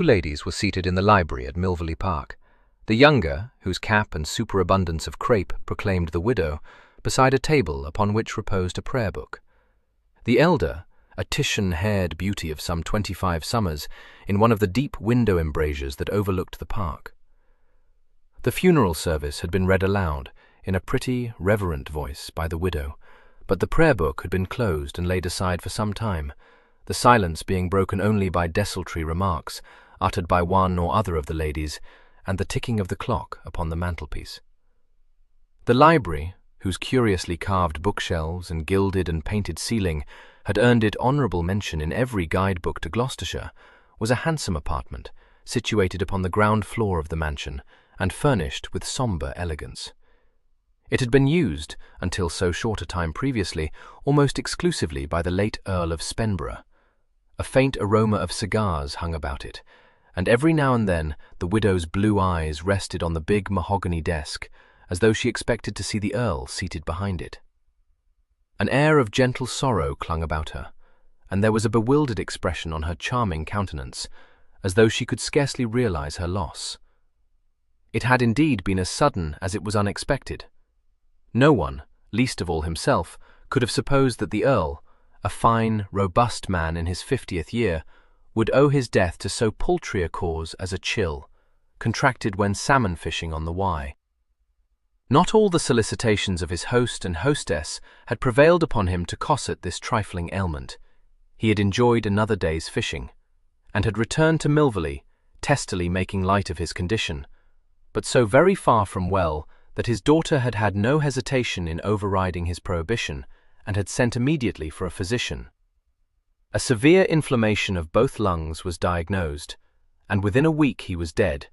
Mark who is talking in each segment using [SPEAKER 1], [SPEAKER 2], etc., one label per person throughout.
[SPEAKER 1] Two ladies were seated in the library at Milvy Park. The younger, whose cap and superabundance of crape proclaimed the widow, beside a table upon which reposed a prayer book. The elder, a Titian-haired beauty of some 25 summers, in one of the deep window embrasures that overlooked the park. The funeral service had been read aloud, in a pretty, reverent voice, by the widow, but the prayer book had been closed and laid aside for some time, the silence being broken only by desultory remarks, uttered by one or other of the ladies, and the ticking of the clock upon the mantelpiece. The library, whose curiously carved bookshelves and gilded and painted ceiling had earned it honourable mention in every guidebook to Gloucestershire, was a handsome apartment, situated upon the ground floor of the mansion, and furnished with sombre elegance. It had been used, until so short a time previously, almost exclusively by the late Earl of Spenborough. A faint aroma of cigars hung about it, and every now and then the widow's blue eyes rested on the big mahogany desk, as though she expected to see the Earl seated behind it. An air of gentle sorrow clung about her, and there was a bewildered expression on her charming countenance, as though she could scarcely realize her loss. It had indeed been as sudden as it was unexpected. No one, least of all himself, could have supposed that the Earl, a fine, robust man in his 50th year, would owe his death to so paltry a cause as a chill, contracted when salmon fishing on the Wye. Not all the solicitations of his host and hostess had prevailed upon him to cosset this trifling ailment. He had enjoyed another day's fishing, and had returned to Milvy, testily making light of his condition, but so very far from well that his daughter had had no hesitation in overriding his prohibition, and had sent immediately for a physician. A severe inflammation of both lungs was diagnosed, and within a week he was dead,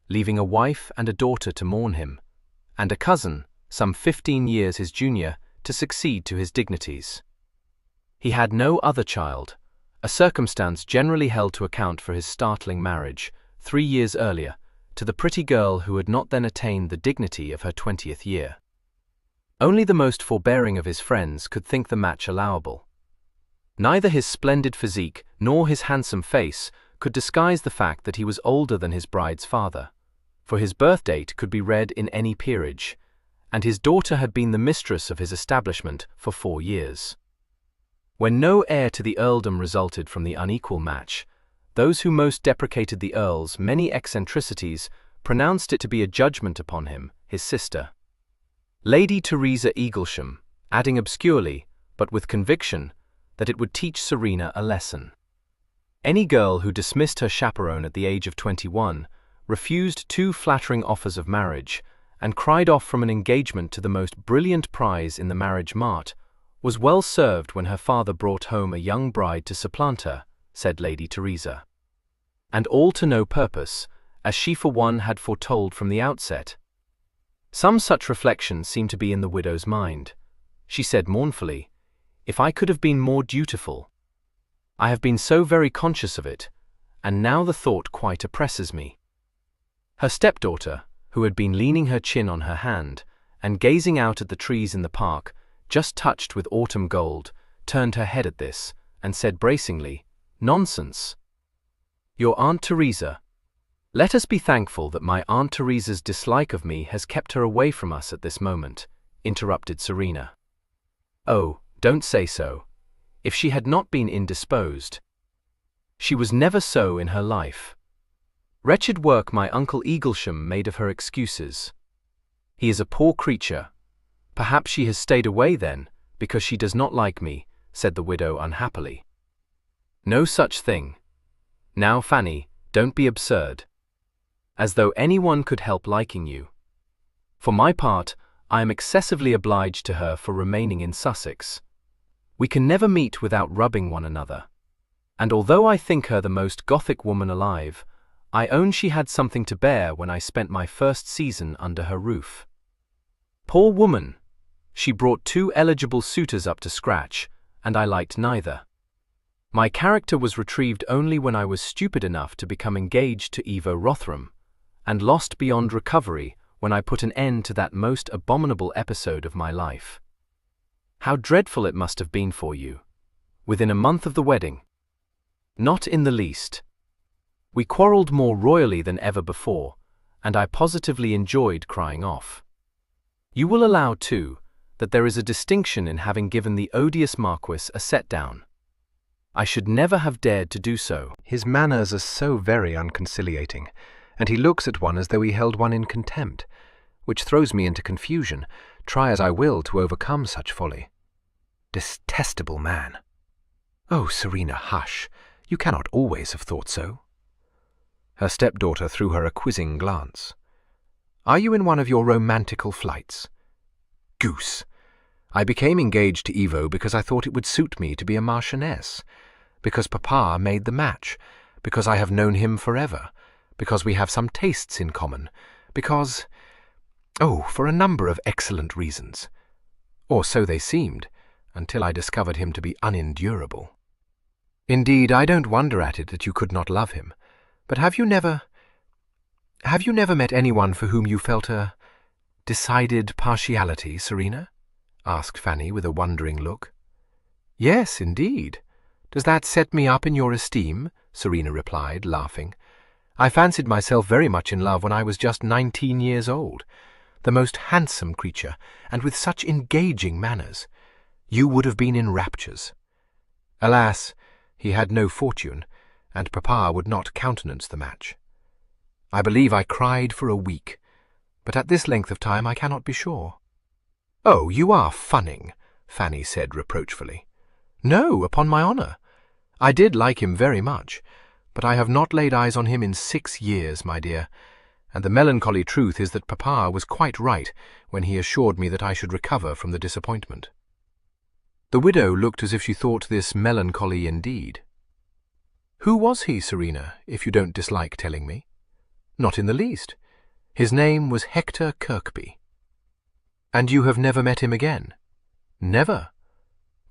[SPEAKER 1] leaving a wife and a daughter to mourn him, and a cousin, some 15 years his junior, to succeed to his dignities. He had no other child, a circumstance generally held to account for his startling marriage, 3 years earlier, to the pretty girl who had not then attained the dignity of her 20th year. Only the most forbearing of his friends could think the match allowable. Neither his splendid physique nor his handsome face could disguise the fact that he was older than his bride's father, for his birth date could be read in any peerage, and his daughter had been the mistress of his establishment for 4 years. When no heir to the earldom resulted from the unequal match, those who most deprecated the Earl's many eccentricities pronounced it to be a judgment upon him, his sister. Lady Teresa Eaglesham, adding obscurely, but with conviction, that it would teach Serena a lesson. Any girl who dismissed her chaperone at the age of 21, refused 2 flattering offers of marriage, and cried off from an engagement to the most brilliant prize in the marriage mart, was well served when her father brought home a young bride to supplant her, said Lady Teresa. And all to no purpose, as she for one had foretold from the outset. Some such reflection seemed to be in the widow's mind. She said mournfully, "If I could have been more dutiful. I have been so very conscious of it, and now the thought quite oppresses me." Her stepdaughter, who had been leaning her chin on her hand, and gazing out at the trees in the park, just touched with autumn gold, turned her head at this, and said bracingly, "Nonsense. Your Aunt Teresa." "Let us be thankful that my Aunt Teresa's dislike of me has kept her away from us at this moment," interrupted Serena. "Oh, don't say so. If she had not been indisposed. She was never so in her life. Wretched work my Uncle Eaglesham made of her excuses. He is a poor creature. Perhaps she has stayed away then, because she does not like me," said the widow unhappily. "No such thing. Now, Fanny, don't be absurd. As though anyone could help liking you. For my part, I am excessively obliged to her for remaining in Sussex. We can never meet without rubbing one another. And although I think her the most Gothic woman alive, I own she had something to bear when I spent my first season under her roof. Poor woman! She brought 2 eligible suitors up to scratch, and I liked neither. My character was retrieved only when I was stupid enough to become engaged to Eva Rotherham, and lost beyond recovery when I put an end to that most abominable episode of my life. How dreadful it must have been for you. Within a month of the wedding. Not in the least.
[SPEAKER 2] We quarrelled more royally than ever before, and I positively enjoyed crying off. You will allow, too, that there is a distinction in having given the odious Marquis a set-down. I should never have dared to do so.
[SPEAKER 1] His manners are so very unconciliating, and he looks at one as though he held one in contempt, which throws me into confusion, try as I will to overcome such folly. Detestable man! Oh, Serena, hush! You cannot always have thought so. Her stepdaughter threw her a quizzing glance. Are you in one of your romantical flights? Goose! I became engaged to Ivo because I thought it would suit me to be a marchioness, because Papa made the match, because I have known him forever, because we have some tastes in common, because— oh, for a number of excellent reasons. Or so they seemed, until I discovered him to be unendurable. Indeed, I don't wonder at it that you could not love him. But have you never met anyone for whom you felt a decided partiality, Serena? Asked Fanny with a wondering look. Yes, indeed. Does that set me up in your esteem? Serena replied, laughing. I fancied myself very much in love when I was just 19 years old. The most handsome creature, and with such engaging manners. You would have been in raptures. Alas, he had no fortune, and Papa would not countenance the match. I believe I cried for a week, but at this length of time I cannot be sure. Oh, you are funning, Fanny said reproachfully. No, upon my honour. I did like him very much, but I have not laid eyes on him in 6 years, my dear, and the melancholy truth is that Papa was quite right when he assured me that I should recover from the disappointment. The widow looked as if she thought this melancholy indeed. Who was he, Serena, if you don't dislike telling me? Not in the least. His name was Hector Kirkby. And you have never met him again? Never.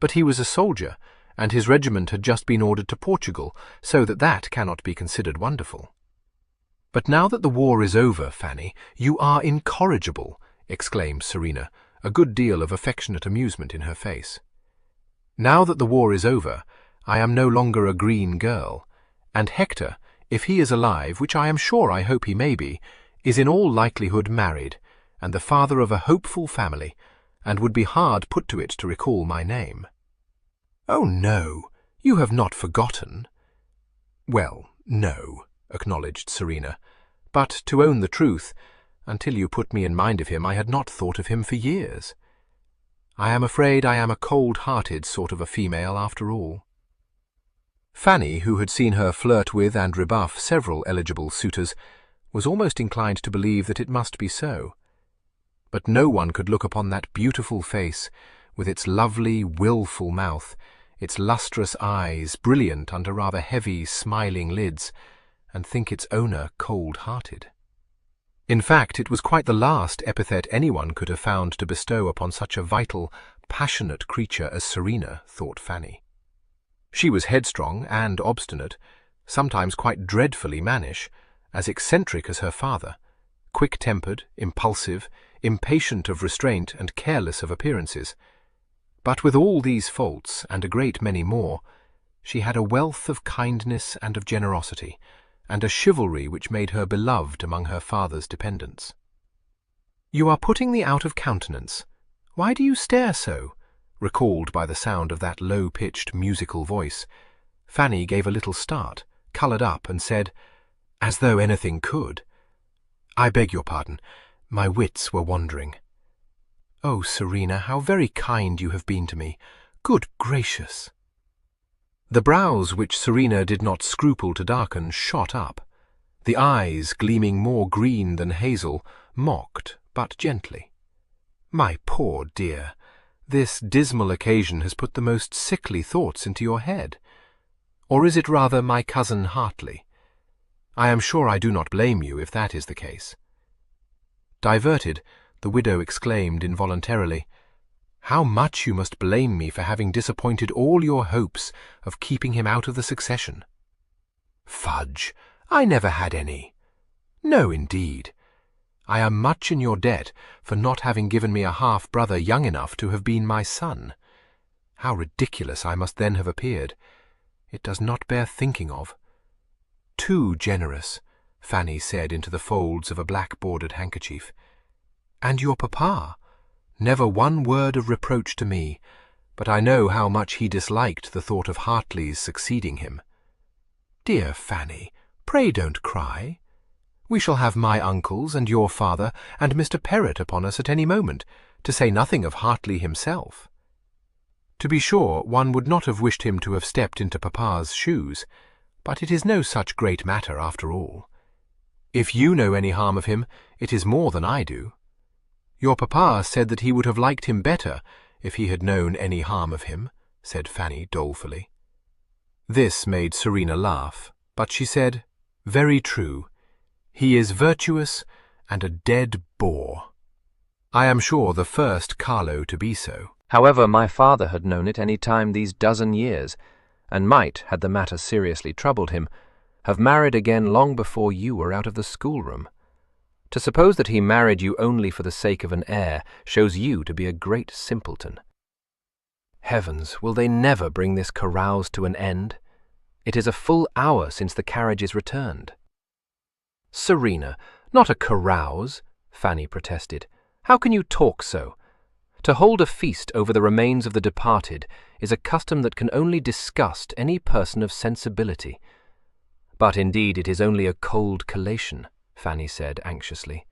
[SPEAKER 1] But he was a soldier, and his regiment had just been ordered to Portugal, so that cannot be considered wonderful. But now that the war is over, Fanny, you are incorrigible, exclaimed Serena, a good deal of affectionate amusement in her face. Now that the war is over, I am no longer a green girl, and Hector, if he is alive, which I am sure I hope he may be, is in all likelihood married, and the father of a hopeful family, and would be hard put to it to recall my name. Oh, no, you have not forgotten. Well, no, acknowledged Serena, but to own the truth, until you put me in mind of him, I had not thought of him for years. I am afraid I am a cold-hearted sort of a female after all. Fanny, who had seen her flirt with and rebuff several eligible suitors, was almost inclined to believe that it must be so. But no one could look upon that beautiful face, with its lovely, wilful mouth, its lustrous eyes, brilliant under rather heavy, smiling lids, and think its owner cold-hearted. In fact, it was quite the last epithet anyone could have found to bestow upon such a vital, passionate creature as Serena, thought Fanny. She was headstrong and obstinate, sometimes quite dreadfully mannish, as eccentric as her father, quick-tempered, impulsive, impatient of restraint and careless of appearances. But with all these faults, and a great many more, she had a wealth of kindness and of generosity, and a chivalry which made her beloved among her father's dependents. You are putting me out of countenance. Why do you stare so? Recalled by the sound of that low-pitched musical voice, Fanny gave a little start, coloured up, and said, as though anything could, I beg your pardon, my wits were wandering. Oh, Serena, how very kind you have been to me. Good gracious! The brows which Serena did not scruple to darken shot up. The eyes, gleaming more green than hazel, mocked, but gently. My poor dear, this dismal occasion has put the most sickly thoughts into your head. Or is it rather my cousin Hartley? I am sure I do not blame you if that is the case. Diverted, the widow exclaimed involuntarily, How much you must blame me for having disappointed all your hopes of keeping him out of the succession. Fudge! I never had any. No, indeed. I am much in your debt for not having given me a half-brother young enough to have been my son. How ridiculous I must then have appeared. It does not bear thinking of.
[SPEAKER 3] too generous," Fanny said into the folds of a black-bordered handkerchief. "And your papa? Never one word of reproach to me, but I know how much he disliked the thought of Hartley's succeeding him. Dear Fanny, pray don't cry. We shall have my uncles and your father and Mr. Perrott upon us at any moment, to say nothing of Hartley himself. To be sure, one would not have wished him to have stepped into papa's shoes, but it is no such great matter after all. If you know any harm of him, it is more than I do. Your papa said that he would have liked him better if he had known any harm of him," said Fanny dolefully. This made Serena laugh, but she said, "Very true. He is virtuous and a dead bore. I am sure the first Carlo to be so."
[SPEAKER 1] However, my father had known it any time these dozen years, and might, had the matter seriously troubled him, have married again long before you were out of the schoolroom. To suppose that he married you only for the sake of an heir shows you to be a great simpleton. Heavens, will they never bring this carouse to an end? It is a full hour since the carriage is returned. "Serena, not a carouse," Fanny protested. "How can you talk so? To hold a feast over the remains of the departed is a custom that can only disgust any person of sensibility." "But indeed it is only a cold collation," Fanny said anxiously.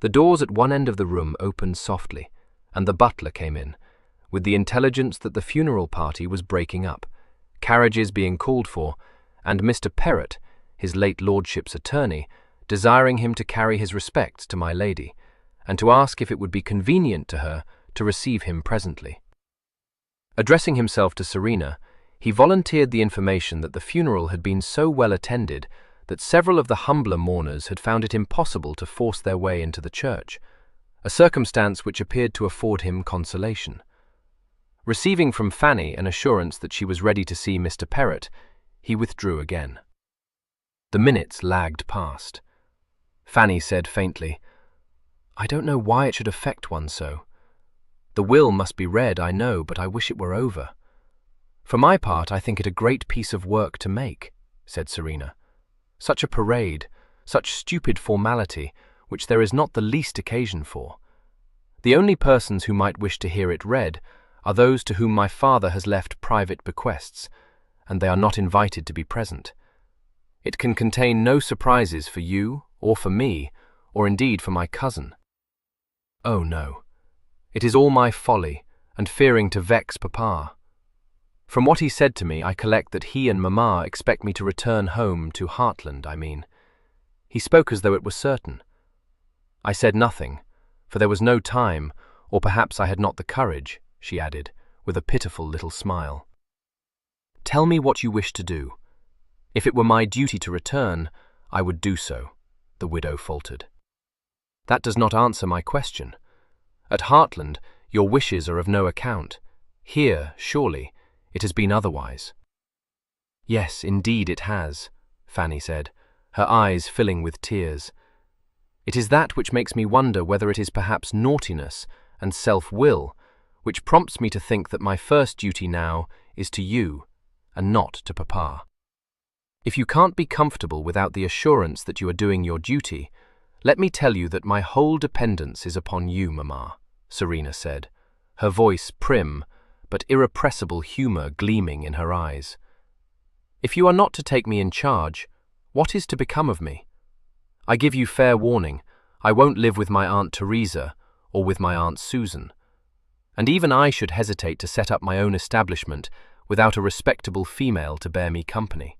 [SPEAKER 1] The doors at one end of the room opened softly, and the butler came in, with the intelligence that the funeral party was breaking up, carriages being called for, and Mr. Perrott, his late lordship's attorney, desiring him to carry his respects to my lady, and to ask if it would be convenient to her to receive him presently. Addressing himself to Serena, he volunteered the information that the funeral had been so well attended that several of the humbler mourners had found it impossible to force their way into the church, a circumstance which appeared to afford him consolation. Receiving from Fanny an assurance that she was ready to see Mr. Perrott, he withdrew again. The minutes lagged past. Fanny said faintly, "I don't know why it should affect one so. The will must be read, I know, but I wish it were over." "For my part, I think it a great piece of work to make," said Serena. "Such a parade, such stupid formality, which there is not the least occasion for. The only persons who might wish to hear it read are those to whom my father has left private bequests, and they are not invited to be present. It can contain no surprises for you, or for me, or indeed for my cousin. Oh no, it is all my folly, and fearing to vex papa. From what he said to me, I collect that he and mamma expect me to return home to Hartland, I mean. He spoke as though it were certain. I said nothing, for there was no time, or perhaps I had not the courage," she added, with a pitiful little smile. "Tell me what you wish to do. If it were my duty to return, I would do so," the widow faltered. "That does not answer my question. At Hartland, your wishes are of no account. Here, surely, it has been otherwise." "Yes, indeed it has," Fanny said, her eyes filling with tears. "It is that which makes me wonder whether it is perhaps naughtiness and self-will which prompts me to think that my first duty now is to you and not to papa. If you can't be comfortable without the assurance that you are doing your duty, let me tell you that my whole dependence is upon you, mamma," Serena said, her voice prim, but irrepressible humour gleaming in her eyes. "If you are not to take me in charge, what is to become of me? I give you fair warning, I won't live with my Aunt Teresa or with my Aunt Susan, and even I should hesitate to set up my own establishment without a respectable female to bear me company.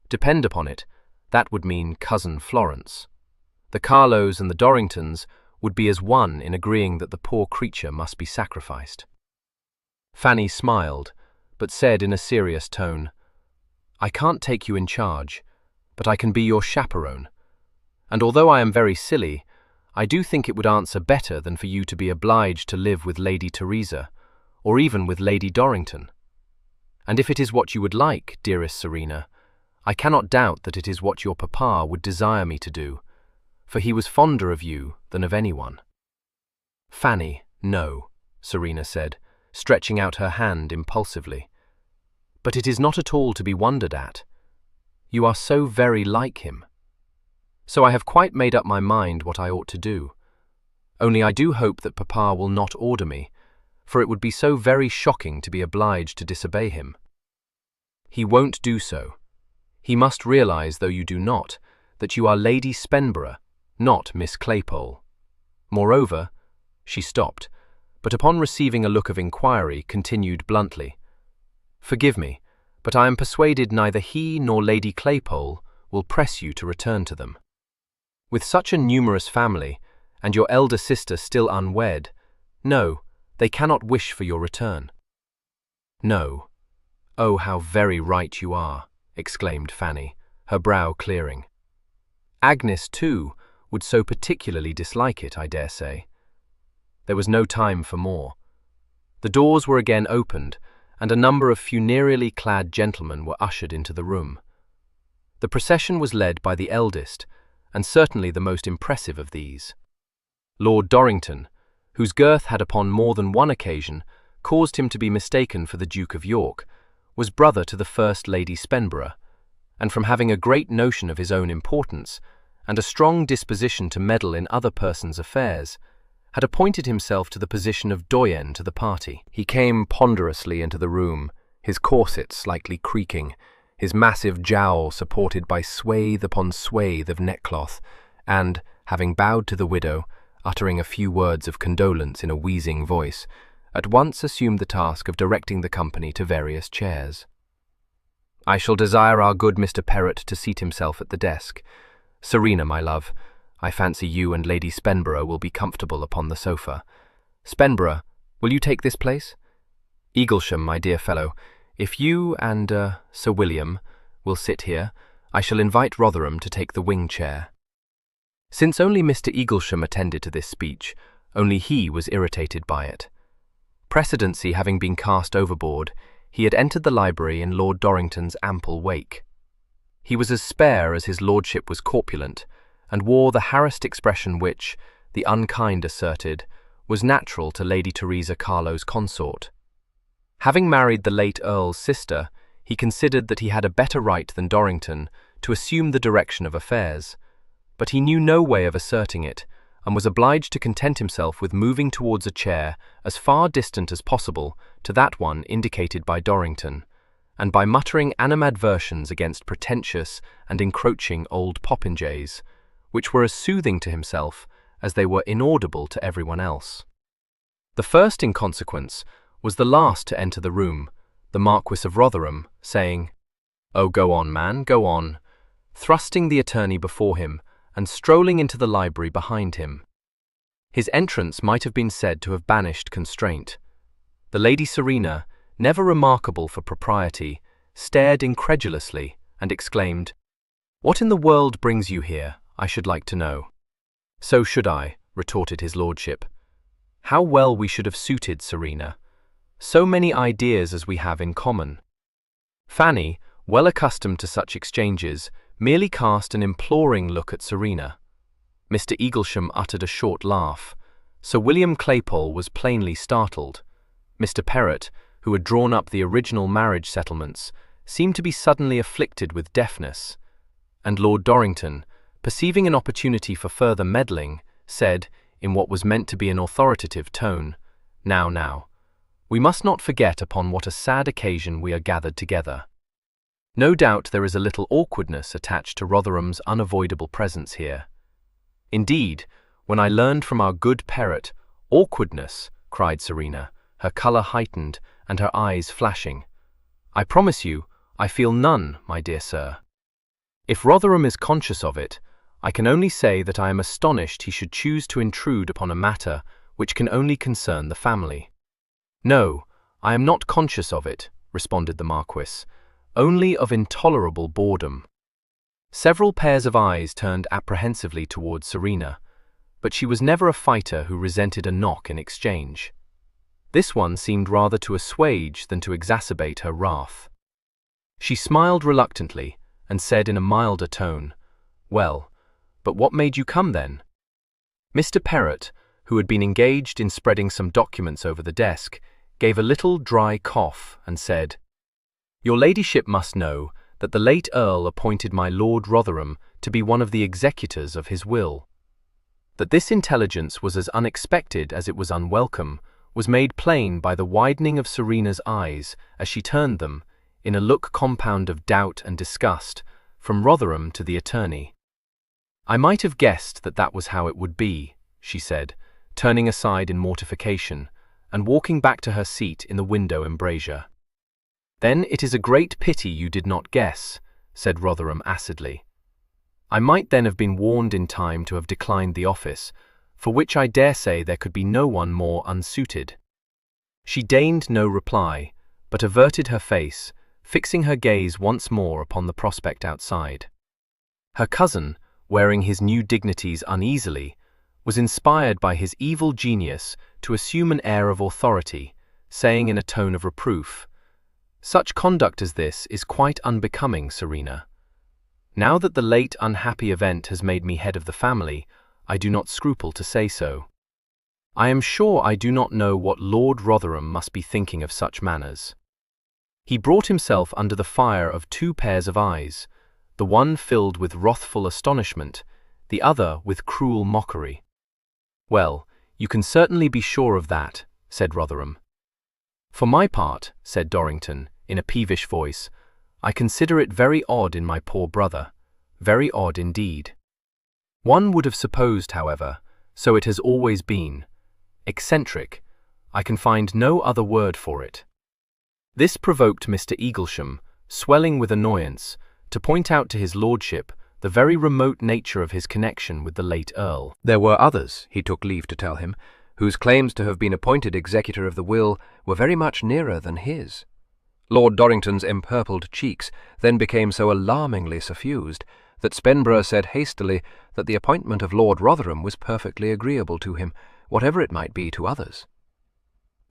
[SPEAKER 1] Depend upon it, that would mean Cousin Florence. The Carlos and the Dorringtons would be as one in agreeing that the poor creature must be sacrificed." Fanny smiled, but said in a serious tone, "I can't take you in charge, but I can be your chaperone, and although I am very silly, I do think it would answer better than for you to be obliged to live with Lady Teresa, or even with Lady Dorrington. And if it is what you would like, dearest Serena, I cannot doubt that it is what your papa would desire me to do, for he was fonder of you than of anyone." "Fanny, no," Serena said, stretching out her hand impulsively. "But it is not at all to be wondered at.
[SPEAKER 2] You are so very like him. So I have quite made up my mind what I ought to do. Only I do hope that Papa will not order me, for it would be so very shocking to be obliged to disobey him. He won't do so. He must realize, though you do not, that you are Lady Spenborough, not Miss Claypole. Moreover, she stopped, but upon receiving a look of inquiry, continued bluntly, "Forgive me, but I am persuaded neither he nor Lady Claypole will press you to return to them. With such a numerous family, and your elder sister still unwed, no, they cannot wish for your return." "No. Oh, how very right you are," exclaimed Fanny, her brow clearing. "Agnes, too, would so particularly dislike it, I dare say." There was no time for more. The doors were again opened, and a number of funereally clad gentlemen were ushered into the room. The procession was led by the eldest, and certainly the most impressive of these. Lord Dorrington, whose girth had upon more than one occasion caused him to be mistaken for the Duke of York, was brother to the First Lady Spenborough, and from having a great notion of his own importance, and a strong disposition to meddle in other persons' affairs, had appointed himself to the position of doyen to the party. He came ponderously into the room, his corset slightly creaking, his massive jowl supported by swathe upon swathe of neckcloth, and, having bowed to the widow, uttering a few words of condolence in a wheezing voice, at once assumed the task of directing the company to various chairs. "I shall desire our good Mr. Perrott to seat himself at the desk. Serena, my love, I fancy you and Lady Spenborough will be comfortable upon the sofa. Spenborough, will you take this place? Eaglesham, my dear fellow, if you and Sir William will sit here, I shall invite Rotherham to take the wing chair." Since only Mr. Eaglesham attended to this speech, only he was irritated by it. Precedency having been cast overboard, he had entered the library in Lord Dorrington's ample wake. He was as spare as his lordship was corpulent, and wore the harassed expression which, the unkind asserted, was natural to Lady Teresa Carlo's consort. Having married the late Earl's sister, he considered that he had a better right than Dorrington to assume the direction of affairs, but he knew no way of asserting it, and was obliged to content himself with moving towards a chair as far distant as possible to that one indicated by Dorrington, and by muttering animadversions against pretentious and encroaching old popinjays, which were as soothing to himself as they were inaudible to everyone else. The first in consequence was the last to enter the room, the Marquis of Rotherham, saying, "Oh, go on, man, go on," thrusting the attorney before him, and strolling into the library behind him. His entrance might have been said to have banished constraint. The Lady Serena, never remarkable for propriety, stared incredulously and exclaimed, "What in the world brings you here, I should like to know?" "So should I," retorted his lordship. "How well we should have suited, Serena. So many ideas as we have in common." Fanny, well accustomed to such exchanges, merely cast an imploring look at Serena. Mr. Eaglesham uttered a short laugh. Sir William Claypole was plainly startled. Mr. Perrott, who had drawn up the original marriage settlements, seemed to be suddenly afflicted with deafness, and Lord Dorrington, perceiving an opportunity for further meddling, said, in what was meant to be an authoritative tone, Now, we must not forget upon what a sad occasion we are gathered together. No doubt there is a little awkwardness attached to Rotherham's unavoidable presence here. Indeed, when I learned from our good Perrott, awkwardness, cried Serena, her colour heightened and her eyes flashing. I promise you, I feel none, my dear sir. If Rotherham is conscious of it, I can only say that I am astonished he should choose to intrude upon a matter which can only concern the family. No, I am not conscious of it, responded the Marquis, only of intolerable boredom. Several pairs of eyes turned apprehensively towards Serena, but she was never a fighter who resented a knock in exchange. This one seemed rather to assuage than to exacerbate her wrath. She smiled reluctantly and said in a milder tone, "Well, but what made you come then?" Mr. Perrott, who had been engaged in spreading some documents over the desk, gave a little dry cough and said, "Your ladyship must know that the late Earl appointed my Lord Rotherham to be one of the executors of his will. That this intelligence was as unexpected as it was unwelcome was made plain by the widening of Serena's eyes as she turned them, in a look compound of doubt and disgust, from Rotherham to the attorney. "I might have guessed that that was how it would be," she said, turning aside in mortification, and walking back to her seat in the window embrasure. "Then it is a great pity you did not guess," said Rotherham acidly. "I might then have been warned in time to have declined the office, for which I dare say there could be no one more unsuited." She deigned no reply, but averted her face, fixing her gaze once more upon the prospect outside. Her cousin, wearing his new dignities uneasily, was inspired by his evil genius to assume an air of authority, saying in a tone of reproof, "Such conduct as this is quite unbecoming, Serena. Now that the late unhappy event has made me head of the family, I do not scruple to say so. I am sure I do not know what Lord Rotherham must be thinking of such manners." He brought himself under the fire of two pairs of eyes, the one filled with wrathful astonishment, the other with cruel mockery. "Well, you can certainly be sure of that," said Rotherham. "For my part," said Dorrington, in a peevish voice, "I consider it very odd in my poor brother, very odd indeed. One would have supposed, however, so it has always been. Eccentric. I can find no other word for it." This provoked Mr. Eaglesham, swelling with annoyance, to point out to his lordship the very remote nature of his connection with the late Earl.
[SPEAKER 1] There were others, he took leave to tell him, whose claims to have been appointed executor of the will were very much nearer than his. Lord Dorrington's empurpled cheeks then became so alarmingly suffused that Spenborough said hastily that the appointment of Lord Rotherham was perfectly agreeable to him, whatever it might be to others.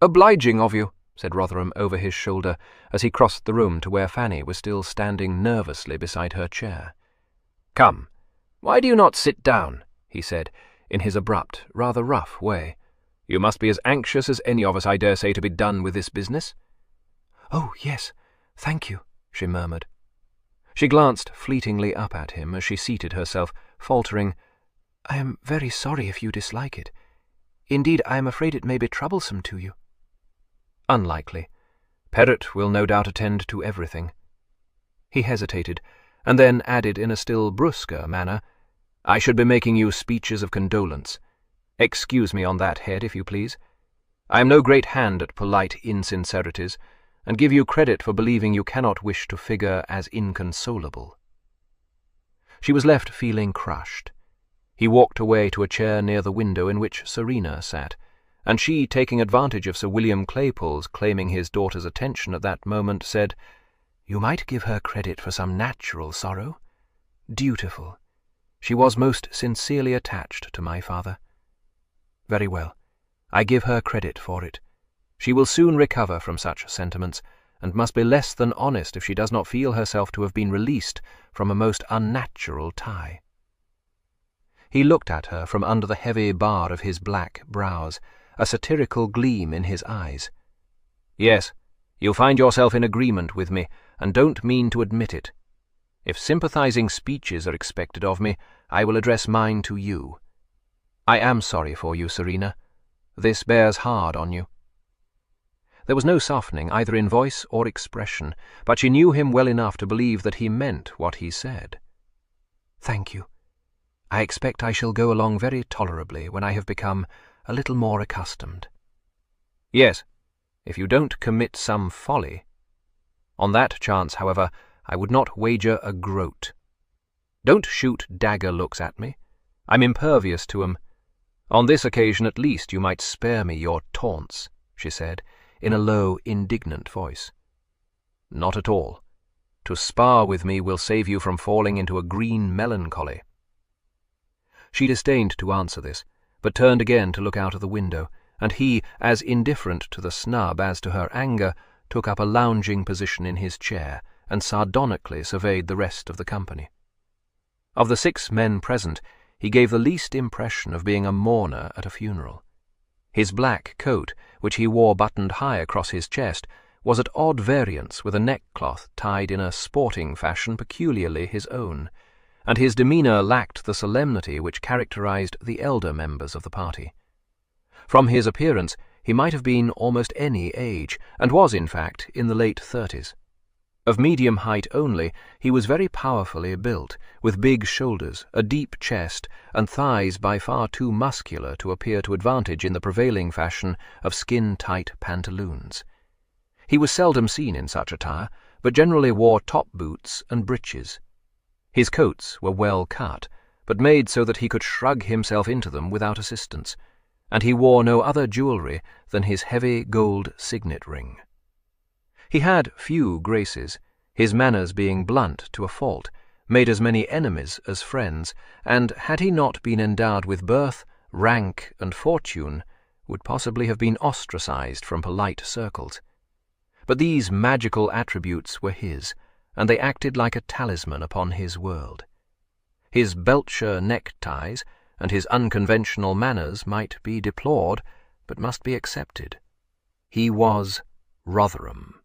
[SPEAKER 1] "Obliging of you," said Rotherham over his shoulder as he crossed the room to where Fanny was still standing nervously beside her chair. "Come, why do you not sit down?" he said, in his abrupt, rather rough way. "You must be as anxious as any of us, I dare say, to be done with this business."
[SPEAKER 3] "Oh, yes, thank you," she murmured.
[SPEAKER 1] She glanced fleetingly up at him as she seated herself, faltering,
[SPEAKER 3] "I am very sorry if you dislike it. Indeed, I am afraid it may be troublesome to you."
[SPEAKER 1] "Unlikely. Perrott will no doubt attend to everything." He hesitated, and then added in a still brusquer manner, "I should be making you speeches of condolence. Excuse me on that head, if you please. I am no great hand at polite insincerities, and give you credit for believing you cannot wish to figure as inconsolable." She was left feeling crushed. He walked away to a chair near the window in which Serena sat, and she, taking advantage of Sir William Claypole's claiming his daughter's attention at that moment, said, "You might give her credit for some natural sorrow. Dutiful. She was most sincerely attached to my father. Very well. I give her credit for it. She will soon recover from such sentiments, and must be less than honest if she does not feel herself to have been released from a most unnatural tie." He looked at her from under the heavy bar of his black brows, a satirical gleam in his eyes. "Yes, you find yourself in agreement with me, and don't mean to admit it. If sympathizing speeches are expected of me, I will address mine to you. I am sorry for you, Serena. This bears hard on you." There was no softening either in voice or expression, but she knew him well enough to believe that he meant what he said. "Thank you. I expect I shall go along very tolerably when I have become a little more accustomed." "Yes, if you don't commit some folly. On that chance, however, I would not wager a groat. Don't shoot dagger looks at me. I'm impervious to 'em. On this occasion at least you might spare me your taunts," she said, in a low, indignant voice. "Not at all. To spar with me will save you from falling into a green melancholy." She disdained to answer this, but turned again to look out of the window, and he, as indifferent to the snub as to her anger, took up a lounging position in his chair and sardonically surveyed the rest of the company. Of the 6 men present, he gave the least impression of being a mourner at a funeral. His black coat, which he wore buttoned high across his chest, was at odd variance with a neckcloth tied in a sporting fashion peculiarly his own, and his demeanour lacked the solemnity which characterized the elder members of the party. From his appearance, he might have been almost any age, and was, in fact, in the late 30s. Of medium height only, he was very powerfully built, with big shoulders, a deep chest, and thighs by far too muscular to appear to advantage in the prevailing fashion of skin-tight pantaloons. He was seldom seen in such attire, but generally wore top boots and breeches. His coats were well cut, but made so that he could shrug himself into them without assistance, and he wore no other jewellery than his heavy gold signet ring. He had few graces, his manners being blunt to a fault, made as many enemies as friends, and had he not been endowed with birth, rank, and fortune, would possibly have been ostracized from polite circles. But these magical attributes were his, and they acted like a talisman upon his world. His Belcher neckties and his unconventional manners might be deplored, but must be accepted. He was Rotherham.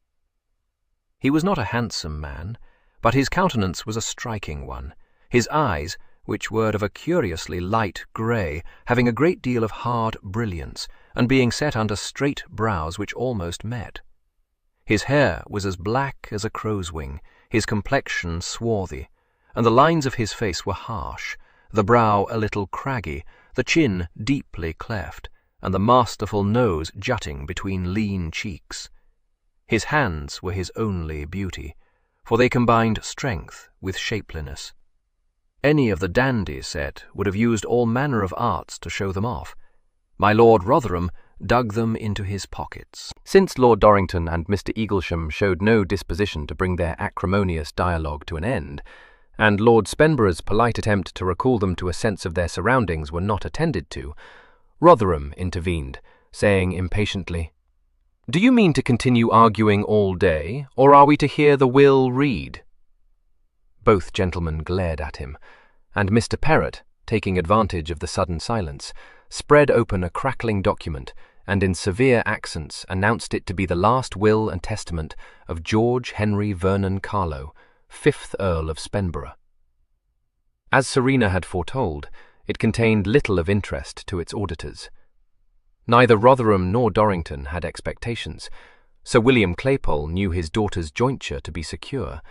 [SPEAKER 1] He was not a handsome man, but his countenance was a striking one, his eyes, which were of a curiously light grey, having a great deal of hard brilliance, and being set under straight brows which almost met. His hair was as black as a crow's wing, his complexion swarthy, and the lines of his face were harsh, the brow a little craggy, the chin deeply cleft, and the masterful nose jutting between lean cheeks. His hands were his only beauty, for they combined strength with shapeliness. Any of the dandy set would have used all manner of arts to show them off. My Lord Rotherham dug them into his pockets.
[SPEAKER 2] Since Lord Dorrington and Mr. Eaglesham showed no disposition to bring their acrimonious dialogue to an end, and Lord Spenborough's polite attempt to recall them to a sense of their surroundings were not attended to, Rotherham intervened, saying impatiently, "Do you mean to continue arguing all day, or are we to hear the will read?" Both gentlemen glared at him, and Mr. Perrott, taking advantage of the sudden silence, spread open a crackling document, and in severe accents announced it to be the last will and testament of George Henry Vernon Carlow, 5th Earl of Spenborough. As Serena had foretold, it contained little of interest to its auditors. Neither Rotherham nor Dorrington had expectations. Sir William Claypole knew his daughter's jointure to be secure,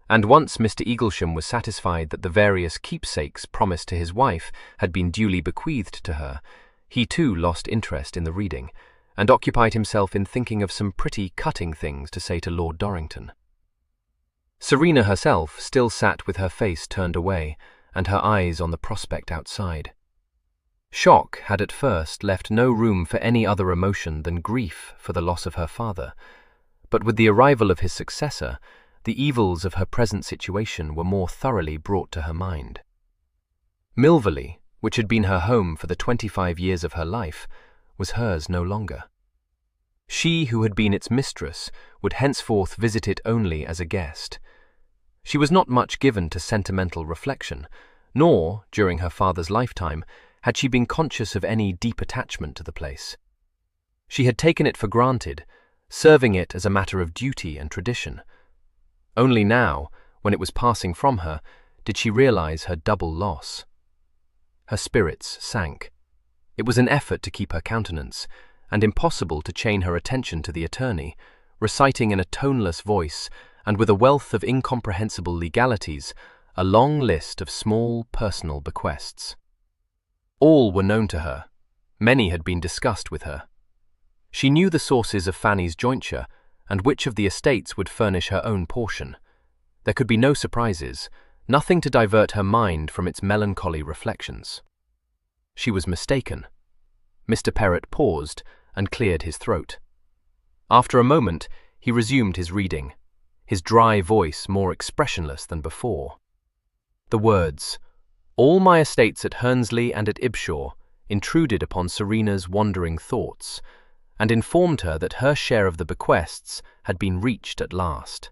[SPEAKER 2] and once Mr. Eaglesham was satisfied that the various keepsakes promised to his wife had been duly bequeathed to her, he too lost interest in the reading, and occupied himself in thinking of some pretty cutting things to say to Lord Dorrington. Serena herself still sat with her face turned away, and her eyes on the prospect outside. Shock had at first left no room for any other emotion than grief for the loss of her father, but with the arrival of his successor, the evils of her present situation were more thoroughly brought to her mind. Milvy, which had been her home for the 25 years of her life, was hers no longer. She who had been its mistress would henceforth visit it only as a guest. She was not much given to sentimental reflection, nor, during her father's lifetime, had she been conscious of any deep attachment to the place. She had taken it for granted, serving it as a matter of duty and tradition. Only now, when it was passing from her, did she realize her double loss. Her spirits sank. It was an effort to keep her countenance, and impossible to chain her attention to the attorney, reciting in a toneless voice, and with a wealth of incomprehensible legalities, a long list of small personal bequests. All were known to her. Many had been discussed with her. She knew the sources of Fanny's jointure, and which of the estates would furnish her own portion. There could be no surprises, nothing to divert her mind from its melancholy reflections. She was mistaken. Mr. Perrott paused and cleared his throat. After a moment, he resumed his reading, his dry voice more expressionless than before. The words, "All my estates at Hernsley and at Ibshaw," intruded upon Serena's wandering thoughts, and informed her that her share of the bequests had been reached at last.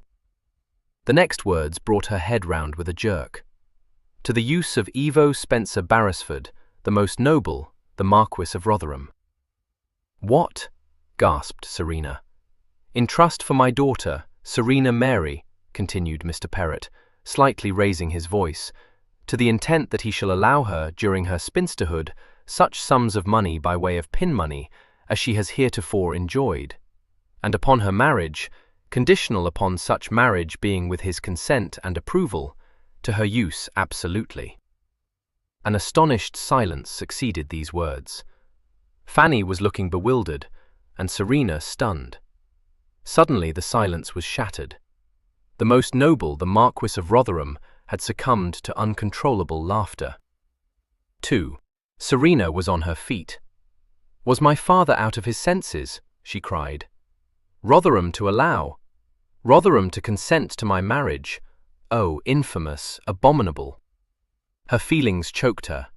[SPEAKER 2] The next words brought her head round with a jerk. "To the use of Evo Spencer Barrisford, the most noble, the Marquis of Rotherham." "What?" gasped Serena. In trust for my daughter, Serena Mary, continued Mr. Perrott, slightly raising his voice, to the intent that he shall allow her, during her spinsterhood, such sums of money by way of pin money as she has heretofore enjoyed, and upon her marriage, conditional upon such marriage being with his consent and approval, to her use absolutely. An astonished silence succeeded these words. Fanny was looking bewildered, and Serena stunned. Suddenly the silence was shattered. The most noble, the Marquis of Rotherham, had succumbed to uncontrollable laughter. 2. Serena was on her feet. "Was my father out of his senses?" she cried. "Rotherham to allow! Rotherham to consent to my marriage! Oh, infamous, abominable!" Her feelings choked her.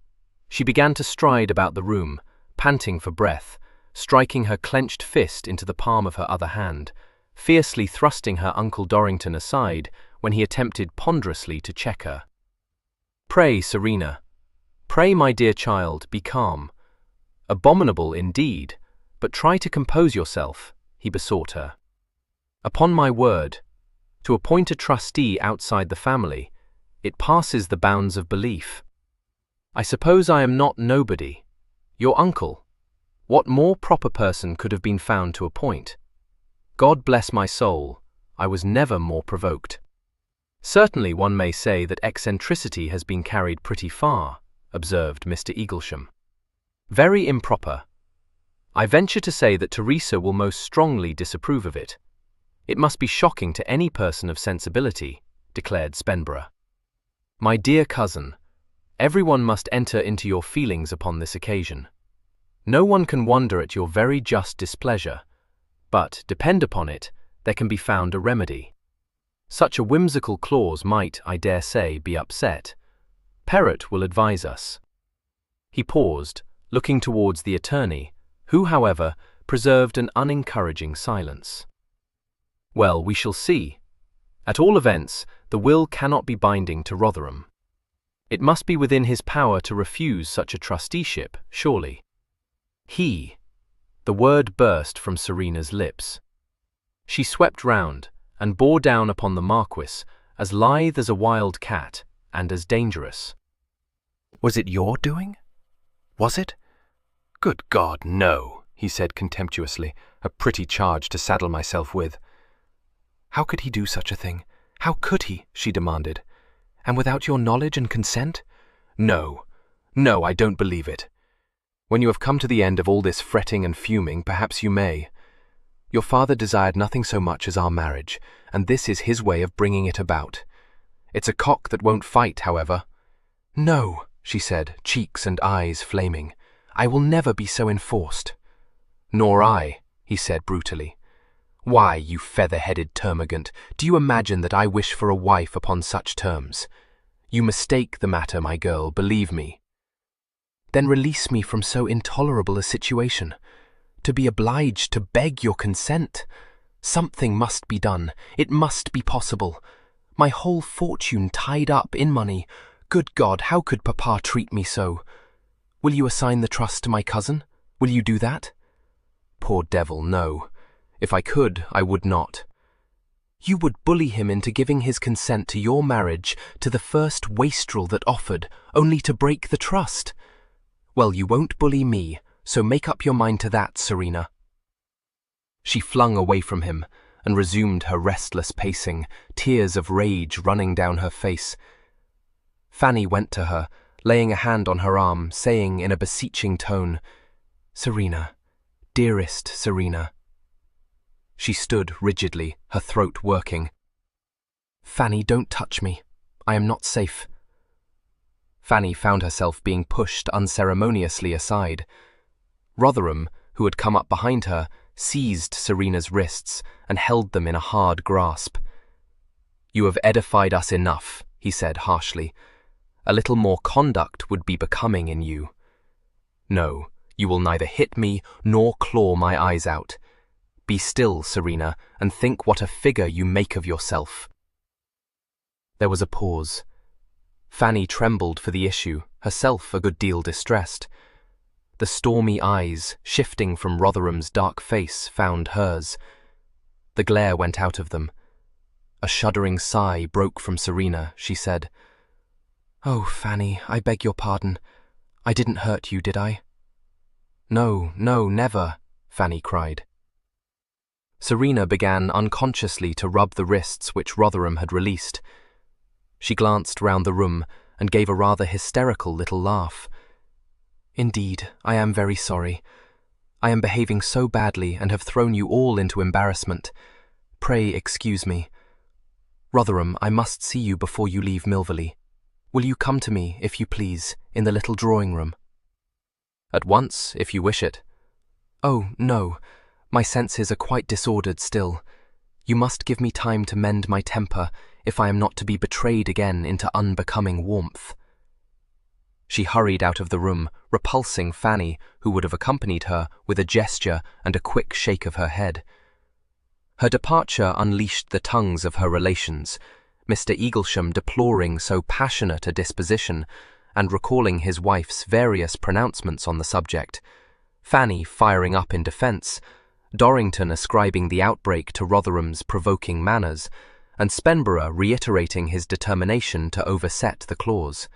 [SPEAKER 2] She began to stride about the room, panting for breath, striking her clenched fist into the palm of her other hand, fiercely thrusting her Uncle Dorrington aside when he attempted ponderously to check her. "Pray, Serena, pray, my dear child, be calm. Abominable indeed, but try to compose yourself," he besought her. "Upon my word, to appoint a trustee outside the family, it passes the bounds of belief. I suppose I am not nobody. Your uncle. What more proper person could have been found to appoint? God bless my soul, I was never more provoked." "Certainly one may say that eccentricity has been carried pretty far," observed Mr. Eaglesham. "Very improper. I venture to say that Teresa will most strongly disapprove of it. It must be shocking to any person of sensibility," declared Spenborough. "My dear cousin, everyone must enter into your feelings upon this occasion. No one can wonder at your very just displeasure, but, depend upon it, there can be found a remedy. Such a whimsical clause might, I dare say, be upset. Perrott will advise us." He paused, looking towards the attorney, who, however, preserved an unencouraging silence. "Well, we shall see. At all events, the will cannot be binding to Rotherham. It must be within his power to refuse such a trusteeship, surely." The word burst from Serena's lips. She swept round, and bore down upon the Marquis, as lithe as a wild cat, and as dangerous.
[SPEAKER 1] "Was it your doing? Was it?" "Good God, no," he said contemptuously, "a pretty charge to saddle myself with." "How could he do such a thing? How could he?" she demanded. "And without your knowledge and consent?" "No, no, I don't believe it. When you have come to the end of all this fretting and fuming, perhaps you may. Your father desired nothing so much as our marriage, and this is his way of bringing it about. It's a cock that won't fight, however." "No," she said, cheeks and eyes flaming. "I will never be so enforced." "Nor I," he said brutally. "Why, you feather-headed termagant, do you imagine that I wish for a wife upon such terms? You mistake the matter, my girl, believe me." "Then release me from so intolerable a situation. To be obliged to beg your consent. Something must be done. It must be possible. My whole fortune tied up in money. Good God, how could Papa treat me so? Will you assign the trust to my cousin? Will you do that?" "Poor devil, no. If I could, I would not." "You would bully him into giving his consent to your marriage to the first wastrel that offered, only to break the trust? Well, you won't bully me, so make up your mind to that, Serena." She flung away from him and resumed her restless pacing, tears of rage running down her face. Fanny went to her, laying a hand on her arm, saying in a beseeching tone, "Serena, dearest Serena." She stood rigidly, her throat working. "Fanny, don't touch me. I am not safe." Fanny found herself being pushed unceremoniously aside. Rotherham, who had come up behind her, seized Serena's wrists and held them in a hard grasp. "You have edified us enough," he said harshly. "A little more conduct would be becoming in you. No, you will neither hit me nor claw my eyes out. Be still, Serena, and think what a figure you make of yourself." There was a pause. Fanny trembled for the issue, herself a good deal distressed. The stormy eyes, shifting from Rotherham's dark face, found hers.
[SPEAKER 2] The glare went out of them. A shuddering sigh broke from Serena. She said, "Oh, Fanny, I beg your pardon. I didn't hurt you, did I?" "No, no, never," Fanny cried. Serena began unconsciously to rub the wrists which Rotherham had released. She glanced round the room and gave a rather hysterical little laugh. "Indeed, I am very sorry. I am behaving so badly and have thrown you all into embarrassment. Pray excuse me. Rotherham, I must see you before you leave Milvy. Will you come to me, if you please, in the little drawing-room?"
[SPEAKER 1] "At once, if you wish it."
[SPEAKER 2] "Oh, no. My senses are quite disordered still. You must give me time to mend my temper if I am not to be betrayed again into unbecoming warmth." She hurried out of the room, repulsing Fanny, who would have accompanied her, with a gesture and a quick shake of her head. Her departure unleashed the tongues of her relations, Mr. Eaglesham deploring so passionate a disposition and recalling his wife's various pronouncements on the subject, Fanny firing up in defence, Dorrington ascribing the outbreak to Rotherham's provoking manners, and Spenborough reiterating his determination to overset the clause.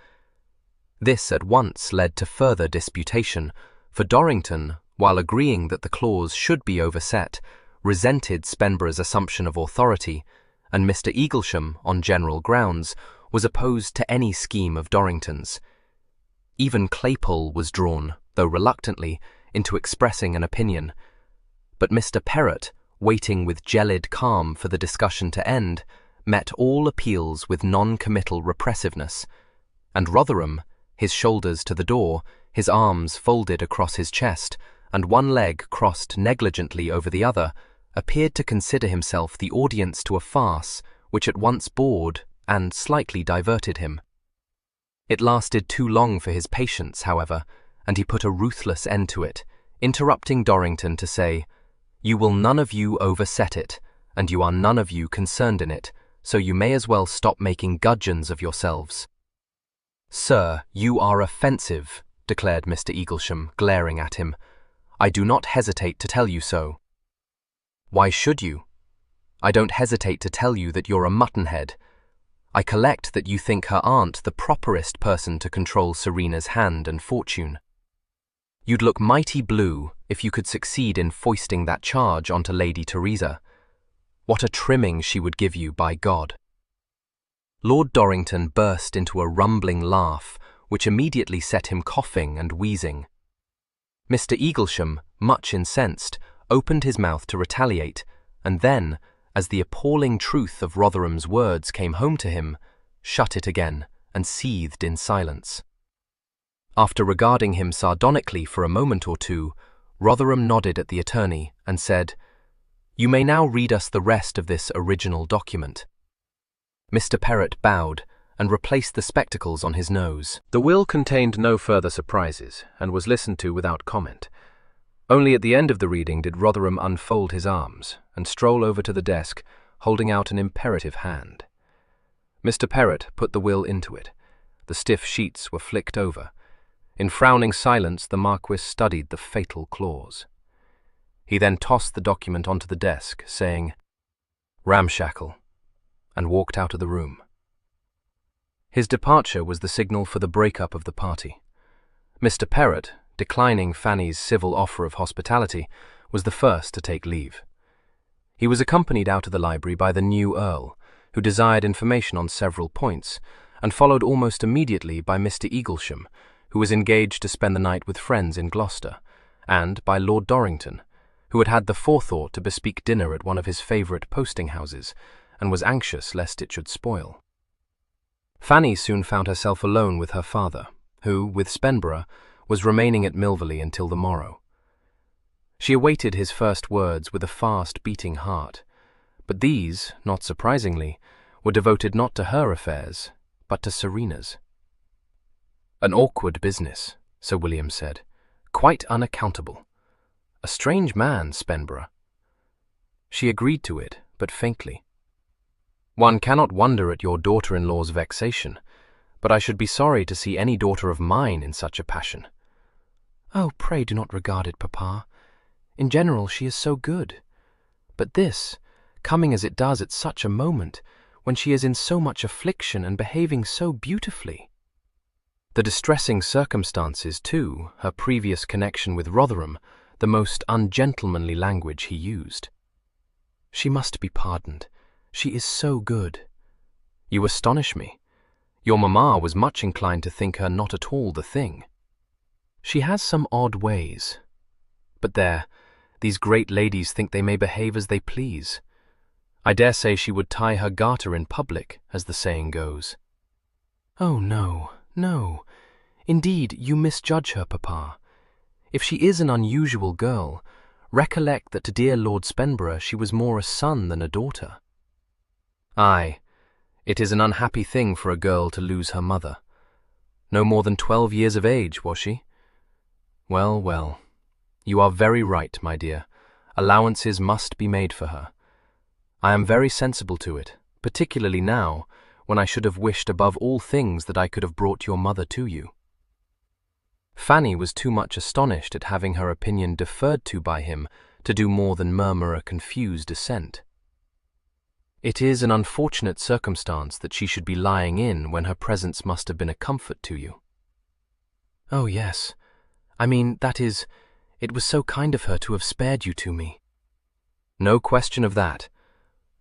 [SPEAKER 2] This at once led to further disputation, for Dorrington, while agreeing that the clause should be overset, resented Spenborough's assumption of authority, and Mr. Eaglesham, on general grounds, was opposed to any scheme of Dorrington's. Even Claypole was drawn, though reluctantly, into expressing an opinion. But Mr. Perrott, waiting with gelid calm for the discussion to end, met all appeals with non-committal repressiveness, and Rotherham, his shoulders to the door, his arms folded across his chest, and one leg crossed negligently over the other, appeared to consider himself the audience to a farce which at once bored and slightly diverted him. It lasted too long for his patience, however, and he put a ruthless end to it, interrupting Dorrington to say, "You will none of you overset it, and you are none of you concerned in it, so you may as well stop making gudgeons of yourselves." "Sir, you are offensive," declared Mr. Eaglesham, glaring at him. "I do not hesitate to tell you so." "Why should you? I don't hesitate to tell you that you're a muttonhead. I collect that you think her aunt the properest person to control Serena's hand and fortune. You'd look mighty blue if you could succeed in foisting that charge onto Lady Teresa. What a trimming she would give you, by God." Lord Dorrington burst into a rumbling laugh, which immediately set him coughing and wheezing. Mr. Eaglesham, much incensed, opened his mouth to retaliate, and then, as the appalling truth of Rotherham's words came home to him, shut it again and seethed in silence. After regarding him sardonically for a moment or two, Rotherham nodded at the attorney and said, "You may now read us the rest of this original document." Mr. Perrott bowed and replaced the spectacles on his nose.
[SPEAKER 1] The will contained no further surprises and was listened to without comment. Only at the end of the reading did Rotherham unfold his arms and stroll over to the desk, holding out an imperative hand. Mr. Perrott put the will into it. The stiff sheets were flicked over. In frowning silence, the Marquis studied the fatal clause. He then tossed the document onto the desk, saying, "Ramshackle," and walked out of the room. His departure was the signal for the break-up of the party. Mr. Perrott, declining Fanny's civil offer of hospitality, was the first to take leave. He was accompanied out of the library by the new earl, who desired information on several points, and followed almost immediately by Mr. Eaglesham, who was engaged to spend the night with friends in Gloucester, and by Lord Dorrington, who had had the forethought to bespeak dinner at one of his favourite posting-houses, and was anxious lest it should spoil. Fanny soon found herself alone with her father, who, with Spenborough, was remaining at Milvy until the morrow. She awaited his first words with a fast-beating heart, but these, not surprisingly, were devoted not to her affairs, but to Serena's. "An awkward business," Sir William said. "Quite unaccountable. A strange man, Spenborough." She agreed to it, but faintly. "One cannot wonder at your daughter-in-law's vexation, but I should be sorry to see any daughter of mine in such a passion." "Oh, pray do not regard it, Papa. In general she is so good. But this,
[SPEAKER 2] coming as it does at such a moment, when she is in so much affliction and behaving so beautifully. The distressing circumstances, too, her previous connection with Rotherham, the most ungentlemanly language he used. She must be pardoned. She is so good. You astonish me. Your mamma was much inclined to think her not at all the thing. She has some odd ways. But there, these great ladies think they may behave as they please. I dare say she would tie her garter in public, as the saying goes. Oh, no, no. Indeed, you misjudge her, Papa. If she is an unusual girl, recollect that to dear Lord Spenborough she was more a son than a daughter. Aye, it is an unhappy thing for a girl to lose her mother. No more than 12 years of age, was she? Well, well, you are very right, my dear. Allowances must be made for her. I am very sensible to it, particularly now, when I should have wished above all things that I could have brought your mother to you. Fanny was too much astonished at having her opinion deferred to by him to do more than murmur a confused assent. It is an unfortunate circumstance that she should be lying in when her presence must have been a comfort to you. Oh, yes. I mean, that is, it was so kind of her to have spared you to me. No question of that.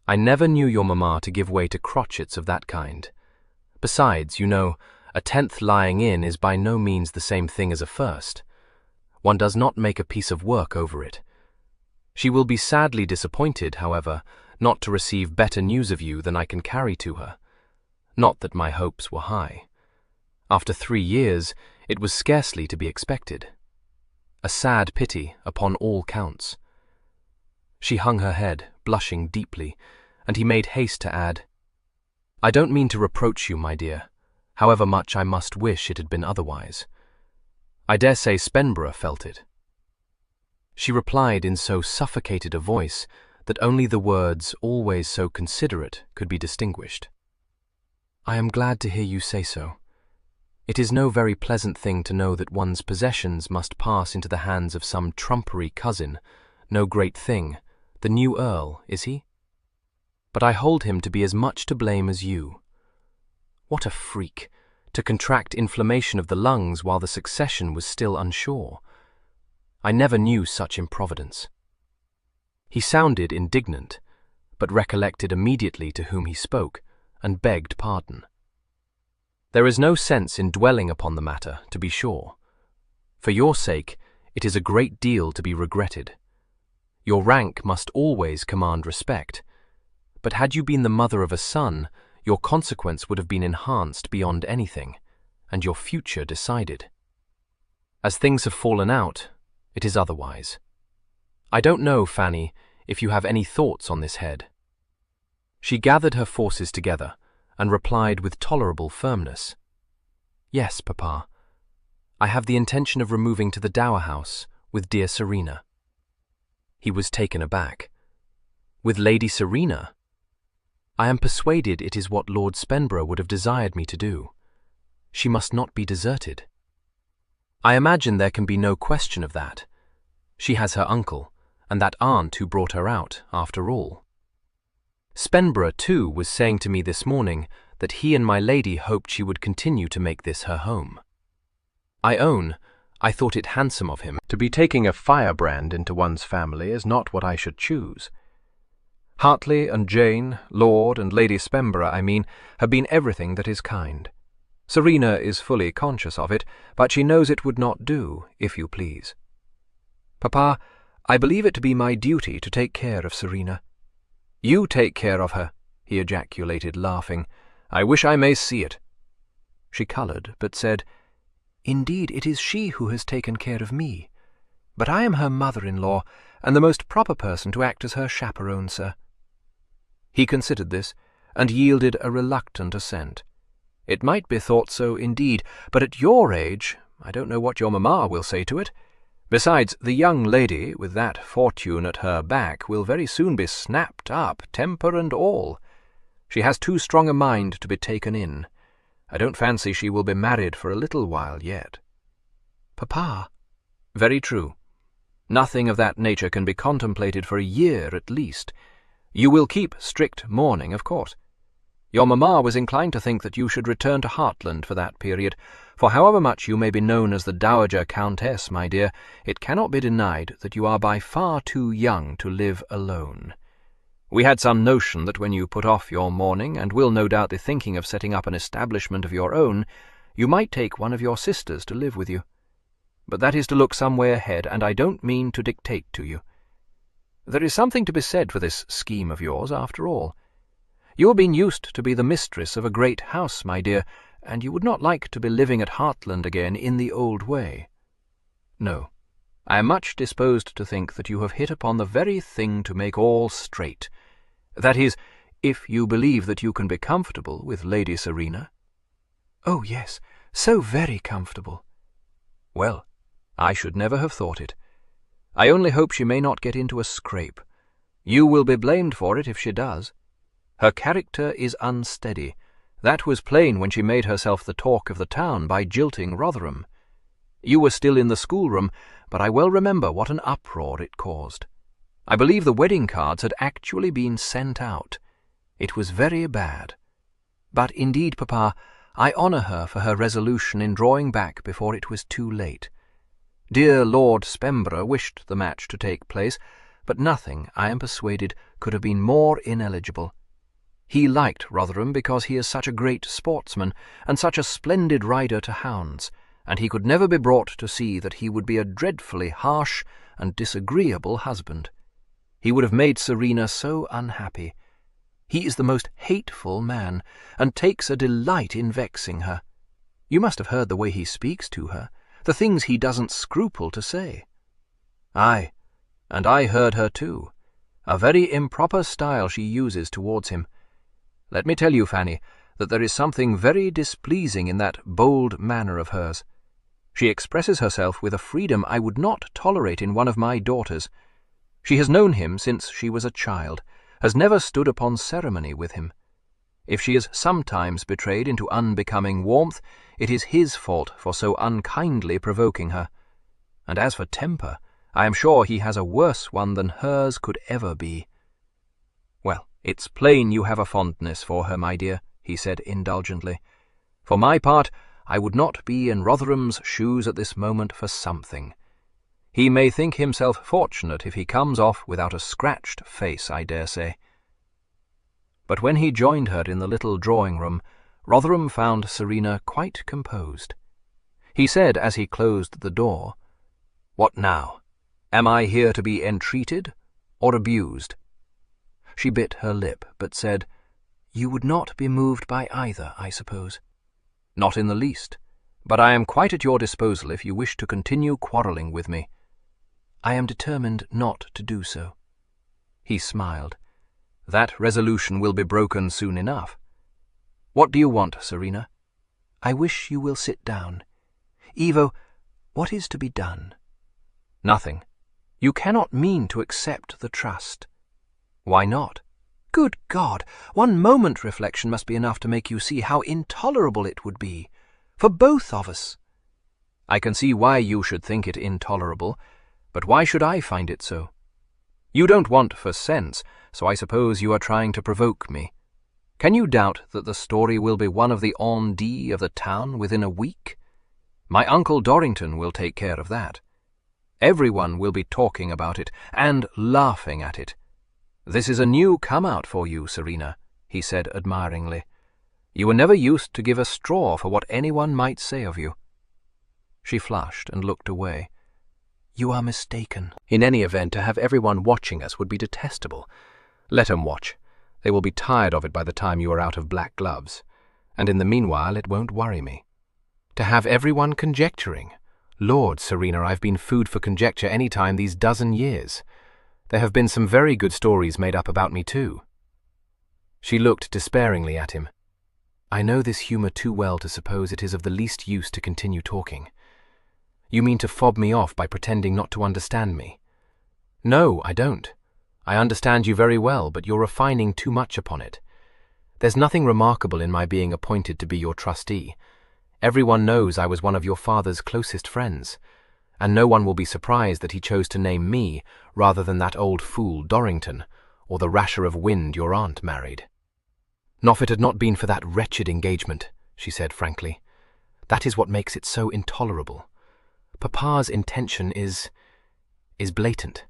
[SPEAKER 2] I never knew your mamma to give way to crotchets of that kind. Besides, you know, a 10th lying in is by no means the same thing as a first. One does not make a piece of work over it. She will be sadly disappointed, however, not to receive better news of you than I can carry to her. Not that my hopes were high. After 3 years, it was scarcely to be expected. A sad pity upon all counts. She hung her head, blushing deeply, and he made haste to add, I don't mean to reproach you, my dear, however much I must wish it had been otherwise. I dare say Spenborough felt it. She replied in so suffocated a voice that only the words, always so considerate, could be distinguished. I am glad to hear you say so. It is no very pleasant thing to know that one's possessions must pass into the hands of some trumpery cousin, no great thing. The new earl, is he? But I hold him to be as much to blame as you. What a freak, to contract inflammation of the lungs while the succession was still unsure. I never knew such improvidence. He sounded indignant, but recollected immediately to whom he spoke, and begged pardon. There is no sense in dwelling upon the matter, to be sure. For your sake, it is a great deal to be regretted. Your rank must always command respect, but had you been the mother of a son, your consequence would have been enhanced beyond anything, and your future decided. As things have fallen out, it is otherwise. I don't know, Fanny, if you have any thoughts on this head. She gathered her forces together, and replied with tolerable firmness. Yes, Papa. I have the intention of removing to the dower house with dear Serena. He was taken aback. With Lady Serena? I am persuaded it is what Lord Spenborough would have desired me to do. She must not be deserted. I imagine there can be no question of that. She has her uncle, and that aunt who brought her out, after all. Spenborough, too, was saying to me this morning that he and my lady hoped she would continue to make this her home. I own, I thought it handsome of him.
[SPEAKER 1] To be taking a firebrand into one's family is not what I should choose. Hartley and Jane, Lord and Lady Spenborough, I mean, have been everything that is kind. Serena is fully conscious of it, but she knows it would not do, if you please. Papa, I believe it to be my duty to take care of Serena. You take care of her, he ejaculated, laughing. I wish I may see it. She coloured, but said, Indeed, it is she who has taken care of me. But I am her mother-in-law, and the most proper person to act as her chaperone, sir. He considered this, and yielded a reluctant assent. It might be thought so, indeed, but at your age, I don't know what your mamma will say to it. Besides, the young lady, with that fortune at her back, will very soon be snapped up, temper and all. She has too strong a mind to be taken in. I don't fancy she will be married for a little while yet. Papa. Very true. Nothing of that nature can be contemplated for a year at least. You will keep strict mourning, of course. Your mamma was inclined to think that you should return to Hartland for that period, for however much you may be known as the Dowager Countess, my dear, it cannot be denied that you are by far too young to live alone. We had some notion that when you put off your mourning, and will no doubt be thinking of setting up an establishment of your own, you might take one of your sisters to live with you. But that is to look some way ahead, and I don't mean to dictate to you. There is something to be said for this scheme of yours, after all. You have been used to be the mistress of a great house, my dear, and you would not like to be living at Hartland again in the old way. No, I am much disposed to think that you have hit upon the very thing to make all straight. That is, if you believe that you can be comfortable with Lady Serena.
[SPEAKER 3] Oh, yes, so very comfortable.
[SPEAKER 1] Well, I should never have thought it. I only hope she may not get into a scrape. You will be blamed for it if she does. Her character is unsteady. That was plain when she made herself the talk of the town by jilting Rotherham. You were still in the schoolroom, but I well remember what an uproar it caused. I believe the wedding cards had actually been sent out. It was very bad. But indeed, Papa, I honour her for her resolution in drawing back before it was too late. Dear Lord Spemborough wished the match to take place, but nothing, I am persuaded, could have been more ineligible. He liked Rotherham because he is such a great sportsman, and such a splendid rider to hounds, and he could never be brought to see that he would be a dreadfully harsh and disagreeable husband. He would have made Serena so unhappy. He is the most hateful man, and takes a delight in vexing her. You must have heard the way he speaks to her, the things he doesn't scruple to say. Aye, and I heard her too. A very improper style she uses towards him. Let me tell you, Fanny, that there is something very displeasing in that bold manner of hers. She expresses herself with a freedom I would not tolerate in one of my daughters. She has known him since she was a child, has never stood upon ceremony with him. If she is sometimes betrayed into unbecoming warmth, it is his fault for so unkindly provoking her. And as for temper, I am sure he has a worse one than hers could ever be. Well, it's plain you have a fondness for her, my dear, he said indulgently. For my part, I would not be in Rotherham's shoes at this moment for something. He may think himself fortunate if he comes off without a scratched face, I dare say. But when he joined her in the little drawing-room, Rotherham found Serena quite composed. He said as he closed the door, "What now? Am I here to be entreated or abused?" She bit her lip, but said, "You would not be moved by either, I suppose?" "Not in the least, but I am quite at your disposal if you wish to continue quarrelling with me." "I am determined not to do so." He smiled. "That resolution will be broken soon enough. What do you want, Serena?" "I wish you will sit down. Ivo, what is to be done?" "Nothing. You cannot mean to accept the trust." "Why not?" "Good God! One moment reflection must be enough to make you see how intolerable it would be. For both of us." "I can see why you should think it intolerable, but why should I find it so? You don't want for sense, so I suppose you are trying to provoke me. Can you doubt that the story will be one of the on dit of the town within a week? My Uncle Dorrington will take care of that. Everyone will be talking about it, and laughing at it. This is a new come-out for you, Serena," he said admiringly. "You were never used to give a straw for what anyone might say of you." She flushed and looked away. "You are mistaken.
[SPEAKER 2] In any event, to have everyone watching us would be detestable. Let 'em watch. They will be tired of it by the time you are out of black gloves. And in the meanwhile, it won't worry me. To have everyone conjecturing. Lord, Serena, I've been food for conjecture any time these dozen years. There have been some very good stories made up about me, too." She looked despairingly at him. "I know this humour too well to suppose it is of the least use to continue talking. You mean to fob me off by pretending not to understand me?" "No, I don't. I understand you very well, but you're refining too much upon it. There's nothing remarkable in my being appointed to be your trustee. Everyone knows I was one of your father's closest friends, and no one will be surprised that he chose to name me rather than that old fool Dorrington, or the rasher of wind your aunt married. Not if it had not been for that wretched engagement, she said frankly. That is what makes it so intolerable. Papa's intention is blatant.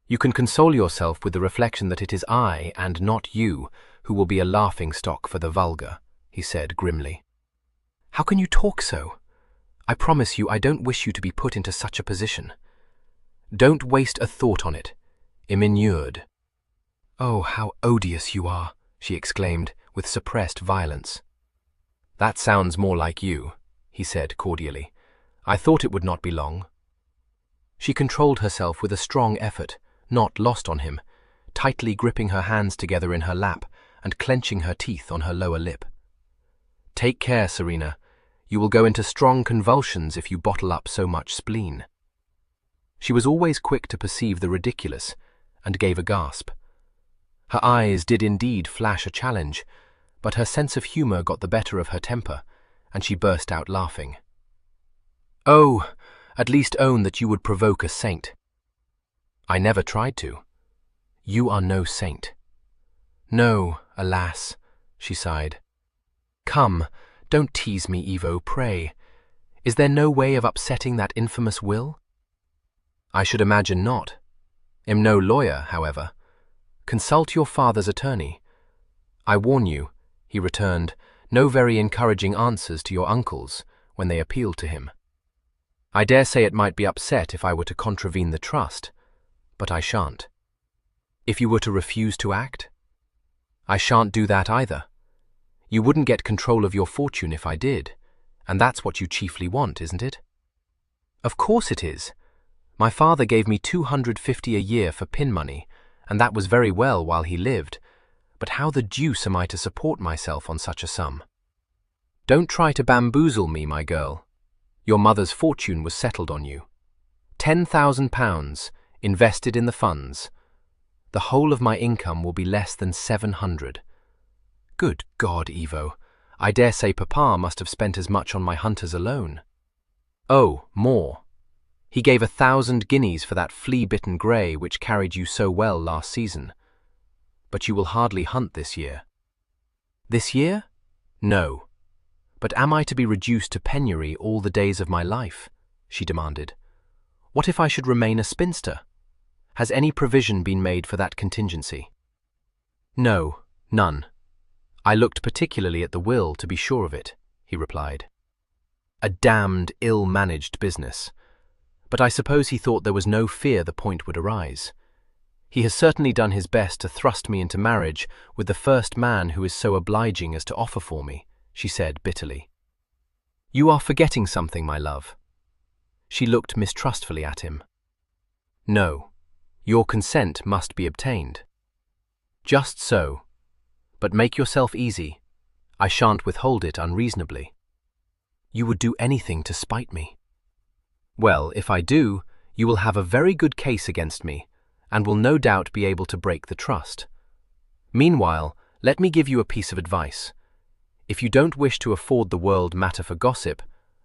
[SPEAKER 2] You can console yourself with the reflection that it is I, and not you, who will be a laughingstock for the vulgar, he said grimly. How can you talk so? I promise you I don't wish you to be put into such a position. Don't waste a thought on it. Immured. Oh, how odious you are, she exclaimed with suppressed violence. That sounds more like you, he said cordially. I thought it would not be long. She controlled herself with a strong effort, not lost on him, tightly gripping her hands together in her lap and clenching her teeth on her lower lip. Take care, Serena. You will go into strong convulsions if you bottle up so much spleen. She was always quick to perceive the ridiculous, and gave a gasp. Her eyes did indeed flash a challenge, but her sense of humor got the better of her temper, and she burst out laughing. Oh, at least own that you would provoke a saint. I never tried to. You are no saint. No, alas, she sighed. Come, don't tease me, Evo, pray. Is there no way of upsetting that infamous will? I should imagine not. Am no lawyer, however. Consult your father's attorney. I warn you, he returned, no very encouraging answers to your uncles when they appealed to him. I dare say it might be upset if I were to contravene the trust, but I shan't. If you were to refuse to act? I shan't do that either. You wouldn't get control of your fortune if I did, and that's what you chiefly want, isn't it? Of course it is. My father gave me $250 a year for pin money, and that was very well while he lived, but how the deuce am I to support myself on such a sum? Don't try to bamboozle me, my girl. Your mother's fortune was settled on you. £10,000, invested in the funds. The whole of my income will be less than 700. Good God, Evo, I dare say Papa must have spent as much on my hunters alone. Oh, more. He gave 1,000 guineas for that flea-bitten grey which carried you so well last season. But you will hardly hunt this year. This year? No. But am I to be reduced to penury all the days of my life? She demanded. What if I should remain a spinster? Has any provision been made for that contingency? No, none. I looked particularly at the will to be sure of it, he replied. A damned ill-managed business. But I suppose he thought there was no fear the point would arise. He has certainly done his best to thrust me into marriage with the first man who is so obliging as to offer for me, she said bitterly. You are forgetting something, my love. She looked mistrustfully at him. No, your consent must be obtained. Just so. But make yourself easy. I shan't withhold it unreasonably. You would do anything to spite me. Well, if I do, you will have a very good case against me, and will no doubt be able to break the trust. Meanwhile, let me give you a piece of advice. If you don't wish to afford the world matter for gossip,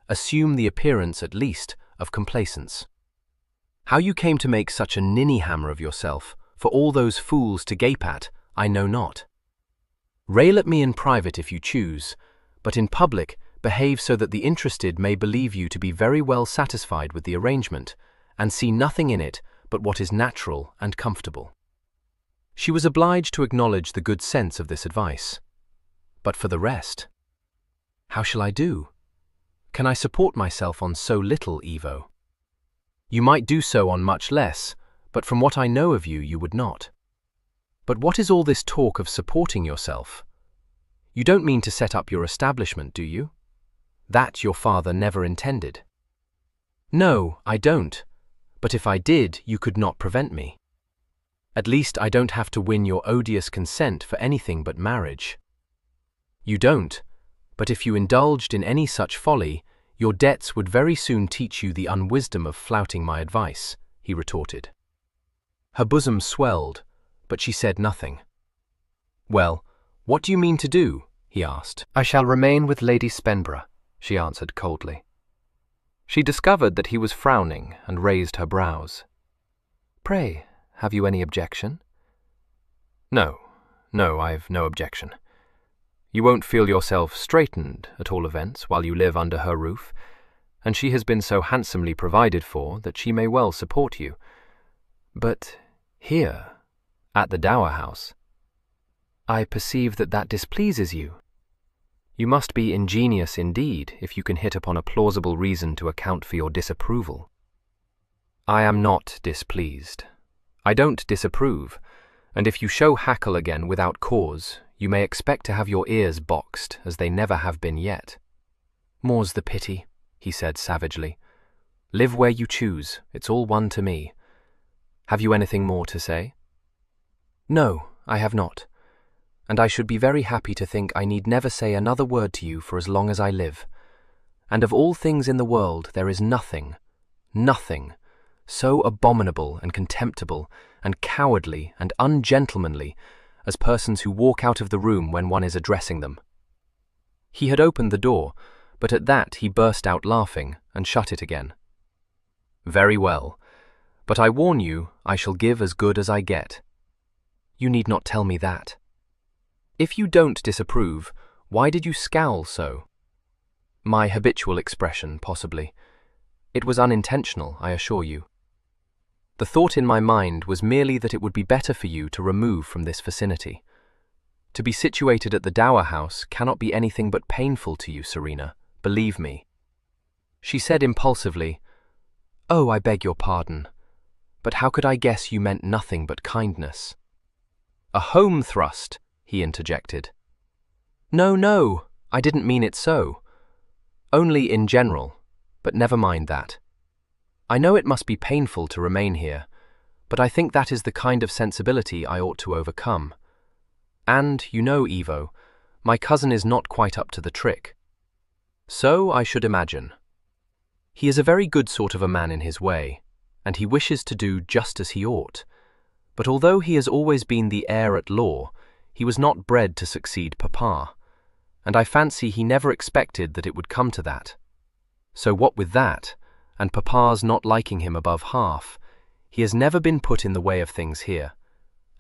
[SPEAKER 2] assume the appearance, at least, of complacence. How you came to make such a ninny-hammer of yourself, for all those fools to gape at, I know not. Rail at me in private if you choose, but in public, behave so that the interested may believe you to be very well satisfied with the arrangement, and see nothing in it but what is natural and comfortable. She was obliged to acknowledge the good sense of this advice. But for the rest, how shall I do? Can I support myself on so little, Evo? You might do so on much less, but from what I know of you, you would not. But what is all this talk of supporting yourself? You don't mean to set up your establishment, do you? That your father never intended. No, I don't. But if I did, you could not prevent me. At least I don't have to win your odious consent for anything but marriage. You don't, but if you indulged in any such folly, your debts would very soon teach you the unwisdom of flouting my advice, he retorted. Her bosom swelled, but she said nothing. Well, what do you mean to do? He asked. I shall remain with Lady Spenborough, she answered coldly. She discovered that he was frowning and raised her brows. Pray, have you any objection?
[SPEAKER 1] No, I've no objection. You won't feel yourself straitened, at all events, while you live under her roof, and she has been so handsomely provided for that she may well support you. But here, at the dower house, I perceive that displeases you. You must be ingenious indeed if you can hit upon a plausible reason to account for your disapproval. I am not displeased. I don't disapprove, and if you show hackle again without cause, you may expect to have your ears boxed, as they never have been yet. More's the pity, he said savagely. Live where you choose, it's all one to me. Have you anything more to say? No, I have not, and I should be very happy to think I need never say another word to you for as long as I live. And of all things in the world there is nothing, so abominable and contemptible and cowardly and ungentlemanly as persons who walk out of the room when one is addressing them. He had opened the door, but at that he burst out laughing and shut it again. Very well, but I warn you I shall give as good as I get. You need not tell me that. If you don't disapprove, why did you scowl so? My habitual expression, possibly. It was unintentional, I assure you. The thought in my mind was merely that it would be better for you to remove from this vicinity. To be situated at the dower house cannot be anything but painful to you, Serena, believe me. She said impulsively, Oh, I beg your pardon, but how could I guess you meant nothing but kindness? A home thrust, he interjected. No, I didn't mean it so. Only in general, but never mind that. I know it must be painful to remain here, but I think that is the kind of sensibility I ought to overcome. And, you know, Evo, my cousin is not quite up to the trick. So I should imagine. He is a very good sort of a man in his way, and he wishes to do just as he ought. But although he has always been the heir at law, he was not bred to succeed Papa, and I fancy he never expected that it would come to that. So what with that, and Papa's not liking him above half, he has never been put in the way of things here,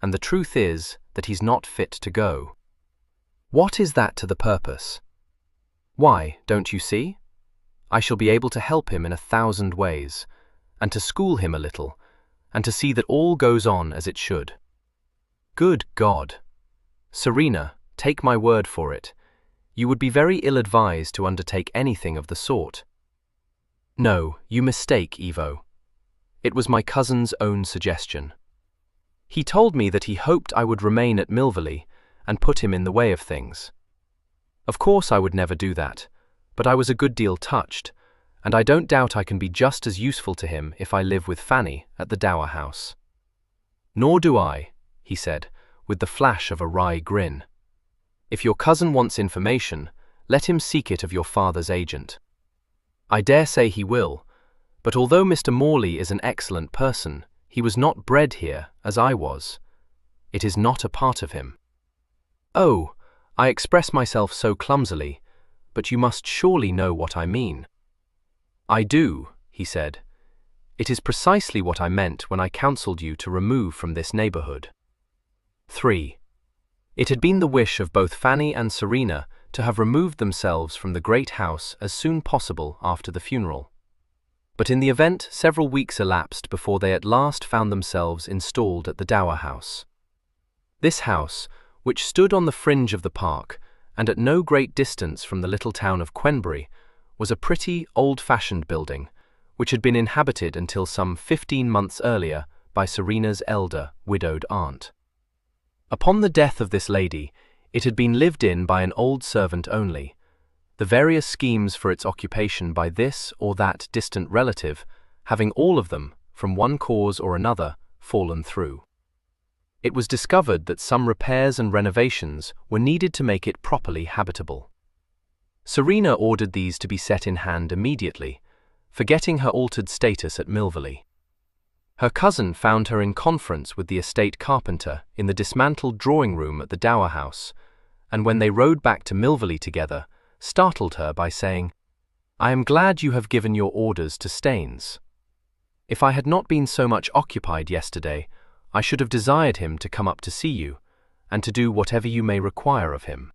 [SPEAKER 1] and the truth is that he's not fit to go. What is that to the purpose? Why, don't you see? I shall be able to help him in 1,000 ways, and to school him a little, and to see that all goes on as it should. Good God! Serena, take my word for it, you would be very ill-advised to undertake anything of the sort. No, you mistake, Evo. It was my cousin's own suggestion. He told me that he hoped I would remain at Milvy and put him in the way of things. Of course I would never do that, but I was a good deal touched, and I don't doubt I can be just as useful to him if I live with Fanny at the dower house. Nor do I, he said, with the flash of a wry grin. If your cousin wants information, let him seek it of your father's agent. I dare say he will, but although Mr. Morley is an excellent person, he was not bred here, as I was. It is not a part of him. Oh, I express myself so clumsily, but you must surely know what I mean. I do, he said. It is precisely what I meant when I counselled you to remove from this neighbourhood. 3. It had been the wish of both Fanny and Serena to have removed themselves from the great house as soon possible after the funeral. But in the event, several weeks elapsed before they at last found themselves installed at the dower house. This house, which stood on the fringe of the park, and at no great distance from the little town of Quenbury, was a pretty, old-fashioned building, which had been inhabited until some 15 months earlier by Serena's elder, widowed aunt. Upon the death of this lady, it had been lived in by an old servant only, the various schemes for its occupation by this or that distant relative having all of them, from one cause or another, fallen through. It was discovered that some repairs and renovations were needed to make it properly habitable. Serena ordered these to be set in hand immediately, forgetting her altered status at Milvy. Her cousin found her in conference with the estate carpenter in the dismantled drawing-room at the dower house, and when they rode back to Milvy together, startled her by saying, "I am glad you have given your orders to Staines. If I had not been so much occupied yesterday, I should have desired him to come up to see you,
[SPEAKER 2] and to do whatever you may require of him."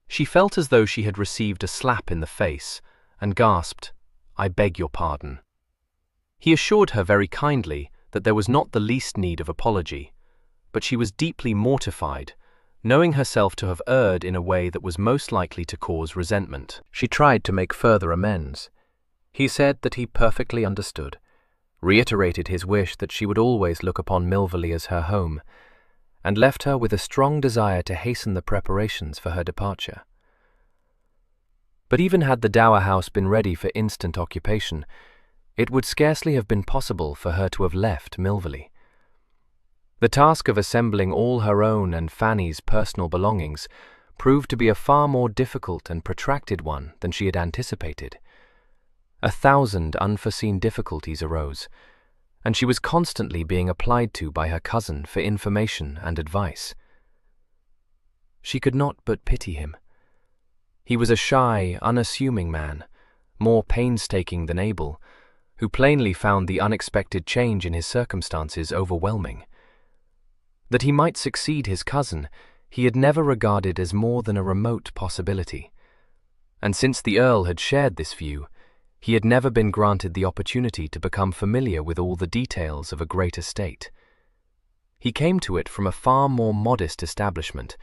[SPEAKER 2] She felt as though she had received a slap in the face, and gasped, "I beg your pardon." He assured her very kindly that there was not the least need of apology, but she was deeply mortified, knowing herself to have erred in a way that was most likely to cause resentment.
[SPEAKER 1] She tried to make further amends. He said that he perfectly understood, reiterated his wish that she would always look upon Milvy as her home, and left her with a strong desire to hasten the preparations for her departure. But even had the dower house been ready for instant occupation, it would scarcely have been possible for her to have left Milvy. The task of assembling all her own and Fanny's personal belongings proved to be a far more difficult and protracted one than she had anticipated. 1,000 unforeseen difficulties arose, and she was constantly being applied to by her cousin for information and advice. She could not but pity him. He was a shy, unassuming man, more painstaking than able, who plainly found the unexpected change in his circumstances overwhelming. That he might succeed his cousin, he had never regarded as more than a remote possibility. And since the Earl had shared this view, he had never been granted the opportunity to become familiar with all the details of a great estate. He came to it from a far more modest establishment,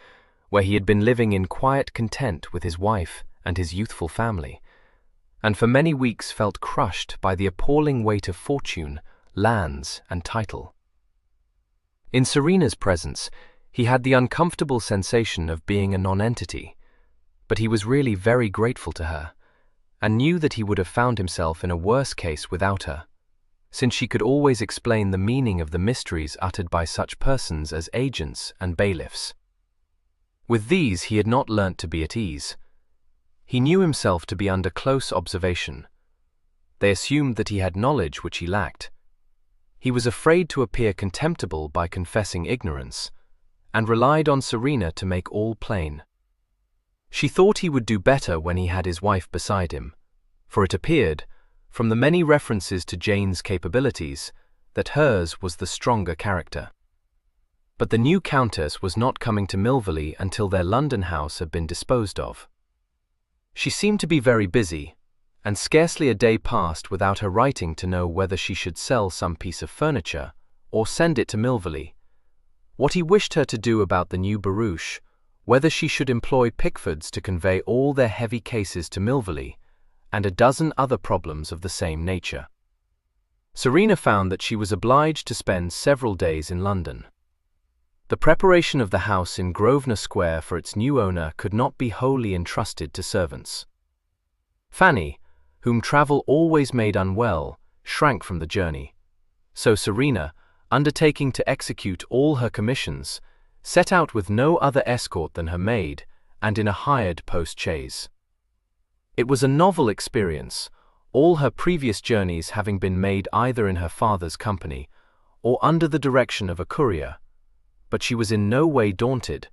[SPEAKER 1] where he had been living in quiet content with his wife and his youthful family, and for many weeks felt crushed by the appalling weight of fortune, lands, and title. In Serena's presence, he had the uncomfortable sensation of being a nonentity, but he was really very grateful to her, and knew that he would have found himself in a worse case without her, since she could always explain the meaning of the mysteries uttered by such persons as agents and bailiffs. With these he had not learnt to be at ease. He knew himself to be under close observation. They assumed that he had knowledge which he lacked. He was afraid to appear contemptible by confessing ignorance, and relied on Serena to make all plain. She thought he would do better when he had his wife beside him, for it appeared, from the many references to Jane's capabilities, that hers was the stronger character. But the new Countess was not coming to Milvy until their London house had been disposed of. She seemed to be very busy, and scarcely a day passed without her writing to know whether she should sell some piece of furniture or send it to Milvy, what he wished her to do about the new barouche, whether she should employ Pickfords to convey all their heavy cases to Milvy, and a dozen other problems of the same nature. Serena found that she was obliged to spend several days in London. The preparation of the house in Grosvenor Square for its new owner could not be wholly entrusted to servants. Fanny, whom travel always made unwell, shrank from the journey, so Serena, undertaking to execute all her commissions, set out with no other escort than her maid, and in a hired post-chaise. It was a novel experience, all her previous journeys having been made either in her father's company or under the direction of a courier, but she was in no way daunted,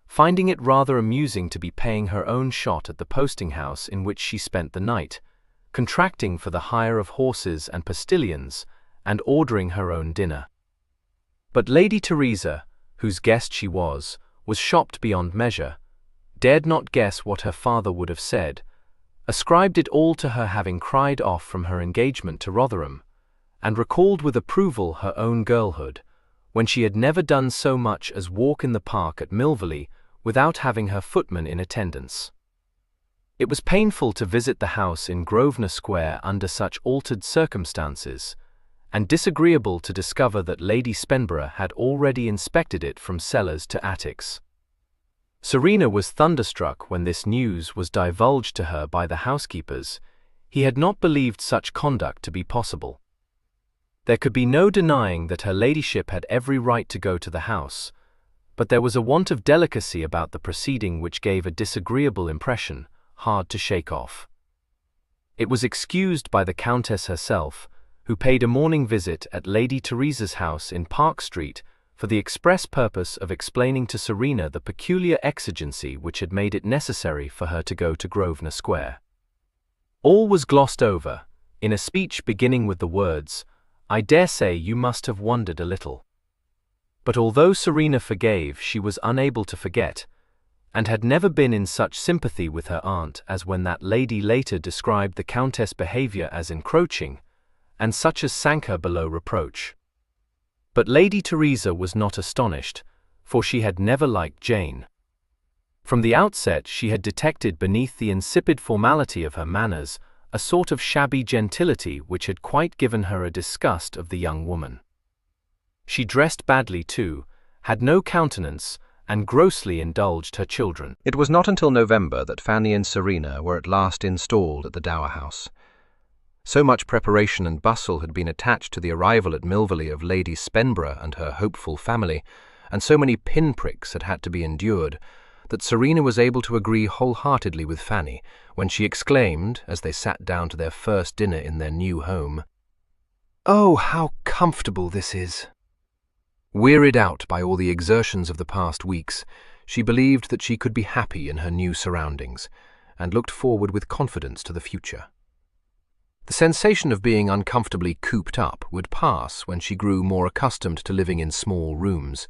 [SPEAKER 1] finding it rather amusing to be paying her own shot at the posting-house in which she spent the night, contracting for the hire of horses and postilions, and ordering her own dinner. But Lady Teresa, whose guest she was shocked beyond measure, dared not guess what her father would have said, ascribed it all to her having cried off from her engagement to Rotherham, and recalled with approval her own girlhood, when she had never done so much as walk in the park at Milvy without having her footman in attendance. It was painful to visit the house in Grosvenor Square under such altered circumstances, and disagreeable to discover that Lady Spenborough had already inspected it from cellars to attics. Serena was thunderstruck when this news was divulged to her by the housekeepers. He had not believed such conduct to be possible. There could be no denying that her ladyship had every right to go to the house, but there was a want of delicacy about the proceeding which gave a disagreeable impression, hard to shake off. It was excused by the Countess herself, who paid a morning visit at Lady Teresa's house in Park Street for the express purpose of explaining to Serena the peculiar exigency which had made it necessary for her to go to Grosvenor Square. All was glossed over, in a speech beginning with the words, "I dare say you must have wondered a little."
[SPEAKER 2] But although Serena forgave, she was unable to forget, and had never been in such sympathy with her aunt as when that lady later described the Countess' behavior as encroaching, and such as sank her below reproach. But Lady Teresa was not astonished, for she had never liked Jane. From the outset she had detected beneath the insipid formality of her manners a sort of shabby gentility which had quite given her a disgust of the young woman. She dressed badly too, had no countenance, and grossly indulged her children.
[SPEAKER 1] It was not until November that Fanny and Serena were at last installed at the dower house. So much preparation and bustle had been attached to the arrival at Milvy of Lady Spenborough and her hopeful family, and so many pinpricks had to be endured, that Serena was able to agree wholeheartedly with Fanny when she exclaimed, as they sat down to their first dinner in their new home, "Oh, how comfortable this is!" Wearied out by all the exertions of the past weeks, she believed that she could be happy in her new surroundings, and looked forward with confidence to the future. The sensation of being uncomfortably cooped up would pass when she grew more accustomed to living in small rooms.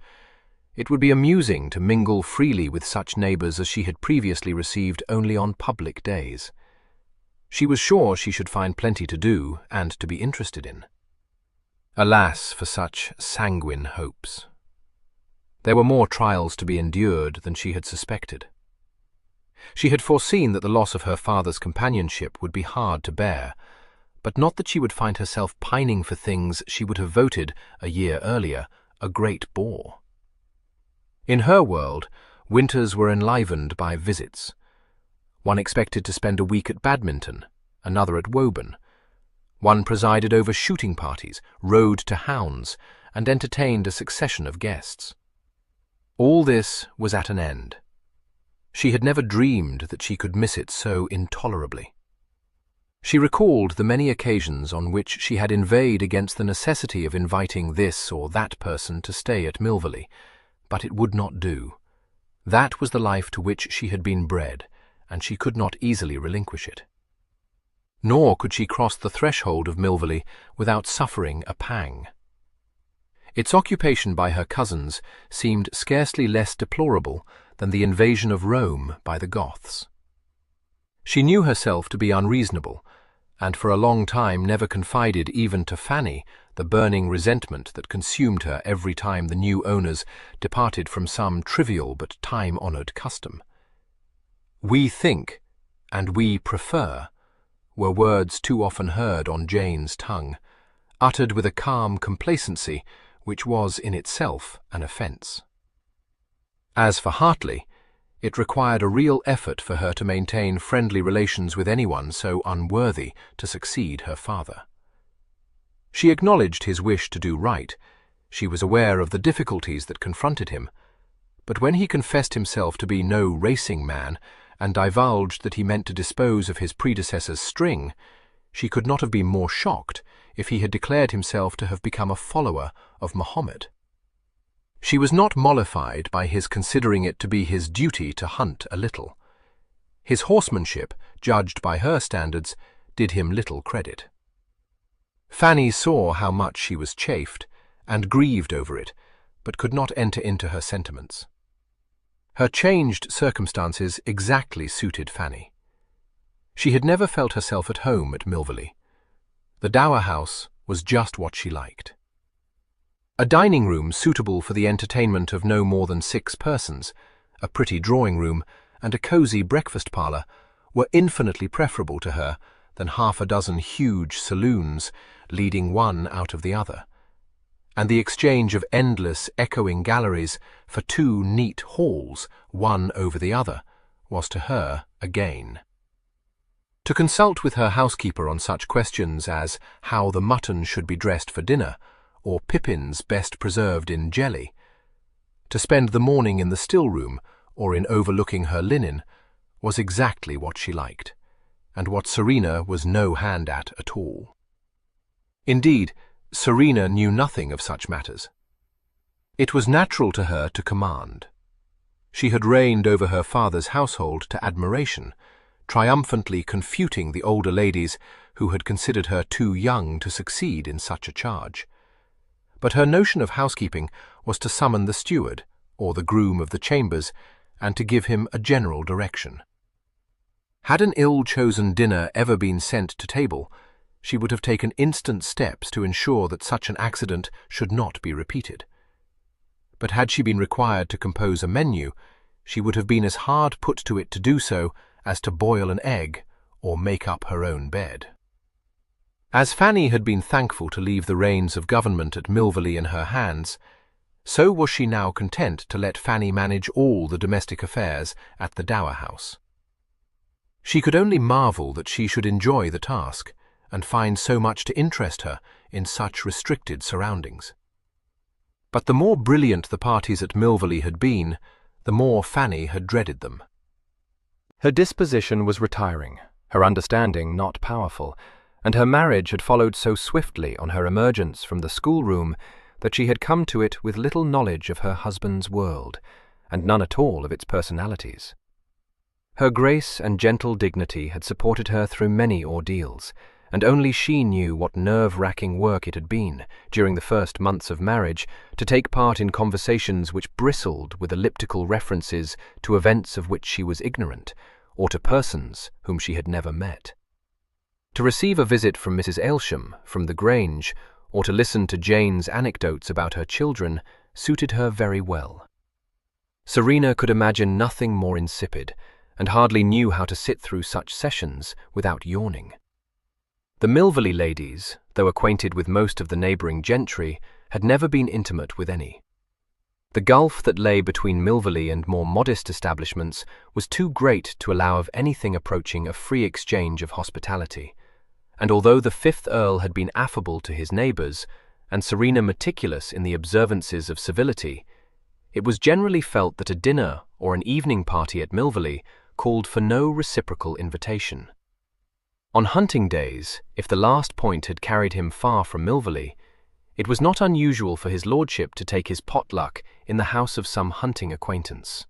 [SPEAKER 1] It would be amusing to mingle freely with such neighbours as she had previously received only on public days. She was sure she should find plenty to do and to be interested in. Alas for such sanguine hopes. There were more trials to be endured than she had suspected. She had foreseen that the loss of her father's companionship would be hard to bear, but not that she would find herself pining for things she would have voted, a year earlier, a great bore. In her world, winters were enlivened by visits. One expected to spend a week at badminton, another at Woburn. One presided over shooting parties, rode to hounds, and entertained a succession of guests. All this was at an end. She had never dreamed that she could miss it so intolerably. She recalled the many occasions on which she had inveighed against the necessity of inviting this or that person to stay at Milvy, but it would not do. That was the life to which she had been bred, and she could not easily relinquish it. Nor could she cross the threshold of Milvy without suffering a pang. Its occupation by her cousins seemed scarcely less deplorable than the invasion of Rome by the Goths. She knew herself to be unreasonable, and for a long time never confided even to Fanny the burning resentment that consumed her every time the new owners departed from some trivial but time-honoured custom. "We think," and "we prefer," were words too often heard on Jane's tongue, uttered with a calm complacency which was in itself an offence. As for Hartley, it required a real effort for her to maintain friendly relations with anyone so unworthy to succeed her father. She acknowledged his wish to do right. She was aware of the difficulties that confronted him. But when he confessed himself to be no racing man and divulged that he meant to dispose of his predecessor's string, she could not have been more shocked if he had declared himself to have become a follower of Mahomet. She was not mollified by his considering it to be his duty to hunt a little. His horsemanship, judged by her standards, did him little credit. Fanny saw how much she was chafed, and grieved over it, but could not enter into her sentiments. Her changed circumstances exactly suited Fanny. She had never felt herself at home at Milvy. The dower house was just what she liked. A dining room suitable for the entertainment of no more than 6 persons, a pretty drawing room, and a cosy breakfast parlour were infinitely preferable to her than half a dozen huge saloons, leading one out of the other, and the exchange of endless echoing galleries for 2 neat halls, one over the other, was to her a gain. To consult with her housekeeper on such questions as how the mutton should be dressed for dinner, or pippins best preserved in jelly, to spend the morning in the still-room or in overlooking her linen, was exactly what she liked, and what Serena was no hand at all. Indeed, Serena knew nothing of such matters. It was natural to her to command. She had reigned over her father's household to admiration, triumphantly confuting the older ladies who had considered her too young to succeed in such a charge. But her notion of housekeeping
[SPEAKER 3] was to summon the steward, or the groom of the chambers, and to give him a general direction. Had an ill-chosen dinner ever been sent to table, she would have taken instant steps to ensure that such an accident should not be repeated. But had she been required to compose a menu, she would have been as hard put to it to do so as to boil an egg or make up her own bed. As Fanny had been thankful to leave the reins of government at Milvy in her hands, so was she now content to let Fanny manage all the domestic affairs at the dower house. She could only marvel that she should enjoy the task, and find so much to interest her in such restricted surroundings. But the more brilliant the parties at Milvy had been, the more Fanny had dreaded them.
[SPEAKER 1] Her disposition was retiring, her understanding not powerful, and her marriage had followed so swiftly on her emergence from the schoolroom that she had come to it with little knowledge of her husband's world, and none at all of its personalities. Her grace and gentle dignity had supported her through many ordeals, and only she knew what nerve-wracking work it had been, during the first months of marriage, to take part in conversations which bristled with elliptical references to events of which she was ignorant, or to persons whom she had never met. To receive a visit from Mrs. Aylsham from the Grange, or to listen to Jane's anecdotes about her children, suited her very well. Serena could imagine nothing more insipid, and hardly knew how to sit through such sessions without yawning. The Milvy ladies, though acquainted with most of the neighbouring gentry, had never been intimate with any. The gulf that lay between Milvy and more modest establishments was too great to allow of anything approaching a free exchange of hospitality, and although the fifth Earl had been affable to his neighbours, and Serena meticulous in the observances of civility, it was generally felt that a dinner or an evening party at Milvy called for no reciprocal invitation. On hunting days, if the last point had carried him far from Milvy, it was not unusual for his lordship to take his potluck in the house of some hunting acquaintance.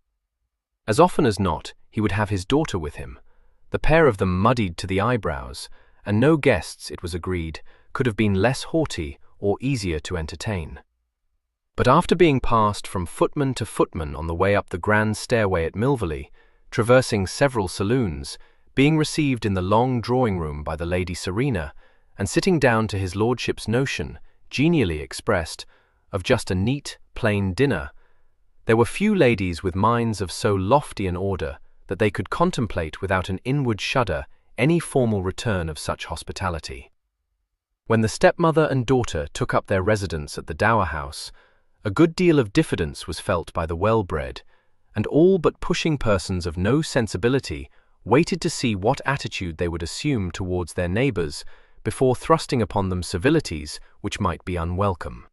[SPEAKER 1] As often as not, he would have his daughter with him, the pair of them muddied to the eyebrows, and no guests, it was agreed, could have been less haughty or easier to entertain. But after being passed from footman to footman on the way up the grand stairway at Milvy, traversing several saloons, being received in the long drawing-room by the Lady Serena, and sitting down to his lordship's notion, genially expressed, of just a neat, plain dinner, there were few ladies with minds of so lofty an order that they could contemplate without an inward shudder any formal return of such hospitality. When the stepmother and daughter took up their residence at the dower house, a good deal of diffidence was felt by the well-bred, and all but pushing persons of no sensibility waited to see what attitude they would assume towards their neighbours before thrusting upon them civilities which might be unwelcome.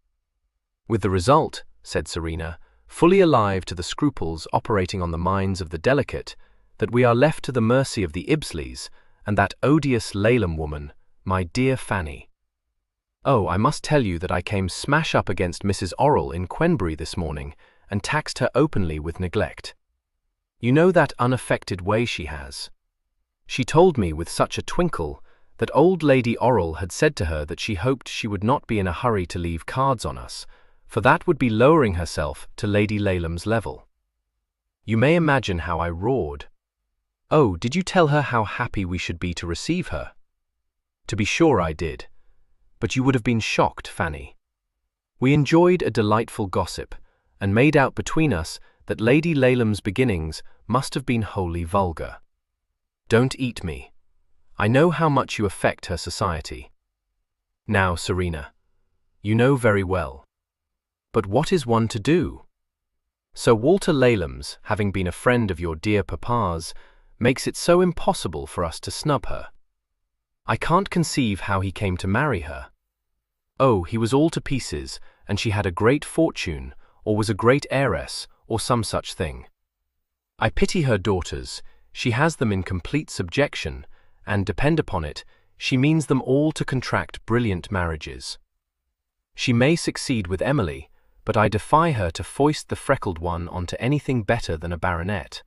[SPEAKER 1] With the result, said Serena, fully alive to the scruples operating on the minds of the delicate, that we are left to the mercy of the Ibsleys and that odious Laleham woman, my dear Fanny. Oh, I must tell you that I came smash up against Mrs. Earl in Quenbury this morning and taxed her openly with neglect. You know that unaffected way she has. She told me with such a twinkle that old Lady Earl had said to her that she hoped she would not be in a hurry to leave cards on us, for that would be lowering herself to Lady Lalham's level. You may imagine how I roared. Oh, did you tell her how happy we should be to receive her? To be sure I did, but you would have been shocked, Fanny. We enjoyed a delightful gossip, and made out between us that Lady Lalham's beginnings must have been wholly vulgar. Don't eat me. I know how much you affect her society. Now, Serena, you know very well. But what is one to do? Sir Walter Lalham's, having been a friend of your dear papa's, makes it so impossible for us to snub her. I can't conceive how he came to marry her. Oh, he was all to pieces, and she had a great fortune, or was a great heiress, or some such thing. I pity her daughters. She has them in complete subjection, and, depend upon it, she means them all to contract brilliant marriages. She may succeed with Emily, but I defy her to foist the freckled one onto anything better than a baronet.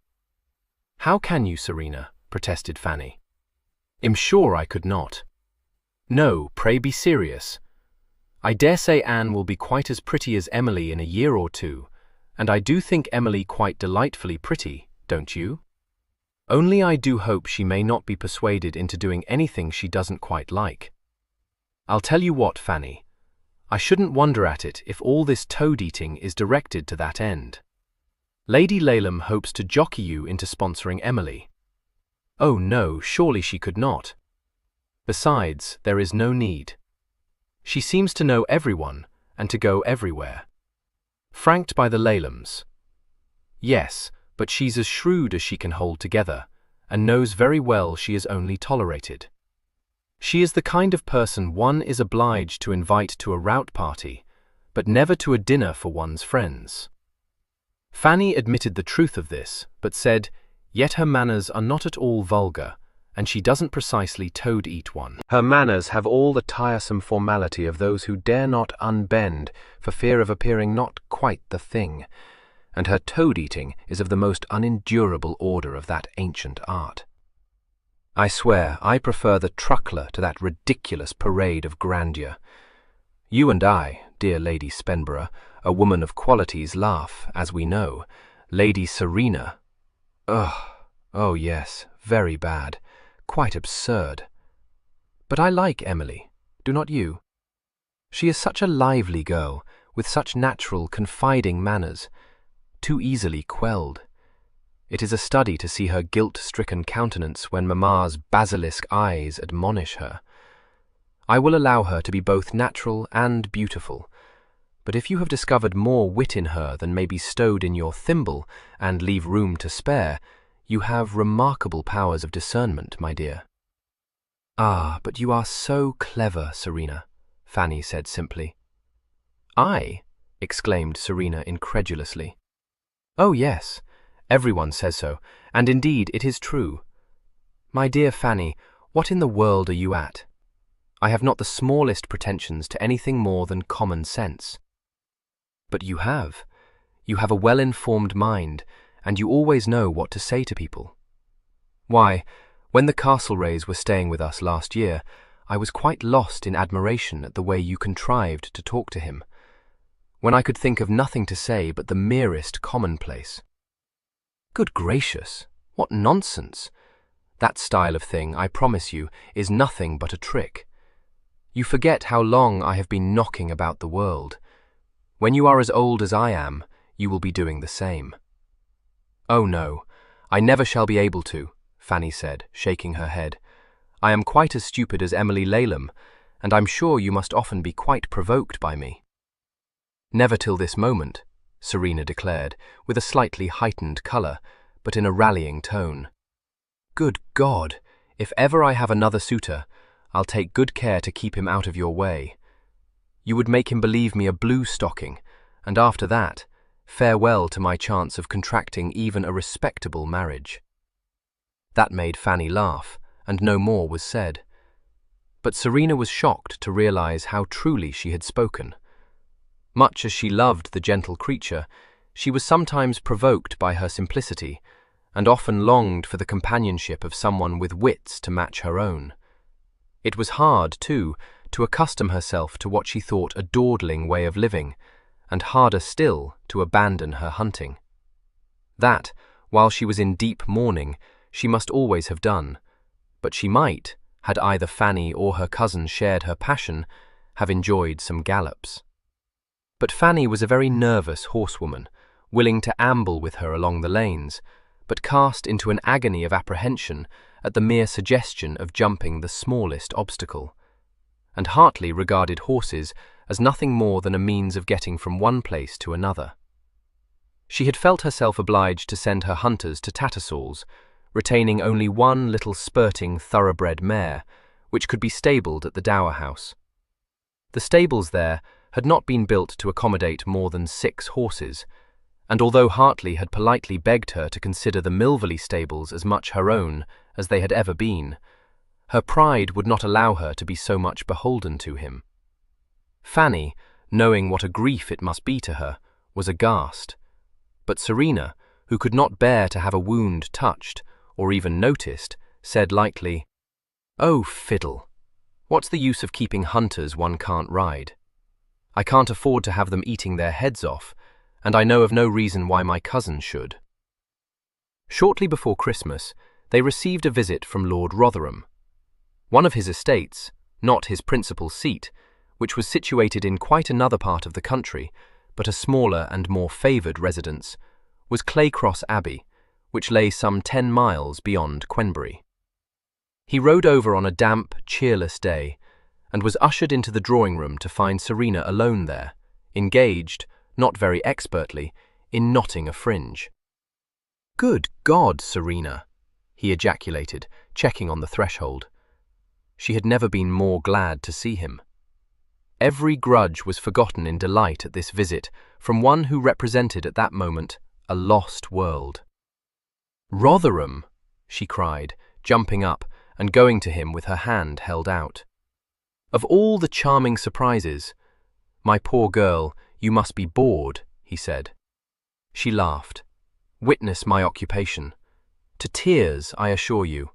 [SPEAKER 1] How can you, Serena? Protested Fanny. I'm sure I could not. No, pray be serious.
[SPEAKER 2] I dare say Anne will be quite as pretty as Emily in a year or two, and I do think Emily quite delightfully pretty, don't you? Only I do hope she may not be persuaded into doing anything she doesn't quite like. I'll tell you what, Fanny, I shouldn't wonder at it if all this toad-eating is directed to that end. Lady Laleham hopes to jockey you into sponsoring Emily. Oh no, surely she could not. Besides, there is no need. She seems to know everyone and to go everywhere. Franked by the Lalehams. Yes, but she's as shrewd as she can hold together, and knows very well she is only tolerated. She is the kind of person one is obliged to invite to a rout party, but never to a dinner for one's friends. Fanny admitted the truth of this, but said, yet her manners are not at all vulgar, and she doesn't precisely toad-eat one.
[SPEAKER 1] Her manners have all the tiresome formality of those who dare not unbend for fear of appearing not quite the thing, and her toad-eating is of the most unendurable order of that ancient art. I swear I prefer the truckler to that ridiculous parade of grandeur. You and I, dear Lady Spenborough, a woman of qualities, laugh, as we know. Lady Serena, oh yes, very bad, quite absurd. But I like Emily, do not you? She is such a lively girl, with such natural, confiding manners, too easily quelled. It is a study to see her guilt-stricken countenance when Mamma's basilisk eyes admonish her. I will allow her to be both natural and beautiful, but if you have discovered more wit in her than may be stowed in your thimble and leave room to spare, you have remarkable powers of discernment, my dear. Ah, but you are so clever, Serena, Fanny said simply. I? Exclaimed Serena incredulously. Oh yes, everyone says so, and indeed it is true. My dear Fanny, what in the world are you at? I have not the smallest pretensions to anything more than common sense. But you have a well-informed mind, and you always know what to say to people. Why, when the Castlereaghs were staying with us last year, I was quite lost in admiration at the way you contrived to talk to him, when I could think of nothing to say but the merest commonplace. Good gracious, what nonsense! That style of thing, I promise you, is nothing but a trick. You forget how long I have been knocking about the world. When you are as old as I am, you will be doing the same. Oh no, I never shall be able to, Fanny said, shaking her head. I am quite as stupid as Emily Laleham, and I'm sure you must often be quite provoked by me. Never till this moment, Serena declared, with a slightly heightened colour, but in a rallying tone. Good God, if ever I have another suitor, I'll take good care to keep him out of your way. You would make him believe me a blue stocking, and after that, farewell to my chance of contracting even a respectable marriage. That made Fanny laugh, and no more was said. But Serena was shocked to realize how truly she had spoken. Much as she loved the gentle creature, she was sometimes provoked by her simplicity, and often longed for the companionship of someone with wits to match her own. It was hard, too, to accustom herself to what she thought a dawdling way of living, and harder still to abandon her hunting. That, while she was in deep mourning, she must always have done, but she might, had either Fanny or her cousin shared her passion, have enjoyed some gallops. But Fanny was a very nervous horsewoman, willing to amble with her along the lanes, but cast into an agony of apprehension at the mere suggestion of jumping the smallest obstacle, and Hartley regarded horses as nothing more than a means of getting from one place to another. She had felt herself obliged to send her hunters to Tattersall's, retaining only one little spurting thoroughbred mare, which could be stabled at the Dower House. The stables there had not been built to accommodate more than 6 horses, and although Hartley had politely begged her to consider the Milvy stables as much her own as they had ever been, her pride would not allow her to be so much beholden to him. Fanny, knowing what a grief it must be to her, was aghast, but Serena, who could not bear to have a wound touched, or even noticed, said lightly, "Oh, fiddle! What's the use of keeping hunters one can't ride?
[SPEAKER 2] I can't afford to have them eating their heads off, and I know of no reason why my cousin should." Shortly before Christmas, they received a visit from Lord Rotherham. One of his estates, not his principal seat, which was situated in quite another part of the country, but a smaller and more favoured residence, was Claycross Abbey, which lay some 10 miles beyond Quenbury. He rode over on a damp, cheerless day, and was ushered into the drawing-room to find Serena alone there, engaged, not very expertly, in knotting a fringe. "Good God, Serena!" he ejaculated, checking on the threshold. She had never been more glad to see him. Every grudge was forgotten in delight at this visit from one who represented at that moment a lost world. "Rotherham!" she cried, jumping up and going to him with her hand held out. "Of all the charming surprises, my poor girl, you must be bored," he said. She laughed. "Witness my occupation. To tears, I assure you.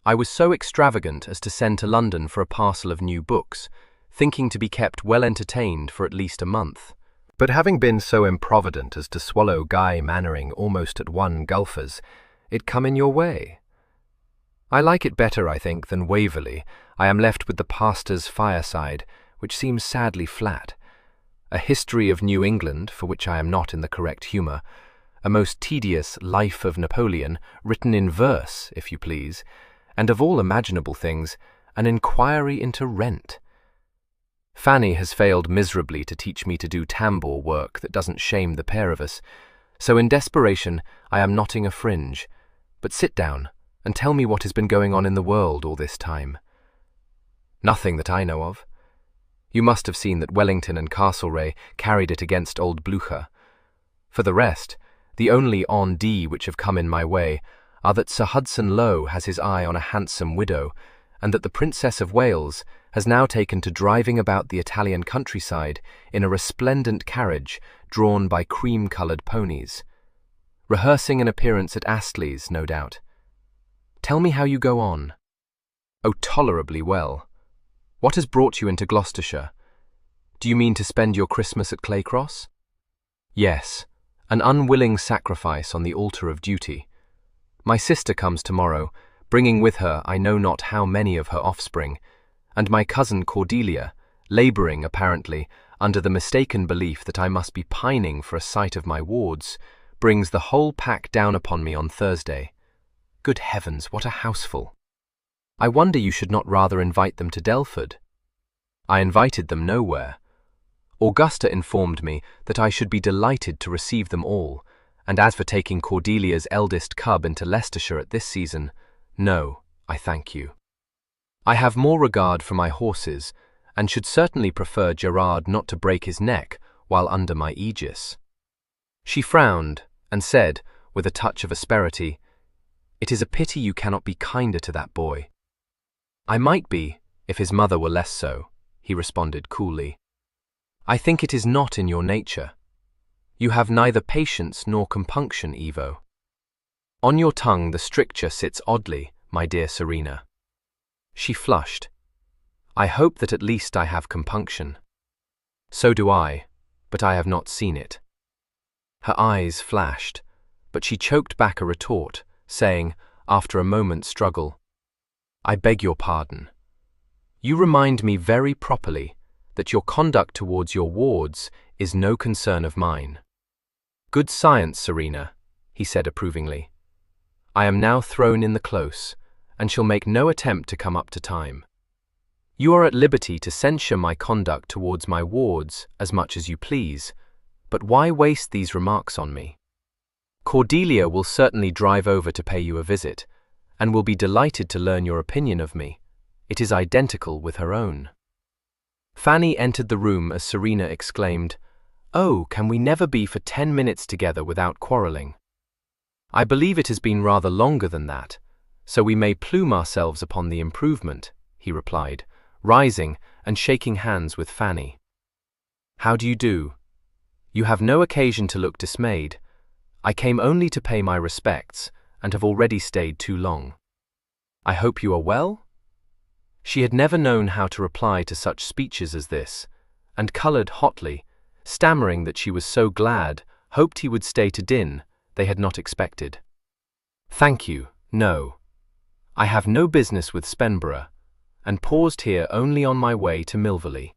[SPEAKER 2] I was so extravagant as to send to London for a parcel of new books, thinking to be kept well entertained for at least a month.
[SPEAKER 1] But having been so improvident as to swallow Guy Mannering almost at one gulfers, it come in your way. I like it better, I think, than Waverley. I am left with the pastor's fireside, which seems sadly flat. A history of New England, for which I am not in the correct humour. A most tedious Life of Napoleon, written in verse, if you please, and of all imaginable things, an inquiry into rent. Fanny has failed miserably to teach me to do tambour work that doesn't shame the pair of us, so in desperation I am knotting a fringe. But sit down and tell me what has been going on in the world all this time." "Nothing that I know of. You must have seen that Wellington and Castlereagh carried it against old Blucher. For the rest, the only on-die which have come in my way are that Sir Hudson Lowe has his eye on a handsome widow, and that the Princess of Wales has now taken to driving about the Italian countryside in a resplendent carriage drawn by cream-coloured ponies. Rehearsing an appearance at Astley's, no doubt. Tell me how you go on." "Oh, tolerably well. What has brought you into Gloucestershire? Do you mean to spend your Christmas at Claycross?" "Yes, an unwilling sacrifice on the altar of duty. My sister comes tomorrow, bringing with her I know not how many of her offspring, and my cousin Cordelia, labouring, apparently, under the mistaken belief that I must be pining for a sight of my wards, brings the whole pack down upon me on Thursday. Good heavens, what a houseful! I wonder you should not rather invite them to Delford." "I invited them nowhere. Augusta informed me that I should be delighted to receive them all, and as for taking Cordelia's eldest cub into Leicestershire at this season, no, I thank you. I have more regard for my horses, and should certainly prefer Gerard not to break his neck while under my aegis." She frowned and said, with a touch of asperity, "It is a pity you cannot be kinder to that boy." "I might be, if his mother were less so," he responded coolly. "I think it is not in your nature. You have neither patience nor compunction, Evo. On your tongue the stricture sits oddly, my dear Serena." She flushed. "I hope that at least I have compunction." "So do I, but I have not seen it." Her eyes flashed, but she choked back a retort, saying, after a moment's struggle, "I beg your pardon. You remind me very properly that your conduct towards your wards is no concern of mine." "Good science, Serena," he said approvingly. "I am now thrown in the close, and shall make no attempt to come up to time. You are at liberty to censure my conduct towards my wards as much as you please, but why waste these remarks on me? Cordelia will certainly drive over to pay you a visit, and will be delighted to learn your opinion of me. It is identical with her own." Fanny entered the room as Serena exclaimed, "Oh, can we never be for 10 minutes together without quarrelling?" "I believe it has been rather longer than that, so we may plume ourselves upon the improvement," he replied, rising and shaking hands with Fanny. "How do you do? You have no occasion to look dismayed. I came only to pay my respects, and have already stayed too long. I hope you are well?" She had never known how to reply to such speeches as this,
[SPEAKER 2] and coloured hotly, stammering that she was so glad, hoped he would stay to din, they had not expected. "Thank you, no. I have no business with Spenborough, and paused here only on my way to Milvy."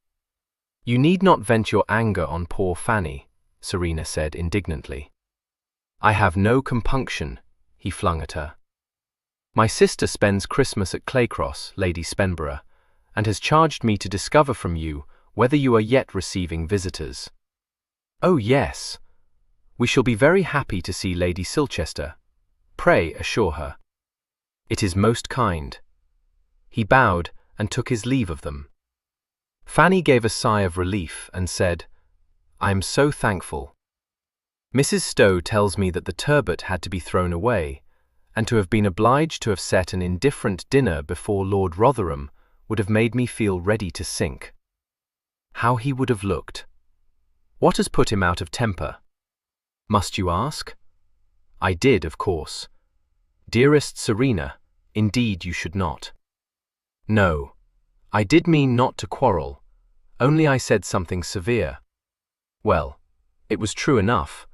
[SPEAKER 2] "You need not vent your anger on poor Fanny," Serena said indignantly. "I have no compunction," he flung at her. "My sister spends Christmas at Claycross, Lady Spenborough, and has charged me to discover from you whether you are yet receiving visitors." "Oh yes. We shall be very happy to see Lady Silchester. Pray assure her." "It is most kind." He bowed and took his leave of them. Fanny gave a sigh of relief and said, "I am so thankful. Mrs. Stowe tells me that the turbot had to be thrown away, and to have been obliged to have set an indifferent dinner before Lord Rotherham would have made me feel ready to sink. How he would have looked! What has put him out of temper? Must you ask? I did, of course. Dearest Serena, indeed you should not. No, I did mean not to quarrel, only I said something severe. Well, it was true enough,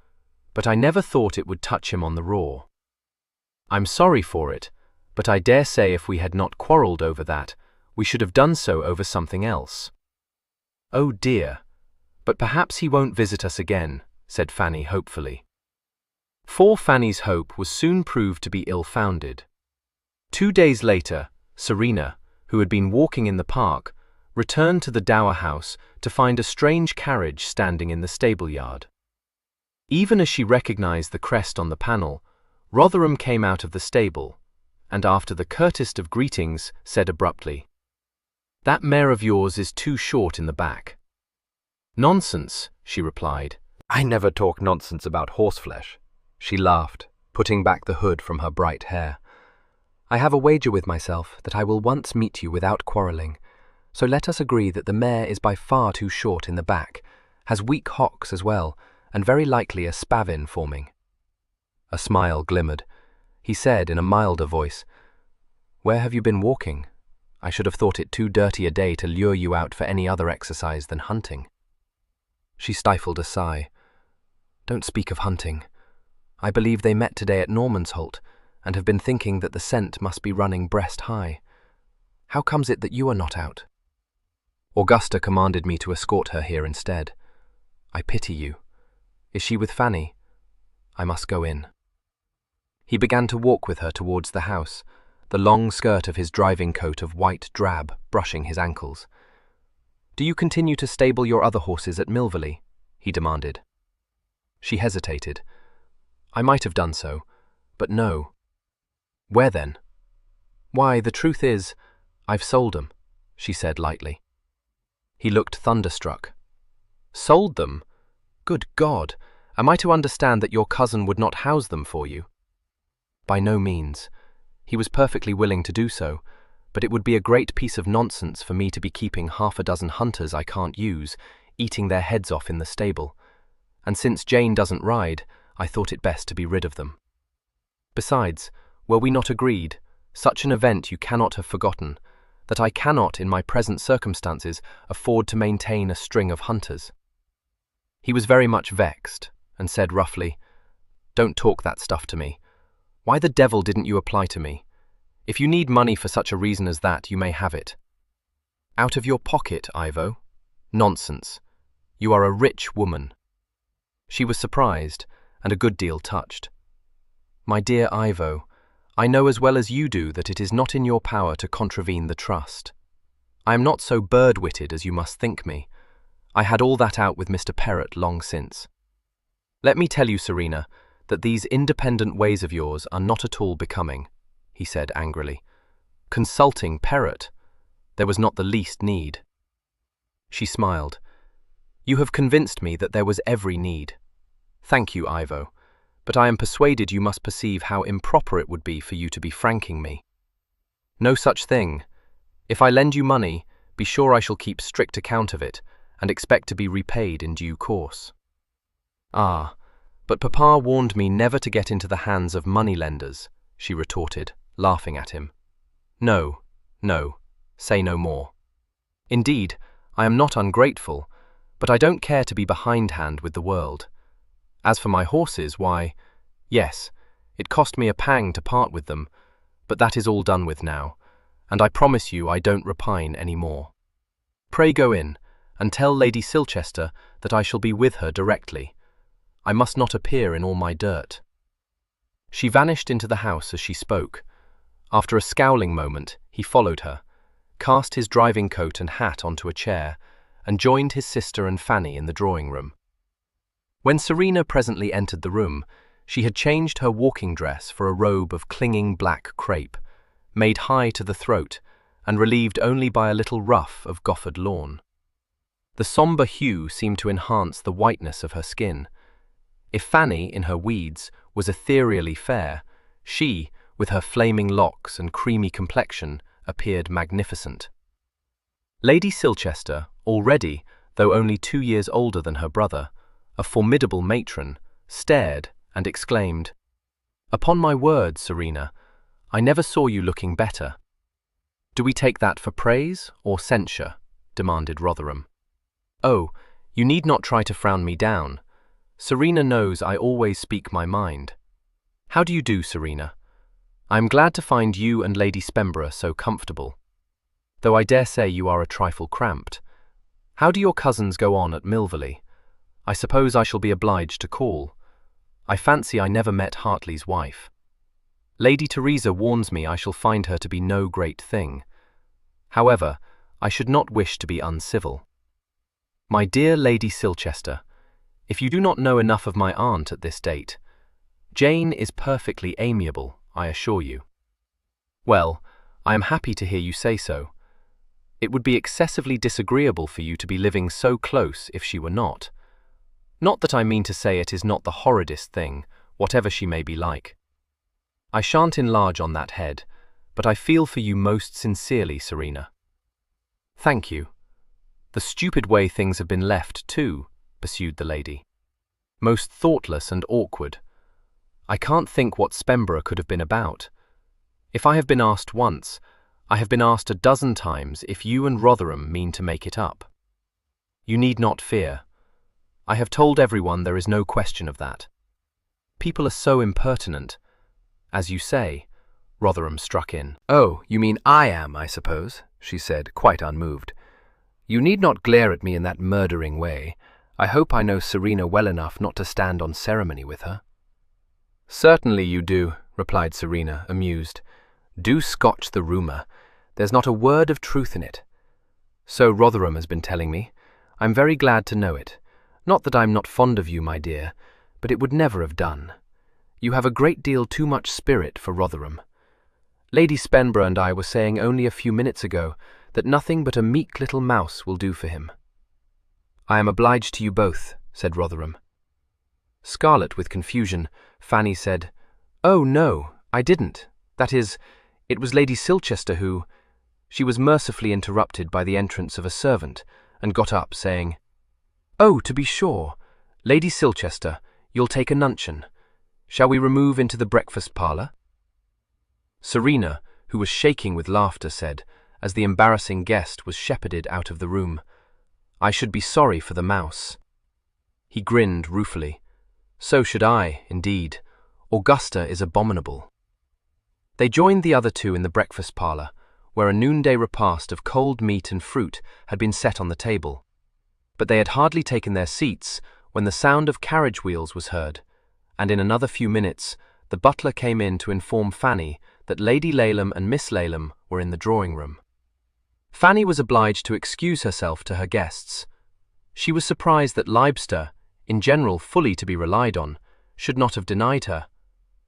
[SPEAKER 2] but I never thought it would touch him on the raw. I'm sorry for it, but I dare say if we had not quarrelled over that, we should have done so over something else." "Oh dear, but perhaps he won't visit us again," said Fanny hopefully. For Fanny's hope was soon proved to be ill-founded. 2 days later, Serena, who had been walking in the park, returned to the dower house to find a strange carriage standing in the stable-yard. Even as she recognized the crest on the panel, Rotherham came out of the stable, and after the curtest of greetings, said abruptly, "That mare of yours is too short in the back." "Nonsense," she replied.
[SPEAKER 1] "I never talk nonsense about horseflesh," she laughed, putting back the hood from her bright hair. "I have a wager with myself that I will once meet you without quarrelling, so let us agree that the mare is by far too short in the back, has weak hocks as well, and very likely a spavin forming." A smile glimmered. He said in a milder voice, "Where have you been walking? I should have thought it too dirty a day to lure you out for any other exercise than hunting." She stifled a sigh. "Don't speak of hunting. I believe they met today at Normansholt, and have been thinking that the scent must be running breast-high. How comes it that you are not out?" "Augusta commanded me to escort her here instead. I pity you. Is she with Fanny? I must go in." He began to walk with her towards the house, the long skirt of his driving coat of white drab brushing his ankles. "Do you continue to stable your other horses at Milvy?" he demanded. She hesitated. "I might have done so, but no." "Where then?" "Why, the truth is, I've sold them," she said lightly. He looked thunderstruck. "Sold them? Good God! Am I to understand that your cousin would not house them for you?" By no means. He was perfectly willing to do so, but it would be a great piece of nonsense for me to be keeping 6 hunters I can't use, eating their heads off in the stable. And since Jane doesn't ride, I thought it best to be rid of them. Besides, were we not agreed, such an event you cannot have forgotten, that I cannot, in my present circumstances, afford to maintain a string of hunters? He was very much vexed, and said roughly, "Don't talk that stuff to me. Why the devil didn't you apply to me? If you need money for such a reason as that, you may have it." "Out of your pocket, Ivo? Nonsense. You are a rich woman." She was surprised, and a good deal touched. "My dear Ivo, I know as well as you do that it is not in your power to contravene the trust. I am not so bird-witted as you must think me. I had all that out with Mr. Perrott long since. Let me tell you, Serena, that these independent ways of yours are not at all becoming," he said angrily. "Consulting Perrott? There was not the least need." She smiled. "You have convinced me that there was every need. Thank you, Ivo, but I am persuaded you must perceive how improper it would be for you to be franking me. No such thing. If I lend you money, be sure I shall keep strict account of it, and expect to be repaid in due course." "Ah, but Papa warned me never to get into the hands of money-lenders," she retorted, laughing at him. "No, no, say no more. Indeed, I am not ungrateful,
[SPEAKER 2] but I don't care to be behindhand with the world. As for my horses, why, yes, it cost me a pang to part with them, but that is all done with now, and I promise you I don't repine any more. Pray go in, and tell Lady Silchester that I shall be with her directly. I must not appear in all my dirt." She vanished into the house as she spoke. After a scowling moment, he followed her, cast his driving coat and hat onto a chair, and joined his sister and Fanny in the drawing-room. When Serena presently entered the room, she had changed her walking dress for a robe of clinging black crepe, made high to the throat, and relieved only by a little ruff of goffered lawn. The sombre hue seemed to enhance the whiteness of her skin. If Fanny, in her weeds, was ethereally fair, she, with her flaming locks and creamy complexion, appeared magnificent. Lady Silchester, already, though only 2 years older than her brother, a formidable matron, stared and exclaimed, "Upon my word, Serena, I never saw you looking better." "Do we take that for praise or censure?" demanded Rotherham. "Oh, you need not try to frown me down. Serena knows I always speak my mind. How do you do, Serena? I am glad to find you and Lady Spemborough so comfortable, though I dare say you are a trifle cramped. How do your cousins go on at Milvy? I suppose I shall be obliged to call. I fancy I never met Hartley's wife. Lady Teresa warns me I shall find her to be no great thing. However, I should not wish to be uncivil. My dear Lady Silchester, if you do not know enough of my aunt at this date, Jane is perfectly amiable, I assure you." "Well, I am happy to hear you say so. It would be excessively disagreeable for you to be living so close if she were not. Not that I mean to say it is not the horridest thing, whatever she may be like. I shan't enlarge on that head, but I feel for you most sincerely, Serena." "Thank you. The stupid way things have been left, too," pursued the lady. "Most thoughtless and awkward. I can't think what Spemborough could have been about. If I have been asked once, I have been asked a dozen times if you and Rotherham mean to make it up. You need not fear. I have told everyone there is no question of that. People are so impertinent. As you say," Rotherham struck in.
[SPEAKER 1] "Oh, you mean I am, I suppose," she said, quite unmoved. "You need not glare at me in that murdering way. I hope I know Serena well enough not to stand on ceremony with her." "Certainly you do," replied Serena, amused. "Do scotch the rumour. There's not a word of truth in it. So Rotherham has been telling me. I'm very glad to know it. Not that I'm not fond of you, my dear, but it would never have done. You have a great deal too much spirit for Rotherham. Lady Spemborough and I were saying only a few minutes ago that nothing but a meek little mouse will do for him." "I am obliged to you both," said Rotherham. Scarlet with confusion, Fanny said, "Oh, no, I didn't. That is, it was Lady Silchester who—" She was mercifully interrupted by the entrance of a servant, and got up, saying, "Oh, to be sure. Lady Silchester, you'll take a nuncheon. Shall we remove into the breakfast parlour?" Serena, who was shaking with laughter, said, as the embarrassing guest was shepherded out of the room, "I should be sorry for the mouse." He grinned ruefully. "So should I, indeed. Augusta is abominable." They joined the other two in the breakfast parlour, where a noonday repast of cold meat and fruit had been set on the table. But they had hardly taken their seats when the sound of carriage wheels was heard, and in another few minutes the butler came in to inform Fanny that Lady Laleham and Miss Laleham were in the drawing-room. Fanny was obliged to excuse herself to her guests. She was surprised that Leibster, in general fully to be relied on, should not have denied her,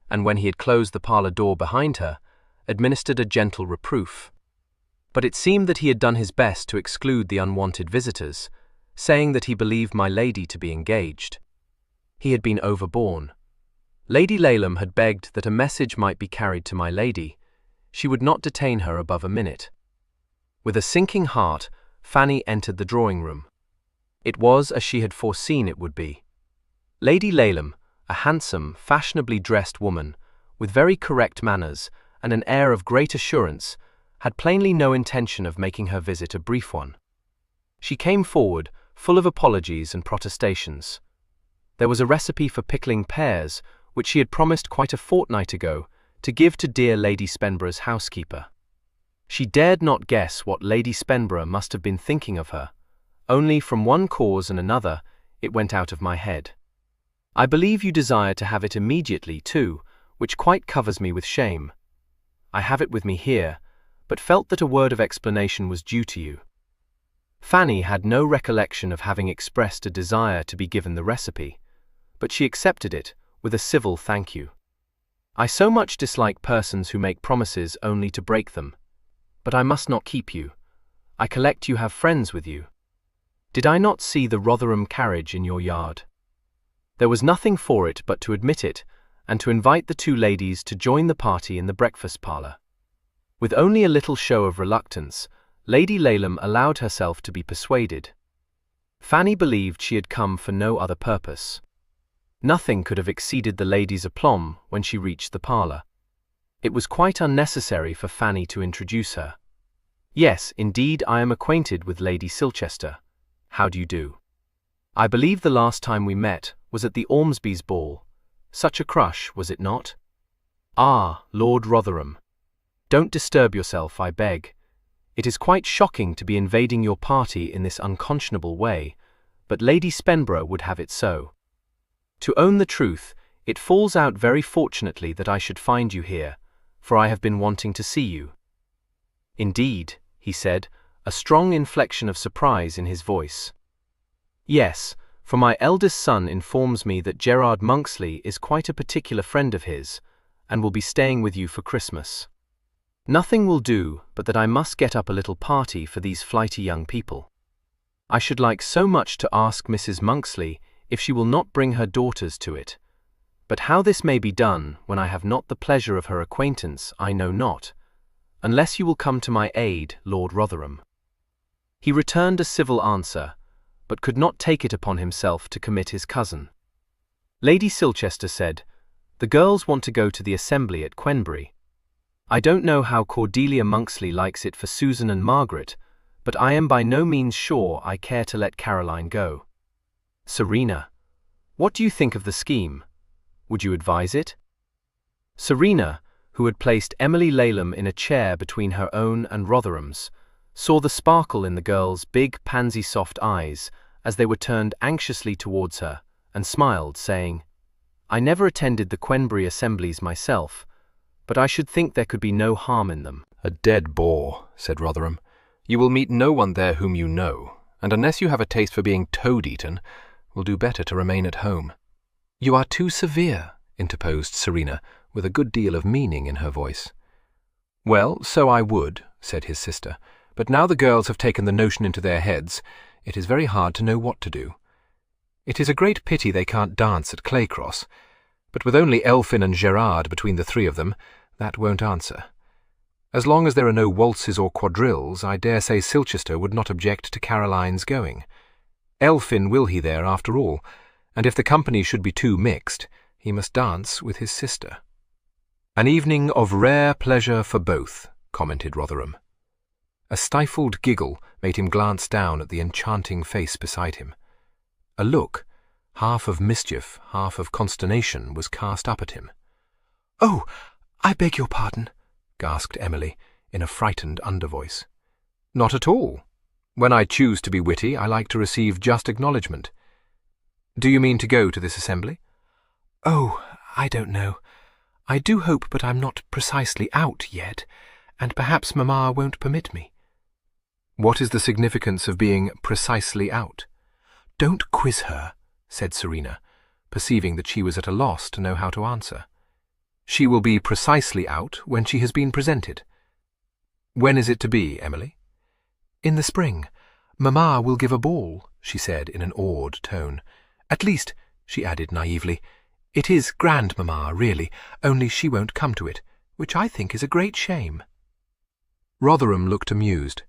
[SPEAKER 1] and when he had closed the parlour door behind her, administered a gentle reproof. But it seemed that he had done his best to exclude the unwanted visitors, saying that he believed my lady to be engaged. He had been overborne. Lady Laleham had begged that a message might be carried to my lady. She would not detain her above a minute. With a sinking heart, Fanny entered the drawing-room. It was as she had foreseen it would be. Lady Laleham, a handsome, fashionably dressed woman, with very correct manners and an air of great assurance, had plainly no intention of making her visit a brief one. She came forward,
[SPEAKER 2] full of apologies and protestations. There was a recipe for pickling pears, which she had promised quite a fortnight ago to give to dear Lady Spenborough's housekeeper. She dared not guess what Lady Spenborough must have been thinking of her, only from one cause and another it went out of my head. I believe you desire to have it immediately, too, which quite covers me with shame. I have it with me here, but felt that a word of explanation was due to you. Fanny had no recollection of having expressed a desire to be given the recipe, but she accepted it with a civil thank you. I so much dislike persons who make promises only to break them. But I must not keep you. I collect you have friends with you. Did I not see the Rotherham carriage in your yard? There was nothing for it but to admit it, and to invite the two ladies to join the party in the breakfast parlour. With only a little show of reluctance, Lady Laleham allowed herself to be persuaded. Fanny believed she had come for no other purpose. Nothing could have exceeded the lady's aplomb when she reached the parlour. It was quite unnecessary for Fanny to introduce her. Yes, indeed, I am acquainted with Lady Silchester. How do you do? I believe the last time we met was at the Ormsby's ball. Such a crush, was it not? Ah, Lord Rotherham. Don't disturb yourself, I beg. It is quite shocking to be invading your party in this unconscionable way, but Lady Spenborough would have it so. To own the truth, it falls out very fortunately that I should find you here, for I have been wanting to see you. Indeed, he said, a strong inflection of surprise in his voice. Yes, for my eldest son informs me that Gerard Monksley is quite a particular friend of his, and will be staying with you for Christmas. Nothing will do but that I must get up a little party for these flighty young people. I should like so much to ask Mrs. Monksley if she will not bring her daughters to it. But how this may be done when I have not the pleasure of her acquaintance, I know not, unless you will come to my aid, Lord Rotherham. He returned a civil answer, but could not take it upon himself to commit his cousin. Lady Silchester said, "The girls want to go to the assembly at Quenbury. I don't know how Cordelia Monksley likes it for Susan and Margaret, but I am by no means sure I care to let Caroline go. Serena, what do you think of the scheme? Would you advise it?" Serena, who had placed Emily Laleham in a chair between her own and Rotherham's, saw the sparkle in the girl's big pansy-soft eyes as they were turned anxiously towards her, and smiled, saying, "I never attended the Quenbury assemblies myself, but I should think there could be no harm in them."
[SPEAKER 1] "A dead bore," said Rotherham. "You will meet no one there whom you know, and unless you have a taste for being toad-eaten, will do better to remain at home." "You are too severe," interposed Serena, with a good deal of meaning in her voice. "Well, so I would," said his sister, "but now the girls have taken the notion into their heads, it is very hard to know what to do. It is a great pity they can't dance at Claycross, but with only Elphin and Gerard between the three of them, that won't answer. As long as there are no waltzes or quadrilles, I dare say Silchester would not object to Caroline's going. Elphin will he there, after all, and if the company should be too mixed, he must dance with his sister." "An evening of rare pleasure for both," commented Rotherham. A stifled giggle made him glance down at the enchanting face beside him. A look, half of mischief, half of consternation, was cast up at him.
[SPEAKER 3] "Oh, I beg your pardon," gasped Emily, in a frightened undervoice.
[SPEAKER 1] "Not at all. When I choose to be witty, I like to receive just acknowledgment. Do you mean to go to this assembly?"
[SPEAKER 3] "Oh, I don't know. I do hope, but I'm not precisely out yet, and perhaps Mamma won't permit me."
[SPEAKER 1] "What is the significance of being precisely out?"
[SPEAKER 3] "Don't quiz her," said Serena, perceiving that she was at a loss to know how to answer.
[SPEAKER 1] "She will be precisely out when she has been presented. When is it to be, Emily?"
[SPEAKER 3] "In the spring. Mamma will give a ball," she said in an awed tone. "At least," she added naively, "it is grandmamma, really, only she won't come to it, which I think is a great shame."
[SPEAKER 1] Rotherham looked amused,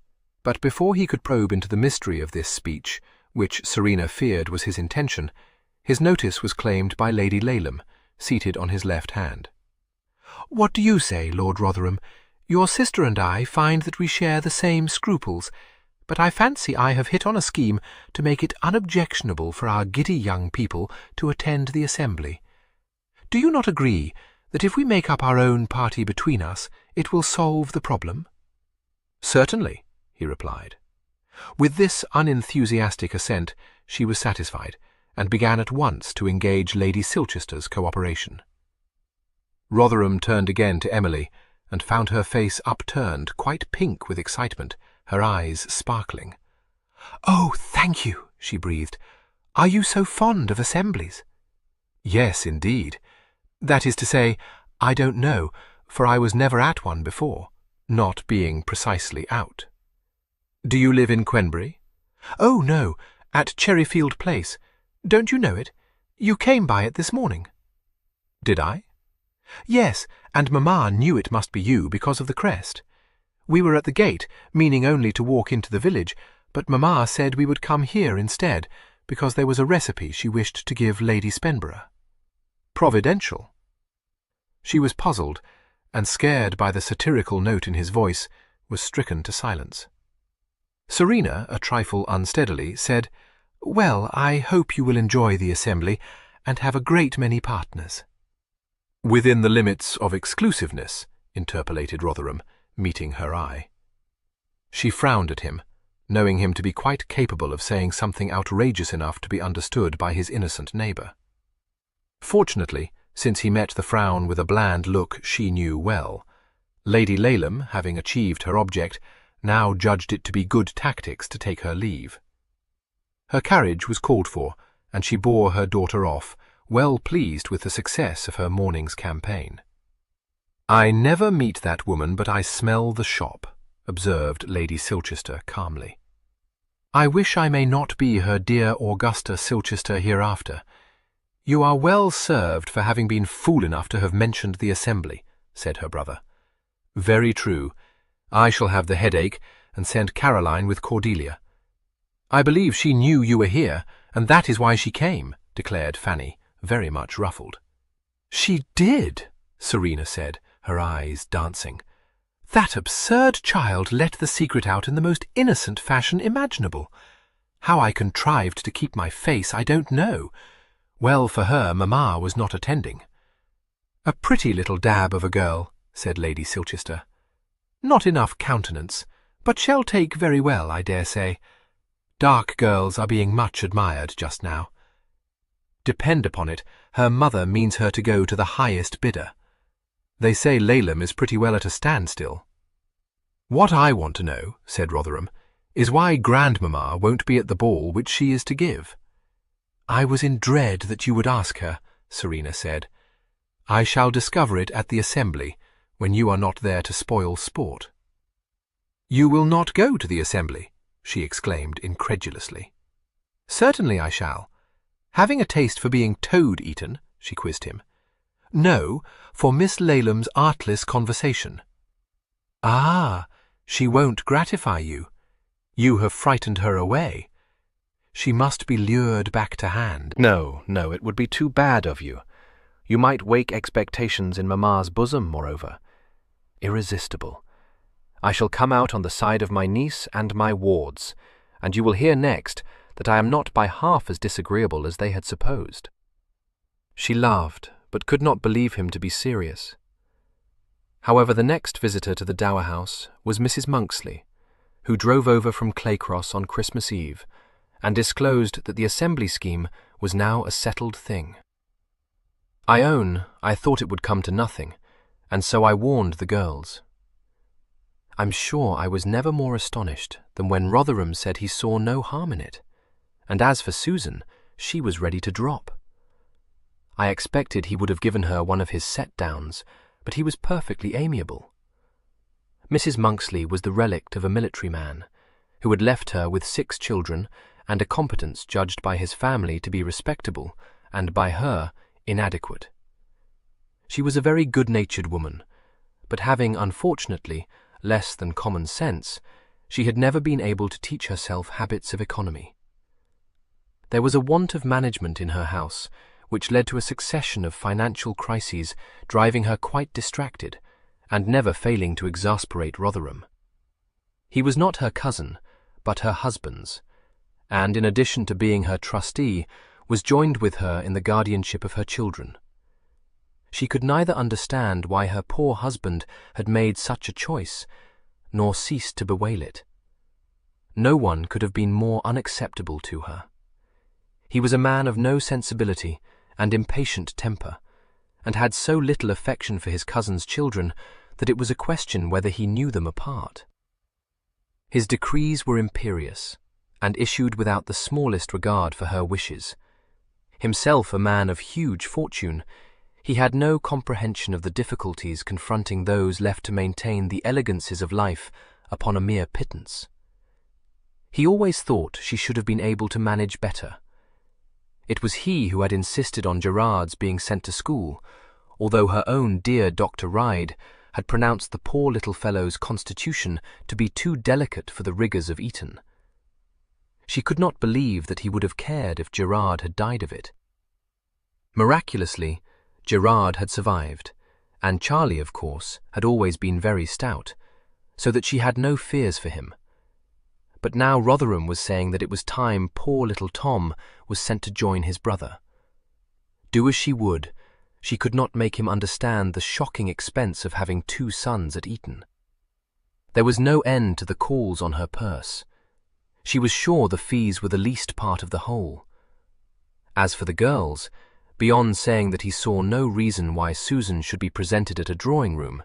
[SPEAKER 1] but before he could probe into the mystery of this speech, which Serena feared was his intention, his notice was claimed by Lady Laleham, seated on his left hand.
[SPEAKER 3] "What do you say, Lord Rotherham? Your sister and I find that we share the same scruples. but I fancy I have hit on a scheme to make it unobjectionable for our giddy young people to attend the assembly. Do you not agree that if we make up our own party between us, it will solve the problem?" "Certainly," he replied. With this unenthusiastic assent, she was satisfied, and began at once to engage Lady Silchester's cooperation. Rotherham turned again to Emily, and found her face upturned, quite pink with excitement, her eyes sparkling. "Oh, thank you," she breathed. "Are you so fond of assemblies?" "Yes, indeed. That is to say, I don't know, for I was never at one before, not being precisely out." "Do you live in Quenbury?" "Oh, no, at Cherryfield Place. Don't you know it? You came by it this morning." "Did I?" "Yes, and Mamma knew it must be you because of the crest. We were at the gate, meaning only to walk into the village, but Mamma said we would come here instead, because there was a recipe she wished to give Lady Spenborough." "Providential." She was puzzled, and scared by the satirical note in his voice, was stricken to silence. Serena, a trifle unsteadily, said, "Well, I hope you will enjoy the assembly, and have a great many partners." "Within the limits of exclusiveness," interpolated Rotherham, meeting her eye. She frowned at him, knowing him to be quite capable of saying something outrageous enough to be understood by his innocent neighbour. Fortunately, since he met the frown with a bland look she knew well, Lady Laleham, having achieved her object, now judged it to be good tactics to take her leave. Her carriage was called for, and she bore her daughter off, well pleased with the success of her morning's campaign. "I never meet that woman but I smell the shop," observed Lady Silchester calmly. "I wish I may not be her dear Augusta Silchester hereafter. You are well served for having been fool enough to have mentioned the assembly," said her brother. "Very true. I shall have the headache and send Caroline with Cordelia." "I believe she knew you were here, and that is why she came," declared Fanny, very much ruffled. "She did," Serena said, her eyes dancing. "That absurd child let the secret out in the most innocent fashion imaginable. How I contrived to keep my face I don't know. Well for her Mamma was not attending." "A pretty little dab of a girl," said Lady Silchester. "Not enough countenance, but shall take very well, I dare say. Dark girls are being much admired just now. Depend upon it, her mother means her to go to the highest bidder. They say Laleham is pretty well at a standstill." "What I want to know," said Rotherham, "is why Grandmamma won't be at the ball which she is to give." "I was in dread that you would ask her," Serena said. "I shall discover it at the assembly, when you are not there to spoil sport." "You will not go to the assembly?" she exclaimed incredulously. "Certainly I shall. Having a taste for being toad-eaten?" she quizzed him. "No, for Miss Laleham artless conversation." "Ah, she won't gratify you. You have frightened her away. She must be lured back to hand."
[SPEAKER 1] No, it would be too bad of you. You might wake expectations in Mamma's bosom, moreover. Irresistible. I shall come out on the side of my niece and my wards, and you will hear next that I am not by half as disagreeable as they had supposed." She laughed, but could not believe him to be serious. However, the next visitor to the Dower House was Mrs. Monksley, who drove over from Claycross on Christmas Eve, and disclosed that the assembly scheme was now a settled thing. I own I thought it would come to nothing, and so I warned the girls. I'm sure I was never more astonished than when Rotherham said he saw no harm in it, and as for Susan, she was ready to drop. I expected he would have given her one of his set-downs, but he was perfectly amiable. Mrs. Monksley was the relict of a military man, who had left her with 6 children and a competence judged by his family to be respectable, and by her inadequate. She was a very good-natured woman, but having, unfortunately, less than common sense, she had never been able to teach herself habits of economy. There was a want of management in her house, which led to a succession of financial crises, driving her quite distracted, and never failing to exasperate Rotherham. He was not her cousin, but her husband's, and in addition to being her trustee, was joined with her in the guardianship of her children. She could neither understand why her poor husband had made such a choice, nor cease to bewail it. No one could have been more unacceptable to her. He was a man of no sensibility and impatient temper, and had so little affection for his cousin's children that it was a question whether he knew them apart. His decrees were imperious, and issued without the smallest regard for her wishes. Himself a man of huge fortune, he had no comprehension of the difficulties confronting those left to maintain the elegances of life upon a mere pittance. He always thought she should have been able to manage better. It was he who had insisted on Gerard's being sent to school, although her own dear Dr. Ryde had pronounced the poor little fellow's constitution to be too delicate for the rigours of Eton. She could not believe that he would have cared if Gerard had died of it. Miraculously, Gerard had survived, and Charlie, of course, had always been very stout, so that she had no fears for him. But now Rotherham was saying that it was time poor little Tom was sent to join his brother. Do as she would, she could not make him understand the shocking expense of having 2 sons at Eton. There was no end to the calls on her purse. She was sure the fees were the least part of the whole. As for the girls, beyond saying that he saw no reason why Susan should be presented at a drawing-room,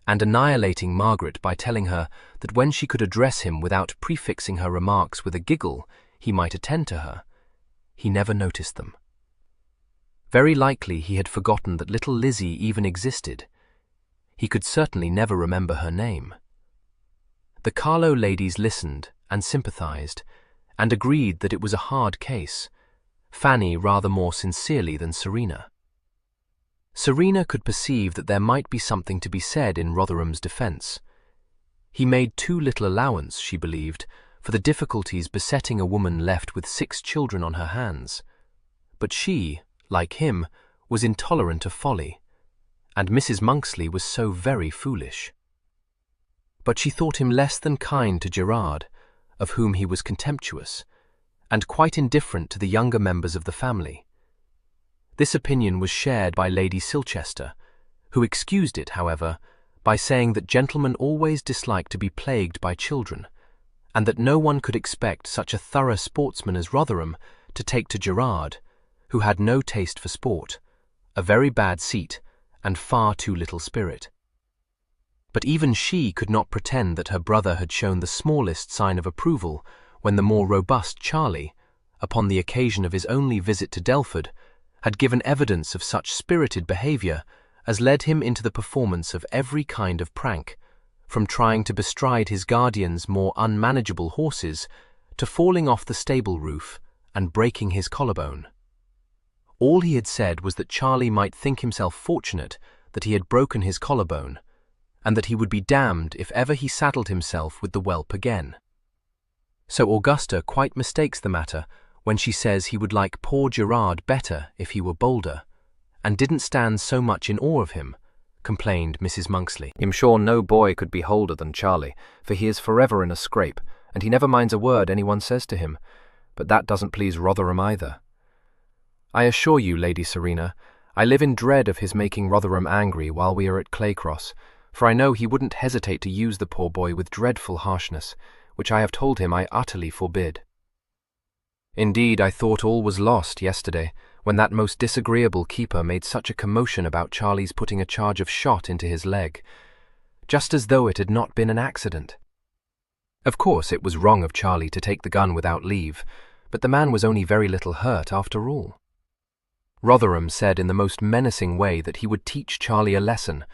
[SPEAKER 1] and annihilating Margaret by telling her that when she could address him without prefixing her remarks with a giggle, he might attend to her, he never noticed them. Very likely he had forgotten that little Lizzie even existed. He could certainly never remember her name. The Carlow ladies listened and sympathized, and agreed that it was a hard case, Fanny rather more sincerely than Serena. Serena could perceive that there might be something to be said in Rotherham's defence. He made too little allowance, she believed, for the difficulties besetting a woman left with 6 children on her hands. But she, like him, was intolerant of folly, and Mrs. Monksley was so very foolish. But she thought him less than kind to Gerard, of whom he was contemptuous, and quite indifferent to the younger members of the family. This opinion was shared by Lady Silchester, who excused it, however, by saying that gentlemen always disliked to be plagued by children, and that no one could expect such a thorough sportsman as Rotherham to take to Gerard, who had no taste for sport, a very bad seat, and far too little spirit. But even she could not pretend that her brother had shown the smallest sign of approval when the more robust Charlie, upon the occasion of his only visit to Delford, had given evidence of such spirited behaviour as led him into the performance of every kind of prank, from trying to bestride his guardian's more unmanageable horses to falling off the stable roof and breaking his collarbone. All he had said was that Charlie might think himself fortunate that he had broken his collarbone, and that he would be damned if ever he saddled himself with the whelp again. So Augusta quite mistakes the matter when she says he would like poor Gerard better if he were bolder, and didn't stand so much in awe of him, complained Mrs. Monksley.
[SPEAKER 2] "I'm sure no boy could be holder than Charlie, for he is forever in a scrape, and he never minds a word anyone says to him, but that doesn't please Rotherham either. I assure you, Lady Serena, I live in dread of his making Rotherham angry while we are at Claycross, for I know he wouldn't hesitate to use the poor boy with dreadful harshness, which I have told him I utterly forbid. Indeed, I thought all was lost yesterday, when that most disagreeable keeper made such a commotion about Charlie's putting a charge of shot into his leg, just as though it had not been an accident. Of course, it was wrong of Charlie to take the gun without leave, but the man was only very little hurt after all. Rotherham said in the most menacing way that he would teach Charlie a lesson,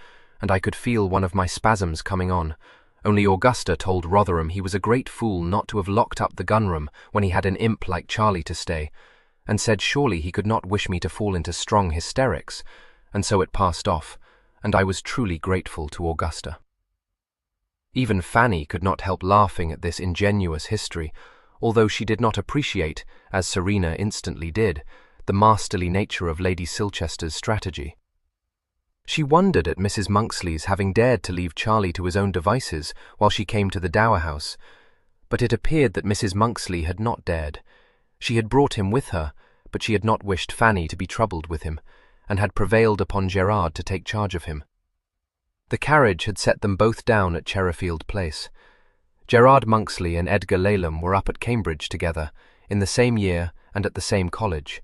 [SPEAKER 2] and I could feel one of my spasms coming on, only Augusta told Rotherham he was a great fool not to have locked up the gun-room when he had an imp like Charlie to stay, and said surely he could not wish me to fall into strong hysterics, and so it passed off, and I was truly grateful to Augusta. Even Fanny could not help laughing at this ingenuous history, although she did not appreciate, as Serena instantly did, the masterly nature of Lady Silchester's strategy. She wondered at Mrs. Monksley's having dared to leave Charlie to his own devices while she came to the dower house,
[SPEAKER 1] But it appeared that Mrs. Monksley had not dared. She had brought him with her, but she had not wished Fanny to be troubled with him, and had prevailed upon Gerard to take charge of him. The carriage had set them both down at Cherryfield Place. Gerard Monksley and Edgar Laleham were up at Cambridge together, in the same year and at the same college.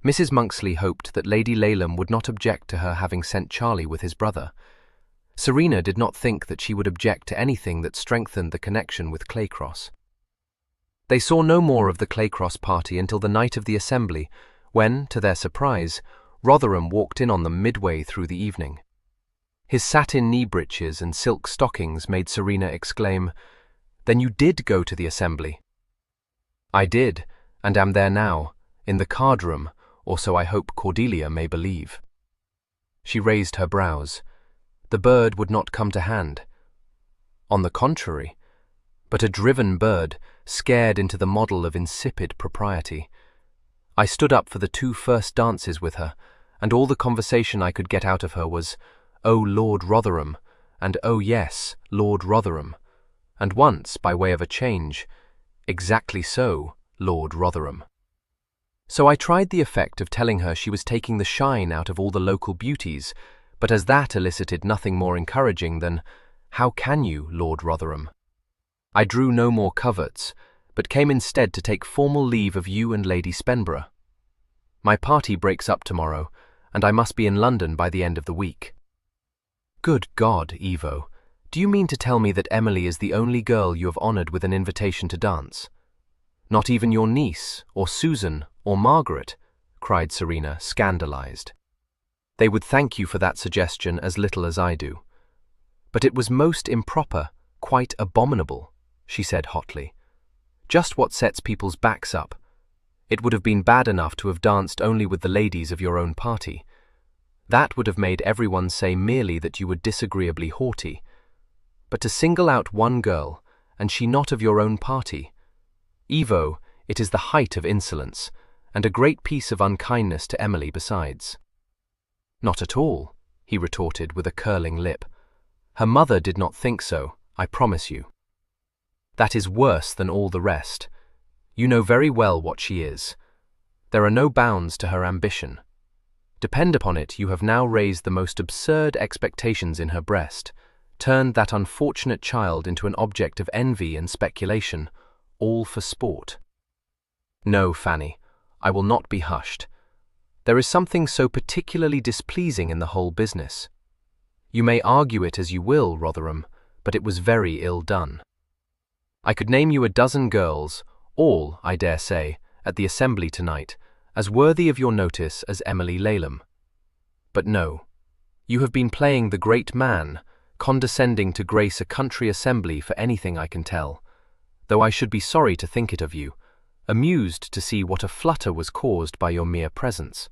[SPEAKER 1] Mrs. Monksley hoped that Lady Laleham would not object to her having sent Charlie with his brother. Serena did not think that she would object to anything that strengthened the connection with Claycross. They saw no more of the Claycross party until the night of the assembly, when, to their surprise, Rotherham walked in on them midway through the evening. His satin knee breeches and silk stockings made Serena exclaim, "Then you did go to the assembly?" "I did, and am there now, in the card-room, or so I hope Cordelia may believe." She raised her brows. The bird would not come to hand. On the contrary, but a driven bird, scared into the model of insipid propriety. I stood up for the 2 first dances with her, and all the conversation I could get out of her was, "Oh, Lord Rotherham," and "Oh, yes, Lord Rotherham," and once, by way of a change, "Exactly so, Lord Rotherham." So I tried the effect of telling her she was taking the shine out of all the local beauties, but as that elicited nothing more encouraging than, "How can you, Lord Rotherham?" I drew no more coverts, but came instead to take formal leave of you and Lady Spenborough. My party breaks up tomorrow, and I must be in London by the end of the week. Good God, Evo, do you mean to tell me that Emily is the only girl you have honoured with an invitation to dance? Not even your niece, or Susan, or Margaret? Cried Serena, scandalized. They would thank you for that suggestion as little as I do. But it was most improper, quite abominable, she said hotly. Just what sets people's backs up. It would have been bad enough to have danced only with the ladies of your own party. That would have made everyone say merely that you were disagreeably haughty. But to single out one girl, and she not of your own party. Evo, it is the height of insolence, and a great piece of unkindness to Emily besides. Not at all, he retorted with a curling lip. Her mother did not think so, I promise you. That is worse than all the rest. You know very well what she is. There are no bounds to her ambition. Depend upon it, you have now raised the most absurd expectations in her breast, turned that unfortunate child into an object of envy and speculation, all for sport. No, Fanny, I will not be hushed. There is something so particularly displeasing in the whole business. You may argue it as you will, Rotherham, but it was very ill done. I could name you a dozen girls, all, I dare say, at the assembly tonight, as worthy of your notice as Emily Laleham. But no, you have been playing the great man, condescending to grace a country assembly for anything I can tell, though I should be sorry to think it of you, amused to see what a flutter was caused by your mere presence.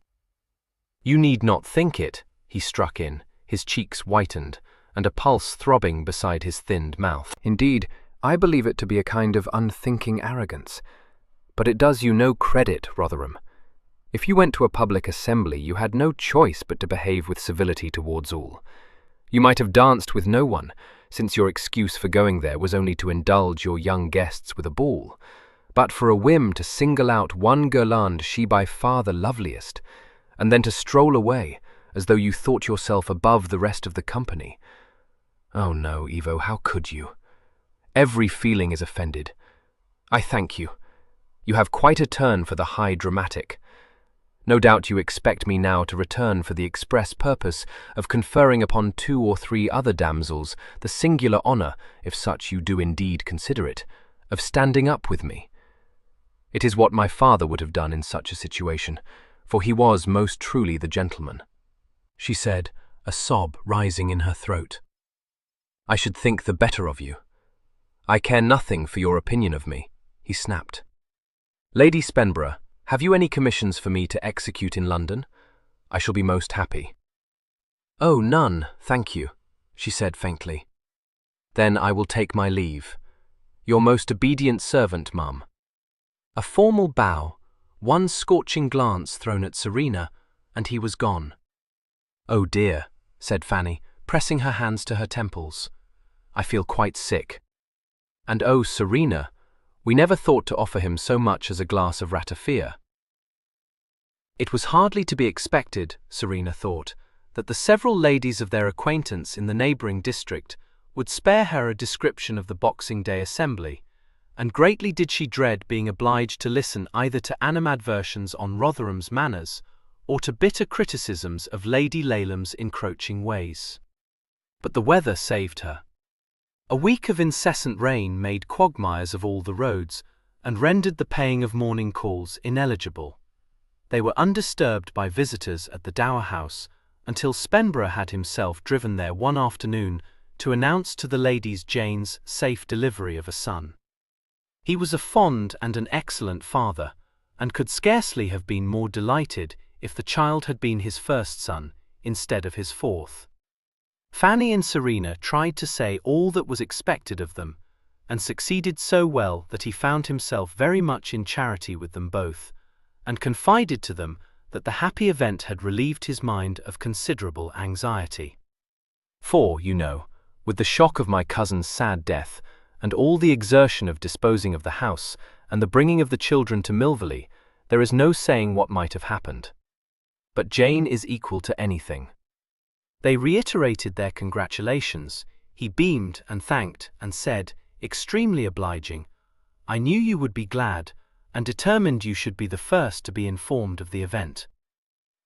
[SPEAKER 1] You need not think it, he struck in, his cheeks whitened, and a pulse throbbing beside his thinned mouth. Indeed, I believe it to be a kind of unthinking arrogance. But it does you no credit, Rotherham. If you went to a public assembly, you had no choice but to behave with civility towards all. You might have danced with no one, since your excuse for going there was only to indulge your young guests with a ball, but for a whim to single out one girlande, she by far the loveliest, and then to stroll away, as though you thought yourself above the rest of the company. Oh no, Evo, how could you? Every feeling is offended. I thank you. You have quite a turn for the high dramatic. No doubt you expect me now to return for the express purpose of conferring upon 2 or 3 other damsels the singular honour, if such you do indeed consider it, of standing up with me. It is what my father would have done in such a situation, for he was most truly the gentleman, she said, a sob rising in her throat. I should think the better of you. I care nothing for your opinion of me, he snapped. Lady Spenborough, have you any commissions for me to execute in London? I shall be most happy. Oh, none, thank you, she said faintly. Then I will take my leave. Your most obedient servant, mum. A formal bow, one scorching glance thrown at Serena, and he was gone. Oh dear, said Fanny, pressing her hands to her temples. I feel quite sick.
[SPEAKER 2] And oh, Serena, we never thought to offer him so much as a glass of ratafia. It was hardly to be expected, Serena thought, that the several ladies of their acquaintance in the neighbouring district would spare her a description of the Boxing Day assembly, and greatly did she dread being obliged to listen either to animadversions on Rotherham's manners or to bitter criticisms of Lady Laylam's encroaching ways. But the weather saved her. A week of incessant rain made quagmires of all the roads and rendered the paying of morning calls ineligible. They were undisturbed by visitors at the Dower House until Spenborough had himself driven there one afternoon to announce to the ladies Jane's safe delivery of a son. He was a fond and an excellent father, and could scarcely have been more delighted if the child had been his first son instead of his fourth. Fanny and Serena tried to say all that was expected of them, and succeeded so well that he found himself very much in charity with them both, and confided to them that the happy event had relieved his mind of considerable anxiety. For, you know, with the shock of my cousin's sad death, and all the exertion of disposing of the house, and the bringing of the children to Milvy, there is no saying what might have happened. But Jane is equal to anything. They reiterated their congratulations. He beamed and thanked and said, extremely obliging, I knew you would be glad, and determined you should be the first to be informed of the event.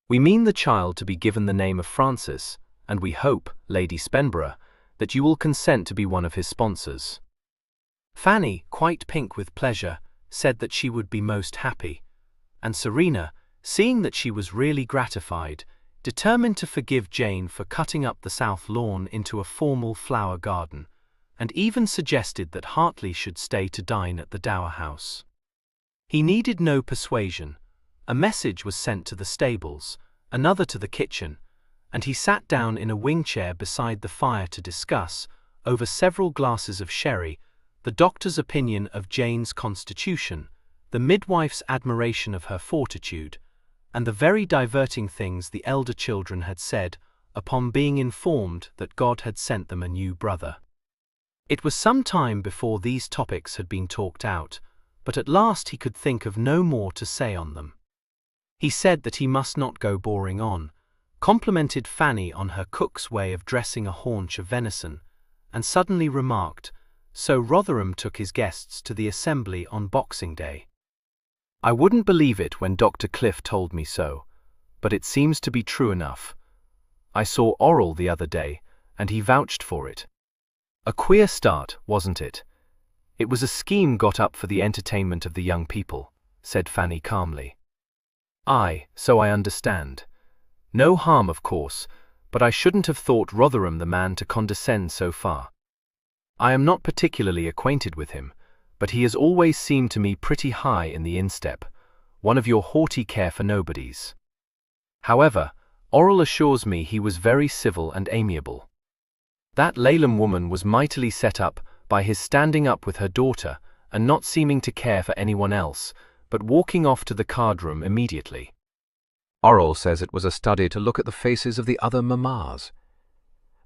[SPEAKER 2] We mean the child to be given the name of Francis, and we hope, Lady Spenborough, that you will consent to be one of his sponsors. Fanny, quite pink with pleasure, said that she would be most happy, and Serena, seeing that she was really gratified, determined to forgive Jane for cutting up the south lawn into a formal flower garden, and even suggested that Hartley should stay to dine at the Dower House. He needed no persuasion. A message was sent to the stables, another to the kitchen, and he sat down in a wing chair beside the fire to discuss, over several glasses of sherry, the doctor's opinion of Jane's constitution, the midwife's admiration of her fortitude, and the very diverting things the elder children had said upon being informed that God had sent them a new brother. It was some time before these topics had been talked out, but at last he could think of no more to say on them. He said that he must not go boring on, complimented Fanny on her cook's way of dressing a haunch of venison, and suddenly remarked, so Rotherham took his guests to the assembly on Boxing Day. I wouldn't believe it when Dr. Cliff told me so, but it seems to be true enough. I saw Earl the other day, and he vouched for it. A queer start, wasn't it? It was a scheme got up for the entertainment of the young people, said Fanny calmly. Aye, so I understand. No harm, of course, but I shouldn't have thought Rotherham the man to condescend so far. I am not particularly acquainted with him, but he has always seemed to me pretty high in the instep, one of your haughty care-for-nobodies. However, Earl assures me he was very civil and amiable. That Laylam woman was mightily set up by his standing up with her daughter and not seeming to care for anyone else, but walking off to the card-room immediately.
[SPEAKER 1] Earl says it was a study to look at the faces of the other mammas.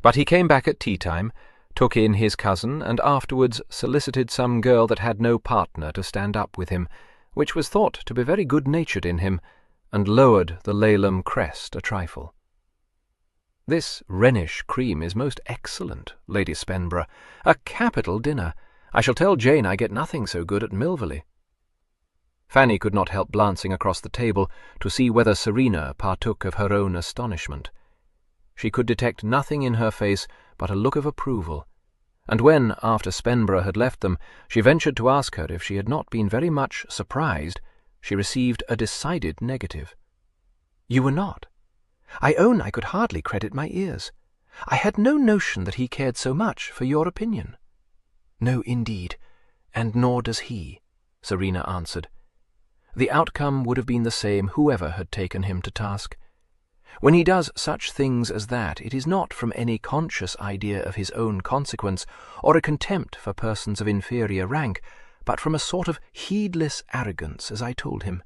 [SPEAKER 1] But he came back at tea-time, took in his cousin, and afterwards solicited some girl that had no partner to stand up with him, which was thought to be very good-natured in him, and lowered the Laylam crest a trifle. This Rhenish cream is most excellent, Lady Spenborough. A capital dinner. I shall tell Jane I get nothing so good at Milvy. Fanny could not help glancing across the table to see whether Serena partook of her own astonishment. She could detect nothing in her face but a look of approval, and when, after Spenborough had left them, she ventured to ask her if she had not been very much surprised, she received a decided negative. "You were not? I own I could hardly credit my ears. I had no notion that he cared so much for your opinion." "No, indeed, and nor does he," Serena answered. The outcome would have been the same whoever had taken him to task. When he does such things as that, it is not from any conscious idea of his own consequence or a contempt for persons of inferior rank, but from a sort of heedless arrogance, as I told him.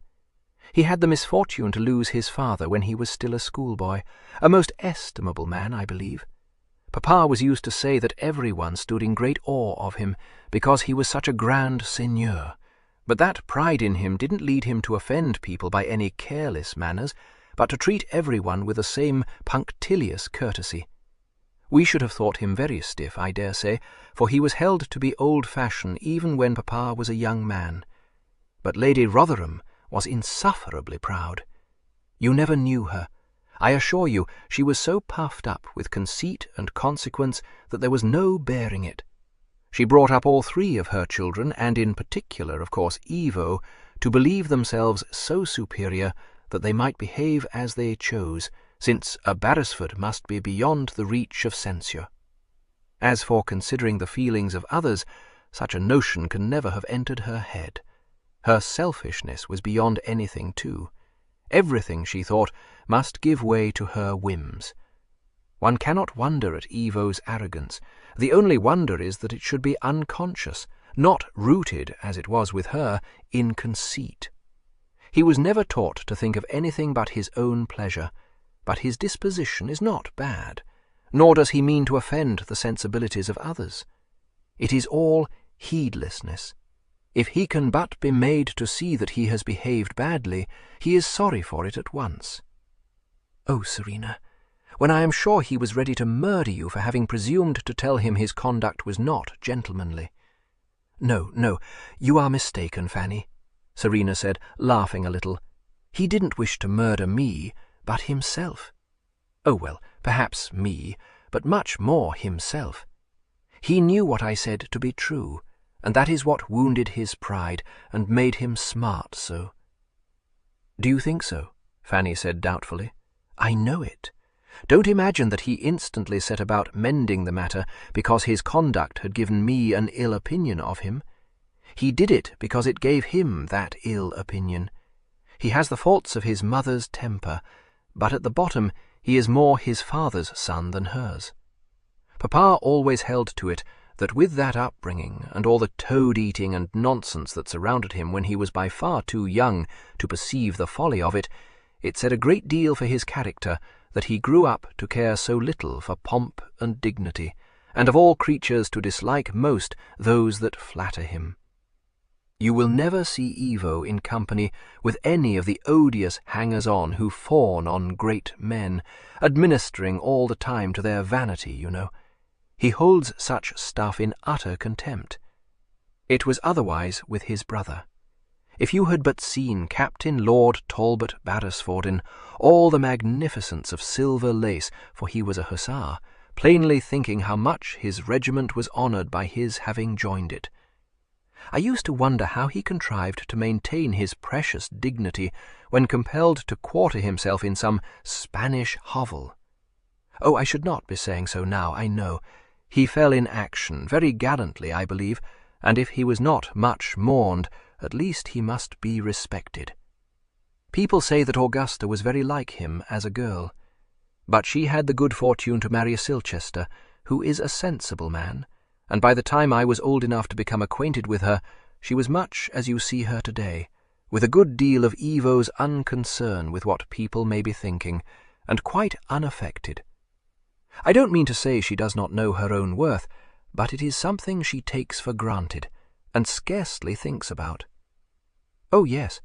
[SPEAKER 1] He had the misfortune to lose his father when he was still a schoolboy, a most estimable man, I believe. Papa was used to say that everyone stood in great awe of him because he was such a grand seigneur, but that pride in him didn't lead him to offend people by any careless manners, but to treat everyone with the same punctilious courtesy. We should have thought him very stiff, I dare say, for he was held to be old-fashioned even when Papa was a young man. But Lady Rotherham was insufferably proud. You never knew her. I assure you, she was so puffed up with conceit and consequence that there was no bearing it. She brought up all three of her children, and in particular, of course, Evo, to believe themselves so superior that they might behave as they chose, since a Beresford must be beyond the reach of censure. As for considering the feelings of others, such a notion can never have entered her head. Her selfishness was beyond anything, too. Everything, she thought, must give way to her whims. One cannot wonder at Evo's arrogance. The only wonder is that it should be unconscious, not rooted, as it was with her, in conceit. He was never taught to think of anything but his own pleasure, but his disposition is not bad, nor does he mean to offend the sensibilities of others. It is all heedlessness. If he can but be made to see that he has behaved badly, he is sorry for it at once. Oh, Serena, when I am sure he was ready to murder you for having presumed to tell him his conduct was not gentlemanly. No, you are mistaken, Fanny, Serena said, laughing a little. He didn't wish to murder me, but himself. Oh, well, perhaps me, but much more himself. He knew what I said to be true, and that is what wounded his pride and made him smart so. Do you think so? Fanny said doubtfully. I know it. Don't imagine that he instantly set about mending the matter because his conduct had given me an ill opinion of him. He did it because it gave him that ill opinion. He has the faults of his mother's temper, but at the bottom he is more his father's son than hers. Papa always held to it that with that upbringing and all the toad-eating and nonsense that surrounded him when he was by far too young to perceive the folly of it, it said a great deal for his character that he grew up to care so little for pomp and dignity, and of all creatures to dislike most those that flatter him. You will never see Evo in company with any of the odious hangers-on who fawn on great men, administering all the time to their vanity, you know. He holds such stuff in utter contempt. It was otherwise with his brother. If you had but seen Captain Lord Talbot Beresford in all the magnificence of silver lace, for he was a hussar, plainly thinking how much his regiment was honoured by his having joined it. I used to wonder how he contrived to maintain his precious dignity when compelled to quarter himself in some Spanish hovel. Oh, I should not be saying so now, I know. He fell in action, very gallantly, I believe, and if he was not much mourned, at least he must be respected. People say that Augusta was very like him as a girl, but she had the good fortune to marry Silchester, who is a sensible man, and by the time I was old enough to become acquainted with her, she was much as you see her today, with a good deal of Evo's unconcern with what people may be thinking, and quite unaffected. I don't mean to say she does not know her own worth, but it is something she takes for granted, and scarcely thinks about. Oh, yes,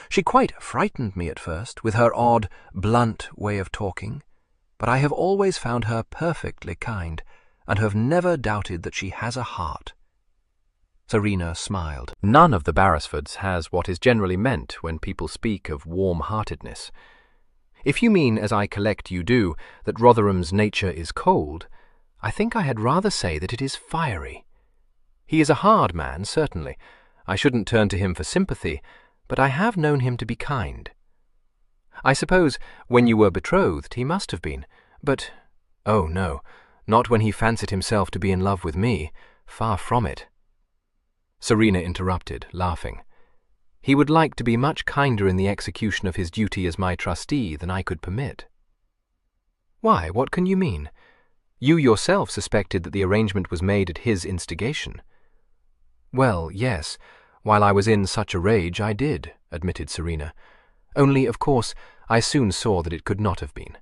[SPEAKER 1] she quite frightened me at first, with her odd, blunt way of talking, but I have always found her perfectly kind, and have never doubted that she has a heart. Serena smiled.
[SPEAKER 2] None of the Beresfords has what is generally meant when people speak of warm-heartedness. If you mean, as I collect you do, that Rotherham's nature is cold, I think I had rather say that it is fiery. He is a hard man, certainly. I shouldn't turn to him for sympathy, but I have known him to be kind. I suppose when you were betrothed he must have been, but, oh no, not when he fancied himself to be in love with me, far from it. Serena interrupted, laughing. He would like to be much kinder in the execution of his duty as my trustee than I could permit. Why, what can you mean? You yourself suspected that the arrangement was made at his instigation. Well, yes, while I was in such a rage I did, admitted Serena. Only, of course, I soon saw that it could not have been.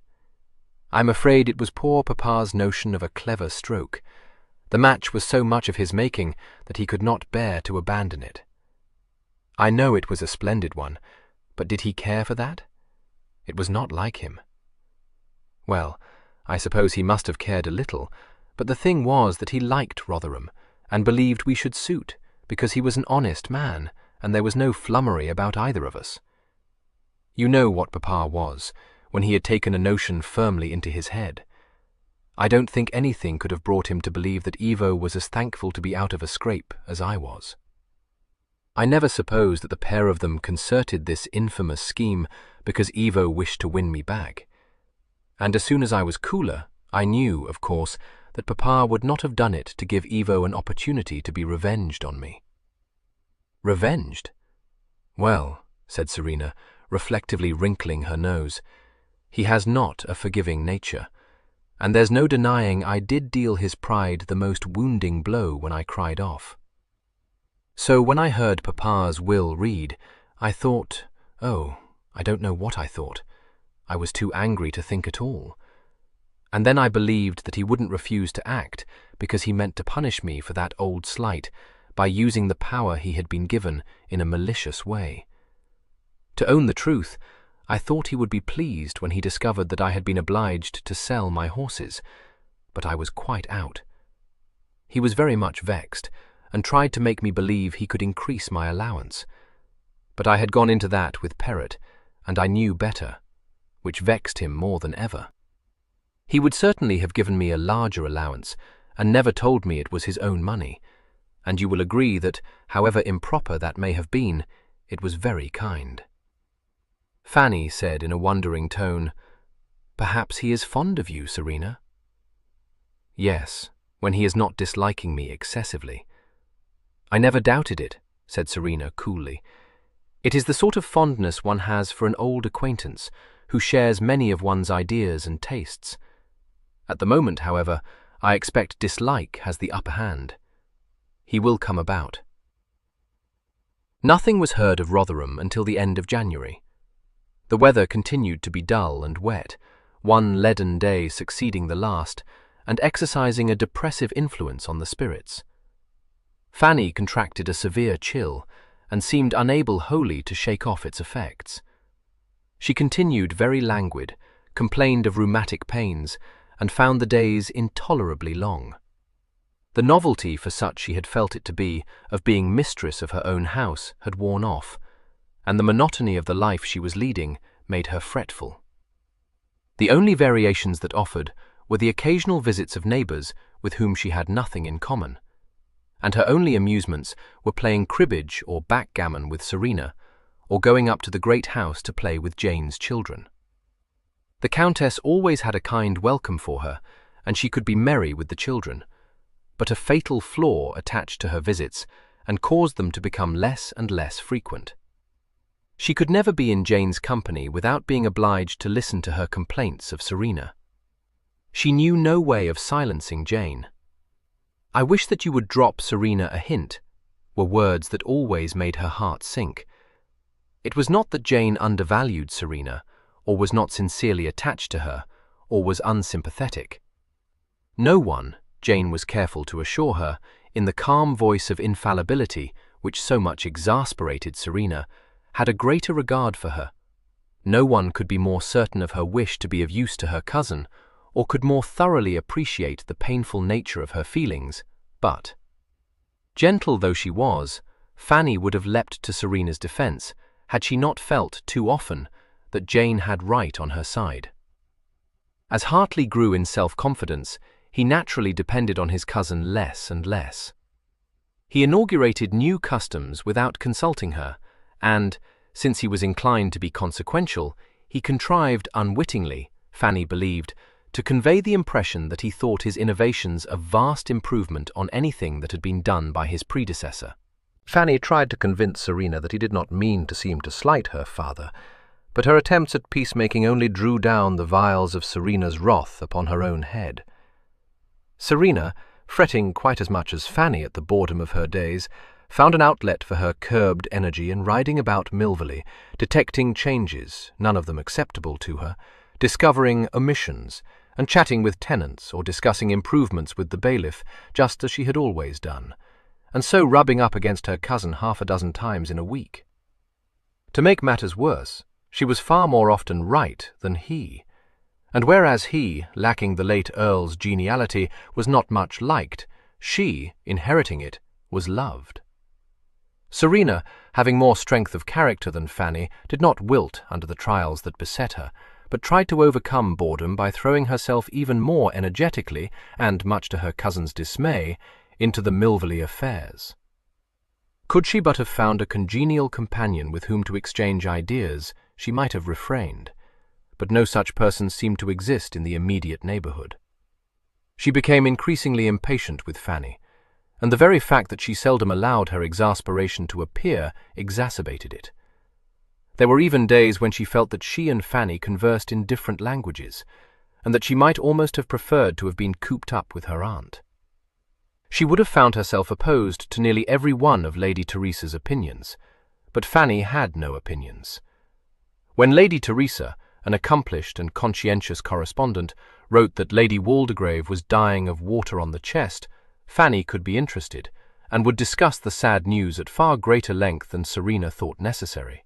[SPEAKER 1] I'm afraid it was poor Papa's notion of a clever stroke. The match was so much of his making that he could not bear to abandon it. I know it was a splendid one, but did he care for that? It was not like him. Well, I suppose he must have cared a little, but the thing was that he liked Rotherham, and believed we should suit, because he was an honest man, and there was no flummery about either of us. You know what Papa was, when he had taken a notion firmly into his head. I don't think anything could have brought him to believe that Evo was as thankful to be out of a scrape as I was. I never supposed that the pair of them concerted this infamous scheme because Evo wished to win me back. And as soon as I was cooler, I knew, of course, that Papa would not have done it to give Evo an opportunity to be revenged on me. Revenged? Well, said Serena, reflectively wrinkling her nose, he has not a forgiving nature, and there's no denying I did deal his pride the most wounding blow when I cried off. So when I heard Papa's will read, I thought, oh, I don't know what I thought. I was too angry to think at all. And then I believed that he wouldn't refuse to act because he meant to punish me for that old slight by using the power he had been given in a malicious way. To own the truth, I thought he would be pleased when he discovered that I had been obliged to sell my horses, but I was quite out. He was very much vexed, and tried to make me believe he could increase my allowance. But I had gone into that with Perrott, and I knew better, which vexed him more than ever. He would certainly have given me a larger allowance, and never told me it was his own money, and you will agree that, however improper that may have been, it was very kind. Fanny said in a wondering tone, "Perhaps he is fond of you, Serena?" "Yes, when he is not disliking me excessively." "I never doubted it," said Serena coolly. "It is the sort of fondness one has for an old acquaintance who shares many of one's ideas and tastes. At the moment, however, I expect dislike has the upper hand. He will come about." Nothing was heard of Rotherham until the end of January. The weather continued to be dull and wet, one leaden day succeeding the last, and exercising a depressive influence on the spirits. Fanny contracted a severe chill, and seemed unable wholly to shake off its effects. She continued very languid, complained of rheumatic pains, and found the days intolerably long. The novelty, for such she had felt it to be, of being mistress of her own house had worn off, and the monotony of the life she was leading made her fretful. The only variations that offered were the occasional visits of neighbours with whom she had nothing in common, and her only amusements were playing cribbage or backgammon with Serena, or going up to the great house to play with Jane's children. The Countess always had a kind welcome for her, and she could be merry with the children, but a fatal flaw attached to her visits and caused them to become less and less frequent. She could never be in Jane's company without being obliged to listen to her complaints of Serena. She knew no way of silencing Jane. "I wish that you would drop Serena a hint," were words that always made her heart sink. It was not that Jane undervalued Serena, or was not sincerely attached to her, or was unsympathetic. No one, Jane was careful to assure her, in the calm voice of infallibility which so much exasperated Serena, had a greater regard for her. No one could be more certain of her wish to be of use to her cousin, or could more thoroughly appreciate the painful nature of her feelings, but, gentle though she was, Fanny would have leapt to Serena's defence, had she not felt, too often, that Jane had right on her side. As Hartley grew in self-confidence, he naturally depended on his cousin less and less. He inaugurated new customs without consulting her, and, since he was inclined to be consequential, he contrived unwittingly, Fanny believed, to convey the impression that he thought his innovations a vast improvement on anything that had been done by his predecessor.
[SPEAKER 4] Fanny tried to convince Serena that he did not mean to seem to slight her father, but her attempts at peacemaking only drew down the vials of Serena's wrath upon her own head. Serena, fretting quite as much as Fanny at the boredom of her days, found an outlet for her curbed energy in riding about Milvy, detecting changes, none of them acceptable to her, discovering omissions, and chatting with tenants or discussing improvements with the bailiff, just as she had always done, and so rubbing up against her cousin half a dozen times in a week. To make matters worse, she was far more often right than he, and whereas he, lacking the late Earl's geniality, was not much liked, she, inheriting it, was loved. Serena, having more strength of character than Fanny, did not wilt under the trials that beset her, but tried to overcome boredom by throwing herself even more energetically, and much to her cousin's dismay, into the Milvy affairs. Could she but have found a congenial companion with whom to exchange ideas, she might have refrained, but no such person seemed to exist in the immediate neighborhood. She became increasingly impatient with Fanny, and the very fact that she seldom allowed her exasperation to appear exacerbated it. There were even days when she felt that she and Fanny conversed in different languages, and that she might almost have preferred to have been cooped up with her aunt. She would have found herself opposed to nearly every one of Lady Teresa's opinions, but Fanny had no opinions. When Lady Teresa, an accomplished and conscientious correspondent, wrote that Lady Waldegrave was dying of water on the chest, Fanny could be interested, and would discuss the sad news at far greater length than Serena thought necessary.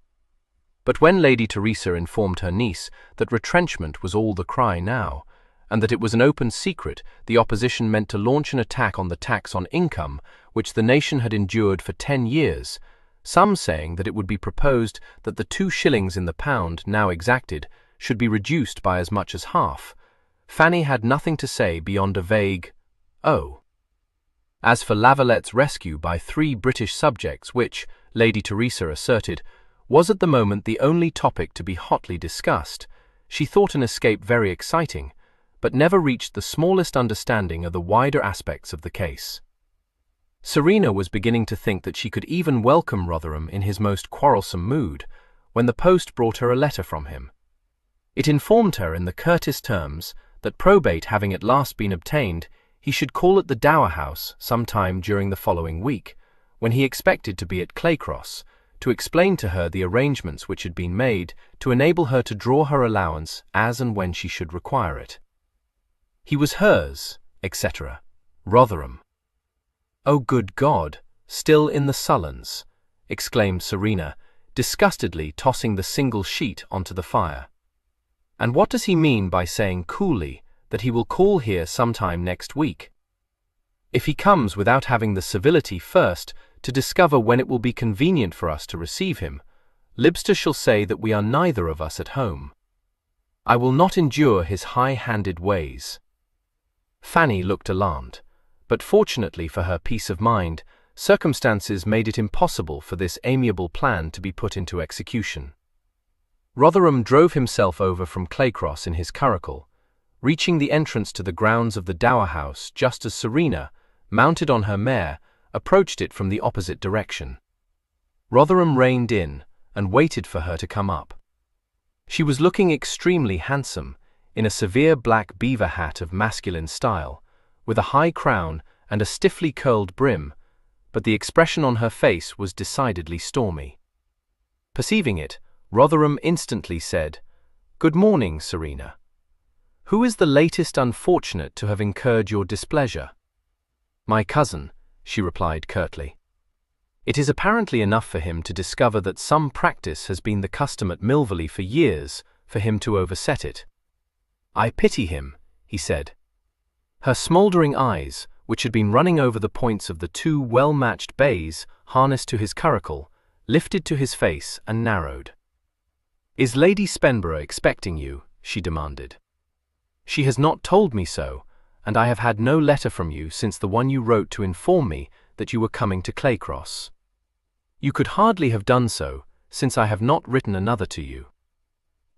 [SPEAKER 4] But when Lady Teresa informed her niece that retrenchment was all the cry now, and that it was an open secret the opposition meant to launch an attack on the tax on income which the nation had endured for 10 years, some saying that it would be proposed that the 2 shillings in the pound now exacted should be reduced by as much as half, Fanny had nothing to say beyond a vague, "Oh." As for Lavallette's rescue by 3 British subjects which, Lady Teresa asserted, was at the moment the only topic to be hotly discussed, she thought an escape very exciting, but never reached the smallest understanding of the wider aspects of the case. Serena was beginning to think that she could even welcome Rotherham in his most quarrelsome mood, when the post brought her a letter from him. It informed her in the curtest terms that, probate having at last been obtained, he should call at the Dower House some time during the following week, when he expected to be at Claycross, to explain to her the arrangements which had been made to enable her to draw her allowance as and when she should require it. He was hers, etc. Rotherham. "Oh, good God, still in the sullens," exclaimed Serena, disgustedly tossing the single sheet onto the fire. "And what does he mean by saying coolly that he will call here sometime next week? If he comes without having the civility first to discover when it will be convenient for us to receive him, Libster shall say that we are neither of us at home. I will not endure his high-handed ways." Fanny looked alarmed, but fortunately for her peace of mind, circumstances made it impossible for this amiable plan to be put into execution. Rotherham drove himself over from Claycross in his curricle, reaching the entrance to the grounds of the Dower House just as Serena, mounted on her mare, approached it from the opposite direction. Rotherham reined in and waited for her to come up. She was looking extremely handsome, in a severe black beaver hat of masculine style, with a high crown and a stiffly curled brim, but the expression on her face was decidedly stormy. Perceiving it, Rotherham instantly said, "Good morning, Serena. Who is the latest unfortunate to have incurred your displeasure?" "My cousin," she replied curtly. "It is apparently enough for him to discover that some practice has been the custom at Milvy for years for him to overset it. I pity him," he said. Her smouldering eyes, which had been running over the points of the 2 well-matched bays harnessed to his curricle, lifted to his face and narrowed. "Is Lady Spenborough expecting you?" she demanded. "She has not told me so, and I have had no letter from you since the one you wrote to inform me that you were coming to Claycross. You could hardly have done so, since I have not written another to you.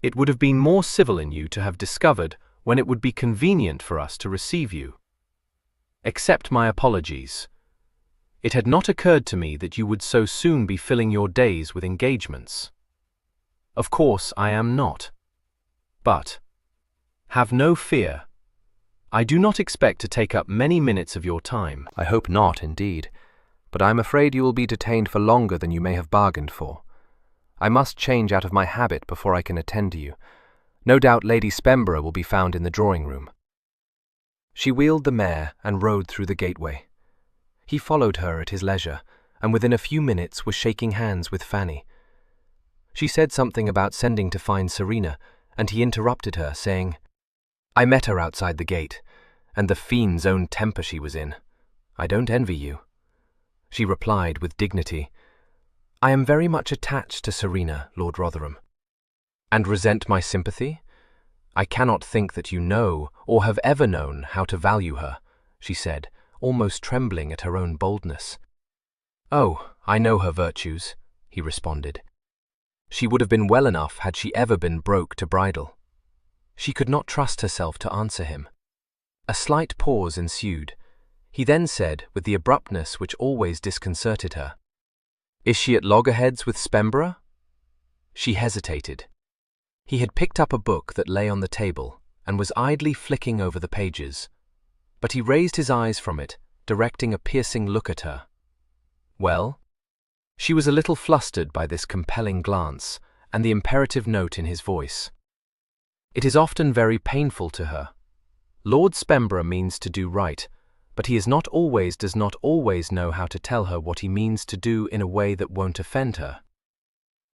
[SPEAKER 4] It would have been more civil in you to have discovered when it would be convenient for us to receive you. Accept my apologies. It had not occurred to me that you would so soon be filling your days with engagements. Of course I am not. But have no fear. I do not expect to take up many minutes of your time." "I hope not, indeed, but I am afraid you will be detained for longer than you may have bargained for. I must change out of my habit before I can attend to you,
[SPEAKER 1] No doubt Lady Spemborough will be found in the drawing-room." She wheeled the mare and rode through the gateway. He followed her at his leisure, and within a few minutes was shaking hands with Fanny. She said something about sending to find Serena, and he interrupted her, saying, "I met her outside the gate, and the fiend's own temper she was in. I don't envy you." She replied with dignity, "I am very much attached to Serena, Lord Rotherham." "And resent my sympathy? I cannot think that you know, or have ever known, how to value her," she said, almost trembling at her own boldness. "Oh, I know her virtues," he responded. "She would have been well enough had she ever been broke to bridle." She could not trust herself to answer him. A slight pause ensued. He then said, with the abruptness which always disconcerted her, "Is she at loggerheads with Spemborough?" She hesitated. He had picked up a book that lay on the table and was idly flicking over the pages, but he raised his eyes from it, directing a piercing look at her. "Well?" She was a little flustered by this compelling glance and the imperative note in his voice. It is often very painful to her. Lord Spemborough means to do right, but he does not always know how to tell her what he means to do in a way that won't offend her.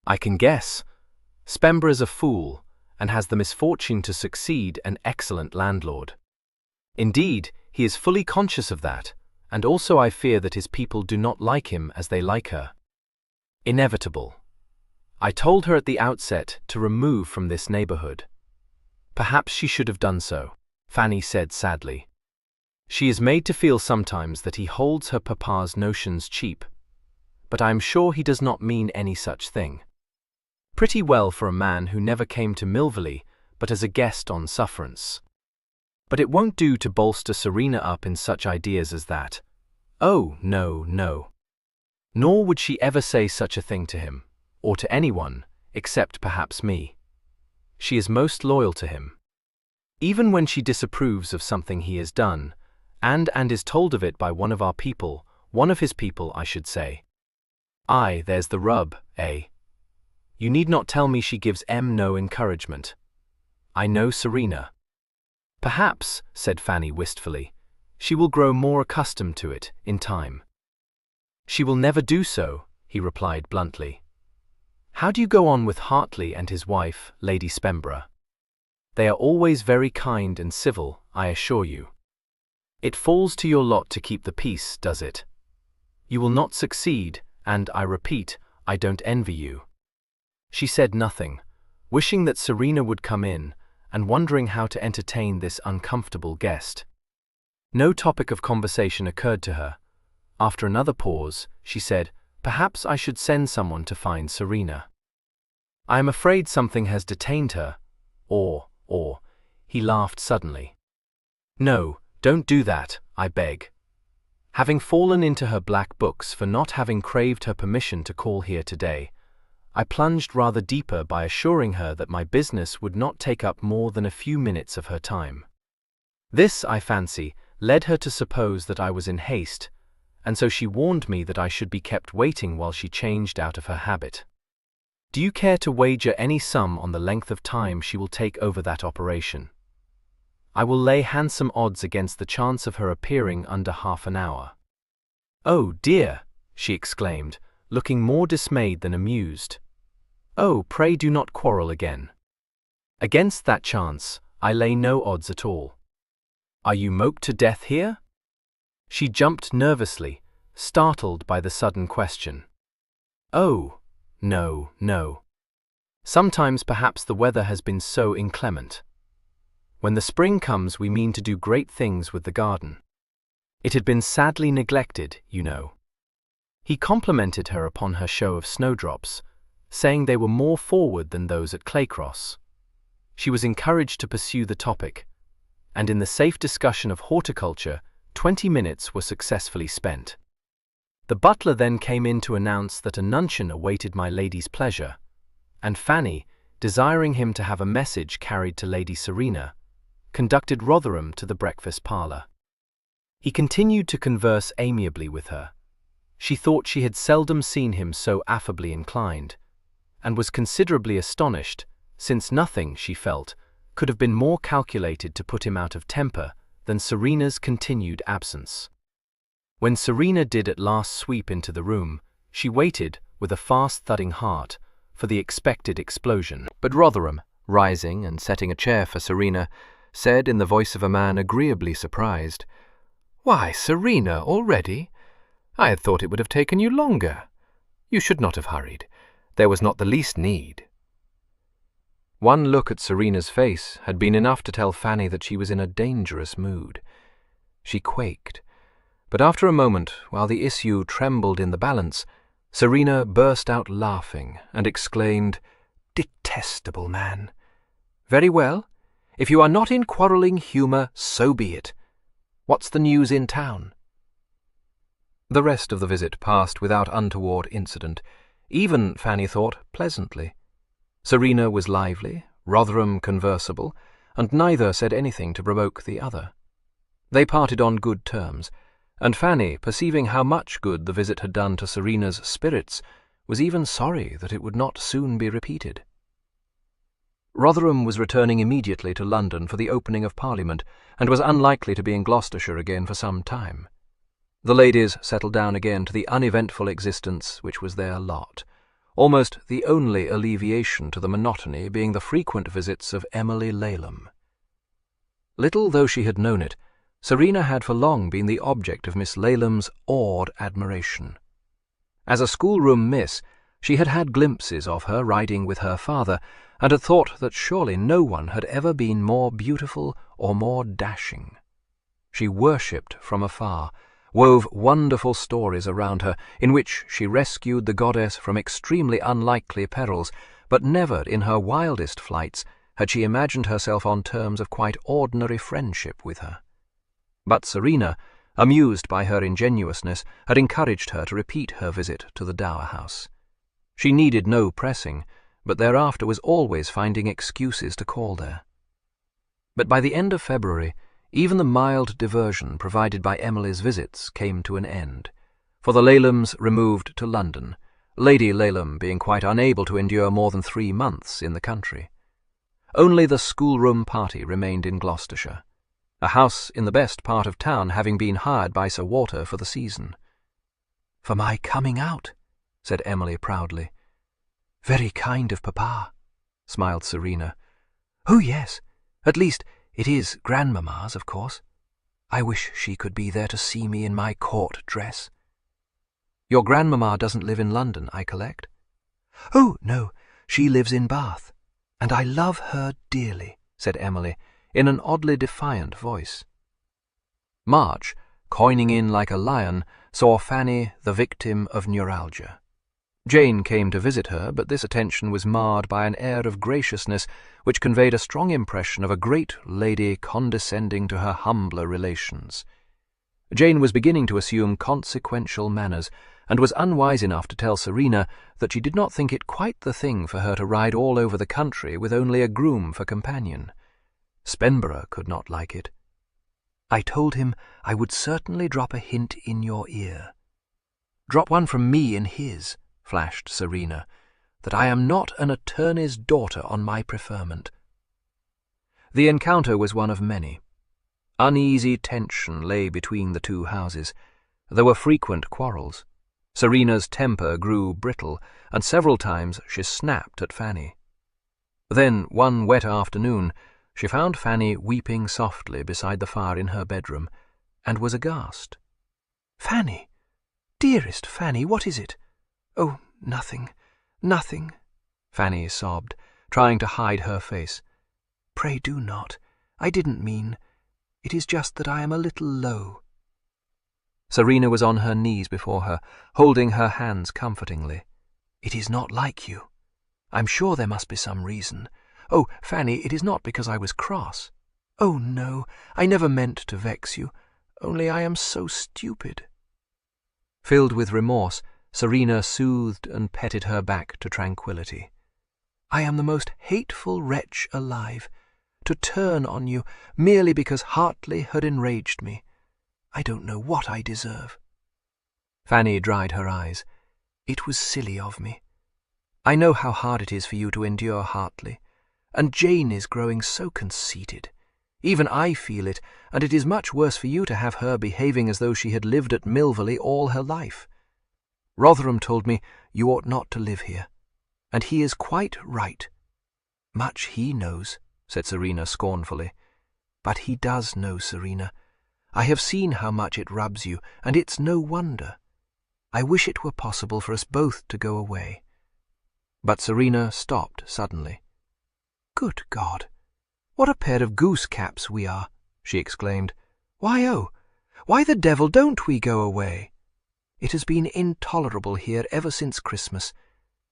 [SPEAKER 1] "I can guess. Spemborough's a fool, and has the misfortune to succeed an excellent landlord. Indeed, he is fully conscious of that, and also I fear that his people do not like him as they like her. Inevitable. I told her at the outset to remove from this neighborhood." "Perhaps she should have done so," Fanny said sadly. "She is made to feel sometimes that he holds her papa's notions cheap, but I am sure he does not mean any such thing. Pretty well for a man who never came to Milvy but as a guest on sufferance. But it won't do to bolster Serena up in such ideas as that. Oh, no, no. Nor would she ever say such a thing to him, or to anyone, except perhaps me. She is most loyal to him. Even when she disapproves of something he has done, and is told of it by one of his people, I should say. Aye, there's the rub, eh? You need not tell me she gives no encouragement. I know Serena." "Perhaps," said Fanny wistfully, "she will grow more accustomed to it in time." "She will never do so," he replied bluntly. "How do you go on with Hartley and his wife, Lady Spemborough?" "They are always very kind and civil, I assure you." "It falls to your lot to keep the peace, does it? You will not succeed, and, I repeat, I don't envy you." She said nothing, wishing that Serena would come in, and wondering how to entertain this uncomfortable guest. No topic of conversation occurred to her. After another pause, she said, "Perhaps I should send someone to find Serena. I am afraid something has detained her, or, he laughed suddenly. "No, don't do that, I beg." Having fallen into her black books for not having craved her permission to call here today, I plunged rather deeper by assuring her that my business would not take up more than a few minutes of her time. This, I fancy, led her to suppose that I was in haste, and so she warned me that I should be kept waiting while she changed out of her habit. "Do you care to wager any sum on the length of time she will take over that operation?" "I will lay handsome odds against the chance of her appearing under half an hour." "Oh, dear!" she exclaimed, looking more dismayed than amused. "Oh, pray do not quarrel again." "Against that chance, I lay no odds at all." "Are you moped to death here?" She jumped nervously, startled by the sudden question. "Oh, no, no. Sometimes perhaps the weather has been so inclement. When the spring comes we mean to do great things with the garden. It had been sadly neglected, you know." He complimented her upon her show of snowdrops, saying they were more forward than those at Claycross. She was encouraged to pursue the topic, and in the safe discussion of horticulture, 20 minutes were successfully spent. The butler then came in to announce that a nuncheon awaited my lady's pleasure, and Fanny, desiring him to have a message carried to Lady Serena, conducted Rotherham to the breakfast parlour. He continued to converse amiably with her. She thought she had seldom seen him so affably inclined, and was considerably astonished, since nothing, she felt,
[SPEAKER 2] could have been more calculated to put him out of temper than Serena's continued absence. When Serena did at last sweep into the room, she waited, with a fast-thudding heart, for the expected explosion.
[SPEAKER 1] But Rotherham, rising and setting a chair for Serena, said in the voice of a man agreeably surprised, "Why, Serena, already? I had thought it would have taken you longer. You should not have hurried. There was not the least need." One look at Serena's face had been enough to tell Fanny that she was in a dangerous mood. She quaked, but after a moment, while the issue trembled in the balance, Serena burst out laughing and exclaimed, "Detestable man! Very well. If you are not in quarrelling humour, so be it. What's the news in town?" The rest of the visit passed without untoward incident, even, Fanny thought, pleasantly. Serena was lively, Rotherham conversable, and neither said anything to provoke the other. They parted on good terms, and Fanny, perceiving how much good the visit had done to Serena's spirits, was even sorry that it would not soon be repeated. Rotherham was returning immediately to London for the opening of Parliament, and was unlikely to be in Gloucestershire again for some time. The ladies settled down again to the uneventful existence which was their lot, almost the only alleviation to the monotony being the frequent visits of Emily Laleham. Little though she had known it, Serena had for long been the object of Miss Laleham's awed admiration. As a schoolroom miss, she had had glimpses of her riding with her father, and had thought that surely no one had ever been more beautiful or more dashing. She worshipped from afar, wove wonderful stories around her, in which she rescued the goddess from extremely unlikely perils, but never in her wildest flights had she imagined herself on terms of quite ordinary friendship with her. But Serena, amused by her ingenuousness, had encouraged her to repeat her visit to the dower house. She needed no pressing, but thereafter was always finding excuses to call there. But by the end of February, even the mild diversion provided by Emily's visits came to an end, for the Lalehams removed to London, Lady Laleham being quite unable to endure more than 3 months in the country. Only the schoolroom party remained in Gloucestershire, a house in the best part of town having been hired by Sir Walter for the season. "For my coming out," said Emily proudly. "Very kind of Papa," smiled Serena. "Oh, yes. At least, it is Grandmamma's, of course. I wish she could be there to see me in my court dress." "Your Grandmamma doesn't live in London, I collect?" "Oh, no. She lives in Bath, and I love her dearly," said Emily, in an oddly defiant voice. March, coining in like a lion, saw Fanny the victim of neuralgia. Jane came to visit her, but this attention was marred by an air of graciousness which conveyed a strong impression of a great lady condescending to her humbler relations. Jane was beginning to assume consequential manners, and was unwise enough to tell Serena that she did not think it quite the thing for her to ride all over the country with only a groom for companion. Spenborough could not like it. "I told him I would certainly drop a hint in your ear." "Drop one from me in his," flashed Serena, "that I am not an attorney's daughter on my preferment." The encounter was one of many. Uneasy tension lay between the two houses. There were frequent quarrels. Serena's temper grew brittle, and several times she snapped at Fanny. Then, one wet afternoon, she found Fanny weeping softly beside the fire in her bedroom, and was aghast. "Fanny! Dearest Fanny, what is it?" "Oh, nothing, nothing," Fanny sobbed, trying to hide her face. "Pray do not. I didn't mean. It is just that I am a little low." Serena was on her knees before her, holding her hands comfortingly. "It is not like you. I'm sure there must be some reason. Oh, Fanny, it is not because I was cross. Oh, no, I never meant to vex you, only I am so stupid." Filled with remorse, Serena soothed and petted her back to tranquillity. "I am the most hateful wretch alive, to turn on you merely because Hartley had enraged me. I don't know what I deserve." Fanny dried her eyes. "It was silly of me. I know how hard it is for you to endure Hartley.
[SPEAKER 3] And Jane is growing so conceited. Even I feel it, and it is much worse for you to have her behaving as though she had lived at Milvy all her life. Rotherham told me you ought not to live here, and he is quite right. Much he knows, said Serena scornfully. But he does know, Serena. I have seen how much it rubs you, and it's no wonder. I wish it were possible for us both to go away. But Serena stopped suddenly. Good God! What a pair of goose-caps we are, she exclaimed. Why the devil don't we go away? It has been intolerable here ever since Christmas.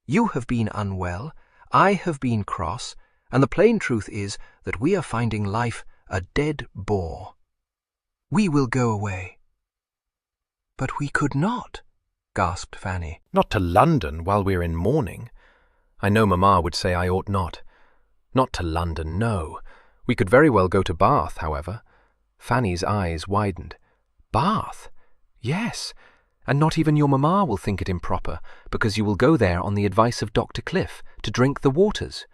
[SPEAKER 3] You have been unwell, I have been cross, and the plain truth is that we are finding life a dead bore. We will go away. But we could not, gasped Fanny.
[SPEAKER 2] Not to London while we're in mourning. I know Mamma would say I ought not. Not to London, no. We could very well go to Bath, however. Fanny's eyes widened. Bath? Yes, and not even your Mamma will think it improper, because you will go there on the advice of Dr. Cliff to drink the waters.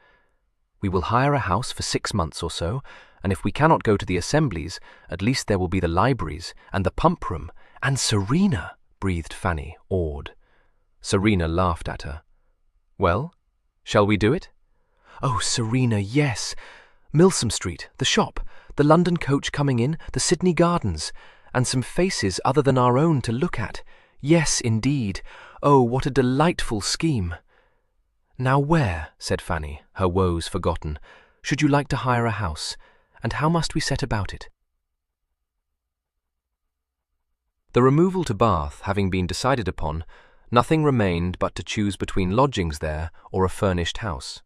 [SPEAKER 2] We will hire a house for 6 months or so, and if we cannot go to the assemblies, at least there will be the libraries and the pump room. And Serena, breathed Fanny, awed. Serena laughed at her. Well, shall we do it? Oh, Serena, yes. Milsom Street, the shop, the London coach coming in, the Sydney Gardens, and some faces other than our own to look at. Yes, indeed. Oh, what a delightful scheme. Now where, said Fanny, her woes forgotten, should you like to hire a house, and how must we set about it?
[SPEAKER 1] The removal to Bath having been decided upon, nothing remained but to choose between lodgings there or a furnished house.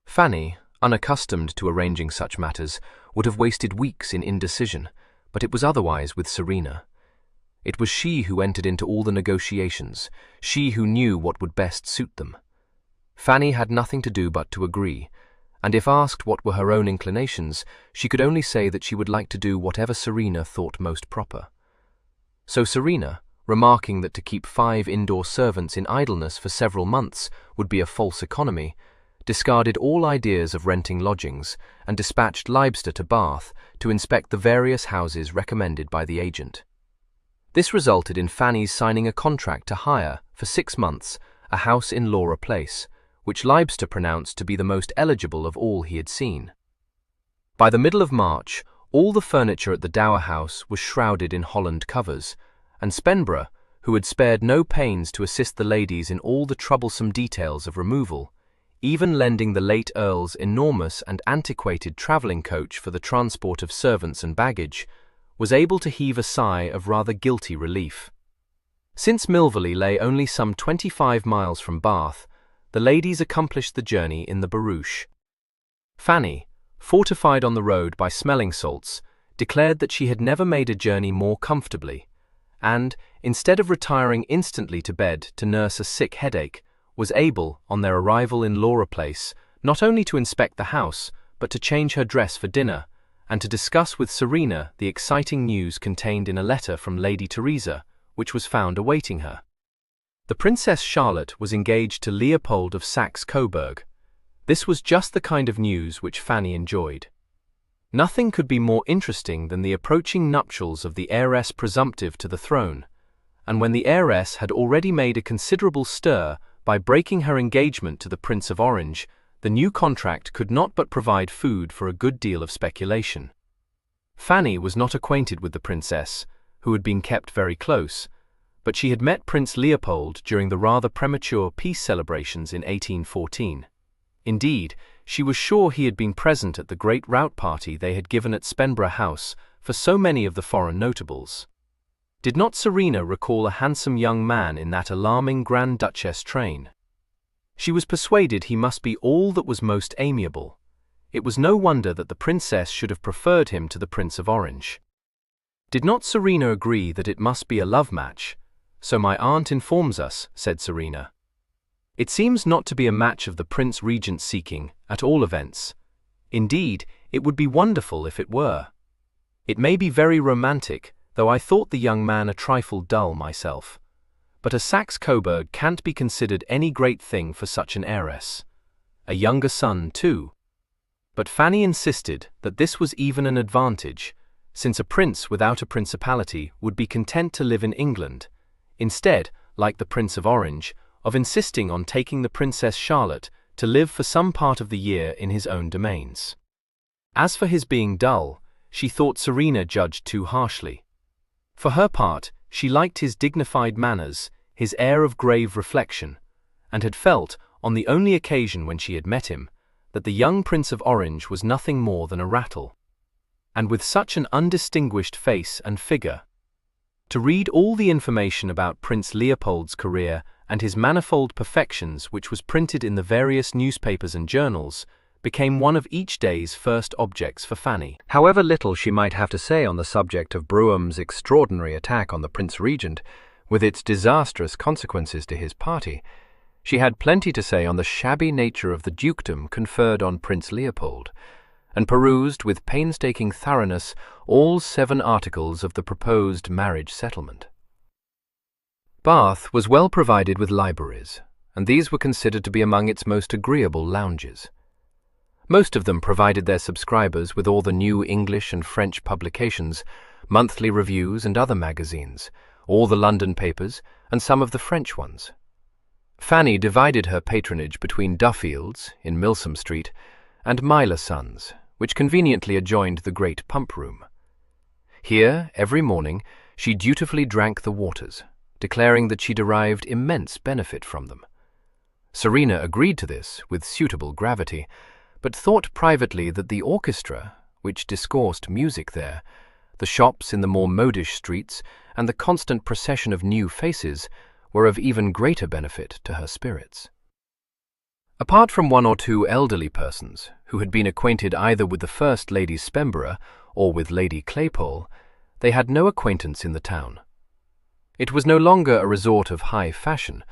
[SPEAKER 1] Fanny, unaccustomed to arranging such matters, would have wasted weeks in indecision, but it was otherwise with Serena. It was she who entered into all the negotiations, she who knew what would best suit them. Fanny had nothing to do but to agree, and if asked what were her own inclinations, she could only say that she would like to do whatever Serena thought most proper. So Serena, remarking that to keep 5 indoor servants in idleness for several months would be a false economy, discarded all ideas of renting lodgings and dispatched Leibster to Bath to inspect the various houses recommended by the agent. This resulted in Fanny's signing a contract to hire, for 6 months, a house in Laura Place, which Leibster pronounced to be the most eligible of all he had seen. By the middle of March, all the furniture at the Dower House was shrouded in holland covers, and Spenborough, who had spared no pains to assist the ladies in all the troublesome details of removal, even lending the late Earl's enormous and antiquated travelling coach for the transport of servants and baggage, was able to heave a sigh of rather guilty relief. Since Milvy lay only some 25 miles from Bath, the ladies accomplished the journey in the barouche. Fanny, fortified on the road by smelling salts, declared that she had never made a journey more comfortably, and, instead of retiring instantly to bed to nurse a sick headache, was able, on their arrival in Laura Place, not only to inspect the house, but to change her dress for dinner, and to discuss with Serena the exciting news contained in a letter from Lady Teresa, which was found awaiting her. The Princess Charlotte was engaged to Leopold of Saxe-Coburg. This was just the kind of news which Fanny enjoyed. Nothing could be more interesting than the approaching nuptials of the heiress presumptive to the throne, and when the heiress had already made a considerable stir by breaking her engagement to the Prince of Orange, the new contract could not but provide food for a good deal of speculation. Fanny was not acquainted with the princess, who had been kept very close, but she had met Prince Leopold during the rather premature peace celebrations in 1814. Indeed, she was sure he had been present at the great rout party they had given at Spenborough House for so many of the foreign notables. Did not Serena recall a handsome young man in that alarming Grand Duchess train? She was persuaded he must be all that was most amiable. It was no wonder that the princess should have preferred him to the Prince of Orange. Did not Serena agree that it must be a love match? So my aunt informs us, said Serena. It seems not to be a match of the Prince Regent's seeking, at all events. Indeed, it would be wonderful if it were. It may be very romantic, though I thought the young man a trifle dull myself. But a Saxe-Coburg can't be considered any great thing for such an heiress. A younger son, too,
[SPEAKER 2] But Fanny insisted that this was even an advantage, since a prince without a principality would be content to live in England, instead, like the Prince of Orange, of insisting on taking the Princess Charlotte to live for some part of the year in his own domains. As for his being dull, she thought Serena judged too harshly. For her part, she liked his dignified manners, his air of grave reflection, and had felt, on the only occasion when she had met him, that the young Prince of Orange was nothing more than a rattle. And with such an undistinguished face and figure. To read all the information about Prince Leopold's career and his manifold perfections, which was printed in the various newspapers and journals, became one of each day's first objects for Fanny.
[SPEAKER 4] However little she might have to say on the subject of Brougham's extraordinary attack on the Prince Regent, with its disastrous consequences to his party, she had plenty to say on the shabby nature of the dukedom conferred on Prince Leopold, and perused with painstaking thoroughness all 7 articles of the proposed marriage settlement. Bath was well provided with libraries, and these were considered to be among its most agreeable lounges. Most of them provided their subscribers with all the new English and French publications, monthly reviews and other magazines, all the London papers, and some of the French ones. Fanny divided her patronage between Duffield's, in Milsom Street, and Myler Sons, which conveniently adjoined the great pump room. Here, every morning, she dutifully drank the waters, declaring that she derived immense benefit from them. Serena agreed to this with suitable gravity, but thought privately that the orchestra, which discoursed music there, the shops in the more modish streets, and the constant procession of new faces were of even greater benefit to her spirits. Apart from 1 or 2 elderly persons, who had been acquainted either with the first Lady Spemborough or with Lady Claypole, they had no acquaintance in the town. It was no longer a resort of high fashion,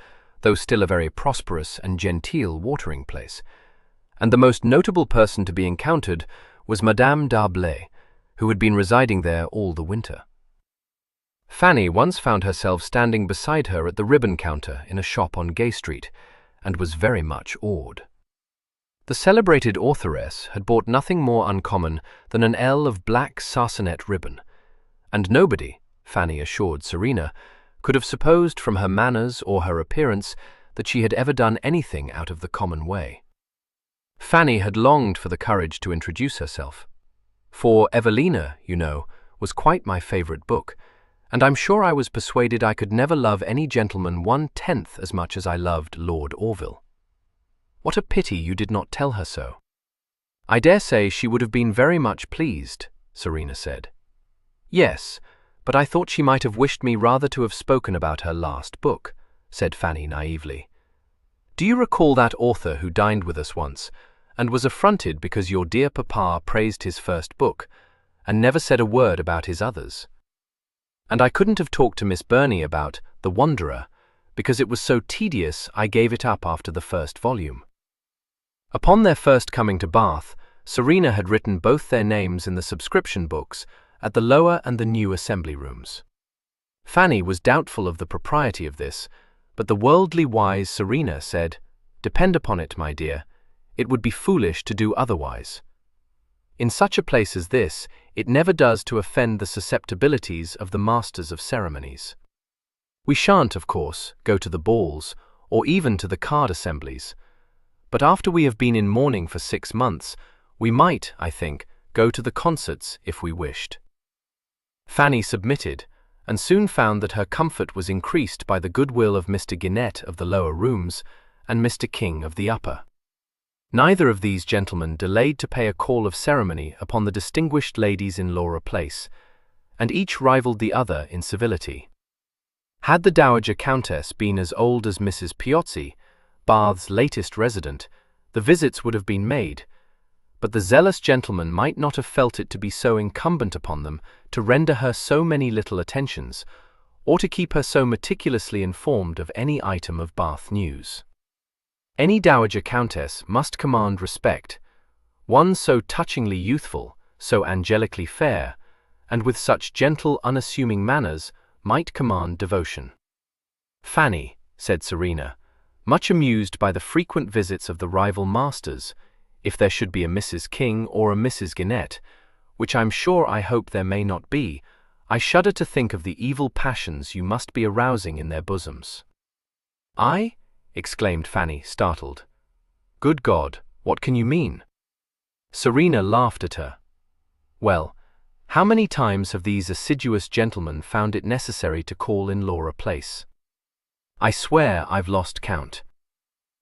[SPEAKER 4] though still a very prosperous and genteel watering place, and the most notable person to be encountered was Madame d'Arblay, who had been residing there all the winter. Fanny once found herself standing beside her at the ribbon counter in a shop on Gay Street, and was very much awed. The celebrated authoress had bought nothing more uncommon than an ell of black sarcenet ribbon, and nobody, Fanny assured Serena, could have supposed from her manners or her appearance that she had ever done anything out of the common way. Fanny had longed for the courage to introduce herself. For Evelina, you know, was quite my favourite book, and I'm sure I was persuaded I could never love any gentleman 1/10 as much as I loved Lord Orville. What a pity you did not tell her so. I dare say she would have been very much pleased, Serena said. Yes, but I thought she might have wished me rather to have spoken about her last book, said Fanny naively. Do you recall that author who dined with us once, and was affronted because your dear papa praised his first book, and never said a word about his others? And I couldn't have talked to Miss Burney about The Wanderer, because it was so tedious I gave it up after the first volume. Upon their first coming to Bath, Serena had written both their names in the subscription books at the lower and the new assembly rooms. Fanny was doubtful of the propriety of this, but the worldly wise Serena said, "Depend upon it, my dear, it would be foolish to do otherwise. In such a place as this, it never does to offend the susceptibilities of the masters of ceremonies. We shan't, of course, go to the balls, or even to the card assemblies, but after we have been in mourning for 6 months, we might, I think, go to the concerts if we wished." Fanny submitted, and soon found that her comfort was increased by the goodwill of Mr. Guinnett of the lower rooms and Mr. King of the upper. Neither of these gentlemen delayed to pay a call of ceremony upon the distinguished ladies in Laura Place, and each rivaled the other in civility. Had the Dowager Countess been as old as Mrs. Piozzi, Bath's latest resident, the visits would have been made, but the zealous gentleman might not have felt it to be so incumbent upon them to render her so many little attentions, or to keep her so meticulously informed of any item of Bath news. Any Dowager Countess must command respect. One so touchingly youthful, so angelically fair, and with such gentle, unassuming manners, might command devotion. Fanny, said Serena, much amused by the frequent visits of the rival masters,
[SPEAKER 2] if there should be a Mrs. King or a Mrs. Georgette, which I'm sure I hope there may not be, I shudder to think of the evil passions you must be arousing in their bosoms." "I?" exclaimed Fanny, startled. "Good God, what can you mean?" Serena laughed at her. "Well, how many times have these assiduous gentlemen found it necessary to call in Laura Place? I swear I've lost count.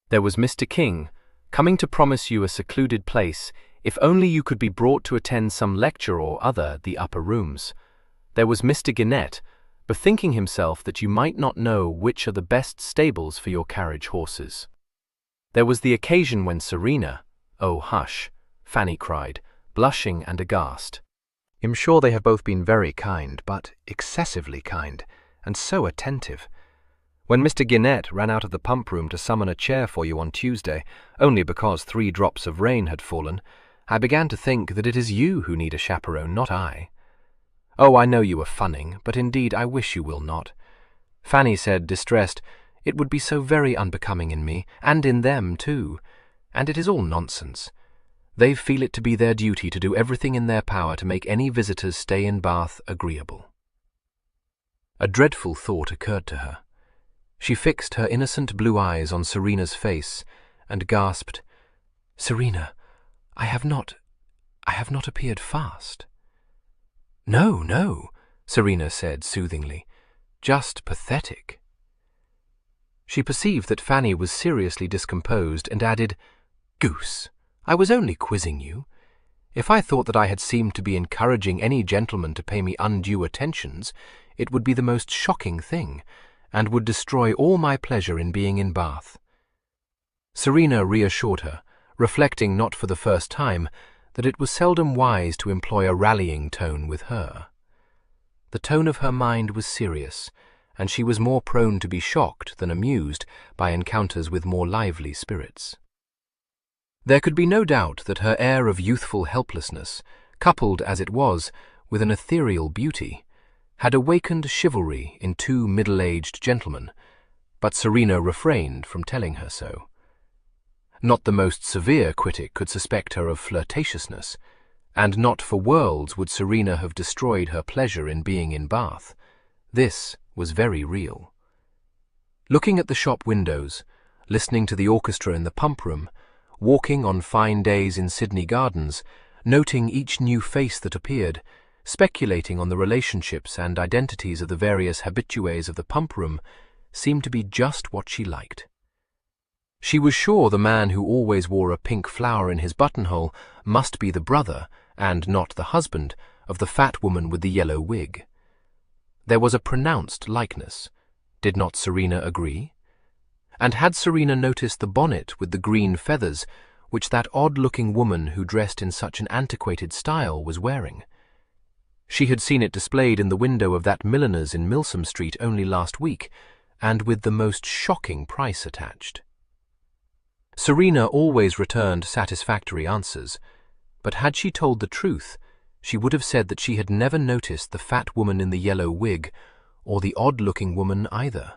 [SPEAKER 2] There was Mr. King, coming to promise you a secluded place, if only you could be brought to attend some lecture or other at the upper rooms. There was Mr. Georgette, bethinking himself that you might not know which are the best stables for your carriage horses. There was the occasion when Serena—" "Oh, hush," Fanny cried, blushing and aghast.
[SPEAKER 4] "I'm sure they have both been very kind, but excessively kind, and so attentive. When Mr. Georgette ran out of the pump room to summon a chair for you on Tuesday, only because 3 drops of rain had fallen, I began to think that it is you who need a chaperone, not I. Oh, I know you are funning, but indeed I wish you will not. Fanny said, distressed, it would be so very unbecoming in me, and in them too, and it is all nonsense. They feel it to be their duty to do everything in their power to make any visitor's stay in Bath agreeable." A dreadful thought occurred to her. She fixed her innocent blue eyes on Serena's face and gasped, "Serena, I have not appeared fast." "No, no," Serena said soothingly, "just pathetic." She perceived that Fanny was seriously discomposed and added, "Goose, I was only quizzing you. If I thought that I had seemed to be encouraging any gentleman to pay me undue attentions, it would be the most shocking thing, and would destroy all my pleasure in being in Bath." Serena reassured her, reflecting not for the first time that it was seldom wise to employ a rallying tone with her. The tone of her mind was serious, and she was more prone to be shocked than amused by encounters with more lively spirits. There could be no doubt that her air of youthful helplessness, coupled as it was with an ethereal beauty, had awakened chivalry in 2 middle-aged gentlemen, but Serena refrained from telling her so. Not the most severe critic could suspect her of flirtatiousness, and not for worlds would Serena have destroyed her pleasure in being in Bath. This was very real. Looking at the shop windows, listening to the orchestra in the pump room, walking on fine days in Sydney Gardens, noting each new face that appeared, speculating on the relationships and identities of the various habitués of the pump room, seemed to be just what she liked. She was sure the man who always wore a pink flower in his buttonhole must be the brother, and not the husband, of the fat woman with the yellow wig. There was a pronounced likeness. Did not Serena agree? And had Serena noticed the bonnet with the green feathers, which that odd-looking woman who dressed in such an antiquated style was wearing? She had seen it displayed in the window of that milliner's in Milsom Street only last week, and with the most shocking price attached. Serena always returned satisfactory answers, but had she told the truth, she would have said that she had never noticed the fat woman in the yellow wig, or the odd-looking woman either.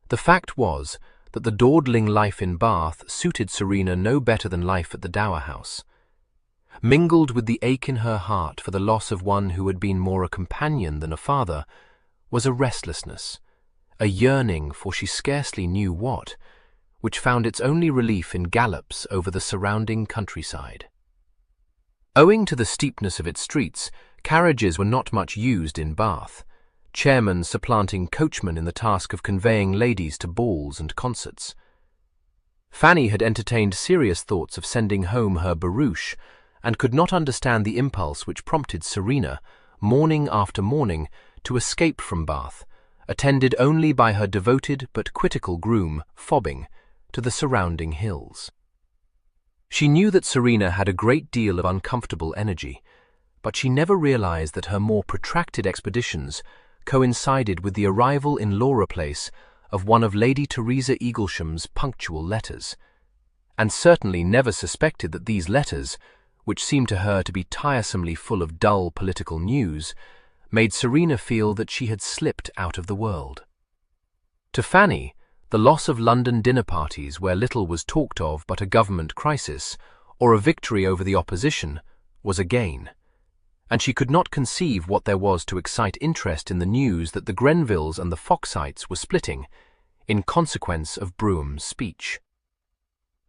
[SPEAKER 4] The fact was that the dawdling life in Bath suited Serena no better than life at the dower house. Mingled with the ache in her heart for the loss of one who had been more a companion than a father, was a restlessness, a yearning for she scarcely knew what, which found its only relief in gallops over the surrounding countryside. Owing to the steepness of its streets, carriages were not much used in Bath, chairmen supplanting coachmen in the task of conveying ladies to balls and concerts. Fanny had entertained serious thoughts of sending home her barouche, and could not understand the impulse which prompted Serena, morning after morning, to escape from Bath, attended only by her devoted but critical groom, Fobbing, to the surrounding hills. She knew that Serena had a great deal of uncomfortable energy, but she never realized that her more protracted expeditions coincided with the arrival in Laura Place of one of Lady Teresa Eaglesham's punctual letters, and certainly never suspected that these letters, which seemed to her to be tiresomely full of dull political news, made Serena feel that she had slipped out of the world. To Fanny, the loss of London dinner parties where little was talked of but a government crisis,
[SPEAKER 2] or a victory over the opposition, was a gain, and she could not conceive what there was to excite interest in the news that the Grenvilles and the Foxites were splitting in consequence of Brougham's speech.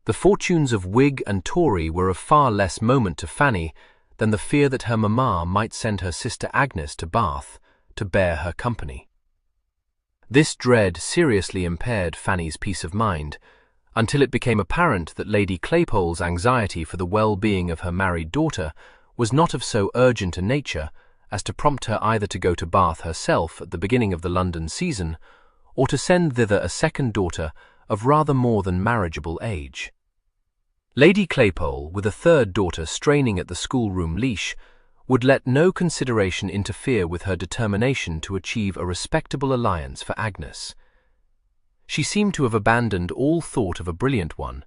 [SPEAKER 2] The fortunes of Whig and Tory were of far less moment to Fanny than the fear that her mamma might send her sister Agnes to Bath to bear her company. This dread seriously impaired Fanny's peace of mind, until it became apparent that Lady Claypole's anxiety for the well-being of her married daughter was not of so urgent a nature as to prompt her either to go to Bath herself at the beginning of the London season, or to send thither a second daughter of rather more than marriageable age. Lady Claypole, with a third daughter straining at the schoolroom leash, would let no consideration interfere with her determination to achieve a respectable alliance for Agnes. She seemed to have abandoned all thought of a brilliant one,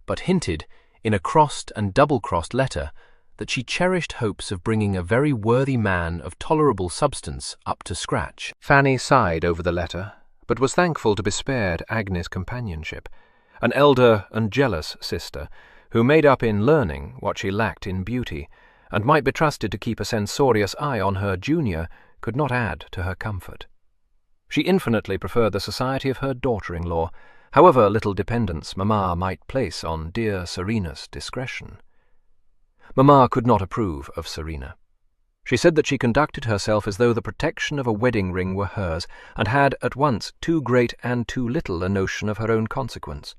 [SPEAKER 2] but hinted, in a crossed and double-crossed letter, that she cherished hopes of bringing a very worthy man of tolerable substance up to scratch.
[SPEAKER 4] Fanny sighed over the letter, but was thankful to be spared Agnes' companionship, an elder and jealous sister, who made up in learning what she lacked in beauty, and might be trusted to keep a censorious eye on her junior, could not add to her comfort. She infinitely preferred the society of her daughter-in-law, however little dependence mamma might place on dear Serena's discretion. Mamma could not approve of Serena. She said that she conducted herself as though the protection of a wedding ring were hers, and had at once too great and too little a notion of her own consequence.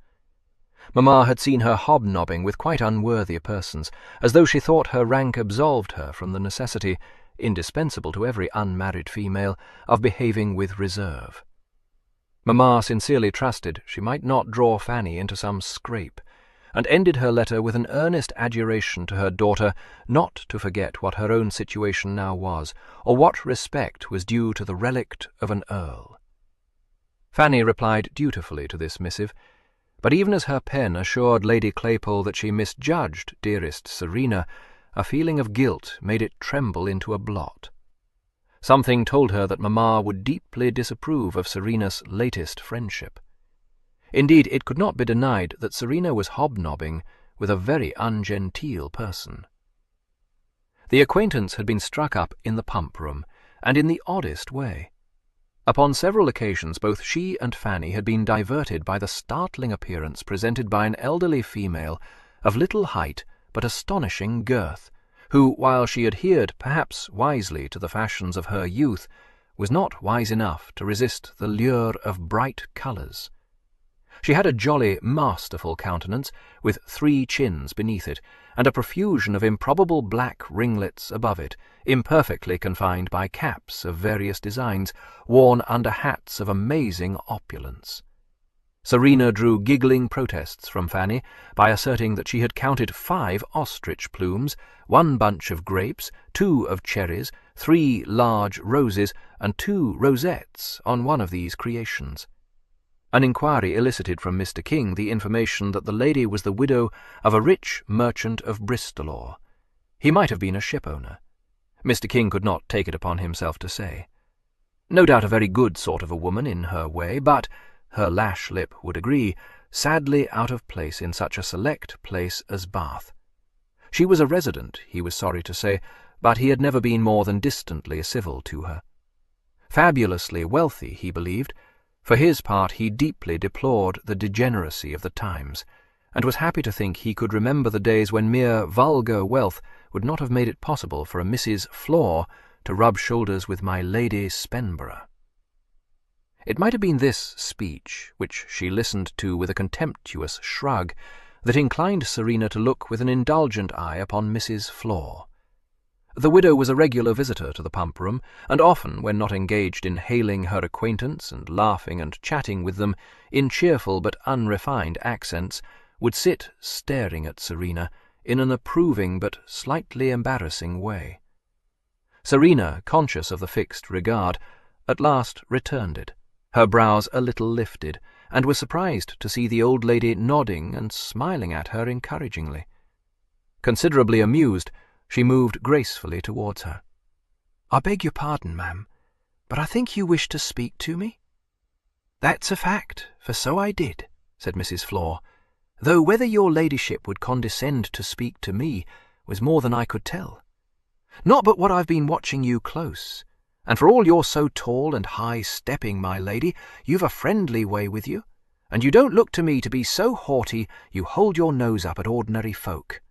[SPEAKER 4] Mamma had seen her hobnobbing with quite unworthy persons, as though she thought her rank absolved her from the necessity, indispensable to every unmarried female, of behaving with reserve. Mamma sincerely trusted she might not draw Fanny into some scrape, and ended her letter with an earnest adjuration to her daughter not to forget what her own situation now was, or what respect was due to the relict of an earl. Fanny replied dutifully to this missive, but even as her pen assured Lady Claypole that she misjudged dearest Serena, a feeling of guilt made it tremble into a blot. Something told her that mamma would deeply disapprove of Serena's latest friendship. Indeed, it could not be denied that Serena was hobnobbing with a very ungenteel person. The acquaintance had been struck up in the pump-room, and in the oddest way. Upon several occasions both she and Fanny had been diverted by the startling appearance presented by an elderly female of little height but astonishing girth, who, while she adhered perhaps wisely to the fashions of her youth, was not wise enough to resist the lure of bright colours. She had a jolly, masterful countenance, with 3 chins beneath it, and a profusion of improbable black ringlets above it, imperfectly confined by caps of various designs, worn under hats of amazing opulence. Serena drew giggling protests from Fanny by asserting that she had counted 5 ostrich plumes, 1 bunch of grapes, 2 of cherries, 3 large roses, and 2 rosettes on one of these creations. An inquiry elicited from Mr. King the information that the lady was the widow of a rich merchant of Bristol. He might have been a ship-owner. Mr. King could not take it upon himself to say. No doubt a very good sort of a woman in her way, but, her lash lip would agree, sadly out of place in such a select place as Bath. She was a resident, he was sorry to say, but he had never been more than distantly civil to her. Fabulously wealthy, he believed. For his part, he deeply deplored the degeneracy of the times, and was happy to think he could remember the days when mere vulgar wealth would not have made it possible for a Mrs. Flor to rub shoulders with my Lady Spenborough. It might have been this speech, which she listened to with a contemptuous shrug, that inclined Serena to look with an indulgent eye upon Mrs. Flor. The widow was a regular visitor to the pump-room, and often, when not engaged in hailing her acquaintance and laughing and chatting with them in cheerful but unrefined accents, would sit staring at Serena in an approving but slightly embarrassing way. Serena, conscious of the fixed regard, at last returned it, her brows a little lifted, and was surprised to see the old lady nodding and smiling at her encouragingly. Considerably amused, she moved gracefully towards her. "I beg your pardon, ma'am, but I think you wished to speak to me?" "That's a fact, for so I did," said Mrs. Flor,
[SPEAKER 1] though whether your ladyship would condescend to speak to me was more than I could tell. Not but what I've been watching you close, and for all you're so tall and high-stepping, my lady, you've a friendly way with you, and you don't look to me to be so haughty you hold your nose up at ordinary folk."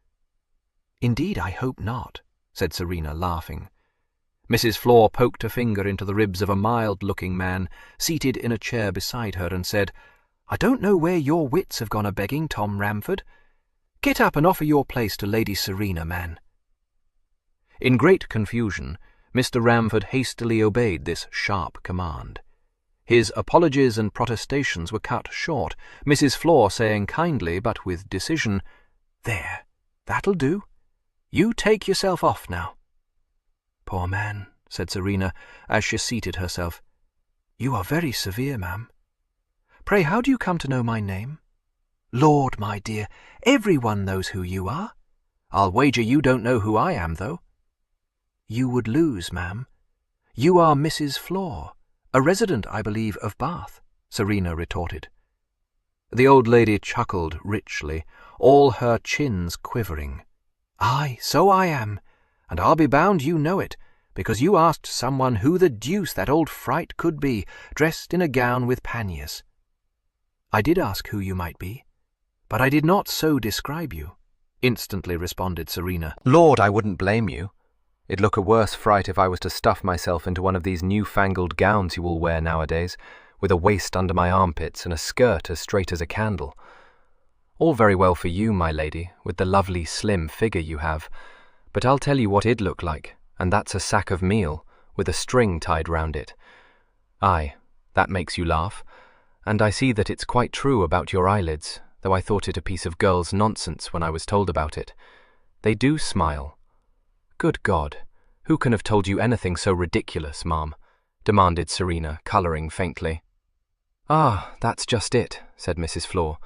[SPEAKER 1] "Indeed, I hope not," said Serena, laughing. Mrs. Flor poked a finger into the ribs of a mild-looking man seated in a chair beside her and said, "I don't know where your wits have gone a-begging, Tom Ramford. Get up and offer your place to Lady Serena, man." In great confusion, Mr. Ramford hastily obeyed this sharp command. His apologies and protestations were cut short, Mrs. Flor saying kindly but with decision, "There, that'll do. You take yourself off now." "Poor man," said Serena, as she seated herself. "You are very severe, ma'am. Pray, how do you come to know my name?" "Lord, my dear, everyone knows who you are. I'll wager you don't know who I am, though." "You would lose, ma'am. You are Mrs. Flor, a resident, I believe, of Bath," Serena retorted. The old lady chuckled richly, all her chins quivering. "Aye, so I am, and I'll be bound you know it, because you asked someone who the deuce that old fright could be, dressed in a gown with panniers." "I did ask who you might be, but I did not so describe you," instantly responded Serena.
[SPEAKER 4] "Lord, I wouldn't blame you. It'd look a worse fright if I was to stuff myself into one of these new-fangled gowns you all wear nowadays, with a waist under my armpits and a skirt as straight as a candle. All very well for you, my lady, with the lovely slim figure you have, but I'll tell you what it'd look like, and that's a sack of meal, with a string tied round it. Aye, that makes you laugh, and I see that it's quite true about your eyelids, though I thought it a piece of girl's nonsense when I was told about it. They do smile." "Good God, who can have told you anything so ridiculous, ma'am?" demanded Serena, colouring faintly. "Ah, that's just it," said Mrs. Flor.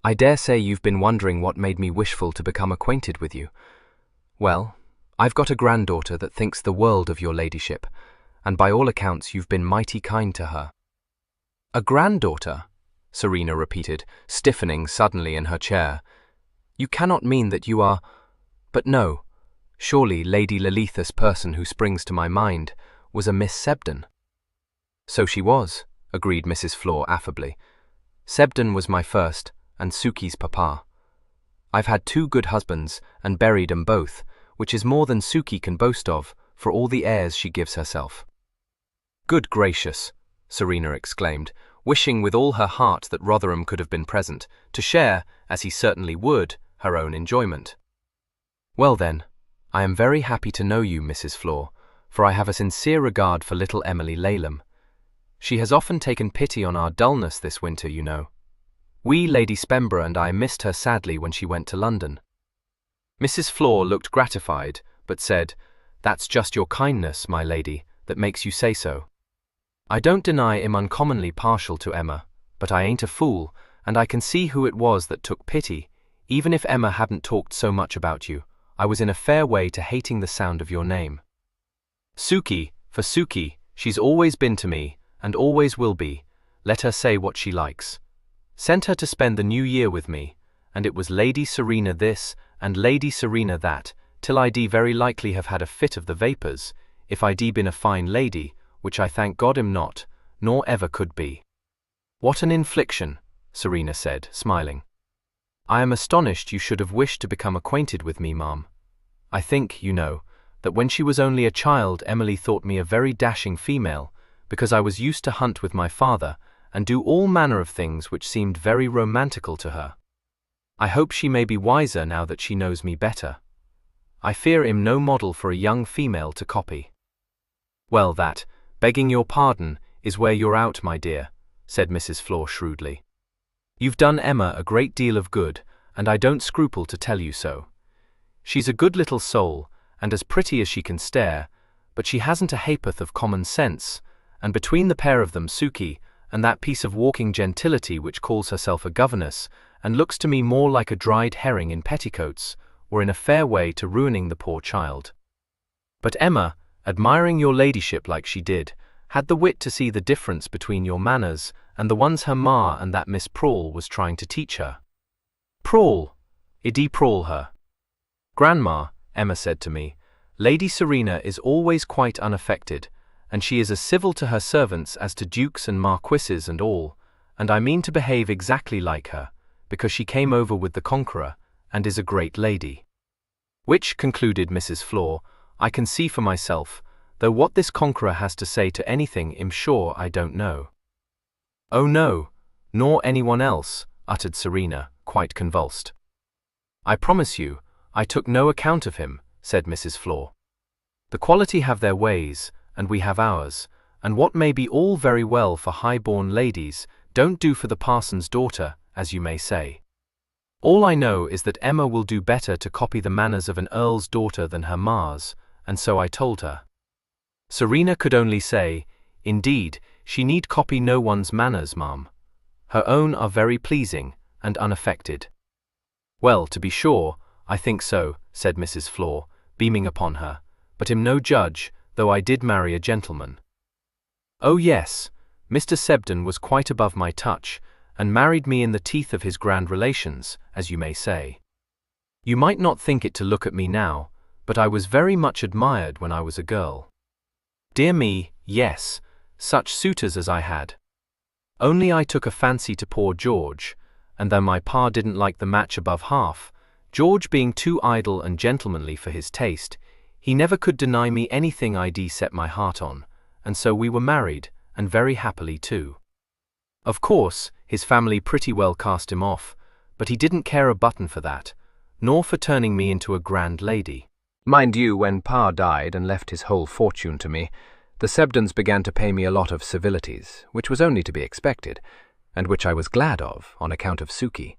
[SPEAKER 4] "I dare say you've been wondering what made me wishful to become acquainted with you. Well, I've got a granddaughter that thinks the world of your ladyship, and by all accounts you've been mighty kind to her." "A granddaughter?" Serena repeated, stiffening suddenly in her chair. "You cannot mean that you are— But no, surely Lady Lilitha's person who springs to my mind was a Miss Sebden." "So she was," agreed Mrs. Flor affably. "Sebden was my first, and Suki's papa. I've had 2 good husbands, and buried 'em both, which is more than Suki can boast of, for all the airs she gives herself." "Good gracious!" Serena exclaimed, wishing with all her heart that Rotherham could have been present, to share, as he certainly would, her own enjoyment. "Well then, I am very happy to know you, Mrs. Flor, for I have a sincere regard for little Emily Laleham. She has often taken pity on our dullness this winter, you know. We, Lady Spemborough and I, missed her sadly when she went to London." Mrs. Flor looked gratified, but said, "That's just your kindness, my lady, that makes you say so. I don't deny I'm uncommonly partial to Emma, but I ain't a fool, and I can see who it was that took pity. Even if Emma hadn't talked so much about you, I was in a fair way to hating the sound of your name. Suki, for Suki, she's always been to me, and always will be. Let her say what she likes. Sent her to spend the New Year with me, and it was Lady Serena this and Lady Serena that, till I d very likely have had a fit of the vapours, if I d been a fine lady, which I thank God am not, nor ever could be." "What an infliction," Serena said, smiling. "I am astonished you should have wished to become acquainted with me, ma'am. I think, you know, that when she was only a child Emily thought me a very dashing female, because I was used to hunt with my father, and do all manner of things which seemed very romantical to her. I hope she may be wiser now that she knows me better. I fear I'm no model for a young female to copy." "Well, that, begging your pardon, is where you're out, my dear," said Mrs. Flor shrewdly. "You've done Emma a great deal of good, and I don't scruple to tell you so. She's a good little soul, and as pretty as she can stare, but she hasn't a ha'porth of common sense, and between the pair of them, Suki, and that piece of walking gentility which calls herself a governess, and looks to me more like a dried herring in petticoats, were in a fair way to ruining the poor child. But Emma, admiring your ladyship like she did, had the wit to see the difference between your manners and the ones her ma and that Miss Prawle was trying to teach her.
[SPEAKER 2] prawl her. Grandma, Emma said to me, Lady Serena is always quite unaffected, and she is as civil to her servants as to dukes and marquises and all, and I mean to behave exactly like her, because she came over with the Conqueror, and is a great lady. Which, concluded Mrs. Flor, I can see for myself, though what this Conqueror has to say to anything I'm sure I don't know. Oh no, nor anyone else, uttered Serena, quite convulsed. I promise you, I took no account of him, said Mrs. Flor. The quality have their ways, and we have ours, and what may be all very well for high-born ladies, don't do for the parson's daughter, as you may say. All I know is that Emma will do better to copy the manners of an earl's daughter than her ma's, and so I told her. Serena could only say, indeed, she need copy no one's manners, ma'am. Her own are very pleasing and unaffected. Well, to be sure, I think so, said Mrs. Flor, beaming upon her, but am no judge, though I did marry a gentleman. Oh yes, Mr. Sebden was quite above my touch, and married me in the teeth of his grand relations, as you may say. You might not think it to look at me now, but I was very much admired when I was a girl. Dear me, yes, such suitors as I had. Only I took a fancy to poor George, and though my pa didn't like the match above half, George being too idle and gentlemanly for his taste, he never could deny me anything I'd set my heart on, and so we were married, and very happily too. Of course, his family pretty well cast him off, but he didn't care a button for that, nor for turning me into a grand lady.
[SPEAKER 4] Mind you, when Pa died and left his whole fortune to me, the Sebdens began to pay me a lot of civilities, which was only to be expected, and which I was glad of, on account of Suki.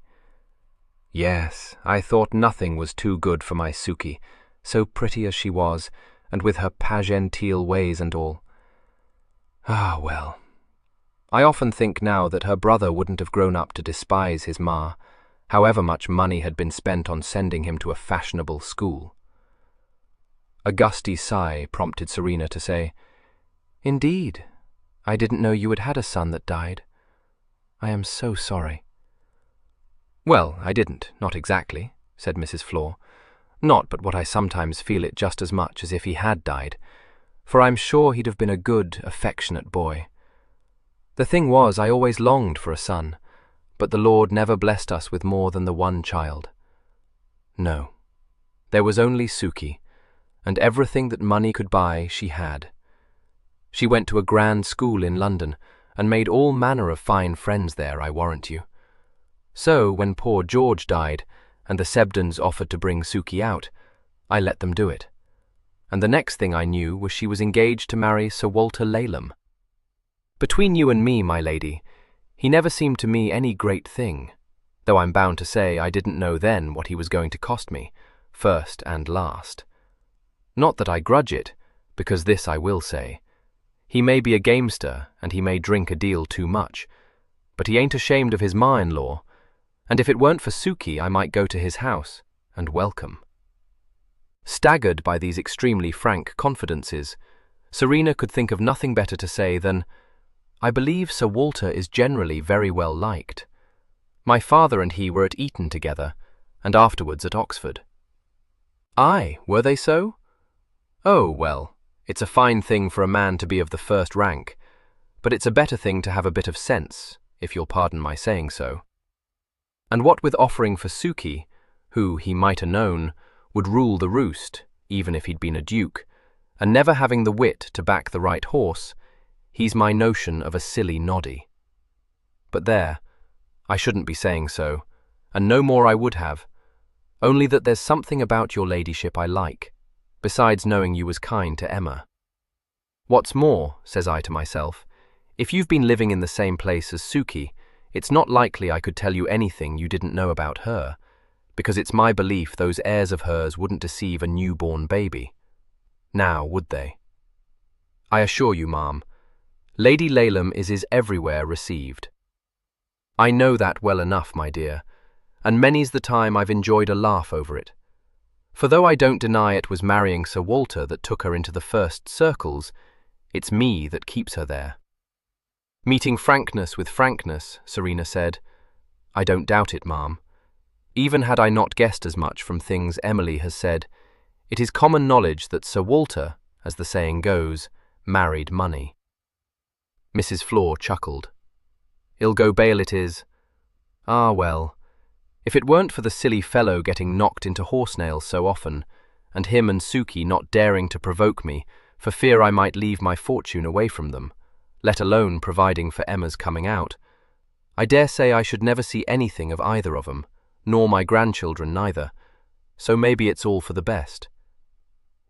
[SPEAKER 4] Yes, I thought nothing was too good for my Suki, so pretty as she was, and with her pas-genteel ways and all. Ah, well. I often think now that her brother wouldn't have grown up to despise his ma, however much money had been spent on sending him to a fashionable school. A gusty sigh prompted Serena to say, Indeed, I didn't know you had had a son that died. I am so sorry. Well, I didn't, not exactly, said Mrs. Flor. Not but what I sometimes feel it just as much as if he had died, for I'm sure he'd have been a good, affectionate boy. The thing was, I always longed for a son, but the Lord never blessed us with more than the one child. No, there was only Suki, and everything that money could buy she had. She went to a grand school in London, and made all manner of fine friends there, I warrant you. So, when poor George died, and the Sebdens offered to bring Suki out, I let them do it. And the next thing I knew was she was engaged to marry Sir Walter Laleham. Between you and me, my lady, he never seemed to me any great thing, though I'm bound to say I didn't know then what he was going to cost me, first and last. Not that I grudge it, because this I will say. He may be a gamester, and he may drink a deal too much, but he ain't ashamed of his ma-in-law, and if it weren't for Suki I might go to his house, and welcome. Staggered by these extremely frank confidences, Serena could think of nothing better to say than, I believe Sir Walter is generally very well liked. My father and he were at Eton together, and afterwards at Oxford. Aye, were they so? Oh, well, it's a fine thing for a man to be of the first rank, but it's a better thing to have a bit of sense, if you'll pardon my saying so. And what with offering for Suki, who, he might have known, would rule the roost, even if he'd been a duke, and never having the wit to back the right horse, he's my notion of a silly noddy. But there, I shouldn't be saying so, and no more I would have, only that there's something about your ladyship I like, besides knowing you was kind to Emma. What's more, says I to myself, if you've been living in the same place as Suki, it's not likely I could tell you anything you didn't know about her, because it's my belief those airs of hers wouldn't deceive a newborn baby. Now, would they? I assure you, ma'am, Lady Laleham is everywhere received. I know that well enough, my dear, and many's the time I've enjoyed a laugh over it. For though I don't deny it was marrying Sir Walter that took her into the first circles, it's me that keeps her there. Meeting frankness with frankness, Serena said, I don't doubt it, ma'am.
[SPEAKER 1] Even had I not guessed as much from things Emily has said, it is common knowledge that Sir Walter, as the saying goes, married money. Mrs. Flor chuckled. "I'll go bail it is. Ah, well, if it weren't for the silly fellow getting knocked into horse-nails so often, and him and Suki not daring to provoke me for fear I might leave my fortune away from them, let alone providing for Emma's coming out, I dare say I should never see anything of either of 'em, nor my grandchildren neither, so maybe it's all for the best.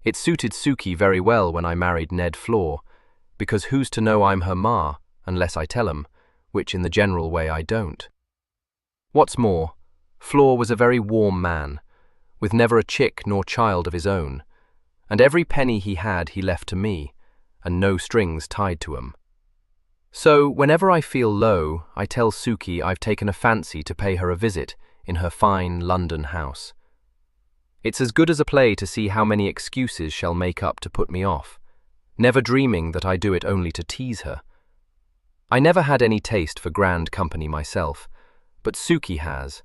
[SPEAKER 1] It suited Suki very well when I married Ned Flor, because who's to know I'm her ma, unless I tell 'em, which in the general way I don't. What's more, Flor was a very warm man, with never a chick nor child of his own, and every penny he had he left to me, and no strings tied to 'em. So, whenever I feel low, I tell Suki I've taken a fancy to pay her a visit in her fine London house. It's as good as a play to see how many excuses shall make up to put me off, never dreaming that I do it only to tease her. I never had any taste for grand company myself, but Suki has,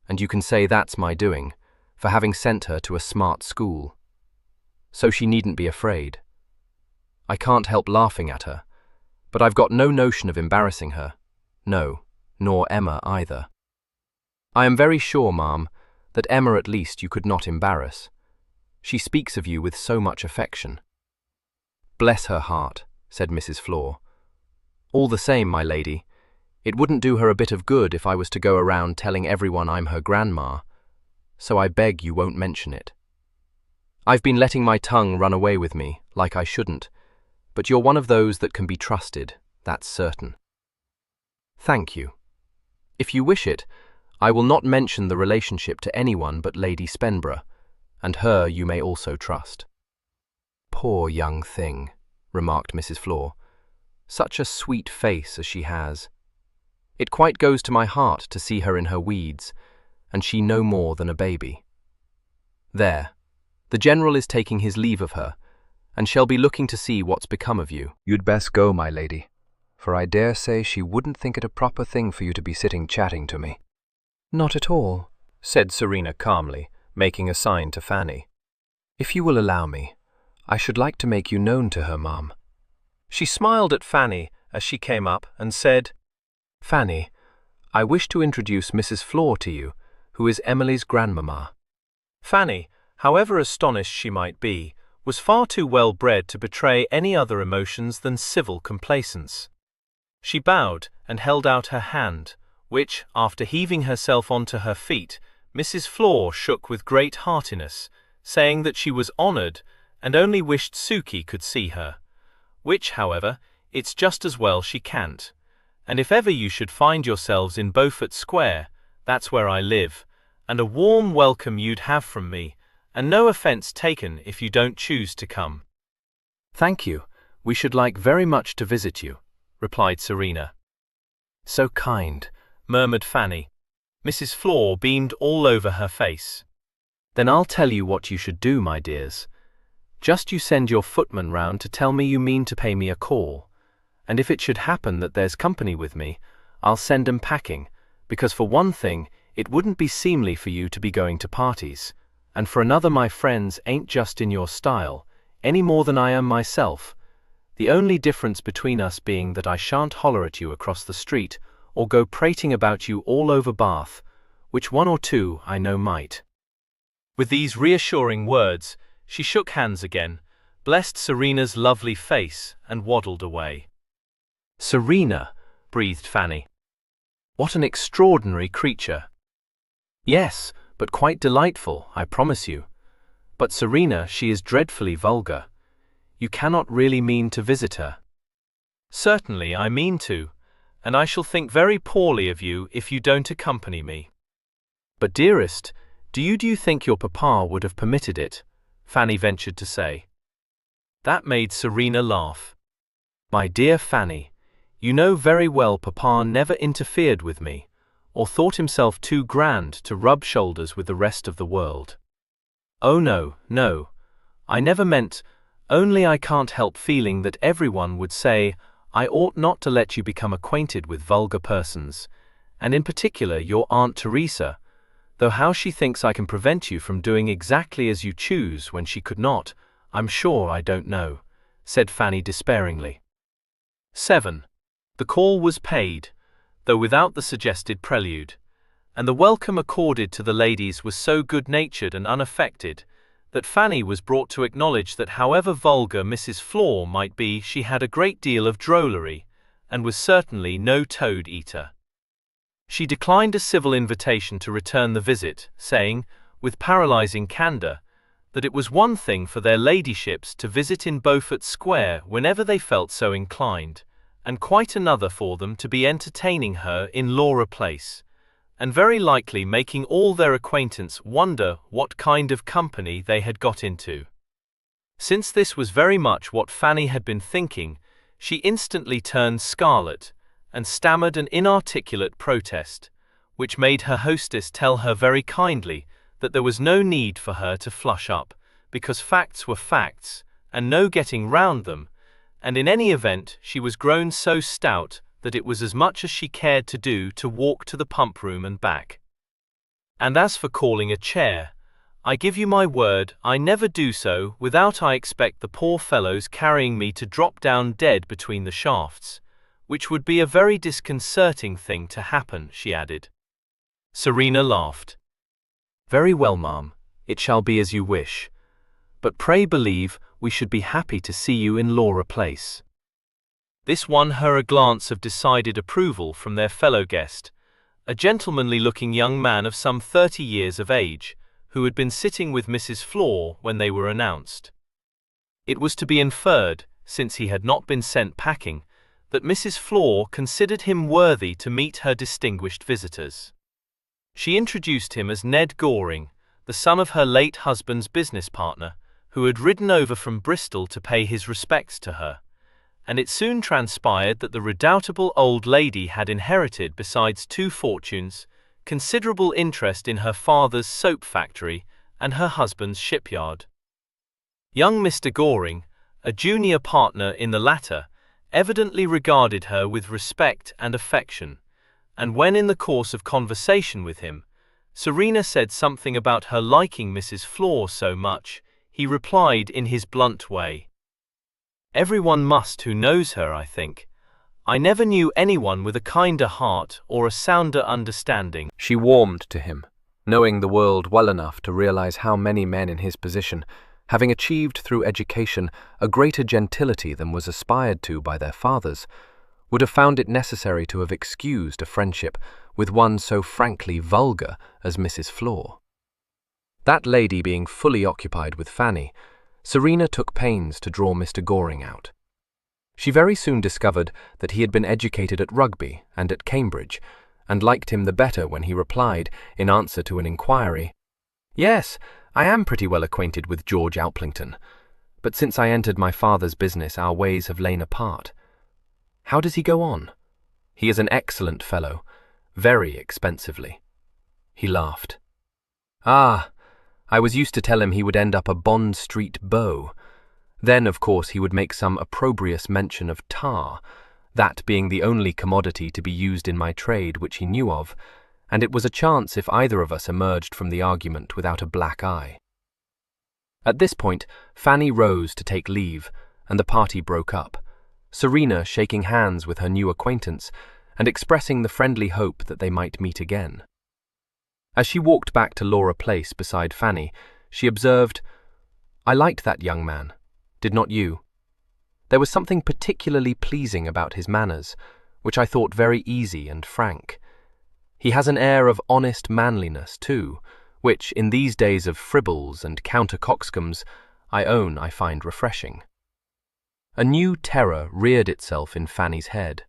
[SPEAKER 1] and you can say that's my doing, for having sent her to a smart school. So she needn't be afraid. I can't help laughing at her, but I've got no notion of embarrassing her, no, nor Emma either. I am very sure, ma'am, that Emma at least you could not embarrass. She speaks of you with so much affection." "Bless her heart," said Mrs. Flor. "All the same, my lady, it wouldn't do her a bit of good if I was to go around telling everyone I'm her grandma, so I beg you won't mention it. I've been letting my tongue run away with me, like I shouldn't, but you're one of those that can be trusted, that's certain." "Thank you. If you wish it, I will not mention the relationship to anyone but Lady Spenborough, and her you may also trust." "Poor young thing," remarked Mrs. Flor. "Such a sweet face as she has. It quite goes to my heart to see her in her weeds, and she no more than a baby. There, the General is taking his leave of her, and shall be looking to see what's become of you."
[SPEAKER 4] "You'd best go, my lady, for I dare say she wouldn't think it a proper thing for you to be sitting chatting to me."
[SPEAKER 1] "Not at all," said Serena calmly, making a sign to Fanny.
[SPEAKER 4] "If you will allow me, I should like to make you known to her, ma'am."
[SPEAKER 1] She smiled at Fanny as she came up and said, "Fanny, I wish to introduce Mrs. Flor to you, who is Emily's grandmamma." Fanny, however astonished she might be, was far too well bred to betray any other emotions than civil complacence. She bowed and held out her hand, which, after heaving herself onto her feet, Mrs. Flor shook with great heartiness, saying that she was honoured and only wished Suki could see her, which, however, it's just as well she can't, and if ever you should find yourselves in Beaufort Square, that's where I live, and a warm welcome you'd have from me, and no offence taken if you don't choose to come." "Thank you, we should like very much to visit you," replied Serena. "So kind," murmured Fanny. Mrs. Flor beamed all over her face. "Then I'll tell you what you should do, my dears. Just you send your footman round to tell me you mean to pay me a call, and if it should happen that there's company with me, I'll send 'em packing, because for one thing, it wouldn't be seemly for you to be going to parties, and for another my friends ain't just in your style, any more than I am myself, the only difference between us being that I shan't holler at you across the street, or go prating about you all over Bath, which one or two I know might." With these reassuring words, she shook hands again, blessed Serena's lovely face, and waddled away. "Serena," breathed Fanny. "What an extraordinary creature." "Yes, but quite delightful, I promise you. But Serena, she is dreadfully vulgar. You cannot really mean to visit her." "Certainly I mean to, and I shall think very poorly of you if you don't accompany me." "But dearest, do you think your papa would have permitted it?" Fanny ventured to say. That made Serena laugh. "My dear Fanny, you know very well papa never interfered with me, or thought himself too grand to rub shoulders with the rest of the world. Oh no, no, I never meant, only I can't help feeling that everyone would say I ought not to let you become acquainted with vulgar persons, and in particular your Aunt Teresa,
[SPEAKER 2] though how she thinks I can prevent you from doing exactly as you choose when she could not, I'm sure I don't know," said Fanny despairingly. 7. The call was paid, though without the suggested prelude, and the welcome accorded to the ladies was so good-natured and unaffected that Fanny was brought to acknowledge that however vulgar Mrs. Flor might be, she had a great deal of drollery, and was certainly no toad-eater. She declined a civil invitation to return the visit, saying, with paralysing candour, that it was one thing for their ladyships to visit in Beaufort Square whenever they felt so inclined, and quite another for them to be entertaining her in Laura Place, and very likely making all their acquaintance wonder what kind of company they had got into. Since this was very much what Fanny had been thinking, she instantly turned scarlet, and stammered an inarticulate protest, which made her hostess tell her very kindly that there was no need for her to flush up, because facts were facts, and no getting round them, and in any event she was grown so stout that it was as much as she cared to do to walk to the pump room and back. And as for calling a chair, I give you my word I never do so without I expect the poor fellows carrying me to drop down dead between the shafts, which would be a very disconcerting thing to happen, she added. Serena laughed. Very well, ma'am, it shall be as you wish. But pray believe we should be happy to see you in Laura Place. This won her a glance of decided approval from their fellow guest, a gentlemanly-looking young man of some 30 years of age, who had been sitting with Mrs. Flor when they were announced. It was to be inferred, since he had not been sent packing, that Mrs. Flor considered him worthy to meet her distinguished visitors. She introduced him as Ned Goring, the son of her late husband's business partner, who had ridden over from Bristol to pay his respects to her, and it soon transpired that the redoubtable old lady had inherited, besides 2 fortunes, considerable interest in her father's soap factory and her husband's shipyard. Young Mr. Goring, a junior partner in the latter, evidently regarded her with respect and affection, and when in the course of conversation with him, Serena said something about her liking Mrs. Flor so much, he replied in his blunt way, "Everyone must who knows her, I think. I never knew anyone with a kinder heart or a sounder understanding."
[SPEAKER 4] She warmed to him, knowing the world well enough to realize how many men in his position, having achieved through education a greater gentility than was aspired to by their fathers, would have found it necessary to have excused a friendship with one so frankly vulgar as Mrs. Flor. That lady being fully occupied with Fanny, Serena took pains to draw Mr. Goring out. She very soon discovered that he had been educated at Rugby and at Cambridge, and liked him the better when he replied, in answer to an inquiry, "Yes, I am pretty well acquainted with George Alplington, but since I entered my father's business our ways have lain apart. How does he go on? He is an excellent fellow, very expensively." He laughed. "Ah, I was used to tell him he would end up a Bond Street beau. Then, of course, he would make some opprobrious mention of tar, that being the only commodity to be used in my trade which he knew of, and it was a chance if either of us emerged from the argument without a black eye." At this point, Fanny rose to take leave, and the party broke up, Serena shaking hands with her new acquaintance and expressing the friendly hope that they might meet again. As she walked back to Laura Place beside Fanny, she observed, "I liked that young man, did not you? There was something particularly pleasing about his manners, which I thought very easy and frank. He has an air of honest manliness, too, which, in these days of fribbles and counter-coxcombs, I own I find refreshing." A new terror reared itself in Fanny's head.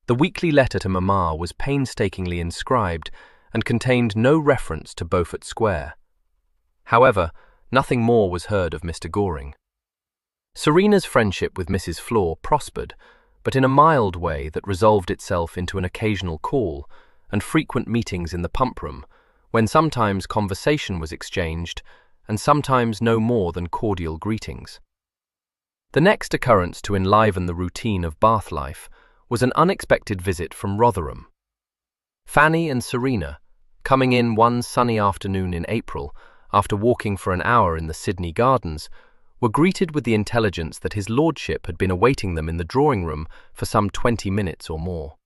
[SPEAKER 4] The weekly letter to Mamma was painstakingly inscribed and contained no reference to Beaufort Square. However, nothing more was heard of Mr. Goring. Serena's friendship with Mrs. Flor prospered, but in a mild way that resolved itself into an occasional call and frequent meetings in the pump room, when sometimes conversation was exchanged and sometimes no more than cordial greetings. The next occurrence to enliven the routine of Bath life was an unexpected visit from Rotherham. Fanny and Serena,
[SPEAKER 2] coming in one sunny afternoon in April, after walking for an hour in the Sydney Gardens, were greeted with the intelligence that his lordship had been awaiting them in the drawing-room for some 20 minutes or more.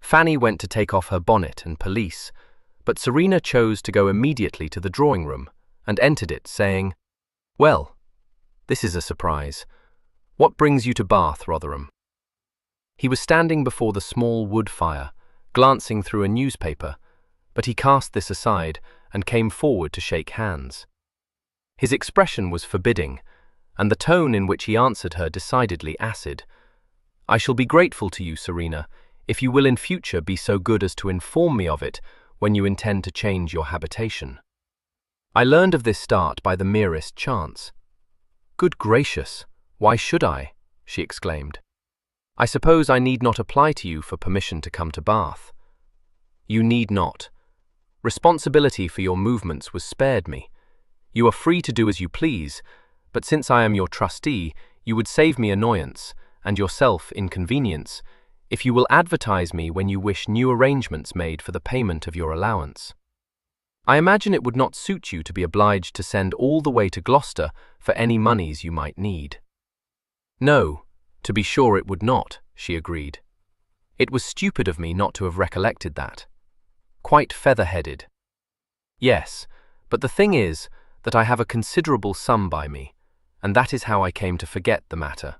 [SPEAKER 2] Fanny went to take off her bonnet and pelisse, but Serena chose to go immediately to the drawing-room and entered it, saying, "Well, this is a surprise. What brings you to Bath, Rotherham?" He was standing before the small wood fire, glancing through a newspaper, but he cast this aside and came forward to shake hands. His expression was forbidding, and the tone in which he answered her decidedly acid. "I shall be grateful to you, Serena, if you will in future be so good as to inform me of it when you intend to change your habitation. I learned of this start by the merest chance." "Good gracious, why should I?" she exclaimed. "I suppose I need not apply to you for permission to come to Bath." "You need not. Responsibility for your movements was spared me. You are free to do as you please, but since I am your trustee, you would save me annoyance, and yourself inconvenience, if you will advertise me when you wish new arrangements made for the payment of your allowance. I imagine it would not suit you to be obliged to send all the way to Gloucester for any moneys you might need." "No, to be sure it would not," she agreed. "It was stupid of me not to have recollected that. Quite feather-headed. Yes, but the thing is that I have a considerable sum by me, and that is how I came to forget the matter.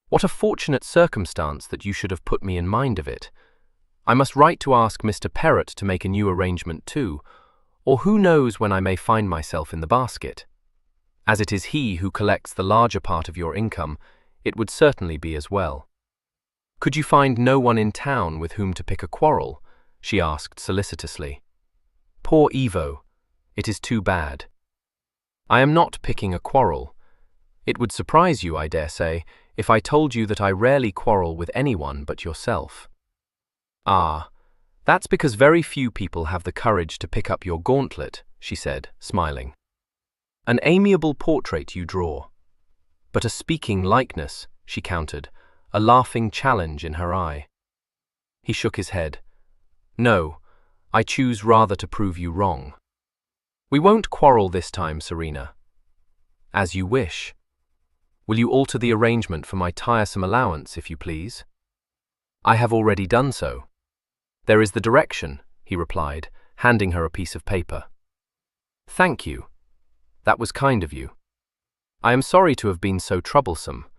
[SPEAKER 2] What a fortunate circumstance that you should have put me in mind of it. I must write to ask Mr. Perrott to make a new arrangement too, or who knows when I may find myself in the basket. As it is he who collects the larger part of your income, it would certainly be as well." "Could you find no one in town with whom to pick a quarrel?" she asked solicitously. "Poor Evo, it is too bad." "I am not picking a quarrel. It would surprise you, I dare say, if I told you that I rarely quarrel with anyone but yourself." "Ah, that's because very few people have the courage to pick up your gauntlet," she said, smiling. "An amiable portrait you draw." "But a speaking likeness," she countered, a laughing challenge in her eye. He shook his head. "No, I choose rather to prove you wrong. We won't quarrel this time, Serena." "As you wish. Will you alter the arrangement for my tiresome allowance, if you please?" "I have already done so." "There is the direction," he replied, handing her a piece of paper. "Thank you. That was kind of you. I am sorry to have been so troublesome.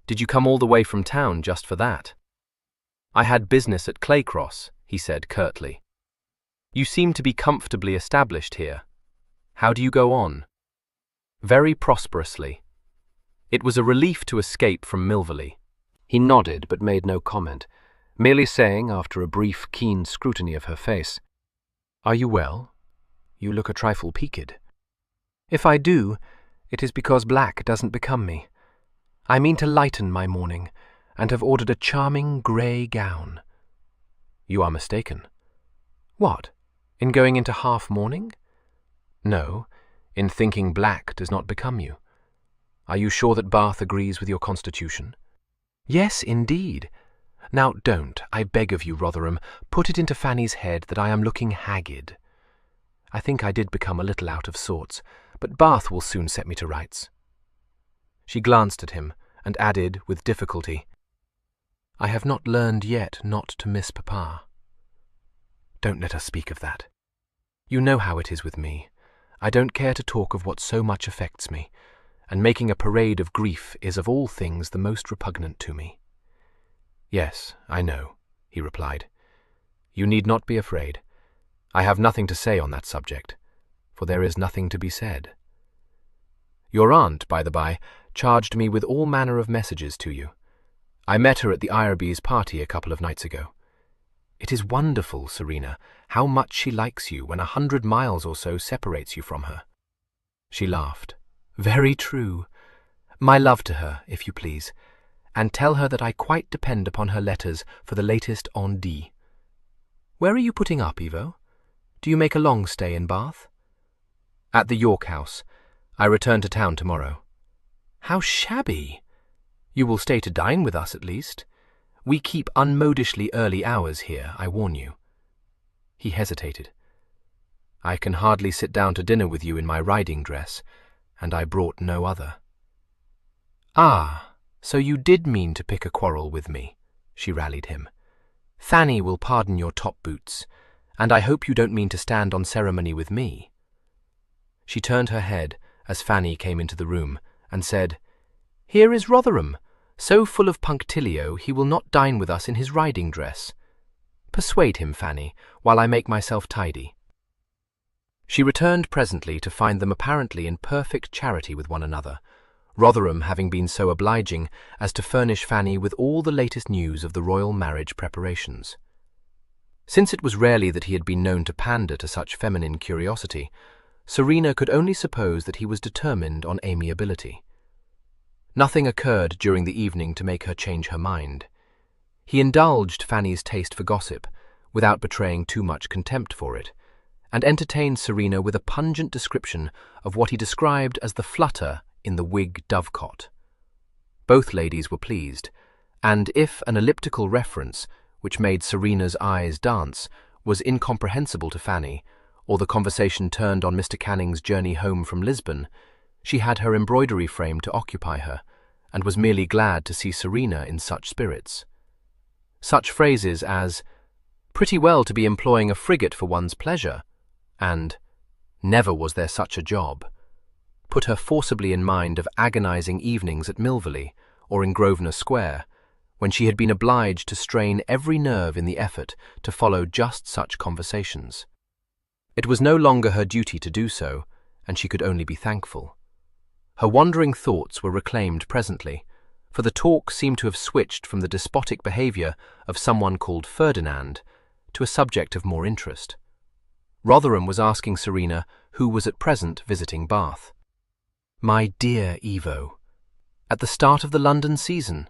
[SPEAKER 2] Did you come all the way from town just for that?" "I had business at Claycross," he said curtly. "You seem to be comfortably established here. How do you go on?" "Very prosperously." It was a relief to escape from Milvy.
[SPEAKER 4] He nodded but made no comment, merely saying, after a brief, keen scrutiny of her face, "Are you well? You look a trifle peaked." "If I do, it is because black doesn't become me. I mean to lighten my mourning, and have ordered a charming grey gown." "You are mistaken." "What, in going into half-mourning?" "No, in thinking black does not become you. Are you sure that Bath agrees with your constitution?" "Yes, indeed. Now don't, I beg of you, Rotherham, put it into Fanny's head that I am looking haggard. I think I did become a little out of sorts, but Bath will soon set me to rights." She glanced at him and added with difficulty, "I have not learned yet not to miss Papa." "Don't let us speak of that. You know how it is with me. I don't care to talk of what so much affects me, and making a parade of grief is of all things the most repugnant to me." "Yes, I know," he replied. "You need not be afraid. I have nothing to say on that subject, for there is nothing to be said. Your aunt, by the by, charged me with all manner of messages to you. I met her at the Ireby's party a couple of nights ago. It is wonderful, Serena, how much she likes you when 100 miles or so separates you from her." She laughed. "Very true. My love to her, if you please, and tell her that I quite depend upon her letters for the latest on D. Where are you putting up, Evo? Do you make a long stay in Bath?" "At the York House. I return to town tomorrow." "How shabby! You will stay to dine with us at least. We keep unmodishly early hours here, I warn you." He hesitated.
[SPEAKER 2] I can hardly sit down to dinner with you in my riding dress, and I brought no other." "Ah, so you did mean to pick a quarrel with me," she rallied him. "Fanny will pardon your top boots, and I hope you don't mean to stand on ceremony with me." She turned her head as Fanny came into the room and said, "Here is Rotherham, so full of punctilio he will not dine with us in his riding dress. Persuade him, Fanny, while I make myself tidy." She returned presently to find them apparently in perfect charity with one another, Rotherham having been so obliging as to furnish Fanny with all the latest news of the royal marriage preparations. Since it was rarely that he had been known to pander to such feminine curiosity, Serena could only suppose that he was determined on amiability. Nothing occurred during the evening to make her change her mind. He indulged Fanny's taste for gossip, without betraying too much contempt for it, and entertained Serena with a pungent description of what he described as the flutter in the Whig dovecot. Both ladies were pleased, and if an elliptical reference, which made Serena's eyes dance, was incomprehensible to Fanny, or the conversation turned on Mr. Canning's journey home from Lisbon, she had her embroidery frame to occupy her, and was merely glad to see Serena in such spirits. Such phrases as, "Pretty well to be employing a frigate for one's pleasure," and "Never was there such a job," put her forcibly in mind of agonizing evenings at Milvy or in Grosvenor Square, when she had been obliged to strain every nerve in the effort to follow just such conversations. It was no longer her duty to do so, and she could only be thankful. Her wandering thoughts were reclaimed presently, for the talk seemed to have switched from the despotic behaviour of someone called Ferdinand to a subject of more interest. Rotherham was asking Serena who was at present visiting Bath. "My dear Evo, at the start of the London season,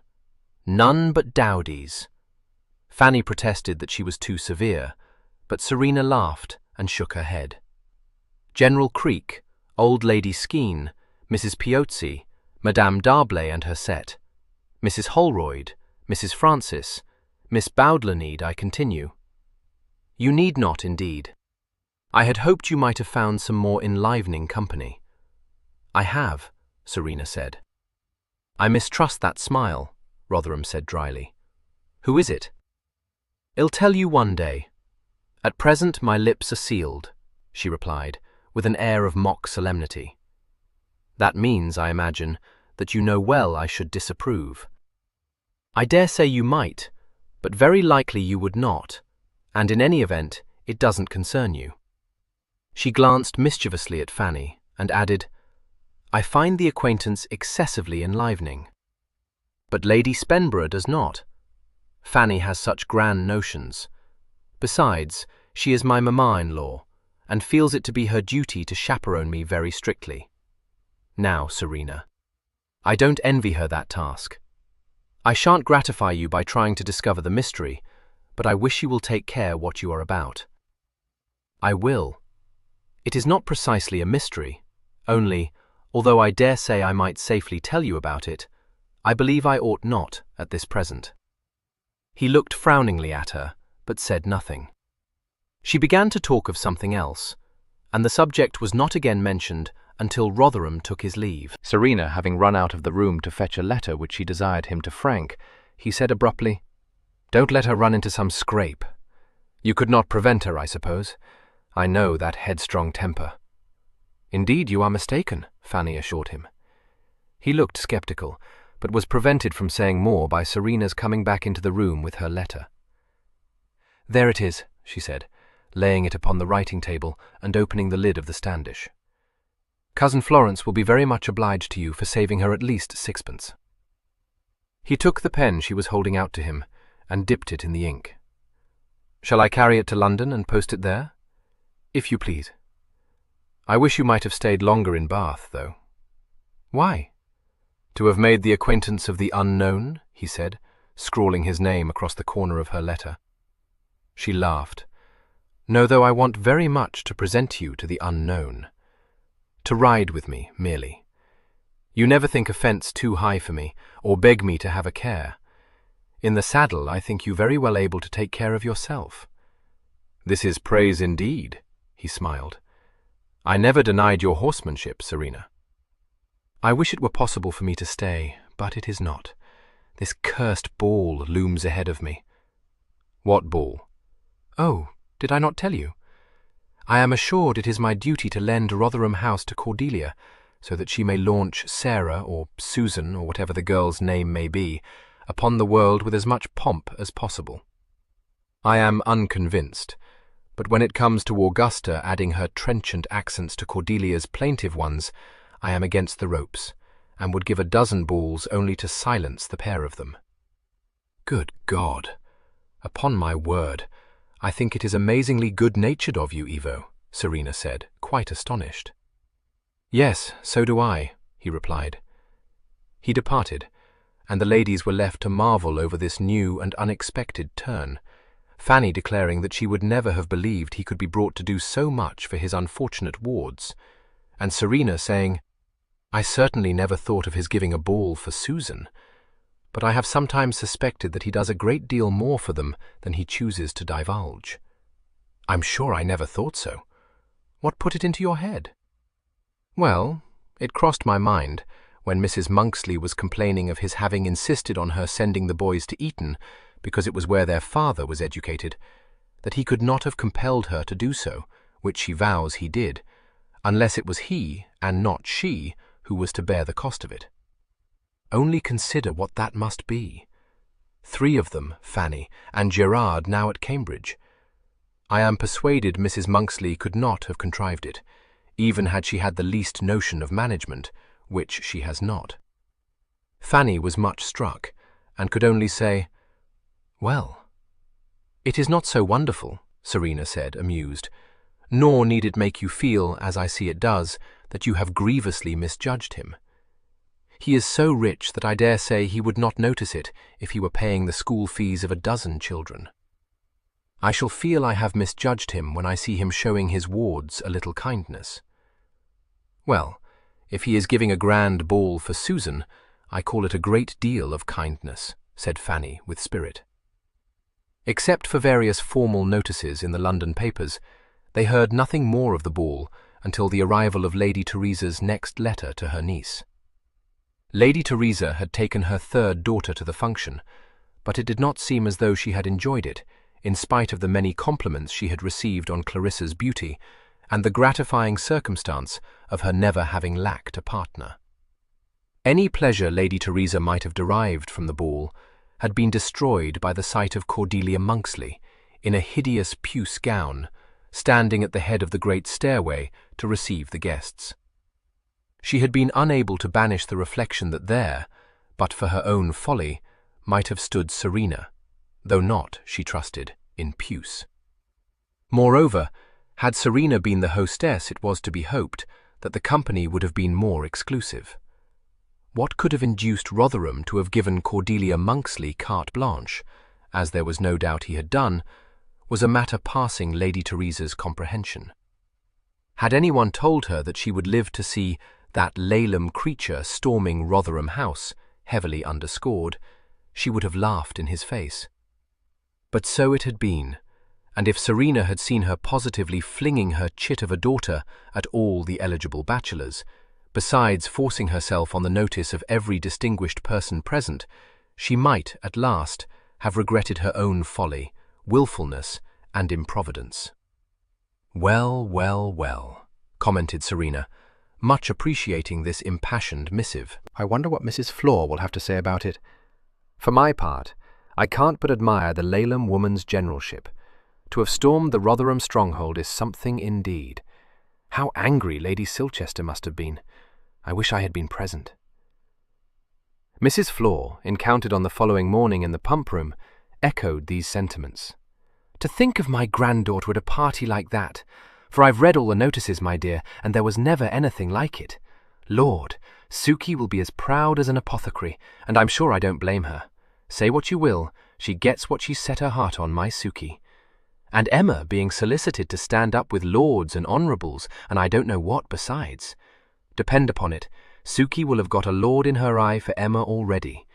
[SPEAKER 2] none but dowdies." Fanny protested that she was too severe, but Serena laughed and shook her head. General Creek, old Lady Skene, Mrs. Piozzi, Madame D'Arblay and her set, Mrs. Holroyd, Mrs. Francis, Miss Bowdler need I continue? You need not, indeed. I had hoped you might have found some more enlivening company. I have, Serena said. I mistrust that smile, Rotherham said dryly. Who is it? I'll tell you one day. At present my lips are sealed, she replied, with an air of mock solemnity. That means, I imagine, that you know well I should disapprove. I dare say you might, but very likely you would not, and in any event, it doesn't concern you. She glanced mischievously at Fanny and added, I find the acquaintance excessively enlivening. But Lady Spenborough does not. Fanny has such grand notions. Besides, she is my mamma-in-law, and feels it to be her duty to chaperone me very strictly. Now, Serena, I don't envy her that task. I shan't gratify you by trying to discover the mystery, but I wish you will take care what you are about. I will. It is not precisely a mystery, only, although I dare say I might safely tell you about it, I believe I ought not at this present. He looked frowningly at her, but said nothing. She began to talk of something else, and the subject was not again mentioned until Rotherham took his leave.
[SPEAKER 1] Serena having run out of the room to fetch a letter which she desired him to frank, he said abruptly, Don't let her run into some scrape. You could not prevent her, I suppose. I know that headstrong temper. Indeed, you are mistaken, Fanny assured him. He looked sceptical, but was prevented from saying more by Serena's coming back into the room with her letter. There it is, she said, laying it upon the writing table and opening the lid of the standish. Cousin Florence will be very much obliged to you for saving her at least sixpence. He took the pen she was holding out to him and dipped it in the ink. Shall I carry it to London and post it there? If you please. I wish you might have stayed longer in Bath, though. Why? To have made the acquaintance of the unknown, he said, scrawling his name across the corner of her letter. She laughed. No, though I want very much to present you to the unknown. To ride with me, merely. You never think a fence too high for me, or beg me to have a care. In the saddle I think you very well able to take care of yourself. This is praise indeed, he smiled.
[SPEAKER 2] I never denied your horsemanship, Serena. I wish it were possible for me to stay, but it is not. This cursed ball looms ahead of me.
[SPEAKER 1] What ball?
[SPEAKER 2] Oh, did I not tell you? I am assured it is my duty to lend Rotherham House to Cordelia, so that she may launch Sarah, or Susan, or whatever the girl's name may be, upon the world with as much pomp as possible.
[SPEAKER 1] I am unconvinced, but when it comes to Augusta adding her trenchant accents to Cordelia's plaintive ones, I am against the ropes, and would give a dozen balls only to silence the pair of them.
[SPEAKER 2] Good God! Upon my word, I think it is amazingly good-natured of you, Evo, Serena said, quite astonished.
[SPEAKER 1] Yes, so do I, he replied. He departed, and the ladies were left to marvel over this new and unexpected turn, Fanny declaring that she would never have believed he could be brought to do so much for his unfortunate wards, and Serena saying, I certainly never thought of his giving a ball for Susan, but I have sometimes suspected that he does a great deal more for them than he chooses to divulge. I'm sure I never thought so. What put it into your head? Well, it crossed my mind when Mrs. Monksley was complaining of his having insisted on her sending the boys to Eton because it was where their father was educated, that he could not have compelled her to do so, which she vows he did, unless it was he, and not she, who was to bear the cost of it. Only consider what that must be. 3 of them, Fanny, and Gerard now at Cambridge. I am persuaded Mrs. Monksley could not have contrived it, even had she had the least notion of management, which she has not. Fanny was much struck, and could only say, Well, it is not so wonderful, Serena said, amused, nor need it make you feel, as I see it does, that you have grievously misjudged him. He is so rich that I dare say he would not notice it if he were paying the school fees of a dozen children. I shall feel I have misjudged him when I see him showing his wards a little kindness. Well, if he is giving a grand ball for Susan, I call it a great deal of kindness, said Fanny with spirit. Except for various formal notices in the London papers, they heard nothing more of the ball until the arrival of Lady Teresa's next letter to her niece. Lady Teresa had taken her 3rd daughter to the function, but it did not seem as though she had enjoyed it, in spite of the many compliments she had received on Clarissa's beauty, and the gratifying circumstance of her never having lacked a partner. Any pleasure Lady Teresa might have derived from the ball had been destroyed by the sight of Cordelia Monksley, in a hideous puce gown, standing at the head of the great stairway to receive the guests. She had been unable to banish the reflection that there, but for her own folly, might have stood Serena, though not, she trusted, in puce. Moreover, had Serena been the hostess, it was to be hoped that the company would have been more exclusive. What could have induced Rotherham to have given Cordelia Monksley carte blanche, as there was no doubt he had done, was a matter passing Lady Teresa's comprehension. Had anyone told her that she would live to see that Laleham creature storming Rotherham House, heavily underscored, she would have laughed in his face. But so it had been, and if Serena had seen her positively flinging her chit of a daughter at all the eligible bachelors, besides forcing herself on the notice of every distinguished person present, she might, at last, have regretted her own folly, wilfulness, and improvidence. Well, well, well, commented Serena, much appreciating this impassioned missive. I wonder what Mrs. Flor will have to say about it. For my part, I can't but admire the Laleham woman's generalship. To have stormed the Rotherham stronghold is something indeed. How angry Lady Silchester must have been. I wish I had been present. Mrs. Flor, encountered on the following morning in the pump-room, echoed these sentiments. To think of my granddaughter at a party like that, for I've read all the notices, my dear, and there was never anything like it. Lord, Suki will be as proud as an apothecary, and I'm sure I don't blame her. Say what you will, she gets what she's set her heart on, my Suki. And Emma being solicited to stand up with lords and honourables, and I don't know what besides. Depend upon it, Suki will have got a lord in her eye for Emma already.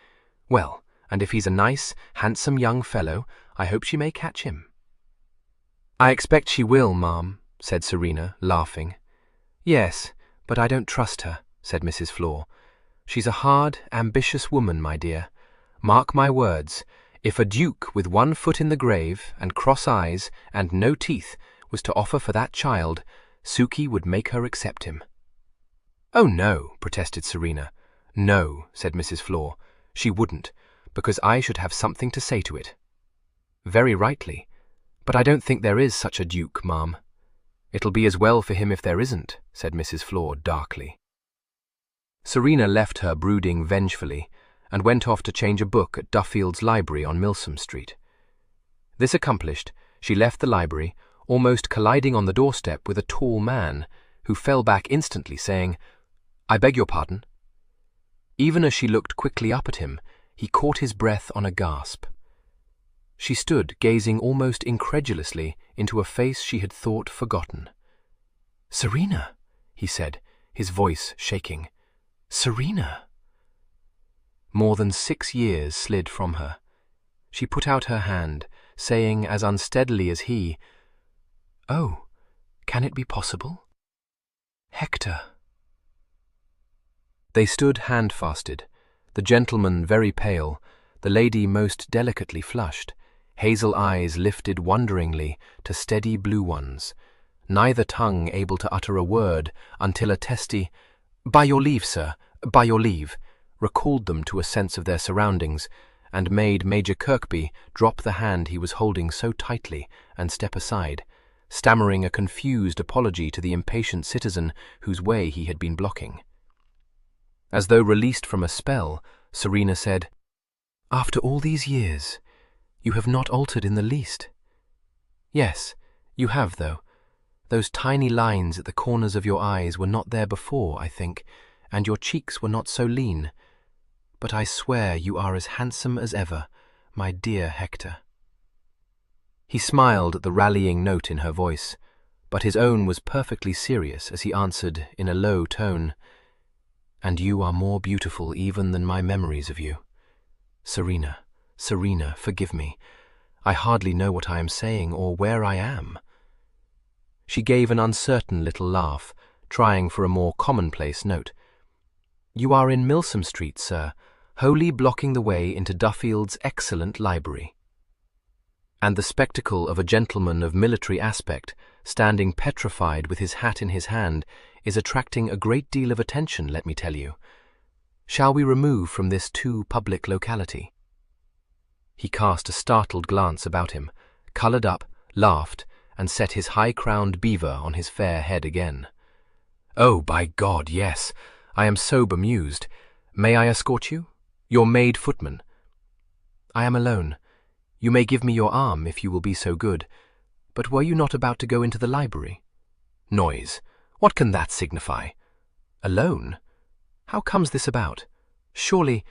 [SPEAKER 1] Well, and if he's a nice, handsome young fellow, I hope she may catch him. I expect she will, ma'am, said Serena, laughing.
[SPEAKER 2] Yes, but I don't trust her, said Mrs. Flor. She's a hard, ambitious woman, my dear. Mark my words, if a duke with one foot in the grave and cross eyes and no teeth was to offer for that child, Suki would make her accept him. Oh no, protested Serena. No, said Mrs. Flor, she wouldn't, because I should have something to say to it. Very rightly, but I don't think there is such a duke, ma'am. It'll be as well for him if there isn't, said Mrs. Flor darkly. Serena left her brooding vengefully and went off to change a book at Duffield's library on Milsom Street. This accomplished, she left the library, almost colliding on the doorstep with a tall man, who fell back instantly, saying, "I beg your pardon." Even as she looked quickly up at him, he caught his breath on a gasp. She stood gazing almost incredulously into a face she had thought forgotten. "Serena," he said, his voice shaking. "Serena." More than 6 years slid from her. She put out her hand, saying as unsteadily as he, "Oh, can it be possible? Hector." They stood hand-fasted, the gentleman very pale, the lady most delicately flushed, hazel eyes lifted wonderingly to steady blue ones, neither tongue able to utter a word until a testy, "By your leave, sir, by your leave," recalled them to a sense of their surroundings and made Major Kirkby drop the hand he was holding so tightly and step aside, stammering a confused apology to the impatient citizen whose way he had been blocking. As though released from a spell, Serena said, "After all these years, you have not altered in the least." "Yes, you have, though. Those tiny lines at the corners of your eyes were not there before, I think, and your cheeks were not so lean. But I swear you are as handsome as ever, my dear Hector." He smiled at the rallying note in her voice, but his own was perfectly serious as he answered in a low tone, "And you are more beautiful even than my memories of you. Serena, Serena, forgive me. I hardly know what I am saying or where I am." She gave an uncertain little laugh, trying for a more commonplace note. "You are in Milsom Street, sir, wholly blocking the way into Duffield's excellent library." And the spectacle of a gentleman of military aspect, standing petrified with his hat in his hand, is attracting a great deal of attention, let me tell you. Shall we remove from this too public locality? He cast a startled glance about him, coloured up, laughed, and set his high-crowned beaver on his fair head again. "Oh, by God, yes! I am so bemused. May I escort you? Your maid footman?" "I am alone. You may give me your arm if you will be so good. But were you not about to go into the library?" "Noise! What can that signify? Alone? How comes this about? Surely—"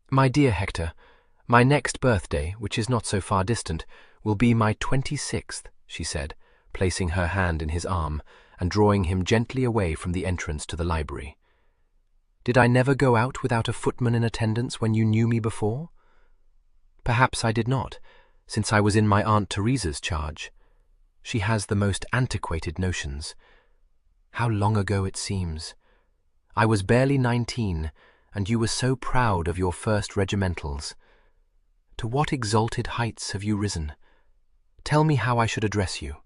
[SPEAKER 2] "My dear Hector, my next birthday, which is not so far distant, will be my 26th, she said, placing her hand in his arm and drawing him gently away from the entrance to the library. "Did I never go out without a footman in attendance when you knew me before? Perhaps I did not, since I was in my Aunt Teresa's charge. She has the most antiquated notions. How long ago it seems. I was barely 19, and you were so proud of your first regimentals. To what exalted heights have you risen? Tell me how I should address you."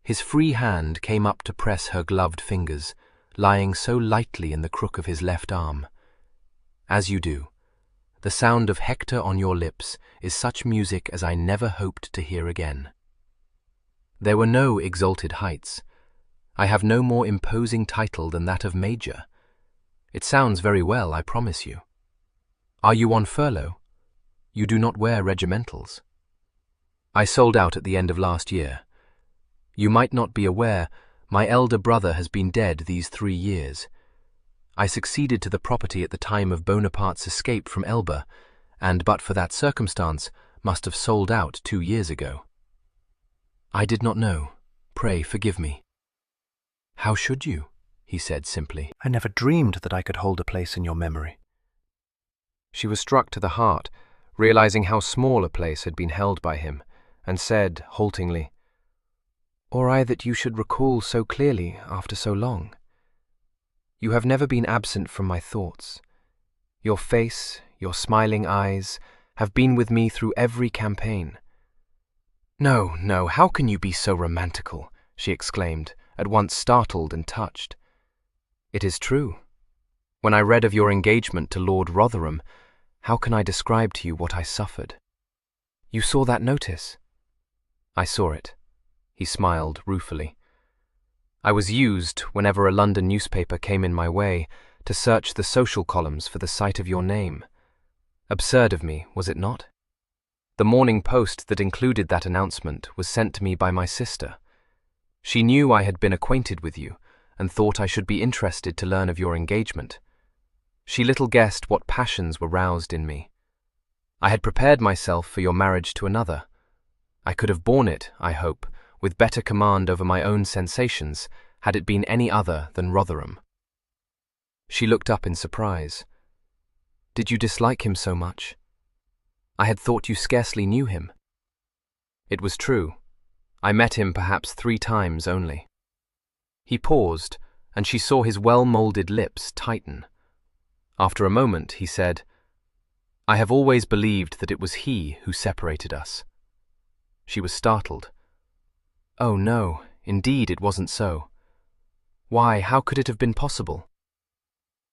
[SPEAKER 2] His free hand came up to press her gloved fingers, lying so lightly in the crook of his left arm. "As you do. The sound of Hector on your lips is such music as I never hoped to hear again. There were no exalted heights. I have no more imposing title than that of Major. It sounds very well, I promise you. Are you on furlough? You do not wear regimentals." "I sold out at the end of last year. You might not be aware, my elder brother has been dead these 3 years. I succeeded to the property at the time of Bonaparte's escape from Elba, and but for that circumstance must have sold out 2 years ago." "I did not know. Pray forgive me." "How should you?" he said simply. "I never dreamed that I could hold a place in your memory." She was struck to the heart, realizing how small a place had been held by him, and said haltingly, or I that you should recall so clearly after so long. You have never been absent from my thoughts. Your face, your smiling eyes, have been with me through every campaign. No, no, how can you be so romantical? She exclaimed, at once startled and touched. It is true. When I read of your engagement to Lord Rotherham, how can I describe to you what I suffered? You saw that notice? I saw it. He smiled ruefully. I was used, whenever a London newspaper came in my way, to search the social columns for the sight of your name. Absurd of me, was it not? The Morning Post that included that announcement was sent to me by my sister. She knew I had been acquainted with you, and thought I should be interested to learn of your engagement. She little guessed what passions were roused in me. I had prepared myself for your marriage to another. I could have borne it, I hope, with better command over my own sensations, had it been any other than Rotherham. She looked up in surprise. Did you dislike him so much? I had thought you scarcely knew him. It was true. I met him perhaps 3 times only. He paused, and she saw his well-moulded lips tighten. After a moment, he said, I have always believed that it was he who separated us. She was startled. Oh no, indeed it wasn't so. Why, how could it have been possible?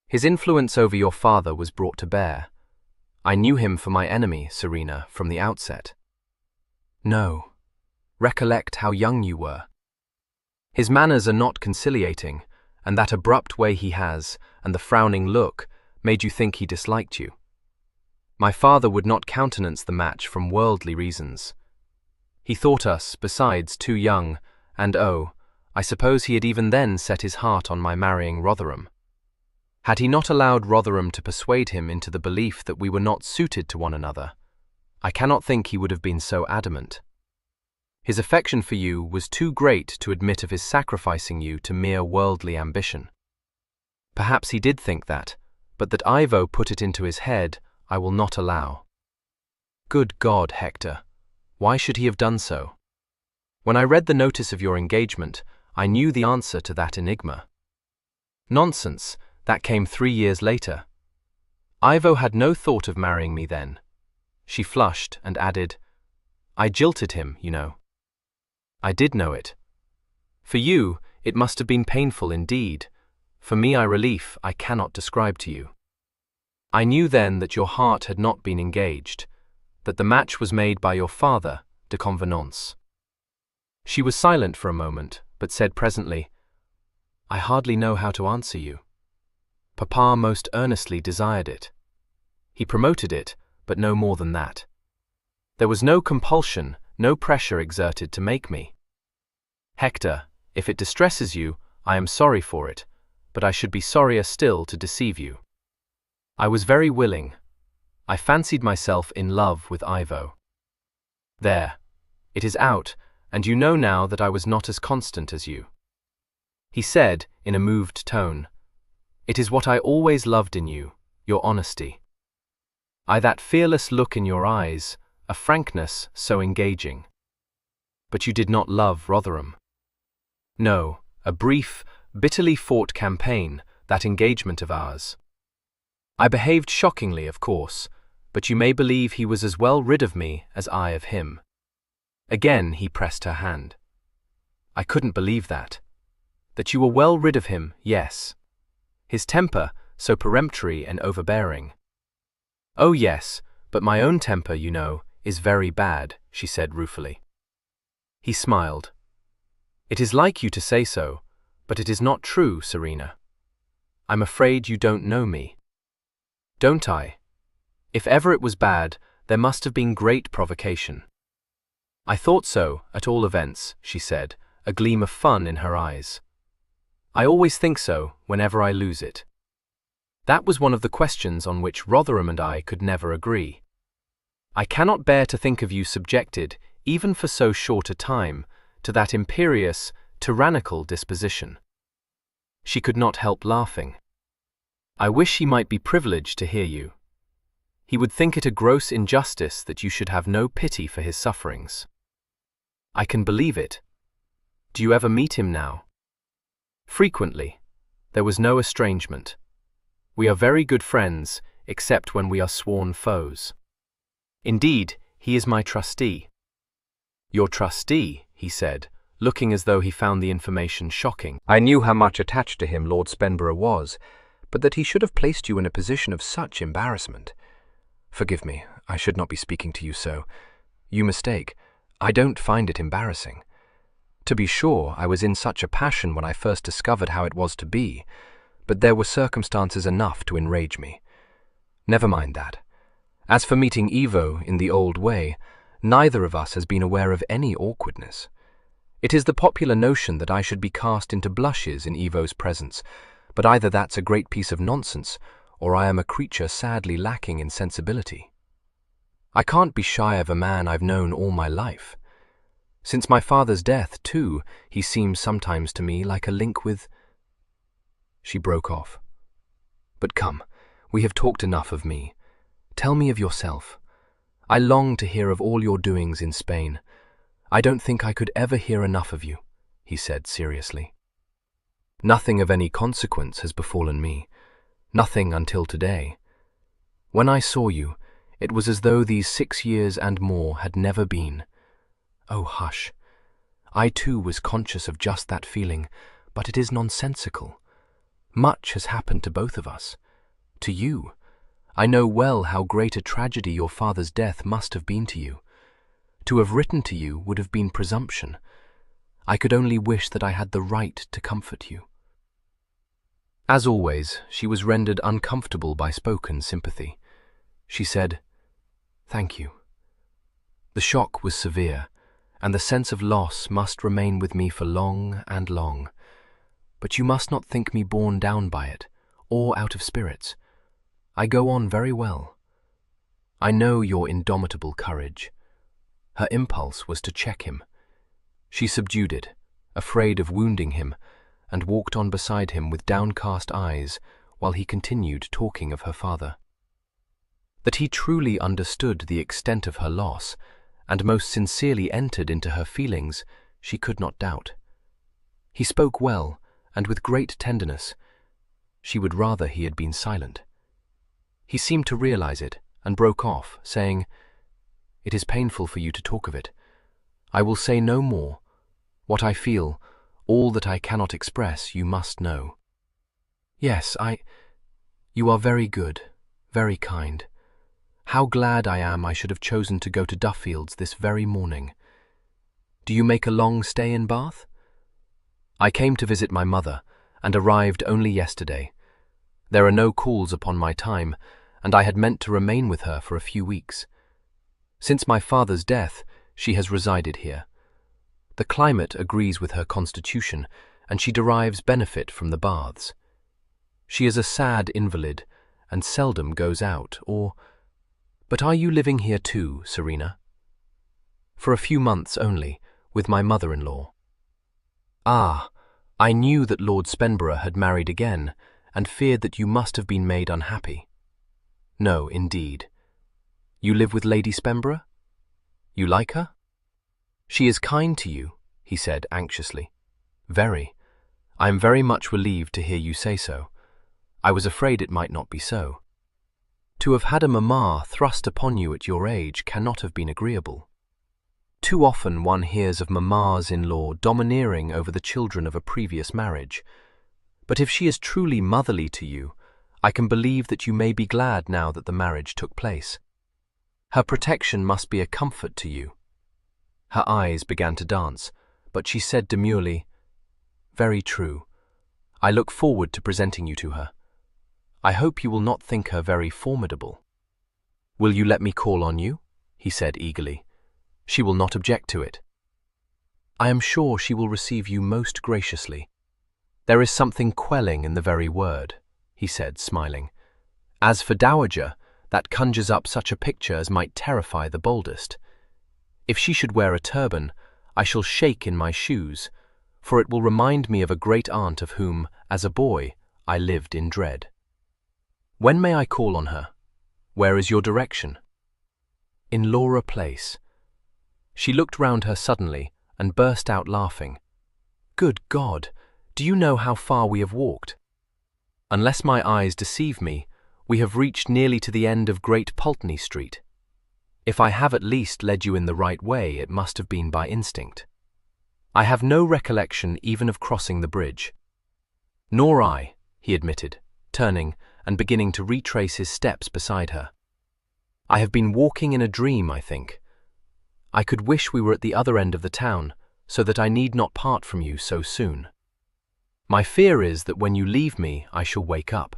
[SPEAKER 2] His influence over your father was brought to bear. I knew him for my enemy, Serena, from the outset. No. Recollect how young you were. His manners are not conciliating, and that abrupt way he has, and the frowning look, made you think he disliked you. My father would not countenance the match from worldly reasons. He thought us, besides, too young, and I suppose he had even then set his heart on my marrying Rotherham. Had he not allowed Rotherham to persuade him into the belief that we were not suited to one another, I cannot think he would have been so adamant. His affection for you was too great to admit of his sacrificing you to mere worldly ambition. Perhaps he did think that, but that Ivo put it into his head, I will not allow. Good God, Hector, why should he have done so? When I read the notice of your engagement, I knew the answer to that enigma. Nonsense, that came 3 years later. Ivo had no thought of marrying me then. She flushed and added, I jilted him, you know. I did know it. For you, it must have been painful indeed. For me, relief I cannot describe to you. I knew then that your heart had not been engaged, that the match was made by your father, de convenance. She was silent for a moment, but said presently, I hardly know how to answer you. Papa most earnestly desired it. He promoted it, but no more than that. There was no compulsion, no pressure exerted to make me. Hector, if it distresses you, I am sorry for it, but I should be sorrier still to deceive you. I was very willing. I fancied myself in love with Ivo. There. It is out, and you know now that I was not as constant as you. He said, in a moved tone, It is what I always loved in you, your honesty. That fearless look in your eyes, a frankness so engaging. But you did not love Rotherham. No, a brief, bitterly fought campaign, that engagement of ours. I behaved shockingly, of course, but you may believe he was as well rid of me as I of him. Again he pressed her hand. I couldn't believe that. That you were well rid of him, yes. His temper, so peremptory and overbearing. Oh yes, but my own temper, you know, is very bad, she said ruefully. He smiled. It is like you to say so, but it is not true, Serena. I'm afraid you don't know me. Don't I? If ever it was bad, there must have been great provocation. I thought so, at all events, she said, a gleam of fun in her eyes. I always think so, whenever I lose it. That was one of the questions on which Rotherham and I could never agree. I cannot bear to think of you subjected, even for so short a time, to that imperious, tyrannical disposition. She could not help laughing. I wish he might be privileged to hear you. He would think it a gross injustice that you should have no pity for his sufferings. I can believe it. Do you ever meet him now? Frequently. There was no estrangement. We are very good friends, except when we are sworn foes. Indeed, he is my trustee. Your trustee, he said, looking as though he found the information shocking.
[SPEAKER 4] I knew how much attached to him Lord Spenborough was, but that he should have placed you in a position of such embarrassment. Forgive me, I should not be speaking to you so. You mistake. I don't find it embarrassing. To be sure, I was in such a passion when I first discovered how it was to be, but there were circumstances enough to enrage me. Never mind that. As for meeting Evo in the old way, neither of us has been aware of any awkwardness. It is the popular notion that I should be cast into blushes in Evo's presence, but either that's a great piece of nonsense, or I am a creature sadly lacking in sensibility. I can't be shy of a man I've known all my life. Since my father's death, too, he seems sometimes to me like a link with— She broke off. But come, we have talked enough of me. Tell me of yourself. I long to hear of all your doings in Spain. I don't think I could ever hear enough of you, he said seriously. Nothing of any consequence has befallen me. Nothing until today. When I saw you, it was as though these 6 years and more had never been. Oh, hush. I too was conscious of just that feeling, but it is nonsensical. Much has happened to both of us. To you. I know well how great a tragedy your father's death must have been to you. To have written to you would have been presumption. I could only wish that I had the right to comfort you. As always, she was rendered uncomfortable by spoken sympathy. She said, "Thank you." The shock was severe, and the sense of loss must remain with me for long and long. But you must not think me borne down by it, or out of spirits. I go on very well. I know your indomitable courage. Her impulse was to check him. She subdued it, afraid of wounding him, and walked on beside him with downcast eyes while he continued talking of her father. That he truly understood the extent of her loss, and most sincerely entered into her feelings, she could not doubt. He spoke well, and with great tenderness. She would rather he had been silent. He seemed to realize it, and broke off, saying, "It is painful for you to talk of it. I will say no more. What I feel, all that I cannot express, you must know. Yes, you are very good, very kind. How glad I am I should have chosen to go to Duffield's this very morning. Do you make a long stay in Bath? I came to visit my mother, and arrived only yesterday. There are no calls upon my time, and I had meant to remain with her for a few weeks. Since my father's death, she has resided here. The climate agrees with her constitution, and she derives benefit from the baths. She is a sad invalid, and seldom goes out, But are you living here too, Serena? For a few months only, with my mother-in-law. Ah, I knew that Lord Spenborough had married again, and feared that you must have been made unhappy. No, indeed. You live with Lady Spenborough? You like her? She is kind to you, he said anxiously. Very. I am very much relieved to hear you say so. I was afraid it might not be so. To have had a mamma thrust upon you at your age cannot have been agreeable. Too often one hears of mammas-in-law domineering over the children of a previous marriage. But if she is truly motherly to you, I can believe that you may be glad now that the marriage took place. Her protection must be a comfort to you. Her eyes began to dance, but she said demurely, "Very true. I look forward to presenting you to her. I hope you will not think her very formidable." "Will you let me call on you?" he said eagerly. "She will not object to it." "I am sure she will receive you most graciously. There is something quelling in the very word," he said, smiling. "As for dowager, that conjures up such a picture as might terrify the boldest. If she should wear a turban, I shall shake in my shoes, for it will remind me of a great aunt of whom, as a boy, I lived in dread. When may I call on her? Where is your direction?" "In Laura Place." She looked round her suddenly and burst out laughing.
[SPEAKER 2] Good God, do you know how far we have walked? Unless my eyes deceive me, we have reached nearly to the end of Great Pulteney Street. If I have at least led you in the right way, it must have been by instinct. I have no recollection even of crossing the bridge. Nor I, he admitted, turning and beginning to retrace his steps beside her. I have been walking in a dream, I think. I could wish we were at the other end of the town, so that I need not part from you so soon. My fear is that when you leave me, I shall wake up.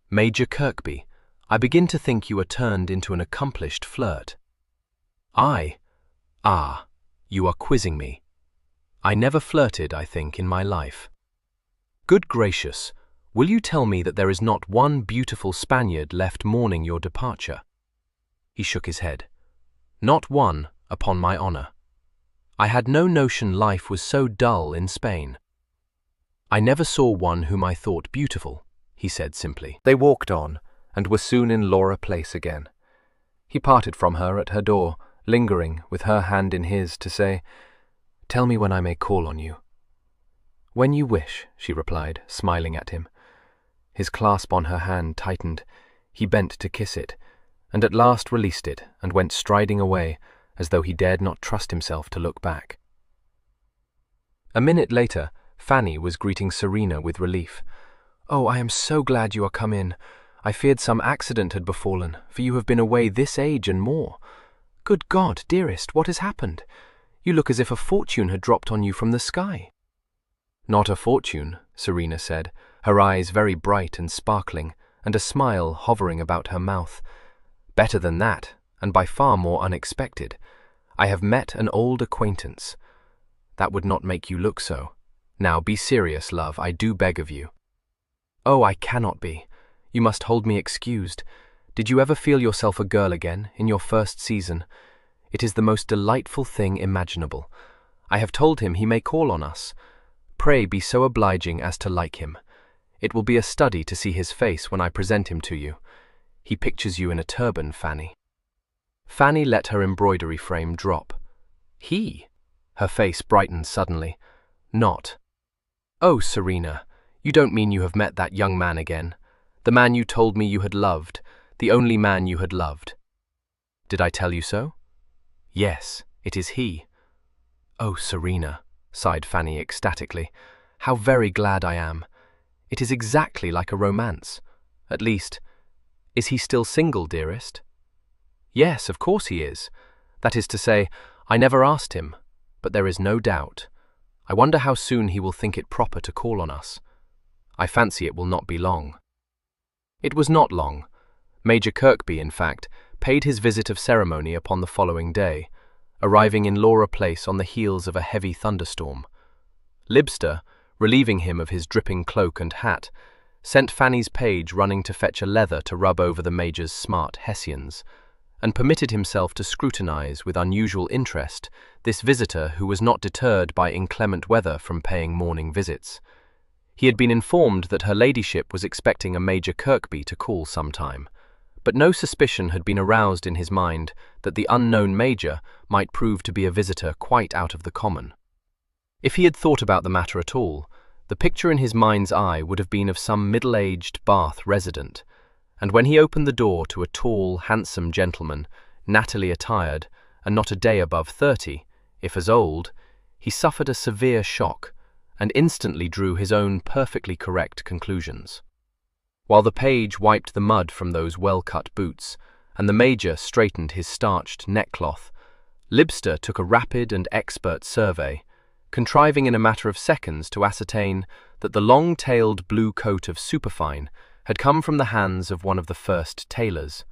[SPEAKER 2] Major Kirkby, I begin to think you are turned into an accomplished flirt. You are quizzing me. I never flirted, I think, in my life. Good gracious, will you tell me that there is not one beautiful Spaniard left mourning your departure? He shook his head. Not one, upon my honor. I had no notion life was so dull in Spain. I never saw one whom I thought beautiful, he said simply.
[SPEAKER 4] They walked on, and were soon in Laura Place again. He parted from her at her door, lingering, with her hand in his, to say, "Tell me when I may call on you." "When you wish," she replied, smiling at him. His clasp on her hand tightened. He bent to kiss it, and at last released it and went striding away, as though he dared not trust himself to look back. A minute later, Fanny was greeting Serena with relief. "Oh, I am so glad you are come in. I feared some accident had befallen, for you have been away this age and more. Good God, dearest, what has happened? You look as if a fortune had dropped on you from the sky." "Not a fortune," Serena said, her eyes very bright and sparkling, and a smile hovering about her mouth. "Better than that, and by far more unexpected. I have met an old acquaintance. That would not make you look so. Now be serious, love, I do beg of you." "Oh, I cannot be. You must hold me excused. Did you ever feel yourself a girl again, in your first season? It is the most delightful thing imaginable. I have told him he may call on us. Pray be so obliging as to like him. It will be a study to see his face when I present him to you. He pictures you in a turban, Fanny." Fanny let her embroidery frame drop. "He?" Her face brightened suddenly. "Not." "Oh, Serena, you don't mean you have met that young man again? The man you told me you had loved, the only man you had loved." "Did I tell you so?" "Yes, it is he." "Oh, Serena," sighed Fanny ecstatically, "how very glad I am. It is exactly like a romance. At least, is he still single, dearest?" "Yes, of course he is. That is to say, I never asked him, but there is no doubt. I wonder how soon he will think it proper to call on us. I fancy it will not be long." It was not long. Major Kirkby, in fact, paid his visit of ceremony upon the following day, arriving in Laura Place on the heels of a heavy thunderstorm. Libster, relieving him of his dripping cloak and hat, sent Fanny's page running to fetch a leather to rub over the Major's smart hessians, and permitted himself to scrutinize with unusual interest this visitor who was not deterred by inclement weather from paying morning visits. He had been informed that her ladyship was expecting a Major Kirkby to call sometime, but no suspicion had been aroused in his mind that the unknown Major might prove to be a visitor quite out of the common. If he had thought about the matter at all, the picture in his mind's eye would have been of some middle-aged Bath resident, and when he opened the door to a tall, handsome gentleman, nattily attired, and not a day above 30, if as old, he suffered a severe shock, and instantly drew his own perfectly correct conclusions. While the page wiped the mud from those well-cut boots, and the Major straightened his starched neckcloth, Libster took a rapid and expert survey, contriving in a matter of seconds to ascertain that the long-tailed blue coat of superfine had come from the hands of one of the first tailors,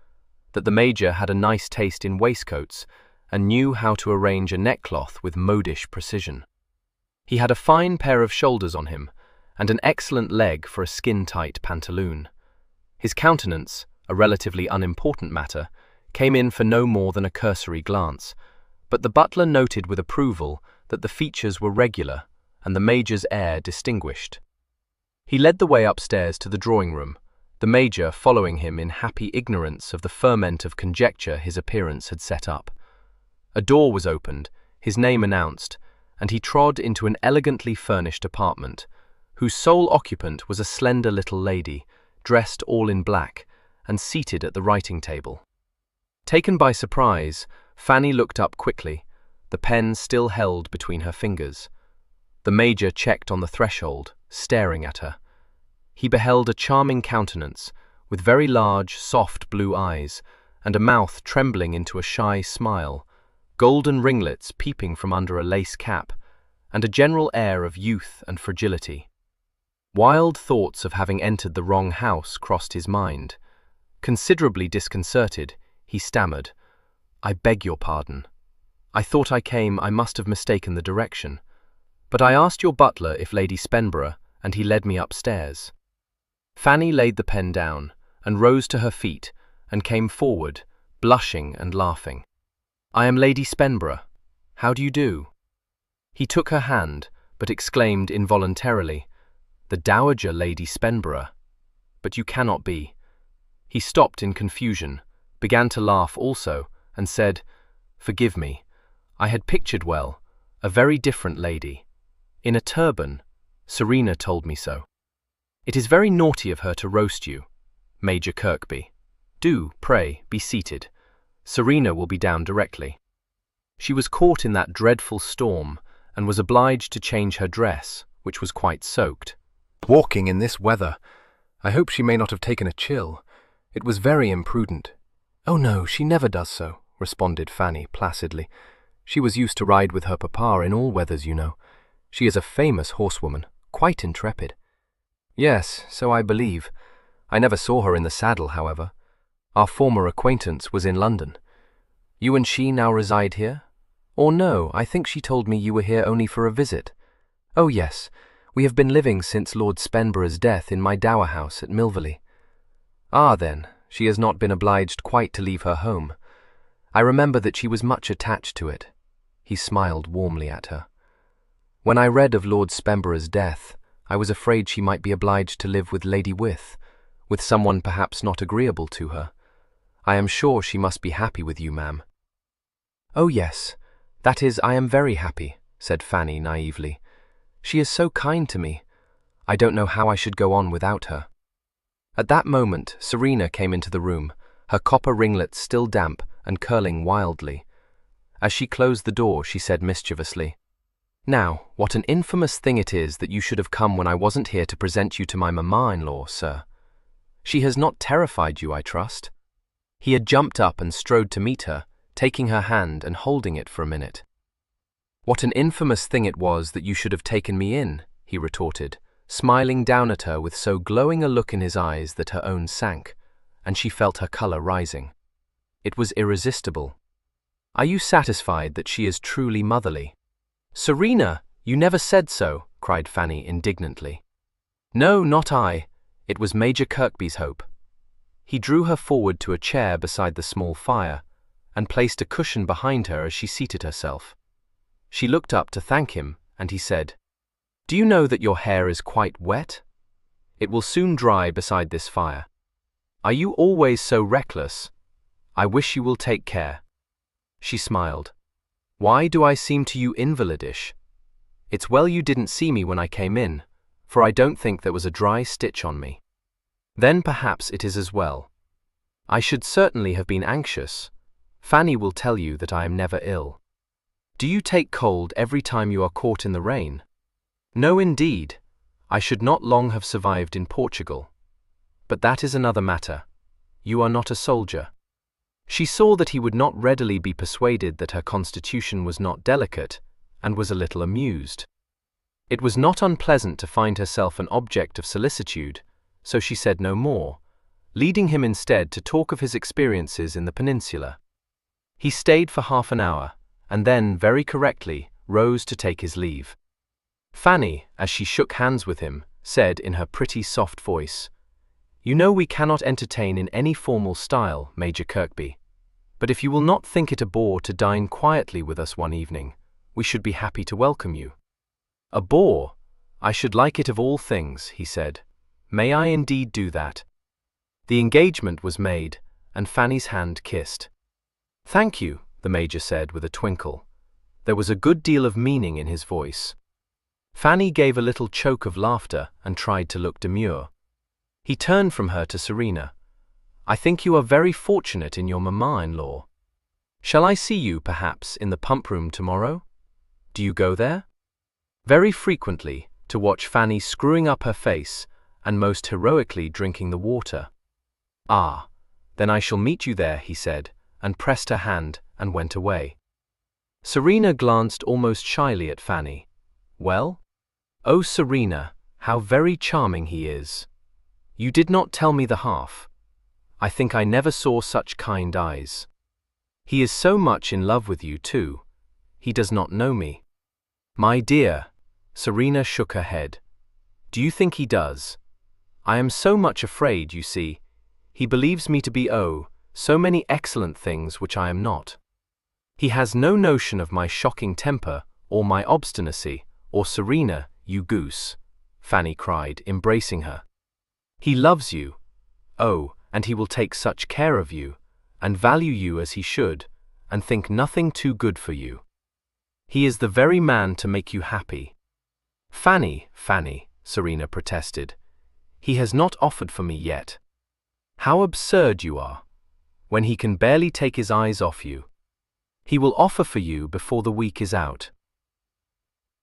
[SPEAKER 4] that the Major had a nice taste in waistcoats, and knew how to arrange a neckcloth with modish precision. He had a fine pair of shoulders on him, and an excellent leg for a skin-tight pantaloon. His countenance, a relatively unimportant matter, came in for no more than a cursory glance, but the butler noted with approval that the features were regular and the Major's air distinguished. He led the way upstairs to the drawing-room, the Major following him in happy ignorance of the ferment of conjecture his appearance had set up. A door was opened, his name announced,
[SPEAKER 2] and he trod into an elegantly furnished apartment, whose sole occupant was a slender little lady, dressed all in black, and seated at the writing table. Taken by surprise, Fanny looked up quickly, the pen still held between her fingers. The Major checked on the threshold, staring at her. He beheld a charming countenance, with very large, soft blue eyes, and a mouth trembling into a shy smile, golden ringlets peeping from under a lace cap, and a general air of youth and fragility. Wild thoughts of having entered the wrong house crossed his mind. Considerably disconcerted, he stammered, "I beg your pardon. I thought I must have mistaken the direction. But I asked your butler if Lady Spenborough, and he led me upstairs." Fanny laid the pen down, and rose to her feet, and came forward, blushing and laughing. "I am Lady Spenborough. How do you do?" He took her hand, but exclaimed involuntarily, "The Dowager Lady Spenborough. But you cannot be." He stopped in confusion, began to laugh also, and said, "Forgive me. I had pictured well, a very different lady. In a turban. Serena told me so. It is very naughty of her to roast you, Major Kirkby. Do, pray, be seated. Serena will be down directly." She was caught in that dreadful storm, and was obliged to change her dress, which was quite soaked.
[SPEAKER 4] Walking in this weather. I hope she may not have taken a chill. It was very imprudent. Oh no, she never does so, responded Fanny placidly. She was used to ride with her papa in all weathers, you know. She is a famous horsewoman, quite intrepid. Yes, so I believe. I never saw her in the saddle, however. Our former acquaintance was in London. You and she now reside here? Or no, I think she told me you were here only for a visit. Oh yes, we have been living since Lord Spenborough's death in my dower house at Milvy. Ah then, she has not been obliged quite to leave her home. I remember that she was much attached to it. He smiled warmly at her. When I read of Lord Spenborough's death, I was afraid she might be obliged to live with Lady with someone perhaps not agreeable to her. I am sure she must be happy with you, ma'am. Oh yes, that is, I am very happy, said Fanny naively. She is so kind to me. I don't know how I should go on without her. At that moment, Serena came into the room, her copper ringlets still damp and curling wildly. As she closed the door, she said mischievously, "Now, what an infamous thing it is that you should have come when I wasn't here to present you to my mamma-in-law, sir. She has not terrified you, I trust?" He had jumped up and strode to meet her, taking her hand and holding it for a minute. "What an infamous thing it was that you should have taken me in," he retorted, smiling down at her with so glowing a look in his eyes that her own sank, and she felt her colour rising. It was irresistible. "Are you satisfied that she is truly motherly?" "Serena, you never said so," cried Fanny indignantly. "No, not I. It was Major Kirkby's hope." He drew her forward to a chair beside the small fire, and placed a cushion behind her as she seated herself. She looked up to thank him, and he said, "Do you know that your hair is quite wet? It will soon dry beside this fire. Are you always so reckless? I wish you will take care." She smiled. "Why do I seem to you invalidish? It's well you didn't see me when I came in, for I don't think there was a dry stitch on me. Then perhaps it is as well. I should certainly have been anxious. Fanny will tell you that I am never ill. Do you take cold every time you are caught in the rain?" "No, indeed. I should not long have survived in Portugal. But that is another matter. You are not a soldier." She saw that he would not readily be persuaded that her constitution was not delicate, and was a little amused. It was not unpleasant to find herself an object of solicitude, so she said no more, leading him instead to talk of his experiences in the peninsula. He stayed for half an hour, and then, very correctly, rose to take his leave. Fanny, as she shook hands with him, said in her pretty soft voice, "You know we cannot entertain in any formal style, Major Kirkby, but if you will not think it a bore to dine quietly with us one evening, we should be happy to welcome you." "A bore? I should like it of all things," he said. "May I indeed do that?" The engagement was made, and Fanny's hand kissed. "Thank you," the Major said with a twinkle.
[SPEAKER 2] There was a good deal of meaning in his voice. Fanny gave a little choke of laughter and tried to look demure. He turned from her to Serena. "I think you are very fortunate in your mamma-in-law. Shall I see you, perhaps, in the pump room tomorrow? Do you go there?" Very frequently, to watch Fanny screwing up her face and most heroically drinking the water. "Ah, then I shall meet you there," he said, and pressed her hand and went away. Serena glanced almost shyly at Fanny. "Well? Oh, Serena, how very charming he is. You did not tell me the half. I think I never saw such kind eyes. He is so much in love with you, too. He does not know me." "My dear," Serena shook her head. "Do you think he does? I am so much afraid, you see. He believes me to be, so many excellent things which I am not. He has no notion of my shocking temper, or my obstinacy, or Serena, you goose," Fanny cried, embracing her. "He loves you. Oh, and he will take such care of you, and value you as he should, and think nothing too good for you. He is the very man to make you happy." "Fanny, Fanny," Serena protested. "He has not offered for me yet." "How absurd you are, when he can barely take his eyes off you. He will offer for you before the week is out."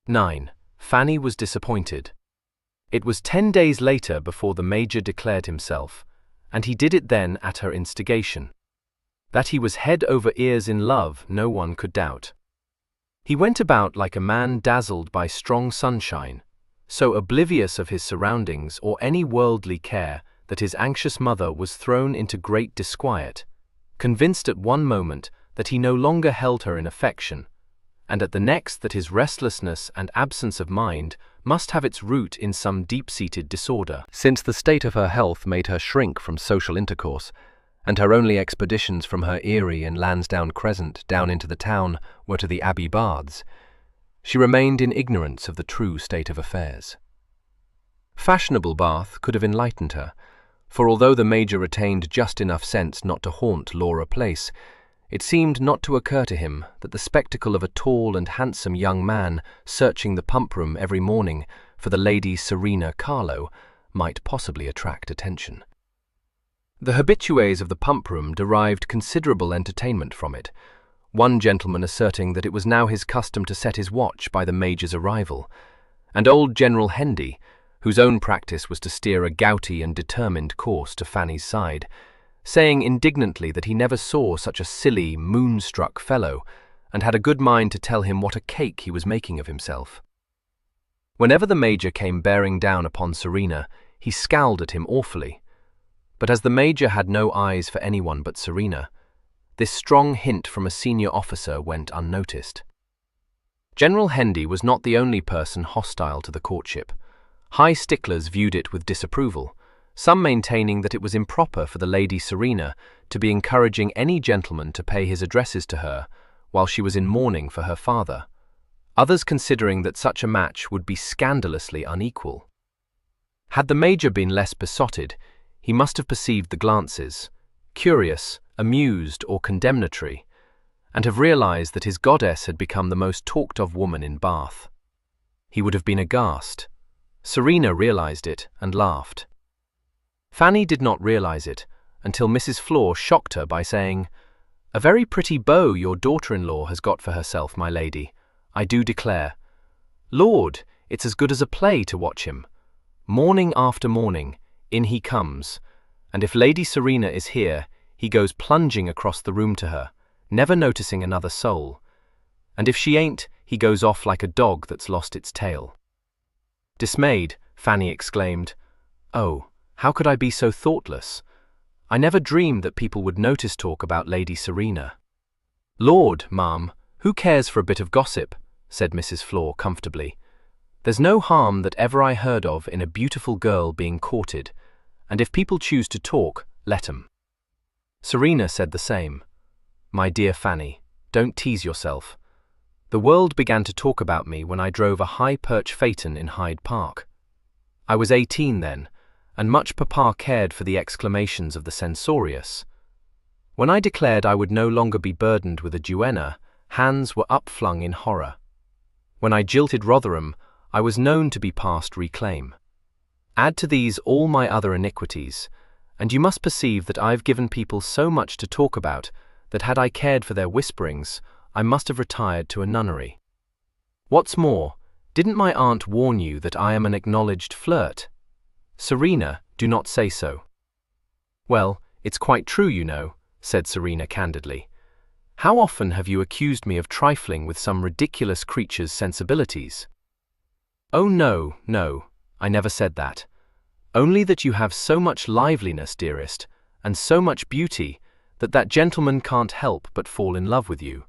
[SPEAKER 2] 9. Fanny was disappointed. It was 10 days later before the Major declared himself, and he did it then at her instigation. That he was head over ears in love no one could doubt. He went about like a man dazzled by strong sunshine, so oblivious of his surroundings or any worldly care that his anxious mother was thrown into great disquiet, convinced at one moment that he no longer held her in affection, and at the next that his restlessness and absence of mind must have its root in some deep-seated disorder.
[SPEAKER 4] Since the state of her health made her shrink from social intercourse, and her only expeditions from her eyrie in Lansdowne Crescent down into the town were to the Abbey Baths, she remained in ignorance of the true state of affairs. Fashionable Bath could have enlightened her, for although the Major retained just enough sense not to haunt Laura Place, it seemed not to occur to him that the spectacle of a tall and handsome young man searching the pump-room every morning for the Lady Serena Carlo might possibly attract attention. The habitués of the pump-room derived considerable entertainment from it, one gentleman asserting that it was now his custom to set his watch by the Major's arrival, and old General Hendy, whose own practice was to steer a gouty and determined course to Fanny's side, saying indignantly that he never saw such a silly, moonstruck fellow, and had a good mind to tell him what a cake he was making of himself. Whenever the Major came bearing down upon Serena, he scowled at him awfully. But as the Major had no eyes for anyone but Serena, this strong hint from a senior officer went unnoticed. General Hendy was not the only person hostile to the courtship. High sticklers viewed it with disapproval, some maintaining that it was improper for the Lady Serena to be encouraging any gentleman to pay his addresses to her while she was in mourning for her father, others considering that such a match would be scandalously unequal. Had the Major been less besotted, he must have perceived the glances, curious, amused, or condemnatory, and have realized that his goddess had become the most talked-of woman in Bath. He would have been aghast. Serena realized it and laughed. Fanny did not realize it until Mrs. Flor shocked her by saying, "A very pretty beau your daughter-in-law has got for herself, my lady, I do declare. Lord, it's as good as a play to watch him. Morning after morning, in he comes, and if Lady Serena is here, he goes plunging across the room to her, never noticing another soul, and if she ain't, he goes off like a dog that's lost its tail." Dismayed, Fanny exclaimed, "Oh, how could I be so thoughtless? I never dreamed that people would notice talk about Lady Serena." "Lord, ma'am, who cares for a bit of gossip?" said Mrs. Flor comfortably. "There's no harm that ever I heard of in a beautiful girl being courted, and if people choose to talk, let 'em." Serena said the same. "My dear Fanny, don't tease yourself. The world began to talk about me when I drove a high-perch phaeton in Hyde Park. I was 18 then, and much papa cared for the exclamations of the censorious. When I declared I would no longer be burdened with a duenna,
[SPEAKER 2] hands were upflung in horror. When I jilted Rotherham, I was known to be past reclaim. Add to these all my other iniquities, and you must perceive that I've given people so much to talk about that had I cared for their whisperings, I must have retired to a nunnery. What's more, didn't my aunt warn you that I am an acknowledged flirt? Serena, do not say so. Well, it's quite true, you know, said Serena candidly. How often have you accused me of trifling with some ridiculous creature's sensibilities? Oh no, no, I never said that. Only that you have so much liveliness, dearest, and so much beauty, that gentleman can't help but fall in love with you.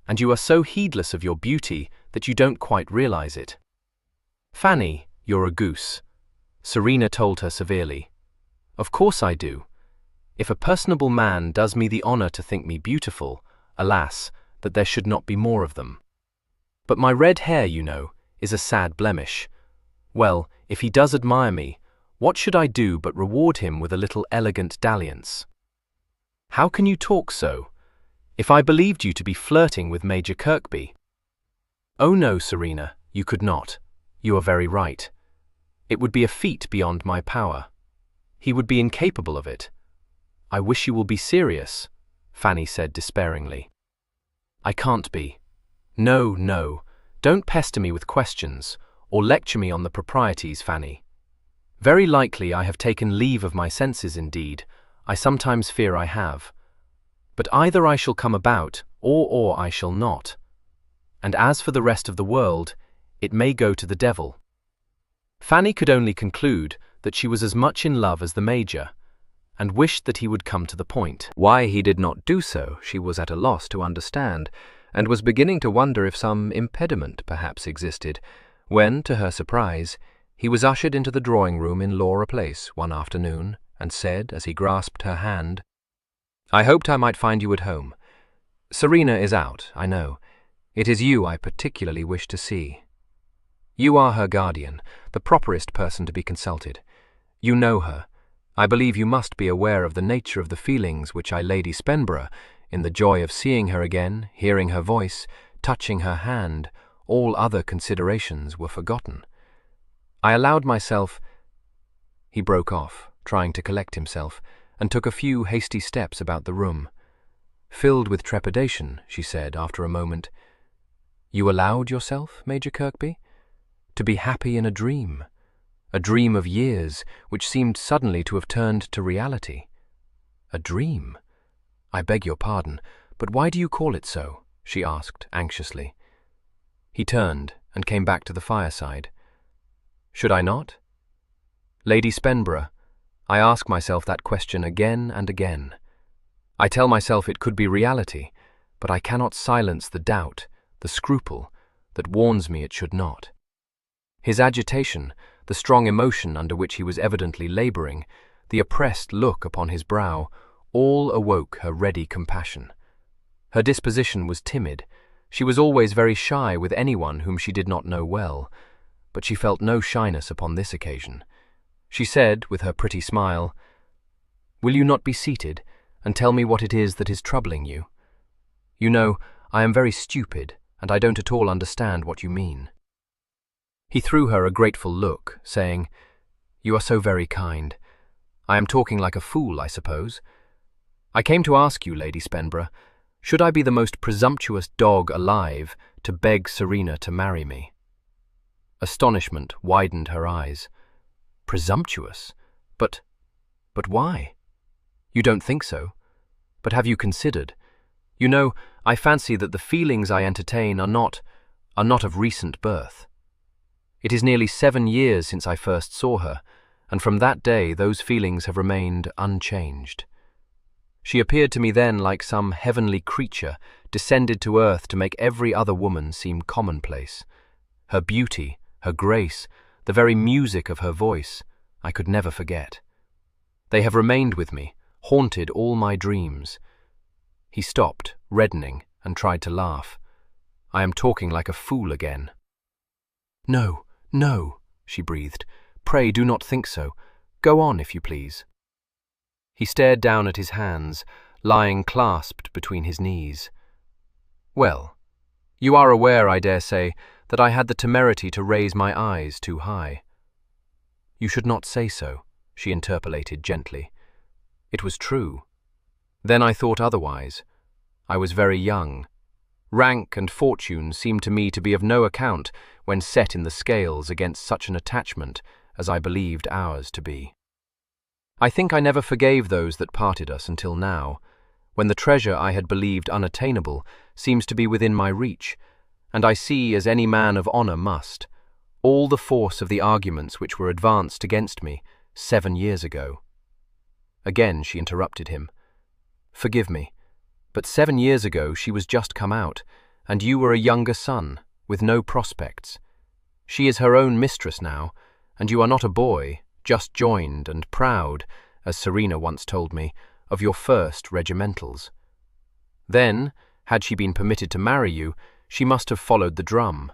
[SPEAKER 2] And you are so heedless of your beauty that you don't quite realize it. Fanny, you're a goose, Serena told her severely. Of course I do. If a personable man does me the honor to think me beautiful, alas, that there should not be more of them. But my red hair, you know, is a sad blemish. Well, if he does admire me, what should I do but reward him with a little elegant dalliance? How can you talk so? If I believed you to be flirting with Major Kirkby. Oh no, Serena, you could not. You are very right. It would be a feat beyond my power. He would be incapable of it. I wish you will be serious, Fanny said despairingly. I can't be. No, no, don't pester me with questions, or lecture me on the proprieties, Fanny. Very likely I have taken leave of my senses indeed, I sometimes fear I have. But either I shall come about, or I shall not. And as for the rest of the world, it may go to the devil. Fanny could only conclude that she was as much in love as the Major, and wished that he would come to the point.
[SPEAKER 1] Why he did not do so she was at a loss to understand, and was beginning to wonder if some impediment perhaps existed, when, to her surprise, he was ushered into the drawing-room in Laura Place one afternoon, and said, as he grasped her hand, "I hoped I might find you at home. Serena is out, I know. It is you I particularly wish to see. You are her guardian, the properest person to be consulted. You know her. I believe you must be aware of the nature of the feelings which I Lady Spenborough, in the joy of seeing her again, hearing her voice, touching her hand, all other considerations were forgotten. I allowed myself—" He broke off, trying to collect himself, and took a few hasty steps about the room. Filled with trepidation, she said after a moment, "You allowed yourself, Major Kirkby, to be happy in a dream of years which seemed suddenly to have turned to reality. A dream? I beg your pardon, but why do you call it so?" she asked anxiously. He turned and came back to the fireside. "Should I not? Lady Spenborough, I ask myself that question again and again. I tell myself it could be reality, but I cannot silence the doubt, the scruple, that warns me it should not." His agitation, the strong emotion under which he was evidently laboring, the oppressed look upon his brow, all awoke her ready compassion. Her disposition was timid. She was always very shy with anyone whom she did not know well, but she felt no shyness upon this occasion. She said, with her pretty smile, "Will you not be seated, and tell me what it is that is troubling you? You know, I am very stupid, and I don't at all understand what you mean." He threw her a grateful look, saying, "You are so very kind. I am talking like a fool, I suppose. I came to ask you, Lady Spenborough, should I be the most presumptuous dog alive to beg Serena to marry me?" Astonishment widened her eyes. "Presumptuous? But why? You don't think so? But have you considered? You know, I fancy that the feelings I entertain are not of recent birth. It is nearly 7 years since I first saw her, and from that day those feelings have remained unchanged. She appeared to me then like some heavenly creature descended to earth to make every other woman seem commonplace. Her beauty, her grace, the very music of her voice, I could never forget. They have remained with me, haunted all my dreams." He stopped, reddening, and tried to laugh. "I am talking like a fool again." "No, no," she breathed. "Pray do not think so. Go on, if you please." He stared down at his hands, lying clasped between his knees. Well, you are aware, I dare say, that I had the temerity to raise my eyes too high. You should not say so, she interpolated gently. It was true. Then I thought otherwise. I was very young. Rank and fortune seemed to me to be of no account when set in the scales against such an attachment as I believed ours to be. I think I never forgave those that parted us until now, when the treasure I had believed unattainable seems to be within my reach, and I see, as any man of honour must, all the force of the arguments which were advanced against me 7 years ago. Again she interrupted him. Forgive me, but 7 years ago she was just come out, and you were a younger son, with no prospects. She is her own mistress now, and you are not a boy, just joined and proud, as Serena once told me, of your first regimentals. Then, had she been permitted to marry you, she must have followed the drum.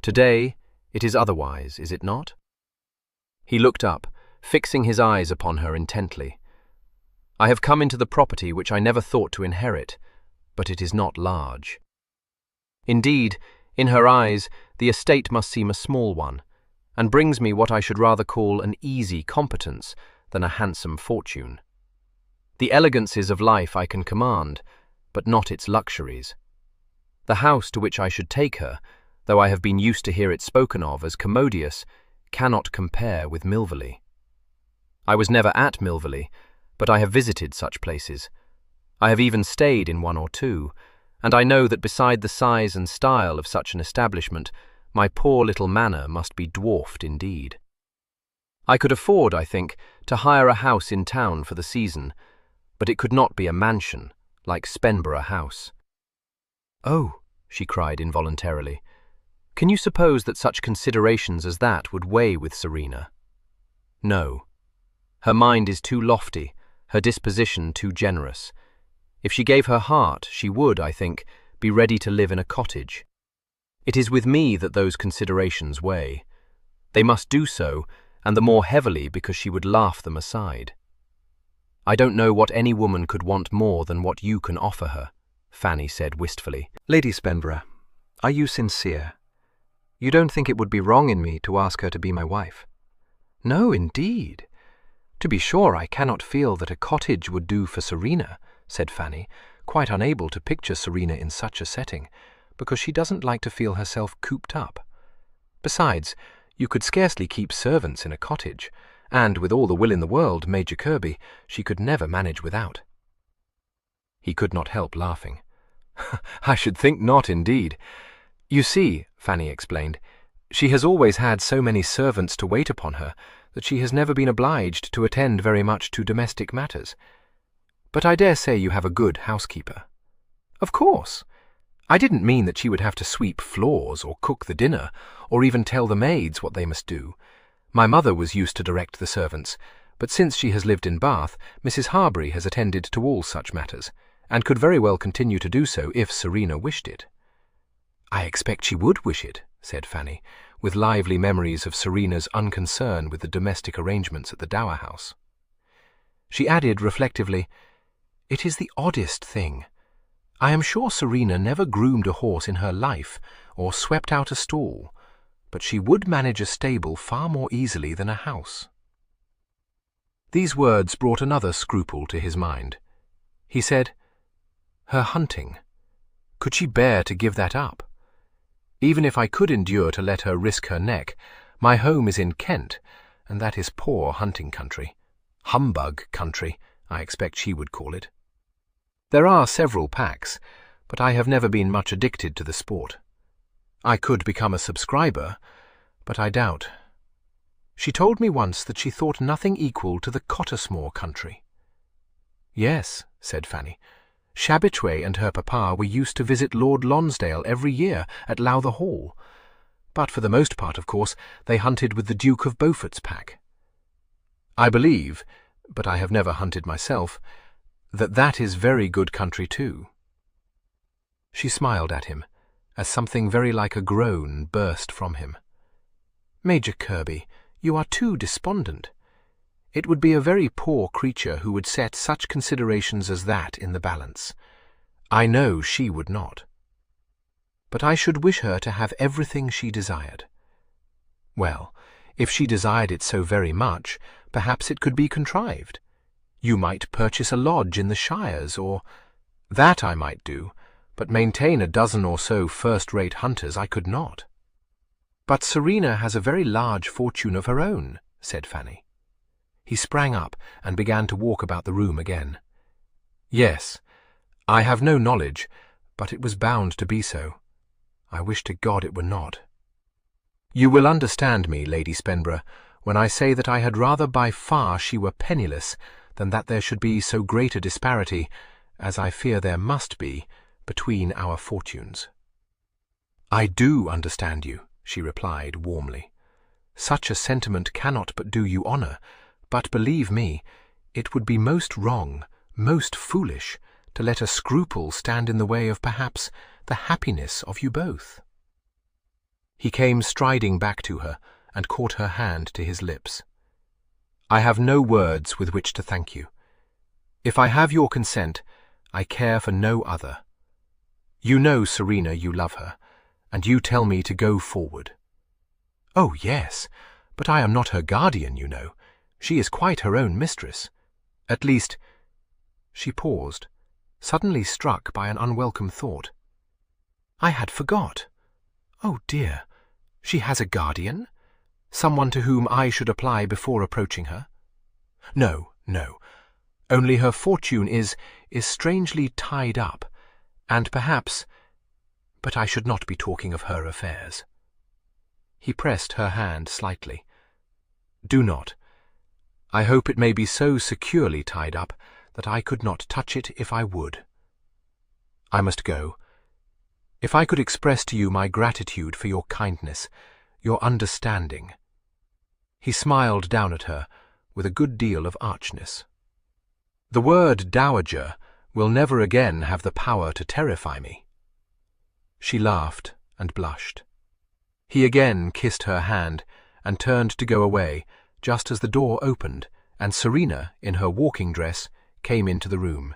[SPEAKER 1] Today, it is otherwise, is it not? He looked up, fixing his eyes upon her intently. I have come into the property which I never thought to inherit, but it is not large. Indeed, in her eyes, the estate must seem a small one, and brings me what I should rather call an easy competence than a handsome fortune. The elegances of life I can command, but not its luxuries. The house to which I should take her, though I have been used to hear it spoken of as commodious, cannot compare with Milvy. I was never at Milvy, but I have visited such places. I have even stayed in 1 or 2, and I know that beside the size and style of such an establishment, my poor little manor must be dwarfed indeed. I could afford, I think, to hire a house in town for the season, but it could not be a mansion, like Spenborough House. Oh, she cried involuntarily, can you suppose that such considerations as that would weigh with Serena? No. Her mind is too lofty, her disposition too generous. If she gave her heart, she would, I think, be ready to live in a cottage. It is with me that those considerations weigh. They must do so, and the more heavily because she would laugh them aside. I don't know what any woman could want more than what you can offer her, Fanny said wistfully.
[SPEAKER 4] Lady Spenborough, are you sincere? You don't think it would be wrong in me to ask her to be my wife? No, indeed. To be sure, I cannot feel that a cottage would do for Serena, said Fanny, quite unable to picture Serena in such a setting, because she doesn't like to feel herself cooped up. Besides, you could scarcely keep servants in a cottage, and with all the will in the world, Major Kirby, she could never manage without. He could not help laughing. I should think not, indeed. You see, Fanny explained, she has always had so many servants to wait upon her that she has never been obliged to attend very much to domestic matters. But I dare say you have a good housekeeper. Of course. I didn't mean that she would have to sweep floors or cook the dinner, or even tell the maids what they must do. My mother was used to direct the servants, but since she has lived in Bath, Mrs. Harbury has attended to all such matters, and could very well continue to do so if Serena wished it. I expect she would wish it, said Fanny, with lively memories of Serena's unconcern with the domestic arrangements at the dower house. She added reflectively, "It is the oddest thing. I am sure Serena never groomed a horse in her life, or swept out a stall, but she would manage a stable far more easily than a house." These words brought another scruple to his mind. He said, "Her hunting. Could she bear to give that up? Even if I could endure to let her risk her neck, my home is in Kent, and that is poor hunting country. Humbug country, I expect she would call it. There are several packs, but I have never been much addicted to the sport. I could become a subscriber, but I doubt. She told me once that she thought nothing equal to the Cottesmore country." "Yes," said Fanny. "Shabbitway and her papa were used to visit Lord Lonsdale every year at Lowther Hall, but for the most part, of course, they hunted with the Duke of Beaufort's pack. I believe, but I have never hunted myself, that that is very good country too." She smiled at him, as something very like a groan burst from him. "Major Kirby, you are too despondent. It would be a very poor creature who would set such considerations as that in the balance. I know she would not."
[SPEAKER 3] but I should wish her to have everything she desired. Well, if she desired it so very much, perhaps it could be contrived. You might purchase a lodge in the shires, or— That I might do, but maintain a dozen or so first-rate hunters I could not. But Serena has a very large fortune of her own, said Fanny. He sprang up and began to walk about the room again. Yes, I have no knowledge, but it was bound to be so. I wish to God it were not. You will understand me, Lady Spenborough, when I say that I had rather by far she were penniless than that there should be so great a disparity, as I fear there must be, between our fortunes. I do understand you, she replied warmly. Such a sentiment cannot but do you honour, but believe me, it would be most wrong, most foolish, to let a scruple stand in the way of perhaps the happiness of you both. He came striding back to her and caught her hand to his lips. I have no words with which to thank you. If I have your consent, I care for no other. You know, Serena, you love her, and you tell me to go forward. Oh, yes, but I am not her guardian, you know. She is quite her own mistress. At least— She paused, suddenly struck by an unwelcome thought. I had forgot. Oh, dear, she has a guardian? Someone to whom I should apply before approaching her? No, no. Only her fortune is strangely tied up, and perhaps— But I should not be talking of her affairs. He pressed her hand slightly. Do not. I hope it may be so securely tied up that I could not touch it if I would. I must go. If I could express to you my gratitude for your kindness, your understanding. He smiled down at her with a good deal of archness. The word dowager will never again have the power to terrify me. She laughed and blushed. He again kissed her hand and turned to go away just as the door opened and Serena, in her walking dress, came into the room.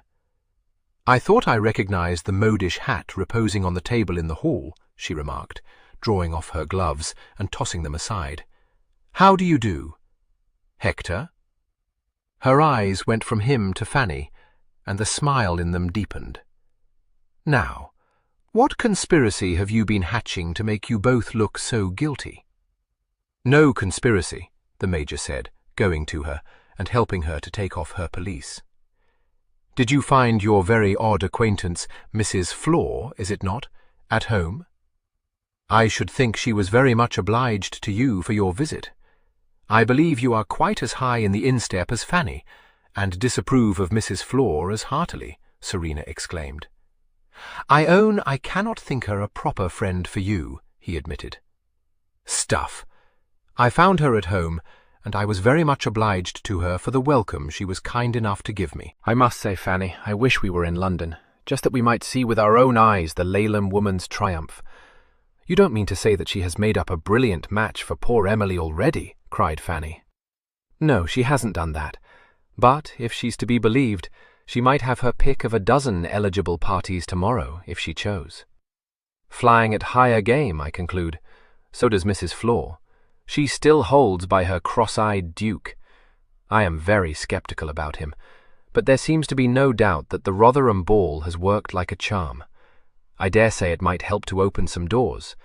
[SPEAKER 3] I thought I recognized the modish hat reposing on the table in the hall, she remarked, drawing off her gloves and tossing them aside. How do you do? Hector? Her eyes went from him to Fanny, and the smile in them deepened. Now, what conspiracy have you been hatching to make you both look so guilty? No conspiracy, the Major said, going to her and helping her to take off her pelisse. Did you find your very odd acquaintance, Mrs. Flor, is it not, at home? I should think she was very much obliged to you for your visit. I believe you are quite as high in the instep as Fanny, and disapprove of Mrs. Flor as heartily, Serena exclaimed. I own I cannot think her a proper friend for you, he admitted. Stuff! I found her at home, and I was very much obliged to her for the welcome she was kind enough to give me.
[SPEAKER 2] I must say, Fanny, I wish we were in London, just that we might see with our own eyes the Leyland woman's triumph. You don't mean to say that she has made up a brilliant match for poor Emily already, cried Fanny. No, she hasn't done that. But, if she's to be believed, she might have her pick of a dozen eligible parties tomorrow, if she chose. Flying at higher game, I conclude. So does Mrs. Flor. She still holds by her cross-eyed duke. I am very sceptical about him, but there seems to be no doubt that the Rotherham ball has worked like a charm. I dare say it might help to open some doors,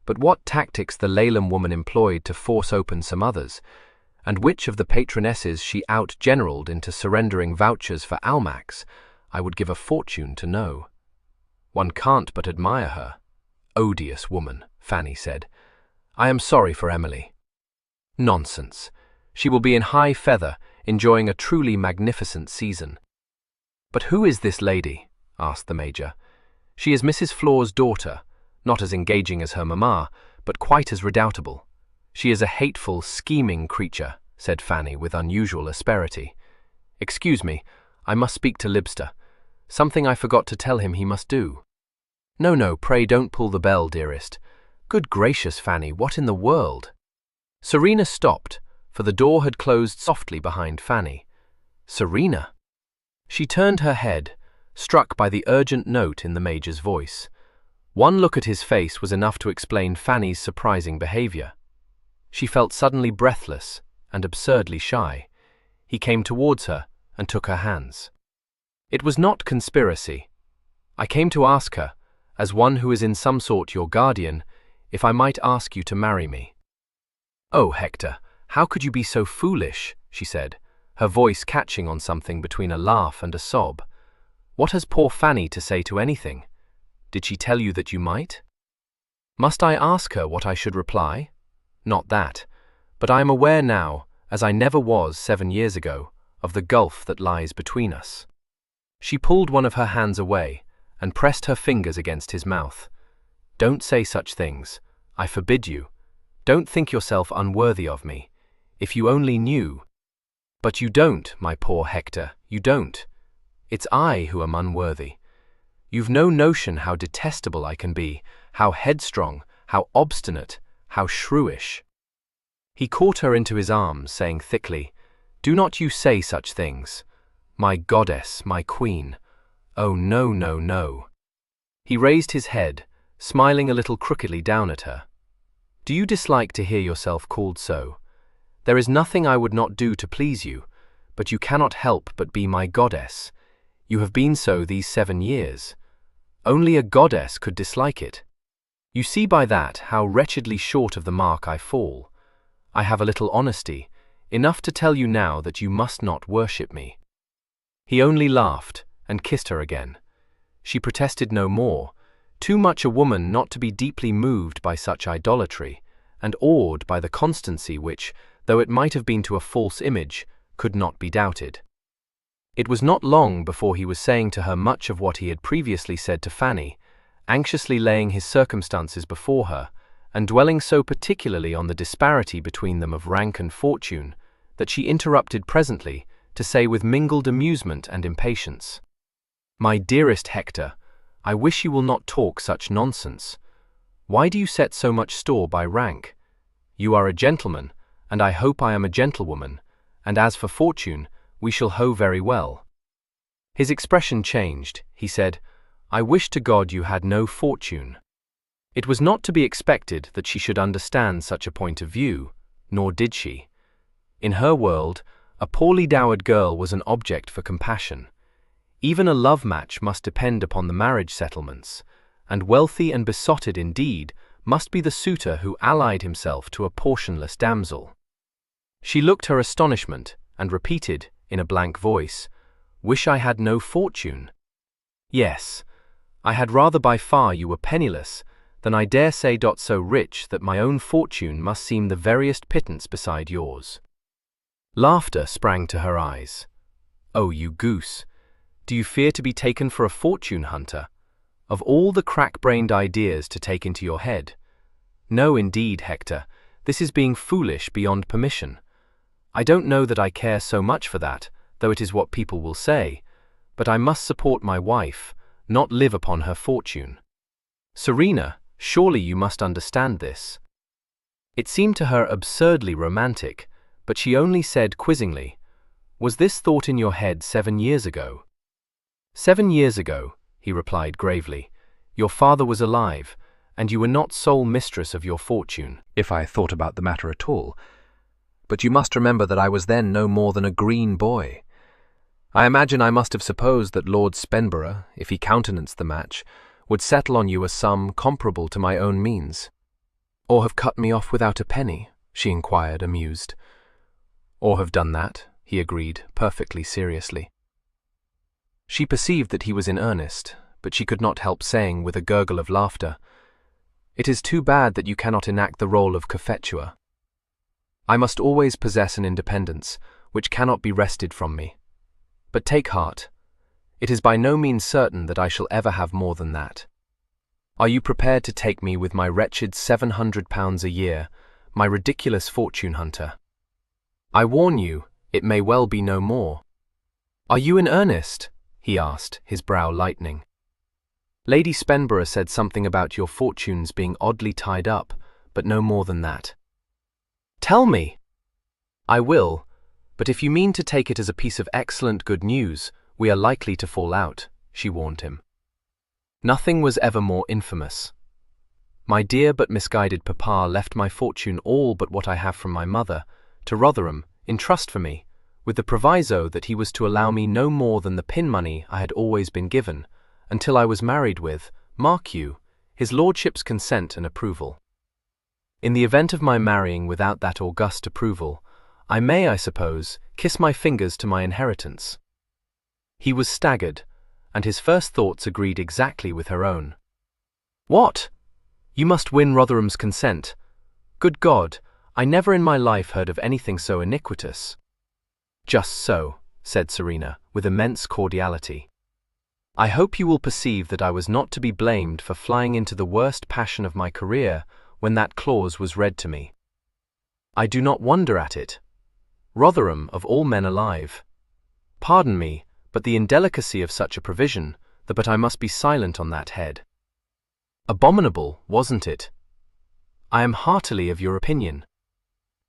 [SPEAKER 2] but what tactics the Leyland woman employed to force open some others, and which of the patronesses she out-generaled into surrendering vouchers for Almacs, I would give a fortune to know. One can't but admire her. Odious woman, Fanny said. I am sorry for Emily. Nonsense. She will be in high feather, enjoying a truly magnificent season. But who is this lady? Asked the Major. She is Mrs. Flor's daughter, not as engaging as her mamma, but quite as redoubtable. She is a hateful, scheming creature, said Fanny with unusual asperity. Excuse me, I must speak to Libster. Something I forgot to tell him he must do. No, pray don't pull the bell, dearest. Good gracious, Fanny, what in the world? Serena stopped, for the door had closed softly behind Fanny. Serena! She turned her head, struck by the urgent note in the Major's voice. One look at his face was enough to explain Fanny's surprising behavior. She felt suddenly breathless and absurdly shy. He came towards her and took her hands. It was not conspiracy. I came to ask her, as one who is in some sort your guardian, if I might ask you to marry me. Oh, Hector, how could you be so foolish, she said, her voice catching on something between a laugh and a sob. What has poor Fanny to say to anything? Did she tell you that you might? Must I ask her what I should reply? Not that, but I am aware now, as I never was 7 years ago, of the gulf that lies between us. She pulled one of her hands away and pressed her fingers against his mouth. Don't say such things. I forbid you. Don't think yourself unworthy of me. If you only knew. But you don't, my poor Hector, you don't. It's I who am unworthy. You've no notion how detestable I can be, how headstrong, how obstinate, how shrewish. He caught her into his arms, saying thickly, Do not you say such things. My goddess, my queen. Oh, no, no, no. He raised his head, smiling a little crookedly down at her. Do you dislike to hear yourself called so? There is nothing I would not do to please you, but you cannot help but be my goddess. You have been so these 7 years. Only a goddess could dislike it. You see by that how wretchedly short of the mark I fall. I have a little honesty, enough to tell you now that you must not worship me. He only laughed and kissed her again. She protested no more, too much a woman not to be deeply moved by such idolatry, and awed by the constancy which, though it might have been to a false image, could not be doubted. It was not long before he was saying to her much of what he had previously said to Fanny, anxiously laying his circumstances before her, and dwelling so particularly on the disparity between them of rank and fortune, that she interrupted presently to say with mingled amusement and impatience, My dearest Hector, I wish you will not talk such nonsense. Why do you set so much store by rank? You are a gentleman, and I hope I am a gentlewoman, and as for fortune, we shall hoe very well. His expression changed. He said, I wish to God you had no fortune. It was not to be expected that she should understand such a point of view, nor did she. In her world, a poorly dowered girl was an object for compassion. Even a love match must depend upon the marriage settlements, and wealthy and besotted indeed must be the suitor who allied himself to a portionless damsel. She looked her astonishment, and repeated, in a blank voice, Wish I had no fortune. Yes, I had rather by far you were penniless, than I dare say so rich that my own fortune must seem the veriest pittance beside yours. Laughter sprang to her eyes. Oh, you goose! Do you fear to be taken for a fortune hunter? Of all the crack-brained ideas to take into your head. No, indeed, Hector, this is being foolish beyond permission. I don't know that I care so much for that, though it is what people will say, but I must support my wife, not live upon her fortune. Serena, surely you must understand this. It seemed to her absurdly romantic, but she only said quizzingly, Was this thought in your head 7 years ago? 7 years ago, he replied gravely, your father was alive, and you were not sole mistress of your fortune.
[SPEAKER 4] If I thought about the matter at all. But you must remember that I was then no more than a green boy. I imagine I must have supposed that Lord Spenborough, if he countenanced the match, would settle on you a sum comparable to my own means. Or have cut me off without a penny, she inquired, amused. Or have done that, he agreed, perfectly seriously. She perceived that he was in earnest, but she could not help saying with a gurgle of laughter, It is too bad that you cannot enact the role of Cophetua. I must always possess an independence, which cannot be wrested from me. But take heart. It is by no means certain that I shall ever have more than that. Are you prepared to take me with my wretched £700 a year, my ridiculous fortune hunter? I warn you, it may well be no more. Are you in earnest? He asked, his brow lightening. Lady Spenborough said something about your fortunes being oddly tied up, but no more than that. Tell me! I will, but if you mean to take it as a piece of excellent good news, we are likely to fall out, she warned him.
[SPEAKER 2] Nothing was ever more infamous. My dear but misguided papa left my fortune, all but what I have from my mother, to Rotherham, in trust for me, with the proviso that he was to allow me no more than the pin money I had always been given, until I was married with, mark you, his lordship's consent and approval. In the event of my marrying without that august approval, I may, I suppose, kiss my fingers to my inheritance. He was staggered, and his first thoughts agreed exactly with her own. What? You must win Rotherham's consent. Good God, I never in my life heard of anything so iniquitous. Just so, said Serena, with immense cordiality. I hope you will perceive that I was not to be blamed for flying into the worst passion of my career when that clause was read to me. I do not wonder at it. Rotherham, of all men alive. Pardon me, but the indelicacy of such a provision, but I must be silent on that head. Abominable, wasn't it? I am heartily of your opinion.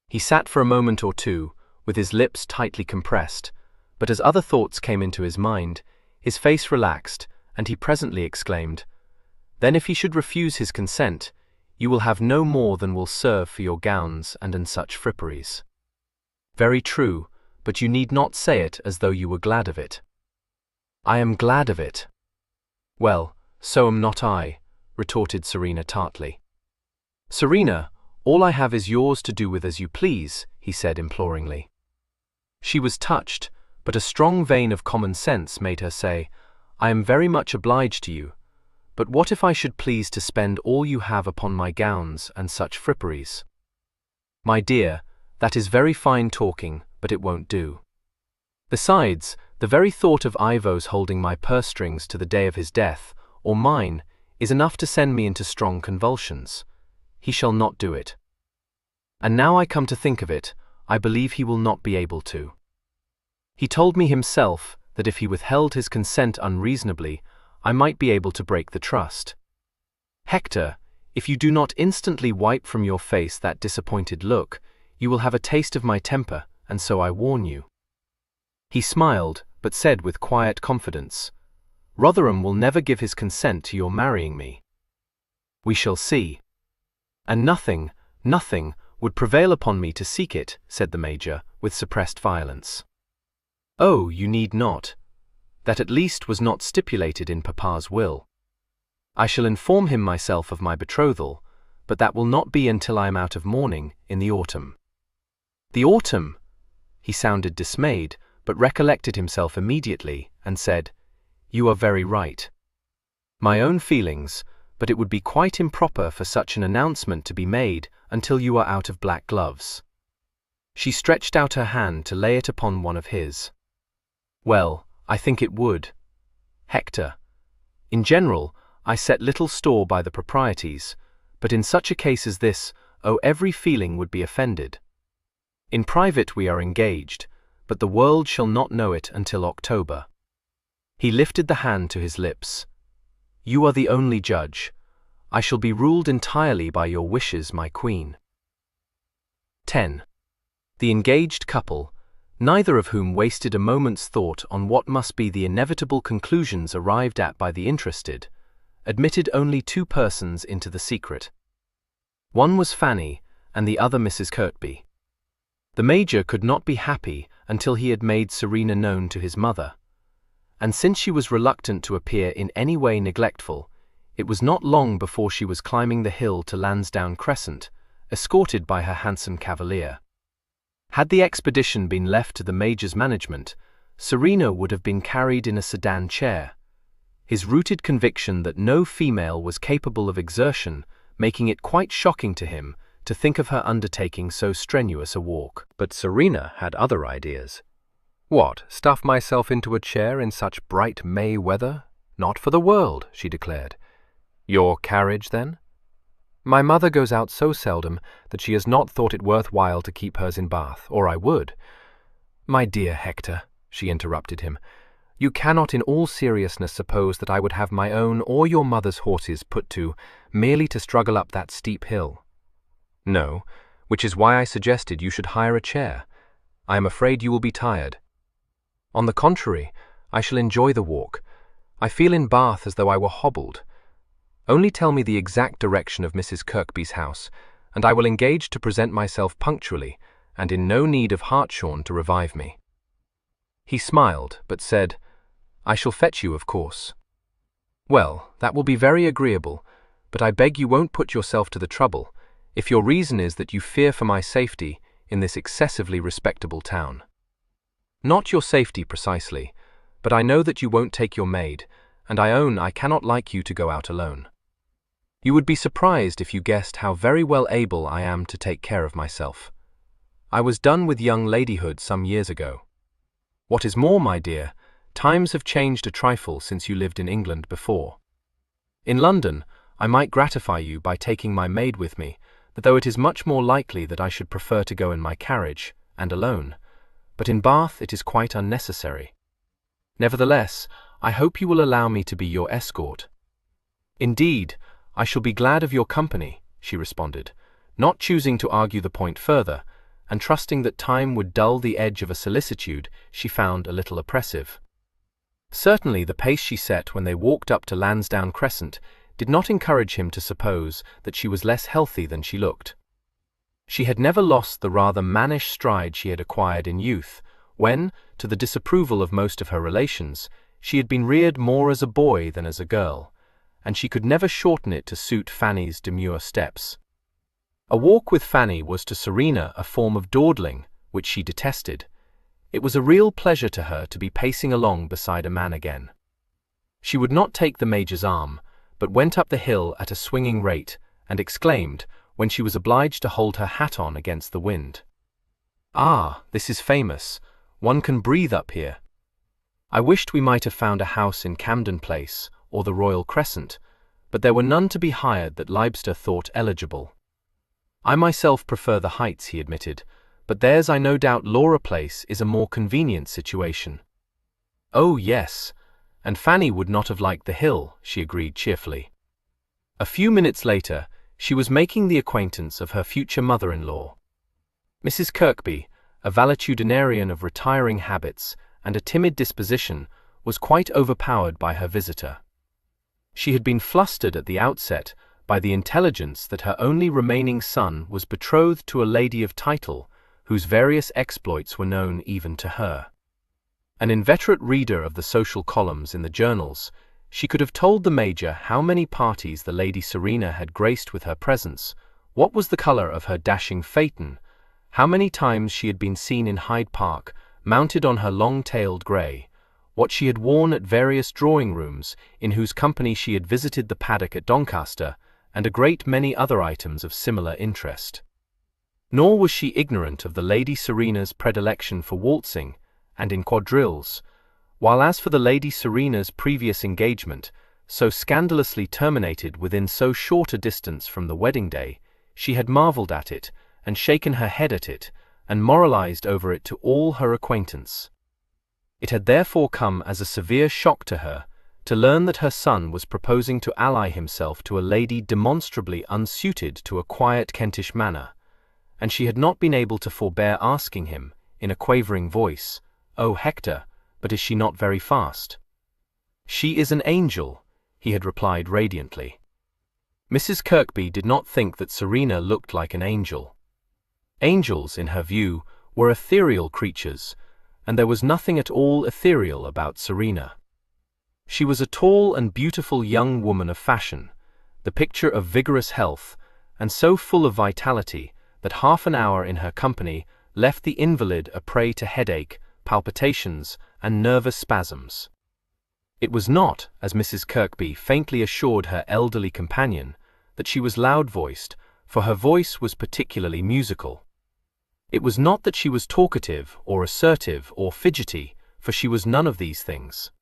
[SPEAKER 2] He sat for a moment or two, with his lips tightly compressed, but as other thoughts came into his mind, his face relaxed, and he presently exclaimed, Then if he should refuse his consent, you will have no more than will serve for your gowns and such fripperies. Very true, but you need not say it as though you were glad of it. I am glad of it. Well, so am not I, retorted Serena tartly. Serena, all I have is yours to do with as you please, he said imploringly. She was touched, but a strong vein of common sense made her say, I am very much obliged to you, but what if I should please to spend all you have upon my gowns and such fripperies? My dear, that is very fine talking, but it won't do. Besides, the very thought of Ivo's holding my purse strings to the day of his death, or mine, is enough to send me into strong convulsions. He shall not do it. And now I come to think of it, I believe he will not be able to. He told me himself that if he withheld his consent unreasonably, I might be able to break the trust. Hector, if you do not instantly wipe from your face that disappointed look, you will have a taste of my temper, and so I warn you. He smiled, but said with quiet confidence, Rotherham will never give his consent to your marrying me. We shall see. And nothing would prevail upon me to seek it, said the Major, with suppressed violence. Oh, you need not. That at least was not stipulated in Papa's will. I shall inform him myself of my betrothal, but that will not be until I am out of mourning in the autumn. The autumn? He sounded dismayed, but recollected himself immediately, and said, You are very right. My own feelings, but it would be quite improper for such an announcement to be made until you are out of black gloves. She stretched out her hand to lay it upon one of his. Well, I think it would. Hector, in general, I set little store by the proprieties, but in such a case as this, every feeling would be offended. In private we are engaged, but the world shall not know it until October. He lifted the hand to his lips. You are the only judge. I shall be ruled entirely by your wishes, my queen. 10. The engaged couple, neither of whom wasted a moment's thought on what must be the inevitable conclusions arrived at by the interested, admitted only two persons into the secret. One was Fanny, and the other Mrs. Kirkby. The Major could not be happy until he had made Serena known to his mother, and since she was reluctant to appear in any way neglectful, it was not long before she was climbing the hill to Lansdowne Crescent, escorted by her handsome cavalier. Had the expedition been left to the Major's management, Serena would have been carried in a sedan chair, his rooted conviction that no female was capable of exertion making it quite shocking to him to think of her undertaking so strenuous a walk.
[SPEAKER 4] But Serena had other ideas. What, stuff myself into a chair in such bright May weather? Not for the world, she declared. Your carriage, then? My mother goes out so seldom that she has not thought it worth while to keep hers in Bath, or I would. My dear Hector, she interrupted him, you cannot in all seriousness suppose that I would have my own or your mother's horses put to merely to struggle up that steep hill. No, which is why I suggested you should hire a chair. I am afraid you will be tired. On the contrary, I shall enjoy the walk. I feel in Bath as though I were hobbled. Only tell me the exact direction of Mrs. Kirkby's house, and I will engage to present myself punctually, and in no need of hartshorn to revive me." He smiled, but said, "I shall fetch you, of course." "Well, that will be very agreeable, but I beg you won't put yourself to the trouble, if your reason is that you fear for my safety in this excessively respectable town." "Not your safety precisely, but I know that you won't take your maid, and I own I cannot like you to go out alone. You would be surprised if you guessed how very well able I am to take care of myself. I was done with young ladyhood some years ago. What is more, my dear, times have changed a trifle since you lived in England before. In London, I might gratify you by taking my maid with me, though it is much more likely that I should prefer to go in my carriage, and alone, but in Bath it is quite unnecessary. Nevertheless, I hope you will allow me to be your escort." "Indeed, I shall be glad of your company," she responded, not choosing to argue the point further, and trusting that time would dull the edge of a solicitude she found a little oppressive. Certainly the pace she set when they walked up to Lansdowne Crescent did not encourage him to suppose that she was less healthy than she looked. She had never lost the rather mannish stride she had acquired in youth, when, to the disapproval of most of her relations, she had been reared more as a boy than as a girl, and she could never shorten it to suit Fanny's demure steps. A walk with Fanny was to Serena a form of dawdling, which she detested. It was a real pleasure to her to be pacing along beside a man again. She would not take the Major's arm, but went up the hill at a swinging rate, and exclaimed, when she was obliged to hold her hat on against the wind, "Ah, this is famous. One can breathe up here. I wished we might have found a house in Camden Place or the Royal Crescent, but there were none to be hired that Leibster thought eligible. I myself prefer the Heights," he admitted, "but theirs I no doubt Laura Place is a more convenient situation." "Oh, yes, and Fanny would not have liked the Hill," she agreed cheerfully. A few minutes later, she was making the acquaintance of her future mother-in-law. Mrs. Kirkby, a valetudinarian of retiring habits and a timid disposition, was quite overpowered by her visitor. She had been flustered at the outset by the intelligence that her only remaining son was betrothed to a lady of title, whose various exploits were known even to her. An inveterate reader of the social columns in the journals, she could have told the Major how many parties the Lady Serena had graced with her presence, what was the colour of her dashing phaeton, how many times she had been seen in Hyde Park, mounted on her long-tailed grey, what she had worn at various drawing-rooms, in whose company she had visited the paddock at Doncaster, and a great many other items of similar interest. Nor was she ignorant of the Lady Serena's predilection for waltzing, and in quadrilles, while as for the Lady Serena's previous engagement, so scandalously terminated within so short a distance from the wedding day, she had marvelled at it, and shaken her head at it, and moralized over it to all her acquaintance. It had therefore come as a severe shock to her to learn that her son was proposing to ally himself to a lady demonstrably unsuited to a quiet Kentish manner, and she had not been able to forbear asking him, in a quavering voice, "Oh, Hector, but is she not very fast?" "She is an angel," he had replied radiantly. Mrs. Kirkby did not think that Serena looked like an angel. Angels, in her view, were ethereal creatures, and there was nothing at all ethereal about Serena. She was a tall and beautiful young woman of fashion, the picture of vigorous health, and so full of vitality that half an hour in her company left the invalid a prey to headache, palpitations, and nervous spasms. It was not, as Mrs. Kirkby faintly assured her elderly companion, that she was loud-voiced, for her voice was particularly musical. It was not that she was talkative or assertive or fidgety, for she was none of these things.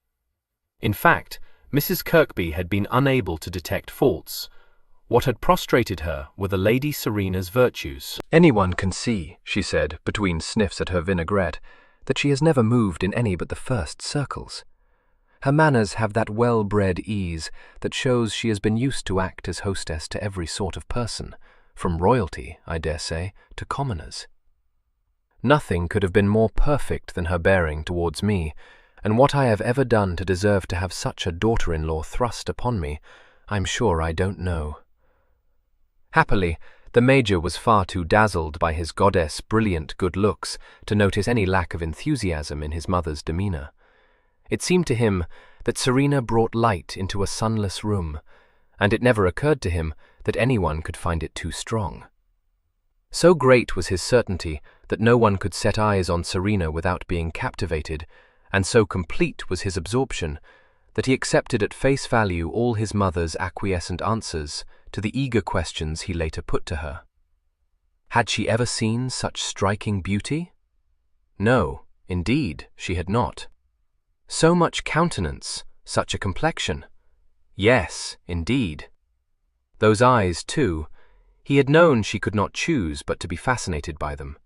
[SPEAKER 4] In fact, Mrs. Kirkby had been unable to detect faults. What had prostrated her were the Lady Serena's virtues. "Anyone can see," she said, between sniffs at her vinaigrette, "that she has never moved in any but the first circles. Her manners have that well-bred ease that shows she has been used to act as hostess to every sort of person, from royalty, I dare say, to commoners. Nothing could have been more perfect than her bearing towards me, and what I have ever done to deserve to have such a daughter-in-law thrust upon me, I'm sure I don't know." Happily, the Major was far too dazzled by his goddess' brilliant good looks to notice any lack of enthusiasm in his mother's demeanor. It seemed to him that Serena brought light into a sunless room, and it never occurred to him that anyone could find it too strong. So great was his certainty that no one could set eyes on Serena without being captivated, and so complete was his absorption, that he accepted at face value all his mother's acquiescent answers to the eager questions he later put to her. Had she ever seen such striking beauty? No, indeed, she had not. So much countenance, such a complexion? Yes, indeed. Those eyes, too, he had known she could not choose but to be fascinated by them.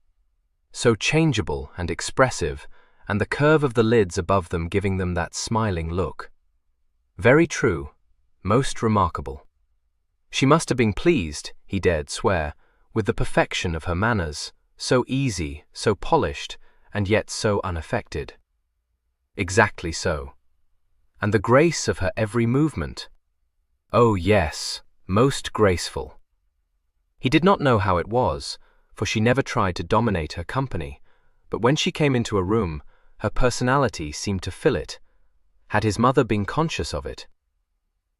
[SPEAKER 4] So changeable and expressive, and the curve of the lids above them giving them that smiling look. Very true, most remarkable. She must have been pleased, he dared swear, with the perfection of her manners, so easy, so polished, and yet so unaffected. Exactly so. And the grace of her every movement. Oh yes, most graceful. He did not know how it was, for she never tried to dominate her company, but when she came into a room, her personality seemed to fill it. Had his mother been conscious of it?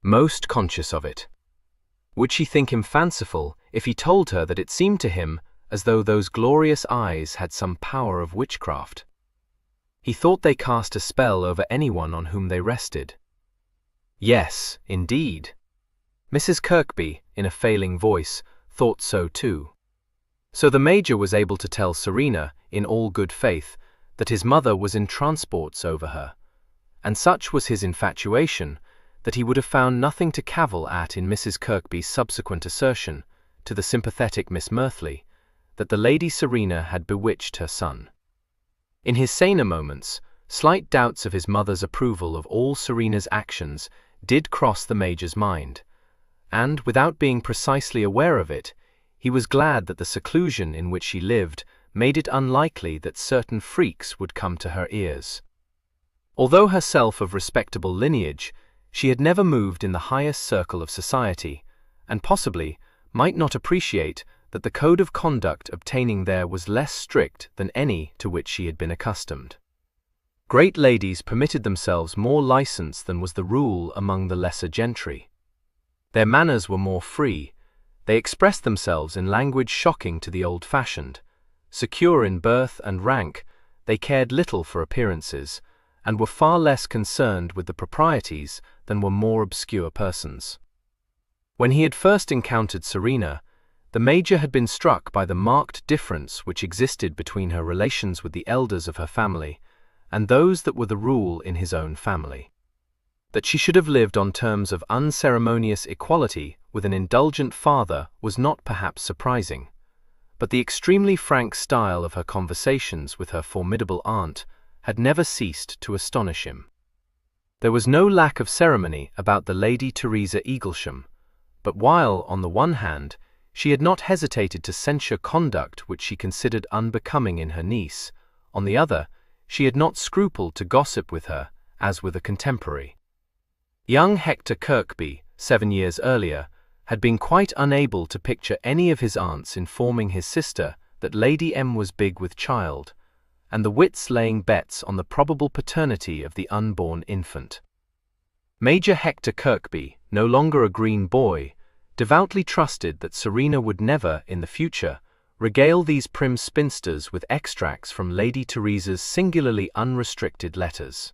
[SPEAKER 4] Most conscious of it. Would she think him fanciful if he told her that it seemed to him as though those glorious eyes had some power of witchcraft? He thought they cast a spell over anyone on whom they rested. Yes, indeed. Mrs. Kirkby, in a failing voice, thought so too. So the Major was able to tell Serena, in all good faith, that his mother was in transports over her, and such was his infatuation that he would have found nothing to cavil at in Mrs. Kirkby's subsequent assertion, to the sympathetic Miss Mirthley, that the Lady Serena had bewitched her son. In his saner moments, slight doubts of his mother's approval of all Serena's actions did cross the Major's mind, and, without being precisely aware of it, he was glad that the seclusion in which she lived made it unlikely that certain freaks would come to her ears. Although herself of respectable lineage, she had never moved in the highest circle of society, and possibly might not appreciate that the code of conduct obtaining there was less strict than any to which she had been accustomed. Great ladies permitted themselves more license than was the rule among the lesser gentry. Their manners were more free, they expressed themselves in language shocking to the old-fashioned. Secure in birth and rank, they cared little for appearances, and were far less concerned with the proprieties than were more obscure persons. When he had first encountered Serena, the Major had been struck by the marked difference which existed between her relations with the elders of her family and those that were the rule in his own family. That she should have lived on terms of unceremonious equality with an indulgent father was not perhaps surprising, but the extremely frank style of her conversations with her formidable aunt had never ceased to astonish him. There was no lack of ceremony about the Lady Teresa Eaglesham, but while, on the one hand, she had not hesitated to censure conduct which she considered unbecoming in her niece, on the other, she had not scrupled to gossip with her, as with a contemporary. Young Hector Kirkby, 7 years earlier, had been quite unable to picture any of his aunts informing his sister that Lady M was big with child, and the wits laying bets on the probable paternity of the unborn infant. Major Hector Kirkby, no longer a green boy, devoutly trusted that Serena would never, in the future, regale these prim spinsters with extracts from Lady Teresa's singularly unrestricted letters.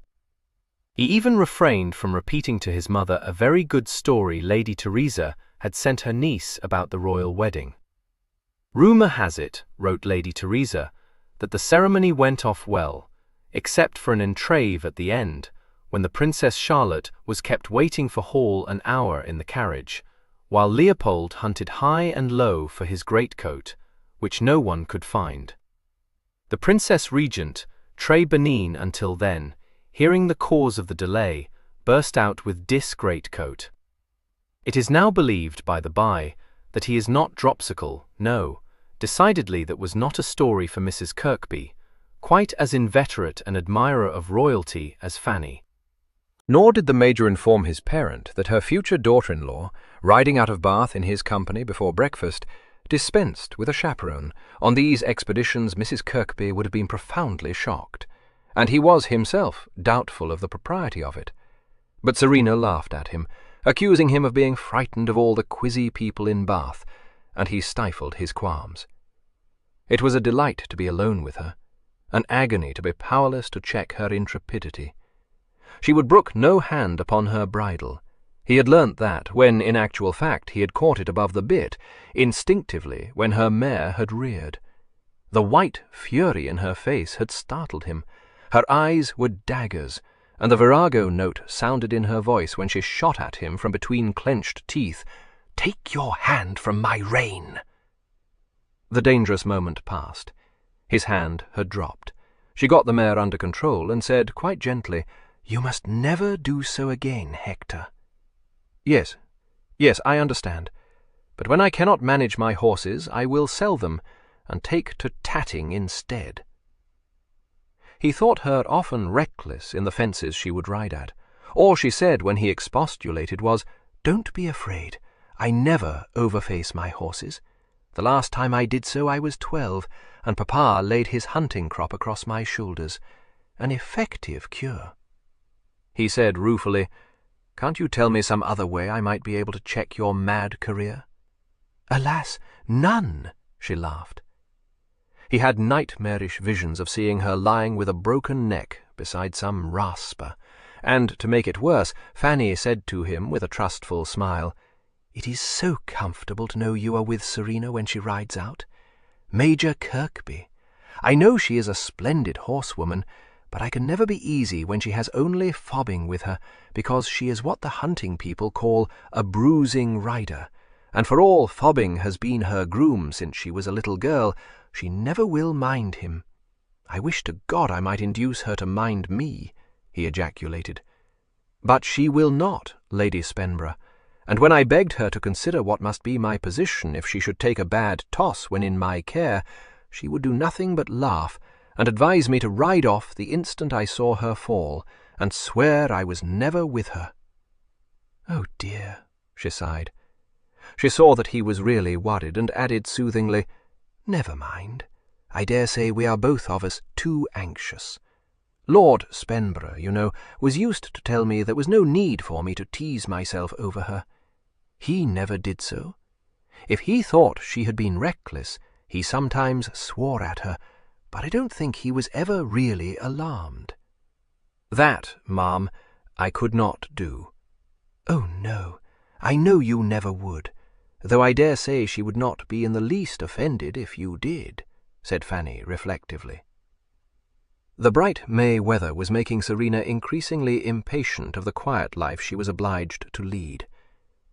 [SPEAKER 4] He even refrained from repeating to his mother a very good story Lady Teresa had sent her niece about the royal wedding. "Rumor has it," wrote Lady Teresa, "that the ceremony went off well, except for an entrave at the end, when the Princess Charlotte was kept waiting for Hall an hour in the carriage, while Leopold hunted high and low for his greatcoat, which no one could find. The Princess Regent, très bénigne until then, hearing the cause of the delay, burst out with this greatcoat. It is now believed, by the by, that he is not dropsical. No, decidedly that was not a story for Mrs. Kirkby.
[SPEAKER 2] quite as inveterate an admirer of royalty as Fanny.
[SPEAKER 4] Nor did the Major inform his parent that her future daughter-in-law, riding out of Bath in his company before breakfast, dispensed with a chaperone. On these expeditions Mrs. Kirkby would have been profoundly shocked, and he was himself doubtful of the propriety of it. But Serena laughed at him, accusing him of being frightened of all the quizzy people in Bath, and he stifled his qualms. It was a delight to be alone with her, an agony to be powerless to check her intrepidity. She would brook no hand upon her bridle. He had learnt that, when in actual fact he had caught it above the bit, instinctively when her mare had reared. The white fury in her face had startled him. Her eyes were daggers, and the virago note sounded in her voice when she shot at him from between clenched teeth. "Take your hand from my rein!" The dangerous moment passed. His hand had dropped. She got the mare under control and said quite gently, "You must never do so again, Hector." Yes, I understand. But when I cannot manage my horses, I will sell them and take to tatting instead." He thought her often reckless in the fences she would ride at. All she said when he expostulated was, "Don't be afraid. I never overface my horses. The last time I did so I was 12, and Papa laid his hunting crop across my shoulders. An effective cure." He said ruefully, "Can't you tell me some other way I might be able to check your mad career?" "Alas, none," she laughed. He had nightmarish visions of seeing her lying with a broken neck beside some rasper, and, to make it worse, Fanny said to him with a trustful smile, "It is so comfortable to know you are with Serena when she rides out. Major Kirkby. I know she is a splendid horsewoman, but I can never be easy when she has only Fobbing with her, because she is what the hunting people call a bruising rider, and for all Fobbing has been her groom since she was a little girl, she never will mind him. I wish to God I might induce her to mind me," he ejaculated. "But she will not, Lady Spenborough, and when I begged her to consider what must be my position if she should take a bad toss when in my care, she would do nothing but laugh, and advise me to ride off the instant I saw her fall, and swear I was never with her." "Oh dear," she sighed. She saw that he was really worried, and added soothingly, "Never mind. I dare say we are both of us too anxious. Lord Spenborough, you know, was used to tell me there was no need for me to tease myself over her. He never did so. If he thought she had been reckless, he sometimes swore at her, but I don't think he was ever really alarmed." "That, ma'am, I could not do." "Oh, no, I know you never would, though I dare say she would not be in the least offended if you did," said Fanny reflectively. The bright May weather was making Serena increasingly impatient of the quiet life she was obliged to lead.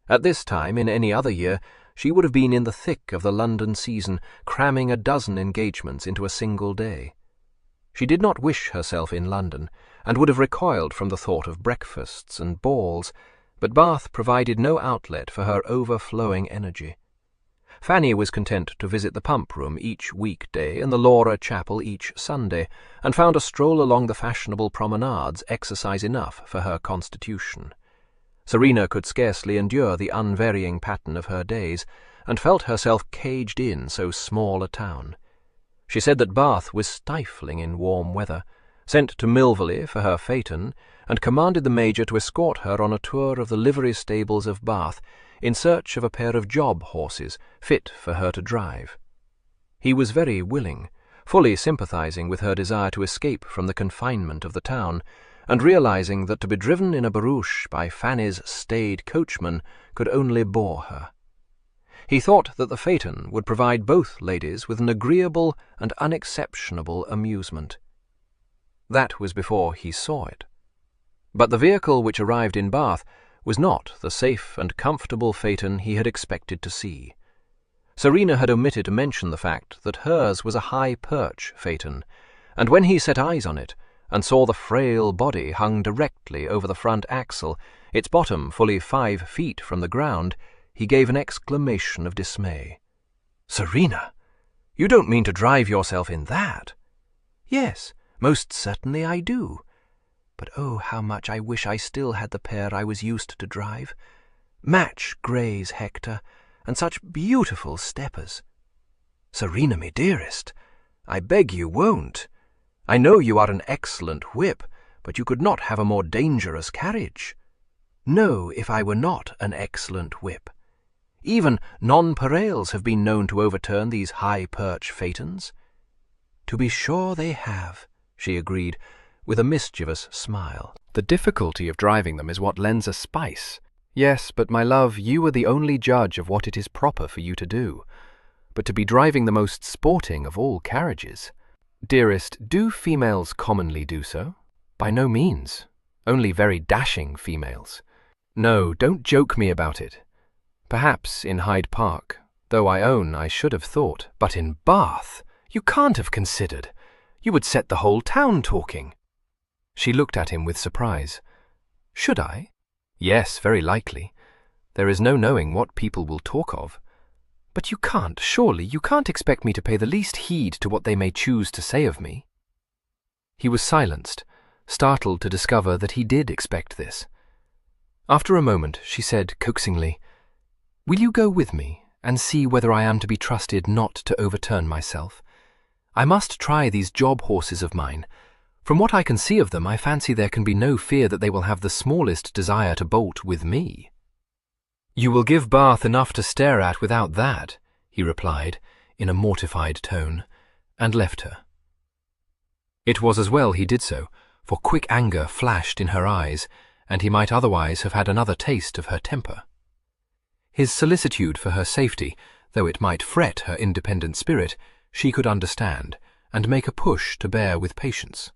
[SPEAKER 4] At this time, in any other year, she would have been in the thick of the London season, cramming a dozen engagements into a single day. She did not wish herself in London, and would have recoiled from the thought of breakfasts and balls, but Bath provided no outlet for her overflowing energy. Fanny was content to visit the Pump Room each weekday and the Laura Chapel each Sunday, and found a stroll along the fashionable promenades exercise enough for her constitution. Serena could scarcely endure the unvarying pattern of her days, and felt herself caged in so small a town. She said that Bath was stifling in warm weather, sent to Milvy for her phaeton, and commanded the Major to escort her on a tour of the livery stables of Bath in search of a pair of job horses fit for her to drive. He was very willing, fully sympathizing with her desire to escape from the confinement of the town, and realizing that to be driven in a barouche by Fanny's staid coachman could only bore her. He thought that the phaeton would provide both ladies with an agreeable and unexceptionable amusement. That was before he saw it. But the vehicle which arrived in Bath was not the safe and comfortable phaeton he had expected to see. Serena had omitted to mention the fact that hers was a high-perch phaeton, and when he set eyes on it, and saw the frail body hung directly over the front axle, its bottom fully 5 feet from the ground, he gave an exclamation of dismay. "Serena, you don't mean to drive yourself in that?" Yes, most certainly I do. But oh, how much I wish I still had the pair I was used to drive. Match greys, Hector, and such beautiful steppers. Serena, me dearest, I beg you won't. I know you are an excellent whip, but you could not have a more dangerous carriage. No, if I were not an excellent whip. Even nonpareils have been known to overturn these high-perch phaetons. To be sure they have, she agreed, with a mischievous smile.
[SPEAKER 2] The difficulty of driving them is what lends a spice. Yes, but my love, you are the only judge of what it is proper for you to do. But to be driving the most sporting of all carriages. Dearest, do females commonly do so? By no means. Only very dashing females. No, don't joke me about it. Perhaps in Hyde Park, though I own I should have thought. But in Bath, you can't have considered. You would set the whole town talking. She looked at him with surprise. Should I? Yes, very likely. There is no knowing what people will talk of. But you can't, surely, you can't expect me to pay the least heed to what they may choose to say of me. He was silenced, startled to discover that he did expect this. After a moment, she said coaxingly, "Will you go with me and see whether I am to be trusted not to overturn myself? I must try these job horses of mine. From what I can see of them, I fancy there can be no fear that they will have the smallest desire to bolt with me." "You will give Bath enough to stare at without that," he replied, in a mortified tone, and left her. It was as well he did so, for quick anger flashed in her eyes, and he might otherwise have had another taste of her temper. His solicitude for her safety, though it might fret her independent spirit, she could understand, and make a push to bear with patience.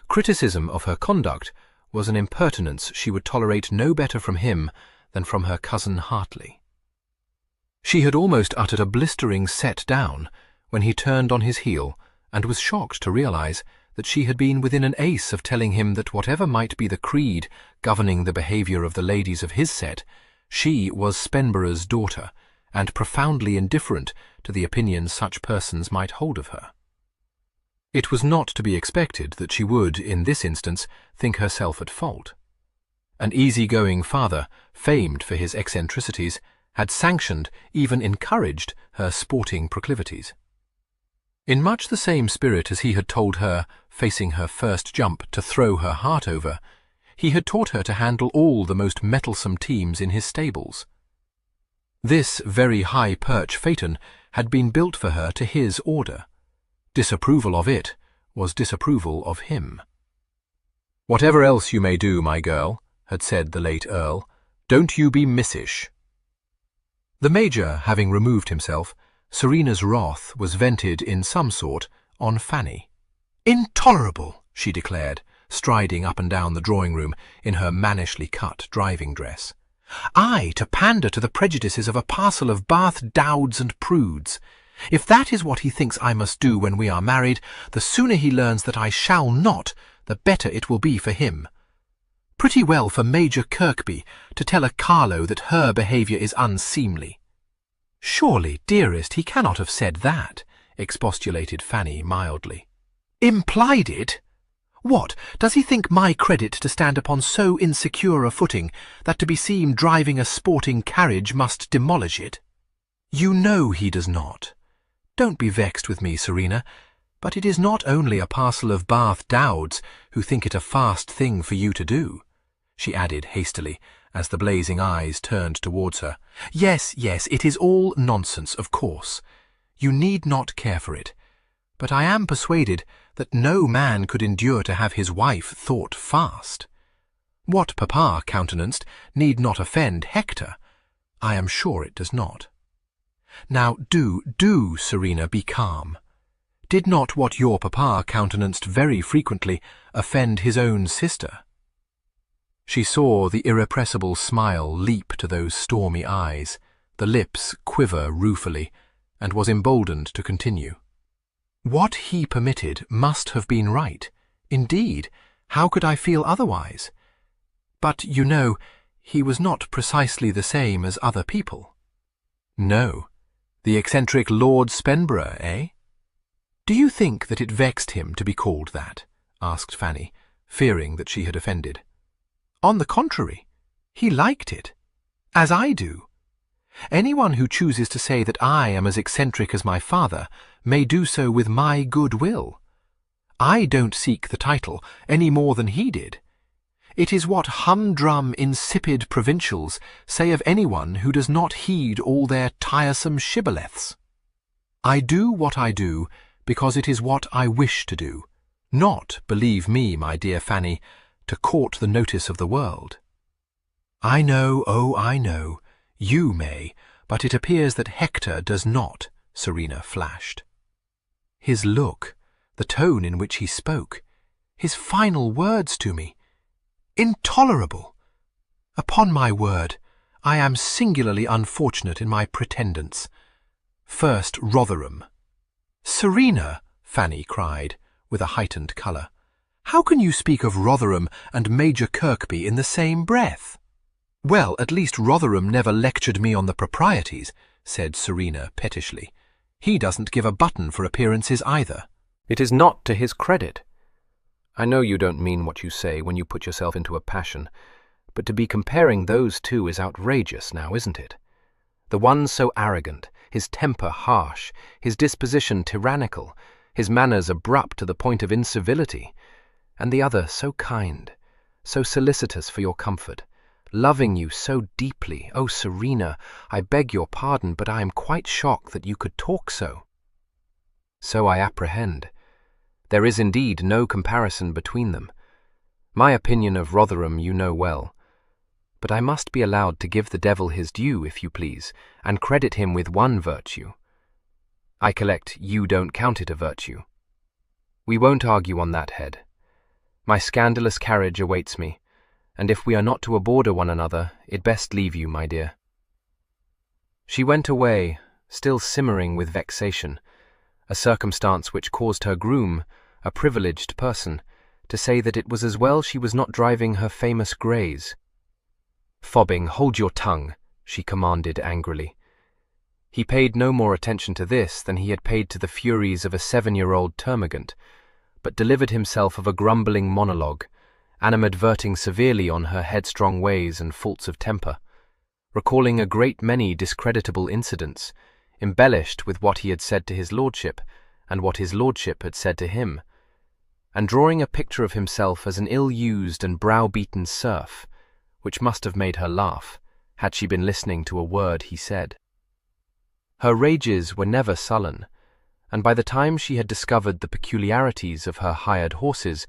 [SPEAKER 2] Criticism of her conduct was an impertinence she would tolerate no better from him than from her cousin Hartley. She had almost uttered a blistering set down when he turned on his heel and was shocked to realize that she had been within an ace of telling him that whatever might be the creed governing the behaviour of the ladies of his set, she was Spenborough's daughter, and profoundly indifferent to the opinions such persons might hold of her. It was not to be expected that she would, in this instance, think herself at fault. An easy-going father, famed for his eccentricities, had sanctioned, even encouraged, her sporting proclivities. In much the same spirit as he had told her, facing her first jump, to throw her heart over, he had taught her to handle all the most mettlesome teams in his stables. This very high-perch phaeton had been built for her to his order. Disapproval of it was disapproval of him. "Whatever else you may do, my girl," had said the late Earl, "don't you be missish." The Major having removed himself, Serena's wrath was vented in some sort on Fanny. "Intolerable," she declared, striding up and down the drawing-room in her mannishly cut driving dress. "I to pander to the prejudices of a parcel of Bath dowds and prudes. If that is what he thinks I must do when we are married, the sooner he learns that I shall not, the better it will be for him. Pretty well for Major Kirkby to tell a Carlo that her behaviour is unseemly." "Surely, dearest, he cannot have said that," expostulated Fanny mildly. "Implied it? What, does he think my credit to stand upon so insecure a footing that to be seen driving a sporting carriage must demolish it? You know he does not. Don't be vexed with me, Serena, but it is not only a parcel of Bath dowds who think it a fast thing for you to do," she added hastily, as the blazing eyes turned towards her. "Yes, yes, it is all nonsense, of course. You need not care for it. But I am persuaded that no man could endure to have his wife thought fast. What Papa countenanced need not offend Hector. I am sure it does not. Now do, Serena, be calm. Did not what your Papa countenanced very frequently offend his own sister?" She saw the irrepressible smile leap to those stormy eyes, the lips quiver ruefully, and was emboldened to continue. "What he permitted must have been right. Indeed, how could I feel otherwise? But, you know, he was not precisely the same as other people." "No. The eccentric Lord Spenborough, eh?"
[SPEAKER 3] "Do you think that it vexed him to be called that?" asked Fanny, fearing that she had offended. "On the contrary, he liked it, as I do. Anyone who chooses to say that I am as eccentric as my father may do so with my good will. I don't seek the title any more than he did. It is what humdrum, insipid provincials say of anyone who does not heed all their tiresome shibboleths. I do what I do because it is what I wish to do, not, believe me, my dear Fanny, to court the notice of the world." "I know, oh, I know. You may, but it appears that Hector does not," Serena flashed. "His look, the tone in which he spoke, his final words to me. Intolerable! Upon my word, I am singularly unfortunate in my pretendants. First, Rotherham." "Serena!" Fanny cried, with a heightened colour. "How can you speak of Rotherham and Major Kirkby in the same breath?" "Well, at least Rotherham never lectured me on the proprieties," said Serena pettishly. "He doesn't give a button for appearances either."
[SPEAKER 1] It is not to his credit. I know you don't mean what you say when you put yourself into a passion, but to be comparing those two is outrageous now, isn't it? The one so arrogant, his temper harsh, his disposition tyrannical, his manners abrupt to the point of incivility, and the other so kind, so solicitous for your comfort, loving you so deeply. Oh, Serena, I beg your pardon, but I am quite shocked that you could talk so." "So I apprehend. There is indeed no comparison between them. My opinion of Rotherham you know well. But I must be allowed to give the devil his due, if you please, and credit him with one virtue. I collect you don't count it a virtue. We won't argue on that head. My scandalous carriage awaits me, and if we are not to aborder one another, it best leave you, my dear." She went away, still simmering with vexation, a circumstance which caused her groom, a privileged person, to say that it was as well she was not driving her famous greys. "Fobbing, hold your tongue," she commanded angrily. He paid no more attention to this than he had paid to the furies of a 7-year-old termagant, but delivered himself of a grumbling monologue, animadverting severely on her headstrong ways and faults of temper, recalling a great many discreditable incidents, embellished with what he had said to his lordship and what his lordship had said to him, and drawing a picture of himself as an ill-used and brow-beaten serf, which must have made her laugh, had she been listening to a word he said. Her rages were never sullen, and by the time she had discovered the peculiarities of her hired horses,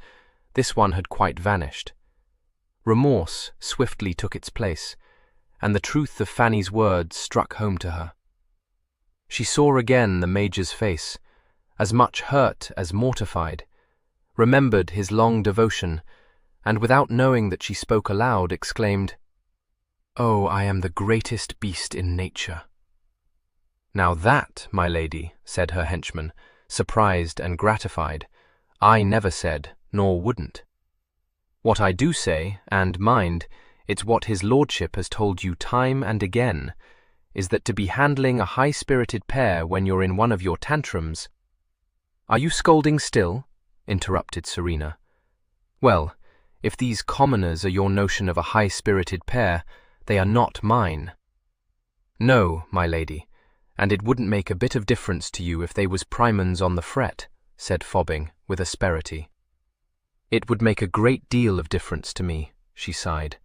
[SPEAKER 1] this one had quite vanished. Remorse swiftly took its place, and the truth of Fanny's words struck home to her. She saw again the Major's face, as much hurt as mortified, remembered his long devotion, and without knowing that she spoke aloud, exclaimed, "Oh, I am the greatest beast in nature." "Now that, my lady," said her henchman, surprised and gratified, "I never said, nor wouldn't. What I do say, and mind, it's what his lordship has told you time and again, is that to be handling a high-spirited pair when you're in one of your tantrums—" "Are you scolding still?" interrupted Serena. "Well, if these commoners are your notion of a high-spirited pair, they are not mine." "No, my lady, and it wouldn't make a bit of difference to you if they was primans on the fret," said Fobbing, with asperity. "It would make a great deal of difference to me," she sighed.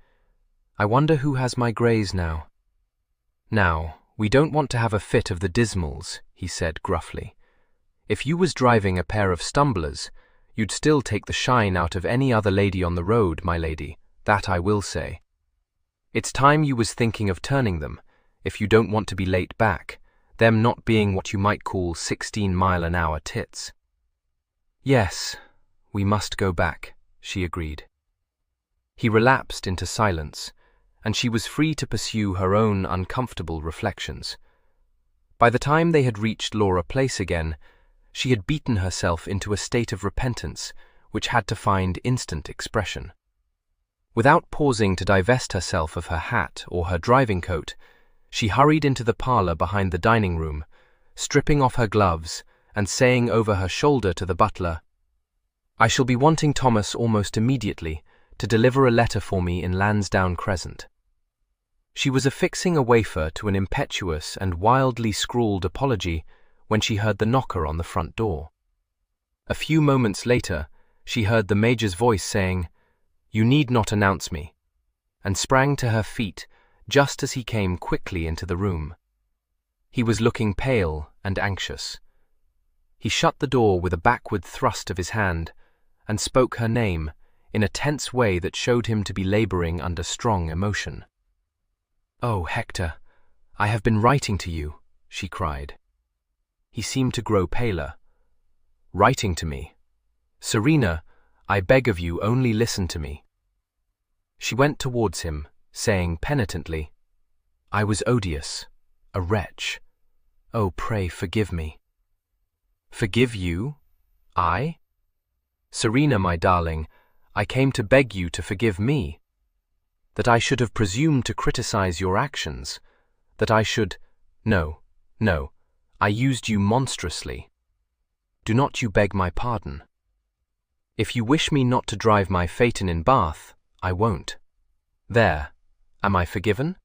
[SPEAKER 1] "I wonder who has my greys now." "Now, we don't want to have a fit of the dismals," he said gruffly. "If you was driving a pair of stumblers, you'd still take the shine out of any other lady on the road, my lady, that I will say. It's time you was thinking of turning them, if you don't want to be late back, them not being what you might call 16-mile-an-hour tits." "Yes, we must go back," she agreed. He relapsed into silence, and she was free to pursue her own uncomfortable reflections. By the time they had reached Laura Place again, she had beaten herself into a state of repentance which had to find instant expression. Without pausing to divest herself of her hat or her driving coat, she hurried into the parlour behind the dining room, stripping off her gloves
[SPEAKER 2] and saying over her shoulder to the butler, "I shall be wanting Thomas almost immediately to deliver a letter for me in Lansdowne Crescent." She was affixing a wafer to an impetuous and wildly scrawled apology when she heard the knocker on the front door. A few moments later, she heard the Major's voice saying, "You need not announce me," and sprang to her feet just as he came quickly into the room. He was looking pale and anxious. He shut the door with a backward thrust of his hand and spoke her name in a tense way that showed him to be laboring under strong emotion. "Oh, Hector, I have been writing to you," she cried. He seemed to grow paler. "Writing to me? Serena, I beg of you, only listen to me." She went towards him, saying penitently, "I was odious, a wretch. Oh, pray forgive me." "Forgive you? I? Serena, my darling, I came to beg you to forgive me. That I should have presumed to criticize your actions. That I should— No, I used you monstrously. Do not you beg my pardon. If you wish me not to drive my phaeton in Bath, I won't. There, am I forgiven?"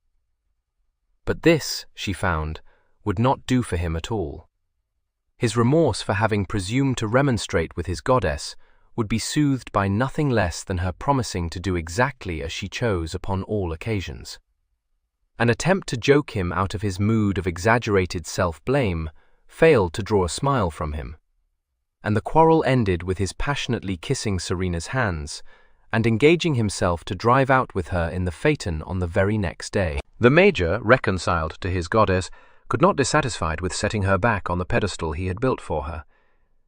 [SPEAKER 2] But this, she found, would not do for him at all. His remorse for having presumed to remonstrate with his goddess would be soothed by nothing less than her promising to do exactly as she chose upon all occasions. An attempt to joke him out of his mood of exaggerated self-blame failed to draw a smile from him, and the quarrel ended with his passionately kissing Serena's hands and engaging himself to drive out with her in the phaeton on the very next day.
[SPEAKER 4] The Major, reconciled to his goddess, could not be satisfied with setting her back on the pedestal he had built for her.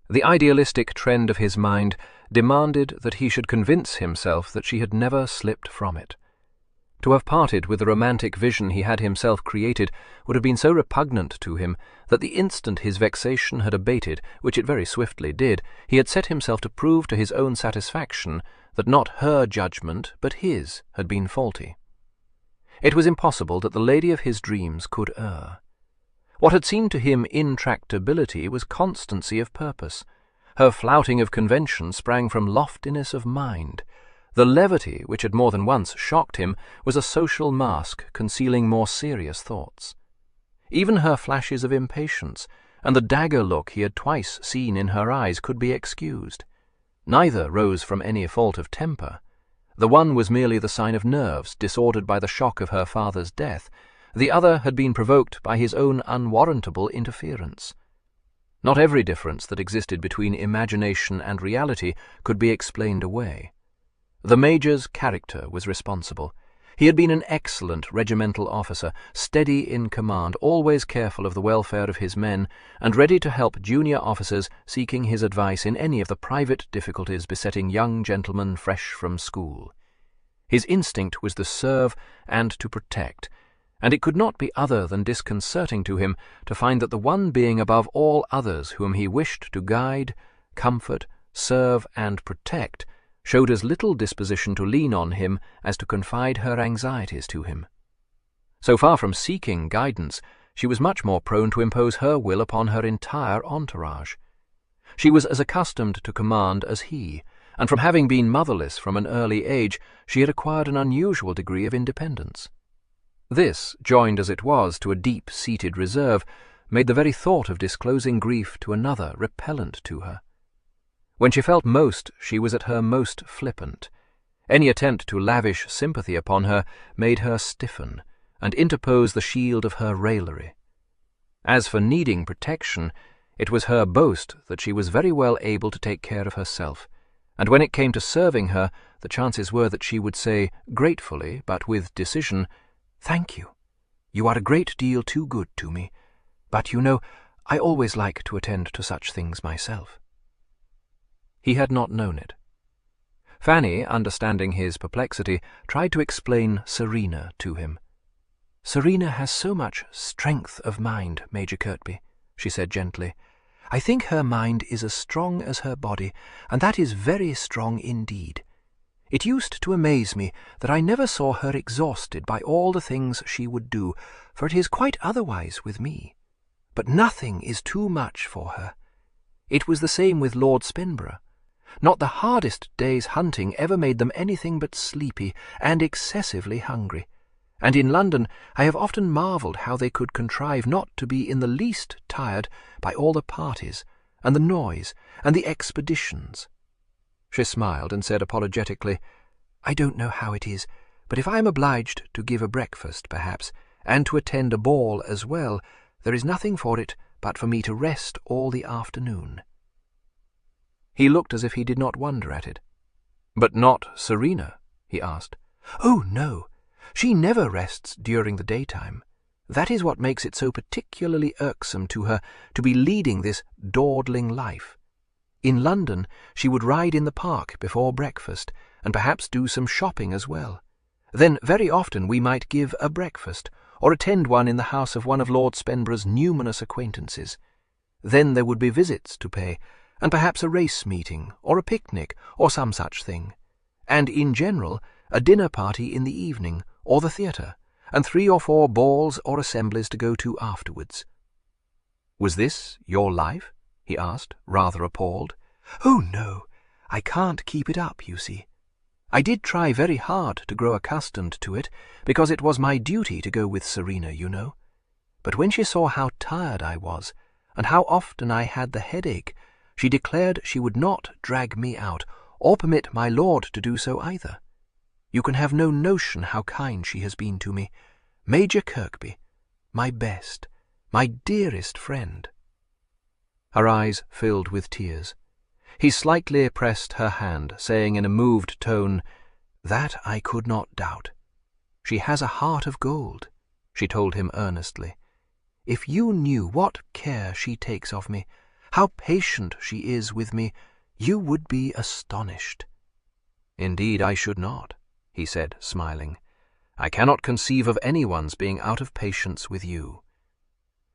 [SPEAKER 4] The idealistic trend of his mind demanded that he should convince himself that she had never slipped from it. To have parted with the romantic vision he had himself created would have been so repugnant to him that the instant his vexation had abated, which it very swiftly did, he had set himself to prove to his own satisfaction that not her judgment but his had been faulty. It was impossible that the lady of his dreams could err. What had seemed to him intractability was constancy of purpose. Her flouting of convention sprang from loftiness of mind. The levity which had more than once shocked him was a social mask concealing more serious thoughts. Even her flashes of impatience and the dagger look he had twice seen in her eyes could be excused. Neither rose from any fault of temper. The one was merely the sign of nerves disordered by the shock of her father's death. The other had been provoked by his own unwarrantable interference. Not every difference that existed between imagination and reality could be explained away. The Major's character was responsible. He had been an excellent regimental officer, steady in command, always careful of the welfare of his men, and ready to help junior officers seeking his advice in any of the private difficulties besetting young gentlemen fresh from school. His instinct was to serve and to protect, and it could not be other than disconcerting to him to find that the one being above all others whom he wished to guide, comfort, serve, and protect showed as little disposition to lean on him as to confide her anxieties to him. So far from seeking guidance, she was much more prone to impose her will upon her entire entourage. She was as accustomed to command as he, and from having been motherless from an early age, she had acquired an unusual degree of independence. This, joined as it was to a deep-seated reserve, made the very thought of disclosing grief to another repellent to her. When she felt most, she was at her most flippant. Any attempt to lavish sympathy upon her made her stiffen, and interpose the shield of her raillery. As for needing protection, it was her boast that she was very well able to take care of herself, and when it came to serving her, the chances were that she would say, gratefully, but with decision, "Thank you. You are a great deal too good to me, but you know, I always like to attend to such things myself." He had not known it. Fanny, understanding his perplexity, tried to explain Serena to him. "Serena has so much strength of mind, Major Kirkby," she said gently. "I think her mind is as strong as her body, and that is very strong indeed. It used to amaze me that I never saw her exhausted by all the things she would do, for it is quite otherwise with me. But nothing is too much for her. It was the same with Lord Spenborough. Not the hardest day's hunting ever made them anything but sleepy and excessively hungry. And in London I have often marvelled how they could contrive not to be in the least tired by all the parties, and the noise, and the expeditions. She smiled and said apologetically, "I don't know how it is, but if I am obliged to give a breakfast, perhaps, and to attend a ball as well, there is nothing for it but for me to rest all the afternoon." He looked as if he did not wonder at it. "But not Serena?" he asked. "Oh, no. She never rests during the daytime. That is what makes it so particularly irksome to her to be leading this dawdling life. In London she would ride in the park before breakfast, and perhaps do some shopping as well. Then very often we might give a breakfast, or attend one in the house of one of Lord Spenborough's numerous acquaintances. Then there would be visits to pay, and perhaps a race meeting, or a picnic, or some such thing. And in general, a dinner party in the evening, or the theatre, and 3 or 4 balls or assemblies to go to afterwards." "Was this your life?" he asked, rather appalled. "Oh, no. I can't keep it up, you see. I did try very hard to grow accustomed to it, because it was my duty to go with Serena, you know. But when she saw how tired I was, and how often I had the headache, she declared she would not drag me out, or permit my lord to do so either. You can have no notion how kind she has been to me. Major Kirkby, my best, my dearest friend." Her eyes filled with tears. He slightly pressed her hand, saying in a moved tone, "That I could not doubt. She has a heart of gold," she told him earnestly. "If you knew what care she takes of me, how patient she is with me, you would be astonished." "Indeed I should not," he said, smiling. "I cannot conceive of anyone's being out of patience with you."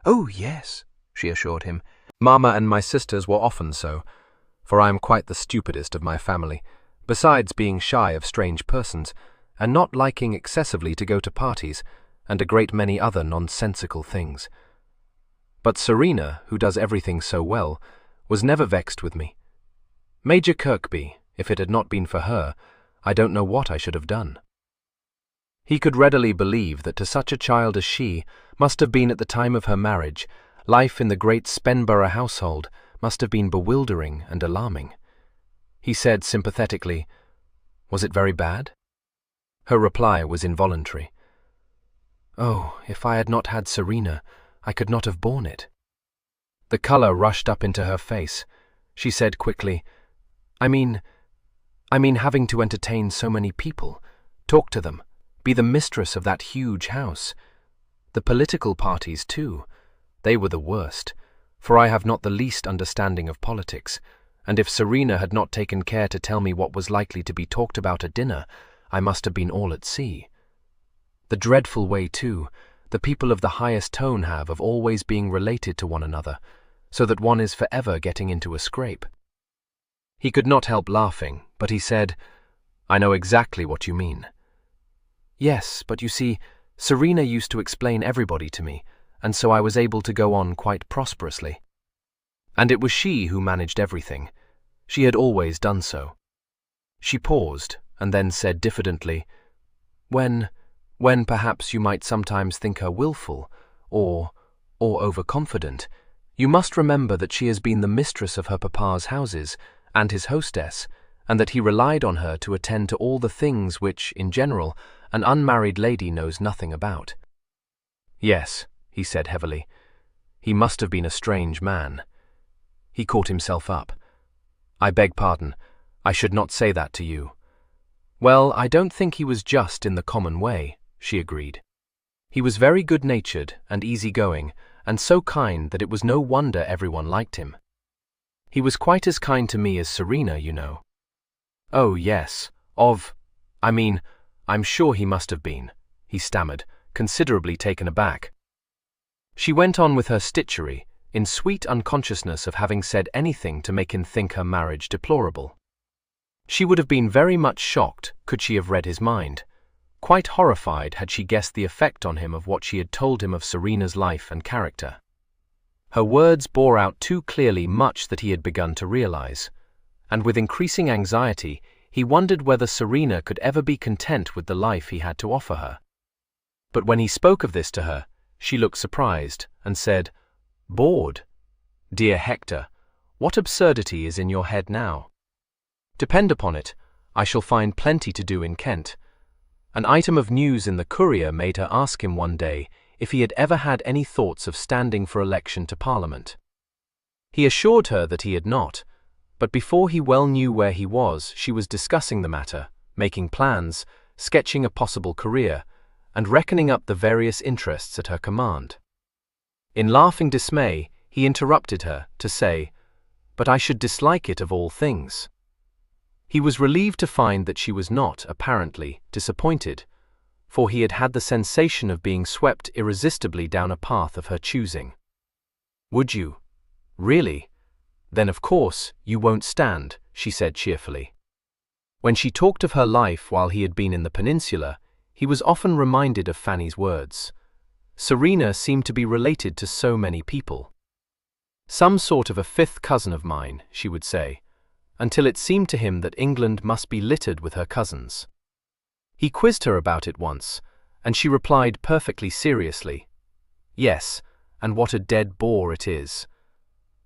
[SPEAKER 4] "Oh, yes," she assured him.
[SPEAKER 1] "Mamma and my sisters were often so, for I am quite the stupidest of my family, besides being shy of strange persons, and not liking excessively to go to parties, and a great many other nonsensical things. But Serena, who does everything so well, was never vexed with me. Major Kirkby, if it had not been for her, I don't know what I should have done." He could readily believe that to such a child as she must have been at the time of her marriage, life in the great Spenborough household must have been bewildering and alarming. He said sympathetically, "Was it very bad?" Her reply was involuntary. "Oh, if I had not had Serena, I could not have borne it." The colour rushed up into her face. She said quickly, I mean having to entertain so many people, talk to them, be the mistress of that huge house. The political parties, too. They were the worst, for I have not the least understanding of politics, and if Serena had not taken care to tell me what was likely to be talked about at dinner, I must have been all at sea. The dreadful way, too, the people of the highest tone have of always being related to one another, so that one is forever getting into a scrape." He could not help laughing, but he said, "I know exactly what you mean." "Yes, but you see, Serena used to explain everybody to me, and so I was able to go on quite prosperously. And it was she who managed everything. She had always done so." She paused, and then said diffidently, When perhaps you might sometimes think her wilful, or overconfident, you must remember that she has been the mistress of her papa's houses, and his hostess, and that he relied on her to attend to all the things which, in general, an unmarried lady knows nothing about." "Yes," he said heavily. "He must have been a strange man." He caught himself up. "I beg pardon. I should not say that to you." "Well, I don't think he was just in the common way," she agreed. "He was very good-natured and easy-going, and so kind that it was no wonder everyone liked him. He was quite as kind to me as Serena, you know." "Oh, yes, I'm sure he must have been," he stammered, considerably taken aback. She went on with her stitchery, in sweet unconsciousness of having said anything to make him think her marriage deplorable. She would have been very much shocked could she have read his mind, quite horrified had she guessed the effect on him of what she had told him of Serena's life and character.
[SPEAKER 2] Her words bore out too clearly much that he had begun to realize, and with increasing anxiety, he wondered whether Serena could ever be content with the life he had to offer her. But when he spoke of this to her, she looked surprised and said, "Bored? Dear Hector, what absurdity is in your head now? Depend upon it, I shall find plenty to do in Kent." An item of news in the Courier made her ask him one day if he had ever had any thoughts of standing for election to Parliament. He assured her that he had not, but before he well knew where he was, she was discussing the matter, making plans, sketching a possible career, and reckoning up the various interests at her command. In laughing dismay, he interrupted her to say, "But I should dislike it of all things." He was relieved to find that she was not, apparently, disappointed, for he had had the sensation of being swept irresistibly down a path of her choosing. "Would you? Really? Then of course you won't stand," she said cheerfully. When she talked of her life while he had been in the peninsula, he was often reminded of Fanny's words. Serena seemed to be related to so many people. "Some sort of a fifth cousin of mine," she would say, until it seemed to him that England must be littered with her cousins. He quizzed her about it once, and she replied perfectly seriously, "Yes, and what a dead bore it is.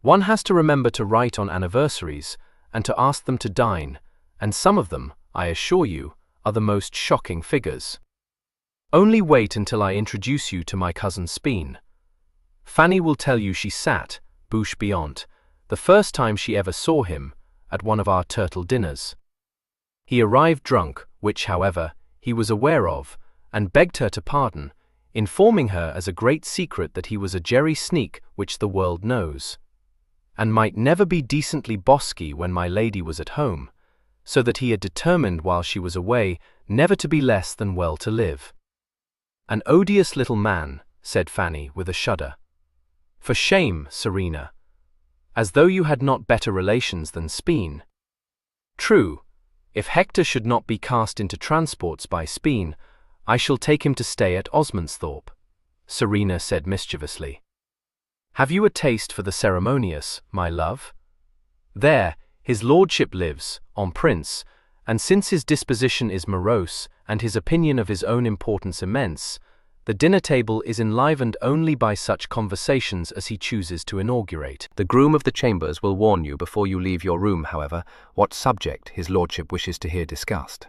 [SPEAKER 2] One has to remember to write on anniversaries, and to ask them to dine, and some of them, I assure you, are the most shocking figures. Only wait until I introduce you to my cousin Speen. Fanny will tell you she sat, bouche beyond, the first time she ever saw him, at one of our turtle dinners. He arrived drunk, which, however, he was aware of, and begged her to pardon, informing her as a great secret that he was a jerry sneak which the world knows, and might never be decently bosky when my lady was at home, so that he had determined while she was away never to be less than well to live." "An odious little man," said Fanny with a shudder. "For shame, Serena. As though you had not better relations than Speen." "True. If Hector should not be cast into transports by Speen, I shall take him to stay at Osmondsthorpe," Serena said mischievously. "Have you a taste for the ceremonious, my love? There, his lordship lives, en prince, and since his disposition is morose and his opinion of his own importance immense, the dinner-table is enlivened only by such conversations as he chooses to inaugurate.
[SPEAKER 4] The groom of the chambers will warn you before you leave your room, however, what subject his lordship wishes to hear discussed."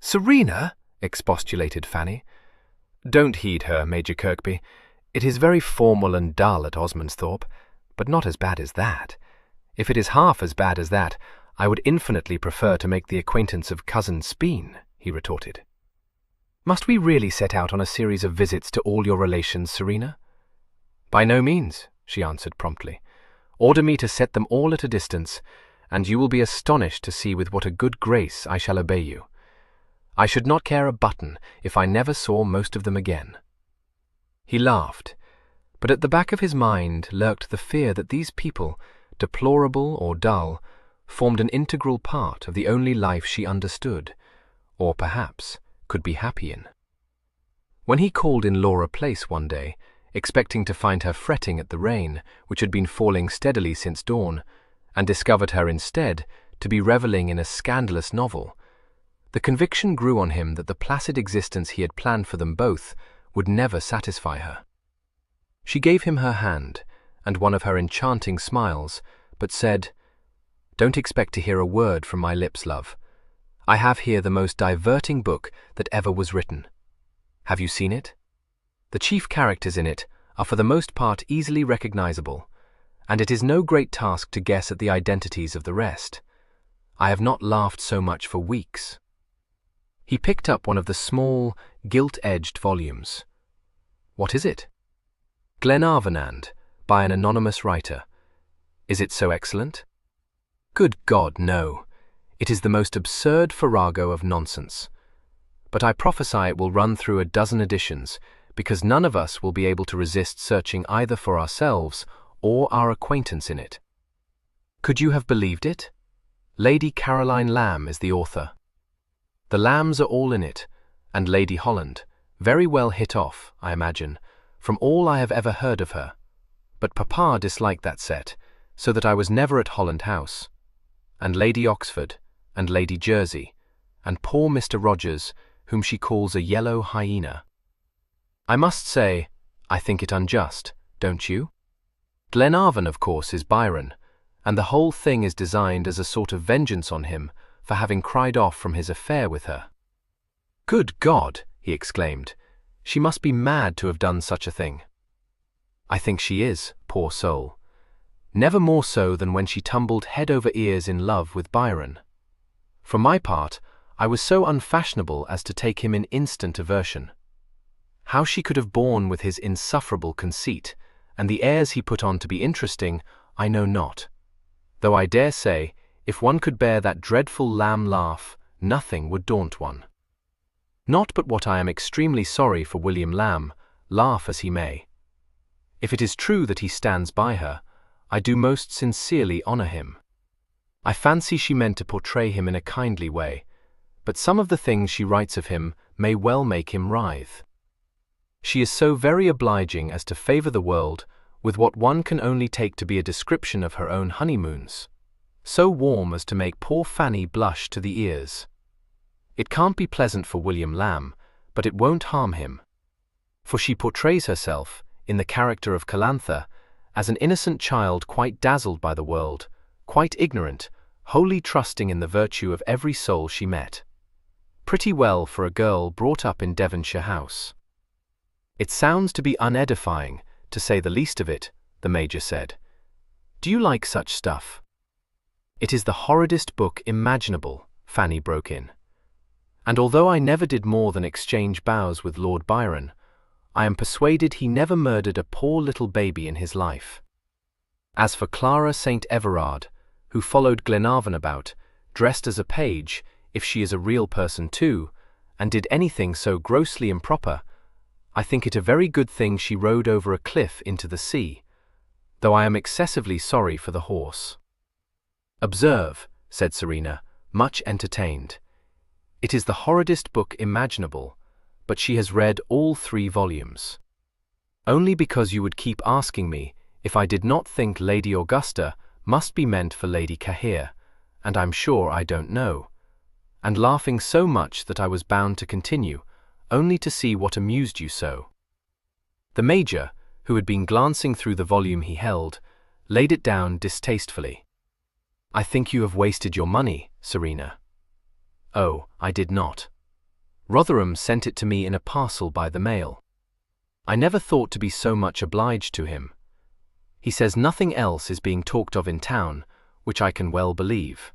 [SPEAKER 4] "Serena!" expostulated Fanny. "Don't heed her, Major Kirkby. It is very formal and dull at Osmondsthorpe, but not as bad as that. If it is half as bad as that, I would infinitely prefer to make the acquaintance of Cousin Speen," he retorted. "Must we really set out on a series of visits to all your relations, Serena?" "By no means," she answered promptly. "Order me to set them all at a distance, and you will be astonished to see with what a good grace I shall obey you. I should not care a button if I never saw most of them again." He laughed, but at the back of his mind lurked the fear that these people, deplorable or dull, formed an integral part of the only life she understood, or perhaps could be happy in. When he called in Laura Place one day, expecting to find her fretting at the rain, which had been falling steadily since dawn, and discovered her instead to be reveling in a scandalous novel, the conviction grew on him that the placid existence he had planned for them both would never satisfy her. She gave him her hand, and one of her enchanting smiles, but said, "Don't expect to hear a word from my lips, love. I have here the most diverting book that ever was written. Have you seen it? The chief characters in it are for the most part easily recognizable, and it is no great task to guess at the identities of the rest. I have not laughed so much for weeks." He picked up one of the small, gilt-edged volumes. "What is it?" "Glenarvanand, by an anonymous writer. Is it so excellent?" "Good God, no. It is the most absurd farrago of nonsense. But I prophesy it will run through a dozen editions, because none of us will be able to resist searching either for ourselves or our acquaintance in it. Could you have believed it? Lady Caroline Lamb is the author. The Lambs are all in it, and Lady Holland, very well hit off, I imagine, from all I have ever heard of her.
[SPEAKER 2] but Papa disliked that set, so that I was never at Holland House. And Lady Oxford, and Lady Jersey, and poor Mr. Rogers, whom she calls a yellow hyena. I must say, I think it unjust, don't you? Glenarvan, of course, is Byron, and the whole thing is designed as a sort of vengeance on him for having cried off from his affair with her. Good God, he exclaimed, she must be mad to have done such a thing. I think she is, poor soul. Never more so than when she tumbled head over ears in love with Byron. For my part, I was so unfashionable as to take him in instant aversion. How she could have borne with his insufferable conceit, and the airs he put on to be interesting, I know not. Though I dare say, if one could bear that dreadful lamb laugh, nothing would daunt one. Not but what I am extremely sorry for William Lamb, laugh as he may. If it is true that he stands by her, I do most sincerely honor him. I fancy she meant to portray him in a kindly way, but some of the things she writes of him may well make him writhe. She is so very obliging as to favor the world with what one can only take to be a description of her own honeymoons, so warm as to make poor Fanny blush to the ears. It can't be pleasant for William Lamb, but it won't harm him. For she portrays herself, in the character of Calantha, as an innocent child quite dazzled by the world, quite ignorant, wholly trusting in the virtue of every soul she met. Pretty well for a girl brought up in Devonshire House. It sounds to be unedifying, to say the least of it, the Major said. Do you like such stuff? It is the horridest book imaginable, Fanny broke in. And although I never did more than exchange bows with Lord Byron, I am persuaded he never murdered a poor little baby in his life. As for Clara St. Everard, who followed Glenarvan about, dressed as a page, if she is a real person too, and did anything so grossly improper, I think it a very good thing she rode over a cliff into the sea, though I am excessively sorry for the horse. Observe, said Serena, much entertained. It is the horridest book imaginable, but she has read all 3 volumes. Only because you would keep asking me if I did not think Lady Augusta must be meant for Lady Heyer, and I'm sure I don't know, and laughing so much that I was bound to continue, only to see what amused you so. The Major, who had been glancing through the volume he held, laid it down distastefully. I think you have wasted your money, Serena. Oh, I did not. Rotherham sent it to me in a parcel by the mail. I never thought to be so much obliged to him. He says nothing else is being talked of in town, which I can well believe.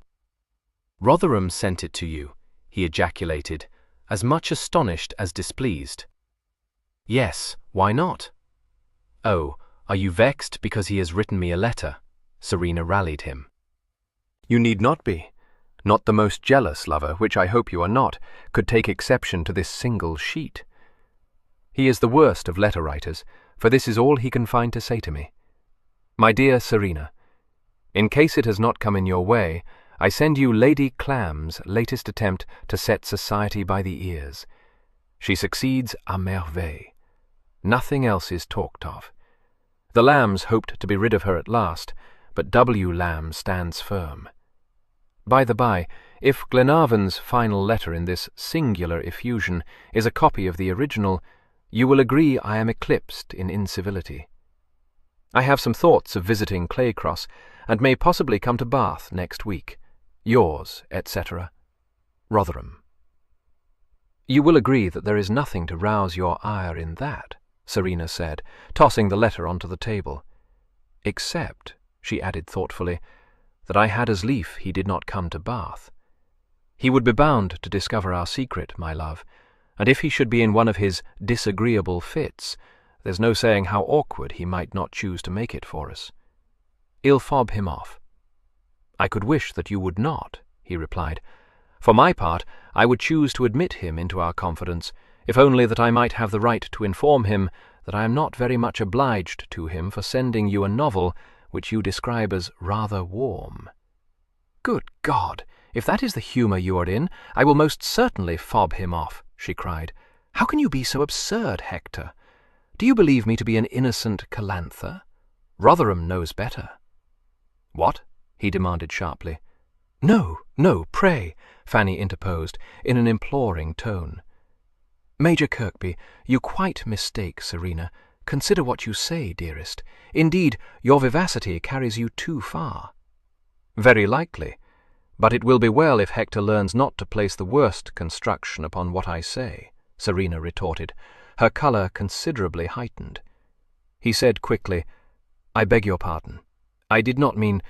[SPEAKER 2] Rotherham sent it to you, he ejaculated, as much astonished as displeased. Yes, why not? Oh, are you vexed because he has written me a letter? Serena rallied him.
[SPEAKER 4] You need not be. Not the most jealous lover, which I hope you are not, could take exception to this single sheet. He is the worst of letter writers, for this is all he can find to say to me. My dear Serena, in case it has not come in your way, I send you Lady Clam's latest attempt to set society by the ears. She succeeds à merveille. Nothing else is talked of. The Lambs hoped to be rid of her at last, but W. Lamb stands firm. By the by, if Glenarvan's final letter in this singular effusion is a copy of the original, you will agree I am eclipsed in incivility. I have some thoughts of visiting Claycross, and may possibly come to Bath next week. Yours, etc., Rotherham. You will agree that there is nothing to rouse your ire in that, Serena said, tossing the letter onto the table. Except, she added thoughtfully, that I had as lief he did not come to Bath. He would be bound to discover our secret, my love, and if he should be in one of his disagreeable fits, there's no saying how awkward he might not choose to make it for us. I'll fob him off. I could wish that you would not, he replied. For my part, I would choose to admit him into our confidence, if only that I might have the right to inform him that I am not very much obliged to him for sending you a novel which you describe as rather warm. Good God! If that is the humour you are in, I will most certainly fob him off, she cried. How can you be so absurd, Hector? Do you believe me to be an innocent Calantha?
[SPEAKER 1] Rotherham knows better." "What?" he demanded sharply. "No, no, pray," Fanny interposed, in an imploring tone. "Major Kirkby, you quite mistake Serena. Consider what you say, dearest. Indeed, your vivacity carries you too far." "Very likely, but it will be well if Hector learns not to place the worst construction upon what I say," Serena retorted, her colour considerably heightened. He said quickly, "I beg your pardon. I did not mean—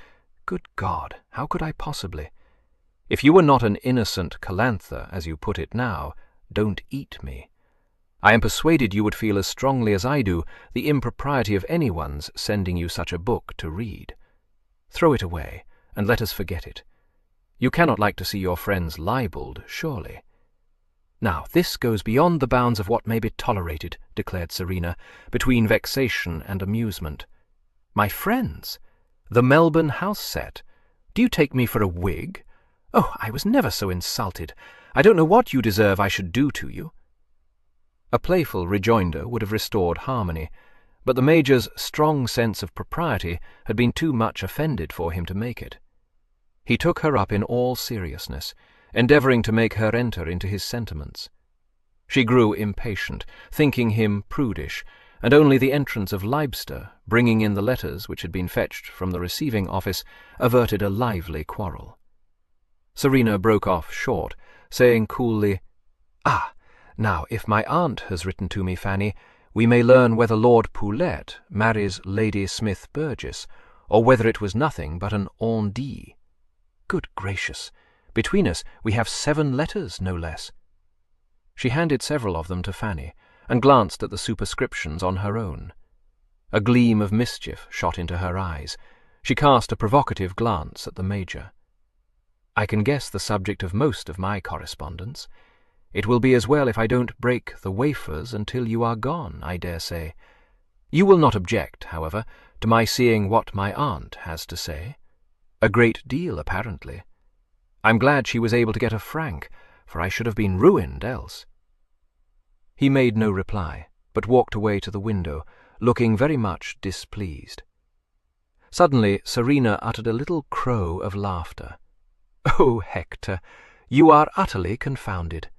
[SPEAKER 1] Good God, how could I possibly? If you were not an innocent calanther, as you put it now, don't eat me. I am persuaded you would feel as strongly as I do the impropriety of anyone's sending you such a book to read. Throw it away, and let us forget it. You cannot like to see your friends libelled, surely." "Now, this goes beyond the bounds of what may be tolerated," declared Serena, between vexation and amusement. "My friends? The Melbourne house set? Do you take me for a Whig? Oh, I was never so insulted. I don't know what you deserve I should do to you." A playful rejoinder would have restored harmony, but the Major's strong sense of propriety had been too much offended for him to make it. He took her up in all seriousness, endeavouring to make her enter into his sentiments. She grew impatient, thinking him prudish, and only the entrance of Leibster, bringing in the letters which had been fetched from the receiving office, averted a lively quarrel. Serena broke off short, saying coolly, "Ah, now, if my aunt has written to me, Fanny, we may learn whether Lord Poulett marries Lady Smith Burgess, or whether it was nothing but an on dit. Good gracious! Between us we have 7 letters, no less." She handed several of them to Fanny, and glanced at the superscriptions on her own. A gleam of mischief shot into her eyes. She cast a provocative glance at the Major. "I can guess the subject of most of my correspondence. It will be as well if I don't break the wafers until you are gone, I dare say. You will not object, however, to my seeing what my aunt has to say? A great deal, apparently. I'm glad she was able to get a frank, for I should have been ruined else." He made no reply, but walked away to the window, looking very much displeased. Suddenly Serena uttered a little crow of laughter. "Oh, Hector, you are utterly confounded.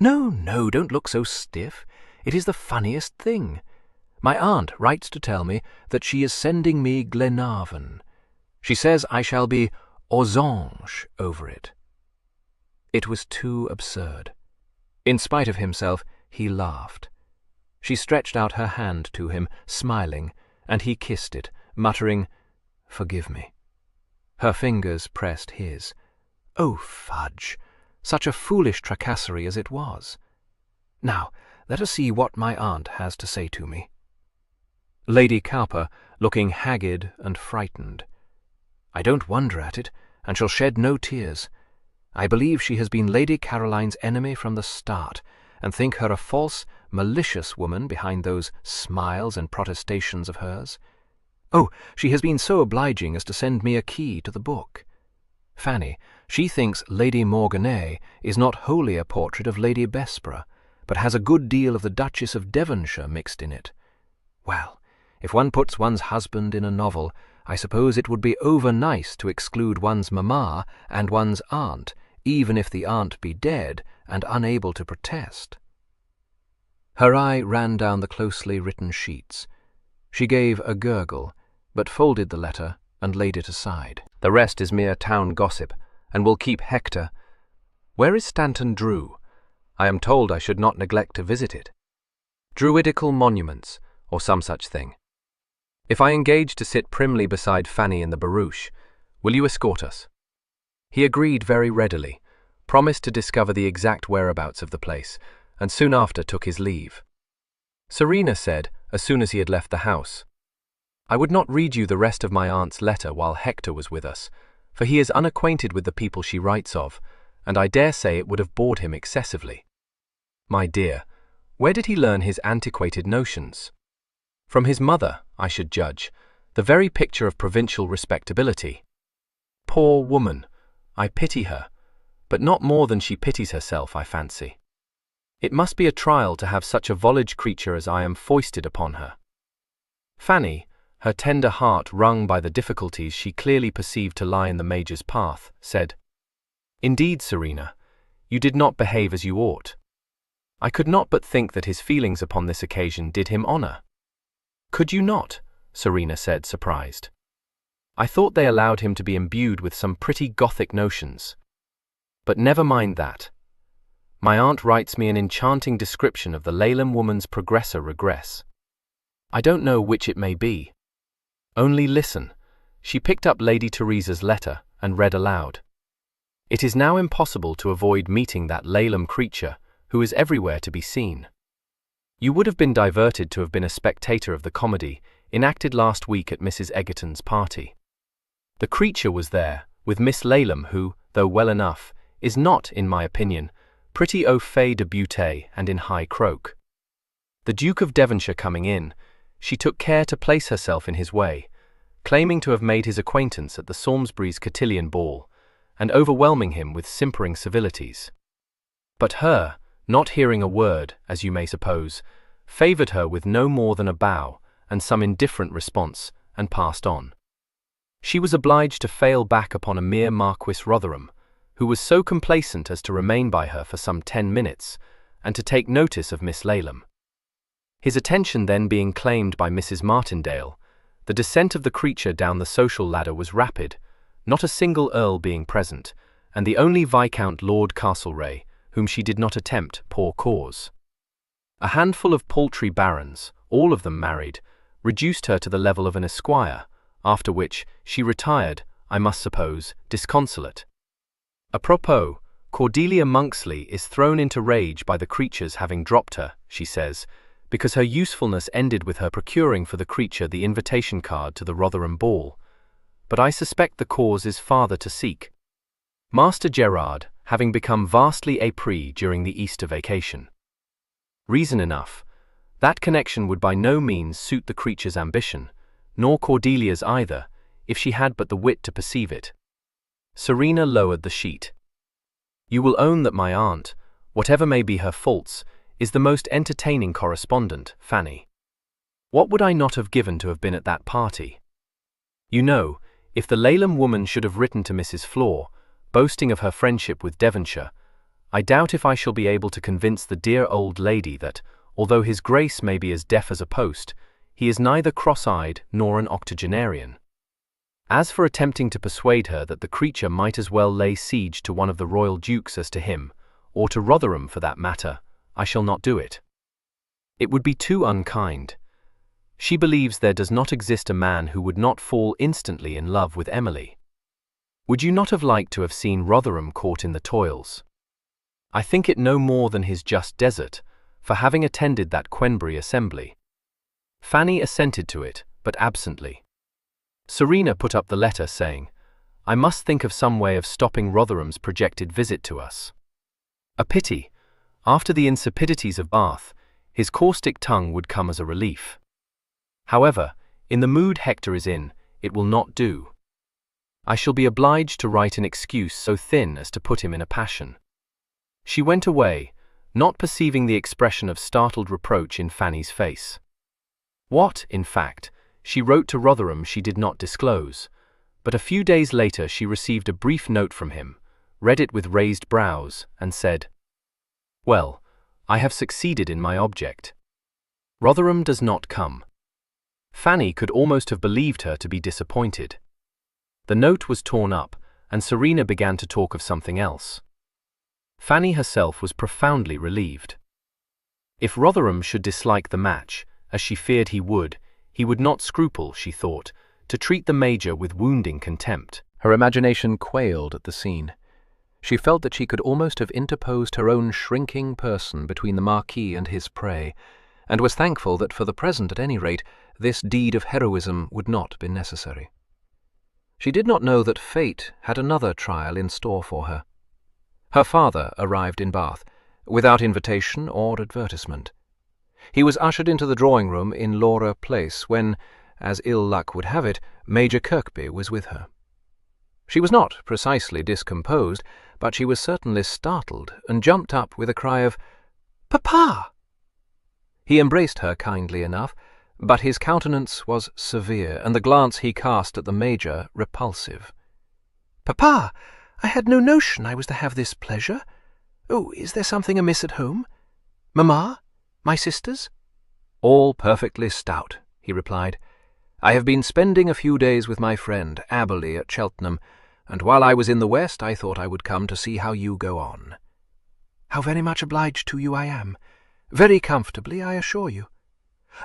[SPEAKER 1] No, no, don't look so stiff. It is the funniest thing. My aunt writes to tell me that she is sending me Glenarvan. She says I shall be aux anges over it." It was too absurd. In spite of himself, he laughed. She stretched out her hand to him, smiling, and he kissed it, muttering, "Forgive me." Her fingers pressed his. Oh, fudge! Such a foolish tracasserie as it was. Now, let us see what my aunt has to say to me. Lady Cowper, looking haggard and frightened. "I don't wonder at it, and shall shed no tears. I believe she has been Lady Caroline's enemy from the start, and think her a false, malicious woman behind those smiles and protestations of hers. Oh, she has been so obliging as to send me a key to the book. Fanny, she thinks Lady Morganay is not wholly a portrait of Lady Bessborough, but has a good deal of the Duchess of Devonshire mixed in it. Well, if one puts one's husband in a novel, I suppose it would be over-nice to exclude one's mamma and one's aunt, even if the aunt be dead and unable to protest." Her eye ran down the closely written sheets. She gave a gurgle, but folded the letter and laid it aside. "The rest is mere town gossip, and will keep Hector. Where is Stanton Drew? I am told I should not neglect to visit it. Druidical monuments, or some such thing. If I engage to sit primly beside Fanny in the barouche, will you escort us?" He agreed very readily, promised to discover the exact whereabouts of the place, and soon after took his leave. Serena said, as soon as he had left the house, "I would not read you the rest of my aunt's letter while Hector was with us, for he is unacquainted with the people she writes of, and I dare say it would have bored him excessively. My dear, where did he learn his antiquated notions? From his mother, I should judge, the very picture of provincial respectability. Poor woman, I pity her, but not more than she pities herself, I fancy. It must be a trial to have such a volage creature as I am foisted upon her. Fanny,
[SPEAKER 2] her tender heart wrung by the difficulties she clearly perceived to lie in the Major's path, said, "Indeed, Serena, you did not behave as you ought." I could not but think that his feelings upon this occasion did him honor. "Could you not?" Serena said, surprised. "I thought they allowed him to be imbued with some pretty Gothic notions. But never mind that. My aunt writes me an enchanting description of the Laleham woman's progressor regress. I don't know which it may be. Only listen." She picked up Lady Teresa's letter and read aloud. "It is now impossible to avoid meeting that Laleham creature who is everywhere to be seen. You would have been diverted to have been a spectator of the comedy enacted last week at Mrs. Egerton's party. The creature was there, with Miss Laleham, who, though well enough, is not, in my opinion, pretty au fait de beauté and in high croak. The Duke of Devonshire coming in, she took care to place herself in his way, claiming to have made his acquaintance at the Salisbury's cotillion ball, and overwhelming him with simpering civilities. But her, not hearing a word, as you may suppose, favoured her with no more than a bow and some indifferent response, and passed on. She was obliged to fail back upon a mere Marquis Rotherham, who was so complacent as to remain by her for some 10 minutes, and to take notice of Miss Laleham. His attention then being claimed by Mrs. Martindale, the descent of the creature down the social ladder was rapid, not a single earl being present, and the only Viscount Lord Castlereagh, whom she did not attempt, poor cause. A handful of paltry barons, all of them married, reduced her to the level of an esquire, after which she retired, I must suppose, disconsolate. Apropos, Cordelia Monksley is thrown into rage by the creature's having dropped her, she says, because her usefulness ended with her procuring for the creature the invitation card to the Rotherham ball. But I suspect the cause is farther to seek. Master Gerard, having become vastly épris during the Easter vacation. Reason enough. That connection would by no means suit the creature's ambition, nor Cordelia's either, if she had but the wit to perceive it. Serena lowered the sheet. You will own that my aunt, whatever may be her faults, is the most entertaining correspondent, Fanny. What would I not have given to have been at that party? You know, if the Laleham woman should have written to Mrs. Flor, boasting of her friendship with Devonshire, I doubt if I shall be able to convince the dear old lady that, although his grace may be as deaf as a post, he is neither cross-eyed nor an octogenarian. As for attempting to persuade her that the creature might as well lay siege to one of the royal dukes as to him, or to Rotherham for that matter, I shall not do it. It would be too unkind. She believes there does not exist a man who would not fall instantly in love with Emily. Would you not have liked to have seen Rotherham caught in the toils? I think it no more than his just desert, for having attended that Quenbury assembly. Fanny assented to it, but absently. Serena put up the letter, saying, I must think of some way of stopping Rotherham's projected visit to us. A pity. After the insipidities of Bath, his caustic tongue would come as a relief. However, in the mood Hector is in, it will not do. I shall be obliged to write an excuse so thin as to put him in a passion. She went away, not perceiving the expression of startled reproach in Fanny's face. What, in fact, she wrote to Rotherham she did not disclose, but a few days later she received a brief note from him, read it with raised brows, and said, Well, I have succeeded in my object. Rotherham does not come. Fanny could almost have believed her to be disappointed. The note was torn up, and Serena began to talk of something else. Fanny herself was profoundly relieved. If Rotherham should dislike the match, as she feared he would not scruple, she thought, to treat the Major with wounding contempt.
[SPEAKER 4] Her imagination quailed at the scene. She felt that she could almost have interposed her own shrinking person between the Marquis and his prey, and was thankful that for the present, at any rate, this deed of heroism would not be necessary. She did not know that fate had another trial in store for her. Her father arrived in Bath, without invitation or advertisement. He was ushered into the drawing-room in Laura Place when, as ill luck would have it, Major Kirkby was with her. She was not precisely discomposed, but she was certainly startled, and jumped up with a cry of, "Papa!" He embraced her kindly enough,
[SPEAKER 1] But his countenance was severe, and the glance he cast at the Major repulsive.
[SPEAKER 4] "Papa, I had no notion I was to have this pleasure. Oh, is there something amiss at home? Mamma? My sisters?"
[SPEAKER 1] "All perfectly stout," he replied. "I have been spending a few days with my friend Aberley at Cheltenham, and while I was in the West I thought I would come to see how you go on."
[SPEAKER 4] "How very much obliged to you I am. Very comfortably, I assure you.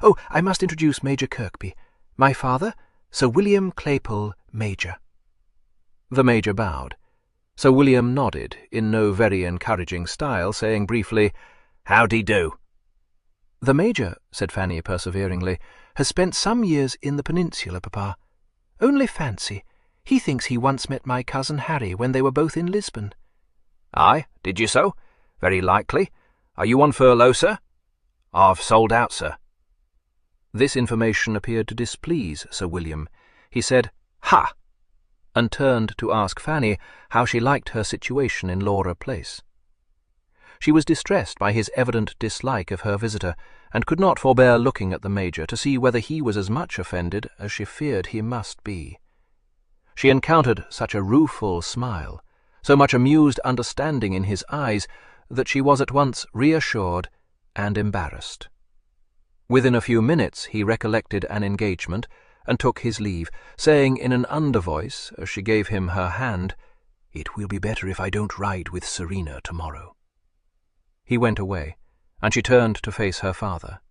[SPEAKER 4] Oh, I must introduce Major Kirkby. My father, Sir William Claypole, Major."
[SPEAKER 1] The Major bowed. Sir William nodded, in no very encouraging style, saying briefly, "How-de-do?"
[SPEAKER 4] "The Major," said Fanny perseveringly, "has spent some years in the Peninsula, Papa. Only fancy, he thinks he once met my cousin Harry when they were both in Lisbon."
[SPEAKER 1] "Aye, did you so? Very likely. Are you on furlough, sir?" "I've sold out, sir." This information appeared to displease Sir William. He said, "Ha!" and turned to ask Fanny how she liked her situation in Laura Place. She was distressed by his evident dislike of her visitor, and could not forbear looking at the Major to see whether he was as much offended as she feared he must be. She encountered such a rueful smile, so much amused understanding in his eyes, that she was at once reassured and embarrassed. Within a few minutes he recollected an engagement, and took his leave, saying in an under-voice, as she gave him her hand, "It will be better if I don't ride with Serena tomorrow." He went away, and she turned to face her father.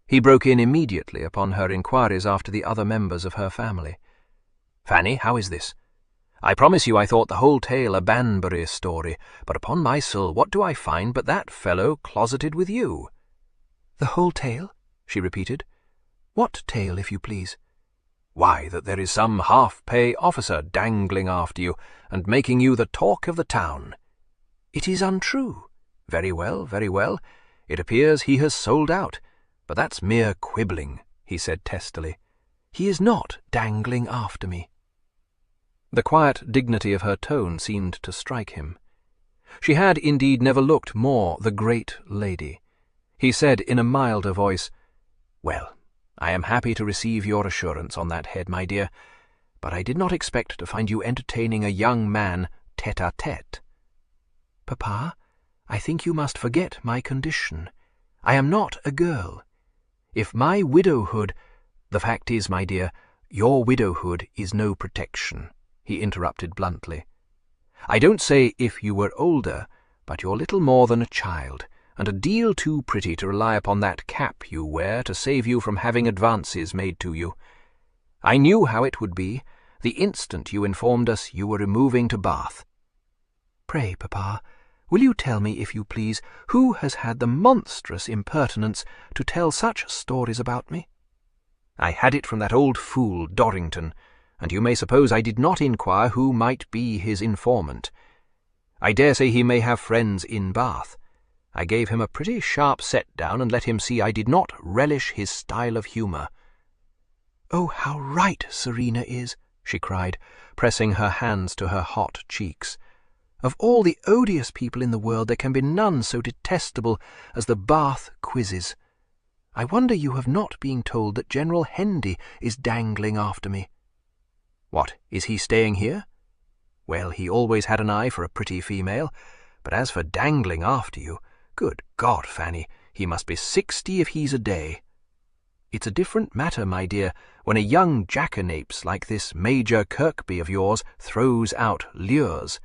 [SPEAKER 1] He broke in immediately upon her inquiries after the other members of her family. "Fanny, how is this? I promise you I thought the whole tale a Banbury story, but upon my soul what do I find but that fellow closeted with you?"
[SPEAKER 4] "The whole tale?" she repeated. "What tale, if you please?"
[SPEAKER 1] "Why, that there is some half-pay officer dangling after you, and making you the talk of the town."
[SPEAKER 4] "It is untrue."
[SPEAKER 1] "Very well, very well. It appears he has sold out, but that's mere quibbling," he said testily.
[SPEAKER 4] "He is not dangling after me."
[SPEAKER 1] The quiet dignity of her tone seemed to strike him. She had indeed never looked more the great lady. He said in a milder voice, "Well, I am happy to receive your assurance on that head, my dear, but I did not expect to find you entertaining a young man tête-à-tête."
[SPEAKER 4] "Papa, I think you must forget my condition. I am not a girl. If my widowhood—"
[SPEAKER 1] "The fact is, my dear, your widowhood is no protection," he interrupted bluntly. "I don't say if you were older, but you're little more than a child, and a deal too pretty to rely upon that cap you wear to save you from having advances made to you. I knew how it would be, the instant you informed us you were removing to Bath."
[SPEAKER 4] "Pray, Papa, will you tell me, if you please, who has had the monstrous impertinence to tell such stories about me?"
[SPEAKER 1] "I had it from that old fool Dorrington, and you may suppose I did not inquire who might be his informant. I dare say he may have friends in Bath. I gave him a pretty sharp set-down and let him see I did not relish his style of humour."
[SPEAKER 4] "Oh, how right Serena is!" she cried, pressing her hands to her hot cheeks. "Of all the odious people in the world there can be none so detestable as the Bath quizzes. I wonder you have not been told that General Hendy is dangling after me."
[SPEAKER 1] "What, is he staying here?" "Well, he always had an eye for a pretty female, but as for dangling after you, good God, Fanny, he must be 60 if he's a day. It's a different matter, my dear, when a young jackanapes like this Major Kirkby of yours throws out lures.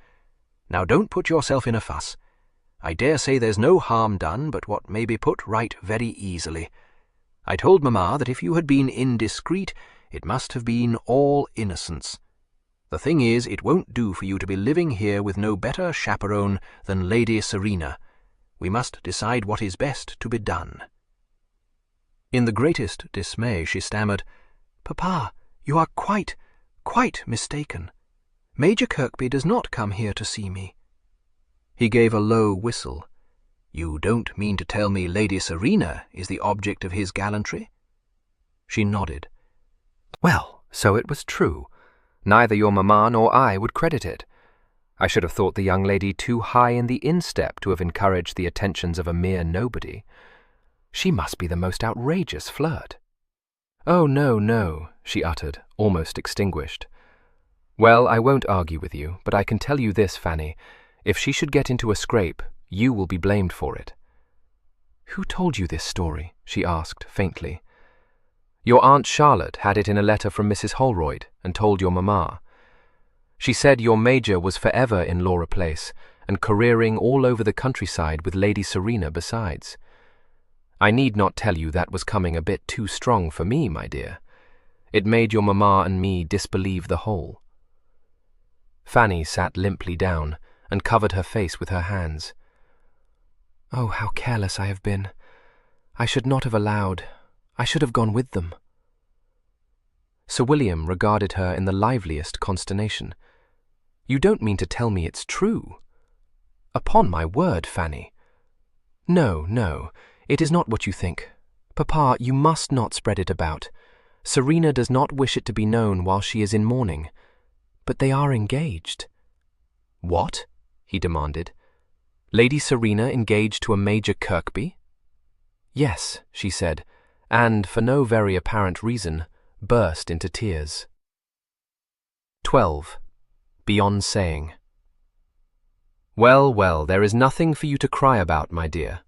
[SPEAKER 1] Now don't put yourself in a fuss. I dare say there's no harm done but what may be put right very easily. I told Mamma that if you had been indiscreet, it must have been all innocence. The thing is, it won't do for you to be living here with no better chaperone than Lady Serena. We must decide what is best to be done." In the greatest dismay she stammered,
[SPEAKER 4] "Papa, you are quite mistaken. Major Kirkby does not come here to see me."
[SPEAKER 1] He gave a low whistle. "You don't mean to tell me Lady Serena is the object of his gallantry?" She nodded. "Well, so it was true. Neither your mamma nor I would credit it. I should have thought the young lady too high in the instep to have encouraged the attentions of a mere nobody. She must be the most outrageous flirt." "Oh, no, no," she uttered, almost extinguished. "Well, I won't argue with you, but I can tell you this, Fanny. If she should get into a scrape, you will be blamed for it." "Who told you this story?" she asked, faintly. "Your Aunt Charlotte had it in a letter from Mrs. Holroyd and told your mamma. She said your Major was forever in Laura Place and careering all over the countryside with Lady Serena besides. I need not tell you that was coming a bit too strong for me, my dear. It made your mamma and me disbelieve the whole." Fanny sat limply down and covered her face with her hands. "Oh, how careless I have been. I should not have allowed. I should have gone with them." Sir William regarded her in the liveliest consternation. "You don't mean to tell me it's true?" "Upon my word, Fanny." "No, no, it is not what you think. Papa, you must not spread it about. Serena does not wish it to be known while she is in mourning. But they are engaged." "What?" he demanded. "Lady Serena engaged to a Major Kirkby?" "Yes," she said, and, for no very apparent reason, burst into tears. 12. Beyond saying. "Well, well, there is nothing for you to cry about, my dear."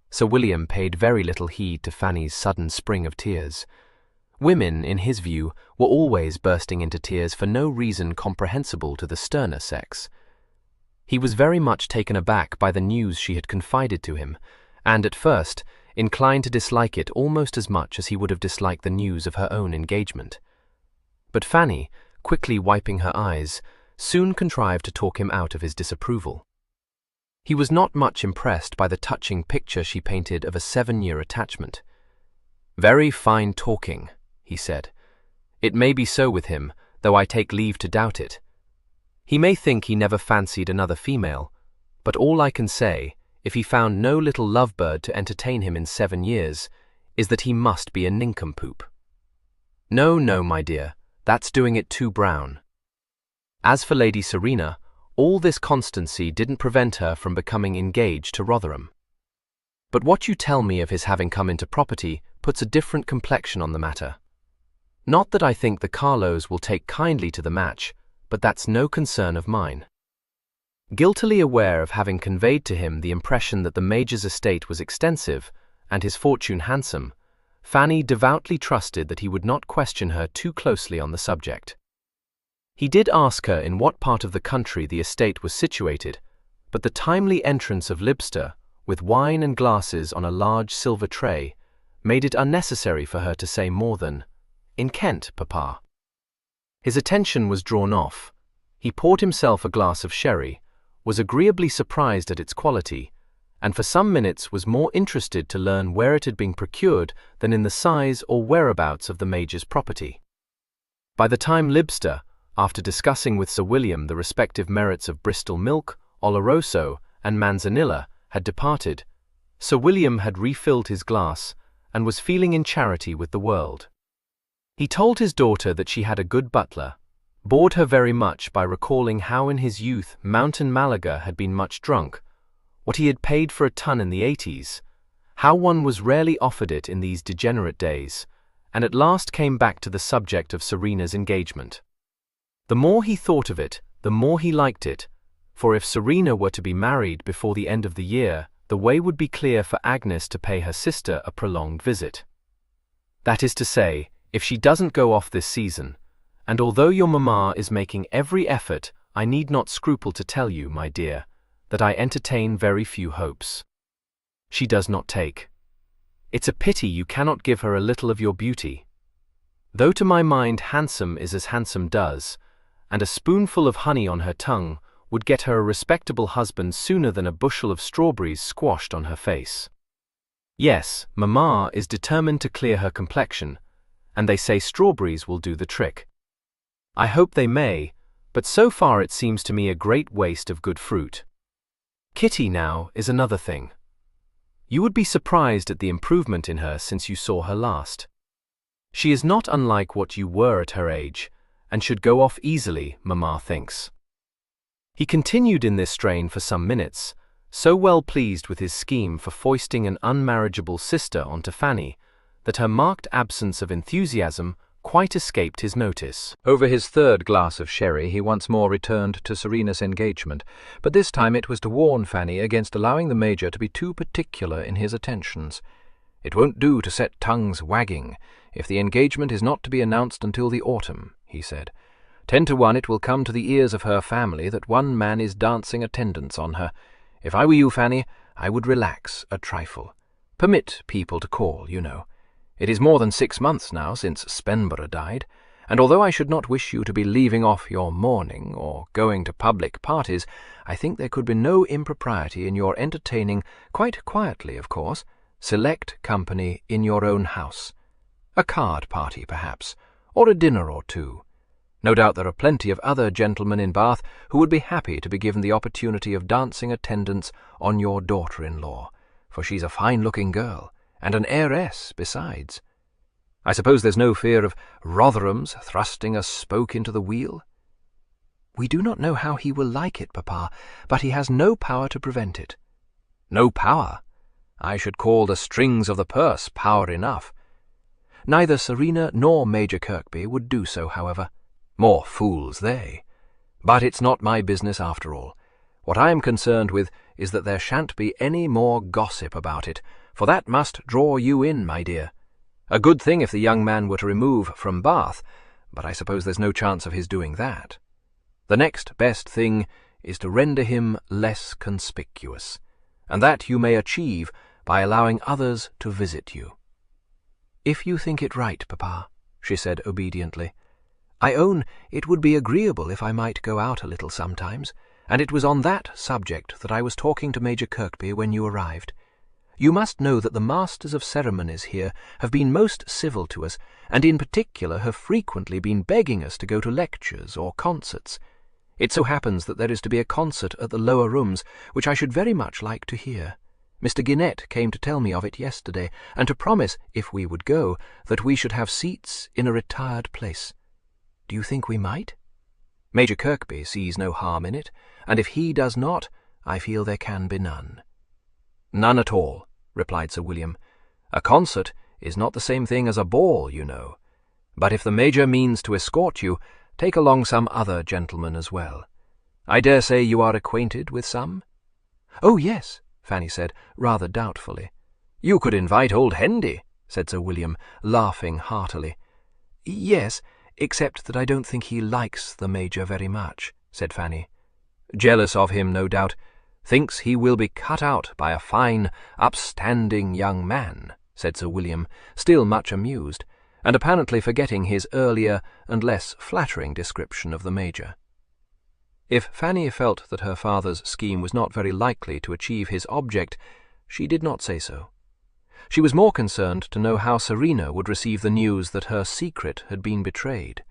[SPEAKER 1] Sir William paid very little heed to Fanny's sudden spring of tears. Women, in his view, were always bursting into tears for no reason comprehensible to the sterner sex. He was very much taken aback by the news she had confided to him, and at first inclined to dislike it almost as much as he would have disliked the news of her own engagement. But Fanny, quickly wiping her eyes, soon contrived to talk him out of his disapproval. He was not much impressed by the touching picture she painted of a 7-year attachment. "Very fine talking," he said. "It may be so with him, though I take leave to doubt it. He may think he never fancied another female, but all I can say, if he found no little lovebird to entertain him in 7 years, is that he must be a nincompoop. No, no, my dear, that's doing it too brown. As for Lady Serena, all this constancy didn't prevent her from becoming engaged to Rotherham. But what you tell me of his having come into property puts a different complexion on the matter. Not that I think the Carlows will take kindly to the match, but that's no concern of mine." Guiltily aware of having conveyed to him the impression that the Major's estate was extensive and his fortune handsome, Fanny devoutly trusted that he would not question her too closely on the subject. He did ask her in what part of the country the estate was situated, but the timely entrance of Libster, with wine and glasses on a large silver tray, made it unnecessary for her to say more than, "In Kent, Papa." His attention was drawn off. He poured himself a glass of sherry, was agreeably surprised at its quality, and for some minutes was more interested to learn where it had been procured than in the size or whereabouts of the Major's property. By the time Libster, after discussing with Sir William the respective merits of Bristol milk, Oloroso, and Manzanilla, had departed, Sir William had refilled his glass and was feeling in charity with the world. He told his daughter that she had a good butler, bored her very much by recalling how in his youth Mountain Malaga had been much drunk, what he had paid for a tun in the 80s, how one was rarely offered it in these degenerate days, and at last came back to the subject of Serena's engagement. The more he thought of it, the more he liked it, for if Serena were to be married before the end of the year, the way would be clear for Agnes to pay her sister a prolonged visit. That is to say, if she doesn't go off this season, and although your mamma is making every effort, I need not scruple to tell you, my dear, that I entertain very few hopes. She does not take. It's a pity you cannot give her a little of your beauty. Though to my mind handsome is as handsome does, and a spoonful of honey on her tongue would get her a respectable husband sooner than a bushel of strawberries squashed on her face. Yes, mamma is determined to clear her complexion, and they say strawberries will do the trick. I hope they may, but so far it seems to me a great waste of good fruit. Kitty, now, is another thing. You would be surprised at the improvement in her since you saw her last. She is not unlike what you were at her age, and should go off easily, mamma thinks. He continued in this strain for some minutes, so well pleased with his scheme for foisting an unmarriageable sister onto Fanny,
[SPEAKER 2] that her marked absence of enthusiasm quite escaped his notice.
[SPEAKER 1] Over his third glass of sherry he once more returned to Serena's engagement, but this time it was to warn Fanny against allowing the Major to be too particular in his attentions. "It won't do to set tongues wagging, if the engagement is not to be announced until the autumn," he said. 10 to 1 it will come to the ears of her family that one man is dancing attendance on her. If I were you, Fanny, I would relax a trifle. Permit people to call, you know. It is more than 6 months now since Spenborough died, and although I should not wish you to be leaving off your mourning or going to public parties, I think there could be no impropriety in your entertaining, quite quietly, of course, select company in your own house. A card party, perhaps, or a dinner or two. No doubt there are plenty of other gentlemen in Bath who would be happy to be given the opportunity of dancing attendance on your daughter-in-law, for she's a fine-looking girl, and an heiress besides. I suppose there's no fear of Rotherham's thrusting a spoke into the wheel?" "We do not know how he will like it, Papa, but he has no power to prevent it." "No power? I should call the strings of the purse power enough." "Neither Serena nor Major Kirkby would do so, however." "More fools they. But it's not my business after all. What I am concerned with is that there shan't be any more gossip about it, for that must draw you in, my dear. A good thing if the young man were to remove from Bath, but I suppose there's no chance of his doing that. The next best thing is to render him less conspicuous, and that you may achieve by allowing others to visit you." "If you think it right, Papa," she said obediently. "I own it would be agreeable if I might go out a little sometimes, and it was on that subject that I was talking to Major Kirkby when you arrived. You must know that the masters of ceremonies here have been most civil to us, and in particular have frequently been begging us to go to lectures or concerts. It so happens that there is to be a concert at the lower rooms, which I should very much like to hear. Mr. Ginnett came to tell me of it yesterday, and to promise, if we would go, that we should have seats in a retired place. Do you think we might? Major Kirkby sees no harm in it, and if he does not, I feel there can be none." "None at all," replied Sir William. "A concert is not the same thing as a ball, you know. But if the Major means to escort you, take along some other gentlemen as well. I dare say you are acquainted with some?" "Oh, yes," Fanny said, rather doubtfully. "You could invite old Hendy," said Sir William, laughing heartily. "Yes, except that I don't think he likes the Major very much," said Fanny. "Jealous of him, no doubt. Thinks he will be cut out by a fine, upstanding young man," said Sir William, still much amused, and apparently forgetting his earlier and less flattering description of the Major. If Fanny felt that her father's scheme was not very likely to achieve his object, she did not say so. She was more concerned to know how Serena would receive the news that her secret had been betrayed.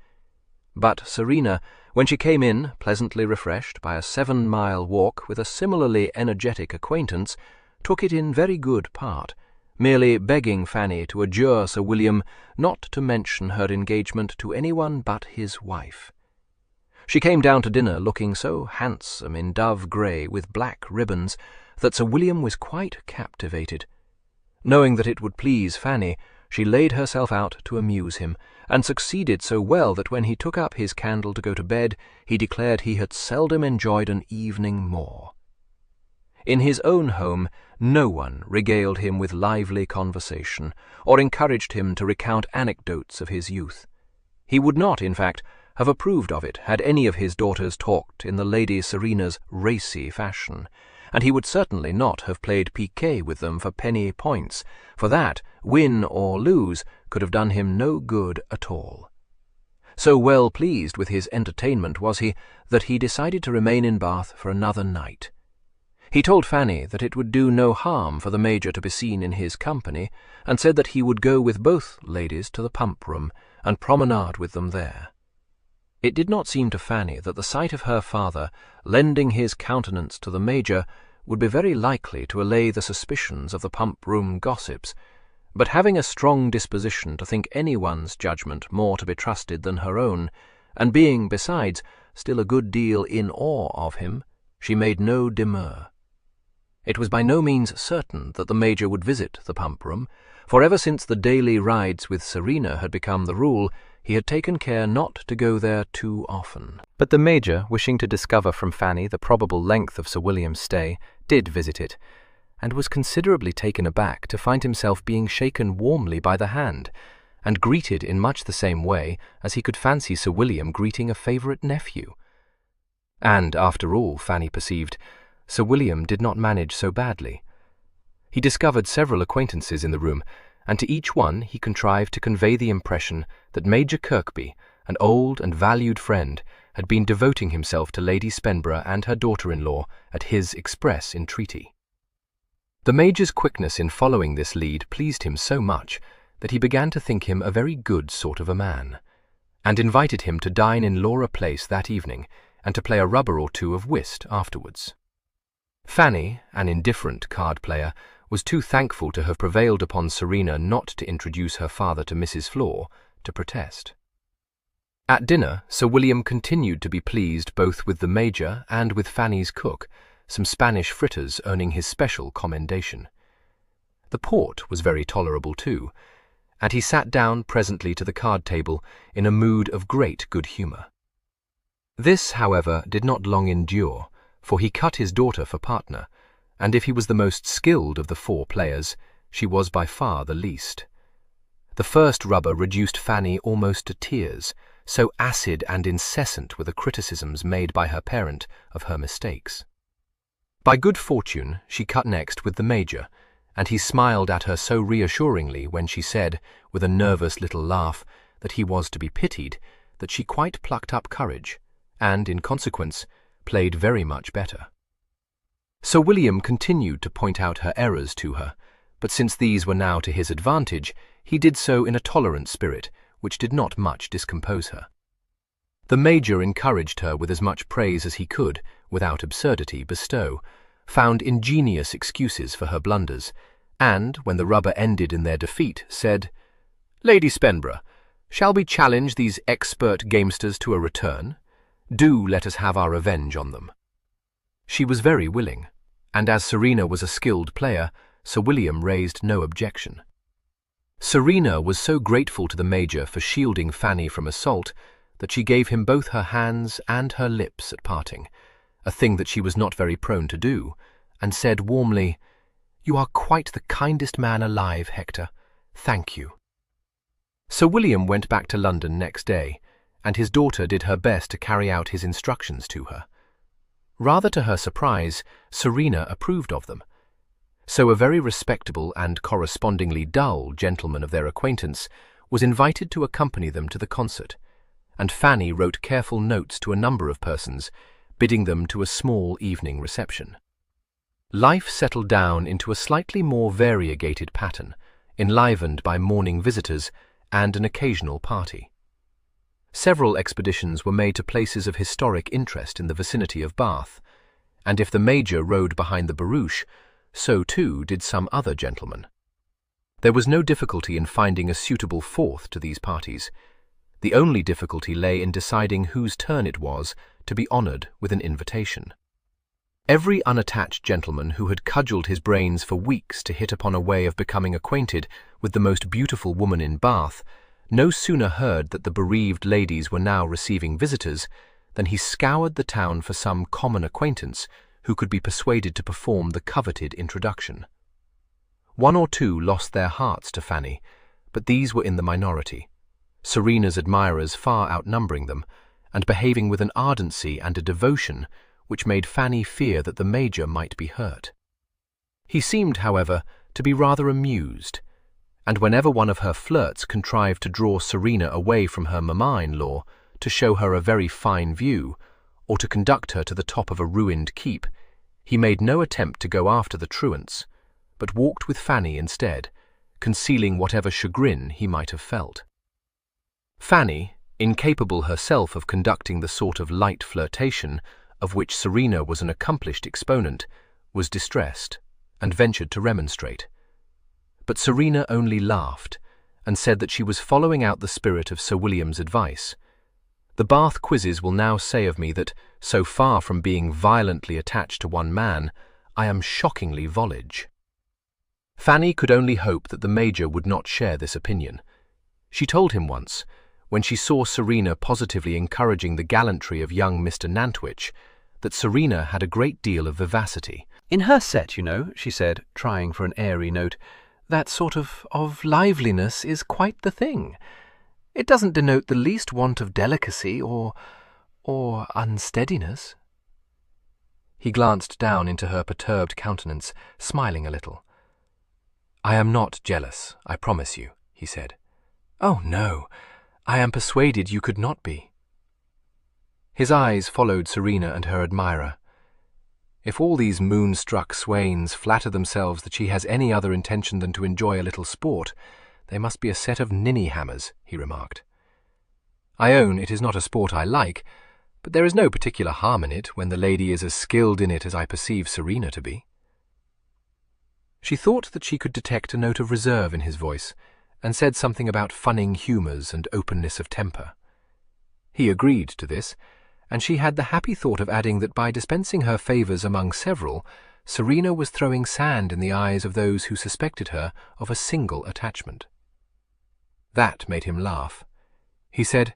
[SPEAKER 1] But Serena, when she came in, pleasantly refreshed by a 7-mile walk with a similarly energetic acquaintance, took it in very good part, merely begging Fanny to adjure Sir William not to mention her engagement to anyone but his wife. She came down to dinner looking so handsome in dove grey with black ribbons that Sir William was quite captivated. Knowing that it would please Fanny, she laid herself out to amuse him, and succeeded so well that when he took up his candle to go to bed, he declared he had seldom enjoyed an evening more. In his own home, no one regaled him with lively conversation, or encouraged him to recount anecdotes of his youth. He would not, in fact, have approved of it had any of his daughters talked in the Lady Serena's racy fashion, and he would certainly not have played piquet with them for penny points, for that, win or lose, could have done him no good at all. So well pleased with his entertainment was he that he decided to remain in Bath for another night. He told Fanny that it would do no harm for the Major to be seen in his company, and said that he would go with both ladies to the pump-room and promenade with them there. It did not seem to Fanny that the sight of her father lending his countenance to the Major would be very likely to allay the suspicions of the pump-room gossips, but having a strong disposition to think anyone's judgment more to be trusted than her own, and being, besides, still a good deal in awe of him, she made no demur. It was by no means certain that the Major would visit the pump-room, for ever since the daily rides with Serena had become the rule, he had taken care not to go there too often.
[SPEAKER 2] But the Major, wishing to discover from Fanny the probable length of Sir William's stay, did visit it, and was considerably taken aback to find himself being shaken warmly by the hand, and greeted in much the same way as he could fancy Sir William greeting a favourite nephew. And, after all, Fanny perceived, Sir William did not manage so badly. He discovered several acquaintances in the room, and to each one he contrived to convey the impression that Major Kirkby, an old and valued friend, had been devoting himself to Lady Spenborough and her daughter-in-law at his express entreaty. The Major's quickness in following this lead pleased him so much that he began to think him a very good sort of a man, and invited him to dine in Laura Place that evening and to play a rubber or two of whist afterwards. Fanny, an indifferent card-player, was too thankful to have prevailed upon Serena not to introduce her father to Mrs. Flor to protest. At dinner, Sir William continued to be pleased both with the Major and with Fanny's cook, some Spanish fritters earning his special commendation. The port was very tolerable too, and he sat down presently to the card-table in a mood of great good humour. This, however, did not long endure, for he cut his daughter for partner, and if he was the most skilled of the 4 players, she was by far the least. The first rubber reduced Fanny almost to tears, so acid and incessant were the criticisms made by her parent of her mistakes. By good fortune, she cut next with the Major, and he smiled at her so reassuringly when she said, with a nervous little laugh, that he was to be pitied, that she quite plucked up courage, and, in consequence, played very much better. Sir William continued to point out her errors to her, but since these were now to his advantage, he did so in a tolerant spirit, which did not much discompose her. The Major encouraged her with as much praise as he could, without absurdity, bestow, found ingenious excuses for her blunders, and, when the rubber ended in their defeat, said, "Lady Spenborough, shall we challenge these expert gamesters to a return? Do let us have our revenge on them." She was very willing, and as Serena was a skilled player, Sir William raised no objection. Serena was so grateful to the Major for shielding Fanny from assault that she gave him both her hands and her lips at parting, a thing that she was not very prone to do, and said warmly, "You are quite the kindest man alive, Hector. Thank you." Sir William went back to London next day, and his daughter did her best to carry out his instructions to her. Rather to her surprise, Serena approved of them. So a very respectable and correspondingly dull gentleman of their acquaintance was invited to accompany them to the concert, and Fanny wrote careful notes to a number of persons, bidding them to a small evening reception. Life settled down into a slightly more variegated pattern, enlivened by morning visitors and an occasional party. Several expeditions were made to places of historic interest in the vicinity of Bath, and if the Major rode behind the barouche, so too did some other gentlemen. There was no difficulty in finding a suitable fourth to these parties. The only difficulty lay in deciding whose turn it was to be honoured with an invitation. Every unattached gentleman who had cudgelled his brains for weeks to hit upon a way of becoming acquainted with the most beautiful woman in Bath no sooner heard that the bereaved ladies were now receiving visitors than he scoured the town for some common acquaintance who could be persuaded to perform the coveted introduction. 1 or 2 lost their hearts to Fanny, but these were in the minority, Serena's admirers far outnumbering them, and behaving with an ardency and a devotion which made Fanny fear that the Major might be hurt. He seemed, however, to be rather amused, and whenever one of her flirts contrived to draw Serena away from her mamma-in-law to show her a very fine view, or to conduct her to the top of a ruined keep, he made no attempt to go after the truants, but walked with Fanny instead, concealing whatever chagrin he might have felt. Fanny, incapable herself of conducting the sort of light flirtation of which Serena was an accomplished exponent, was distressed, and ventured to remonstrate. But Serena only laughed, and said that she was following out the spirit of Sir William's advice. The Bath quizzes will now say of me that, so far from being violently attached to one man, I am shockingly volage.
[SPEAKER 4] Fanny could only hope that the Major would not share this opinion. She told him once, when she saw Serena positively encouraging the gallantry of young Mr. Nantwich, that Serena had a great deal of vivacity.
[SPEAKER 1] "In her set, you know," she said, trying for an airy note, "that sort of liveliness is quite the thing. It doesn't denote the least want of delicacy or unsteadiness." He glanced down into her perturbed countenance, smiling a little. "I am not jealous, I promise you," he said. "Oh, no, I am persuaded you could not be." His eyes followed Serena and her admirer. "If all these moon-struck swains flatter themselves that she has any other intention than to enjoy a little sport, they must be a set of ninny-hammers," he remarked. "I own it is not a sport I like, but there is no particular harm in it when the lady is as skilled in it as I perceive Serena to be." She thought that she could detect a note of reserve in his voice, and said something about funning humours and openness of temper. He agreed to this, and she had the happy thought of adding that by dispensing her favours among several, Serena was throwing sand in the eyes of those who suspected her of a single attachment. That made him laugh. He said,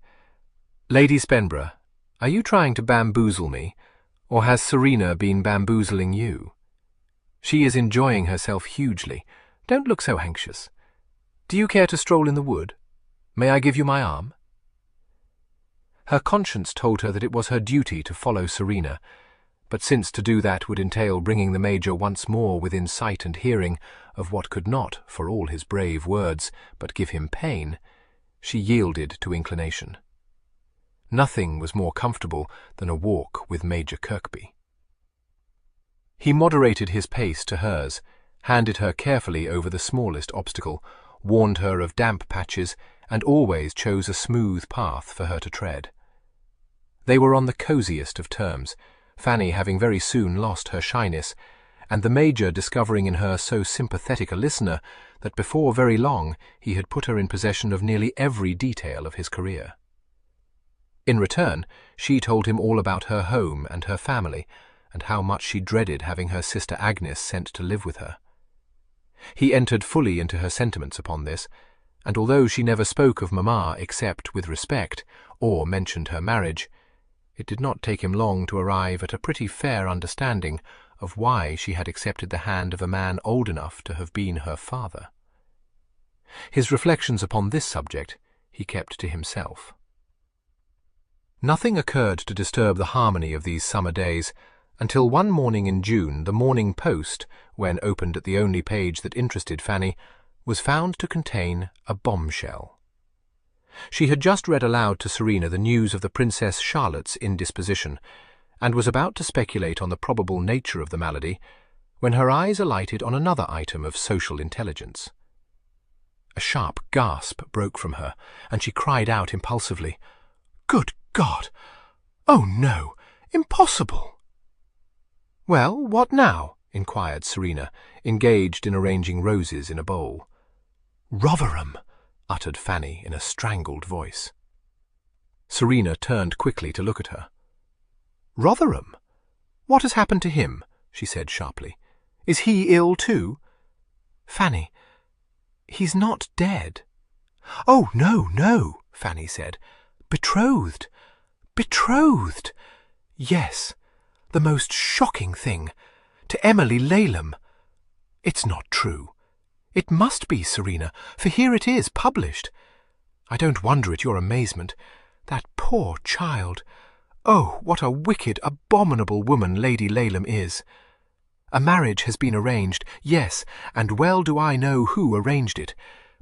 [SPEAKER 1] "Lady Spenborough, are you trying to bamboozle me, or has Serena been bamboozling you? She is enjoying herself hugely. Don't look so anxious. Do you care to stroll in the wood? May I give you my arm?" Her conscience told her that it was her duty to follow Serena, but since to do that would entail bringing the Major once more within sight and hearing of what could not, for all his brave words, but give him pain, she yielded to inclination. Nothing was more comfortable than a walk with Major Kirkby. He moderated his pace to hers, handed her carefully over the smallest obstacle, warned her of damp patches, and always chose a smooth path for her to tread. They were on the cosiest of terms, Fanny having very soon lost her shyness, and the Major discovering in her so sympathetic a listener that before very long he had put her in possession of nearly every detail of his career. In return, she told him all about her home and her family, and how much she dreaded having her sister Agnes sent to live with her. He entered fully into her sentiments upon this, and although she never spoke of Mamma except with respect, or mentioned her marriage, it did not take him long to arrive at a pretty fair understanding of why she had accepted the hand of a man old enough to have been her father. His reflections upon this subject he kept to himself. Nothing occurred to disturb the harmony of these summer days, until one morning in June the Morning Post, when opened at the only page that interested Fanny, was found to contain a bombshell. She had just read aloud to Serena the news of the Princess Charlotte's indisposition, and was about to speculate on the probable nature of the malady, when her eyes alighted on another item of social intelligence. A sharp gasp broke from her, and she cried out impulsively, "Good God! Oh, no! Impossible!" "Well, what now?" inquired Serena, engaged in arranging roses in a bowl. "Rotherham!" uttered Fanny in a strangled voice. Serena turned quickly to look at her. "Rotherham? What has happened to him?" she said sharply. "Is he ill too?" "Fanny, he's not dead." "Oh, no, no," Fanny said. "Betrothed! Betrothed! Yes, the most shocking thing. To Emily Laleham. It's not true. It must be, Serena, for here it is, published. I don't wonder at your amazement. That poor child. Oh, what a wicked, abominable woman Lady Laleham is. A marriage has been arranged, yes, and well do I know who arranged it,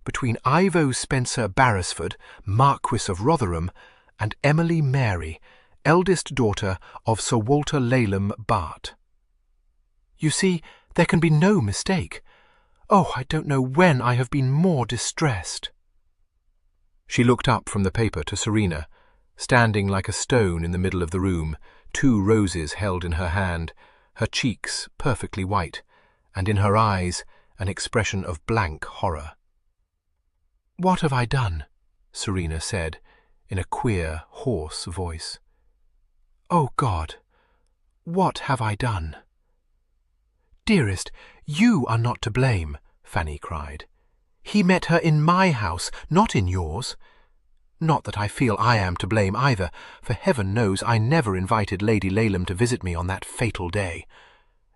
[SPEAKER 1] between Ivo Spencer Barrisford, Marquis of Rotherham, and Emily Mary, eldest daughter of Sir Walter Laleham Bart. You see, there can be no mistake. Oh, I don't know when I have been more distressed." She looked up from the paper to Serena, standing like a stone in the middle of the room, 2 roses held in her hand, her cheeks perfectly white, and in her eyes an expression of blank horror. "What have I done?" Serena said, in a queer, hoarse voice. "Oh, God, what have I done?" "Dearest, you are not to blame,"
[SPEAKER 3] Fanny cried. "He met her in my house, not in yours. Not that I feel I am to blame either, for heaven knows I never invited Lady Laleham to visit me on that fatal day.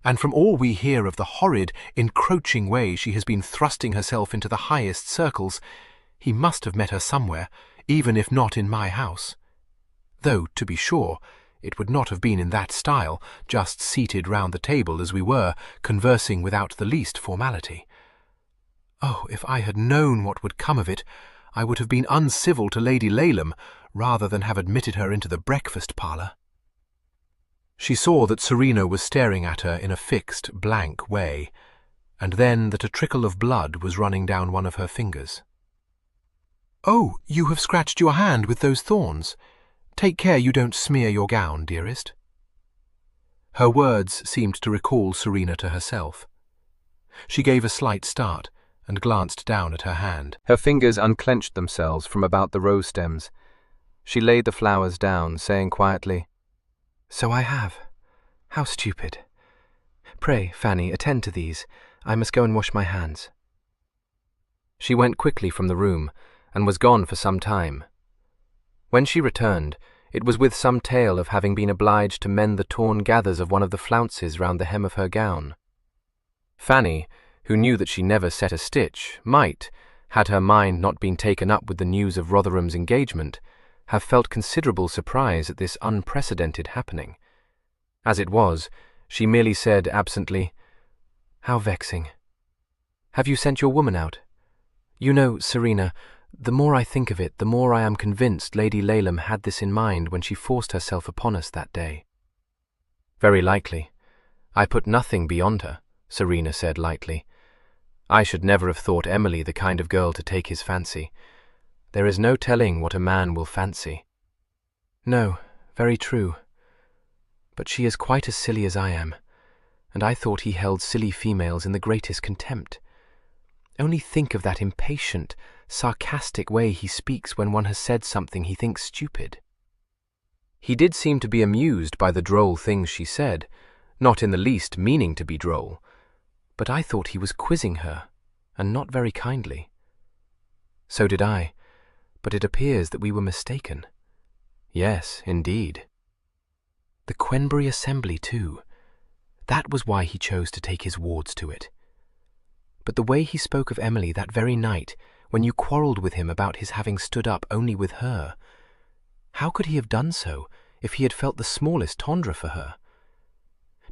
[SPEAKER 3] And from all we hear of the horrid, encroaching way she has been thrusting herself into the highest circles, he must have met her somewhere, even if not in my house. Though, to be sure, it would not have been in that style, just seated round the table as we were, conversing without the least formality. Oh, if I had known what would come of it, I would have been uncivil to Lady Laleham, rather than have admitted her into the breakfast-parlour." She saw that Serena was staring at her in a fixed, blank way, and then that a trickle of blood was running down one of her fingers. "Oh, you have scratched your hand with those thorns. Take care you don't smear your gown, dearest." Her words seemed to recall Serena to herself. She gave a slight start and glanced down at her hand.
[SPEAKER 1] Her fingers unclenched themselves from about the rose stems. She laid the flowers down, saying quietly, "So I have. How stupid. Pray, Fanny, attend to these. I must go and wash my hands." She went quickly from the room, and was gone for some time. When she returned, it was with some tale of having been obliged to mend the torn gathers of one of the flounces round the hem of her gown. Fanny, who knew that she never set a stitch, might, had her mind not been taken up with the news of Rotherham's engagement, have felt considerable surprise at this unprecedented happening. As it was, she merely said absently, "How vexing. Have you sent your woman out? You know, Serena, the more I think of it, the more I am convinced Lady Laleham had this in mind when she forced herself upon us that day." "Very likely. I put nothing beyond her," Serena said lightly. "I should never have thought Emily the kind of girl to take his fancy. There is no telling what a man will fancy." "No, very true. But she is quite as silly as I am, and I thought he held silly females in the greatest contempt. Only think of that impatient, sarcastic way he speaks when one has said something he thinks stupid." He did seem to be amused by the droll things she said, not in the least meaning to be droll, but I thought he was quizzing her, and not very kindly. So did I, but it appears that we were mistaken. Yes, indeed. The Quenbury Assembly, too. That was why he chose to take his wards to it. But the way he spoke of Emily that very night, when you quarrelled with him about his having stood up only with her, how could he have done so if he had felt the smallest tendre for her?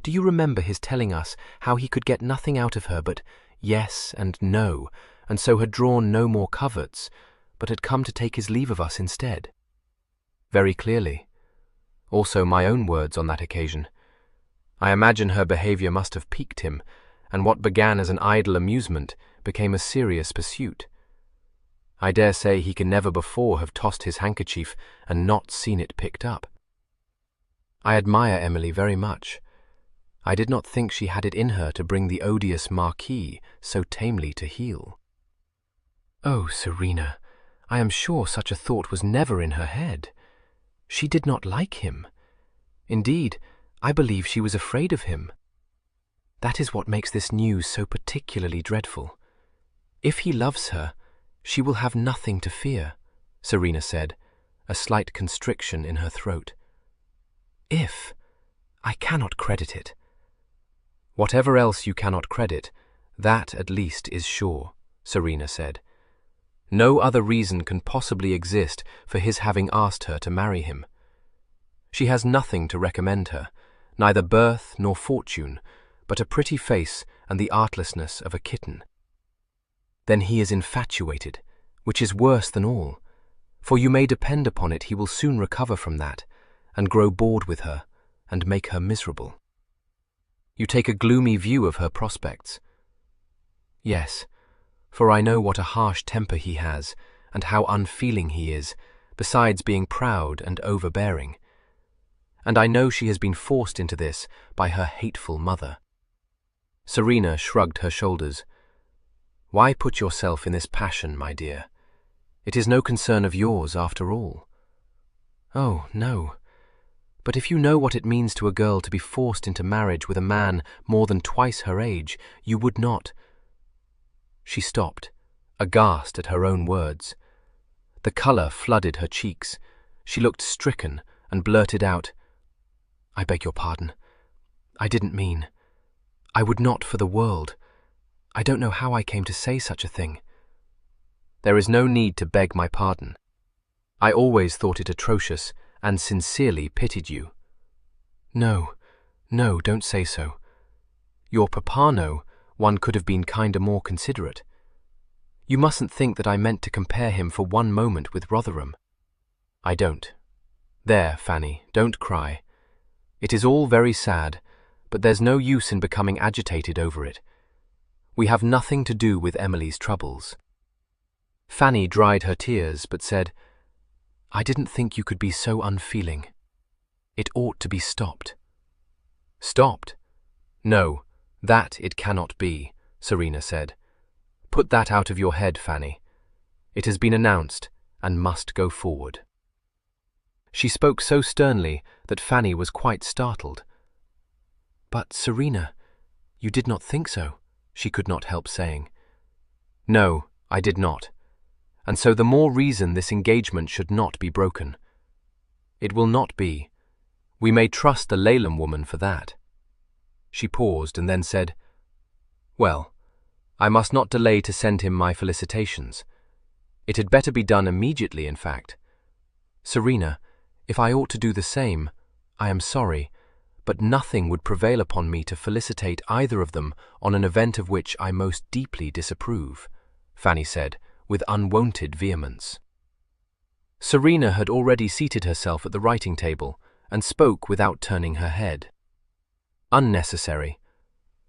[SPEAKER 1] Do you remember his telling us how he could get nothing out of her but yes and no, and so had drawn no more coverts, but had come to take his leave of us instead? Very clearly. Also my own words on that occasion. I imagine her behaviour must have piqued him, and what began as an idle amusement became a serious pursuit. I dare say he can never before have tossed his handkerchief and not seen it picked up. I admire Emily very much. I did not think she had it in her to bring the odious Marquis so tamely to heel." "Oh, Serena, I am sure such a thought was never in her head. She did not like him. Indeed, I believe she was afraid of him. That is what makes this news so particularly dreadful. If he loves her, she will have nothing to fear," Serena said, a slight constriction in her throat. "If, I cannot credit it." "Whatever else you cannot credit, that at least is sure," Serena said. "No other reason can possibly exist for his having asked her to marry him. She has nothing to recommend her, neither birth nor fortune, but a pretty face and the artlessness of a kitten. Then he is infatuated, which is worse than all, for you may depend upon it he will soon recover from that, and grow bored with her, and make her miserable." "You take a gloomy view of her prospects." "Yes, for I know what a harsh temper he has, and how unfeeling he is, besides being proud and overbearing. And I know she has been forced into this by her hateful mother." Serena shrugged her shoulders. "Why put yourself in this passion, my dear? It is no concern of yours, after all." "Oh, no. But if you know what it means to a girl to be forced into marriage with a man more than twice her age, you would not—"
[SPEAKER 2] She stopped, aghast at her own words. The colour flooded her cheeks. She looked stricken and blurted out, "I beg your pardon. I didn't mean. I would not for the world. I don't know how I came to say such a thing." "There is no need to beg my pardon. I always thought it atrocious and sincerely pitied you." "No, no, don't say so. Your papa know one could have been kinder, more considerate. You mustn't think that I meant to compare him for one moment with Rotherham." "I don't. There, Fanny, don't cry. It is all very sad, but there's no use in becoming agitated over it. We have nothing to do with Emily's troubles." Fanny dried her tears, but said, "I didn't think you could be so unfeeling. It ought to be stopped." "Stopped? No, that it cannot be," Serena said. "Put that out of your head, Fanny. It has been announced and must go forward." She spoke so sternly that Fanny was quite startled. "But, Serena, you did not think so," she could not help saying. "No, I did not. And so the more reason this engagement should not be broken. It will not be. We may trust the Laleham woman for that." She paused and then said, "Well, I must not delay to send him my felicitations. It had better be done immediately, in fact. Serena, if I ought to do the same, I am sorry, but nothing would prevail upon me to felicitate either of them on an event of which I most deeply disapprove," Fanny said, with unwonted vehemence. Serena had already seated herself at the writing table and spoke without turning her head. "Unnecessary.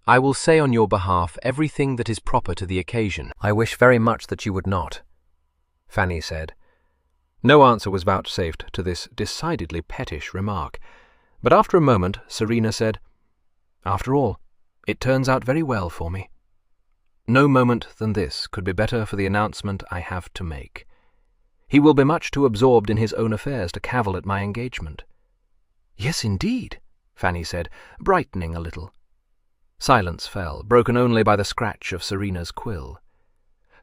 [SPEAKER 2] I will say on your behalf everything that is proper to the occasion."
[SPEAKER 4] "I wish very much that you would not," Fanny said. No answer was vouchsafed to this decidedly pettish remark, but after a moment Serena said, "After all, it turns out very well for me. No moment than this could be better for the announcement I have to make. He will be much too absorbed in his own affairs to cavil at my engagement." "Yes, indeed," Fanny said, brightening a little. Silence fell, broken only by the scratch of Serena's quill.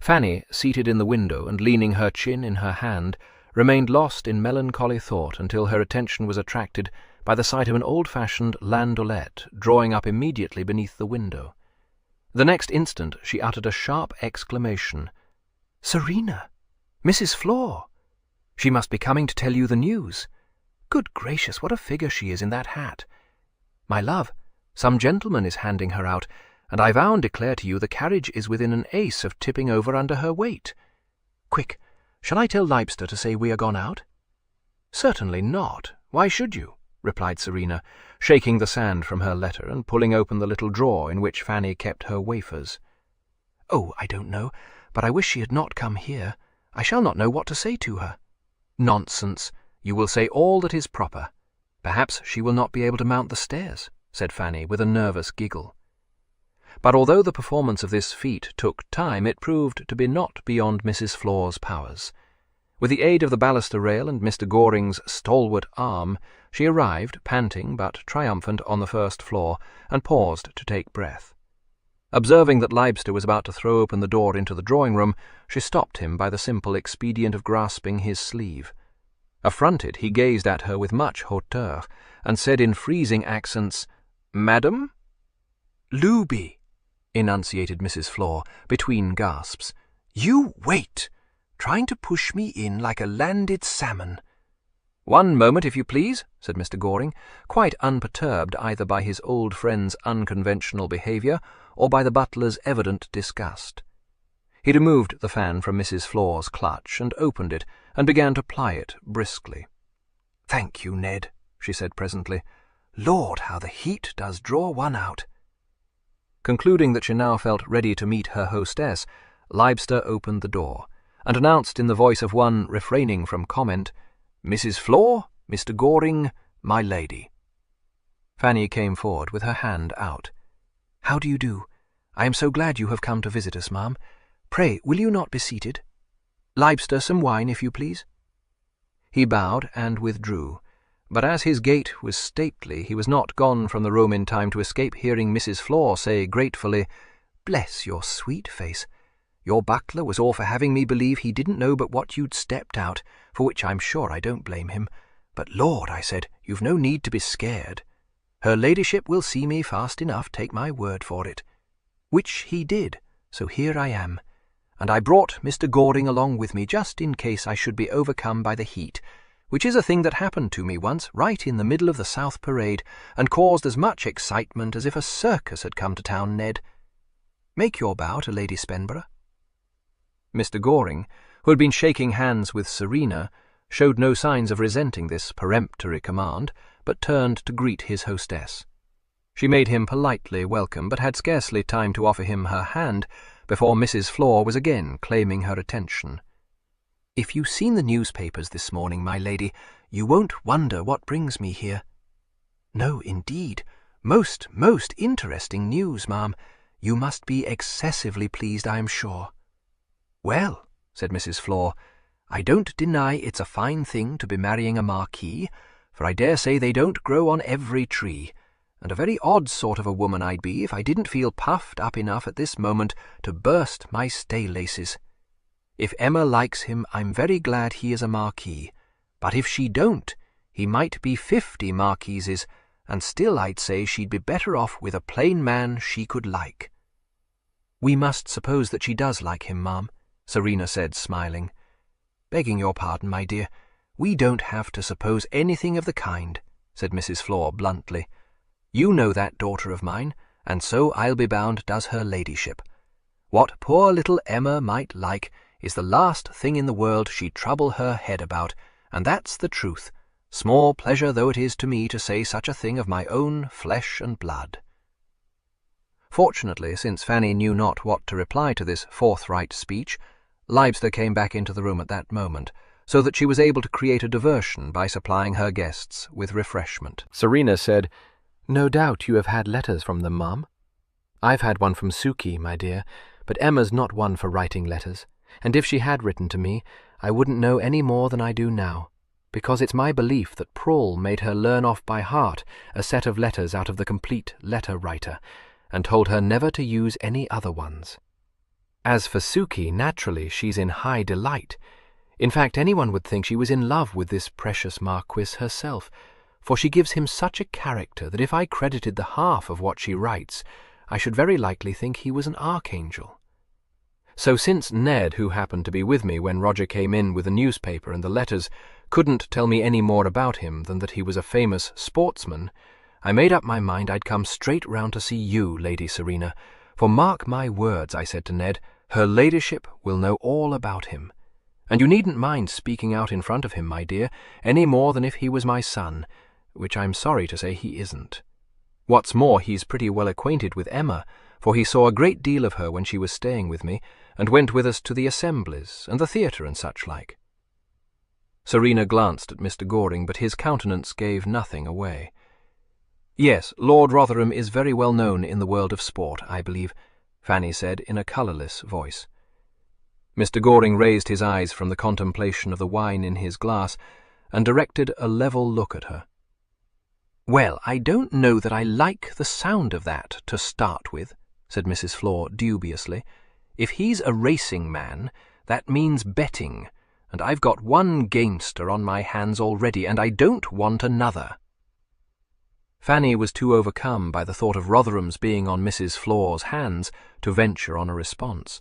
[SPEAKER 4] Fanny, seated in the window and leaning her chin in her hand, remained lost in melancholy thought until her attention was attracted by the sight of an old-fashioned landaulet drawing up immediately beneath the window. The next instant she uttered a sharp exclamation. "Serena! Mrs. Flor! She must be coming to tell you the news. Good gracious, what a figure she is in that hat! My love, some gentleman is handing her out, and I vow and declare to you the carriage is within an ace of tipping over under her weight. Quick, shall I tell Leibster to say we are gone out?" "Certainly not. Why should you?" replied Serena, shaking the sand from her letter and pulling open the little drawer in which Fanny kept her wafers. "Oh, I don't know, but I wish she had not come here. I shall not know what to say to her." "Nonsense. You will say all that is proper. Perhaps she will not be able to mount the stairs," said Fanny with a nervous giggle. But although the performance of this feat took time, it proved to be not beyond Mrs. Flor's powers. With the aid of the baluster rail and Mr. Goring's stalwart arm, she arrived, panting but triumphant, on the first floor, and paused to take breath. Observing that Leibster was about to throw open the door into the drawing-room, she stopped him by the simple expedient of grasping his sleeve. Affronted, he gazed at her with much hauteur, and said in freezing accents, "Madam?" "Looby," enunciated Mrs. Flor, between gasps. "You wait! Trying to push me in like a landed salmon." "One moment, if you please," said Mr. Goring, quite unperturbed either by his old friend's unconventional behaviour or by the butler's evident disgust. He removed the fan from Mrs. Flor's clutch and opened it, and began to ply it briskly. "Thank you, Ned," she said presently. "Lord, how the heat does draw one out." Concluding that she now felt ready to meet her hostess, Leibster opened the door, and announced in the voice of one refraining from comment, "Mrs. Flor, Mr. Goring, my lady." Fanny came forward with her hand out. "How do you do? I am so glad you have come to visit us, ma'am. Pray, will you not be seated? Leibster, some wine, if you please." He bowed and withdrew, but as his gait was stately, he was not gone from the room in time to escape hearing Mrs. Flor say gratefully, "Bless your sweet face! Your butler was all for having me believe he didn't know but what you'd stepped out, for which I'm sure I don't blame him. But Lord, I said, you've no need to be scared. Her ladyship will see me fast enough, take my word for it. Which he did, so here I am. And I brought Mr. Goring along with me just in case I should be overcome by the heat, which is a thing that happened to me once, right in the middle of the South Parade, and caused as much excitement as if a circus had come to town, Ned. Make your bow to Lady Spenborough." Mr. Goring, who had been shaking hands with Serena, showed no signs of resenting this peremptory command, but turned to greet his hostess. She made him politely welcome, but had scarcely time to offer him her hand before Mrs. Flor was again claiming her attention. "If you've seen the newspapers this morning, my lady, you won't wonder what brings me here." "No, indeed. Most interesting news, ma'am. You must be excessively pleased, I am sure." "Well," said Mrs. Flor, "I don't deny it's a fine thing to be marrying a marquis, for I dare say they don't grow on every tree, and a very odd sort of a woman I'd be if I didn't feel puffed up enough at this moment to burst my stay-laces. If Emma likes him, I'm very glad he is a marquis, but if she don't, he might be 50 marquises, and still I'd say she'd be better off with a plain man she could like." "We must suppose that she does like him, ma'am," Serena said, smiling. "Begging your pardon, my dear, we don't have to suppose anything of the kind," said Mrs. Flor bluntly. "You know that daughter of mine, and so I'll be bound does her ladyship. What poor little Emma might like is the last thing in the world she'd trouble her head about, and that's the truth, small pleasure though it is to me to say such a thing of my own flesh and blood." Fortunately, since Fanny knew not what to reply to this forthright speech, Leibster came back into the room at that moment, so that she was able to create a diversion by supplying her guests with refreshment.
[SPEAKER 2] Serena said, "No doubt you have had letters from them, ma'am." "I've had one from Suki, my dear, but Emma's not one for writing letters, and if she had written to me, I wouldn't know any more than I do now, because it's my belief that Prawl made her learn off by heart a set of letters out of the Complete Letter Writer, and told her never to use any other ones. As for Suki, naturally she's in high delight. In fact, anyone would think she was in love with this precious Marquis herself, for she gives him such a character that if I credited the half of what she writes, I should very likely think he was an archangel. So since Ned, who happened to be with me when Roger came in with the newspaper and the letters, couldn't tell me any more about him than that he was a famous sportsman, I made up my mind I'd come straight round to see you, Lady Serena, for mark my words, I said to Ned, her ladyship will know all about him. And you needn't mind speaking out in front of him, my dear, any more than if he was my son, which I'm sorry to say he isn't. What's more, he's pretty well acquainted with Emma, for he saw a great deal of her when she was staying with me, and went with us to the assemblies and the theatre and such like." Serena glanced at Mr. Goring, but his countenance gave nothing away. "Yes, Lord Rotherham is very well known in the world of sport, I believe," Fanny said in a colourless voice. Mr. Goring raised his eyes from the contemplation of the wine in his glass, and directed a level look at her. "Well, I don't know that I like the sound of that, to start with," said Mrs. Flor dubiously. "If he's a racing man, that means betting, and I've got one gamester on my hands already, and I don't want another." Fanny was too overcome by the thought of Rotherham's being on Mrs. Flor's hands to venture on a response.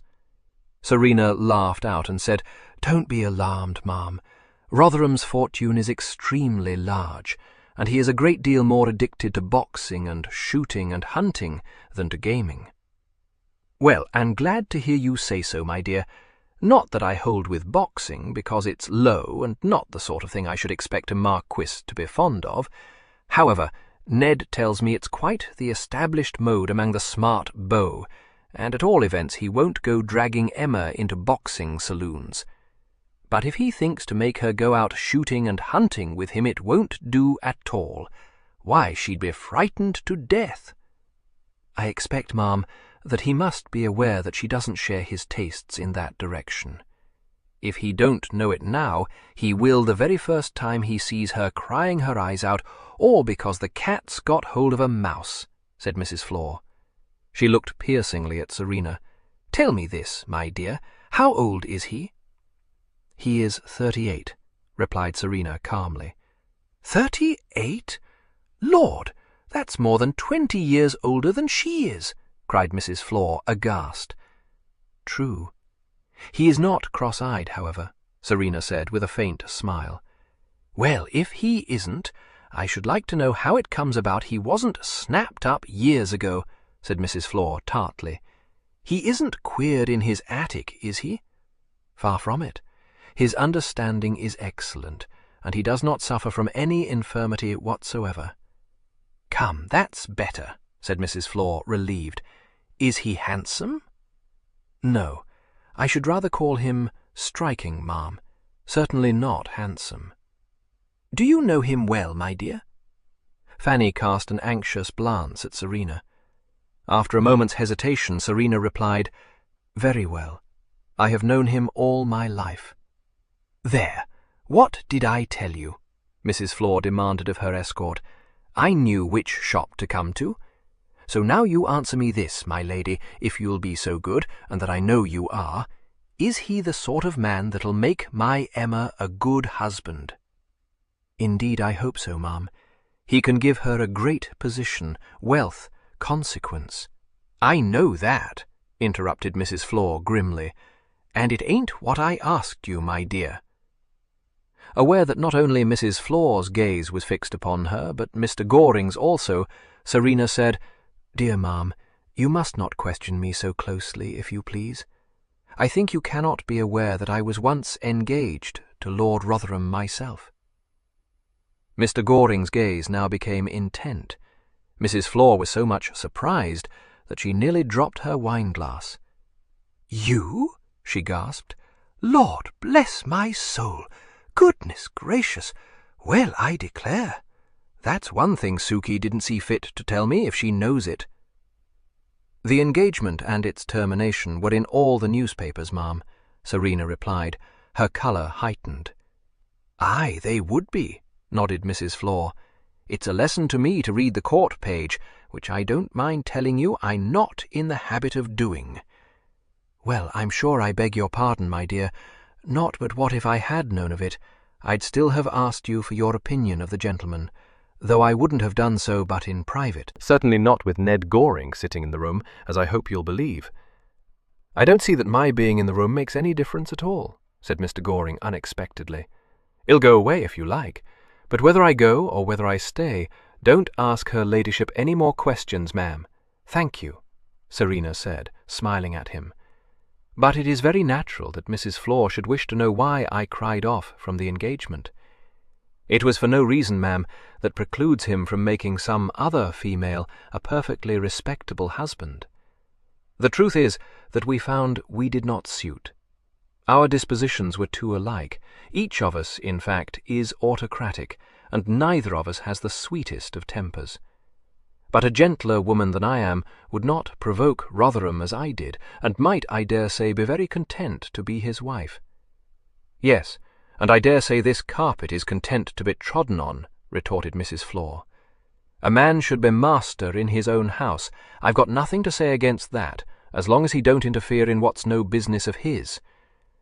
[SPEAKER 2] Serena laughed out and said, "Don't be alarmed, ma'am. Rotherham's fortune is extremely large, and he is a great deal more addicted to boxing and shooting and hunting than to gaming." "Well, I'm glad to hear you say so, my dear. Not that I hold with boxing, because it's low and not the sort of thing I should expect a marquis to be fond of. However, Ned tells me it's quite the established mode among the smart beaux, and at all events he won't go dragging Emma into boxing saloons. But if he thinks to make her go out shooting and hunting with him, it won't do at all. Why, she'd be frightened to death." "I expect, ma'am, that he must be aware that she doesn't share his tastes in that direction. If he don't know it now, he will the very first time he sees her crying her eyes out, or because the cat's got hold of a mouse," said Mrs. Flor. She looked piercingly at Serena.
[SPEAKER 4] Tell me this, my dear, how old is he?" "He is 38, replied Serena calmly. 38? Lord, that's more than 20 years older than she is," cried Mrs. Flor, aghast. "True. He is not cross-eyed, however," Serena said with a faint smile. "Well, if he isn't, I should like to know how it comes about he wasn't snapped up years ago," said Mrs. Flor tartly. "He isn't queered in his attic, is he?" "Far from it. His understanding is excellent, and he does not suffer from any infirmity whatsoever." "Come, that's better," said Mrs. Flor, relieved. "Is he handsome?" "No, I should rather call him striking, ma'am. Certainly not handsome." "Do you know him well, my dear?" Fanny cast an anxious glance at Serena. After a moment's hesitation, Serena replied, "Very well. I have known him all my life." "There! What did I tell you?" Mrs. Flor demanded of her escort. "I knew which shop to come to. So now you answer me this, my lady, if you'll be so good, and that I know you are. Is he the sort of man that'll make my Emma a good husband?" "Indeed, I hope so, ma'am. He can give her a great position, wealth, consequence." "I know that," interrupted Mrs. Flor grimly, "and it ain't what I asked you, my dear." Aware that not only Mrs. Flor's gaze was fixed upon her, but Mr. Goring's also, Serena said, "Dear ma'am, you must not question me so closely, if you please. I think you cannot be aware that I was once engaged to Lord Rotherham myself." Mr. Goring's gaze now became intent. Mrs. Flor was so much surprised that she nearly dropped her wine-glass. "You?" she gasped. "Lord bless my soul! Goodness gracious! Well, I declare. That's one thing Suki didn't see fit to tell me, if she knows it." "The engagement and its termination were in all the newspapers, ma'am," Serena replied, her colour heightened. "Aye, they would be," nodded Mrs. Flor. "It's a lesson to me to read the court page, which I don't mind telling you I'm not in the habit of doing." "Well, I'm sure I beg your pardon, my dear. Not but what if I had known of it, I'd still have asked you for your opinion of the gentleman, though I wouldn't have done so but in private."
[SPEAKER 2] Certainly not with Ned Goring sitting in the room, as I hope you'll believe. "I don't see that my being in the room makes any difference at all," said Mr. Goring unexpectedly. "It'll go away if you like, but whether I go or whether I stay, don't ask her ladyship any more questions, ma'am." "Thank you," Serena said, smiling at him. "But it is very natural that Mrs. Flor should wish to know why I cried off from the engagement. It was for no reason, ma'am, that precludes him from making some other female a perfectly respectable husband. The truth is that we found we did not suit. Our dispositions were too alike. Each of us, in fact, is autocratic, and neither of us has the sweetest of tempers. But a gentler woman than I am would not provoke Rotherham as I did, and might, I dare say, be very content to be his wife." "Yes, and I dare say this carpet is content to be trodden on," retorted Mrs. Flor. "A man should be master in his own house. I've got nothing to say against that, as long as he don't interfere in what's no business of his.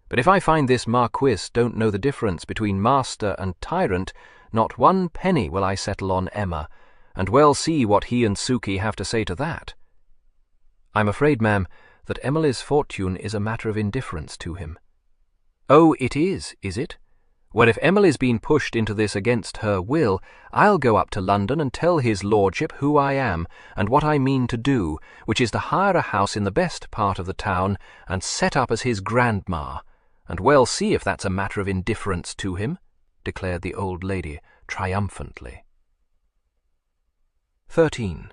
[SPEAKER 2] But if I find this Marquis don't know the difference between master and tyrant, not one penny will I settle on Emma, and well see what he and Suki have to say to that." "I'm afraid, ma'am, that Emily's fortune is a matter of indifference to him." "Oh, it is it? Well, if Emily's been pushed into this against her will, I'll go up to London and tell his lordship who I am, and what I mean to do, which is to hire a house in the best part of the town, and set up as his grandma, and well see if that's a matter of indifference to him," declared the old lady triumphantly. 13.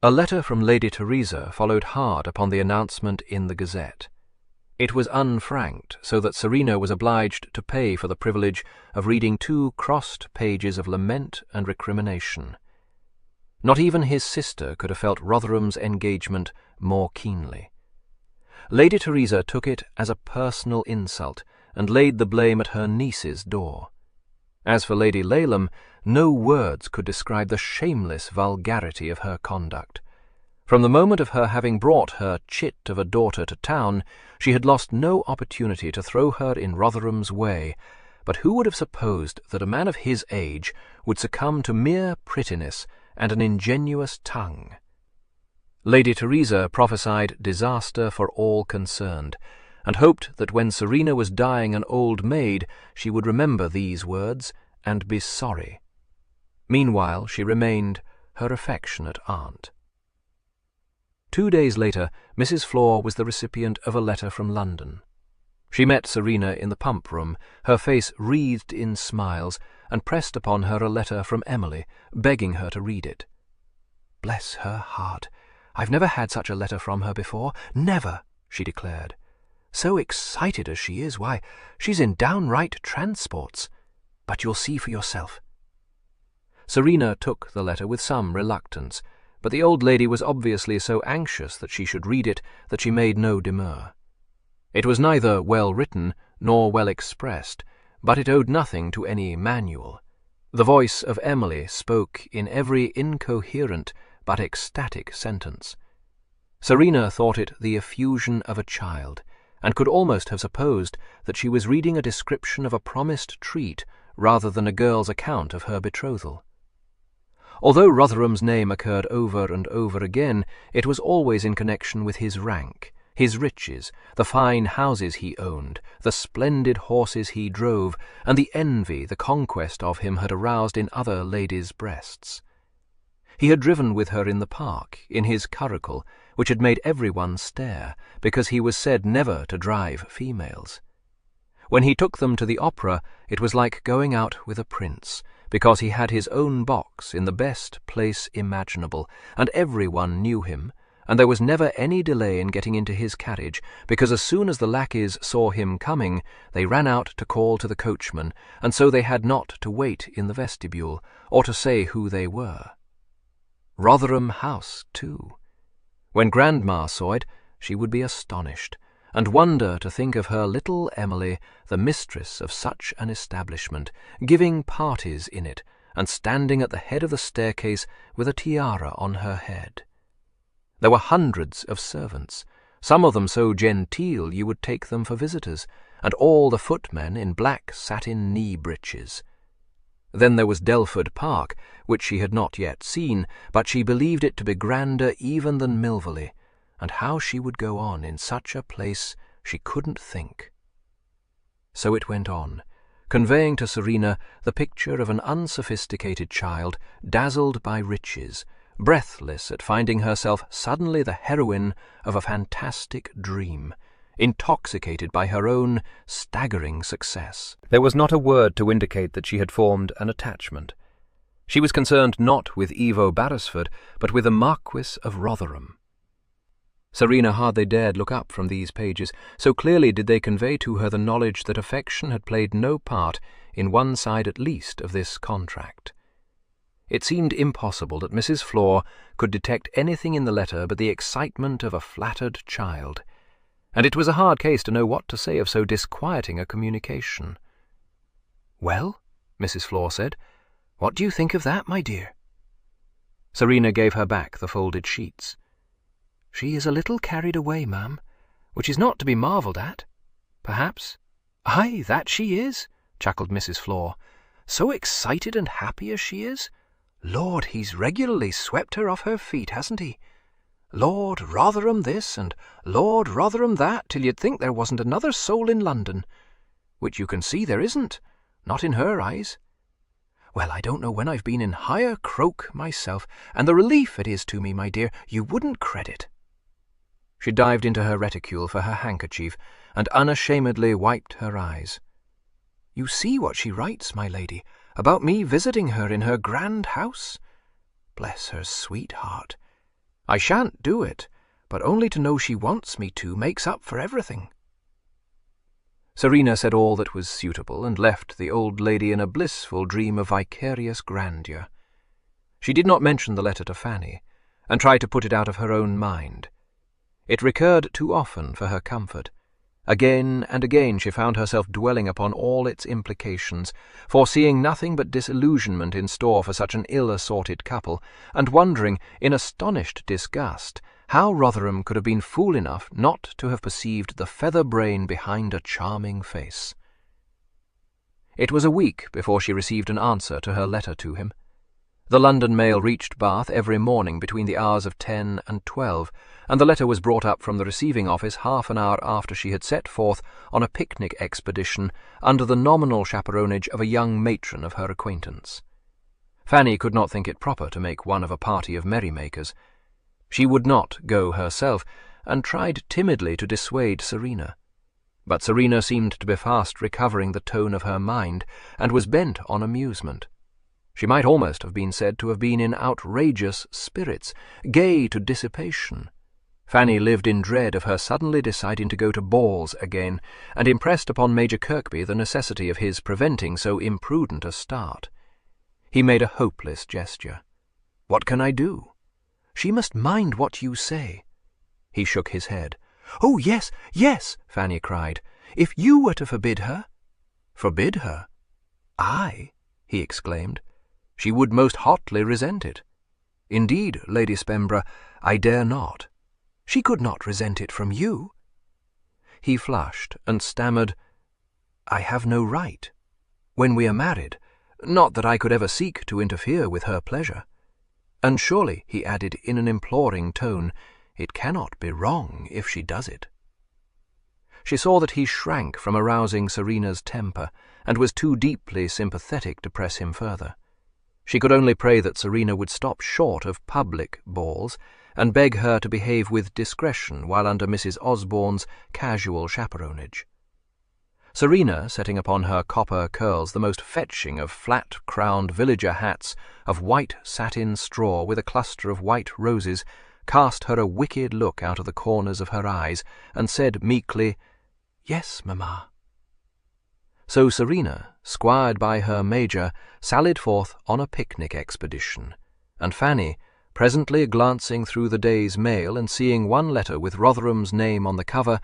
[SPEAKER 2] A letter from Lady Teresa followed hard upon the announcement in the Gazette. It was unfranked, so that Serena was obliged to pay for the privilege of reading 2 crossed pages of lament and recrimination. Not even his sister could have felt Rotherham's engagement more keenly. Lady Teresa took it as a personal insult, and laid the blame at her niece's door. As for Lady Laleham, no words could describe the shameless vulgarity of her conduct.
[SPEAKER 1] From the moment of her having brought her chit of a daughter to town, she had lost no opportunity to throw her in Rotherham's way, but who would have supposed that a man of his age would succumb to mere prettiness and an ingenuous tongue? Lady Teresa prophesied disaster for all concerned, and hoped that when Serena was dying an old maid she would remember these words and be sorry. Meanwhile she remained her affectionate aunt. 2 days later, Mrs. Flor was the recipient of a letter from London. She met Serena in the pump room, her face wreathed in smiles, and pressed upon her a letter from Emily, begging her to read it. "Bless her heart! I've never had such a letter from her before. Never!" she declared. "So excited as she is, why, she's in downright transports. But you'll see for yourself." Serena took the letter with some reluctance, but the old lady was obviously so anxious that she should read it that she made no demur. It was neither well written nor well expressed, but it owed nothing to any manual. The voice of Emily spoke in every incoherent but ecstatic sentence. Serena thought it the effusion of a child, and could almost have supposed that she was reading a description of a promised treat rather than a girl's account of her betrothal. Although Rotherham's name occurred over and over again, it was always in connection with his rank, his riches, the fine houses he owned, the splendid horses he drove, and the envy the conquest of him had aroused in other ladies' breasts. He had driven with her in the park, in his curricle, which had made everyone stare, because he was said never to drive females. When he took them to the opera, it was like going out with a prince, because he had his own box in the best place imaginable, and everyone knew him, and there was never any delay in getting into his carriage, because as soon as the lackeys saw him coming, they ran out to call to the coachman, and so they had not to wait in the vestibule, or to say who they were. Rotherham House, too. When Grandma saw it, she would be astonished, and wonder to think of her little Emily, the mistress of such an establishment, giving parties in it, and standing at the head of the staircase with a tiara on her head. There were hundreds of servants, some of them so genteel you would take them for visitors, and all the footmen in black satin knee-breeches. Then there was Delford Park, which she had not yet seen, but she believed it to be grander even than Milvy, and how she would go on in such a place she couldn't think. So it went on, conveying to Serena the picture of an unsophisticated child dazzled by riches, breathless at finding herself suddenly the heroine of a fantastic dream, intoxicated by her own staggering success. There was not a word to indicate that she had formed an attachment. She was concerned not with Evo Barrisford, but with the Marquis of Rotherham. Serena hardly dared look up from these pages, so clearly did they convey to her the knowledge that affection had played no part in one side at least of this contract. It seemed impossible that Mrs. Flor could detect anything in the letter but the excitement of a flattered child, and it was a hard case to know what to say of so disquieting a communication. "Well," Mrs. Flor said, "what do you think of that, my dear?" Serena gave her back the folded sheets. "She is a little carried away, ma'am, which is not to be marvelled at, perhaps." "Aye, that she is," chuckled Mrs. Flor. "So excited and happy as she is. Lord, he's regularly swept her off her feet, hasn't he? Lord Rotherham this, and Lord Rotherham that, till you'd think there wasn't another soul in London, which you can see there isn't, not in her eyes. Well, I don't know when I've been in higher croak myself, and the relief it is to me, my dear, you wouldn't credit." She dived into her reticule for her handkerchief, and unashamedly wiped her eyes. "You see what she writes, my lady, about me visiting her in her grand house? Bless her sweet heart. I shan't do it, but only to know she wants me to makes up for everything." Serena said all that was suitable, and left the old lady in a blissful dream of vicarious grandeur. She did not mention the letter to Fanny, and tried to put it out of her own mind. It recurred too often for her comfort, Again and again she found herself dwelling upon all its implications, foreseeing nothing but disillusionment in store for such an ill-assorted couple, and wondering, in astonished disgust, how Rotherham could have been fool enough not to have perceived the feather brain behind a charming face. It was a week before she received an answer to her letter to him. The London mail reached Bath every morning between the hours of 10 and 12, and the letter was brought up from the receiving office half an hour after she had set forth on a picnic expedition under the nominal chaperonage of a young matron of her acquaintance. Fanny could not think it proper to make one of a party of merrymakers. She would not go herself, and tried timidly to dissuade Serena. But Serena seemed to be fast recovering the tone of her mind, and was bent on amusement. She might almost have been said to have been in outrageous spirits, gay to dissipation. Fanny lived in dread of her suddenly deciding to go to balls again, and impressed upon Major Kirkby the necessity of his preventing so imprudent a start. He made a hopeless gesture. "What can I do?" "She must mind what you say." He shook his head. "Oh, yes, yes," Fanny cried. "If you were to forbid her—" "Forbid her?" "I?" he exclaimed. "She would most hotly resent it. Indeed, Lady Spembra, I dare not." "She could not resent it from you." He flushed and stammered, "I have no right. When we are married, not that I could ever seek to interfere with her pleasure. And surely," he added in an imploring tone, "it cannot be wrong if she does it." She saw that he shrank from arousing Serena's temper, and was too deeply sympathetic to press him further. She could only pray that Serena would stop short of public balls, and beg her to behave with discretion while under Mrs. Osborne's casual chaperonage. Serena, setting upon her copper curls the most fetching of flat-crowned villager hats of white satin straw with a cluster of white roses, cast her a wicked look out of the corners of her eyes, and said meekly, "Yes, mamma." So Serena, squired by her major, sallied forth on a picnic expedition, and Fanny, presently glancing through the day's mail and seeing one letter with Rotherham's name on the cover,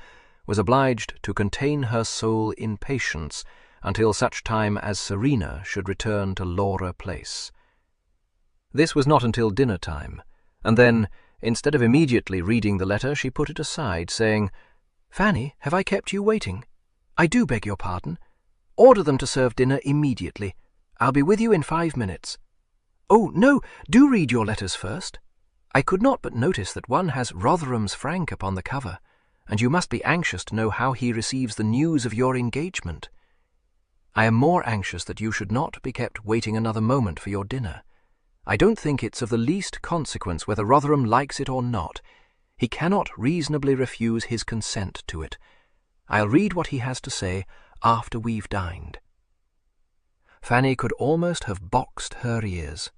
[SPEAKER 1] was obliged to contain her soul in patience until such time as Serena should return to Laura Place. This was not until dinner-time, and then, instead of immediately reading the letter, she put it aside, saying, "Fanny, have I kept you waiting? I do beg your pardon. Order them to serve dinner immediately. I'll be with you in 5 minutes. Oh, no, do read your letters first. I could not but notice that one has Rotherham's frank upon the cover, and you must be anxious to know how he receives the news of your engagement. I am more anxious that you should not be kept waiting another moment for your dinner. I don't think it's of the least consequence whether Rotherham likes it or not. He cannot reasonably refuse his consent to it. I'll read what he has to say after we've dined." Fanny could almost have boxed her ears.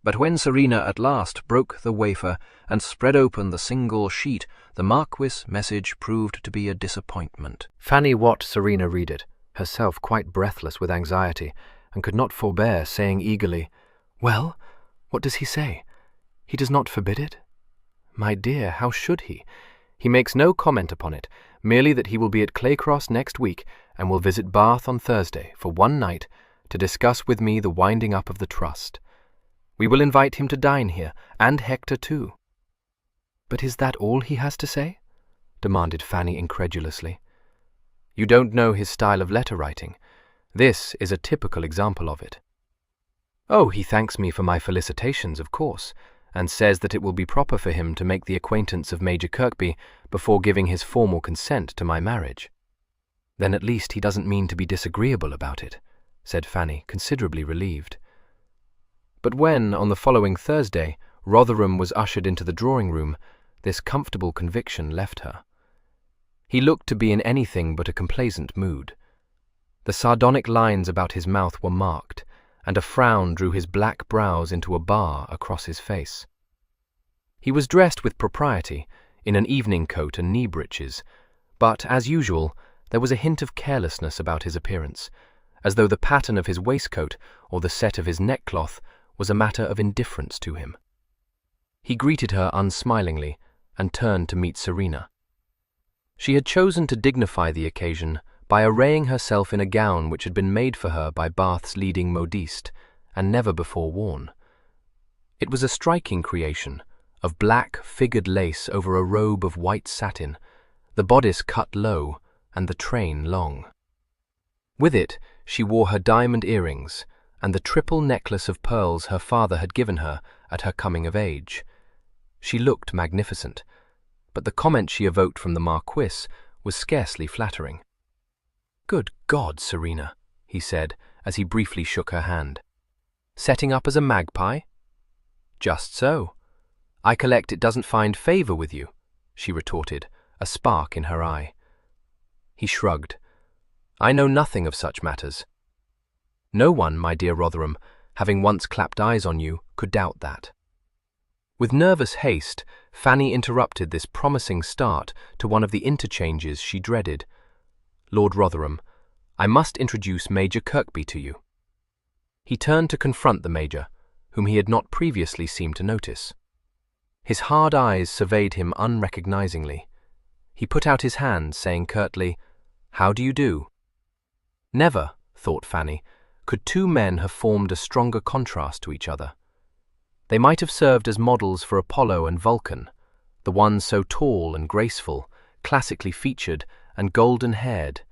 [SPEAKER 1] But when Serena at last broke the wafer and spread open the single sheet, the Marquis' message proved to be a disappointment.
[SPEAKER 4] Fanny watched Serena read it, herself quite breathless with anxiety, and could not forbear saying eagerly, "Well, what does he say? He does not forbid it?" "My dear, how should he? He makes no comment upon it, merely that he will be at Claycross next week and will visit Bath on Thursday for one night to discuss with me the winding up of the trust. We will invite him to dine here, and Hector too." "But is that all he has to say?" demanded Fanny incredulously. "You don't know his style of letter-writing. This is a typical example of it. Oh, he thanks me for my felicitations, of course, and says that it will be proper for him to make the acquaintance of Major Kirkby before giving his formal consent to my marriage." "Then at least he doesn't mean to be disagreeable about it," said Fanny, considerably relieved. But when, on the following Thursday, Rotherham was ushered into the drawing-room, this comfortable conviction left her. He looked to be in anything but a complaisant mood. The sardonic lines about his mouth were marked, and a frown drew his black brows into a bar across his face. He was dressed with propriety, in an evening coat and knee breeches, but, as usual, there was a hint of carelessness about his appearance, as though the pattern of his waistcoat or the set of his neckcloth was a matter of indifference to him. He greeted her unsmilingly and turned to meet Serena.
[SPEAKER 1] She had chosen to dignify the occasion by arraying herself in a gown which had been made for her by Bath's leading modiste, and never before worn. It was a striking creation, of black, figured lace over a robe of white satin, the bodice cut low, and the train long. With it, she wore her diamond earrings, and the triple necklace of pearls her father had given her at her coming of age. She looked magnificent, but the comment she evoked from the Marquis was scarcely flattering. "Good God, Serena," he said, as he briefly shook her hand. "Setting up as a magpie?" "Just so. I collect it doesn't find favor with you," she retorted, a spark in her eye. He shrugged. "I know nothing of such matters." "No one, my dear Rotherham, having once clapped eyes on you, could doubt that." With nervous haste, Fanny interrupted this promising start to one of the interchanges she dreaded. "Lord Rotherham, I must introduce Major Kirkby to you." He turned to confront the Major, whom he had not previously seemed to notice. His hard eyes surveyed him unrecognizingly. He put out his hand, saying curtly, "How do you do?" Never, thought Fanny, could two men have formed a stronger contrast to each other. They might have served as models for Apollo and Vulcan, the one so tall and graceful, classically featured and golden-haired,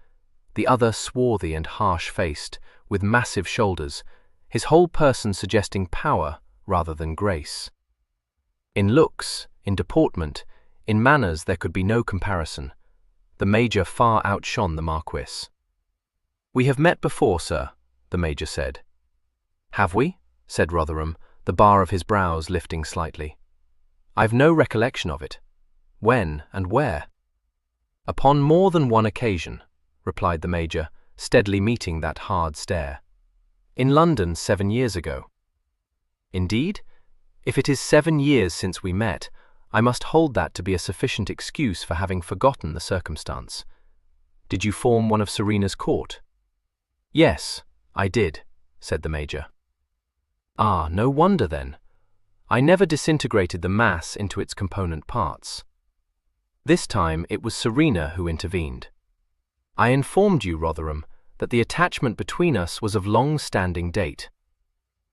[SPEAKER 1] the other swarthy and harsh-faced, with massive shoulders, his whole person suggesting power rather than grace. In looks, in deportment, in manners there could be no comparison. The Major far outshone the Marquis. "We have met before, sir," the Major said. "Have we?" said Rotherham, the bar of his brows lifting slightly. "I've no recollection of it. When and where?" "Upon more than one occasion," replied the Major, steadily meeting that hard stare. "In London 7 years ago." "Indeed? If it is 7 years since we met, I must hold that to be a sufficient excuse for having forgotten the circumstance. Did you form one of Serena's court?" "Yes, I did," said the Major. "Ah, no wonder then. I never disintegrated the mass into its component parts." This time it was Serena who intervened. "I informed you, Rotherham, that the attachment between us was of long-standing date."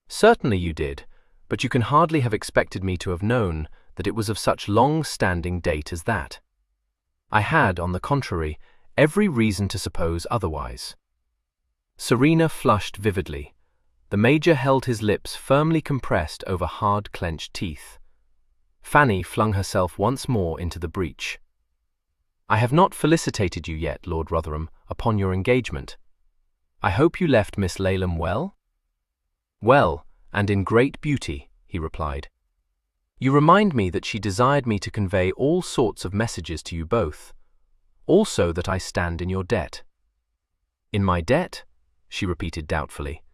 [SPEAKER 1] "Certainly you did, but you can hardly have expected me to have known that it was of such long-standing date as that." "I had, on the contrary, every reason to suppose otherwise." Serena flushed vividly. The Major held his lips firmly compressed over hard clenched teeth. Fanny flung herself once more into the breach. "I have not felicitated you yet, Lord Rotherham, upon your engagement. I hope you left Miss Laylam well?" "Well, and in great beauty," he replied. "You remind me that she desired me to convey all sorts of messages to you both. Also that I stand in your debt." "In my debt?" she repeated doubtfully.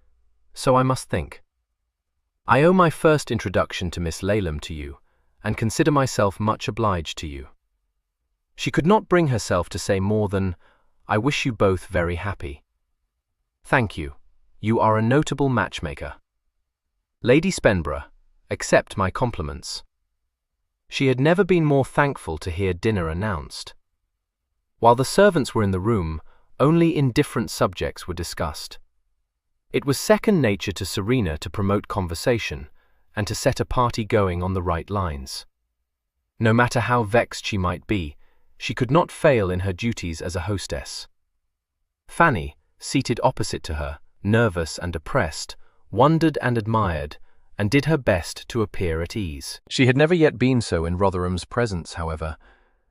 [SPEAKER 1] "So I must think. I owe my first introduction to Miss Laylam to you, and consider myself much obliged to you." She could not bring herself to say more than, "I wish you both very happy." "Thank you. You are a notable matchmaker. Lady Spenborough, accept my compliments." She had never been more thankful to hear dinner announced. While the servants were in the room, only indifferent subjects were discussed. It was second nature to Serena to promote conversation and to set a party going on the right lines. No matter how vexed she might be, she could not fail in her duties as a hostess. Fanny, seated opposite to her, nervous and oppressed, wondered and admired, and did her best to appear at ease. She had never yet been so in Rotherham's presence, however.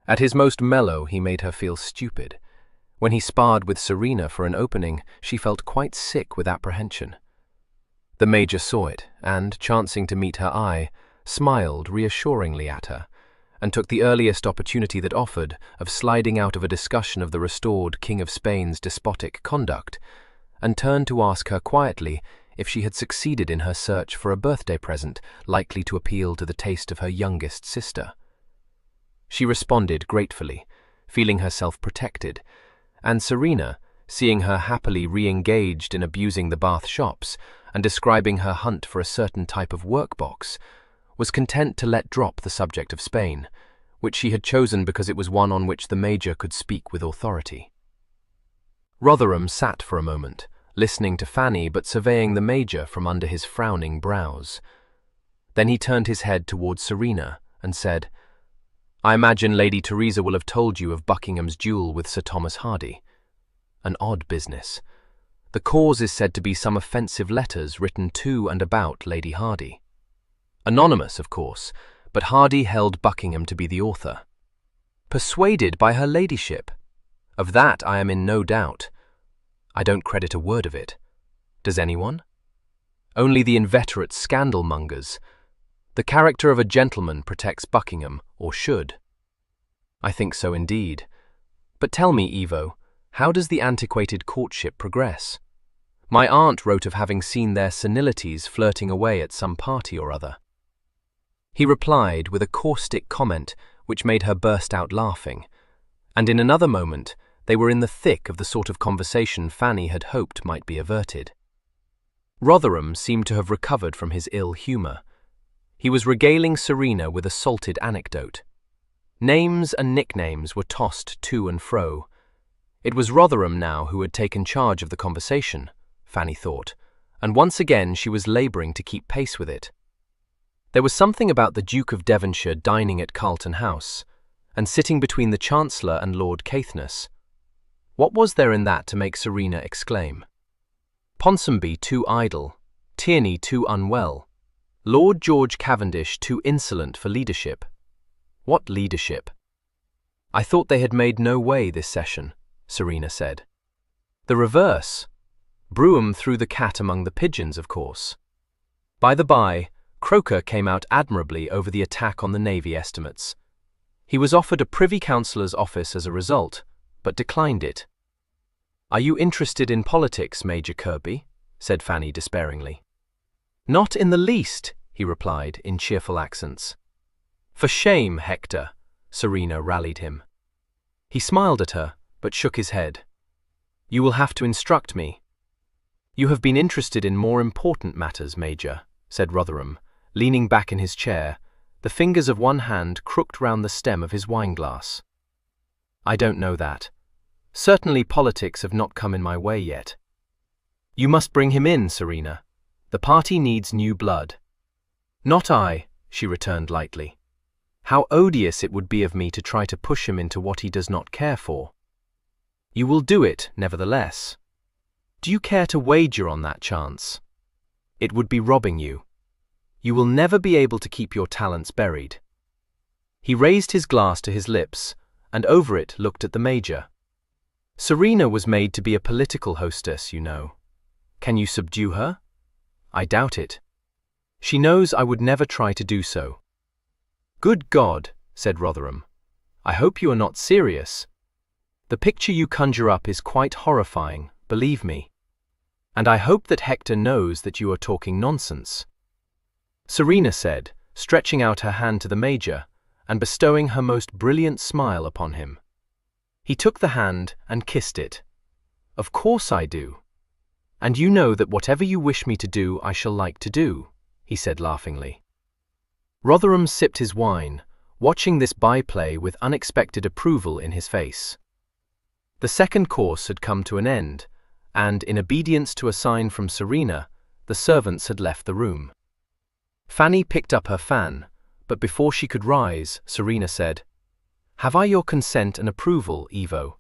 [SPEAKER 1] At his most mellow, he made her feel stupid. When he sparred with Serena for an opening, she felt quite sick with apprehension. The Major saw it, and, chancing to meet her eye, smiled reassuringly at her, and took the earliest opportunity that offered of sliding out of a discussion of the restored King of Spain's despotic conduct, and turned to ask her quietly if she had succeeded in her search for a birthday present likely to appeal to the taste of her youngest sister. She responded gratefully, feeling herself protected, and Serena, seeing her happily re-engaged in abusing the Bath shops and describing her hunt for a certain type of workbox, was content to let drop the subject of Spain,
[SPEAKER 2] which she had chosen because it was one on which the Major could speak with authority. Rotherham sat for a moment, listening to Fanny but surveying the Major from under his frowning brows. Then he turned his head towards Serena and said, "I imagine Lady Teresa will have told you of Buckingham's duel with Sir Thomas Hardy. An odd business. The cause is said to be some offensive letters written to and about Lady Hardy. Anonymous, of course, but Hardy held Buckingham to be the author. Persuaded by her ladyship. Of that I am in no doubt. I don't credit a word of it. Does anyone? Only the inveterate scandal-mongers. The character of a gentleman protects Buckingham, or should. I think so indeed. But tell me, Evo, how does the antiquated courtship progress? My aunt wrote of having seen their senilities flirting away at some party or other." He replied with a caustic comment which made her burst out laughing, and in another moment they were in the thick of the sort of conversation Fanny had hoped might be averted. Rotherham seemed to have recovered from his ill humour. He was regaling Serena with a salted anecdote. Names and nicknames were tossed to and fro. It was Rotherham now who had taken charge of the conversation, Fanny thought, and once again she was labouring to keep pace with it. There was something about the Duke of Devonshire dining at Carlton House, and sitting between the Chancellor and Lord Caithness. What was there in that to make Serena exclaim? Ponsonby too idle, Tierney too unwell, Lord George Cavendish too insolent for leadership. What leadership? I thought they had made no way this session, Serena said. The reverse. Brougham threw the cat among the pigeons, of course. By the by, Croker came out admirably over the attack on the Navy estimates. He was offered a Privy Councillor's office as a result, but declined it. "Are you interested in politics, Major Kirby?" said Fanny despairingly. "Not in the least," he replied in cheerful accents. "For shame, Hector," Serena rallied him. He smiled at her, but shook his head. "You will have to instruct me." "You have been interested in more important matters, Major," said Rotherham, leaning back in his chair, the fingers of one hand crooked round the stem of his wineglass. "I don't know that. Certainly politics have not come in my way yet." "You must bring him in, Serena. The party needs new blood." "Not I," she returned lightly. "How odious it would be of me to try to push him into what he does not care for." "You will do it, nevertheless. Do you care to wager on that chance? It would be robbing you. You will never be able to keep your talents buried." He raised his glass to his lips, and over it looked at the Major. "Serena was made to be a political hostess, you know. Can you subdue her? I doubt it. She knows I would never try to do so." "Good God," said Rotherham. "I hope you are not serious. The picture you conjure up is quite horrifying, believe me. And I hope that Hector knows that you are talking nonsense." Serena said, stretching out her hand to the Major and bestowing her most brilliant smile upon him. He took the hand and kissed it. "Of course I do. And you know that whatever you wish me to do I shall like to do," he said laughingly. Rotherham sipped his wine, watching this byplay with unexpected approval in his face. The second course had come to an end, and in obedience to a sign from Serena, the servants had left the room. Fanny picked up her fan, but before she could rise, Serena said, "Have I your consent and approval, Evo?"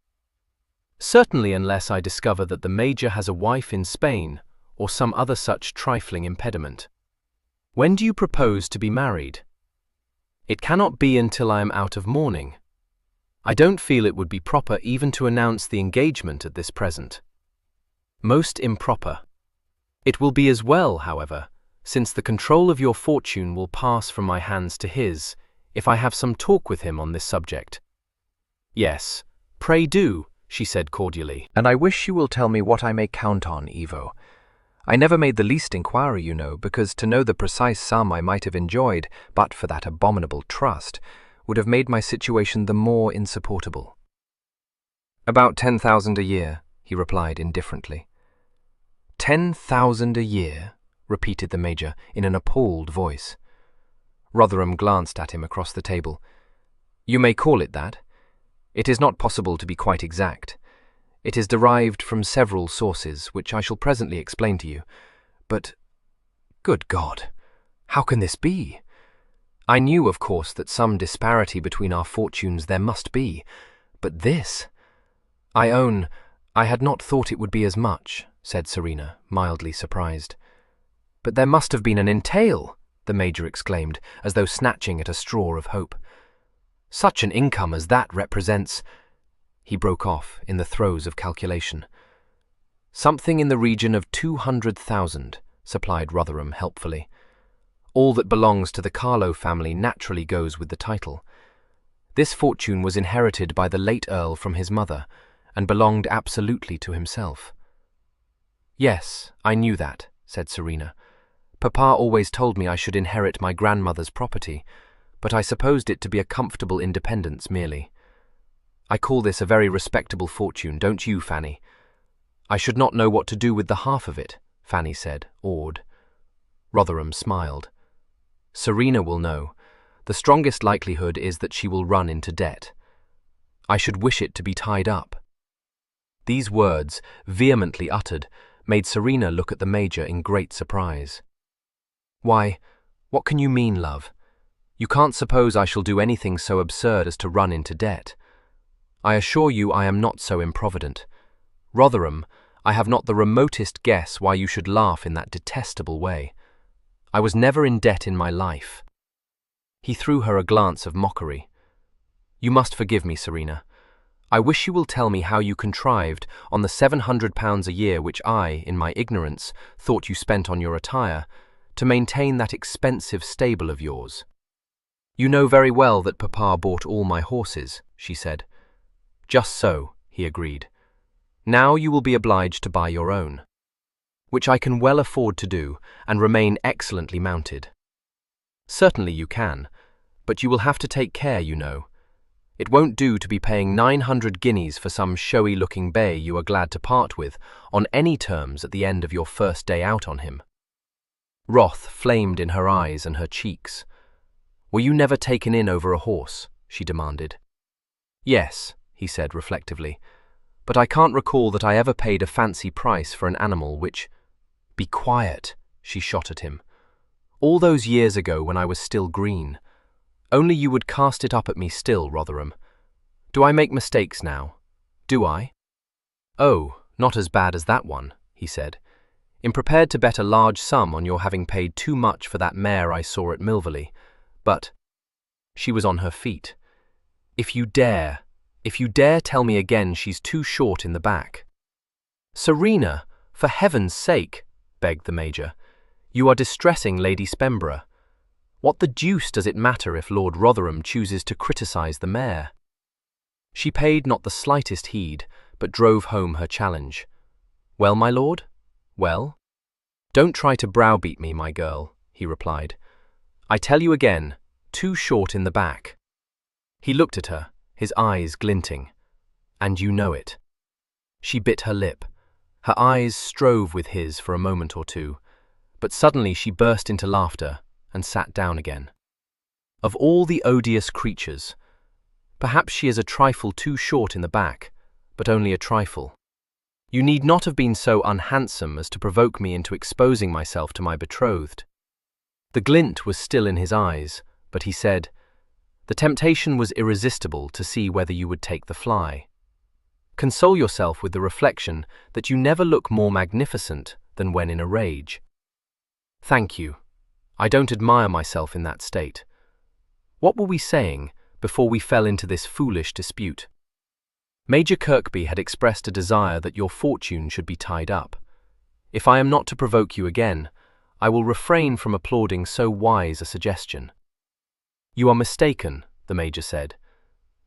[SPEAKER 2] "Certainly, unless I discover that the Major has a wife in Spain, or some other such trifling impediment." "When do you propose to be married?" "It cannot be until I am out of mourning. I don't feel it would be proper even to announce the engagement at this present." "Most improper. It will be as well, however, since the control of your fortune will pass from my hands to his, if I have some talk with him on this subject." "Yes, pray do," she said cordially.
[SPEAKER 4] "And I wish you will tell me what I may count on, Evo. I never made the least inquiry, you know, because to know the precise sum I might have enjoyed, but for that abominable trust, would have made my situation the more insupportable." "About 10,000 a year," he replied indifferently. 10,000 a year, repeated the Major in an appalled voice. Rotherham glanced at him across the table.
[SPEAKER 1] You may call it that. It is not possible to be quite exact. It is derived from several sources, which I shall presently explain to you. But, good God, how can this be? I knew, of course, that some disparity between our fortunes there must be, but this— I own, I had not thought it would be as much, said Serena, mildly surprised. But there must have been an entail, the Major exclaimed, as though snatching at a straw of hope. Such an income as that represents— He broke off in the throes of calculation. Something in the region of 200,000, supplied Rotherham helpfully. All that belongs to the Carlo family naturally goes with the title. This fortune was inherited by the late Earl from his mother, and belonged absolutely to himself. Yes, I knew that, said Serena. Papa always told me I should inherit my grandmother's property, but I supposed it to be a comfortable independence merely. I call this a very respectable fortune, don't you, Fanny? I should not know what to do with the half of it, Fanny said, awed. Rotherham smiled. Serena will know. The strongest likelihood is that she will run into debt. I should wish it to be tied up. These words, vehemently uttered, made Serena look at the Major in great surprise. Why, what can you mean, love? You can't suppose I shall do anything so absurd as to run into debt. I assure you I am not so improvident. Rotherham, I have not the remotest guess why you should laugh in that detestable way. I was never in debt in my life. He threw her a glance of mockery. You must forgive me, Serena. I wish you will tell me how you contrived, on the £700 a year which I, in my ignorance, thought you spent on your attire, to maintain that expensive stable of yours. You know very well that Papa bought all my horses, she said. Just so, he agreed. Now you will be obliged to buy your own, which I can well afford to do, and remain excellently mounted. Certainly you can, but you will have to take care, you know. It won't do to be paying 900 guineas for some showy-looking bay you are glad to part with, on any terms at the end of your first day out on him. Wrath flamed in her eyes and her cheeks. Were you never taken in over a horse? She demanded. Yes, he said reflectively, but I can't recall that I ever paid a fancy price for an animal which— Be quiet, she shot at him. All those years ago when I was still green. Only you would cast it up at me still, Rotherham. Do I make mistakes now? Do I? Oh, not as bad as that one, he said. I'm prepared to bet a large sum on your having paid too much for that mare I saw at Milvy. But— She was on her feet. If you dare tell me again she's too short in the back. Serena, for heaven's sake, begged the Major. You are distressing Lady Spemborough. What the deuce does it matter if Lord Rotherham chooses to criticise the mare? She paid not the slightest heed, but drove home her challenge. Well, my lord? Well? Don't try to browbeat me, my girl, he replied. I tell you again, too short in the back. He looked at her, his eyes glinting. And you know it. She bit her lip. Her eyes strove with his for a moment or two, but suddenly she burst into laughter and sat down again. Of all the odious creatures, perhaps she is a trifle too short in the back, but only a trifle. You need not have been so unhandsome as to provoke me into exposing myself to my betrothed. The glint was still in his eyes, but he said, The temptation was irresistible to see whether you would take the fly. Console yourself with the reflection that you never look more magnificent than when in a rage. Thank you. I don't admire myself in that state. What were we saying before we fell into this foolish dispute? Major Kirkby had expressed a desire that your fortune should be tied up. If I am not to provoke you again, I will refrain from applauding so wise a suggestion. You are mistaken, the Major said.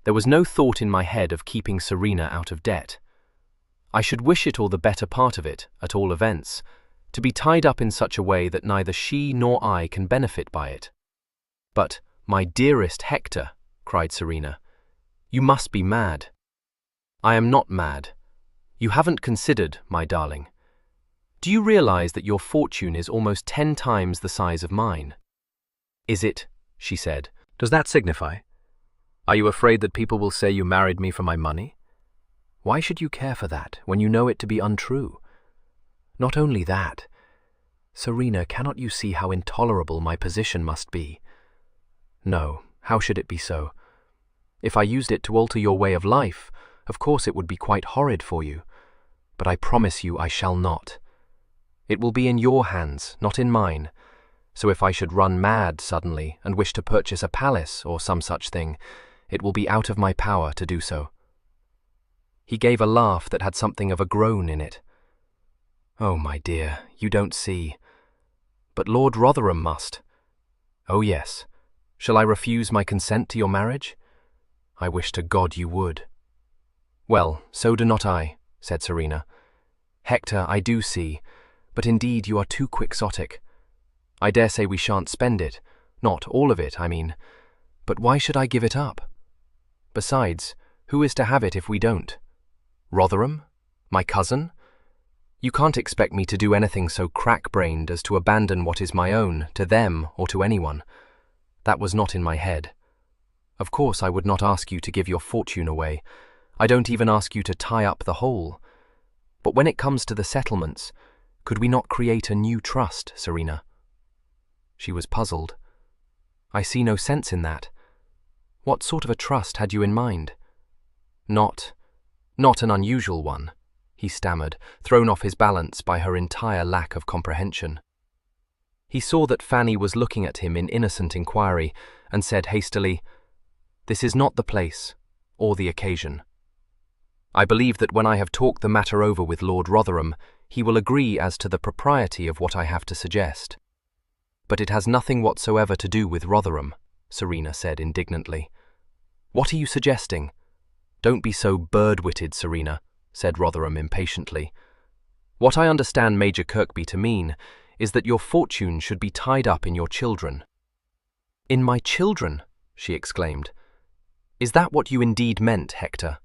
[SPEAKER 1] There was no thought in my head of keeping Serena out of debt. I should wish it or the better part of it, at all events, to be tied up in such a way that neither she nor I can benefit by it. But, my dearest Hector, cried Serena, you must be mad. I am not mad. You haven't considered, my darling. Do you realize that your fortune is almost 10 times the size of mine? Is it? She said.
[SPEAKER 4] Does that signify?
[SPEAKER 1] Are you afraid that people will say you married me for my money? Why should you care for that when you know it to be untrue? Not only that, Serena, cannot you see how intolerable my position must be? No, how should it be so? If I used it to alter your way of life, of course it would be quite horrid for you. But I promise you I shall not. It will be in your hands, not in mine. So if I should run mad suddenly and wish to purchase a palace or some such thing, it will be out of my power to do so. He gave a laugh that had something of a groan in it. Oh, my dear, you don't see. But Lord Rotherham must. Oh, yes. Shall I refuse my consent to your marriage? I wish to God you would. Well, so do not I, said Serena. Hector, I do see, but indeed you are too quixotic. I dare say we shan't spend it, not all of it, I mean. But why should I give it up? Besides, who is to have it if we don't? Rotherham? My cousin? You can't expect me to do anything so crack-brained as to abandon what is my own to them or to anyone. That was not in my head. Of course I would not ask you to give your fortune away. I don't even ask you to tie up the whole. But when it comes to the settlements, could we not create a new trust, Serena? She was puzzled. I see no sense in that. What sort of a trust had you in mind? Not an unusual one, he stammered, thrown off his balance by her entire lack of comprehension. He saw that Fanny was looking at him in innocent inquiry and said hastily, "This is not the place or the occasion. I believe that when I have talked the matter over with Lord Rotherham, he will agree as to the propriety of what I have to suggest." "But it has nothing whatsoever to do with Rotherham," Serena said indignantly. "What are you suggesting?" "Don't be so bird-witted, Serena," said Rotherham impatiently. "What I understand Major Kirkby to mean is that your fortune should be tied up in your children." "In my children?" she exclaimed. "Is that what you indeed meant, Hector?"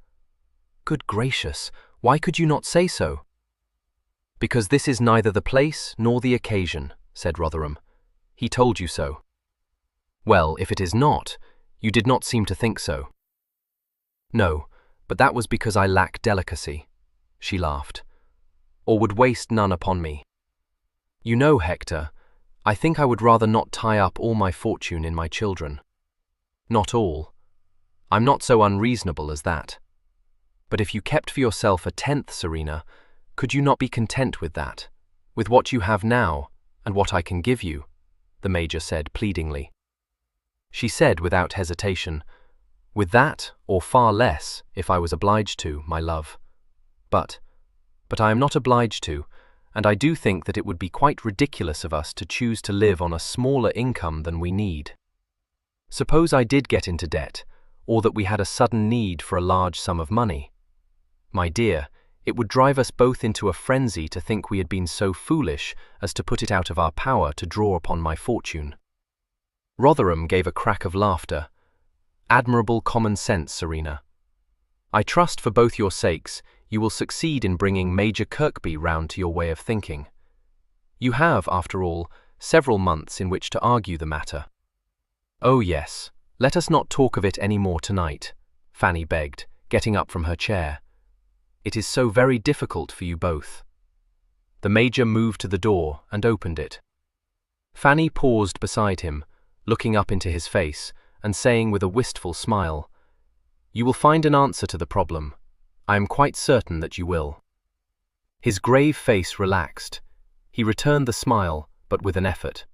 [SPEAKER 1] "Good gracious, why could you not say so?" "Because this is neither the place nor the occasion," said Rotherham. "He told you so." "Well, if it is not, you did not seem to think so." "No, but that was because I lack delicacy," she laughed, "or would waste none upon me. You know, Hector, I think I would rather not tie up all my fortune in my children. Not all. I'm not so unreasonable as that. But if you kept for yourself a tenth, Serena, could you not be content with that, with what you have now and what I can give you?" the Major said pleadingly. She said without hesitation, "With that, or far less, if I was obliged to, my love. But I am not obliged to, and I do think that it would be quite ridiculous of us to choose to live on a smaller income than we need. Suppose I did get into debt, or that we had a sudden need for a large sum of money. My dear, it would drive us both into a frenzy to think we had been so foolish as to put it out of our power to draw upon my fortune." Rotherham gave a crack of laughter. "Admirable common sense, Serena. I trust for both your sakes you will succeed in bringing Major Kirkby round to your way of thinking. You have, after all, several months in which to argue the matter." "Oh yes, let us not talk of it any more tonight," Fanny begged, getting up from her chair. "It is so very difficult for you both." The Major moved to the door and opened it. Fanny paused beside him, looking up into his face and saying with a wistful smile, "You will find an answer to the problem. I am quite certain that you will." His grave face relaxed. He returned the smile, but with an effort.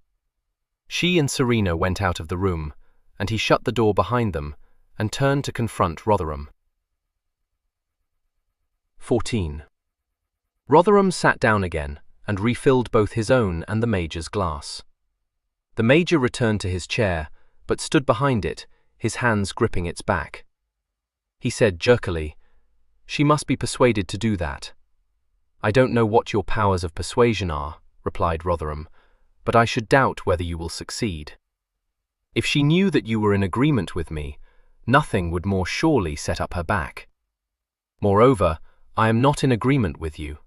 [SPEAKER 1] She and Serena went out of the room, and he shut the door behind them and turned to confront Rotherham. 14. Rotherham sat down again and refilled both his own and the Major's glass. The Major returned to his chair, but stood behind it, his hands gripping its back. He said jerkily, "She must be persuaded to do that." "I don't know what your powers of persuasion are," replied Rotherham, "but I should doubt whether you will succeed. If she knew that you were in agreement with me, nothing would more surely set up her back. Moreover, I am not in agreement with you.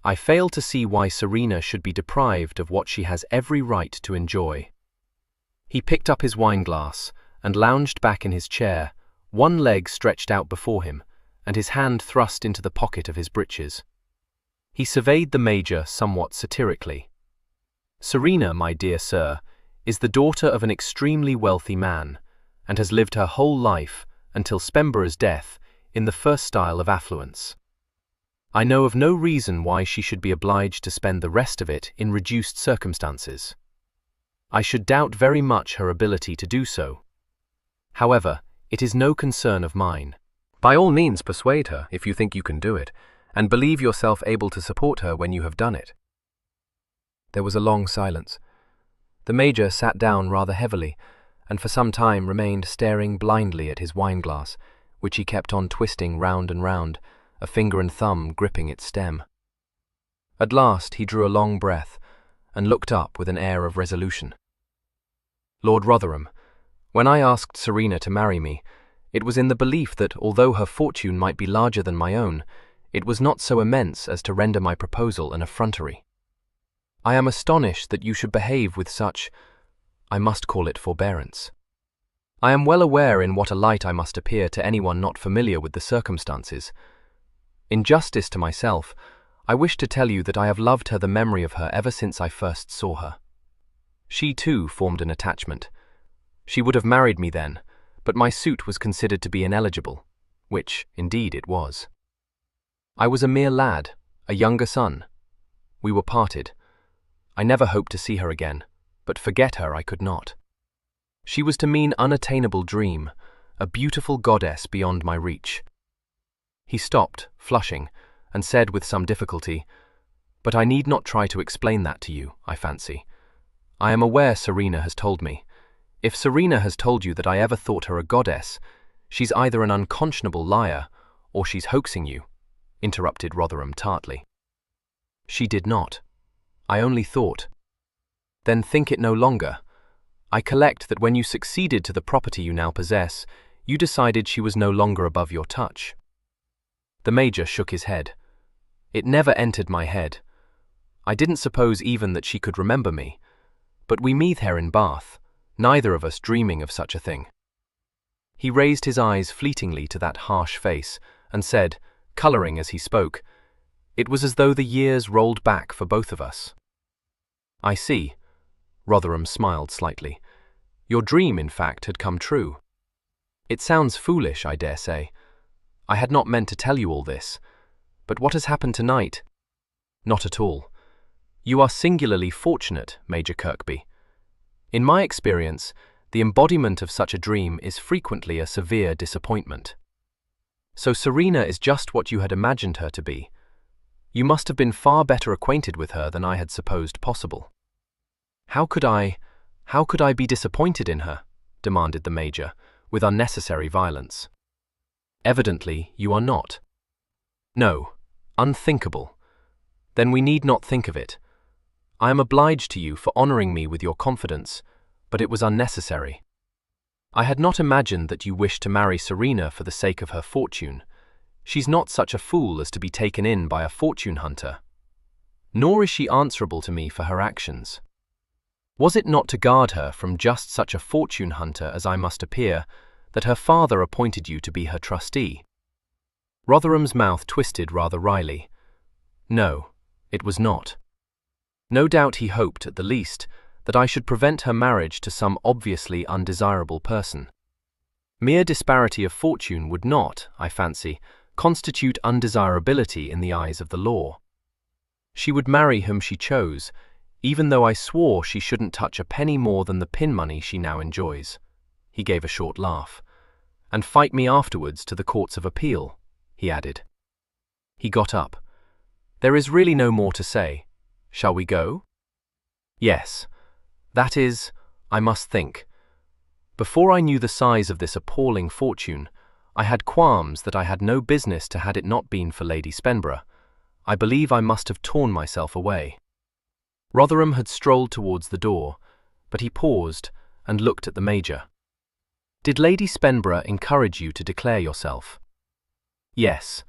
[SPEAKER 1] I fail to see why Serena should be deprived of what she has every right to enjoy." He picked up his wineglass
[SPEAKER 2] and lounged back in his chair, one leg stretched out before him, and his hand thrust into the pocket of his breeches. He surveyed the Major somewhat satirically. "Serena, my dear sir, is the daughter of an extremely wealthy man, and has lived her whole life, until Spenborough's death, in the first style of affluence. I know of no reason why she should be obliged to spend the rest of it in reduced circumstances. I should doubt very much her ability to do so. However, it is no concern of mine."
[SPEAKER 4] By all means persuade her, if you think you can do it, and believe yourself able to support her when you have done it. There was a long silence. The Major sat down rather heavily, and for some time remained staring blindly at his wineglass, which he kept on twisting round and round, a finger and thumb gripping its stem. At last he drew a long breath, and looked up with an air of resolution. "Lord Rotherham, when I asked Serena to marry me, it was in the belief that, although her fortune might be larger than my own, it was not so immense as to render my proposal an effrontery. I am astonished that you should behave with such, I must call it forbearance. I am well aware in what a light I must appear to anyone not familiar with the circumstances. In justice to myself, I wish to tell you that I have loved her the memory of her ever since I first saw her. She too formed an attachment. She would have married me then, but my suit was considered to be ineligible, which, indeed, it was. I was a mere lad, a younger son. We were parted. I never hoped to see her again, but forget her I could not. She was to me an unattainable dream, a beautiful goddess beyond my reach." He stopped, flushing, and said with some difficulty, "But I need not try to explain that to you, I fancy. I am aware Serena has told me. If Serena has told you that I ever thought her a goddess, she's either an unconscionable liar, or she's hoaxing you," interrupted Rotherham tartly. "She did not. I only thought." "Then think it no longer. I collect that when you succeeded to the property you now possess, you decided she was no longer above your touch." The Major shook his head. "It never entered my head. I didn't suppose even that she could remember me. But we meet here in Bath, neither of us dreaming of such a thing." He raised his eyes fleetingly to that harsh face, and said, colouring as he spoke, "It was as though the years rolled back for both of us." "I see." Rotherham smiled slightly. "Your dream, in fact, had come true. It sounds foolish, I dare say. I had not meant to tell you all this. But what has happened tonight?" "Not at all. You are singularly fortunate, Major Kirkby. In my experience, the embodiment of such a dream is frequently a severe disappointment. So Serena is just what you had imagined her to be. You must have been far better acquainted with her than I had supposed possible." How could I be disappointed in her?" demanded the Major, with unnecessary violence. "Evidently, you are not." "No, unthinkable. Then we need not think of it. I am obliged to you for honouring me with your confidence, but it was unnecessary. I had not imagined that you wished to marry Serena for the sake of her fortune. She's not such a fool as to be taken in by a fortune hunter. Nor is she answerable to me for her actions. Was it not to guard her from just such a fortune hunter as I must appear, that her father appointed you to be her trustee?" Rotherham's mouth twisted rather wryly. "No, it was not. No doubt he hoped, at the least, that I should prevent her marriage to some obviously undesirable person. Mere disparity of fortune would not, I fancy, constitute undesirability in the eyes of the law. She would marry whom she chose, even though I swore she shouldn't touch a penny more than the pin money she now enjoys." He gave a short laugh. "And fight me afterwards to the courts of appeal," he added. He got up. "There is really no more to say. Shall we go?" "Yes. That is, I must think. Before I knew the size of this appalling fortune, I had qualms that I had no business to had it not been for Lady Spenborough. I believe I must have torn myself away." Rotherham had strolled towards the door, but he paused and looked at the Major. "Did Lady Spenborough encourage you to declare yourself?" "Yes.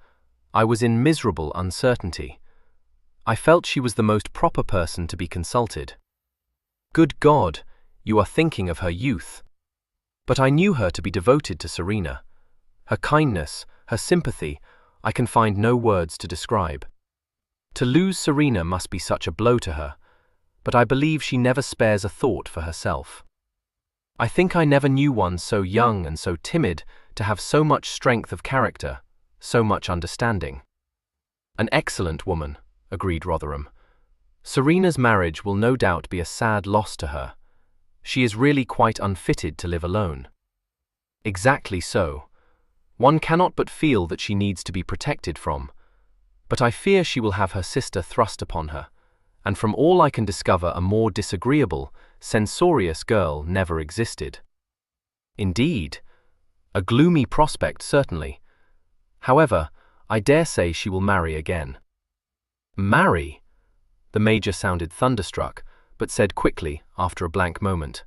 [SPEAKER 4] I was in miserable uncertainty. I felt she was the most proper person to be consulted." "Good God, you are thinking of her youth."
[SPEAKER 2] But I knew her to be devoted to Serena. Her kindness, her sympathy, I can find no words to describe. To lose Serena must be such a blow to her, but I believe she never spares a thought for herself. I think I never knew one so young and so timid to have so much strength of character, so much understanding. An excellent woman, agreed Rotherham. Serena's marriage will no doubt be a sad loss to her. She is really quite unfitted to live alone. Exactly so. One cannot but feel that she needs to be protected from, but I fear she will have her sister thrust upon her, and from all I can discover a more disagreeable, censorious girl never existed. Indeed, a gloomy prospect certainly. However, I dare say she will marry again. Marry? The Major sounded thunderstruck, but said quickly, after a blank moment.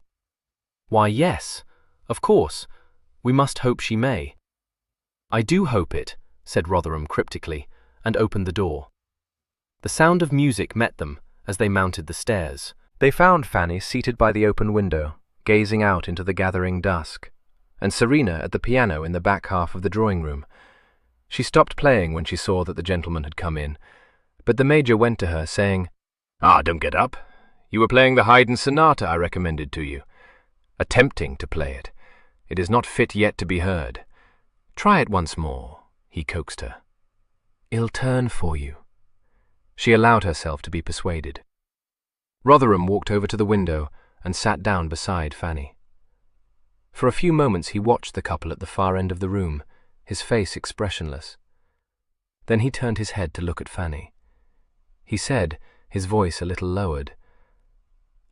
[SPEAKER 2] Why, yes, of course, we must hope she may. I do hope it, said Rotherham cryptically, and opened the door. The sound of music met them as they mounted the stairs.
[SPEAKER 4] They found Fanny seated by the open window, gazing out into the gathering dusk, and Serena at the piano in the back half of the drawing-room. She stopped playing when she saw that the gentleman had come in, but the Major went to her, saying, "Don't get up. You were playing the Haydn sonata I recommended to you. Attempting to play it. It is not fit yet to be heard. Try it once more," he coaxed her. "I'll turn for you." She allowed herself to be persuaded. Rotherham walked over to the window and sat down beside Fanny. For a few moments he watched the couple at the far end of the room, his face expressionless. Then he turned his head to look at Fanny. He said, his voice a little lowered,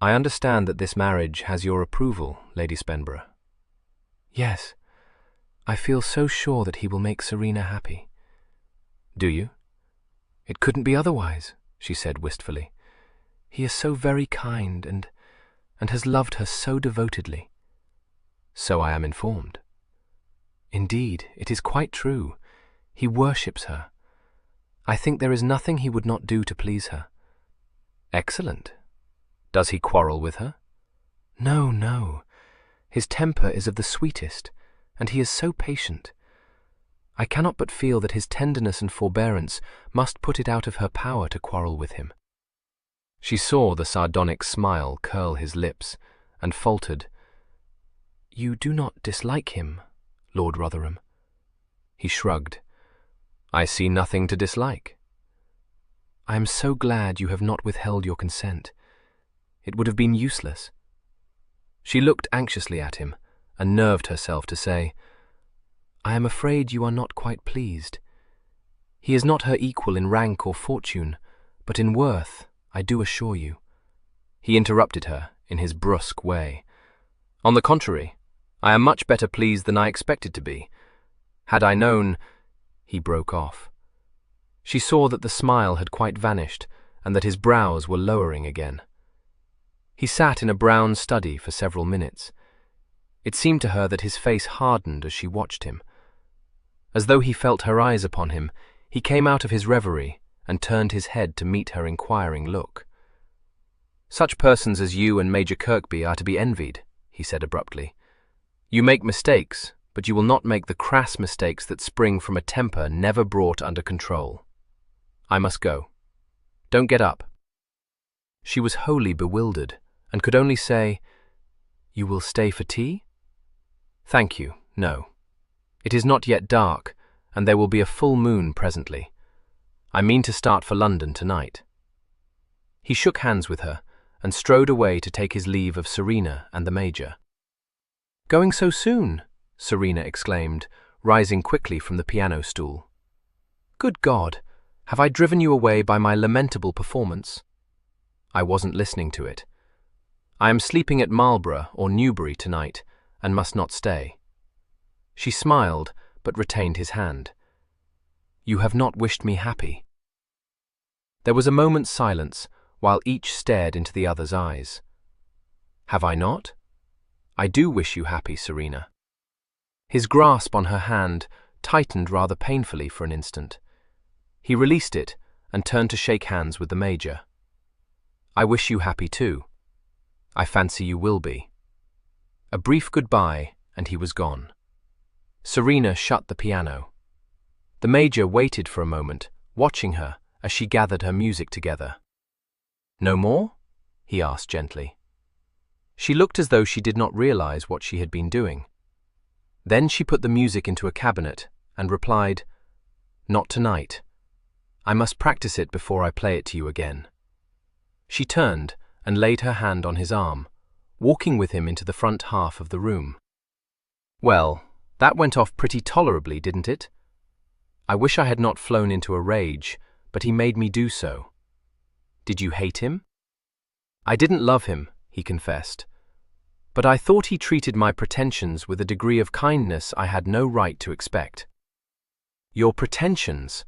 [SPEAKER 4] "I understand that this marriage has your approval, Lady Spenborough." "Yes. I feel so sure that he will make Serena happy." "Do you?" "It couldn't be otherwise," she said wistfully. "He is so very kind and has loved her so devotedly." "So I am informed." "Indeed, it is quite true. He worships her. I think there is nothing he would not do to please her." "Excellent. Does he quarrel with her?" "No, no. His temper is of the sweetest, and he is so patient. I cannot but feel that his tenderness and forbearance must put it out of her power to quarrel with him." She saw the sardonic smile curl his lips, and faltered, "You do not dislike him, Lord Rotherham?" He shrugged. "I see nothing to dislike." "I am so glad you have not withheld your consent. It would have been useless." She looked anxiously at him, and nerved herself to say, "I am afraid you are not quite pleased. He is not her equal in rank or fortune, but in worth, I do assure you." He interrupted her in his brusque way. "On the contrary, I am much better pleased than I expected to be. Had I known—" He broke off. She saw that the smile had quite vanished, and that his brows were lowering again. He sat in a brown study for several minutes. It seemed to her that his face hardened as she watched him. As though he felt her eyes upon him, he came out of his reverie and turned his head to meet her inquiring look. "Such persons as you and Major Kirkby are to be envied," he said abruptly. "You make mistakes, but you will not make the crass mistakes that spring from a temper never brought under control. I must go. Don't get up." She was wholly bewildered, and could only say, "You will stay for tea?" "Thank you, no. It is not yet dark, and there will be a full moon presently. I mean to start for London tonight." He shook hands with her, and strode away to take his leave of Serena and the Major. "Going so soon?" Serena exclaimed, rising quickly from the piano stool. "Good God, have I driven you away by my lamentable performance?" "I wasn't listening to it. I am sleeping at Marlborough or Newbury tonight, and must not stay." She smiled, but retained his hand. "You have not wished me happy." There was a moment's silence, while each stared into the other's eyes. "Have I not? I do wish you happy, Serena." His grasp on her hand tightened rather painfully for an instant. He released it and turned to shake hands with the Major. "I wish you happy too. I fancy you will be." A brief goodbye,
[SPEAKER 2] and he was gone. Serena shut the piano. The Major waited for a moment, watching her as she gathered her music together. "No more?" he asked gently. She looked as though she did not realize what she had been doing. Then she put the music into a cabinet and replied, "Not tonight. I must practice it before I play it to you again." She turned and laid her hand on his arm, walking with him into the front half of the room. "Well, that went off pretty tolerably, didn't it? I wish I had not flown into a rage, but he made me do so." "Did you hate him?" "I didn't love him," he confessed, "but I thought he treated my pretensions with a degree of kindness I had no right to expect." "Your pretensions?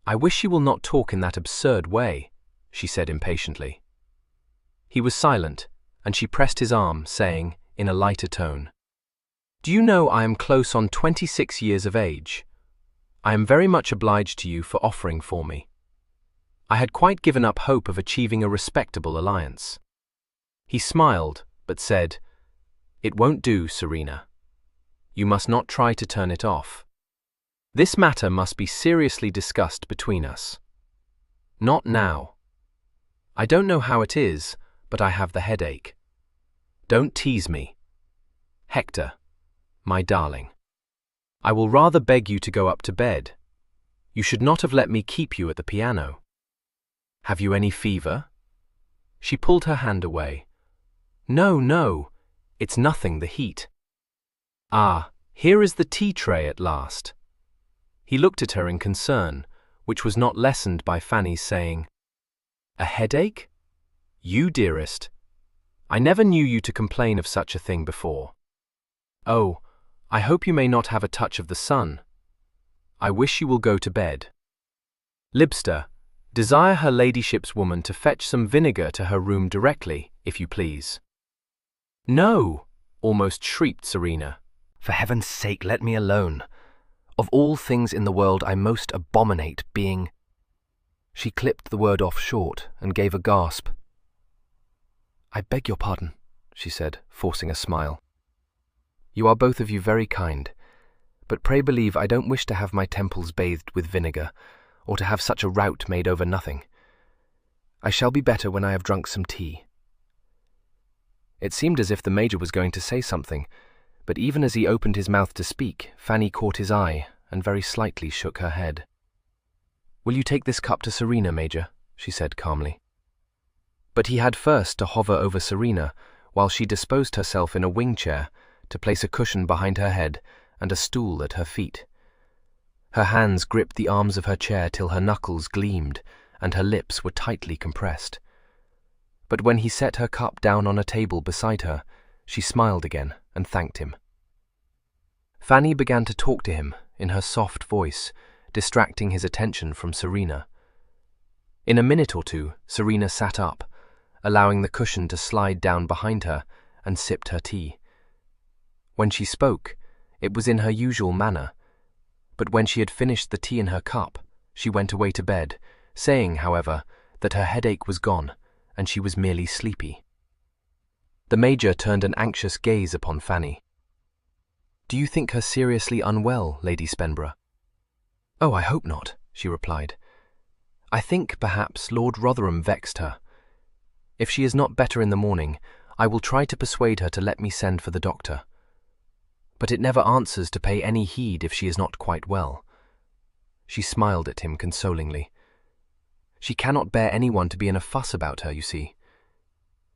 [SPEAKER 2] I wish you will not talk in that absurd way," she said impatiently. He was silent, and she pressed his arm, saying, in a lighter tone, "Do you know I am close on 26 years of age? I am very much obliged to you for offering for me. I had quite given up hope of achieving a respectable alliance." He smiled, but said, "It won't do, Serena. You must not try to turn it off. This matter must be seriously discussed between us. Not now. I don't know how it is, but I have the headache. Don't tease me. Hector, my darling, I will rather beg you to go up to bed. You should not have let me keep you at the piano. Have you any fever?" She pulled her hand away. "No, no, it's nothing, the heat." "Ah, here is the tea tray at last." He looked at her in concern, which was not lessened by Fanny's saying, "A headache? You, dearest? I never knew you to complain of such a thing before. Oh, I hope you may not have a touch of the sun. I wish you will go to bed. Libster, desire her ladyship's woman to fetch some vinegar to her room directly, if you please." "No!" almost shrieked Serena.
[SPEAKER 4] For heaven's sake, let me alone. Of all things in the world, I most abominate being—" She clipped the word off short and gave a gasp. "I beg your pardon," she said, forcing a smile. "You are both of you very kind, but pray believe I don't wish to have my temples bathed with vinegar, or to have such a rout made over nothing. I shall be better when I have drunk some tea." It seemed as if the Major was going to say something, but even as he opened his mouth to speak, Fanny caught his eye and very slightly shook her head. "Will you take this cup to Serena, Major?" she said calmly. But he had first to hover over Serena while she disposed herself in a wing chair, to place a cushion behind her head and a stool at her feet. Her hands gripped the arms of her chair till her knuckles gleamed and her lips were tightly compressed. But when he set her cup down on a table beside her, she smiled again and thanked him. Fanny began to talk to him in her soft voice, distracting his attention from Serena. In a minute or two, Serena sat up, allowing the cushion to slide down behind her, and sipped her tea. When she spoke, it was in her usual manner, but when she had finished the tea in her cup, she went away to bed, saying, however, that her headache was gone, and she was merely sleepy. The Major turned an anxious gaze upon Fanny. "Do you think her seriously unwell, Lady Spenborough?" "Oh, I hope not," she replied. "I think, perhaps, Lord Rotherham vexed her. If she is not better in the morning, I will try to persuade her to let me send for the doctor. But it never answers to pay any heed if she is not quite well." She smiled at him consolingly. "She cannot bear anyone to be in a fuss about her, you see.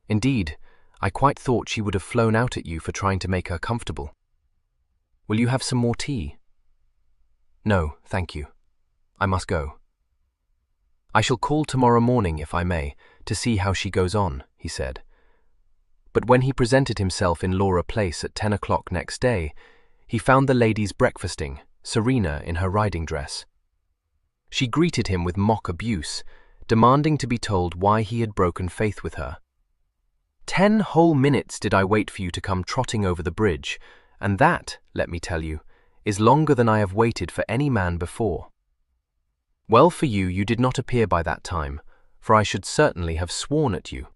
[SPEAKER 4] Indeed, I quite thought she would have flown out at you for trying to make her comfortable. Will you have some more tea?" "No, thank you. I must go." "I shall call tomorrow morning, if I may, to see how she goes on," he said. But when he presented himself in Laura Place at 10 o'clock next day, he found the ladies breakfasting, Serena in her riding dress. She greeted him with mock abuse, demanding to be told why he had broken faith with her. 10 whole minutes did I wait for you to come trotting over the bridge, and that, let me tell you, is longer than I have waited for any man before. Well for you, you did not appear by that time, for I should certainly have sworn at you.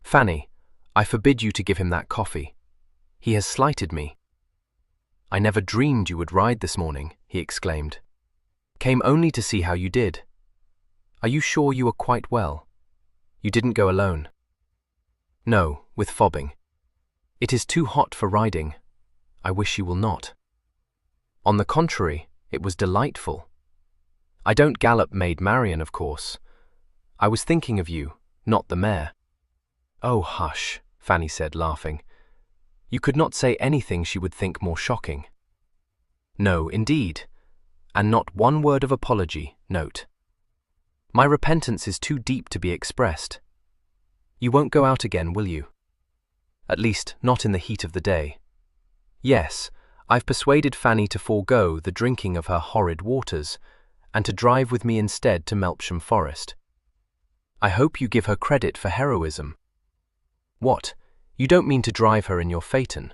[SPEAKER 4] Fanny, I forbid you to give him that coffee.
[SPEAKER 2] He has slighted me. I never dreamed you would ride this morning, he exclaimed. Came only to see how you did. Are you sure you are quite well? You didn't go alone? No, with fobbing. It is too hot for riding. I wish you will not. On the contrary, it was delightful. I don't gallop Maid Marian, of course. I was thinking of you, not the mare. Oh, hush, Fanny said, laughing. You could not say anything she would think more shocking. No, indeed. And not one word of apology, note. My repentance is too deep to be expressed. You won't go out again, will you? At least, not in the heat of the day. Yes, I've persuaded Fanny to forego the drinking of her horrid waters, and to drive with me instead to Melpsham Forest. I hope you give her credit for heroism. What, you don't mean to drive her in your phaeton?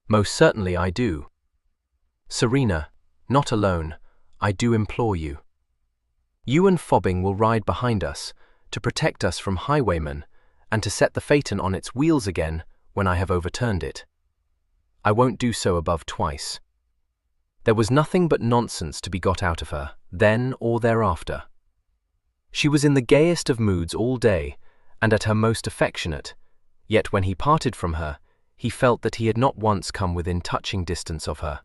[SPEAKER 2] Most certainly I do. Serena, not alone, I do implore you. You and Fobbing will ride behind us, to protect us from highwaymen, and to set the phaeton on its wheels again when I have overturned it. I won't do so above twice. There was nothing but nonsense to be got out of her, then or thereafter. She was in the gayest of moods all day, and at her most affectionate, yet when he parted from her, he felt that he had not once come within touching distance of her.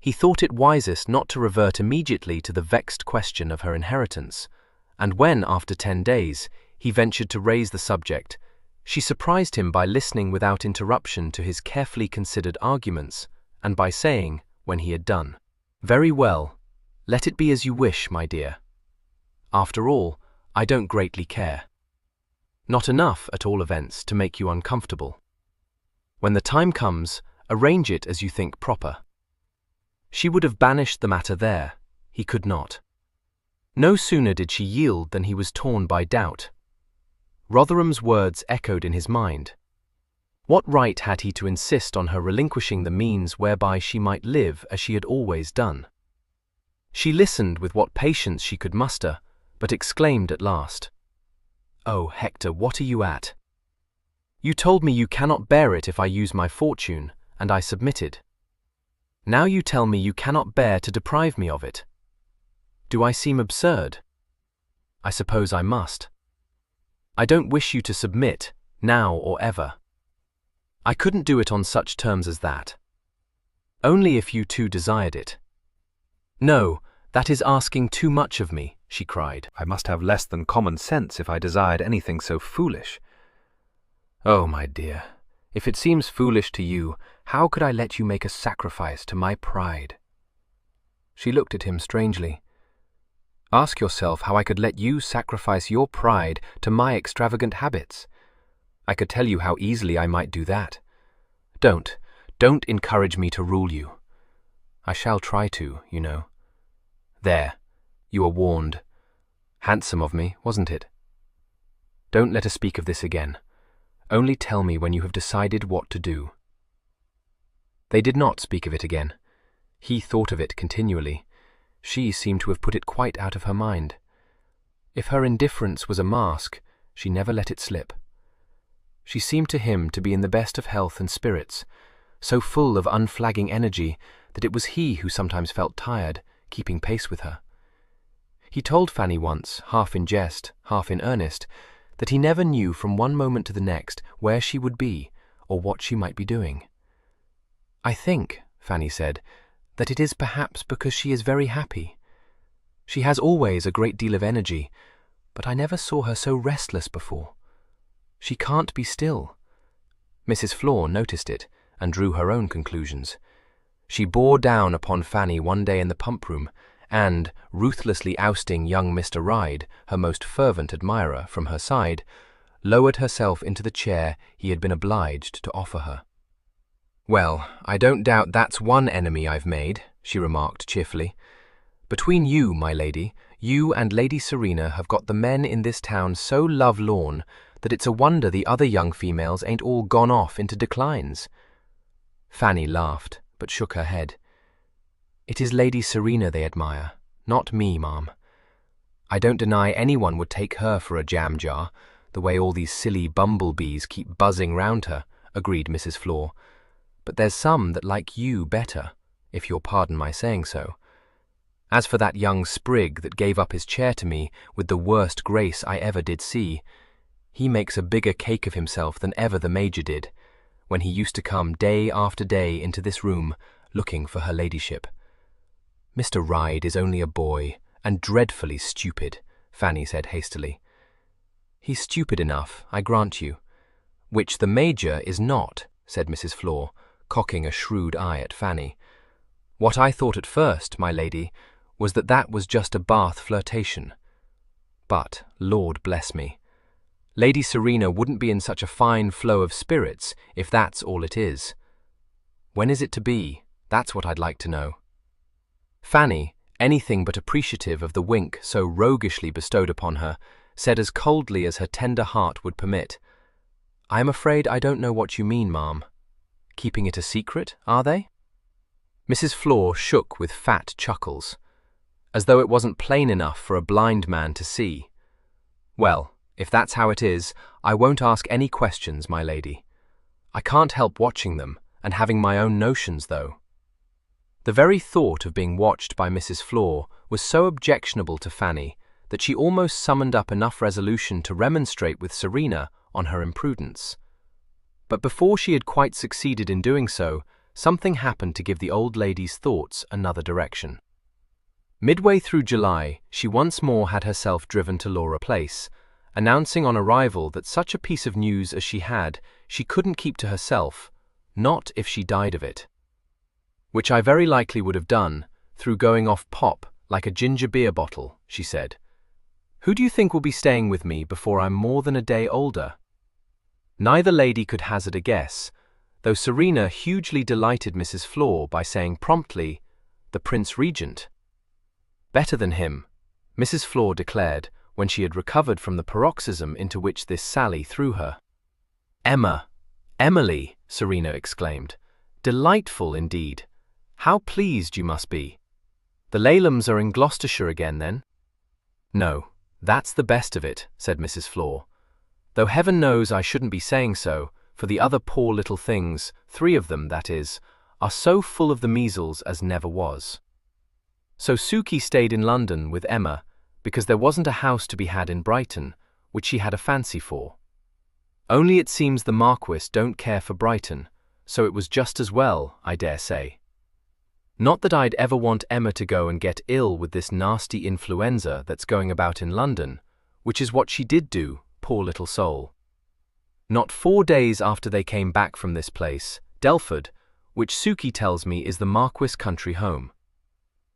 [SPEAKER 2] He thought it wisest not to revert immediately to the vexed question of her inheritance, and when, after 10 days, he ventured to raise the subject, she surprised him by listening without interruption to his carefully considered arguments, and by saying, when he had done, "Very well, let it be as you wish, my dear. After all, I don't greatly care. Not enough, at all events, to make you uncomfortable. When the time comes, arrange it as you think proper." She would have banished the matter there. He could not. No sooner did she yield than he was torn by doubt. Rotherham's words echoed in his mind. What right had he to insist on her relinquishing the means whereby she might live as she had always done? She listened with what patience she could muster, but exclaimed at last, "Oh, Hector, what are you at? You told me you cannot bear it if I use my fortune, and I submitted. Now you tell me you cannot bear to deprive me of it. Do I seem absurd? I suppose I must. I don't wish you to submit, now or ever. I couldn't do it on such terms as that. Only if you too desired it." "No, that is asking too much of me," she cried.
[SPEAKER 4] I must have less than common sense if I desired anything so foolish. Oh, my dear, if it seems foolish to you, how could I let you make a sacrifice to my pride?" She looked at him strangely. Ask yourself how I could let you sacrifice your pride to my extravagant habits. I could tell you how easily I might do that. Don't encourage me to rule you. I shall try to, you know. There, you are warned. Handsome of me, wasn't it? Don't let us speak of this again. Only tell me when you have decided what to do. They did not speak of it again. He thought of it continually. She seemed to have put it quite out of her mind. If her indifference was a mask, she never let it slip. She seemed to him to be in the best of health and spirits, so full of unflagging energy that it was he who sometimes felt tired, keeping pace with her. He told Fanny once, half in jest, half in earnest, that he never knew from one moment to the next where she would be, or what she might be doing. "I think," Fanny said, "that it is perhaps because she is very happy. She has always a great deal of energy, but I never saw her so restless before. She can't be still." Mrs. Flor noticed it, and drew her own conclusions. She bore down upon Fanny one day in the pump-room, and, ruthlessly ousting young Mr. Ryde, her most fervent admirer, from her side, lowered herself into the chair he had been obliged to offer her. "Well, I don't doubt that's one enemy I've made," she remarked cheerfully. "Between you, my lady, you and Lady Serena have got the men in this town so love-lorn that it's a wonder the other young females ain't all gone off into declines." Fanny laughed, but shook her head. "It is Lady Serena they admire, not me, ma'am. I don't deny anyone would take her for a jam-jar, the way all these silly bumblebees keep buzzing round her,
[SPEAKER 2] agreed Mrs. Flor, but there's some that like you better, if you'll pardon my saying so. As for that young sprig that gave up his chair to me with the worst grace I ever did see, he makes a bigger cake of himself than ever the Major did, when he used to come day after day into this room looking for her ladyship. Mr. Ryde is only a boy, and dreadfully stupid, Fanny said hastily. He's stupid enough, I grant you, which the Major is not, said Mrs. Flor, cocking a shrewd eye at Fanny. What I thought at first, my lady, was that that was just a Bath flirtation. But, Lord bless me, Lady Serena wouldn't be in such a fine flow of spirits if that's all it is. When is it to be? That's what I'd like to know. Fanny, anything but appreciative of the wink so roguishly bestowed upon her, said as coldly as her tender heart would permit, I am afraid I don't know what you mean, ma'am. Keeping it a secret, are they? Mrs. Flor shook with fat chuckles, as though it wasn't plain enough for a blind man to see. Well, if that's how it is, I won't ask any questions, my lady. I can't help watching them, and having my own notions, though. The very thought of being watched by Mrs. Flor was so objectionable to Fanny that she almost summoned up enough resolution to remonstrate with Serena on her imprudence. But before she had quite succeeded in doing so, something happened to give the old lady's thoughts another direction. Midway through July, she once more had herself driven to Laura Place, announcing on arrival that such a piece of news as she had, she couldn't keep to herself, not if she died of it. Which I very likely would have done, through going off pop like a ginger beer bottle, she said. Who do you think will be staying with me before I'm more than a day older? Neither lady could hazard a guess, though Serena hugely delighted Mrs. Flor by saying promptly, the Prince Regent. Better than him, Mrs. Flor declared when she had recovered from the paroxysm into which this sally threw her. Emily, Serena exclaimed. Delightful indeed. How pleased you must be. The Laylams are in Gloucestershire again, then? No, that's the best of it, said Mrs. Flor. Though heaven knows I shouldn't be saying so, for the other poor little things, 3 of them, that is, are so full of the measles as never was. So Suki stayed in London with Emma, because there wasn't a house to be had in Brighton, which she had a fancy for. Only it seems the Marquis don't care for Brighton, so it was just as well, I dare say. Not that I'd ever want Emma to go and get ill with this nasty influenza that's going about in London, which is what she did do, poor little soul. Not 4 days after they came back from this place, Delford, which Suki tells me is the Marquis' country home.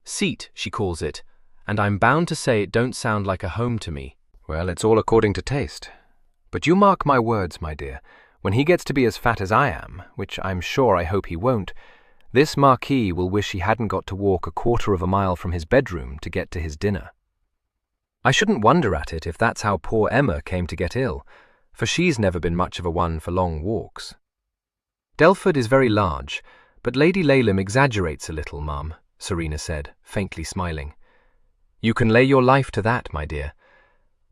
[SPEAKER 2] Seat, she calls it, and I'm bound to say it don't sound like a home to me.
[SPEAKER 4] Well, it's all according to taste. But you mark my words, my dear, when he gets to be as fat as I am, which I'm sure I hope he won't, this Marquis will wish he hadn't got to walk 1/4 of a mile from his bedroom to get to his dinner. I shouldn't wonder at it if that's how poor Emma came to get ill, for she's never been much of a one for long walks. Delford is very large, but Lady Laylam exaggerates a little, ma'am, Serena said, faintly smiling. You can lay your life to that, my dear.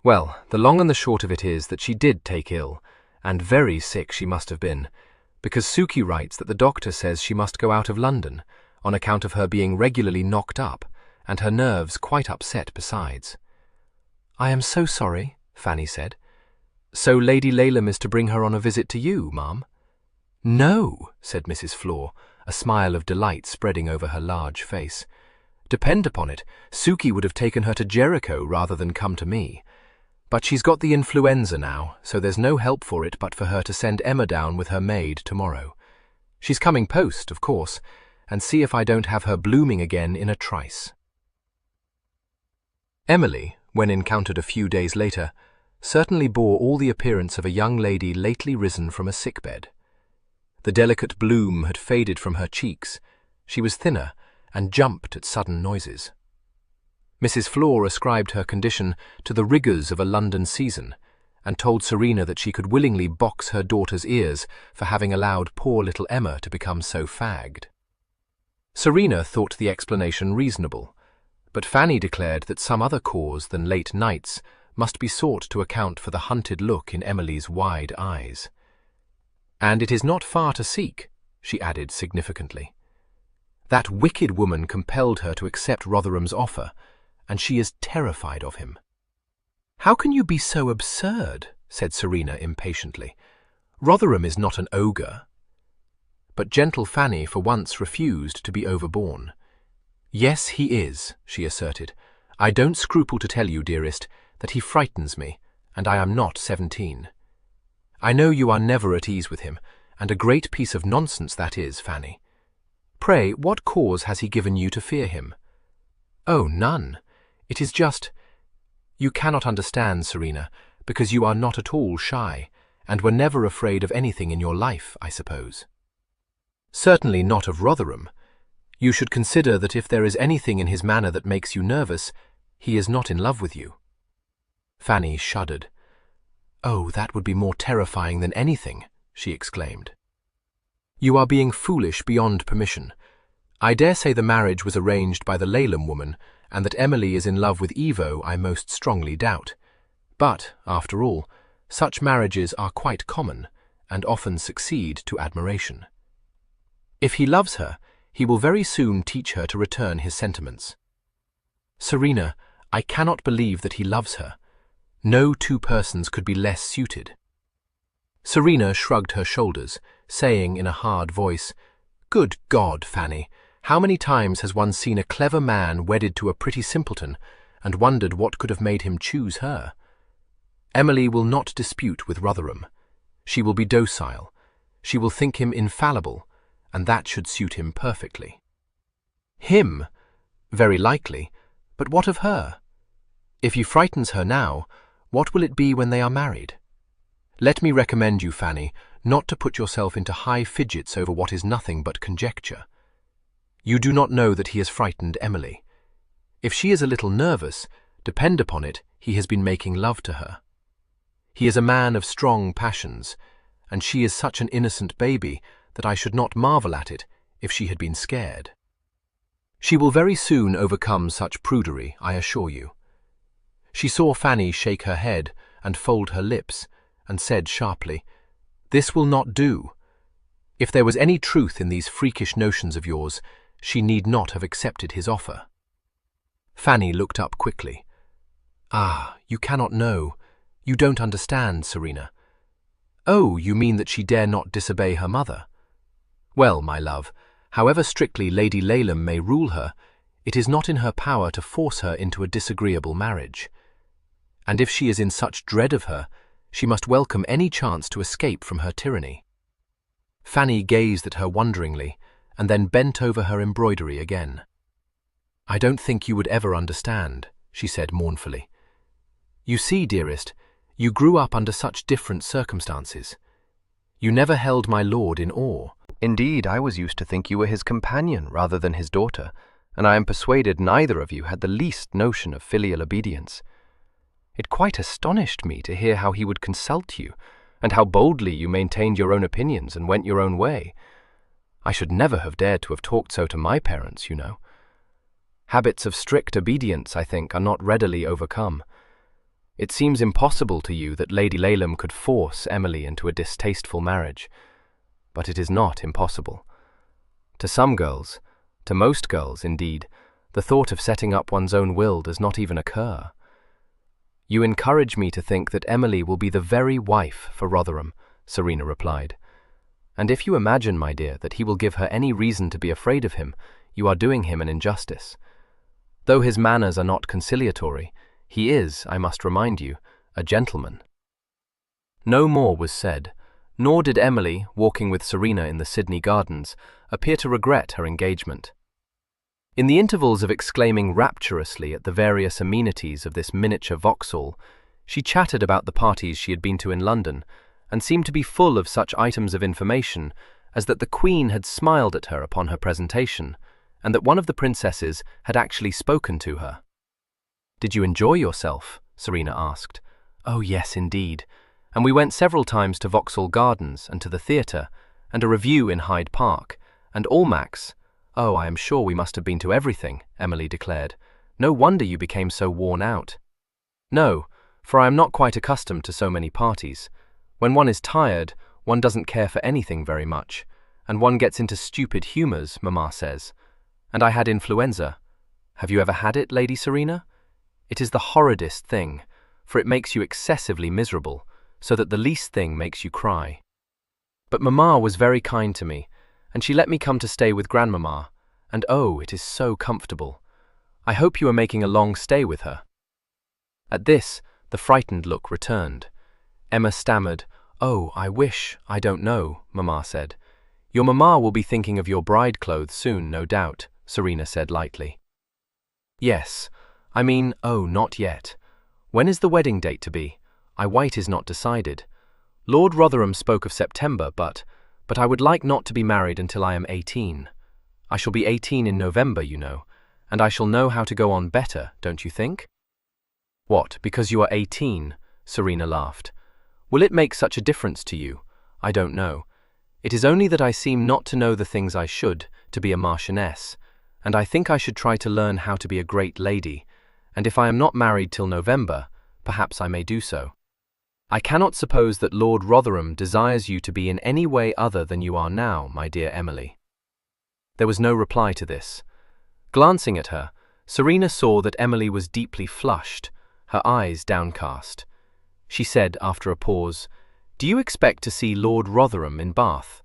[SPEAKER 4] Well, the long and the short of it is that she did take ill, and very sick she must have been, because Suki writes that the doctor says she must go out of London, on account of her being regularly knocked up, and her nerves quite upset besides. I am so sorry, Fanny said. So Lady Laylam is to bring her on a visit to you, ma'am? No, said Mrs. Flor, a smile of delight spreading over her large face. Depend upon it, Suki would have taken her to Jericho rather than come to me. But she's got the influenza now, so there's no help for it but for her to send Emma down with her maid tomorrow. She's coming post, of course, and see if I don't have her blooming again in a trice. Emily, when encountered a few days later, certainly bore all the appearance of a young lady lately risen from a sick-bed. The delicate bloom had faded from her cheeks, she was thinner, and jumped at sudden noises. Mrs. Flor ascribed her condition to the rigours of a London season, and told Serena that she could willingly box her daughter's ears for having allowed poor little Emma to become so fagged. Serena thought the explanation reasonable, but Fanny declared that some other cause than late nights must be sought to account for the hunted look in Emily's wide eyes.
[SPEAKER 3] And it is not far to seek, she added significantly. That wicked woman compelled her to accept Rotherham's offer, and she is terrified of him. How can you be so absurd? Said Serena impatiently. Rotherham is not an ogre. But gentle Fanny for once refused to be overborne. Yes, he is, she asserted. I don't scruple to tell you, dearest, that he frightens me, and I am not 17. I know you are never at ease with him, and a great piece of nonsense that is, Fanny. Pray, what cause has he given you to fear him? Oh, none. It is just— You cannot understand, Serena, because you are not at all shy, and were never afraid of anything in your life, I suppose. Certainly not of Rotherham. You should consider that if there is anything in his manner that makes you nervous, he is not in love with you. Fanny shuddered. Oh, that would be more terrifying than anything, she exclaimed. You are being foolish beyond permission. I dare say the marriage was arranged by the Laleham woman, and that Emily is in love with Evo I most strongly doubt. But, after all, such marriages are quite common, and often succeed to admiration. If he loves her, he will very soon teach her to return his sentiments. Serena, I cannot believe that he loves her. No two persons could be less suited. Serena shrugged her shoulders, saying in a hard voice, Good God, Fanny, how many times has one seen a clever man wedded to a pretty simpleton, and wondered what could have made him choose her? Emily will not dispute with Rotherham. She will be docile. She will think him infallible, and that should suit him perfectly. Him? Very likely, but what of her? If he frightens her now, what will it be when they are married? Let me recommend you, Fanny, not to put yourself into high fidgets over what is nothing but conjecture. You do not know that he has frightened Emily. If she is a little nervous, depend upon it, he has been making love to her. He is a man of strong passions, and she is such an innocent baby that I should not marvel at it if she had been scared. She will very soon overcome such prudery, I assure you. She saw Fanny shake her head and fold her lips, and said sharply, This will not do. If there was any truth in these freakish notions of yours, she need not have accepted his offer. Fanny looked up quickly. Ah, you cannot know. You don't understand, Serena. Oh, you mean that she dare not disobey her mother? Well, my love, however strictly Lady Laleham may rule her, it is not in her power to force her into a disagreeable marriage. And if she is in such dread of her, she must welcome any chance to escape from her tyranny. Fanny gazed at her wonderingly, and then bent over her embroidery again. I don't think you would ever understand, she said mournfully. You see, dearest, you grew up under such different circumstances. You never held my lord in awe.
[SPEAKER 1] Indeed, I was used to think you were his companion rather than his daughter, and I am persuaded neither of you had the least notion of filial obedience. It quite astonished me to hear how he would consult you, and how boldly you maintained your own opinions and went your own way. I should never have dared to have talked so to my parents, you know. Habits of strict obedience, I think, are not readily overcome. It seems impossible to you that Lady Laleham could force Emily into a distasteful marriage, but it is not impossible. To some girls, to most girls, indeed, the thought of setting up one's own will does not even occur. You encourage me to think that Emily will be the very wife for Rotherham, Serena replied. And if you imagine, my dear, that he will give her any reason to be afraid of him, you are doing him an injustice. Though his manners are not conciliatory, he is, I must remind you, a gentleman. No more was said, nor did Emily, walking with Serena in the Sydney Gardens, appear to regret her engagement. In the intervals of exclaiming rapturously at the various amenities of this miniature Vauxhall, she chatted about the parties she had been to in London, and seemed to be full of such items of information as that the Queen had smiled at her upon her presentation, and that one of the princesses had actually spoken to her. "Did you enjoy yourself?" Serena asked. "Oh, yes, indeed. And we went several times to Vauxhall Gardens and to the theatre, and a review in Hyde Park, and Almack's. Oh, I am sure we must have been to everything," Emily declared. "No wonder you became so worn out." "No, for I am not quite accustomed to so many parties. When one is tired,
[SPEAKER 2] one doesn't care for anything very much, and one gets into stupid humours, Mamma says. And I had influenza. Have you ever had it, Lady Serena? It is the horridest thing, for it makes you excessively miserable, so that the least thing makes you cry. But Mamma was very kind to me, and she let me come to stay with Grandmamma, and oh, it is so comfortable. I hope you are making a long stay with her." At this, the frightened look returned. Emma stammered, "Oh, I don't know," Mamma said. "Your mamma will be thinking of your bride clothes soon, no doubt," Serena said lightly. "Yes, oh, not yet. When is the wedding date to be? White is not decided. Lord Rotherham spoke of September, but I would like not to be married until I am 18. I shall be 18 in November, you know, and I shall know how to go on better, don't you think?" "What, because you are 18?" Serena laughed. "Will it make such a difference to you? I don't know. It is only that I seem not to know the things I should, to be a marchioness, and I think I should try to learn how to be a great lady, and if I am not married till November, perhaps I may do so. I cannot suppose that Lord Rotherham desires you to be in any way other than you are now, my dear Emily." There was no reply to this. Glancing at her, Serena saw that Emily was deeply flushed, her eyes downcast. She said, after a pause, "Do you expect to see Lord Rotherham in Bath?"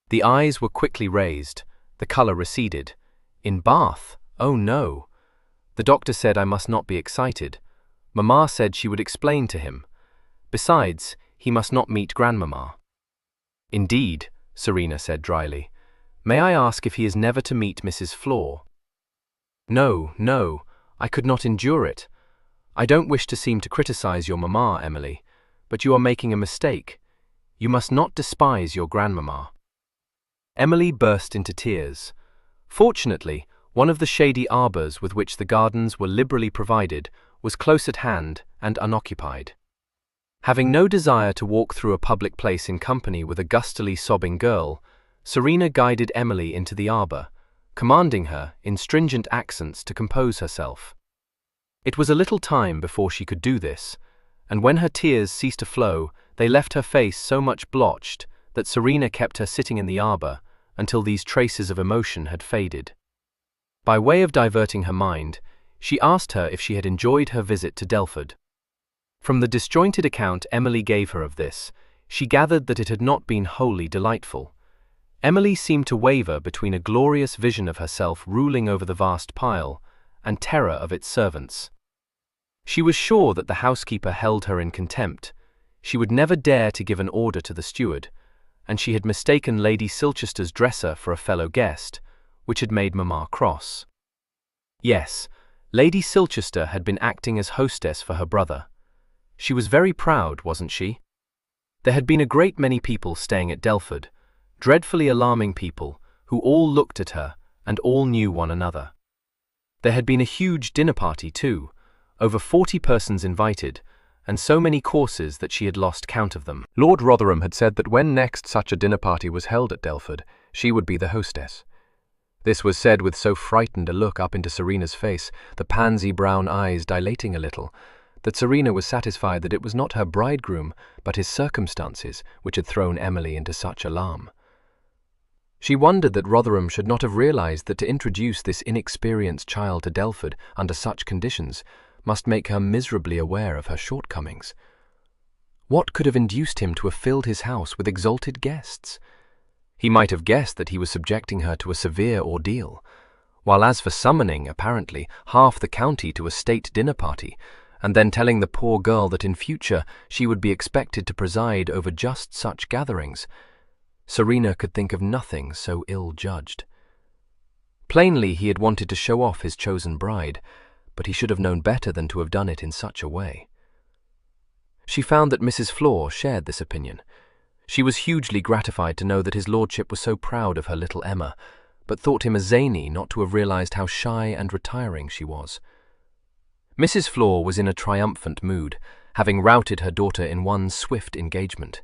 [SPEAKER 2] The eyes were quickly raised, the colour receded. "In Bath? Oh no. The doctor said I must not be excited. Mamma said she would explain to him. Besides, he must not meet Grandmamma." "Indeed," Serena said dryly. "May I ask if he is never to meet Mrs. Flor?" "No, no, I could not endure it. I don't wish to seem to criticize your mamma, Emily, but you are making a mistake. You must not despise your grandmamma." Emily burst into tears. Fortunately, one of the shady arbours with which the gardens were liberally provided was close at hand and unoccupied. Having no desire to walk through a public place in company with a gustily sobbing girl, Serena guided Emily into the arbour, commanding her, in stringent accents, to compose herself. It was a little time before she could do this, and when her tears ceased to flow, they left her face so much blotched that Serena kept her sitting in the arbour until these traces of emotion had faded. By way of diverting her mind, she asked her if she had enjoyed her visit to Delford. From the disjointed account Emily gave her of this, she gathered that it had not been wholly delightful. Emily seemed to waver between a glorious vision of herself ruling over the vast pile and terror of its servants. She was sure that the housekeeper held her in contempt. She would never dare to give an order to the steward, and she had mistaken Lady Silchester's dresser for a fellow guest, which had made Mamma cross. Yes, Lady Silchester had been acting as hostess for her brother. She was very proud, wasn't she? There had been a great many people staying at Delford, dreadfully alarming people, who all looked at her and all knew one another. There had been a huge dinner party too, over 40 persons invited, and so many courses that she had lost count of them.
[SPEAKER 4] Lord Rotherham had said that when next such a dinner party was held at Delford, she would be the hostess. This was said with so frightened a look up into Serena's face, the pansy brown eyes dilating a little, that Serena was satisfied that it was not her bridegroom, but his circumstances, which had thrown Emily into such alarm. She wondered that Rotherham should not have realized that to introduce this inexperienced child to Delford under such conditions must make her miserably aware of her shortcomings. What could have induced him to have filled his house with exalted guests? He might have guessed that he was subjecting her to a severe ordeal, while as for summoning, apparently, half the county to a state dinner party, and then telling the poor girl that in future she would be expected to preside over just such gatherings, Serena could think of nothing so ill-judged. Plainly he had wanted to show off his chosen bride, but he should have known better than to have done it in such a way. She found that Mrs. Flor shared this opinion. She was hugely gratified to know that his lordship was so proud of her little Emma, but thought him a zany not to have realized how shy and retiring she was. Mrs. Flor was in a triumphant mood, having routed her daughter in one swift engagement.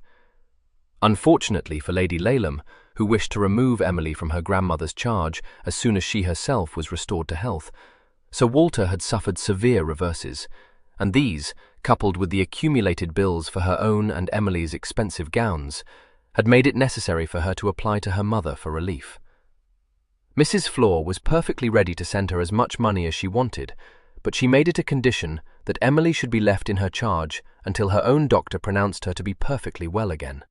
[SPEAKER 4] Unfortunately for Lady Laleham, who wished to remove Emily from her grandmother's charge as soon as she herself was restored to health, Sir Walter had suffered severe reverses, and these,
[SPEAKER 2] coupled with the accumulated bills for her own and Emily's expensive gowns, had made it necessary for her to apply to her mother for relief. Mrs. Flor was perfectly ready to send her as much money as she wanted, but she made it a condition that Emily should be left in her charge until her own doctor pronounced her to be perfectly well again.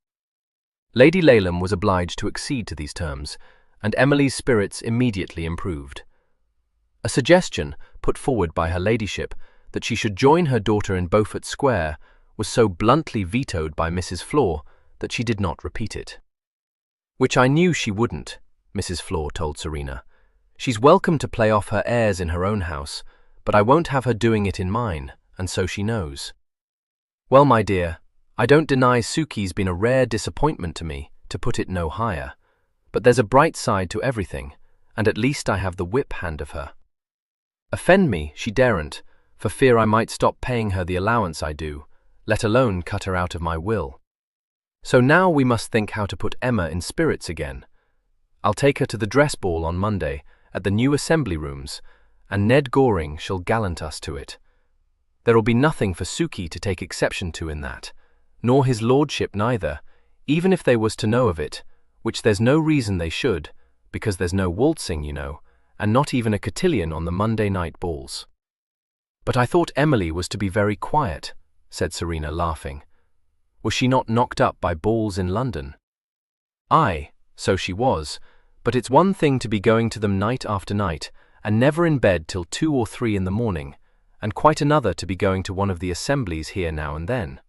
[SPEAKER 2] Lady Laleham was obliged to accede to these terms, and Emily's spirits immediately improved. A suggestion put forward by her ladyship that she should join her daughter in Beaufort Square was so bluntly vetoed by Mrs. Flor that she did not repeat it. "Which I knew she wouldn't," Mrs. Flor told Serena. "She's welcome to play off her airs in her own house, but I won't have her doing it in mine, and so she knows." "Well, my dear, I don't deny Suki's been a rare disappointment to me, to put it no higher, but there's a bright side to everything, and at least I have the whip hand of her. Offend me she daren't, for fear I might stop paying her the allowance I do, let alone cut her out of my will. So now we must think how to put Emma in spirits again. I'll take her to the dress ball on Monday at the new Assembly Rooms, and Ned Goring shall gallant us to it. There'll be nothing for Suki to take exception to in that, nor his lordship neither, even if they was to know of it, which there's no reason they should, because there's no waltzing, you know, and not even a cotillion on the Monday night balls." "But I thought Emily was to be very quiet," said Serena, laughing. "Was she not knocked up by balls in London?" "Aye, so she was, but it's one thing to be going to them night after night, and never in bed till 2 or 3 in the morning, and quite another to be going to one of the assemblies here now and then.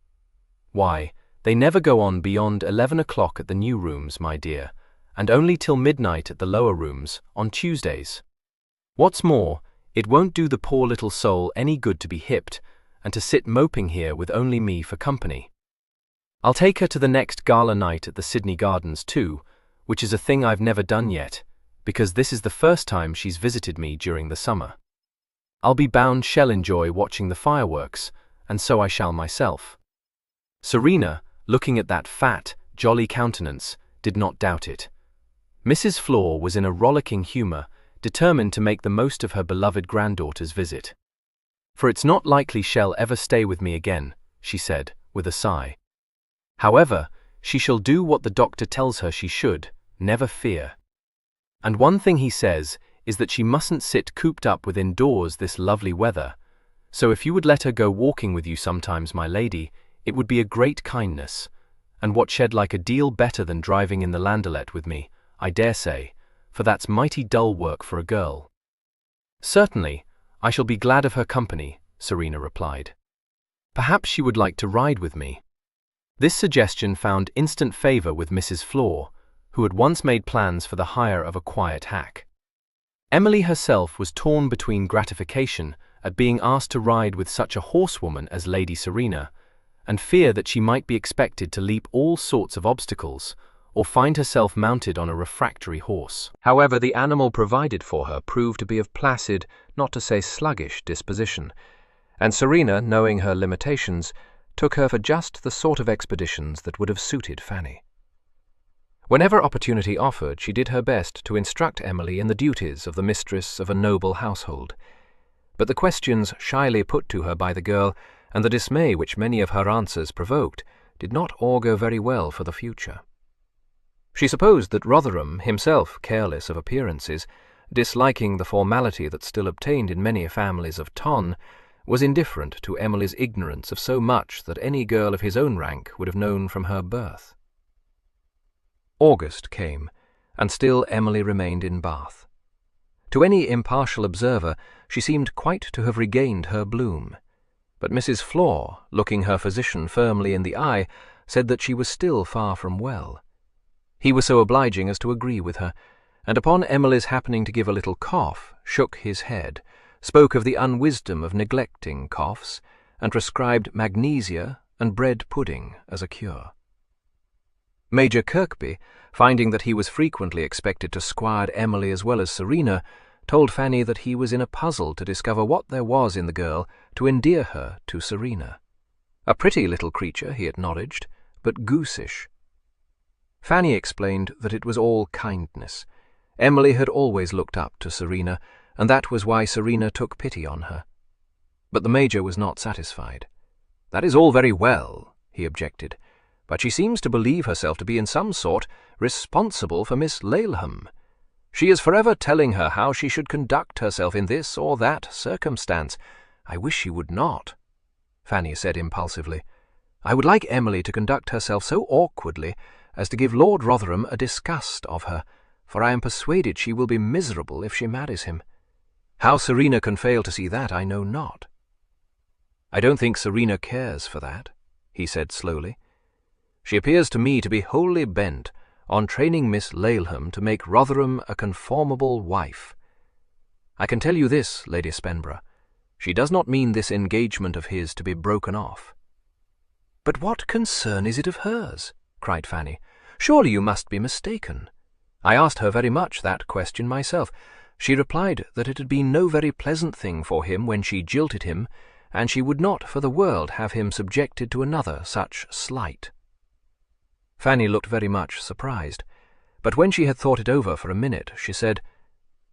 [SPEAKER 2] Why, they never go on beyond 11 o'clock at the new rooms, my dear, and only till midnight at the lower rooms, on Tuesdays. What's more, it won't do the poor little soul any good to be hipped, and to sit moping here with only me for company. I'll take her to the next gala night at the Sydney Gardens too, which is a thing I've never done yet, because this is the first time she's visited me during the summer. I'll be bound she'll enjoy watching the fireworks, and so I shall myself." Serena, looking at that fat, jolly countenance, did not doubt it. Mrs. Flor was in a rollicking humour, determined to make the most of her beloved granddaughter's visit. "For it's not likely she'll ever stay with me again," she said, with a sigh. "However, she shall do what the doctor tells her she should, never fear. And one thing he says is that she mustn't sit cooped up within doors this lovely weather, so if you would let her go walking with you sometimes, my lady, it would be a great kindness, and what shed like a deal better than driving in the landaulette with me, I dare say, for that's mighty dull work for a girl." "Certainly, I shall be glad of her company," Serena replied. "Perhaps she would like to ride with me." This suggestion found instant favour with Mrs. Flor, who had once made plans for the hire of a quiet hack. Emily herself was torn between gratification at being asked to ride with such a horsewoman as Lady Serena, and fear that she might be expected to leap all sorts of obstacles, or find herself mounted on a refractory horse.
[SPEAKER 4] However, the animal provided for her proved to be of placid, not to say sluggish, disposition, and Serena, knowing her limitations, took her for just the sort of expeditions that would have suited Fanny. Whenever opportunity offered, she did her best to instruct Emily in the duties of the mistress of a noble household, but the questions shyly put to her by the girl, and the dismay which many of her answers provoked, did not augur very well for the future. She supposed that Rotherham, himself careless of appearances, disliking the formality that still obtained in many families of ton, was indifferent to Emily's ignorance of so much that any girl of his own rank would have known from her birth. August came, and still Emily remained in Bath. To any impartial observer, she seemed quite to have regained her bloom, but Mrs. Flor, looking her physician firmly in the eye, said that she was still far from well. He was so obliging as to agree with her, and upon Emily's happening to give a little cough, shook his head, spoke of the unwisdom of neglecting coughs, and prescribed magnesia and bread pudding as a cure. Major Kirkby, finding that he was frequently expected to squire Emily as well as Serena, told Fanny that he was in a puzzle to discover what there was in the girl to endear her to Serena. A pretty little creature, he acknowledged, but goosish. Fanny explained that it was all kindness. Emily had always looked up to Serena, and that was why Serena took pity on her. But the Major was not satisfied.
[SPEAKER 1] "That is all very well," he objected, "but she seems to believe herself to be in some sort responsible for Miss Laleham. She is forever telling her how she should conduct herself in this or that circumstance. I wish she would not," Fanny said impulsively. "I would like Emily to conduct herself so awkwardly as to give Lord Rotherham a disgust of her, for I am persuaded she will be miserable if she marries him. How Serena can fail to see that I know not." "I don't think Serena cares for that," he said slowly. "She appears to me to be wholly bent on training Miss Laleham to make Rotherham a conformable wife. I can tell you this, Lady Spenborough, she does not mean this engagement of his to be broken off." "But what concern is it of hers?" cried Fanny. "Surely you must be mistaken. I asked her very much that question myself. She replied that it had been no very pleasant thing for him when she jilted him, and she would not for the world have him subjected to another such slight." Fanny looked very much surprised, but when she had thought it over for a minute, she said,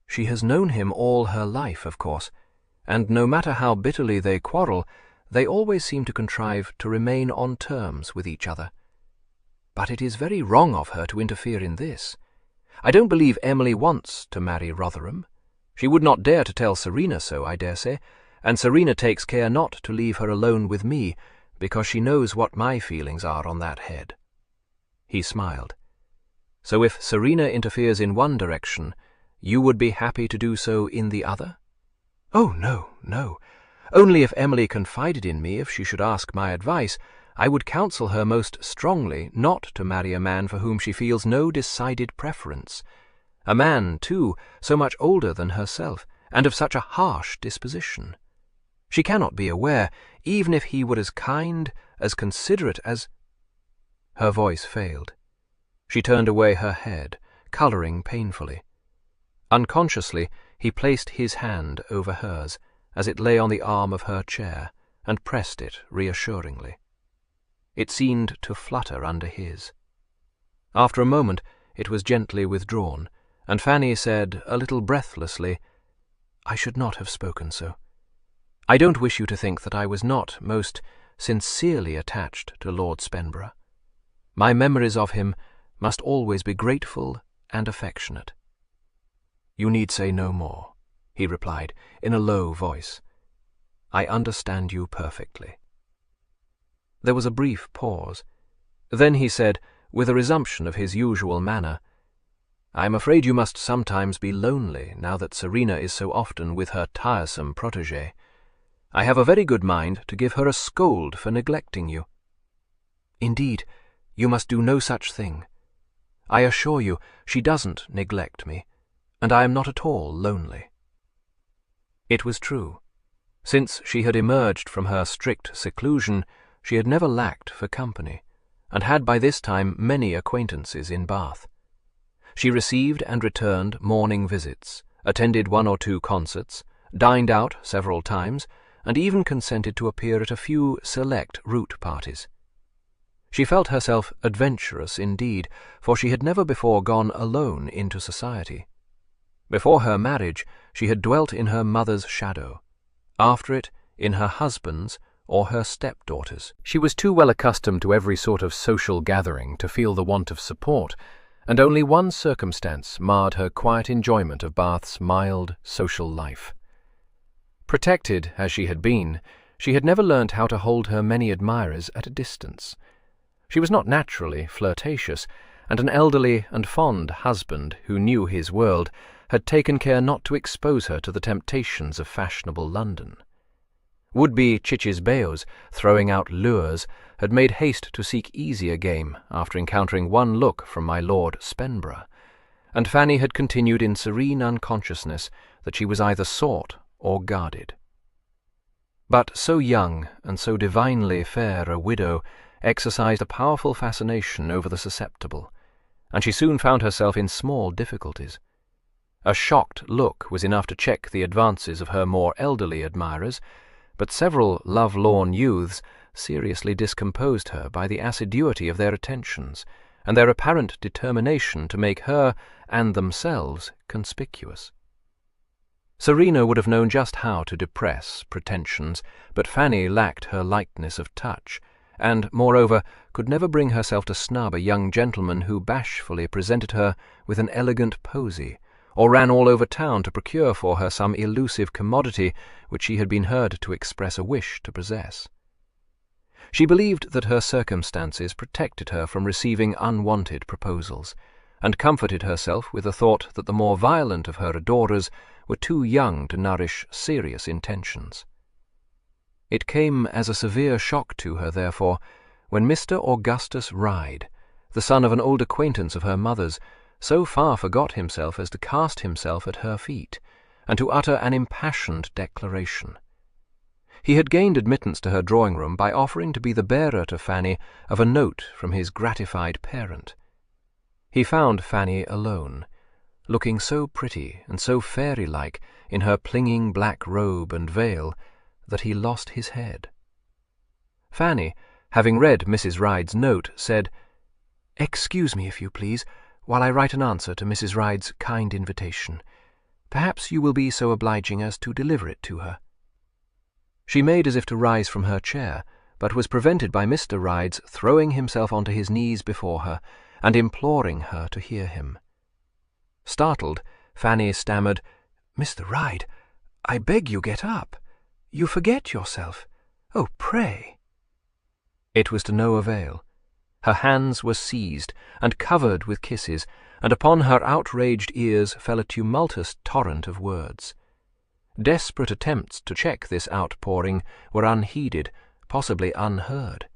[SPEAKER 1] "She has known him all her life, of course, and no matter how bitterly they quarrel, they always seem to contrive to remain on terms with each other. But it is very wrong of her to interfere in this. I don't believe Emily wants to marry Rotherham. She would not dare to tell Serena so, I dare say, and Serena takes care not to leave her alone with me, because she knows what my feelings are on that head." He smiled. "So if Serena interferes in one direction, you would be happy to do so in the other?" "Oh, no, no. Only if Emily confided in me, if she should ask my advice, I would counsel her most strongly not to marry a man for whom she feels no decided preference. A man, too, so much older than herself, and of such a harsh disposition. She cannot be aware, even if he were as kind, as considerate as—" Her voice failed. She turned away her head, colouring painfully. Unconsciously, he placed his hand over hers, as it lay on the arm of her chair, and pressed it reassuringly. It seemed to flutter under his. After a moment, it was gently withdrawn, and Fanny said, a little breathlessly, "I should not have spoken so. I don't wish you to think that I was not most sincerely attached to Lord Spenborough. My memories of him must always be grateful and affectionate." "You need say no more," he replied, in a low voice. "I understand you perfectly." There was a brief pause. Then he said, with a resumption of his usual manner, "I am afraid you must sometimes be lonely now that Serena is so often with her tiresome protégé. I have a very good mind to give her a scold for neglecting you." "Indeed, you must do no such thing. I assure you she doesn't neglect me, and I am not at all lonely." It was true. Since she had emerged from her strict seclusion, she had never lacked for company, and had by this time many acquaintances in Bath. She received and returned morning visits, attended 1 or 2 concerts, dined out several times, and even consented to appear at a few select route parties. She felt herself adventurous indeed, for she had never before gone alone into society. Before her marriage, she had dwelt in her mother's shadow. After it, in her husband's or her stepdaughter's. She was too well accustomed to every sort of social gathering to feel the want of support, and only one circumstance marred her quiet enjoyment of Bath's mild social life. Protected as she had been, she had never learnt how to hold her many admirers at a distance. She was not naturally flirtatious, and an elderly and fond husband who knew his world had taken care not to expose her to the temptations of fashionable London. Would-be cicisbeos, throwing out lures, had made haste to seek easier game after encountering one look from my Lord Spenborough, and Fanny had continued in serene unconsciousness that she was either sought or guarded. But so young and so divinely fair a widow exercised a powerful fascination over the susceptible, and she soon found herself in small difficulties. A shocked look was enough to check the advances of her more elderly admirers, but several love-lorn youths seriously discomposed her by the assiduity of their attentions, and their apparent determination to make her and themselves conspicuous.
[SPEAKER 2] Serena would have known just how to depress pretensions, but Fanny lacked her lightness of touch, and, moreover, could never bring herself to snub a young gentleman who bashfully presented her with an elegant posy, or ran all over town to procure for her some elusive commodity which she had been heard to express a wish to possess. She believed that her circumstances protected her from receiving unwanted proposals, and comforted herself with the thought that the more violent of her adorers were too young to nourish serious intentions. It came as a severe shock to her, therefore, when Mr. Augustus Ryde, the son of an old acquaintance of her mother's, so far forgot himself as to cast himself at her feet, and to utter an impassioned declaration. He had gained admittance to her drawing-room by offering to be the bearer to Fanny of a note from his gratified parent. He found Fanny alone, looking so pretty and so fairy-like in her clinging black robe and veil that he lost his head. Fanny, having read Mrs. Ryde's note, said, "Excuse me, if you please, while I write an answer to Mrs. Ryde's kind invitation. Perhaps you will be so obliging as to deliver it to her." She made as if to rise from her chair, but was prevented by Mr. Ryde's throwing himself onto his knees before her and imploring her to hear him. Startled, Fanny stammered, "Mr. Ryde, I beg you get up. You forget yourself. Oh, pray." It was to no avail. Her hands were seized and covered with kisses, and upon her outraged ears fell a tumultuous torrent of words. Desperate attempts to check this outpouring were unheeded, possibly unheard.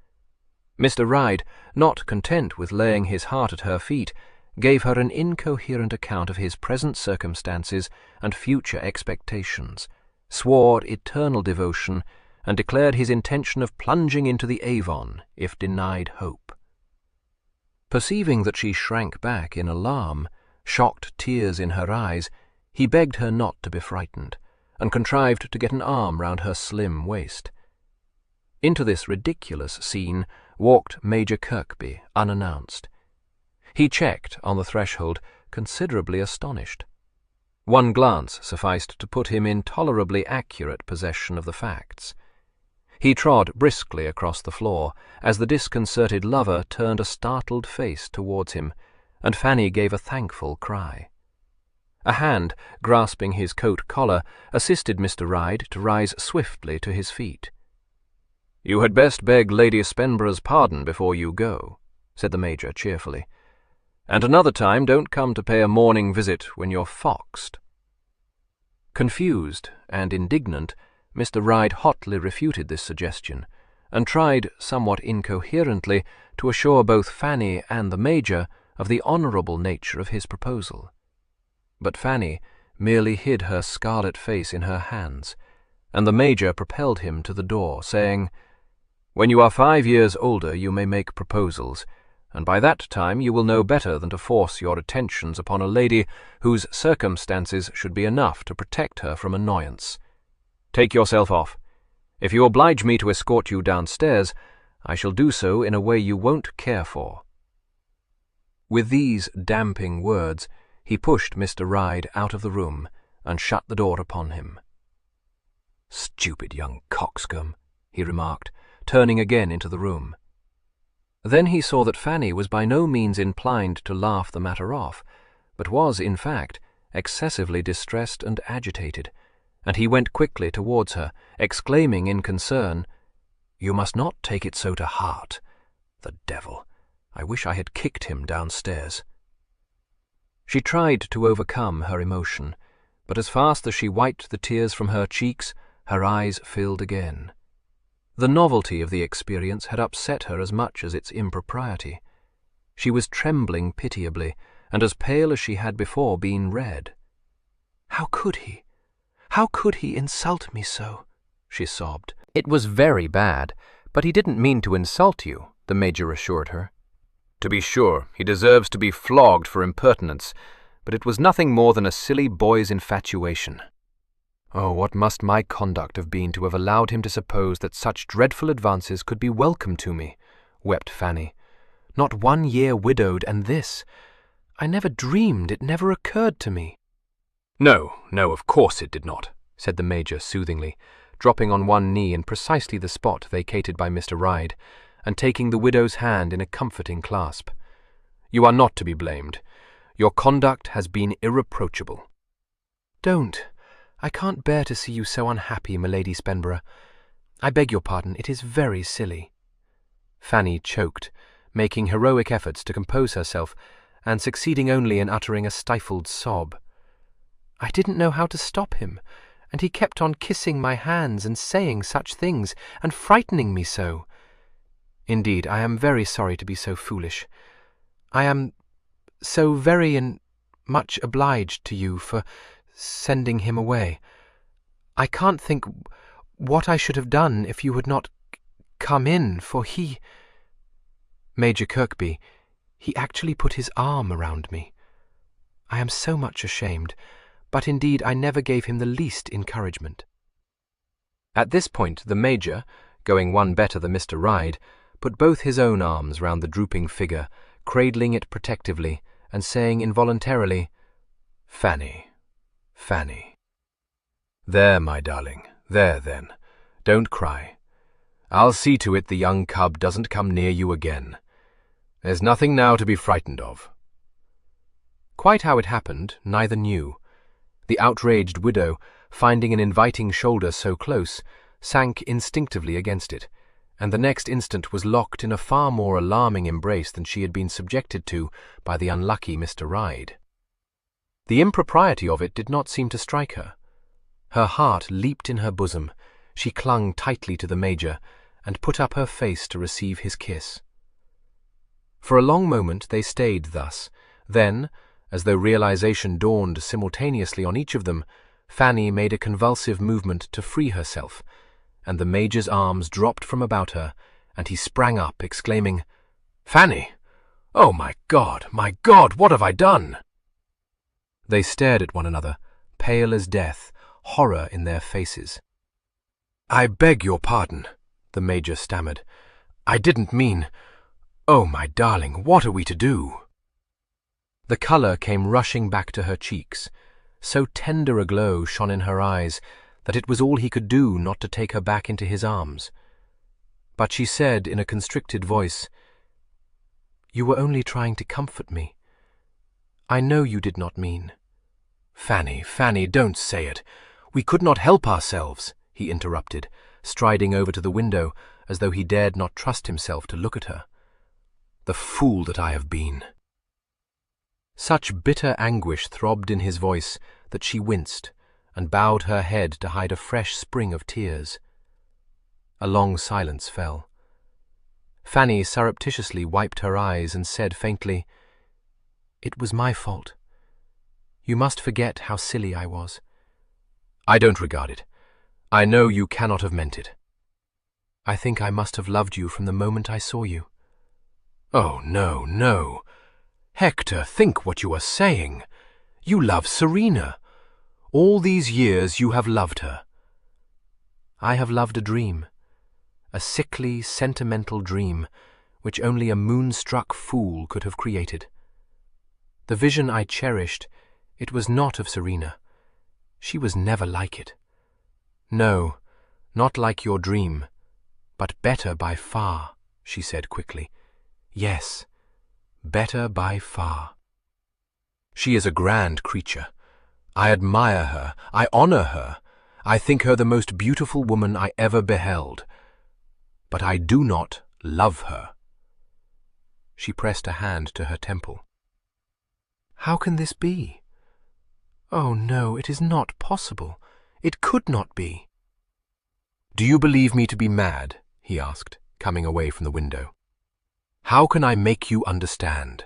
[SPEAKER 2] Mr. Ryde, not content with laying his heart at her feet, gave her an incoherent account of his present circumstances and future expectations, swore eternal devotion, and declared his intention of plunging into the Avon if denied hope. Perceiving that she shrank back in alarm, shocked tears in her eyes, he begged her not to be frightened, and contrived to get an arm round her slim waist. Into this ridiculous scene walked Major Kirkby, unannounced. He checked on the threshold, considerably astonished. One glance sufficed to put him in tolerably accurate possession of the facts. He trod briskly across the floor, as the disconcerted lover turned a startled face towards him, and Fanny gave a thankful cry. A hand, grasping his coat collar, assisted Mr. Ryde to rise swiftly to his feet. "You had best beg Lady Spenborough's pardon before you go," said the Major cheerfully. "And another time don't come to pay a morning visit when you're foxed." Confused and indignant, Mr. Ryde hotly refuted this suggestion, and tried, somewhat incoherently, to assure both Fanny and the Major of the honourable nature of his proposal. But Fanny merely hid her scarlet face in her hands, and the Major propelled him to the door, saying, "When you are 5 years older you may make proposals, and by that time you will know better than to force your attentions upon a lady whose circumstances should be enough to protect her from annoyance. Take yourself off. If you oblige me to escort you downstairs, I shall do so in a way you won't care for." With these damping words, he pushed Mr. Ryde out of the room and shut the door upon him. "Stupid young coxcomb," he remarked, turning again into the room. Then he saw that Fanny was by no means inclined to laugh the matter off, but was, in fact, excessively distressed and agitated, and he went quickly towards her, exclaiming in concern, "You must not take it so to heart. The devil! I wish I had kicked him downstairs." She tried to overcome her emotion, but as fast as she wiped the tears from her cheeks, her eyes filled again. The novelty of the experience had upset her as much as its impropriety. She was trembling pitiably, and as pale as she had before been red. "How could he? How could he insult me so?" she sobbed.
[SPEAKER 1] "It was very bad, but he didn't mean to insult you," the Major assured her. "To be sure, he deserves to be flogged for impertinence, but it was nothing more than a silly boy's infatuation. Oh, what must my conduct have been to have allowed him to suppose that such dreadful advances could be welcome to me," wept Fanny. "Not 1 year widowed, and this! I never dreamed, it never occurred to me." No, no, of course it did not, said the Major soothingly, dropping on one knee in precisely the spot vacated by Mr. Ryde, and taking the widow's hand in a comforting clasp. You are not to be blamed. Your conduct has been irreproachable.
[SPEAKER 4] Don't. I can't bear to see you so unhappy, Milady Spenborough. I beg your pardon, it is very silly.
[SPEAKER 1] Fanny choked, making heroic efforts to compose herself, and succeeding only in uttering a stifled sob.
[SPEAKER 4] I didn't know how to stop him, and he kept on kissing my hands and saying such things, and frightening me so. Indeed, I am very sorry to be so foolish. I am so very much obliged to you for sending him away. I can't think what I should have done if you had not come in, for he— Major Kirkby, he actually put his arm around me. I am so much ashamed, but indeed I never gave him the least encouragement.
[SPEAKER 1] At this point the Major, going one better than Mr. Ryde, put both his own arms round the drooping figure, cradling it protectively, and saying involuntarily, "Fanny, Fanny. There, my darling, there then. Don't cry. I'll see to it the young cub doesn't come near you again. There's nothing now to be frightened of." Quite how it happened, neither knew. The outraged widow, finding an inviting shoulder so close, sank instinctively against it, and the next instant was locked in a far more alarming embrace than she had been subjected to by the unlucky Mr. Ryde. The impropriety of it did not seem to strike her. Her heart leaped in her bosom, she clung tightly to the Major, and put up her face to receive his kiss. For a long moment they stayed thus. Then, as though realization dawned simultaneously on each of them, Fanny made a convulsive movement to free herself, and the Major's arms dropped from about her, and he sprang up, exclaiming, "Fanny! Oh, my God, what have I done?" They stared at one another, pale as death, horror in their faces. "I beg your pardon," the Major stammered. "I didn't mean— Oh, my darling, what are we to do?" The colour came rushing back to her cheeks. So tender a glow shone in her eyes that it was all he could do not to take her back into his arms. But she said in a constricted voice, "You were only trying to comfort me. I know you did not mean—" "Fanny, Fanny, don't say it. We could not help ourselves," he interrupted, striding over to the window as though he dared not trust himself to look at her. "The fool that I have been." Such bitter anguish throbbed in his voice that she winced and bowed her head to hide a fresh spring of tears. A long silence fell. Fanny surreptitiously wiped her eyes and said faintly, "It was my fault. You must forget how silly I was." "I don't regard it. I know you cannot have meant it." "I think I must have loved you from the moment I saw you." "Oh, no, no. Hector, think what you are saying. You love Serena. All these years you have loved her." "I have loved a dream, a sickly, sentimental dream, which only a moonstruck fool could have created. The vision I cherished, it was not of Serena. She was never like it. No, not like your dream, but better by far," she said quickly. "Yes, better by far. She is a grand creature. I admire her, I honor her, I think her the most beautiful woman I ever beheld. But I do not love her." She pressed a hand to her temple. "How can this be? Oh, no, it is not possible. It could not be." "Do you believe me to be mad?" he asked, coming away from the window. "How can I make you understand?"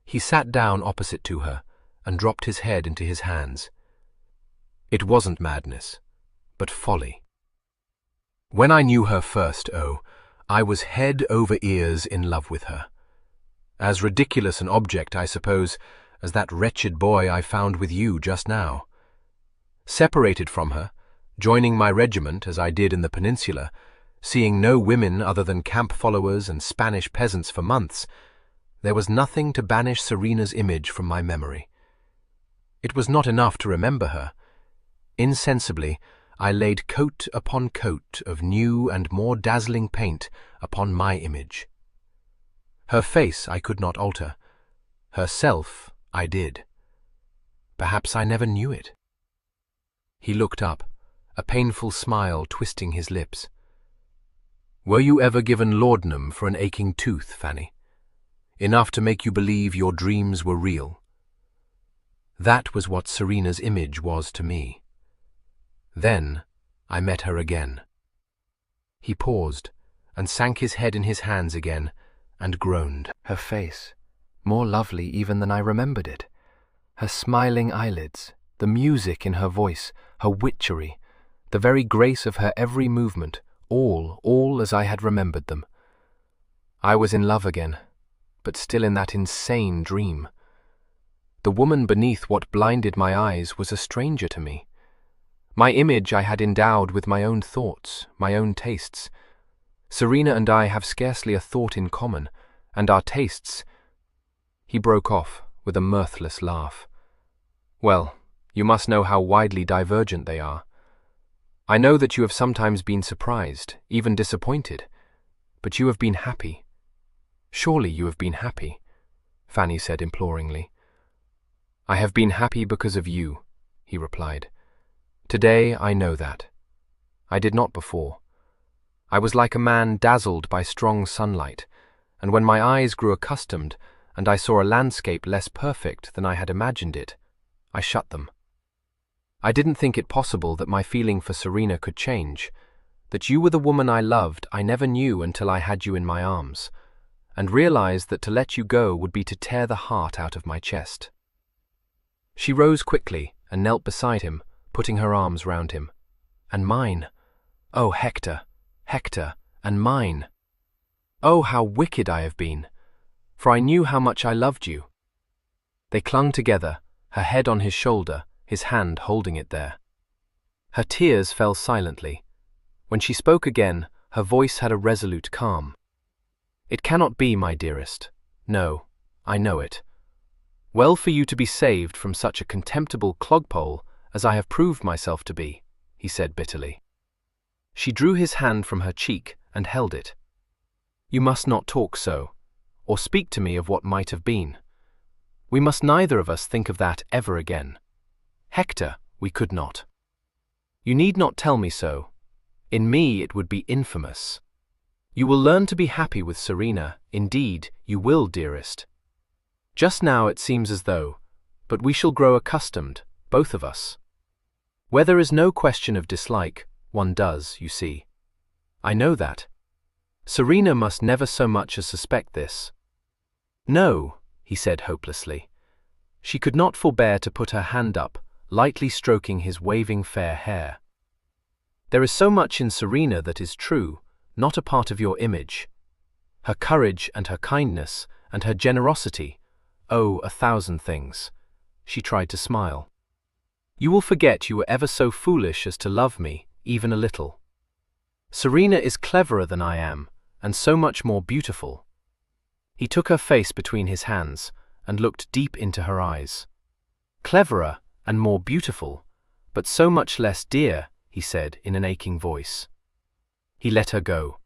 [SPEAKER 1] He sat down opposite to her and dropped his head into his hands. It wasn't madness, but folly. When I knew her first, I was head over ears in love with her. As ridiculous an object, I suppose, as that wretched boy I found with you just now. Separated from her, joining my regiment as I did in the peninsula, seeing no women other than camp followers and Spanish peasants for months, there was nothing to banish Serena's image from my memory.
[SPEAKER 3] It was not enough to remember her. Insensibly, I laid coat upon coat of new and more dazzling paint upon my image. Her face I could not alter. Herself I did. Perhaps I never knew it. He looked up, a painful smile twisting his lips. "Were you ever given laudanum for an aching tooth, Fanny? Enough to make you believe your dreams were real?" That was what Serena's image was to me. Then I met her again. He paused and sank his head in his hands again and groaned.
[SPEAKER 4] Her face, more lovely even than I remembered it. Her smiling eyelids, the music in her voice, her witchery, the very grace of her every movement, all as I had remembered them. I was in love again, but still in that insane dream. The woman beneath what blinded my eyes was a stranger to me. My image I had endowed with my own thoughts, my own tastes. Serena and I have scarcely a thought in common, and our tastes— He broke off with a mirthless laugh. "Well, you must know how widely divergent they are. I know that you have sometimes been surprised, even disappointed, but you have been happy. Surely you have been happy," Fanny said imploringly. "I have been happy because of you," he replied. "Today I know that. I did not before. I was like a man dazzled by strong sunlight, and when my eyes grew accustomed and I saw a landscape less perfect than I had imagined it, I shut them. I didn't think it possible that my feeling for Serena could change, that you were the woman I loved I never knew until I had you in my arms, and realized that to let you go would be to tear the heart out of my chest." She rose quickly and knelt beside him, putting her arms round him. "And mine. Oh, Hector, Hector, and mine. Oh, how wicked I have been, for I knew how much I loved you." They clung together, her head on his shoulder, his hand holding it there. Her tears fell silently. When she spoke again, her voice had a resolute calm. "It cannot be, my dearest. No, I know it. Well for you to be saved from such a contemptible clodpole as I have proved myself to be," he said bitterly. She drew his hand from her cheek and held it. "You must not talk so, or speak to me of what might have been. We must neither of us think of that ever again. Hector, we could not. You need not tell me so. In me it would be infamous. You will learn to be happy with Serena, indeed, you will, dearest. Just now it seems as though, but we shall grow accustomed, both of us. Where there is no question of dislike, one does, you see. I know that. Serena must never so much as suspect this." "No," he said hopelessly. She could not forbear to put her hand up, lightly stroking his waving fair hair. "There is so much in Serena that is true, not a part of your image. Her courage and her kindness and her generosity, oh, 1,000 things." She tried to smile. "You will forget you were ever so foolish as to love me, even a little. Serena is cleverer than I am, and so much more beautiful." He took her face between his hands and looked deep into her eyes. "Cleverer and more beautiful, but so much less dear," he said in an aching voice. He let her go.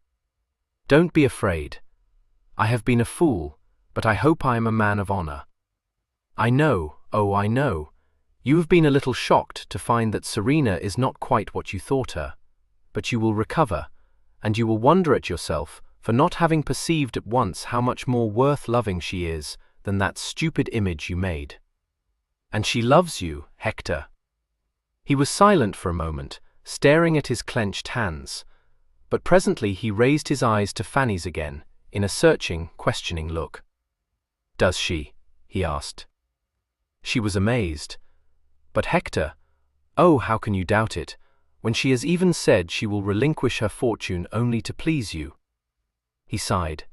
[SPEAKER 4] "Don't be afraid. I have been a fool, but I hope I am a man of honor. I know, oh, I know, you have been a little shocked to find that Serena is not quite what you thought her, but you will recover, and you will wonder at yourself for not having perceived at once how much more worth loving she is than that stupid image you made. And she loves you, Hector." He was silent for a moment, staring at his clenched hands, but presently he raised his eyes to Fanny's again, in a searching, questioning look. "Does she?" he asked. She was amazed. "But Hector, oh, how can you doubt it, when she has even said she will relinquish her fortune only to please you?" He sighed.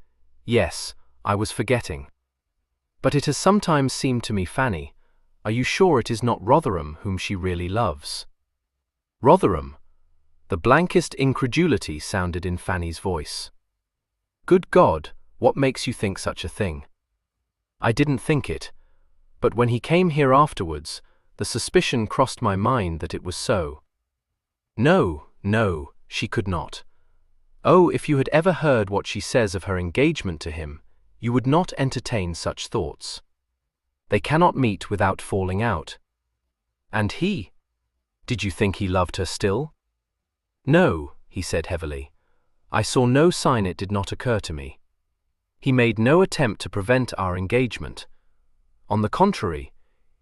[SPEAKER 4] "Yes, I was forgetting. But it has sometimes seemed to me, Fanny, are you sure it is not Rotherham whom she really loves?" "Rotherham?" The blankest incredulity sounded in Fanny's voice. "Good God, what makes you think such a thing?" "I didn't think it, but when he came here afterwards,
[SPEAKER 2] the suspicion crossed my mind that it was so. No, no, she could not. Oh, if you had ever heard what she says of her engagement to him, you would not entertain such thoughts. They cannot meet without falling out. And he? Did you think he loved her still? No, he said heavily. I saw no sign it did not occur to me. He made no attempt to prevent our engagement. On the contrary,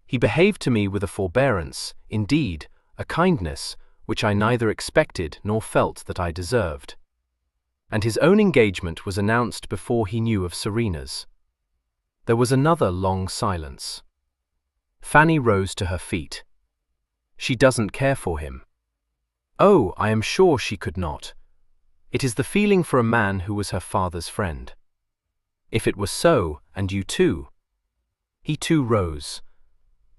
[SPEAKER 2] he behaved to me with a forbearance, indeed, a kindness, which I neither expected nor felt that I deserved. And his own engagement was announced before he knew of Serena's. There was another long silence. Fanny rose to her feet. She doesn't care for him. Oh, I am sure she could not. It is the feeling for a man who was her father's friend. If it was so, and you too. He too rose.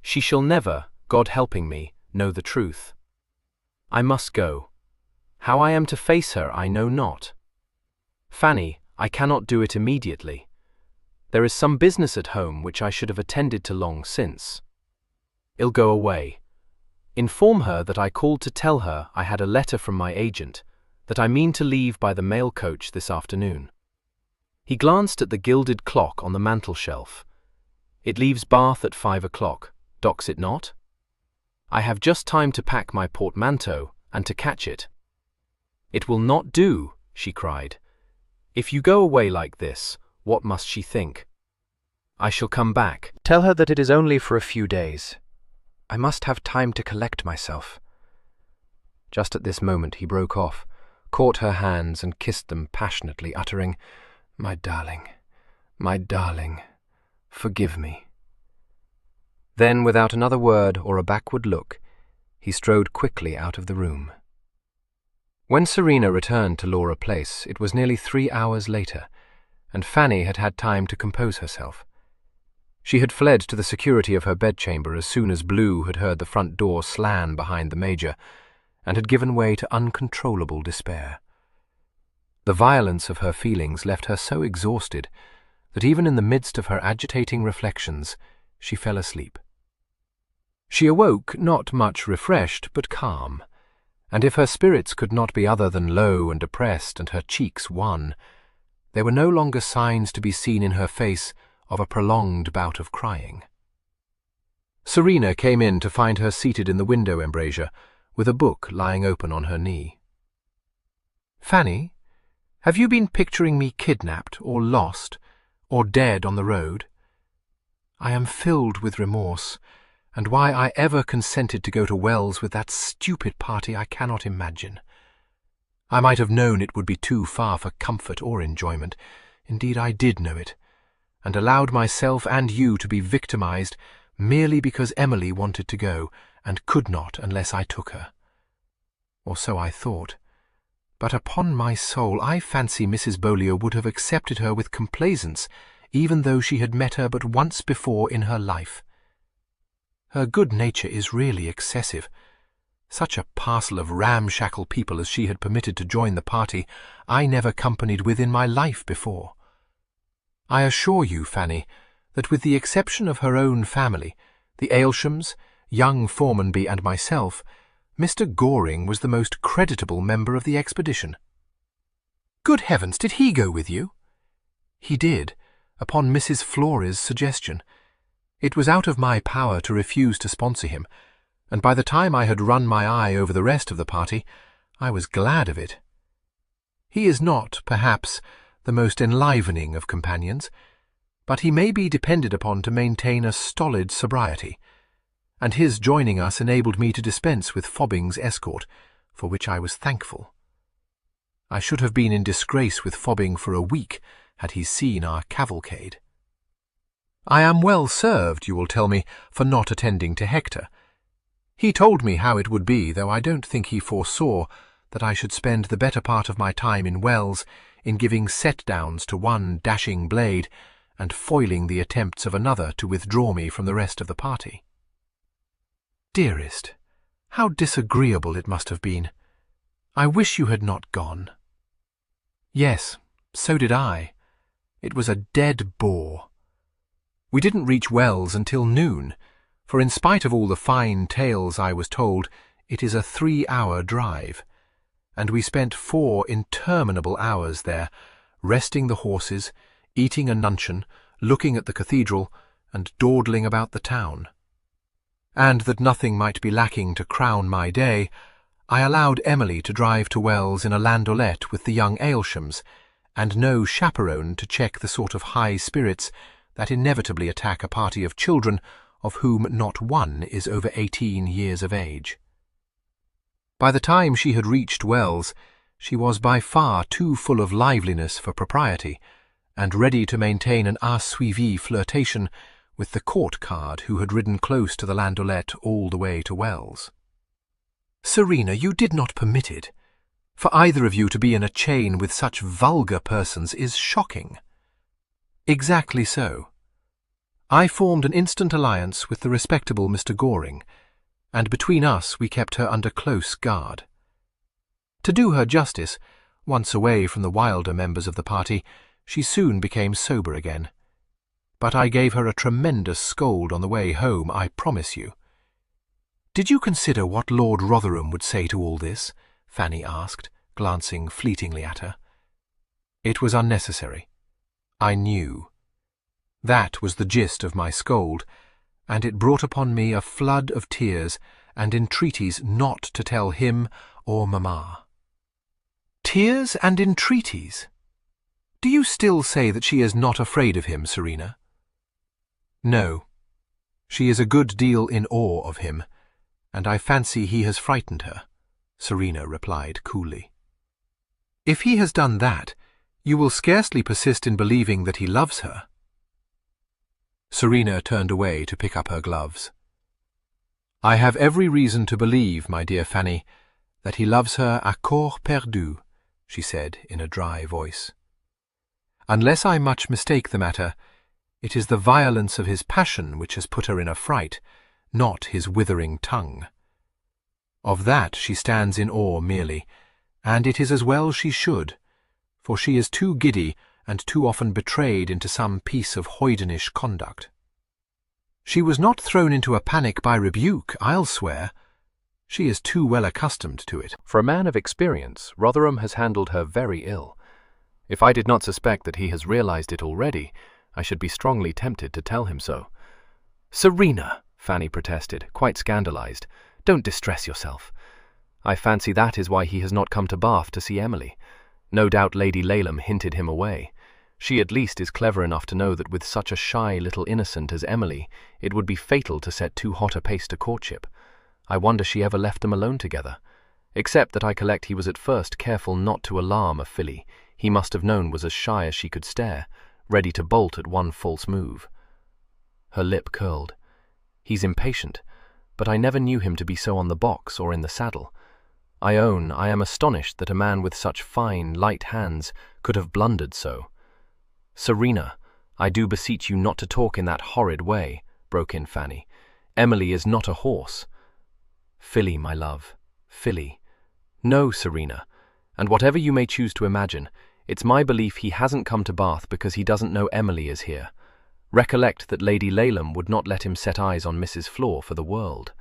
[SPEAKER 2] She shall never, God helping me, know the truth. I must go. How I am to face her I know not. Fanny, I cannot do it immediately. There is some business at home which I should have attended to long since. I'll go away. Inform her that I called to tell her I had a letter from my agent, that I mean to leave by the mail coach this afternoon. He glanced at the gilded clock on the mantel-shelf. It leaves Bath at 5 o'clock, docks it not? I have just time to pack my portmanteau and to catch it. It will not do, she cried. If you go away like this, what must she think? I shall come back.
[SPEAKER 4] Tell her that it is only for a few days. I must have time to collect myself. Just at this moment he broke off, caught her hands and kissed them passionately, uttering, my darling, forgive me." Then, without another word or a backward look, he strode quickly out of the room. When Serena returned to Laura Place, it was nearly 3 hours later, and Fanny had had time to compose herself. She had fled to the security of her bedchamber as soon as Blue had heard the front door slam behind the Major, and had given way to uncontrollable despair. The violence of her feelings left her so exhausted that even in the midst of her agitating reflections she fell asleep. She awoke not much refreshed but calm, and if her spirits could not be other than low and depressed and her cheeks wan, there were no longer signs to be seen in her face of a prolonged bout of crying. Serena came in to find her seated in the window embrasure, with a book lying open on her knee. "Fanny, have you been picturing me kidnapped or lost or dead on the road? I am filled with remorse, and why I ever consented to go to Wells with that stupid party I cannot imagine. I might have known it would be too far for comfort or enjoyment. Indeed, I did know it, and allowed myself and you to be victimized merely because Emily wanted to go, and could not unless I took her. Or so I thought. But upon my soul, I fancy Mrs. Beaulieu would have accepted her with complaisance, even though she had met her but once before in her life. Her good nature is really excessive. Such a parcel of ramshackle people as she had permitted to join the party I never companied with in my life before. I assure you, Fanny, that with the exception of her own family, the Aylshams, young Formanby and myself, Mr. Goring was the most creditable member of the expedition." "Good heavens, did he go with you?" "He did, upon Mrs. Flory's suggestion. It was out of my power to refuse to sponsor him, and by the time I had run my eye over the rest of the party, I was glad of it. He is not, perhaps, the most enlivening of companions, but he may be depended upon to maintain a stolid sobriety, and his joining us enabled me to dispense with Fobbing's escort, for which I was thankful. I should have been in disgrace with Fobbing for a week had he seen our cavalcade. I am well served, you will tell me, for not attending to Hector. He told me how it would be, though I don't think he foresaw that I should spend the better part of my time in Wells in giving set-downs to one dashing blade and foiling the attempts of another to withdraw me from the rest of the party. Dearest, how disagreeable it must have been. I wish you had not gone." "Yes, so did I. It was a dead bore. We didn't reach Wells until noon,
[SPEAKER 3] for in spite of all the fine tales I was told, it is a 3-hour drive, and we spent 4 interminable hours there, resting the horses, eating a nuncheon, looking at the cathedral, and dawdling about the town. And that nothing might be lacking to crown my day, I allowed Emily to drive to Wells in a landaulet with the young Aylshams, and no chaperone to check the sort of high spirits that inevitably attack a party of children of whom not one is over 18 years of age. By the time she had reached Wells, she was by far too full of liveliness for propriety, and ready to maintain an suivi flirtation with the court card who had ridden close to the landaulet all the way to Wells. "Serena, you did not permit it. For either of you to be in a chain with such vulgar persons is shocking." "Exactly so. I formed an instant alliance with the respectable Mr. Goring, and between us we kept her under close guard. To do her justice, once away from the wilder members of the party, she soon became sober again. But I gave her a tremendous scold on the way home, I promise you." "Did you consider what Lord Rotherham would say to all this?" Fanny asked, glancing fleetingly at her. "It was unnecessary. I knew. That was the gist of my scold, and it brought upon me a flood of tears and entreaties not to tell him or Mamma." "Tears and entreaties? Do you still say that she is not afraid of him, Serena?" "No. She is a good deal in awe of him, and I fancy he has frightened her," Serena replied coolly. "If he has done that, you will scarcely persist in believing that he loves her." Serena turned away to pick up her gloves. "I have every reason to believe, my dear Fanny, that he loves her à corps perdu," she said in a dry voice. "Unless I much mistake the matter, it is the violence of his passion which has put her in a fright, not his withering tongue. Of that she stands in awe merely, and it is as well she should, for she is too giddy and too often betrayed into some piece of hoydenish conduct. She was not thrown into a panic by rebuke, I'll swear. She is too well accustomed to it."
[SPEAKER 1] For a man of experience, Rotherham has handled her very ill. If I did not suspect that he has realized it already, I should be strongly tempted to tell him so. "Serena," Fanny protested, quite scandalized, "don't distress yourself. I fancy that is why he has not come to Bath to see Emily. No doubt Lady Laleham hinted him away. She at least is clever enough to know that with such a shy little innocent as Emily, it would be fatal to set too hot a pace to courtship. I wonder she ever left them alone together. Except that I collect he was at first careful not to alarm a filly he must have known was as shy as she could stare, ready to bolt at one false move." Her lip curled. "He's impatient, but I never knew him to be so on the box or in the saddle. I own I am astonished that a man with such fine, light hands could have blundered so." "Serena, I do beseech you not to talk in that horrid way," broke in Fanny. "Emily is not a horse." "Filly, my love, filly." "No, Serena, and whatever you may choose to imagine, it's my belief he hasn't come to Bath because he doesn't know Emily is here. Recollect that Lady Laleham would not let him set eyes on Mrs. Flor for the world.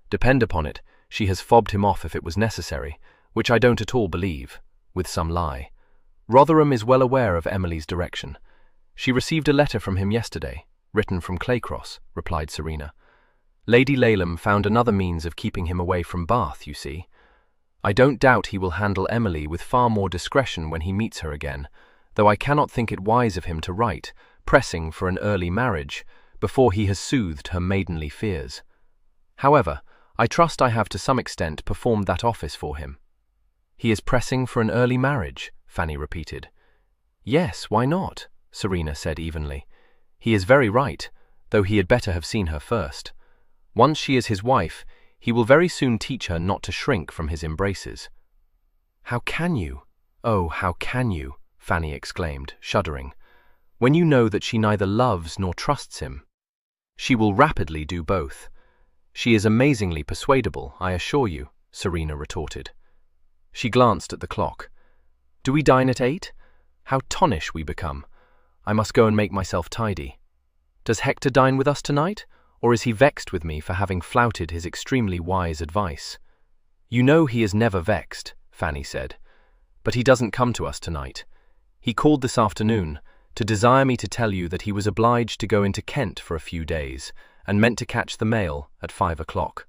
[SPEAKER 1] Depend upon it, she has fobbed him off if it was necessary, which I don't at all believe, with some lie. Rotherham is well aware of Emily's direction. She received a letter from him yesterday, written from Claycross," replied Serena. "Lady Laleham found another means of keeping him away from Bath, you see. I don't doubt he will handle Emily with far more discretion when he meets her again, though I cannot think it wise of him to write, pressing for an early marriage, before he has soothed her maidenly fears. However, I trust I have to some extent performed that office for him." "He is pressing for an early marriage," Fanny repeated. "Yes, why not?" Serena said evenly. "He is very right, though he had better have seen her first. Once she is his wife, he will very soon teach her not to shrink from his embraces." "How can you? Oh, how can you?" Fanny exclaimed, shuddering. "When you know that she neither loves nor trusts him." "She will rapidly do both. She is amazingly persuadable, I assure you," Serena retorted. She glanced at the clock. "Do we dine at 8? How tonish we become. I must go and make myself tidy. Does Hector dine with us tonight,
[SPEAKER 2] or is he vexed with me for having flouted his extremely wise advice? You know he is never vexed, Fanny said. But he doesn't come to us tonight. He called this afternoon to desire me to tell you that he was obliged to go into Kent for a few days and meant to catch the mail at 5 o'clock.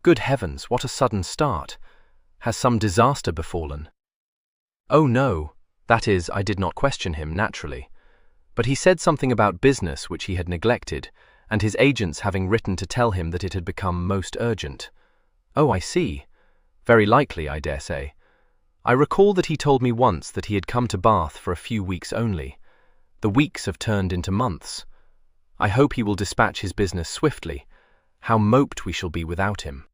[SPEAKER 2] Good heavens, what a sudden start! Has some disaster befallen? Oh no, that is, I did not question him, naturally. But he said something about business which he had neglected, and his agents having written to tell him that it had become most urgent. Oh, I see. Very likely, I dare say. I recall that he told me once that he had come to Bath for a few weeks only. The weeks have turned into months. I hope he will dispatch his business swiftly. How moped we shall be without him.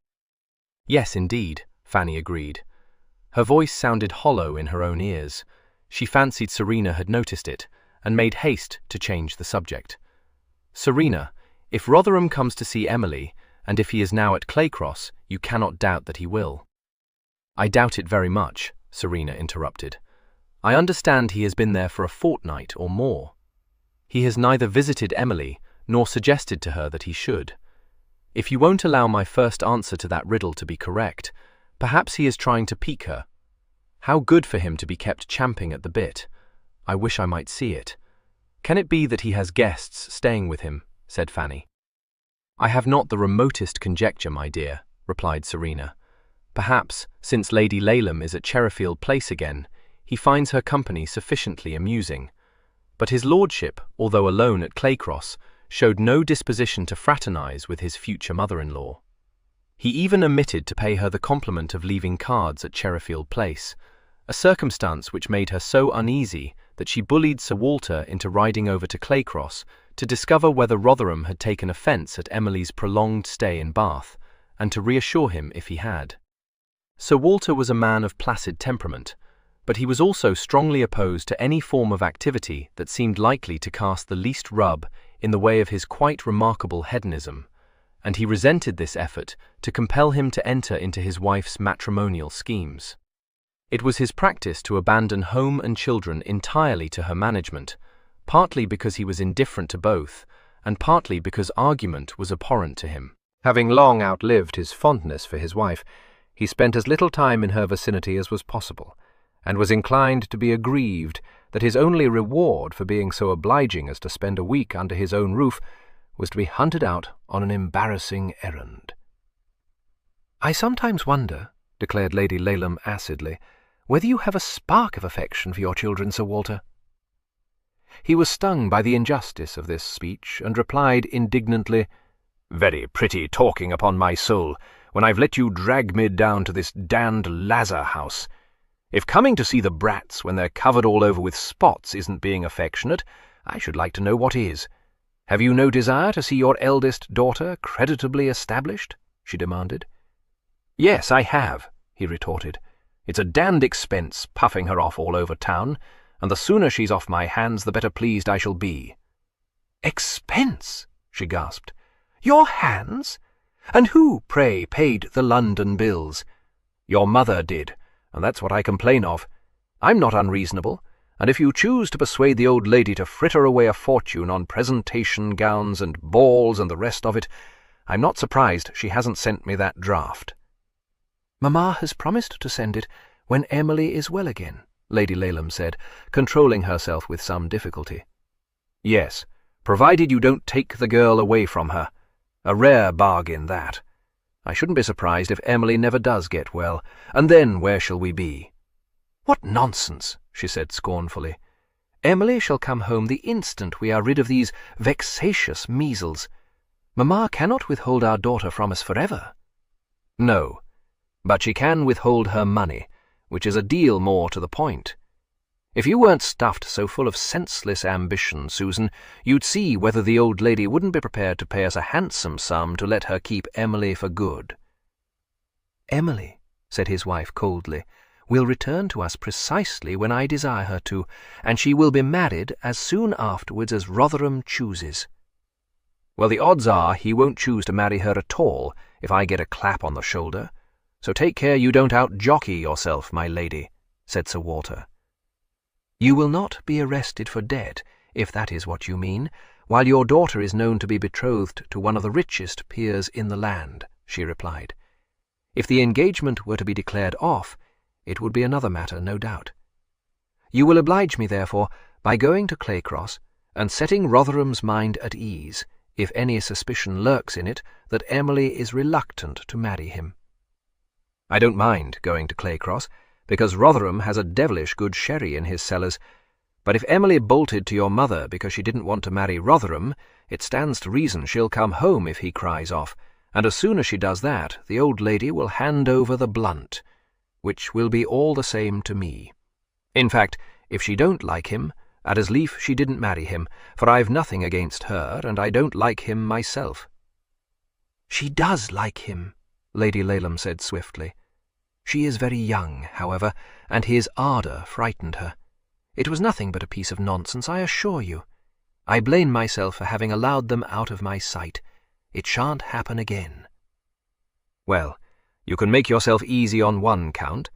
[SPEAKER 2] Yes, indeed, Fanny agreed. Her voice sounded hollow in her own ears. She fancied Serena had noticed it, and made haste to change the subject. Serena, if Rotherham comes to see Emily, and if he is now at Claycross, you cannot doubt that he will. I doubt it very much, Serena interrupted. I understand he has been there for a fortnight or more. He has neither visited Emily, nor suggested to her that he should. If you won't allow my first answer to that riddle to be correct, perhaps he is trying to pique her. How good for him to be kept champing at the bit. I wish I might see it. Can it be that he has guests staying with him? Said Fanny. I have not the remotest conjecture, my dear, replied Serena. Perhaps, since Lady Laleham is at Cherryfield Place again, he finds her company sufficiently amusing. But his lordship, although alone at Claycross, showed no disposition to fraternize with his future mother-in-law. He even omitted to pay her the compliment of leaving cards at Cherryfield Place, a circumstance which made her so uneasy that she bullied Sir Walter into riding over to Claycross to discover whether Rotherham had taken offence at Emily's prolonged stay in Bath, and to reassure him if he had. Sir Walter was a man of placid temperament, but he was also strongly opposed to any form of activity that seemed likely to cast the least rub in the way of his quite remarkable hedonism, and he resented this effort to compel him to enter into his wife's matrimonial schemes. It was his practice to abandon home and children entirely to her management, partly because he was indifferent to both, and partly because argument was abhorrent to him.
[SPEAKER 4] Having long outlived his fondness for his wife, he spent as little time in her vicinity as was possible, and was inclined to be aggrieved that his only reward for being so obliging as to spend a week under his own roof was to be hunted out on an embarrassing errand. "I sometimes wonder," declared Lady Laleham acidly, "whether you have a spark of affection for your children, Sir Walter." He was stung by the injustice of this speech, and replied indignantly, "Very pretty talking, upon my soul, when I've let you drag me down to this damned Lazar house. If coming to see the brats when they're covered all over with spots isn't being affectionate, I should like to know what is. Have you no desire to see your eldest daughter creditably established?" she demanded. "Yes, I have," he retorted. "It's a damned expense puffing her off all over town, and the sooner she's off my hands the better pleased I shall be." "Expense?" she gasped. "Your hands? And who, pray, paid the London bills?" "Your mother did, and that's what I complain of. I'm not unreasonable, and if you choose to persuade the old lady to fritter away a fortune on presentation gowns and balls and the rest of it, I'm not surprised she hasn't sent me that draft." "Mamma has promised to send it when Emily is well again," Lady Laleham said, controlling herself with some difficulty. "Yes, provided you don't take the girl away from her. A rare bargain, that. I shouldn't be surprised if Emily never does get well, and then where shall we be?" "What nonsense," she said scornfully. "Emily shall come home the instant we are rid of these vexatious measles. Mamma cannot withhold our daughter from us forever." "No, but she can withhold her money, which is a deal more to the point. If you weren't stuffed so full of senseless ambition, Susan, you'd see whether the old lady wouldn't be prepared to pay us a handsome sum to let her keep Emily for good." "Emily," said his wife coldly, "will return to us precisely when I desire her to, and she will be married as soon afterwards as Rotherham chooses." "Well, the odds are he won't choose to marry her at all if I get a clap on the shoulder, so take care you don't out-jockey yourself, my lady," said Sir Walter. "You will not be arrested for debt, if that is what you mean, while your daughter is known to be betrothed to one of the richest peers in the land," she replied. "If the engagement were to be declared off, it would be another matter, no doubt. You will oblige me, therefore, by going to Claycross and setting Rotherham's mind at ease, if any suspicion lurks in it that Emily is reluctant to marry him. I don't mind going to Claycross, because Rotherham has a devilish good sherry in his cellars, but if Emily bolted to your mother because she didn't want to marry Rotherham, it stands to reason she'll come home if he cries off, and as soon as she does that, the old lady will hand over the blunt, which will be all the same to me. In fact, if she don't like him, I'd as lief she didn't marry him, for I've nothing against her, and I don't like him myself." "She does like him," Lady Laleham said swiftly. "She is very young, however, and his ardour frightened her. It was nothing but a piece of nonsense, I assure you. I blame myself for having allowed them out of my sight. It shan't happen again." "Well, you can make yourself easy on one count.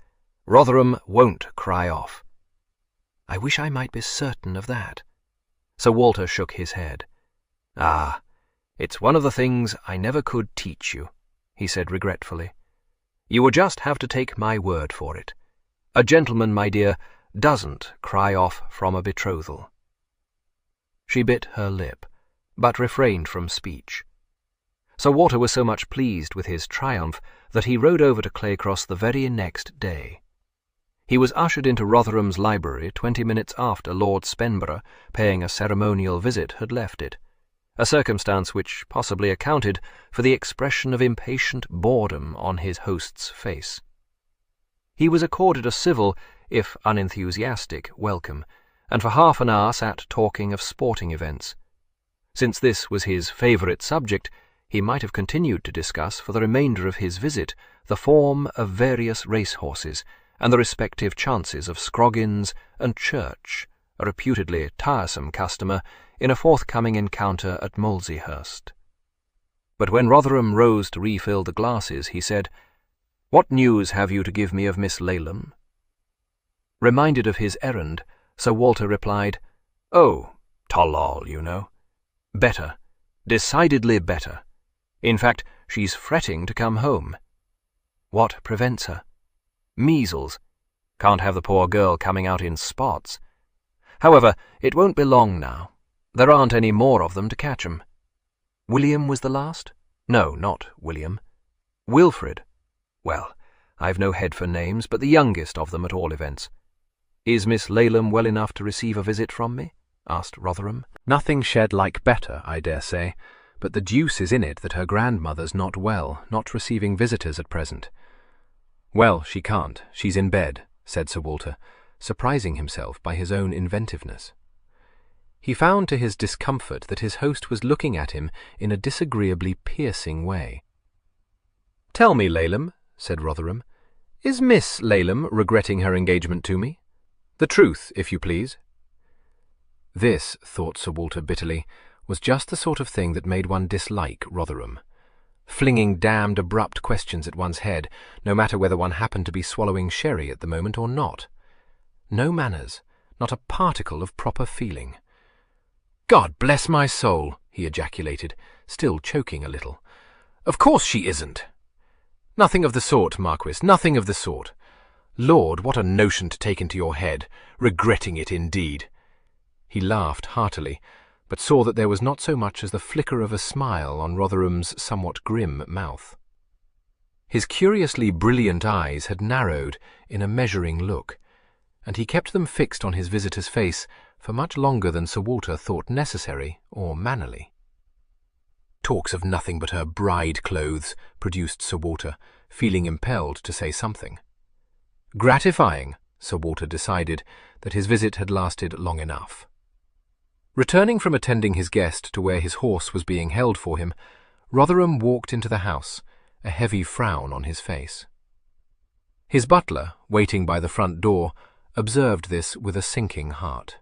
[SPEAKER 4] Rotherham won't cry off." "I wish I might be certain of that." Sir Walter shook his head. "Ah, it's one of the things I never could teach you," he said regretfully. "You would just have to take my word for it. A gentleman, my dear, doesn't cry off from a betrothal." She bit her lip, but refrained from speech. Sir Walter was so much pleased with his triumph that he rode over to Claycross the very next day. He was ushered into Rotherham's library 20 minutes after Lord Spenborough, paying a ceremonial visit, had left it, a circumstance which possibly accounted for the expression of impatient boredom on his host's face. He was accorded a civil, if unenthusiastic, welcome, and for half an hour sat talking of sporting events. Since this was his favourite subject, he might have continued to discuss for the remainder of his visit the form of various racehorses, and the respective chances of Scroggins and Church, a reputedly tiresome customer, in a forthcoming encounter at Moleseyhurst. But when Rotherham rose to refill the glasses, he said, "What news have you to give me of Miss Laleham?" Reminded of his errand, Sir Walter replied, "Oh, toll-all, you know. Better, decidedly better. In fact, she's fretting to come home." "What prevents her?" "Measles. Can't have the poor girl coming out in spots. However, it won't be long now. There aren't any more of them to catch 'em." "William was the last?" "No, not William. Wilfred. Well, I've no head for names, but the youngest of them at all events. Is Miss Laleham well enough to receive a visit from me?" asked Rotherham.
[SPEAKER 2] "Nothing shed like better, I dare say, but the deuce is in it that her grandmother's not well, not receiving visitors at present." "Well, she can't. She's in bed," said Sir Walter, surprising himself by his own inventiveness. He found to his discomfort that his host was looking at him in a disagreeably piercing way. "Tell me, Laleham," said Rotherham, "is Miss Laleham regretting her engagement to me? The truth, if you please." This, thought Sir Walter bitterly, was just the sort of thing that made one dislike Rotherham. Flinging damned abrupt questions at one's head, no matter whether one happened to be swallowing sherry at the moment or not. No manners, not a particle of proper feeling. "God bless my soul," he ejaculated, still choking a little. "Of course she isn't." "Nothing of the sort, Marquis, nothing of the sort. Lord, what a notion to take into your head, regretting it indeed." He laughed heartily, but saw that there was not so much as the flicker of a smile on Rotherham's somewhat grim mouth. His curiously brilliant eyes had narrowed in a measuring look, and he kept them fixed on his visitor's face for much longer than Sir Walter thought necessary or mannerly. "Talks of nothing but her bride clothes," produced Sir Walter, feeling impelled to say something. Gratifying, Sir Walter decided that his visit had lasted long enough. Returning from attending his guest to where his horse was being held for him, Rotherham walked into the house, a heavy frown on his face. His butler, waiting by the front door, observed this with a sinking heart.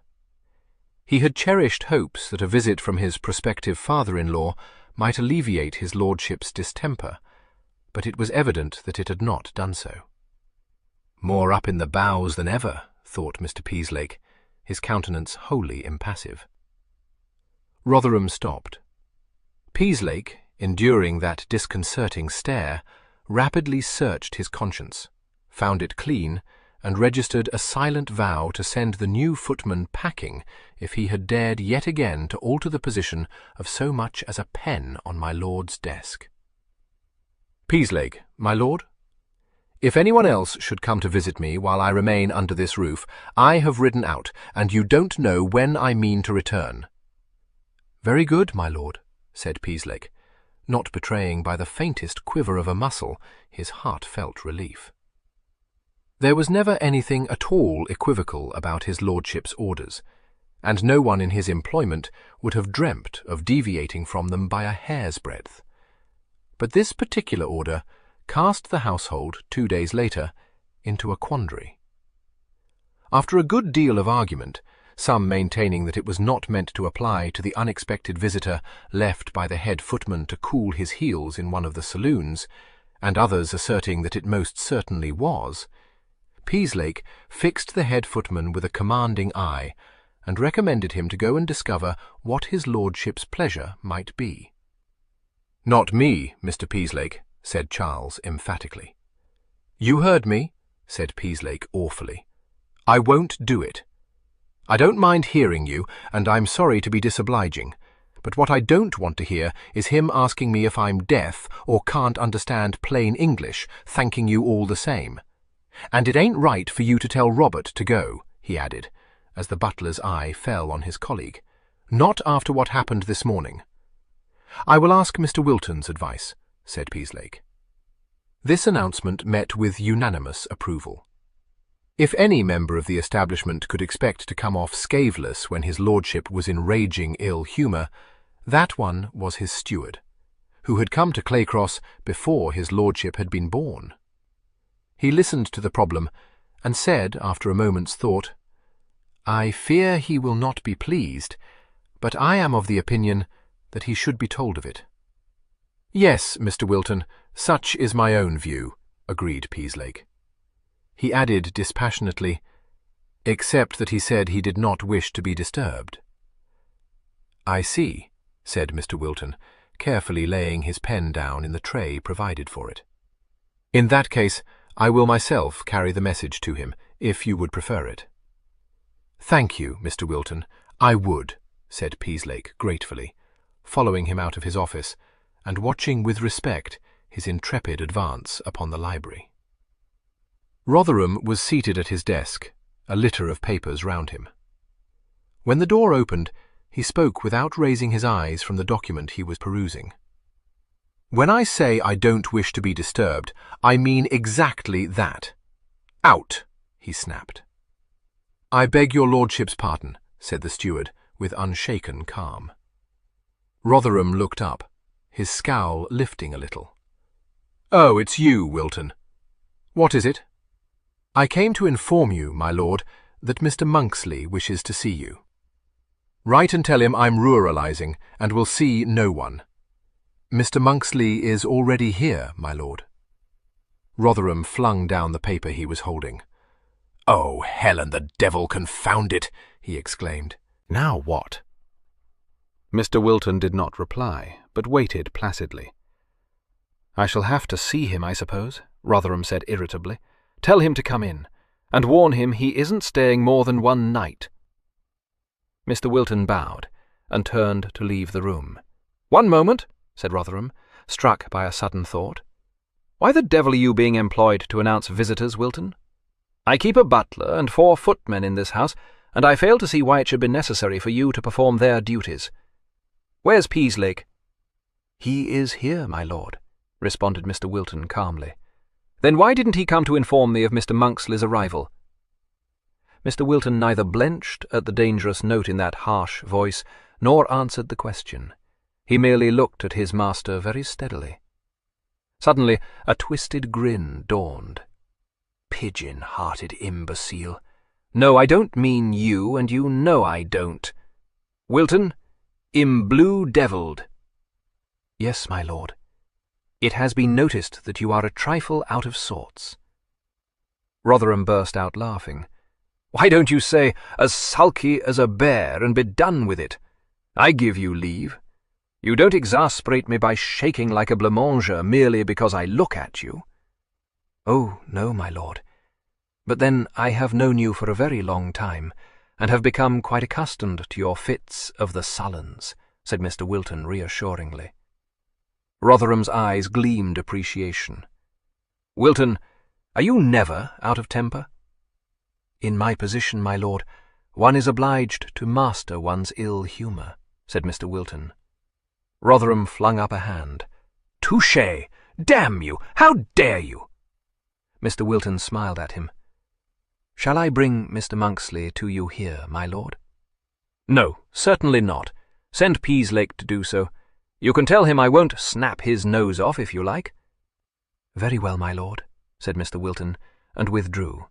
[SPEAKER 2] He had cherished hopes that a visit from his prospective father-in-law might alleviate his lordship's distemper, but it was evident that it had not done so. "More up in the bows than ever," thought Mr. Peaslake, his countenance wholly impassive.
[SPEAKER 3] Rotherham stopped. Peaslake, enduring that disconcerting stare, rapidly searched his conscience, found it clean, and registered a silent vow to send the new footman packing if he had dared yet again to alter the position of so much as a pen on my lord's desk. Peaslake, my lord? If anyone else should come to visit me while I remain under this roof, I have ridden out, and you don't know when I mean to return. Very good, my lord, said Peaslake, not betraying by the faintest quiver of a muscle his heartfelt relief. There was never anything at all equivocal about his lordship's orders, and no one in his employment would have dreamt of deviating from them by a hair's breadth. But this particular order cast the household 2 days later into a quandary. After a good deal of argument, some maintaining that it was not meant to apply to the unexpected visitor left by the head footman to cool his heels in one of the saloons, and others asserting that it most certainly was, Peaslake fixed the head footman with a commanding eye, and recommended him to go and discover what his lordship's pleasure might be. "Not me, Mr. Peaslake," said Charles emphatically. "You heard me," said Peaslake awfully. "I won't do it. I don't mind hearing you, and I'm sorry to be disobliging, but what I don't want to hear is him asking me if I'm deaf or can't understand plain English, thanking you all the same. And it ain't right for you to tell Robert to go," he added, as the butler's eye fell on his colleague. "Not after what happened this morning." "I will ask Mr. Wilton's advice," said Peaslake. This announcement met with unanimous approval. If any member of the establishment could expect to come off scatheless when his lordship was in raging ill humour, that one was his steward, who had come to Claycross before his lordship had been born. He listened to the problem, and said, after a moment's thought, "I fear he will not be pleased, but I am of the opinion that he should be told of it." "Yes, Mr. Wilton, such is my own view," agreed Peaslake. He added dispassionately, "except that he said he did not wish to be disturbed." "I see," said Mr. Wilton, carefully laying his pen down in the tray provided for it. "In that case, I will myself carry the message to him, if you would prefer it." "Thank you, Mr. Wilton, I would," said Peaslake gratefully, following him out of his office, and watching with respect his intrepid advance upon the library. Rotherham was seated at his desk, a litter of papers round him. When the door opened, he spoke without raising his eyes from the document he was perusing. "When I say I don't wish to be disturbed, I mean exactly that. Out!" he snapped. "I beg your lordship's pardon," said the steward, with unshaken calm. Rotherham looked up, his scowl lifting a little. "Oh, it's you, Wilton. What is it?" "I came to inform you, my lord, that Mr. Monksley wishes to see you." "Write and tell him I'm ruralising, and will see no one." "Mr. Monksley is already here, my lord." Rotherham flung down the paper he was holding. "Oh, hell and the devil confound it!" he exclaimed. "Now what?"
[SPEAKER 2] Mr. Wilton did not reply, but waited placidly. "I shall have to see him, I suppose," Rotherham said irritably. "Tell him to come in, and warn him he isn't staying more than one night." Mr. Wilton bowed, and turned to leave the room. "One moment," said Rotherham, struck by a sudden thought. "Why the devil are you being employed to announce visitors, Wilton? I keep a butler and 4 footmen in this house, and I fail to see why it should be necessary for you to perform their duties. Where's Peaslake?" "He is here, my lord," responded Mr. Wilton calmly. "Then why didn't he come to inform me of Mr. Monksley's arrival?" Mr. Wilton neither blenched at the dangerous note in that harsh voice, nor answered the question. He merely looked at his master very steadily. Suddenly a twisted grin dawned. "Pigeon-hearted imbecile. No, I don't mean you, and you know I don't. Wilton, blue-devilled." "Yes, my lord. It has been noticed that you are a trifle out of sorts." Rotherham burst out laughing. "Why don't you say as sulky as a bear and be done with it?
[SPEAKER 1] I give you leave. You don't exasperate me by shaking like a blancmanger merely because I look at you."
[SPEAKER 4] "Oh, no, my lord. But then I have known you for a very long time, and have become quite accustomed to your fits of the sullens," said Mr. Wilton reassuringly.
[SPEAKER 1] Rotherham's eyes gleamed appreciation. "Wilton, are you never out of temper?"
[SPEAKER 4] "In my position, my lord, one is obliged to master one's ill humour," said Mr. Wilton.
[SPEAKER 1] Rotherham flung up a hand. "Touché! Damn you! How dare you!"
[SPEAKER 4] Mr. Wilton smiled at him. "Shall I bring Mr. Monksley to you here, my lord?"
[SPEAKER 1] "No, certainly not. Send Peaslake to do so. You can tell him I won't snap his nose off if you like."
[SPEAKER 4] "Very well, my lord," said Mr. Wilton, and withdrew.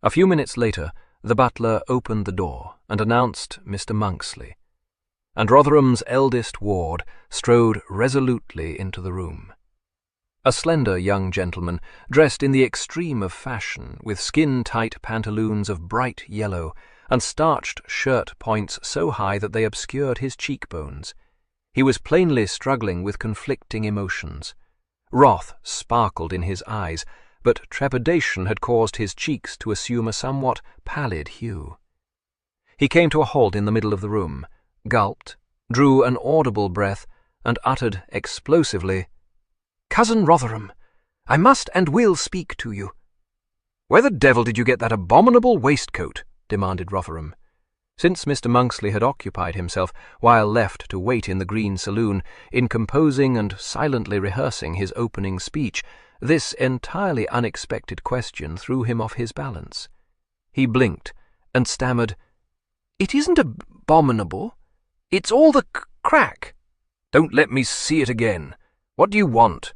[SPEAKER 1] A few minutes later, the butler opened the door and announced Mr. Monksley, and Rotherham's eldest ward strode resolutely into the room. A slender young gentleman, dressed in the extreme of fashion, with skin-tight pantaloons of bright yellow, and starched shirt points so high that they obscured his cheekbones. He was plainly struggling with conflicting emotions. Wrath sparkled in his eyes, but trepidation had caused his cheeks to assume a somewhat pallid hue. He came to a halt in the middle of the room, gulped, drew an audible breath, and uttered explosively, "Cousin Rotherham, I must and will speak to you." "Where the devil did you get that abominable waistcoat?" demanded Rotherham.
[SPEAKER 4] Since Mr. Monksley had occupied himself, while left to wait in the green saloon, in composing and silently rehearsing his opening speech, this entirely unexpected question threw him off his balance. He blinked and stammered, "It isn't abominable. It's all the crack."
[SPEAKER 1] "Don't let me see it again. What do you want?"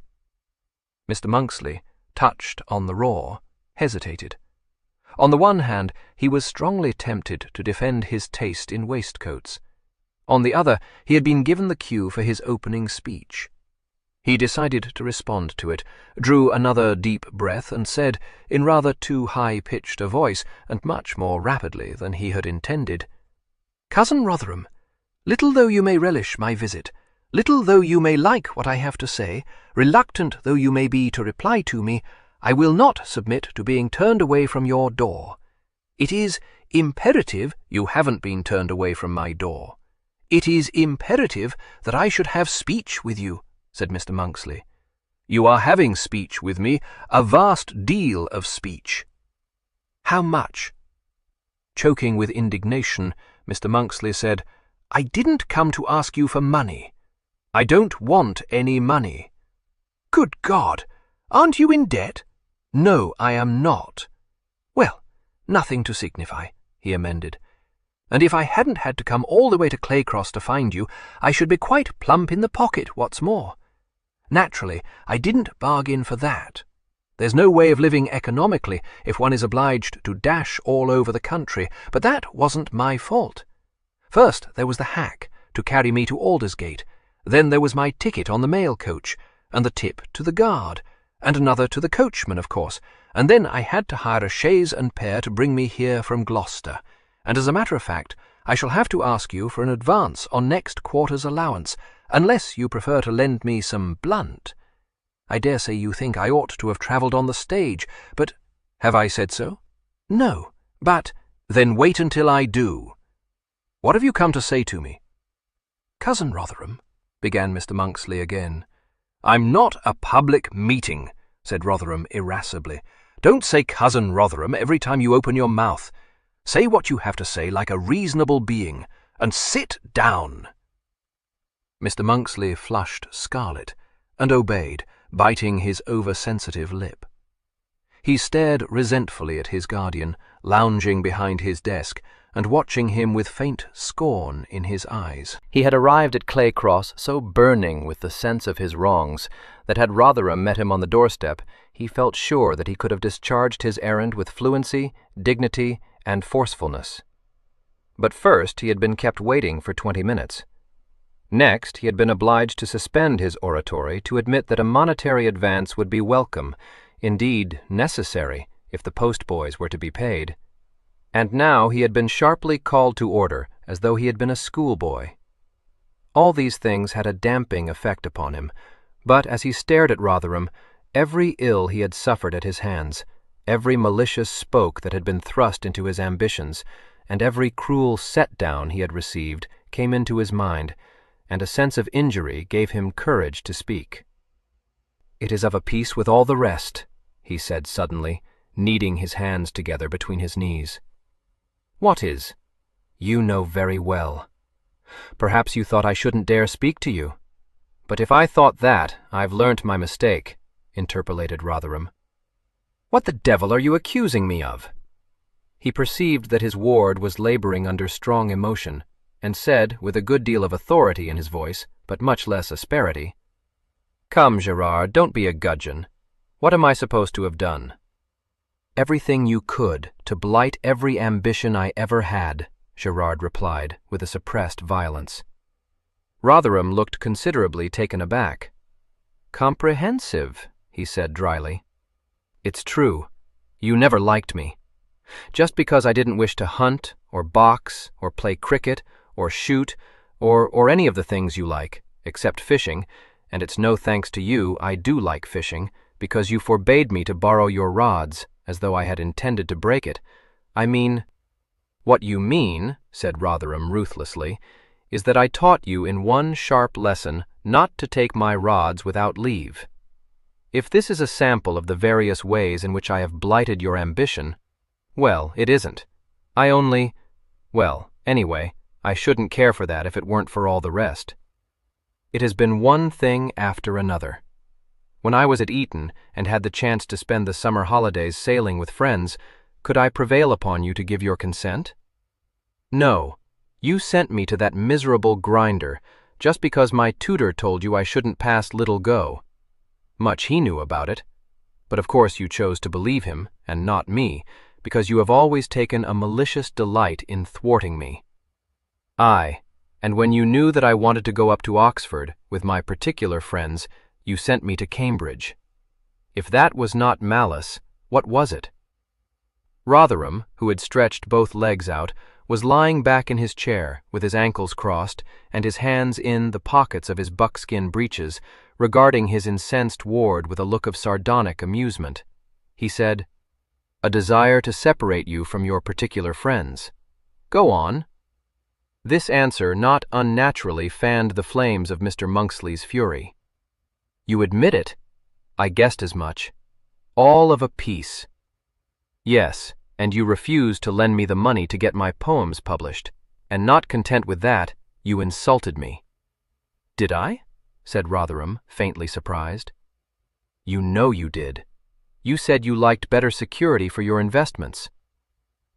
[SPEAKER 4] Mr. Monksley, touched on the raw, hesitated. On the one hand, he was strongly tempted to defend his taste in waistcoats. On the other, he had been given the cue for his opening speech. He decided to respond to it, drew another deep breath, and said, in rather too high-pitched a voice, and much more rapidly than he had intended, "Cousin Rotherham, little though you may relish my visit, little though you may like what I have to say, reluctant though you may be to reply to me, I will not submit to being turned away from your door. It is imperative you haven't been turned away from my door. It is imperative that I should have speech with you," said Mr. Monksley.
[SPEAKER 1] "You are having speech with me, a vast deal of speech."
[SPEAKER 4] "How much?" Choking with indignation, Mr. Monksley said, "I didn't come to ask you for money. I don't want any money." "Good God! Aren't you in debt?" "No, I am not." "Well, nothing to signify," he amended. "And if I hadn't had to come all the way to Claycross to find you, I should be quite plump in the pocket, what's more. Naturally, I didn't bargain for that. There's no way of living economically if one is obliged to dash all over the country, but that wasn't my fault. First there was the hack to carry me to Aldersgate, then there was my ticket on the mail coach, and the tip to the guard, and another to the coachman, of course, and then I had to hire a chaise and pair to bring me here from Gloucester, and as a matter of fact, I shall have to ask you for an advance on next quarter's allowance, unless you prefer to lend me some blunt. I dare say you think I ought to have travelled on the stage, but—"
[SPEAKER 1] "Have I said so?"
[SPEAKER 4] "No, but—"
[SPEAKER 1] "Then wait until I do. What have you come to say to me?"
[SPEAKER 4] "Cousin Rotherham," began Mr. Monksley again.
[SPEAKER 1] "I'm not a public meeting," said Rotherham irascibly. "Don't say Cousin Rotherham every time you open your mouth. Say what you have to say like a reasonable being, and sit down."
[SPEAKER 4] Mr. Monksley flushed scarlet, and obeyed, biting his oversensitive lip. He stared resentfully at his guardian, lounging behind his desk, and watching him with faint scorn in his eyes. He had arrived at Claycross so burning with the sense of his wrongs that had Rotherham met him on the doorstep, he felt sure that he could have discharged his errand with fluency, dignity, and forcefulness. But first he had been kept waiting for 20 minutes. Next he had been obliged to suspend his oratory to admit that a monetary advance would be welcome, indeed necessary, if the postboys were to be paid.
[SPEAKER 1] And now he had been sharply called to order, as though he had been a schoolboy. All these things had a damping effect upon him, but as he stared at Rotherham, every ill he had suffered at his hands, every malicious spoke that had been thrust into his ambitions, and every cruel set-down he had received came into his mind, and a sense of injury gave him courage to speak. "It is of a piece with all the rest," he said suddenly, kneading his hands together between his knees. "What is? You know very well. Perhaps you thought I shouldn't dare speak to you. But if I thought that, I've learnt my mistake," interpolated Rotherham. "What the devil are you accusing me of?" He perceived that his ward was laboring under strong emotion, and said, with a good deal of authority in his voice, but much less asperity, "Come, Gerard, don't be a gudgeon. What am I supposed to have done?" "Everything you could to blight every ambition I ever had," Gerard replied, with a suppressed violence. Rotherham looked considerably taken aback. "Comprehensive," he said dryly. "It's true. You never liked me. Just because I didn't wish to hunt, or box, or play cricket, or shoot, or any of the things you like, except fishing, and it's no thanks to you I do like fishing, because you forbade me to borrow your rods, as though I had intended to break it. I mean—" "What you mean," said Rotherham ruthlessly, "is that I taught you in one sharp lesson not to take my rods without leave. If this is a sample of the various ways in which I have blighted your ambition, well, it isn't. Well, anyway, I shouldn't care for that if it weren't for all the rest. It has been one thing after another. When I was at Eton and had the chance to spend the summer holidays sailing with friends, could I prevail upon you to give your consent? No, you sent me to that miserable grinder just because my tutor told you I shouldn't pass Little Go. Much he knew about it. But of course you chose to believe him, and not me, because you have always taken a malicious delight in thwarting me. Aye, and when you knew that I wanted to go up to Oxford with my particular friends, you sent me to Cambridge. If that was not malice, what was it?" Rotherham, who had stretched both legs out, was lying back in his chair, with his ankles crossed and his hands in the pockets of his buckskin breeches, regarding his incensed ward with a look of sardonic amusement. He said, "A desire to separate you from your particular friends. Go on." This answer not unnaturally fanned the flames of Mr. Monksley's fury. "You admit it? I guessed as much. All of a piece." "Yes, and you refused to lend me the money to get my poems published, and not content with that, you insulted me." "Did I?" said Rotherham, faintly surprised. "You know you did. You said you liked better security for your investments."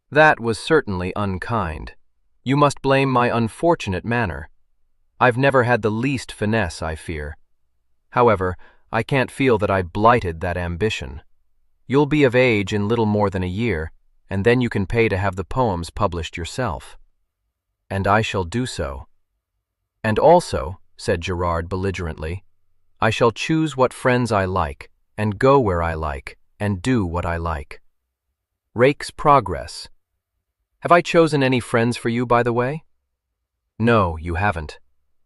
[SPEAKER 1] "That was certainly unkind. You must blame my unfortunate manner. I've never had the least finesse, I fear. However, I can't feel that I blighted that ambition. You'll be of age in little more than a year, and then you can pay to have the poems published yourself." "And I shall do so." "And also," said Gerard belligerently, "I shall choose what friends I like, and go where I like, and do what I like." Rake's progress. Have I chosen any friends for you, by the way? No, you haven't.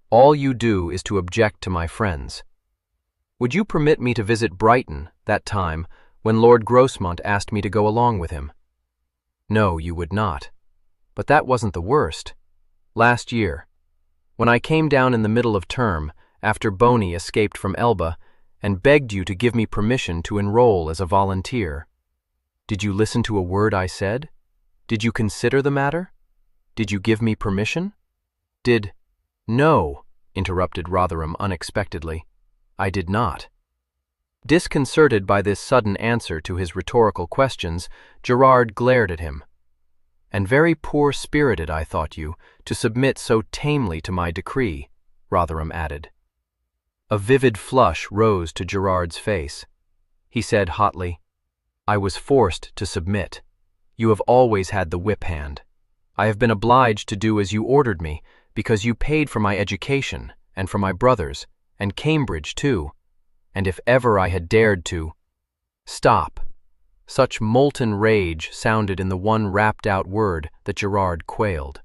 [SPEAKER 1] All you do is to object to my friends. Would you permit me to visit Brighton that time when Lord Grossmont asked me to go along with him? No, you would not. But that wasn't the worst. Last year, when I came down in the middle of term, after Boney escaped from Elba, and begged you to give me permission to enroll as a volunteer. Did you listen to a word I said? Did you consider the matter? Did you give me permission? No, interrupted Rotherham unexpectedly. I did not. Disconcerted by this sudden answer to his rhetorical questions, Gerard glared at him. And very poor-spirited, I thought you, to submit so tamely to my decree, Rotherham added. A vivid flush rose to Gerard's face. He said hotly, I was forced to submit. You have always had the whip hand. I have been obliged to do as you ordered me, because you paid for my education, and for my brother's, and Cambridge too. And if ever I had dared to— Stop,
[SPEAKER 2] Such molten rage sounded in the one rapped-out word that Gerard quailed.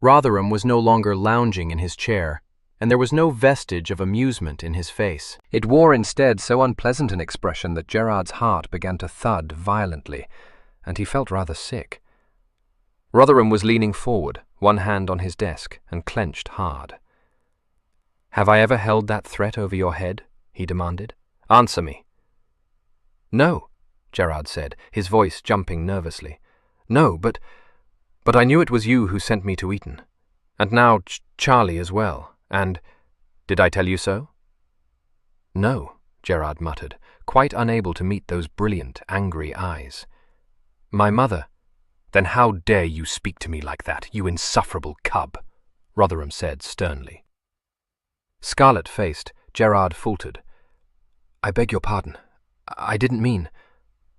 [SPEAKER 2] Rotherham was no longer lounging in his chair, and there was no vestige of amusement in his face.
[SPEAKER 4] It wore instead so unpleasant an expression that Gerard's heart began to thud violently, and he felt rather sick. Rotherham was leaning forward, one hand on his desk, and clenched hard. "Have I ever held that threat over your head?" he demanded. "Answer me." "No," Gerard said, his voice jumping nervously. "No, but I knew it was you who sent me to Eton. And now Charlie as well. And did I tell you so?" "No," Gerard muttered, quite unable to meet those brilliant, angry eyes. "My mother—" "Then how dare you speak to me like that, you insufferable cub?" Rotherham said sternly. Scarlet-faced, Gerard faltered. "I beg your pardon. I didn't mean—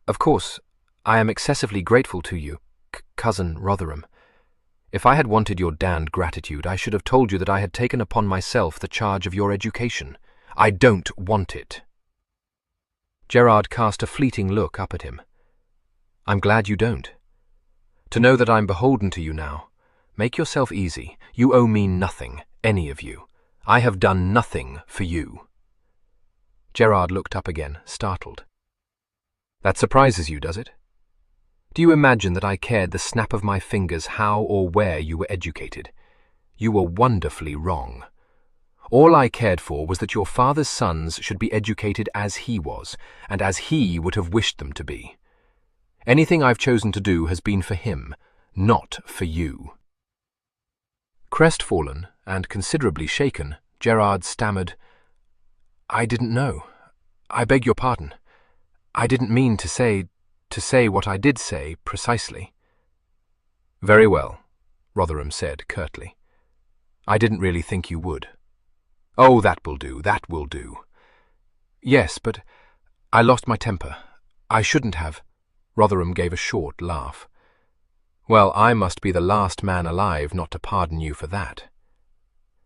[SPEAKER 4] Of course, I am excessively grateful to you, cousin Rotherham. If I had wanted your damned gratitude, I should have told you that I had taken upon myself the charge of your education. I don't want it." Gerard cast a fleeting look up at him. "I'm glad you don't. To know that I'm beholden to you now. Make yourself easy. You owe me nothing, any of you. I have done nothing for you." Gerard looked up again, startled. "That surprises you, does it? Do you imagine that I cared the snap of my fingers how or where you were educated? You were wonderfully wrong. All I cared for was that your father's sons should be educated as he was, and as he would have wished them to be. Anything I've chosen to do has been for him, not for you." Crestfallen and considerably shaken, Gerard stammered, "I didn't know. I beg your pardon. I didn't mean to say what I did say, precisely." "Very well," Rotherham said curtly. "I didn't really think you would." "Oh, that will do, that will do." "Yes, but I lost my temper. I shouldn't have." Rotherham gave a short laugh. "Well, I must be the last man alive not to pardon you for that.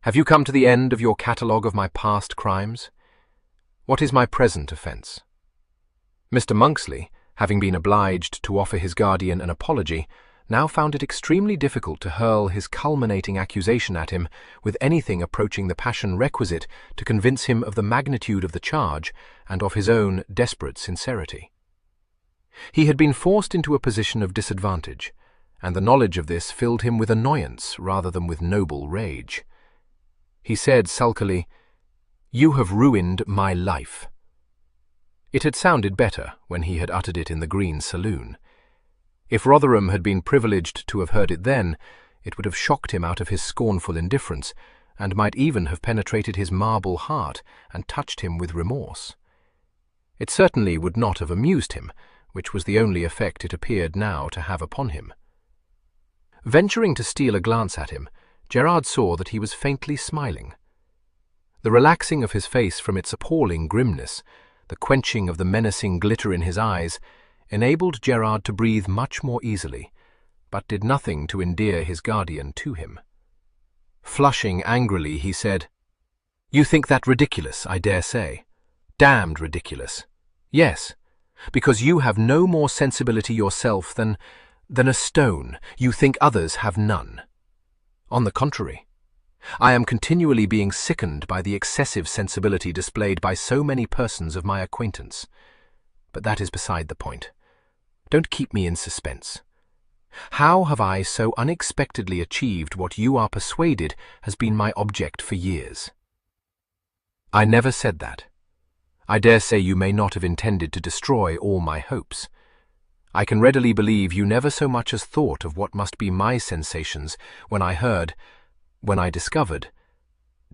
[SPEAKER 4] Have you come to the end of your catalogue of my past crimes? What is my present offence?" Mr. Monksley, having been obliged to offer his guardian an apology, now found it extremely difficult to hurl his culminating accusation at him with anything approaching the passion requisite to convince him of the magnitude of the charge and of his own desperate sincerity. He had been forced into a position of disadvantage, and the knowledge of this filled him with annoyance rather than with noble rage. He said sulkily, "You have ruined my life." It had sounded better when he had uttered it in the Green Saloon. If Rotherham had been privileged to have heard it then, it would have shocked him out of his scornful indifference, and might even have penetrated his marble heart and touched him with remorse. It certainly would not have amused him, which was the only effect it appeared now to have upon him. Venturing to steal a glance at him, Gerard saw that he was faintly smiling. The relaxing of his face from its appalling grimness, the quenching of the menacing glitter in his eyes, enabled Gerard to breathe much more easily, but did nothing to endear his guardian to him. Flushing angrily, he said, "You think that ridiculous, I dare say. Damned ridiculous. Yes, because you have no more sensibility yourself than a stone. You think others have none. On the contrary, I am continually being sickened by the excessive sensibility displayed by so many persons of my acquaintance. But that is beside the point. Don't keep me in suspense. How have I so unexpectedly achieved what you are persuaded has been my object for years?" "I never said that. I dare say you may not have intended to destroy all my hopes. I can readily believe you never so much as thought of what must be my sensations when I discovered—"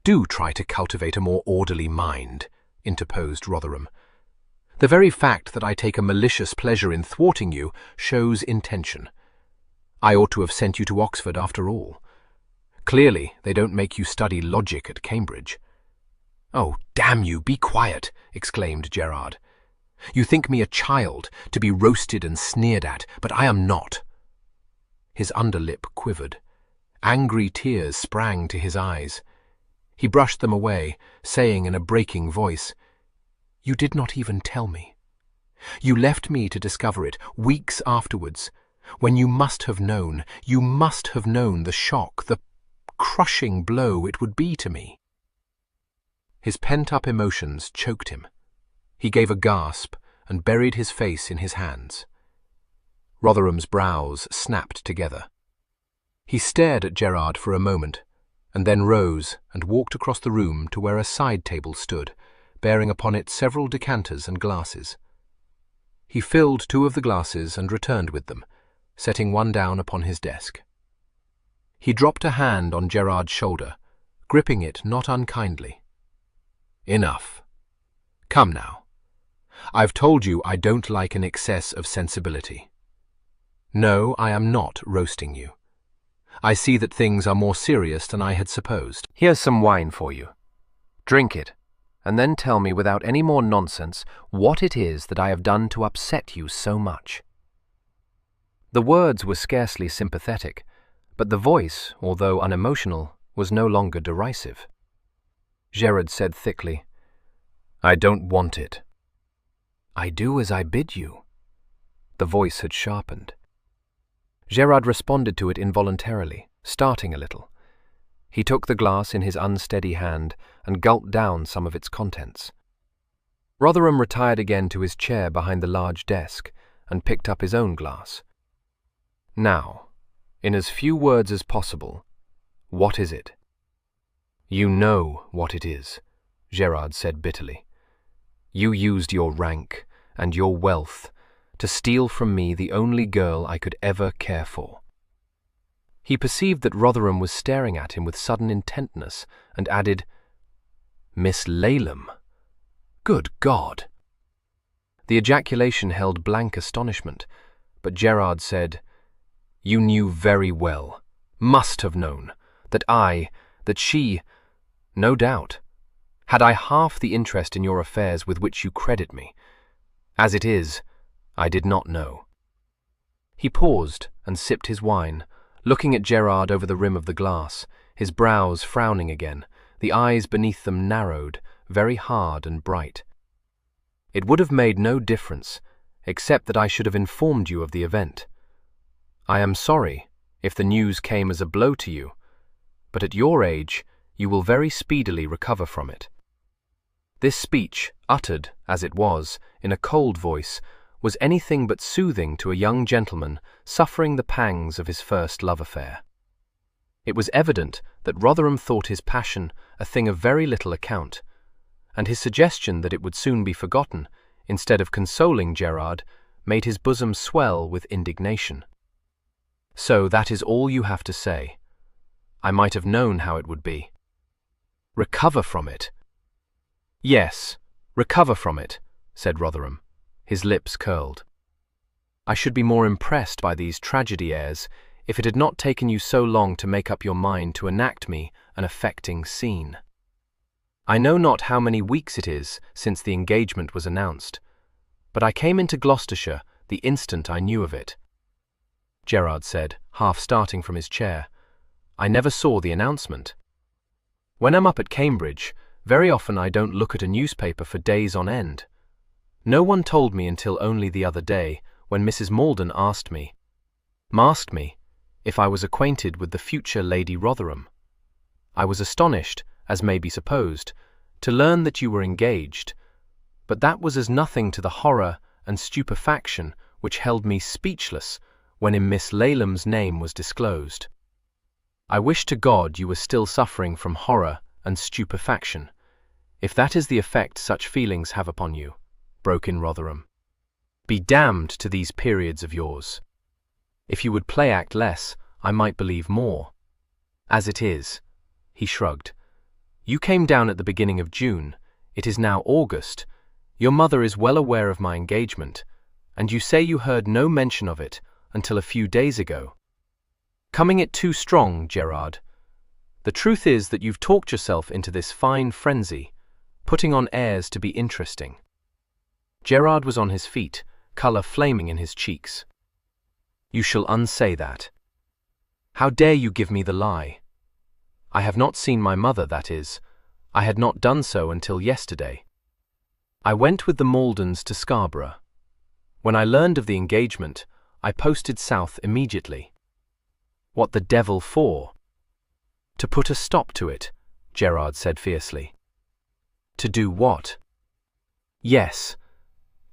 [SPEAKER 4] "Do try to cultivate a more orderly mind," interposed Rotherham. "The very fact that I take a malicious pleasure in thwarting you shows intention. I ought to have sent you to Oxford after all. Clearly, they don't make you study logic at Cambridge." "Oh, damn you, be quiet!" exclaimed Gerard. "You think me a child, to be roasted and sneered at, but I am not." His underlip quivered. Angry tears sprang to his eyes. He brushed them away, saying in a breaking voice, "You did not even tell me.
[SPEAKER 3] You left me to discover it weeks afterwards, when you must have known the shock, the crushing blow it would be to me." His pent-up emotions choked him. He gave a gasp and buried his face in his hands. Rotherham's brows snapped together. He stared at Gerard for a moment, and then rose and walked across the room to where a side table stood, bearing upon it several decanters and glasses. He filled 2 of the glasses and returned with them, setting one down upon his desk. He dropped a hand on Gerard's shoulder, gripping it not unkindly. "Enough. Come now. I've told you I don't like an excess of sensibility. No, I am not roasting you. I see that things are more serious than I had supposed."
[SPEAKER 4] "Here's some wine for you. Drink it, and then tell me without any more nonsense what it is that I have done to upset you so much." The words were scarcely sympathetic, but the voice, although unemotional, was no longer derisive. Gerard said thickly, "I don't want it." "I do as I bid you." The voice had sharpened. Gerard responded to it involuntarily, starting a little. He took the glass in his unsteady hand and gulped down some of its contents. Rotherham retired again to his chair behind the large desk and picked up his own glass. "Now, in as few words as possible, what is it?" "You know what it is," Gerard said bitterly. "You used your rank and your wealth to steal from me the only girl I could ever care for." He perceived that Rotherham was staring at him with sudden intentness, and added, "Miss Laylam? Good God!" The ejaculation held blank astonishment, but Gerard said, "You knew very well, must have known, that she, no doubt. Had I half the interest in your affairs with which you credit me? As it is, I did not know." He paused and sipped his wine, looking at Gerard over the rim of the glass, his brows frowning again, the eyes beneath them narrowed, very hard and bright. "It would have made no difference, except that I should have informed you of the event. I am sorry if the news came as a blow to you, but at your age you will very speedily recover from it." This speech, uttered, as it was, in a cold voice, was anything but soothing to a young gentleman suffering the pangs of his first love affair. It was evident that Rotherham thought his passion a thing of very little account, and his suggestion that it would soon be forgotten, instead of consoling Gerard, made his bosom swell with indignation. "So that is all you have to say. I might have known how it would be. Recover from it." "Yes, recover from it," said Rotherham, his lips curled. "I should be more impressed by these tragedy airs if it had not taken you so long to make up your mind to enact me an affecting scene. I know not how many weeks it is since the engagement was announced, but I came into Gloucestershire the instant I knew of it." Gerard said, half starting from his chair, "I never saw the announcement. When I'm up at Cambridge, very often I don't look at a newspaper for days on end. No one told me until only the other day, when Mrs. Malden asked me if I was acquainted with the future Lady Rotherham. I was astonished, as may be supposed, to learn that you were engaged, but that was as nothing to the horror and stupefaction which held me speechless when in Miss Laylam's name was disclosed." "I wish to God you were still suffering from horror and stupefaction, if that is the effect such feelings have upon you," broke in Rotherham. "Be damned to these periods of yours. If you would play-act less, I might believe more. As it is," he shrugged, "you came down at the beginning of June, it is now August, your mother is well aware of my engagement, and you say you heard no mention of it until a few days ago. Coming it too strong, Gerard. The truth is that you've talked yourself into this fine frenzy, putting on airs to be interesting." Gerard was on his feet, colour flaming in his cheeks. "You shall unsay that. How dare you give me the lie? I have not seen my mother, that is. I had not done so until yesterday. I went with the Maldens to Scarborough.
[SPEAKER 2] When I learned of the engagement, I posted south immediately. What the devil for? To put a stop to it, Gerard said fiercely. To do what? Yes.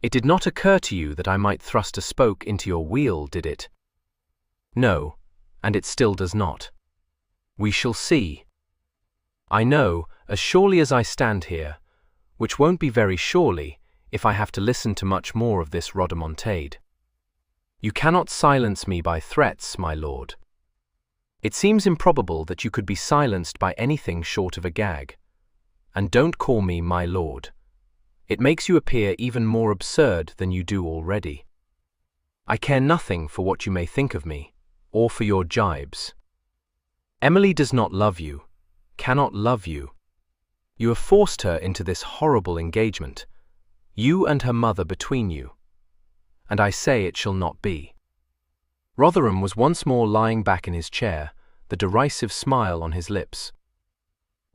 [SPEAKER 2] It did not occur to you that I might thrust a spoke into your wheel, did it? No, and it still does not. We shall see. I know, as surely as I stand here, which won't be very surely if I have to listen to much more of this rhodomontade. You cannot silence me by threats, my lord. It seems improbable that you could be silenced by anything short of a gag. And don't call me my lord. It makes you appear even more absurd than you do already. I care nothing for what you may think of me, or for your jibes. Emily does not love you, cannot love you. You have forced her into this horrible engagement, you and her mother between you. And I say it shall not be. Rotherham was once more lying back in his chair, the derisive smile on his lips.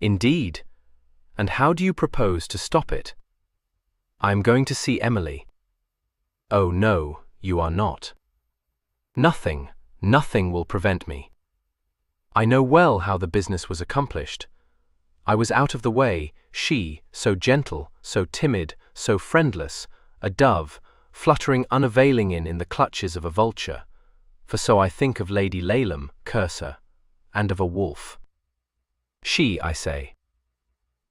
[SPEAKER 2] Indeed, and how do you propose to stop it? I am going to see Emily. Oh no, you are not. Nothing will prevent me. I know well how the business was accomplished. I was out of the way, she, so gentle, so timid, so friendless, a dove, fluttering unavailing in the clutches of a vulture, for so I think of Lady Laleham, curse her, and of a wolf. She, I say.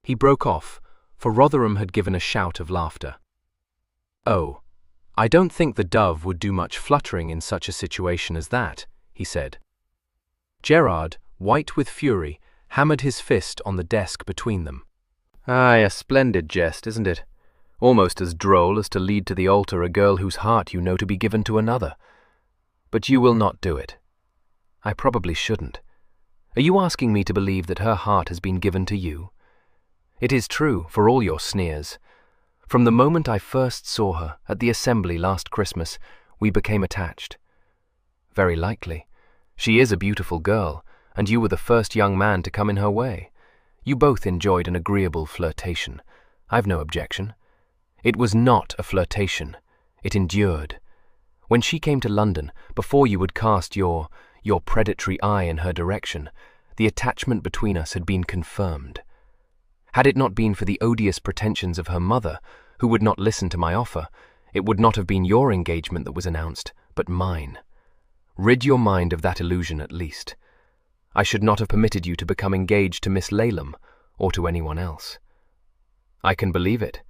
[SPEAKER 2] He broke off, for Rotherham had given a shout of laughter. Oh, I don't think the dove would do much fluttering in such a situation as that, he said. Gerard, white with fury, hammered his fist on the desk between them.
[SPEAKER 4] Aye, a splendid jest, isn't it? Almost as droll as to lead to the altar a girl whose heart you know to be given to another. But you will not do it. I probably shouldn't. Are you asking me to believe that her heart has been given to you? It is true, for all your sneers. From the moment I first saw her at the assembly last Christmas, we became attached. Very likely. She is a beautiful girl, and you were the first young man to come in her way. You both enjoyed an agreeable flirtation. I've no objection. It was not a flirtation. It endured. When she came to London, before you would cast your predatory eye in her direction, the attachment between us had been confirmed. Had it not been for the odious pretensions of her mother, who would not listen to my offer, it would not have been your engagement that was announced, but mine. Rid your mind of that illusion at least. I should not have permitted you to become engaged to Miss Laleham, or to anyone else. I can believe it,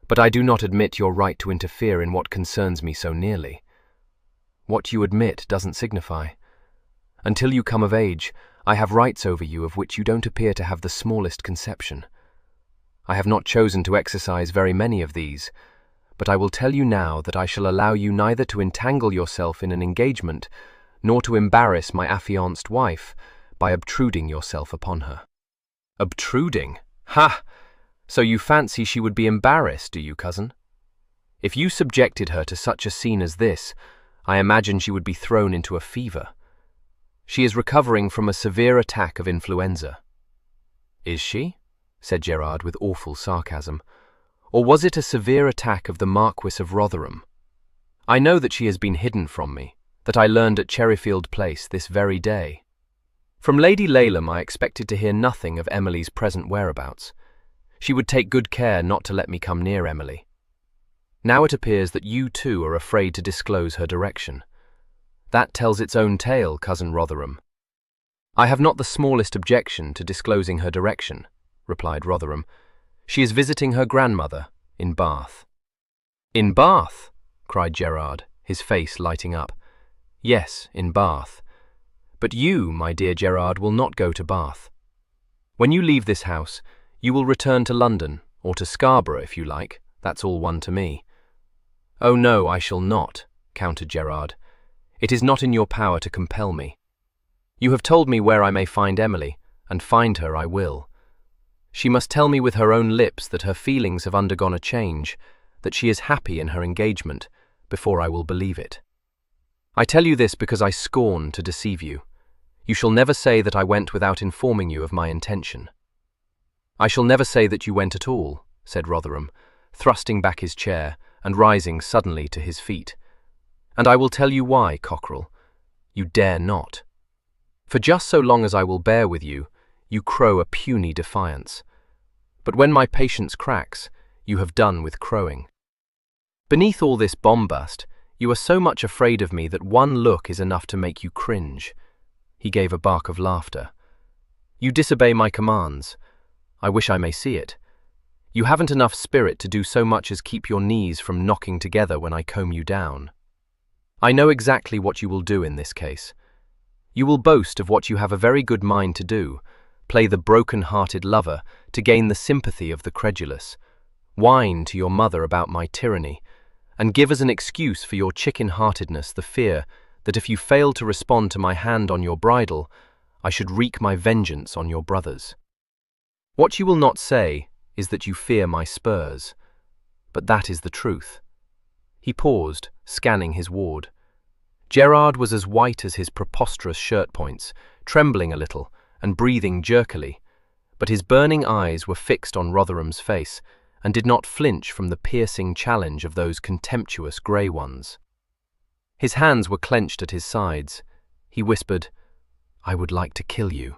[SPEAKER 4] but I do not admit your right to interfere in what concerns me so nearly. What you admit doesn't signify. Until you come of age, I have rights over you of which you don't appear to have the smallest conception. I have not chosen to exercise very many of these, but I will tell you now that I shall allow you neither to entangle yourself in an engagement, nor to embarrass my affianced wife by obtruding yourself upon her. Obtruding? Ha! So you fancy she would be embarrassed, do you, cousin? If you subjected her to such a scene as this, I imagine she would be thrown into a fever. She is recovering from a severe attack of influenza. Is she? Said Gerard with awful sarcasm. Or was it a severe attack of the Marquis of Rotherham? I know that she has been hidden from me, that I learned at Cherryfield Place this very day. From Lady Laleham I expected to hear nothing of Emily's present whereabouts. She would take good care not to let me come near Emily. Now it appears that you too are afraid to disclose her direction. That tells its own tale, cousin Rotherham. I have not the smallest objection to disclosing her direction, replied Rotherham. She is visiting her grandmother in Bath. In Bath? Cried Gerard, his face lighting up. Yes, in Bath. But you, my dear Gerard, will not go to Bath. When you leave this house, you will return to London, or to Scarborough if you like, that's all one to me. Oh no, I shall not, countered Gerard. It is not in your power to compel me. You have told me where I may find Emily, and find her I will. She must tell me with her own lips that her feelings have undergone a change, that she is happy in her engagement, before I will believe it. I tell you this because I scorn to deceive you. You shall never say that I went without informing you of my intention. I shall never say that you went at all, said Rotherham, thrusting back his chair
[SPEAKER 2] and rising suddenly to his feet. "And I will tell you why, Cockerel. You dare not. For just so long as I will bear with you, you crow a puny defiance. But when my patience cracks, you have done with crowing. Beneath all this bombast, you are so much afraid of me that one look is enough to make you cringe." He gave a bark of laughter. "You disobey my commands. I wish I may see it. You haven't enough spirit to do so much as keep your knees from knocking together when I comb you down. I know exactly what you will do in this case. You will boast of what you have a very good mind to do, play the broken-hearted lover to gain the sympathy of the credulous, whine to your mother about my tyranny, and give as an excuse for your chicken-heartedness the fear that if you fail to respond to my hand on your bridle, I should wreak my vengeance on your brothers. What you will not say is that you fear my spurs, but that is the truth." He paused, scanning his ward. Gerard was as white as his preposterous shirt-points, trembling a little and breathing jerkily, but his burning eyes were fixed on Rotherham's face and did not flinch from the piercing challenge of those contemptuous grey ones. His hands were clenched at his sides. He whispered, "I would like to kill you."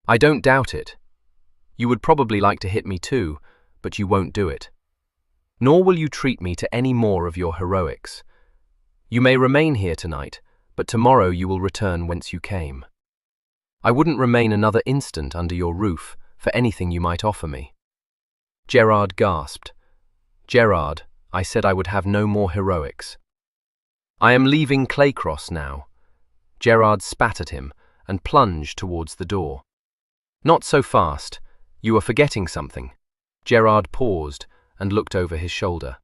[SPEAKER 2] "I don't doubt it. You would probably like to hit me too, but you won't do it. Nor will you treat me to any more of your heroics. You may remain here tonight, but tomorrow you will return whence you came. I wouldn't remain another instant under your roof for anything you might offer me." Gerard gasped. "Gerard, I said I would have no more heroics. I am leaving Claycross now." Gerard spat at him and plunged towards the door. "Not so fast. You are forgetting something." Gerard paused and looked over his shoulder.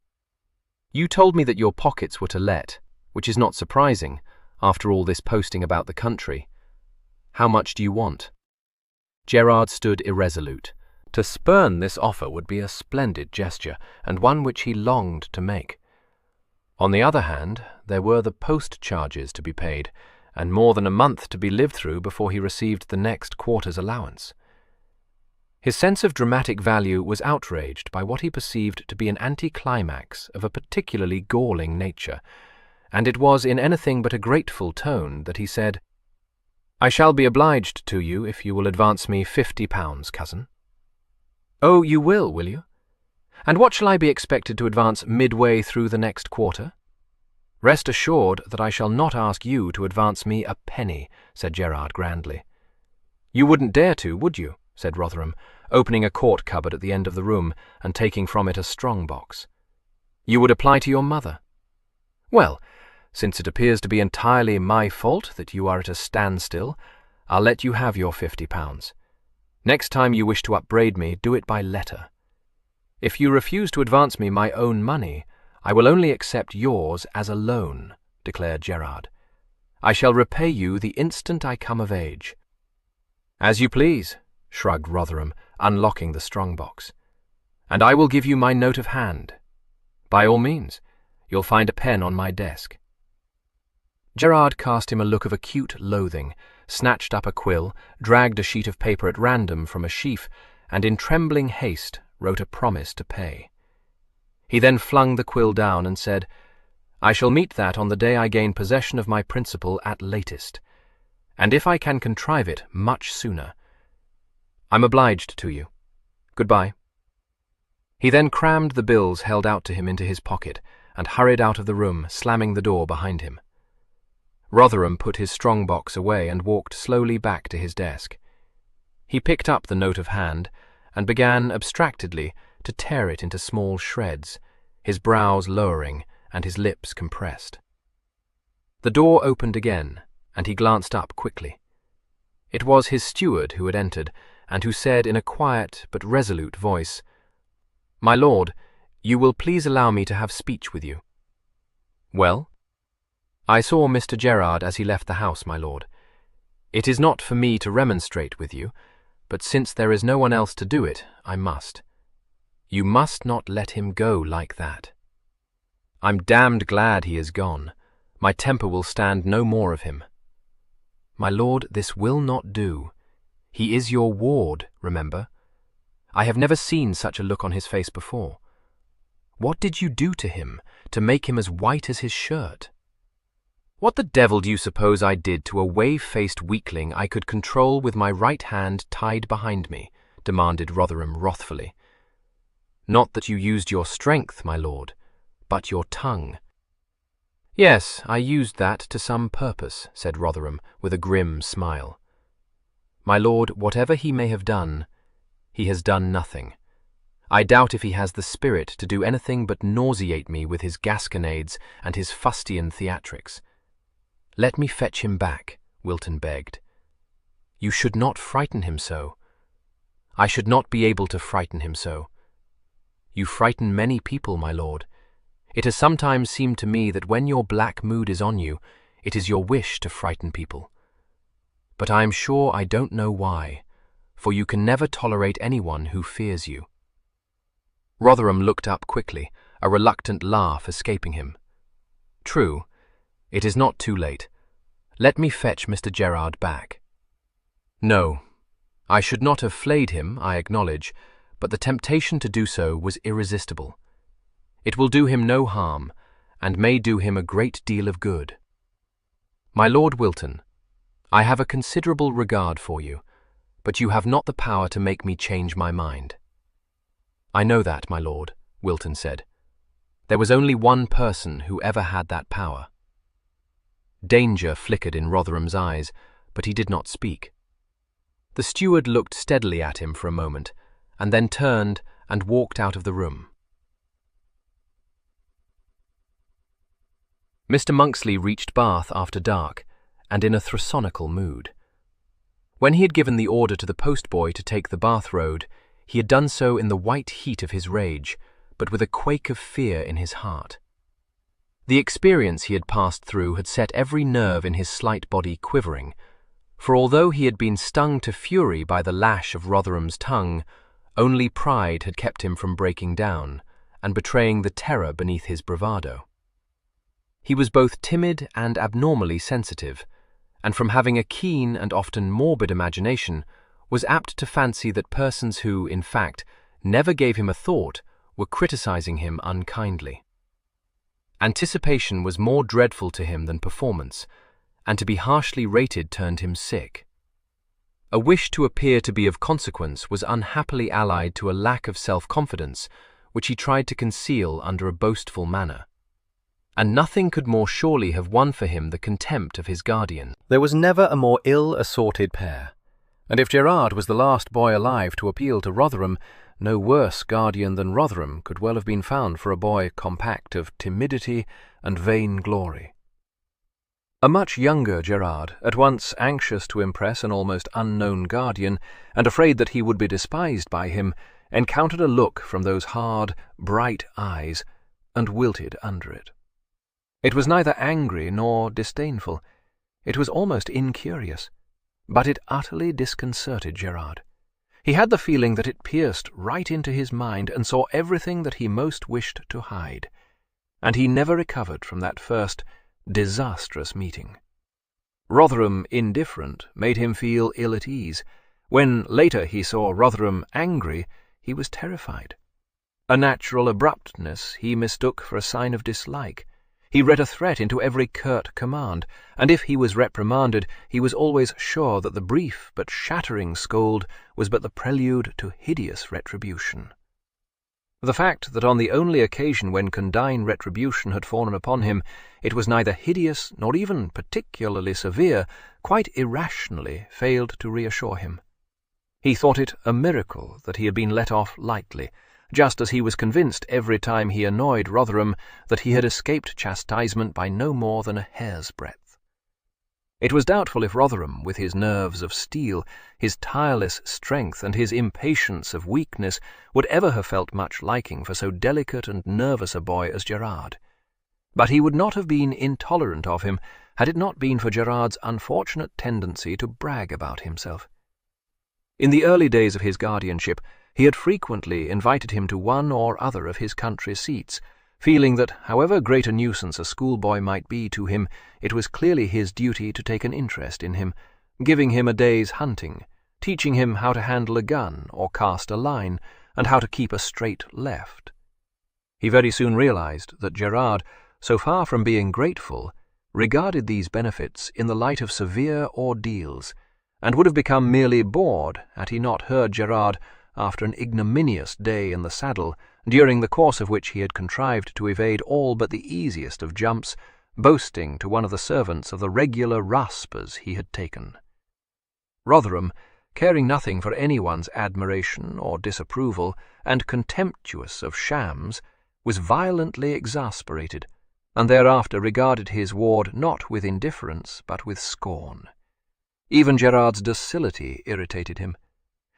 [SPEAKER 2] "You told me that your pockets were to let, which is not surprising, after all this posting about the country. How much do you want?" Gerard stood irresolute.
[SPEAKER 4] To spurn this offer would be a splendid gesture, and one which he longed to make. On the other hand, there were the post charges to be paid, and more than a month to be lived through before he received the next quarter's allowance. His sense of dramatic value was outraged by what he perceived to be an anticlimax of a particularly galling nature, and it was in anything but a grateful tone that he said, "I shall be obliged to you if you will advance me £50, cousin." "Oh, you will you? And what shall I be expected to advance midway through the next quarter?" "Rest assured that I shall not ask you to advance me a penny," said Gerard grandly. "You wouldn't dare to, would you?" said Rotherham, opening a court cupboard at the end of the room and taking from it a strong-box. "You would apply to your mother? Well, since it appears to be entirely my fault that you are at a standstill, I'll let you have your £50. Next time you wish to upbraid me, do it by letter. If you refuse to advance me my own money, I will only accept yours as a loan," declared Gerard. "I shall repay you the instant I come of age." "As you please," shrugged Rotherham, unlocking the strong-box. "And I will give you my note of hand. By all means. You'll find a pen on my desk." Gerard cast him a look of acute loathing, snatched up a quill, dragged a sheet of paper at random from a sheaf, and in trembling haste wrote a promise to pay. He then flung the quill down and said, "I shall meet that on the day I gain possession of my principal at latest, and if I can contrive it, much sooner. I'm obliged to you. Goodbye." He then crammed the bills held out to him into his pocket and hurried out of the room, slamming the door behind him. Rotherham put his strong-box away and walked slowly back to his desk. He picked up the note of hand and began abstractedly to tear it into small shreds, his brows lowering and his lips compressed. The door opened again, and he glanced up quickly. It was his steward who had entered, and who said in a quiet but resolute voice, "My lord, you will please allow me to have speech with you." "Well?" "I saw Mr. Gerard as he left the house, my lord. It is not for me to remonstrate with you, but since there is no one else to do it, I must. You must not let him go like that. I'm damned glad he is gone. My temper will stand no more of him." "My lord, this will not do. He is your ward, remember. I have never seen such a look on his face before.
[SPEAKER 2] What did you do to him to make him as white as his shirt? What the devil do you suppose I did to a wave-faced weakling I could control with my right hand tied behind me? Demanded Rotherham wrathfully. Not that you used your strength, my lord, but your tongue. Yes, I used that to some purpose, said Rotherham with a grim smile. My lord, whatever he may have done, he has done nothing. I doubt if he has the spirit to do anything but nauseate me with his gasconades and his fustian theatrics. Let me fetch him back, Wilton begged. You should not frighten him so. I should not be able to frighten him so. You frighten many people, my lord. It has sometimes seemed to me that when your black mood is on you, it is your wish to frighten people. But I am sure I don't know why, for you can never tolerate anyone who fears you. Rotherham looked up quickly, a reluctant laugh escaping him. True, it is not too late. Let me fetch Mr. Gerard back. No, I should not have flayed him, I acknowledge, but the temptation to do so was irresistible. It will do him no harm, and may do him a great deal of good. My Lord Wilton, I have a considerable regard for you, but you have not the power to make me change my mind. I know that, my lord, Wilton said. There was only one person who ever had that power. Danger flickered in Rotherham's eyes, but he did not speak. The steward looked steadily at him for a moment, and then turned and walked out of the room. Mr. Monksley reached Bath after dark, and in a thrasonical mood. When he had given the order to the postboy to take the Bath road, he had done so in the white heat of his rage, but with a quake of fear in his heart. The experience he had passed through had set every nerve in his slight body quivering, for although he had been stung to fury by the lash of Rotherham's tongue, only pride had kept him from breaking down and betraying the terror beneath his bravado. He was both timid and abnormally sensitive, and from having a keen and often morbid imagination, was apt to fancy that persons who, in fact, never gave him a thought were criticizing him unkindly. Anticipation was more dreadful to him than performance, and to be harshly rated turned him sick. A wish to appear to be of consequence was unhappily allied to a lack of self-confidence, which he tried to conceal under a boastful manner. And nothing could more surely have won for him the contempt of his guardian.
[SPEAKER 4] There was never a more ill-assorted pair, and if Gerard was the last boy alive to appeal to Rotherham, no worse guardian than Rotherham could well have been found for a boy compact of timidity and vain glory. A much younger Gerard, at once anxious to impress an almost unknown guardian, and afraid that he would be despised by him, encountered a look from those hard, bright eyes, and wilted under it. It was neither angry nor disdainful. It was almost incurious, but it utterly disconcerted Gerard. He had the feeling that it pierced right into his mind and saw everything that he most wished to hide, and he never recovered from that first disastrous meeting. Rotherham indifferent made him feel ill at ease. When later he saw Rotherham angry, he was terrified. A natural abruptness he mistook for a sign of dislike. He read a threat into every curt command, and if he was reprimanded, he was always sure that the brief but shattering scold was but the prelude to hideous retribution. The fact that on the only occasion when condign retribution had fallen upon him, it was neither hideous nor even particularly severe, quite irrationally failed to reassure him. He thought it a miracle that he had been let off lightly, just as he was convinced every time he annoyed Rotherham that he had escaped chastisement by no more than a hair's breadth. It was doubtful if Rotherham, with his nerves of steel, his tireless strength, and his impatience of weakness, would ever have felt much liking for so delicate and nervous a boy as Gerard. But he would not have been intolerant of him had it not been for Gerard's unfortunate tendency to brag about himself. In the early days of his guardianship, he had frequently invited him to one or other of his country seats, feeling that, however great a nuisance a schoolboy might be to him, it was clearly his duty to take an interest in him, giving him a day's hunting, teaching him how to handle a gun or cast a line, and how to keep a straight left.
[SPEAKER 1] He very soon realized that Gerard, so far from being grateful, regarded these benefits in the light of severe ordeals, and would have become merely bored had he not heard Gerard, after an ignominious day in the saddle, during the course of which he had contrived to evade all but the easiest of jumps, boasting to one of the servants of the regular raspers he had taken. Rotherham, caring nothing for anyone's admiration or disapproval, and contemptuous of shams, was violently exasperated, and thereafter regarded his ward not with indifference but with scorn. Even Gerard's docility irritated him.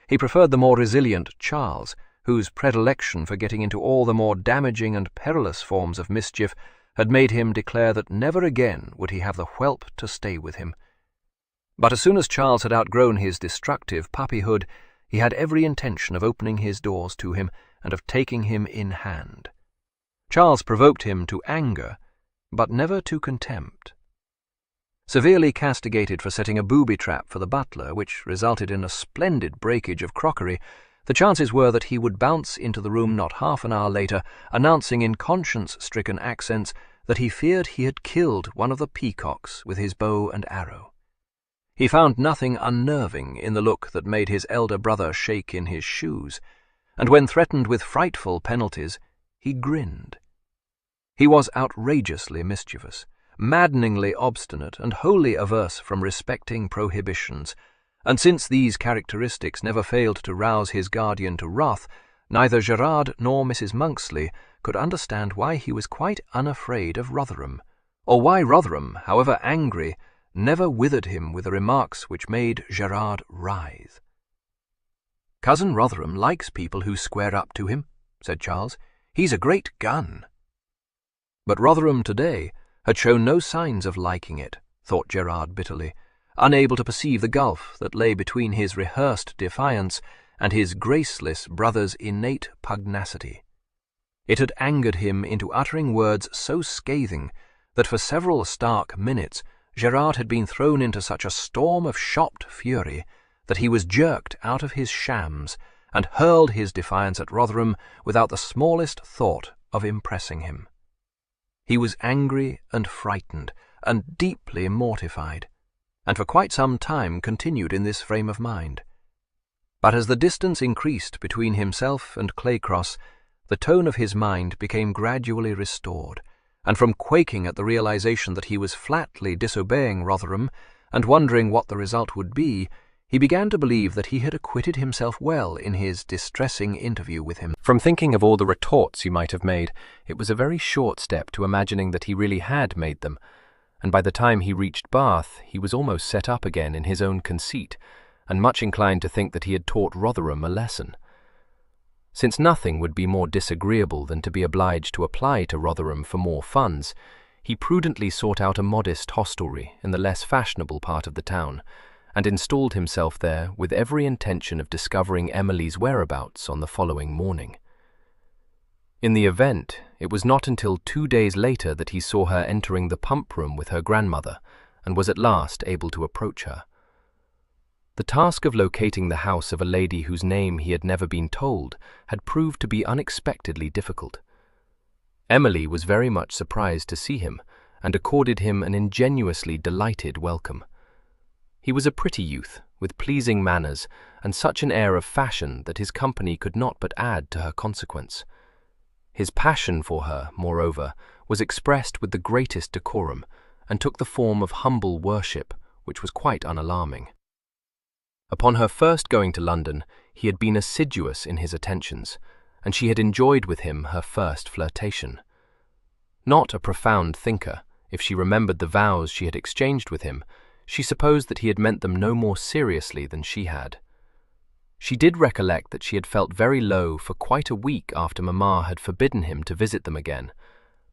[SPEAKER 1] He preferred the more resilient Charles, whose predilection for getting into all the more damaging and perilous forms of mischief had made him declare that never again would he have the whelp to stay with him. But as soon as Charles had outgrown his destructive puppyhood, he had every intention of opening his doors to him and of taking him in hand. Charles provoked him to anger, but never to contempt. Severely castigated for setting a booby-trap for the butler, which resulted in a splendid breakage of crockery, the chances were that he would bounce into the room not half an hour later, announcing in conscience-stricken accents that he feared he had killed one of the peacocks with his bow and arrow. He found nothing unnerving in the look that made his elder brother shake in his shoes, and when threatened with frightful penalties, he grinned. He was outrageously mischievous, maddeningly obstinate, and wholly averse from respecting prohibitions, and since these characteristics never failed to rouse his guardian to wrath, neither Gerard nor Mrs. Monksley could understand why he was quite unafraid of Rotherham, or why Rotherham, however angry, never withered him with the remarks which made Gerard writhe. "Cousin Rotherham likes people who square up to him," said Charles. "He's a great gun." But Rotherham today had shown no signs of liking it, thought Gerard bitterly, unable to perceive the gulf that lay between his rehearsed defiance and his graceless brother's innate pugnacity. It had angered him into uttering words so scathing that for several stark minutes Gerard had been thrown into such a storm of shocked fury that he was jerked out of his shams and hurled his defiance at Rotherham without the smallest thought of impressing him. He was angry and frightened and deeply mortified, and for quite some time continued in this frame of mind. But as the distance increased between himself and Claycross, the tone of his mind became gradually restored, and from quaking at the realization that he was flatly disobeying Rotherham and wondering what the result would be, he began to believe that he had acquitted himself well in his distressing interview with him.
[SPEAKER 2] From thinking of all the retorts he might have made, it was a very short step to imagining that he really had made them, and by the time he reached Bath he was almost set up again in his own conceit, and much inclined to think that he had taught Rotherham a lesson. Since nothing would be more disagreeable than to be obliged to apply to Rotherham for more funds, he prudently sought out a modest hostelry in the less fashionable part of the town, and installed himself there with every intention of discovering Emily's whereabouts on the following morning. In the event, it was not until 2 days later that he saw her entering the pump-room with her grandmother, and was at last able to approach her. The task of locating the house of a lady whose name he had never been told had proved to be unexpectedly difficult. Emily was very much surprised to see him, and accorded him an ingenuously delighted welcome. He was a pretty youth, with pleasing manners, and such an air of fashion that his company could not but add to her consequence. His passion for her, moreover, was expressed with the greatest decorum, and took the form of humble worship, which was quite unalarming. Upon her first going to London, he had been assiduous in his attentions, and she had enjoyed with him her first flirtation. Not a profound thinker, if she remembered the vows she had exchanged with him, she supposed that he had meant them no more seriously than she had. She did recollect that she had felt very low for quite a week after Mamma had forbidden him to visit them again,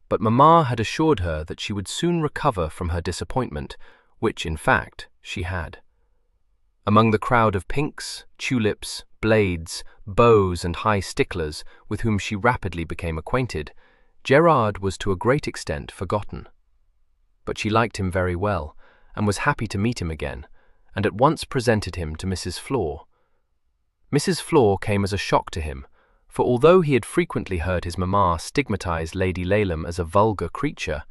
[SPEAKER 2] but Mamma had assured her that she would soon recover from her disappointment, which, in fact, she had. Among the crowd of pinks, tulips, blades, bows, and high sticklers with whom she rapidly became acquainted, Gerard was to a great extent forgotten. But she liked him very well, and was happy to meet him again, and at once presented him to Mrs. Flor. Mrs. Flor came as a shock to him, for although he had frequently heard his mamma stigmatize Lady Laleham as a vulgar creature,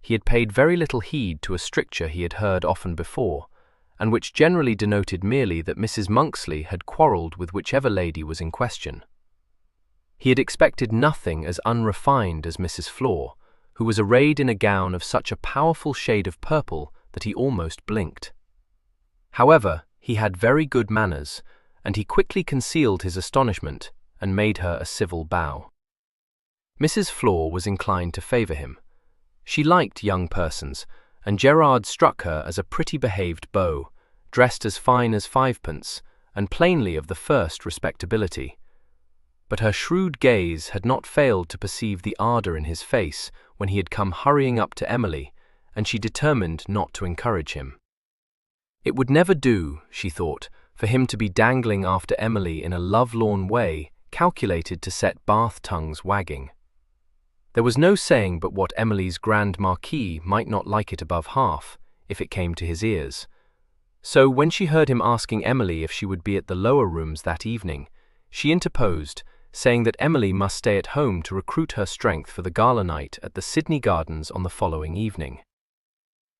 [SPEAKER 2] he had paid very little heed to a stricture he had heard often before, and which generally denoted merely that Mrs. Monksley had quarrelled with whichever lady was in question. He had expected nothing as unrefined as Mrs. Flor, who was arrayed in a gown of such a powerful shade of purple that he almost blinked. However, he had very good manners, and he quickly concealed his astonishment and made her a civil bow. Mrs. Flor was inclined to favour him. She liked young persons, and Gerard struck her as a pretty-behaved beau, dressed as fine as fivepence, and plainly of the first respectability. But her shrewd gaze had not failed to perceive the ardour in his face when he had come hurrying up to Emily, and she determined not to encourage him. It would never do, she thought, for him to be dangling after Emily in a lovelorn way calculated to set Bath tongues wagging. There was no saying but what Emily's grand Marquis might not like it above half, if it came to his ears. So when she heard him asking Emily if she would be at the lower rooms that evening, she interposed, saying that Emily must stay at home to recruit her strength for the gala night at the Sydney Gardens on the following evening.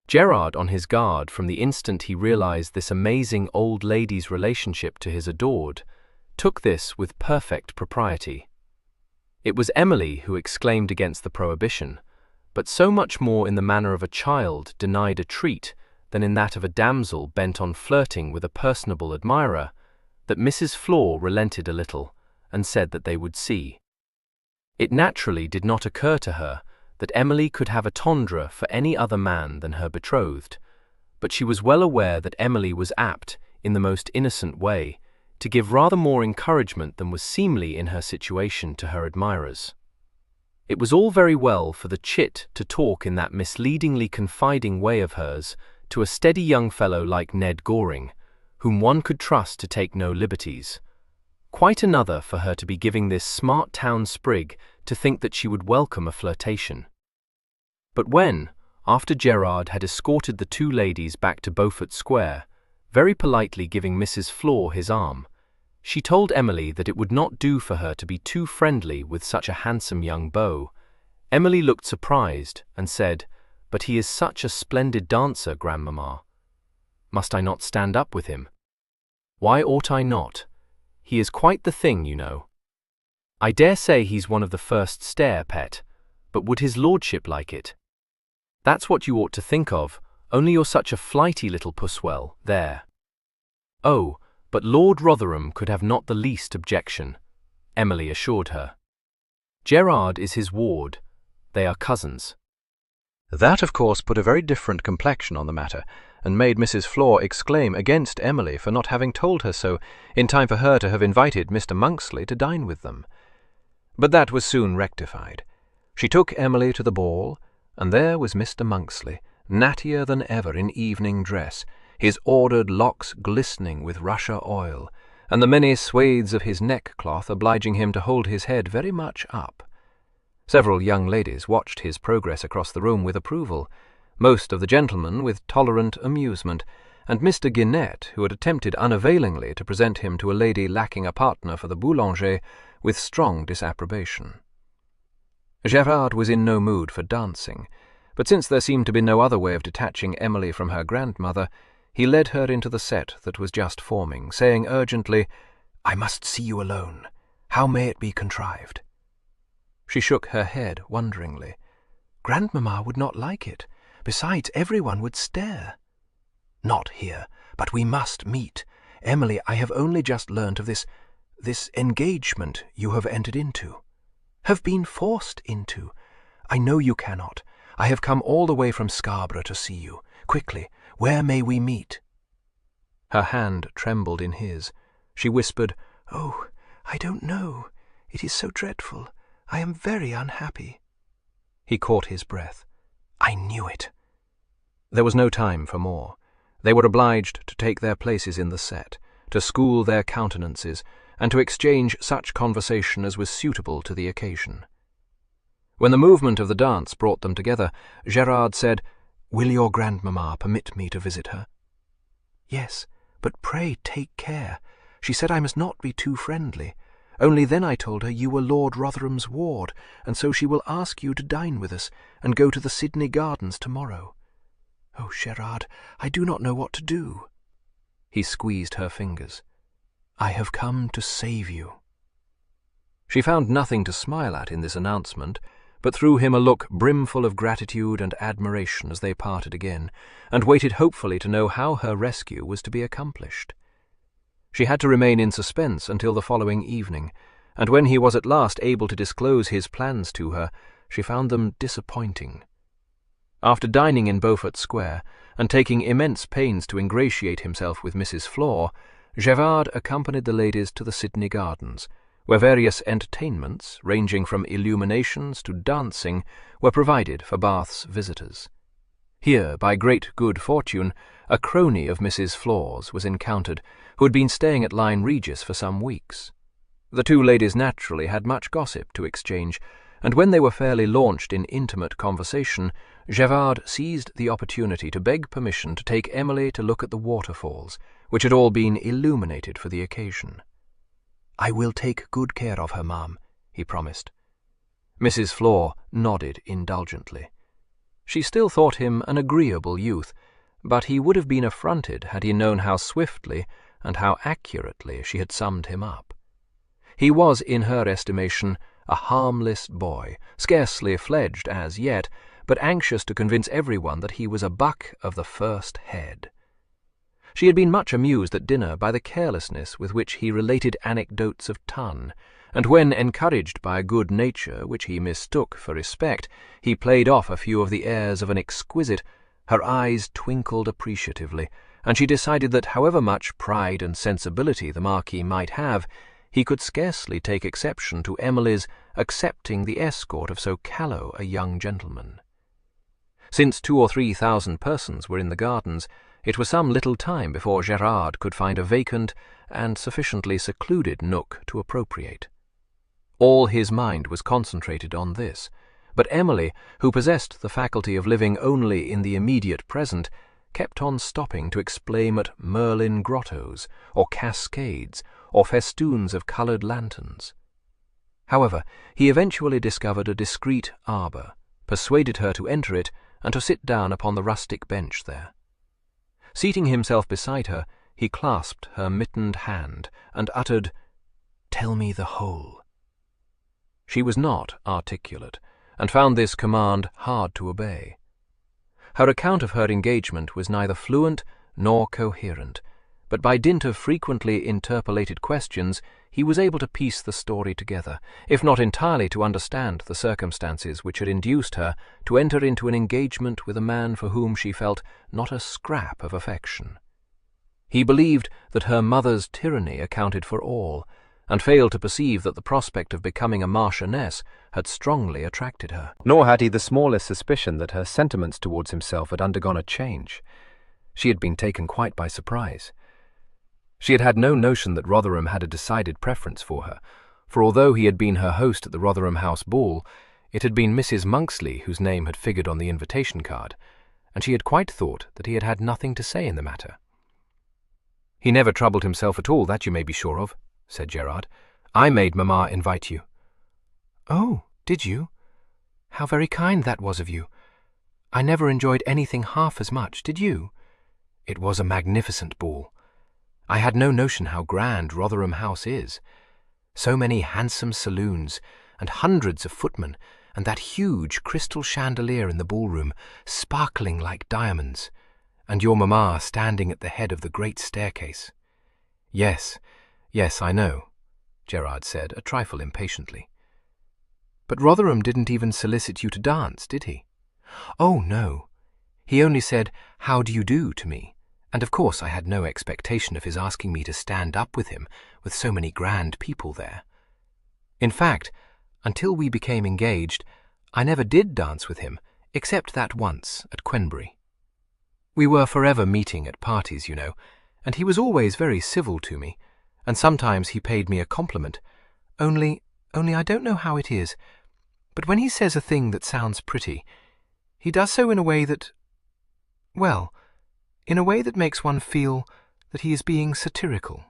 [SPEAKER 2] Gerard, on his guard from the instant he realized this amazing old lady's relationship to his adored, took this with perfect propriety. It was Emily who exclaimed against the prohibition, but so much more in the manner of a child denied a treat than in that of a damsel bent on flirting with a personable admirer, that Mrs. Flor relented a little and said that they would see. It naturally did not occur to her that Emily could have a tendre for any other man than her betrothed, but she was well aware that Emily was apt, in the most innocent way, to give rather more encouragement than was seemly in her situation to her admirers. It was all very well for the chit to talk in that misleadingly confiding way of hers to a steady young fellow like Ned Goring, whom one could trust to take no liberties. Quite another for her to be giving this smart town sprig to think that she would welcome a flirtation. But when, after Gerard had escorted the two ladies back to Beaufort Square, very politely giving Mrs. Flor his arm, she told Emily that it would not do for her to be too friendly with such a handsome young beau, Emily looked surprised and said, "But he is such a splendid dancer, grandmamma. Must I not stand up with him? Why ought I not? He is quite the thing, you know. I dare say he's one of the first stair, pet, but would his lordship like it? That's what you ought to think of, only you're such a flighty little pusswell, there." "Oh, but Lord Rotherham could have not the least objection," Emily assured her. "Gerard is his ward. They are cousins."
[SPEAKER 4] That, of course, put a very different complexion on the matter, and made Mrs. Flor exclaim against Emily for not having told her so in time for her to have invited Mr. Monksley to dine with them. But that was soon rectified. She took Emily to the ball, and there was Mr. Monksley, nattier than ever in evening dress, his ordered locks glistening with Russia oil, and the many swathes of his neckcloth obliging him to hold his head very much up. Several young ladies watched his progress across the room with approval, most of the gentlemen with tolerant amusement, and Mr. Guinette, who had attempted unavailingly to present him to a lady lacking a partner for the boulanger, with strong disapprobation. Gerard was in no mood for dancing, but since there seemed to be no other way of detaching Emily from her grandmother, he led her into the set that was just forming, saying urgently, "I must see you alone. How may it be contrived?" She shook her head wonderingly. "Grandmamma would not like it. Besides, everyone would stare." "Not here, but we must meet. Emily, I have only just learnt of this engagement you have entered into." "Have been forced into. I know you cannot. I have come all the way from Scarborough to see you. Quickly, where may we meet?" Her hand trembled in his. She whispered, "Oh, I don't know. It is so dreadful. I am very unhappy." He caught his breath. "I knew it." There was no time for more. They were obliged to take their places in the set, to school their countenances, and to exchange such conversation as was suitable to the occasion. When the movement of the dance brought them together, Gerard said, "Will your grandmamma permit me to visit her?" "Yes, but pray take care. She said I must not be too friendly. Only then I told her you were Lord Rotherham's ward, and so she will ask you to dine with us and go to the Sydney Gardens tomorrow. Oh, Gerard, I do not know what to do." He squeezed her fingers. "I have come to save you." She found nothing to smile at in this announcement, but threw him a look brimful of gratitude and admiration as they parted again, and waited hopefully to know how her rescue was to be accomplished. She had to remain in suspense until the following evening, and when he was at last able to disclose his plans to her, she found them disappointing. After dining in Beaufort Square, and taking immense pains to ingratiate himself with Mrs. Flor, Gerard accompanied the ladies to the Sydney Gardens, where various entertainments, ranging from illuminations to dancing, were provided for Bath's visitors. Here, by great good fortune, a crony of Mrs. Flor's was encountered, who had been staying at Lyne Regis for some weeks. The two ladies naturally had much gossip to exchange, and when they were fairly launched in intimate conversation, Gerard seized the opportunity to beg permission to take Emily to look at the waterfalls, which had all been illuminated for the occasion. "I will take good care of her, ma'am," he promised. Mrs. Flor nodded indulgently. She still thought him an agreeable youth, but he would have been affronted had he known how swiftly and how accurately she had summed him up. He was, in her estimation, a harmless boy, scarcely fledged as yet, but anxious to convince everyone that he was a buck of the first head. She had been much amused at dinner by the carelessness with which he related anecdotes of Ton, and when, encouraged by a good nature which he mistook for respect, he played off a few of the airs of an exquisite, her eyes twinkled appreciatively, and she decided that however much pride and sensibility the Marquis might have, he could scarcely take exception to Emily's accepting the escort of so callow a young gentleman. Since 2,000 or 3,000 persons were in the gardens, it was some little time before Gerard could find a vacant and sufficiently secluded nook to appropriate. All his mind was concentrated on this, but Emily, who possessed the faculty of living only in the immediate present, kept on stopping to exclaim at Merlin grottos, or cascades, or festoons of coloured lanterns. However, he eventually discovered a discreet arbour, persuaded her to enter it, and to sit down upon the rustic bench there. Seating himself beside her, he clasped her mittened hand, and uttered, "Tell me the whole." She was not articulate, and found this command hard to obey. Her account of her engagement was neither fluent nor coherent, but by dint of frequently interpolated questions he was able to piece the story together, if not entirely to understand the circumstances which had induced her to enter into an engagement with a man for whom she felt not a scrap of affection. He believed that her mother's tyranny accounted for all, and failed to perceive that the prospect of becoming a marchioness had strongly attracted her.
[SPEAKER 1] Nor had he the smallest suspicion that her sentiments towards himself had undergone a change. She had been taken quite by surprise. She had had no notion that Rotherham had a decided preference for her, for although he had been her host at the Rotherham House ball, it had been Mrs. Monksley whose name had figured on the invitation card, and she had quite thought that he had had nothing to say in the matter. "He never troubled himself at all, that you may be sure of," said Gerard. "I made Mamma invite you." "Oh, did you? How very kind that was of you. I never enjoyed anything half as much, did you? It was a magnificent ball. I had no notion how grand Rotherham House is. So many handsome saloons, and hundreds of footmen, and that huge crystal chandelier in the ballroom, sparkling like diamonds, and your mamma standing at the head of the great staircase." Yes, I know," Gerard said, a trifle impatiently. "But Rotherham didn't even solicit you to dance, did he?" "Oh, no. He only said, 'How do you do?' to me, and of course I had no expectation of his asking me to stand up with him with so many grand people there. In fact, until we became engaged, I never did dance with him, except that once at Quenbury. We were forever meeting at parties, you know, and he was always very civil to me, and sometimes he paid me a compliment, only I don't know how it is, but when he says a thing that sounds pretty, he does so in a way that makes one feel that he is being satirical."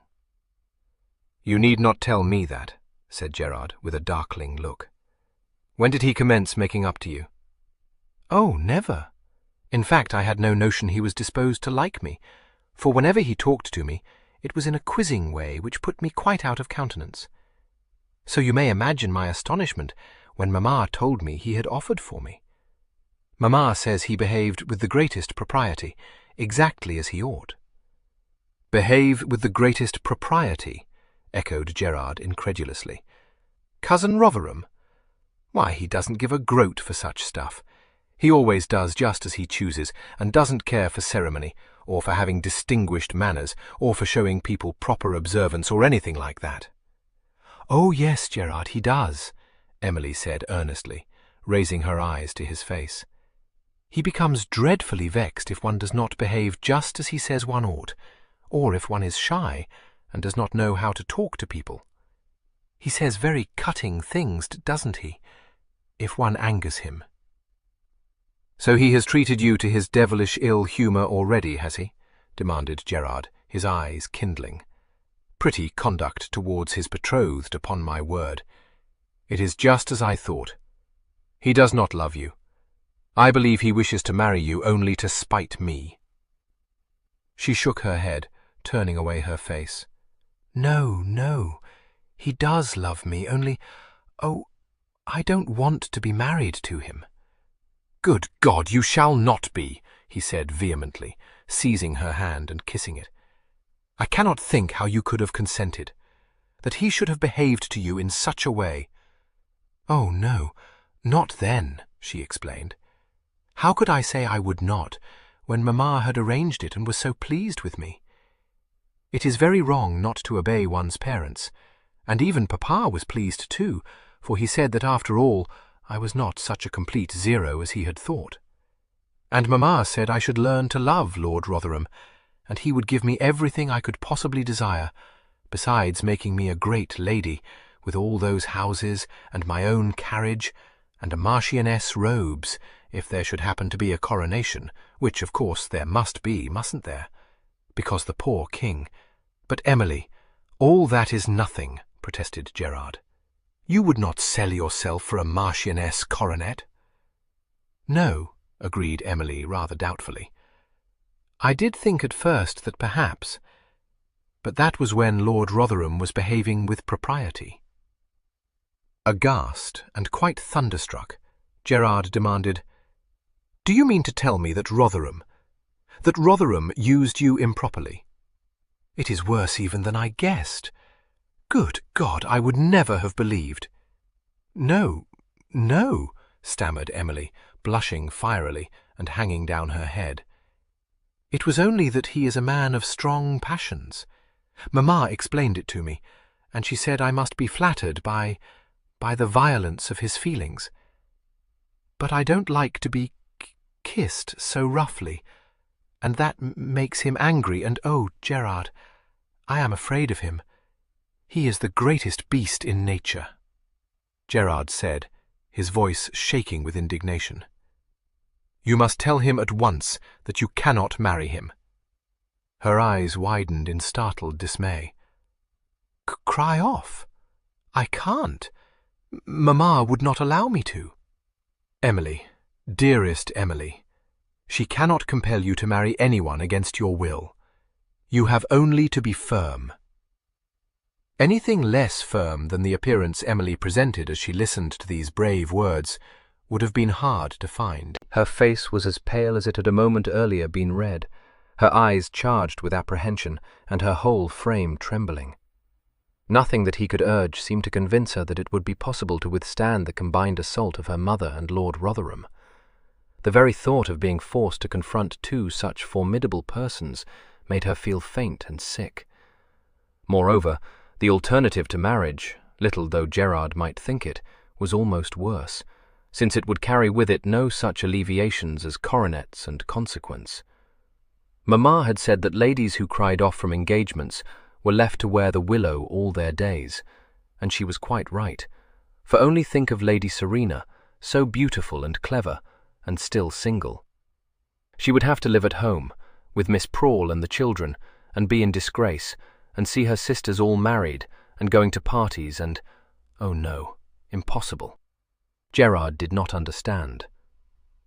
[SPEAKER 1] "You need not tell me that,"
[SPEAKER 3] said Gerard, with a darkling look. "When did he commence making up to you?" "Oh, never. In fact, I had no notion he was disposed to like me, for whenever he talked to me, it was in a quizzing way which put me quite out of countenance. So you may imagine my astonishment when Mamma told me he had offered for me. Mamma says he behaved with the greatest propriety, exactly as he ought." "Behave with the greatest propriety?" echoed Gerard incredulously. "Cousin Rotherham? Why, he doesn't give a groat for such stuff. He always does just as he chooses, and doesn't care for ceremony, or for having distinguished manners, or for showing people proper observance, or anything like that." "Oh, yes, Gerard, he does," Emily said earnestly, raising her eyes to his face. "He becomes dreadfully vexed if one does not behave just as he says one ought, or if one is shy and does not know how to talk to people. He says very cutting things, doesn't he, if one angers him?"
[SPEAKER 4] "So he has treated you to his devilish ill humour already, has he?" demanded Gerard, his eyes kindling. "Pretty conduct towards his betrothed, upon my word. It is just as I thought. He does not love you. I believe he wishes to marry you only to spite me." She shook her head, turning away her face. "No, no, he does love me, only, oh, I don't want to be married to him." "Good God, you shall not be," he said vehemently, seizing her hand and kissing it. "I cannot think how you could have consented. That he should have behaved to you in such a way." "Oh, no, not then," she explained. "How could I say I would not, when Mamma had arranged it and was so pleased with me? It is very wrong not to obey one's parents, and even Papa was pleased too, for he said that after all I was not such a complete zero as he had thought. And Mamma said I should learn to love Lord Rotherham, and he would give me everything I could possibly desire, besides making me a great lady, with all those houses, and my own carriage, and a marchioness robes, if there should happen to be a coronation, which of course there must be, mustn't there? Because the poor king— "But Emily, all that is nothing," protested Gerard. "You would not sell yourself for a marchioness coronet." "No," agreed Emily rather doubtfully. "I did think at first that perhaps, but that was when Lord Rotherham was behaving with propriety." Aghast and quite thunderstruck, Gerard demanded, "Do you mean to tell me that Rotherham used you improperly?" "It is worse even than I guessed. Good God, I would never have believed." "No, no," stammered Emily, blushing fierily and hanging down her head. "It was only that he is a man of strong passions. Mamma explained it to me, and she said I must be flattered by the violence of his feelings. But I don't like to be kissed so roughly, and that makes him angry, and oh, Gerard, I am afraid of him. He is the greatest beast in nature." Gerard said, his voice shaking with indignation, "You must tell him at once that you cannot marry him." Her eyes widened in startled dismay. "Cry off? I can't. Mamma would not allow me to." "Emily, dearest Emily, she cannot compel you to marry anyone against your will. You have only to be firm." Anything less firm than the appearance Emily presented as she listened to these brave words would have been hard to find. Her face was as pale as it had a moment earlier been red, her eyes charged with apprehension, and her whole frame trembling. Nothing that he could urge seemed to convince her that it would be possible to withstand the combined assault of her mother and Lord Rotherham. The very thought of being forced to confront two such formidable persons made her feel faint and sick. Moreover, the alternative to marriage, little though Gerard might think it, was almost worse, since it would carry with it no such alleviations as coronets and consequence. Mamma had said that ladies who cried off from engagements were left to wear the willow all their days, and she was quite right, for only think of Lady Serena, so beautiful and clever, and still single. She would have to live at home, with Miss Prawle and the children, and be in disgrace, and see her sisters all married, and going to parties, and,
[SPEAKER 1] Oh no, impossible. Gerard did not understand.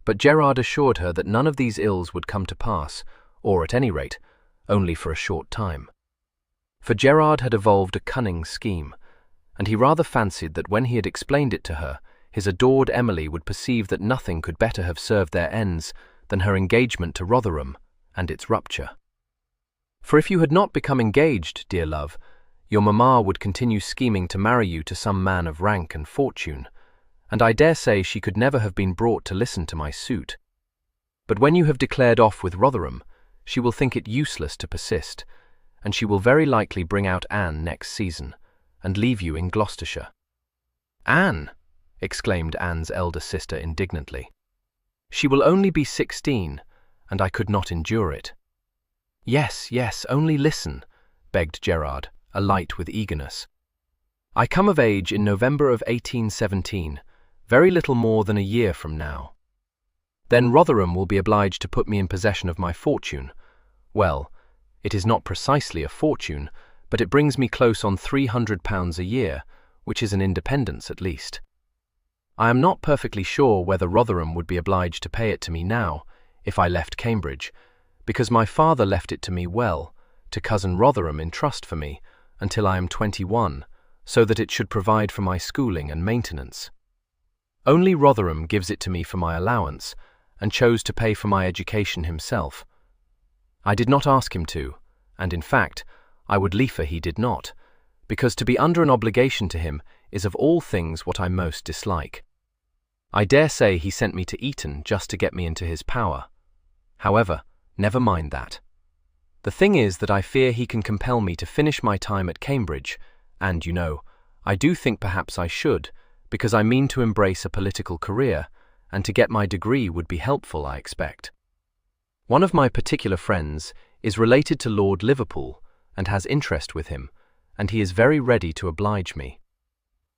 [SPEAKER 1] But Gerard assured her that none of these ills would come to pass, or at any rate, only for a short time. For Gerard had evolved a cunning scheme, and he rather fancied that when he had explained it to her, his adored Emily would perceive that nothing could better have served their ends than her engagement to Rotherham and its rupture. For if you had not become engaged, dear love, your mamma would continue scheming to marry you to some man of rank and fortune, and I dare say she could never have been brought to listen to my suit. But when you have declared off with Rotherham, she will think it useless to persist, and she will very likely bring out Anne next season, and leave you in Gloucestershire." "Anne!" exclaimed Anne's elder sister indignantly. "She will only be 16, and I could not endure it." "Yes, yes, only listen," begged Gerard, alight with eagerness. "I come of age in November of 1817, very little more than a year from now. Then Rotherham will be obliged to put me in possession of my fortune. Well, it is not precisely a fortune, but it brings me close on £300 a year, which is an independence at least. I am not perfectly sure whether Rotherham would be obliged to pay it to me now, if I left Cambridge, because my father left it to me to cousin Rotherham in trust for me, until I am 21, so that it should provide for my schooling and maintenance. Only Rotherham gives it to me for my allowance, and chose to pay for my education himself. I did not ask him to, and in fact, I would liefer he did not, because to be under an obligation to him is of all things what I most dislike. I dare say he sent me to Eton just to get me into his power. However, never mind that. The thing is that I fear he can compel me to finish my time at Cambridge, and, you know, I do think perhaps I should, because I mean to embrace a political career, and to get my degree would be helpful, I expect. One of my particular friends is related to Lord Liverpool, and has interest with him, and he is very ready to oblige me.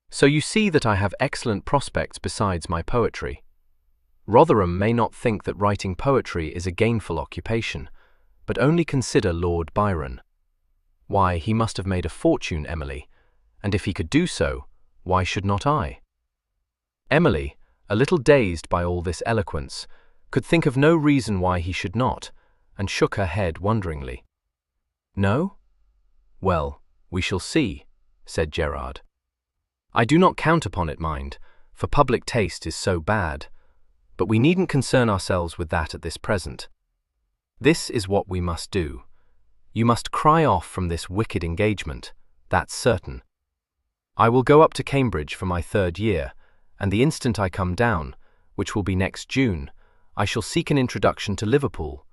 [SPEAKER 1] So you see that I have excellent prospects besides my poetry. Rotherham may not think that writing poetry is a gainful occupation, but only consider Lord Byron. Why, he must have made a fortune, Emily, and if he could do so, why should not I?" Emily, a little dazed by all this eloquence, could think of no reason why he should not, and shook her head wonderingly. "No? Well, we shall see," said Gerard. "I do not count upon it, mind, for public taste is so bad, but we needn't concern ourselves with that at this present. This is what we must do. You must cry off from this wicked engagement, that's certain. I will go up to Cambridge for my 3rd year, and the instant I come down, which will be next June, I shall seek an introduction to Liverpool.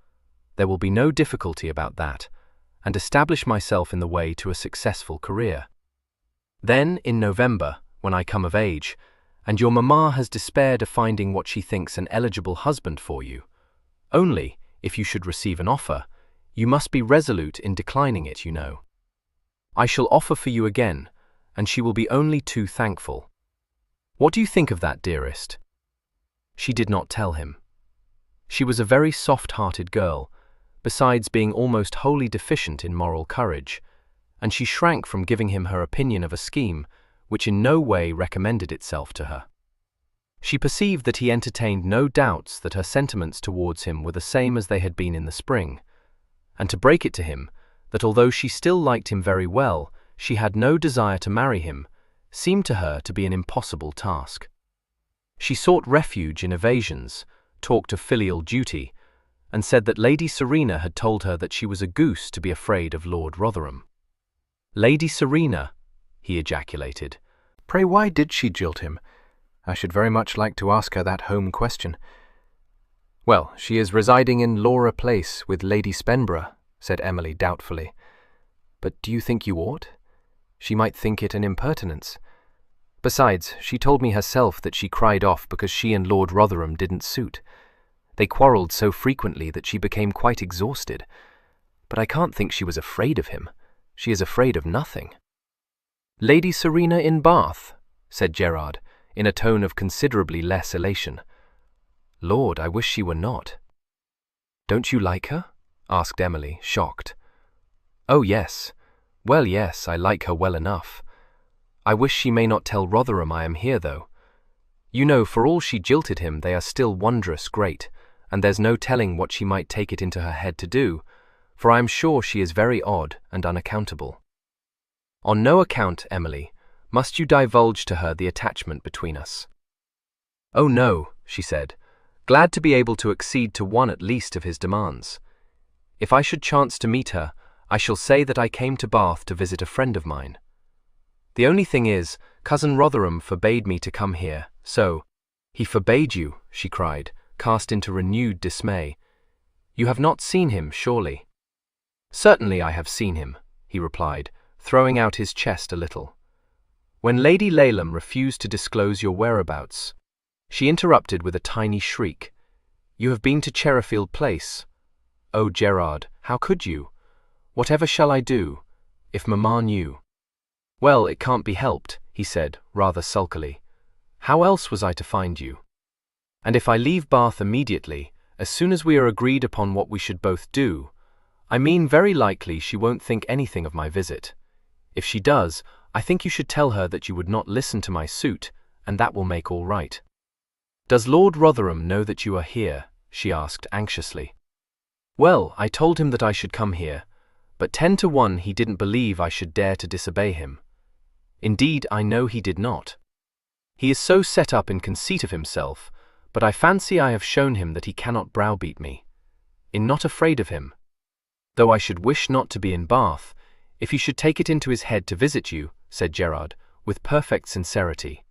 [SPEAKER 1] There will be no difficulty about that, and establish myself in the way to a successful career. Then, in November, when I come of age, and your mamma has despaired of finding what she thinks an eligible husband for you, only, if you should receive an offer, you must be resolute in declining it, you know. I shall offer for you again, and she will be only too thankful. What do you think of that, dearest?" She did not tell him. She was a very soft-hearted girl, besides being almost wholly deficient in moral courage, and she shrank from giving him her opinion of a scheme which in no way recommended itself to her. She perceived that he entertained no doubts that her sentiments towards him were the same as they had been in the spring, and to break it to him that although she still liked him very well, she had no desire to marry him, seemed to her to be an impossible task. She sought refuge in evasions, talked of filial duty, and said that Lady Serena had told her that she was a goose to be afraid of Lord Rotherham. "Lady Serena!" he ejaculated.
[SPEAKER 4] "Pray, why did she jilt him? I should very much like to ask her that home question." "Well, she is residing in Laura Place with Lady Spenborough," said Emily doubtfully. "But do you think you ought? She might think it an impertinence. Besides, she told me herself that she cried off because she and Lord Rotherham didn't suit. They quarrelled so frequently that she became quite exhausted. But I can't think she was afraid of him. She is afraid of nothing." "Lady Serena in Bath," said Gerard, in a tone of considerably less elation. "Lord, I wish she were not." "Don't you like her?" asked Emily, shocked. "Oh, yes. Well, yes, I like her well enough.
[SPEAKER 1] I wish she may not tell Rotherham I am here, though. You know, for all she jilted him, they are still wondrous great, and there's no telling what she might take it into her head to do, for I am sure she is very odd and unaccountable. On no account, Emily, must you divulge to her the attachment between us. Oh no, she said, glad to be able to accede to one at least of his demands. If I should chance to meet her, I shall say that I came to Bath to visit a friend of mine. The only thing is, cousin Rotherham forbade me to come here, so— He forbade you, she cried, cast into renewed dismay. You have not seen him, surely? Certainly I have seen him, he replied, throwing out his chest a little. When Lady Laleham refused to disclose your whereabouts, she interrupted with a tiny shriek. You have been to Cherryfield Place. Oh, Gerard, how could you? Whatever shall I do, if Mamma knew? Well, it can't be helped, he said, rather sulkily. How else was I to find you? And if I leave Bath immediately, as soon as we are agreed upon what we should both do, I mean very likely she won't think anything of my visit. If she does, I think you should tell her that you would not listen to my suit, and that will make all right. Does Lord Rotherham know that you are here? She asked anxiously. Well, I told him that I should come here, but 10 to 1 he didn't believe I should dare to disobey him. Indeed, I know he did not. He is so set up in conceit of himself, but I fancy I have shown him that he cannot browbeat me. In not afraid of him. Though I should wish not to be in Bath, if he should take it into his head to visit you, said Gerard, with perfect sincerity.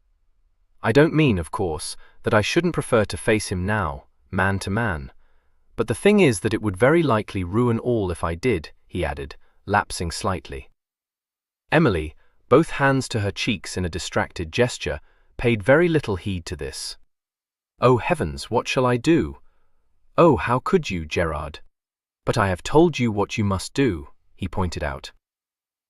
[SPEAKER 1] I don't mean, of course, that I shouldn't prefer to face him now, man to man. But the thing is that it would very likely ruin all if I did, he added, lapsing slightly. Emily, both hands to her cheeks in a distracted gesture, paid very little heed to this. Oh heavens, what shall I do? Oh, how could you, Gerard? But I have told you what you must do, he pointed out.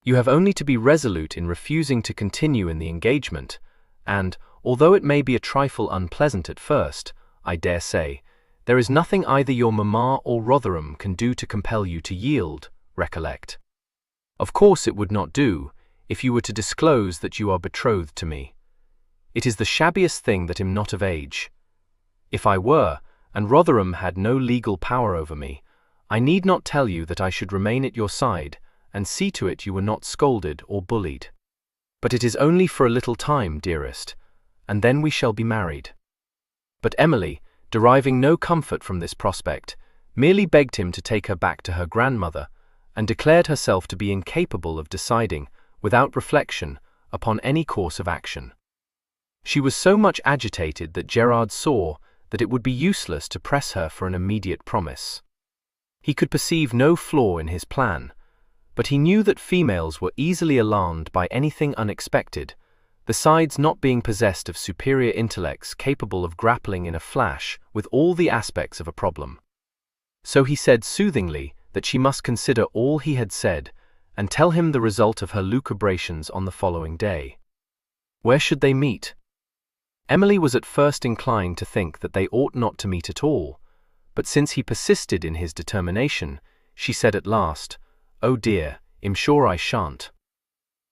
[SPEAKER 1] You have only to be resolute in refusing to continue in the engagement, and, although it may be a trifle unpleasant at first, I dare say, there is nothing either your mamma or Rotherham can do to compel you to yield, recollect. Of course it would not do, if you were to disclose that you are betrothed to me. It is the shabbiest thing that I'm not of age. If I were, and Rotherham had no legal power over me, I need not tell you that I should remain at your side, and see to it you were not scolded or bullied. But it is only for a little time, dearest, and then we shall be married. But Emily, deriving no comfort from this prospect, merely begged him to take her back to her grandmother, and declared herself to be incapable of deciding, without reflection, upon any course of action. She was so much agitated that Gerard saw that it would be useless to press her for an immediate promise. He could perceive no flaw in his plan, but he knew that females were easily alarmed by anything unexpected, besides not being possessed of superior intellects capable of grappling in a flash with all the aspects of a problem. So he said soothingly that she must consider all he had said, and tell him the result of her lucubrations on the following day. Where should they meet? Emily was at first inclined to think that they ought not to meet at all, but since he persisted in his determination, she said at last, "Oh dear, I'm sure I shan't.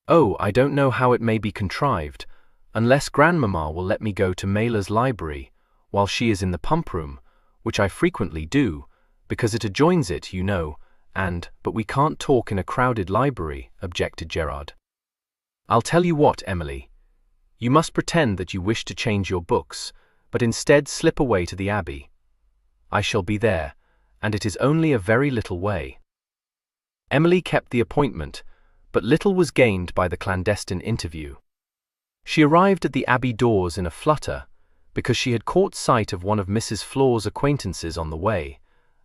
[SPEAKER 1] Oh, I don't know how it may be contrived, unless grandmamma will let me go to Mailer's library, while she is in the pump-room, which I frequently do, because it adjoins it, you know, but we can't talk in a crowded library," objected Gerard. "I'll tell you what, Emily. You must pretend that you wish to change your books, but instead slip away to the Abbey. I shall be there, and it is only a very little way." Emily kept the appointment, but little was gained by the clandestine interview. She arrived at the Abbey doors in a flutter, because she had caught sight of one of Mrs. Flore's acquaintances on the way,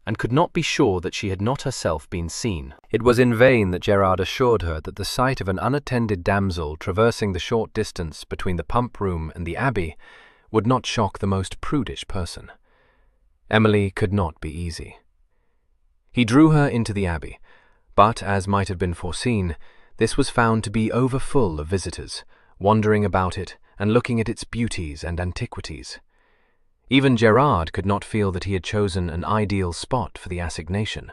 [SPEAKER 1] and could not be sure that she had not herself been seen. It was in vain that Gerard assured her that the sight of an unattended damsel traversing the short distance between the pump-room and the Abbey would not shock the most prudish person. Emily could not be easy. He drew her into the Abbey, but, as might have been foreseen, this was found to be overfull of visitors, wandering about it and looking at its beauties and antiquities. Even Gerard could not feel that he had chosen an ideal spot for the assignation,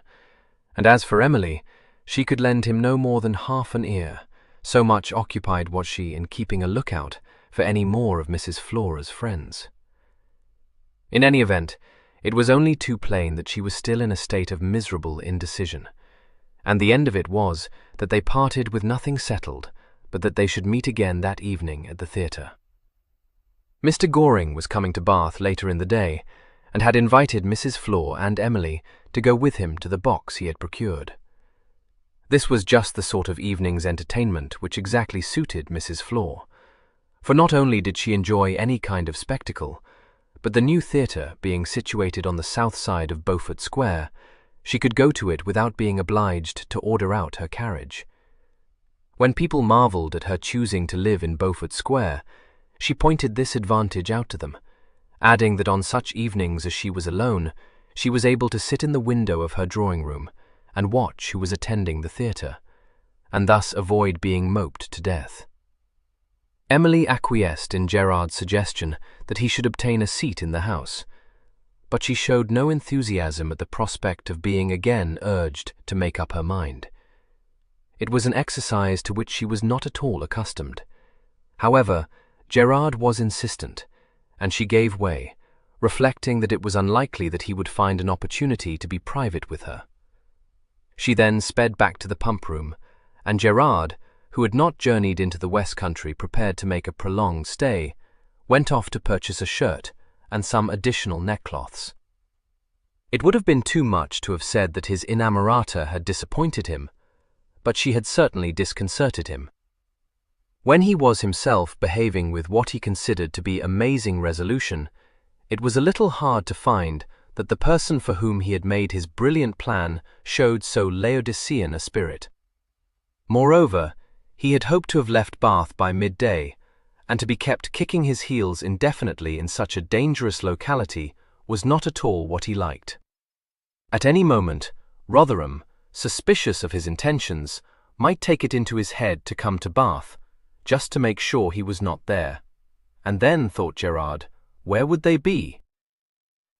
[SPEAKER 1] and as for Emily, she could lend him no more than half an ear, so much occupied was she in keeping a lookout for any more of Mrs. Flora's friends. In any event, it was only too plain that she was still in a state of miserable indecision, and the end of it was that they parted with nothing settled but that they should meet again that evening at the theatre. Mr. Goring was coming to Bath later in the day, and had invited Mrs. Flor and Emily to go with him to the box he had procured. This was just the sort of evening's entertainment which exactly suited Mrs. Flor, for not only did she enjoy any kind of spectacle, but the new theatre being situated on the south side of Beaufort Square, she could go to it without being obliged to order out her carriage. When people marvelled at her choosing to live in Beaufort Square, she pointed this advantage out to them, adding that on such evenings as she was alone, she was able to sit in the window of her drawing-room and watch who was attending the theatre, and thus avoid being moped to death. Emily acquiesced in Gerard's suggestion that he should obtain a seat in the house, but she showed no enthusiasm at the prospect of being again urged to make up her mind. It was an exercise to which she was not at all accustomed. However, Gerard was insistent, and she gave way, reflecting that it was unlikely that he would find an opportunity to be private with her. She then sped back to the pump-room, and Gerard, who had not journeyed into the West Country prepared to make a prolonged stay, went off to purchase a shirt and some additional neckcloths. It would have been too much to have said that his inamorata had disappointed him, but she had certainly disconcerted him. When he was himself behaving with what he considered to be amazing resolution, it was a little hard to find that the person for whom he had made his brilliant plan showed so Laodicean a spirit. Moreover, he had hoped to have left Bath by midday, and to be kept kicking his heels indefinitely in such a dangerous locality was not at all what he liked. At any moment, Rotherham, suspicious of his intentions, might take it into his head to come to Bath, just to make sure he was not there. And then, thought Gerard, where would they be?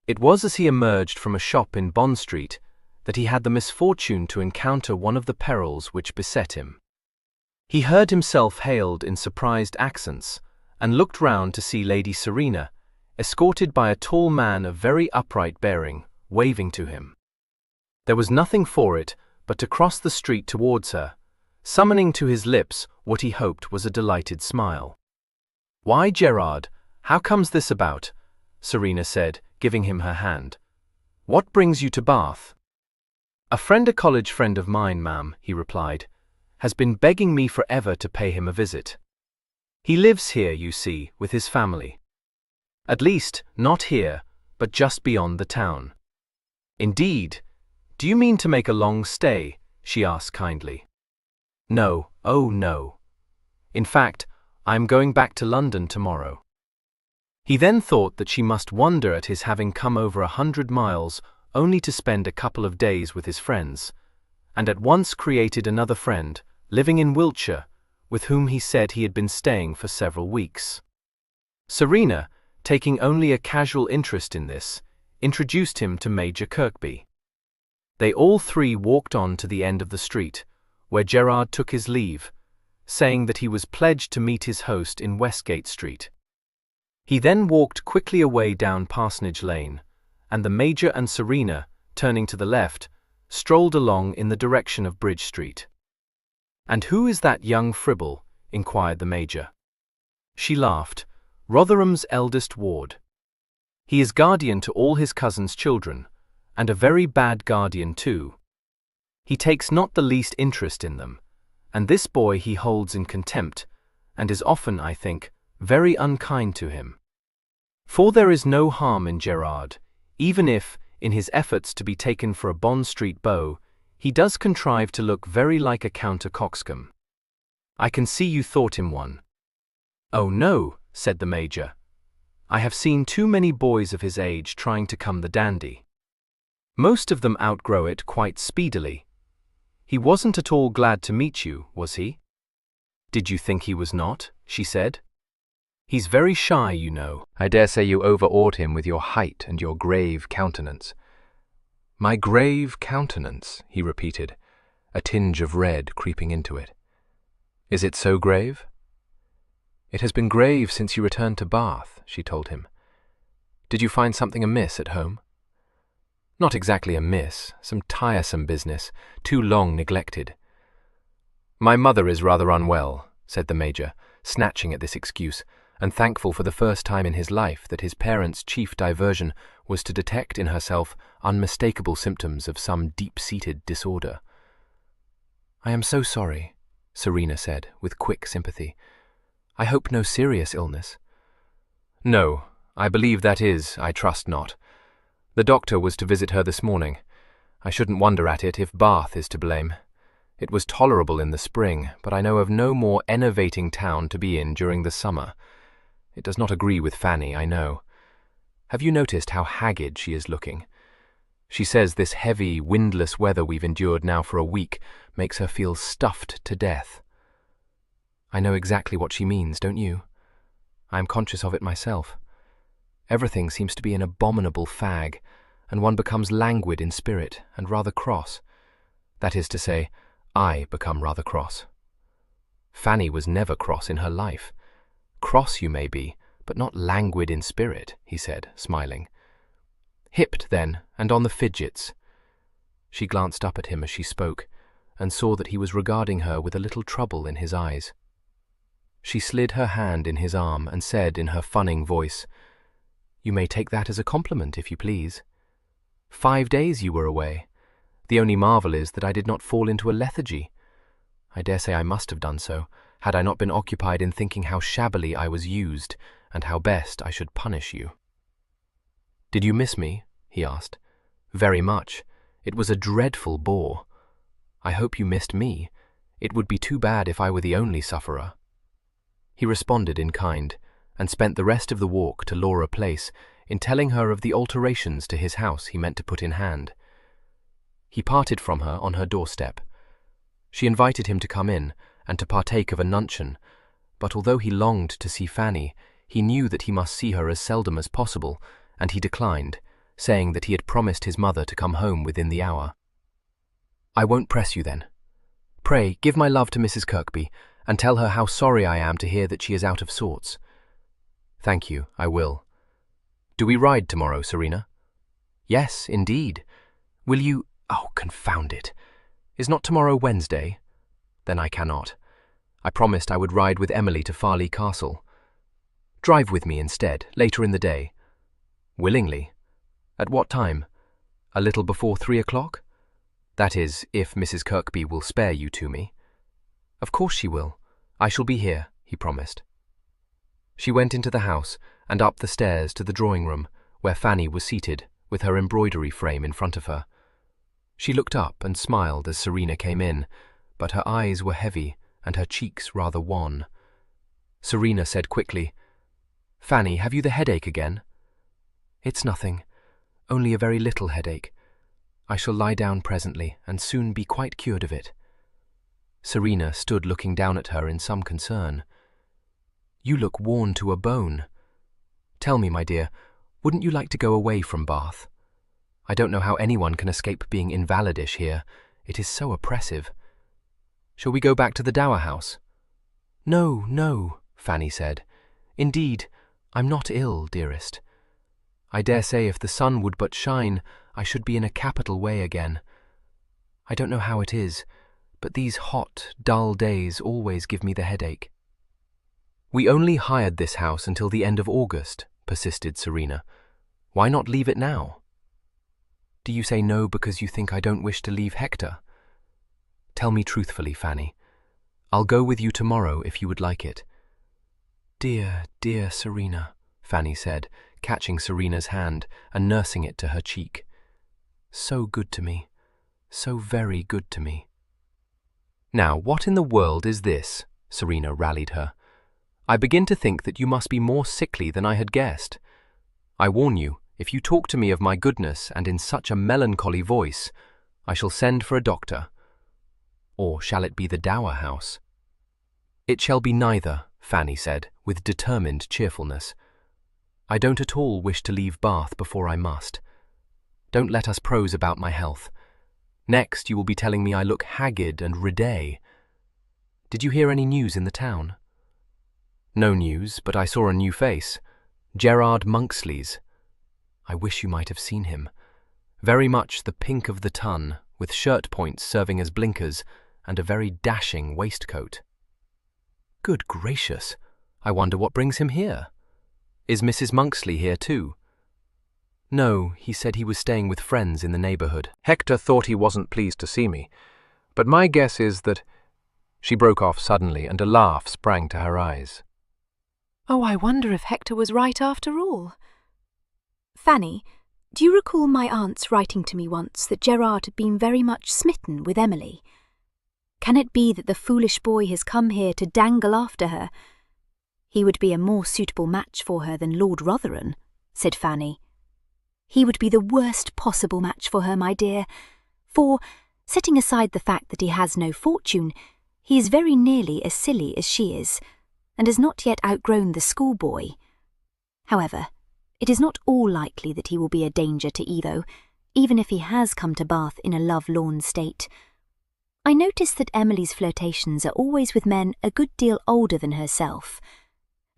[SPEAKER 1] It was as he emerged from a shop in Bond Street that he had the misfortune to encounter one of the perils which beset him. He heard himself hailed in surprised accents, and looked round to see Lady Serena, escorted by a tall man of very upright bearing, waving to him. There was nothing for it but to cross the street towards her, summoning to his lips what he hoped was a delighted smile. "Why, Gerard, how comes this about?" Serena said, giving him her hand. "What brings you to Bath?" "A college friend of mine, ma'am," he replied, "has been begging me forever to pay him a visit. He lives here, you see, with his family. At least, not here, but just beyond the town." "Indeed? Do you mean to make a long stay?" she asked kindly. "No, oh no. In fact, I am going back to London tomorrow." He then thought that she must wonder at his having come over 100 miles only to spend a couple of days with his friends, and at once created another friend, living in Wiltshire, with whom he said he had been staying for several weeks. Serena, taking only a casual interest in this, introduced him to Major Kirkby. They all three walked on to the end of the street, where Gerard took his leave, saying that he was pledged to meet his host in Westgate Street. He then walked quickly away down Parsonage Lane, and the Major and Serena, turning to the left, strolled along in the direction of Bridge Street. "And who is that young fribble?" inquired the Major. She laughed. "Rotherham's eldest ward. He is guardian to all his cousin's children, and a very bad guardian too. He takes not the least interest in them, and this boy he holds in contempt, and is often, I think, very unkind to him. For there is no harm in Gerard, even if, in his efforts to be taken for a Bond Street beau, he does contrive to look very like a counter-coxcomb. I can see you thought him one." "Oh no," said the Major. "I have seen too many boys of his age trying to come the dandy. Most of them outgrow it quite speedily. He wasn't at all glad to meet you, was he?" "Did you think he was not?" she said. "He's very shy, you know."
[SPEAKER 4] "I dare say you overawed him with your height and your grave countenance." "My grave countenance," he repeated, a tinge of red creeping into it. Is it so grave? It has been grave since you returned to Bath, she told him. Did you find something amiss at home?
[SPEAKER 2] Not exactly amiss, some tiresome business, too long neglected. My mother is rather unwell, said the Major, snatching at this excuse, and thankful for the first time in his life that his parents' chief diversion was to detect in herself unmistakable symptoms of some deep-seated disorder. I am so sorry, Serena said, with quick sympathy. I hope no serious illness. No, I believe that is, I trust not. The doctor was to visit her this morning. I shouldn't wonder at it if Bath is to blame. It was tolerable in the spring, but I know of no more enervating town to be in during the summer. It does not agree with Fanny, I know. Have you noticed how haggard she is looking? She says this heavy, windless weather we've endured now for a week makes her feel stuffed to death. I know exactly what she means, don't you? I am conscious of it myself. Everything seems to be an abominable fag, and one becomes languid in spirit and rather cross. That is to say, I become rather cross. Fanny was never cross in her life. Cross you may be, but not languid in spirit, he said, smiling. Hipped, then, and on the fidgets. She glanced up at him as she spoke, and saw that he was regarding her with a little trouble in his eyes. She slid her hand in his arm and said in her funning voice, You may take that as a compliment, if you please. 5 days you were away. The only marvel is that I did not fall into a lethargy. I dare say I must have done so, had I not been occupied in thinking how shabbily I was used, and how best I should punish you. Did you miss me? He asked. Very much. It was a dreadful bore. I hope you missed me. It would be too bad if I were the only sufferer. He responded in kind, and spent the rest of the walk to Laura Place in telling her of the alterations to his house he meant to put in hand. He parted from her on her doorstep. She invited him to come in and to partake of a nuncheon, but although he longed to see Fanny, he knew that he must see her as seldom as possible, and he declined, saying that he had promised his mother to come home within the hour. I won't press you then. Pray, give my love to Mrs. Kirkby, and tell her how sorry I am to hear that she is out of sorts. Thank you, I will. Do we ride tomorrow, Serena? Yes, indeed. Will you— Oh, confound it. Is not tomorrow Wednesday? Then I cannot. I promised I would ride with Emily to Farleigh Castle. Drive with me instead, later in the day. Willingly. At what time? A little before 3 o'clock? That is, if Mrs. Kirkby will spare you to me. Of course she will. I shall be here, he promised. She went into the house and up the stairs to the drawing-room, where Fanny was seated, with her embroidery frame in front of her. She looked up and smiled as Serena came in, but her eyes were heavy and her cheeks rather wan. Serena said quickly, Fanny, have you the headache again? It's nothing, only a very little headache. I shall lie down presently and soon be quite cured of it. Serena stood looking down at her in some concern. You look worn to a bone. Tell me, my dear, wouldn't you like to go away from Bath? I don't know how anyone can escape being invalidish here. It is so oppressive. Shall we go back to the dower house? No, no, Fanny said. Indeed, I'm not ill, dearest. I dare say if the sun would but shine, I should be in a capital way again. I don't know how it is, but these hot, dull days always give me the headache. We only hired this house until the end of August, persisted Serena. Why not leave it now? Do you say no because you think I don't wish to leave Hector? Tell me truthfully, Fanny. I'll go with you tomorrow if you would like it. Dear, dear Serena, Fanny said, catching Serena's hand and nursing it to her cheek. So good to me, so very good to me. Now, what in the world is this? Serena rallied her. I begin to think that you must be more sickly than I had guessed. I warn you, if you talk to me of my goodness and in such a melancholy voice, I shall send for a doctor. Or shall it be the dower house? It shall be neither, Fanny said, with determined cheerfulness. I don't at all wish to leave Bath before I must. Don't let us prose about my health. Next you will be telling me I look haggard and ridé. Did you hear any news in the town?" "No news, but I saw a new face. Gerard Monksleys. I wish you might have seen him. Very much the pink of the ton, with shirt points serving as blinkers, and a very dashing waistcoat." "Good gracious! I wonder what brings him here. Is Mrs. Monksley here too?" "No, he said he was staying with friends in the neighbourhood."
[SPEAKER 4] Hector thought he wasn't pleased to see me, but my guess is that— She broke off suddenly, and a laugh sprang to her eyes.
[SPEAKER 5] "Oh, I wonder if Hector was right after all. Fanny, do you recall my aunt's writing to me once that Gerard had been very much smitten with Emily? Can it be that the foolish boy has come here to dangle after her? He would be a more suitable match for her than Lord Rotherham," said Fanny. "He would be the worst possible match for her, my dear, for, setting aside the fact that he has no fortune, he is very nearly as silly as she is, and has not yet outgrown the schoolboy. However, it is not all likely that he will be a danger to Evo, even if he has come to Bath in a love-lorn state. I notice that Emily's flirtations are always with men a good deal older than herself.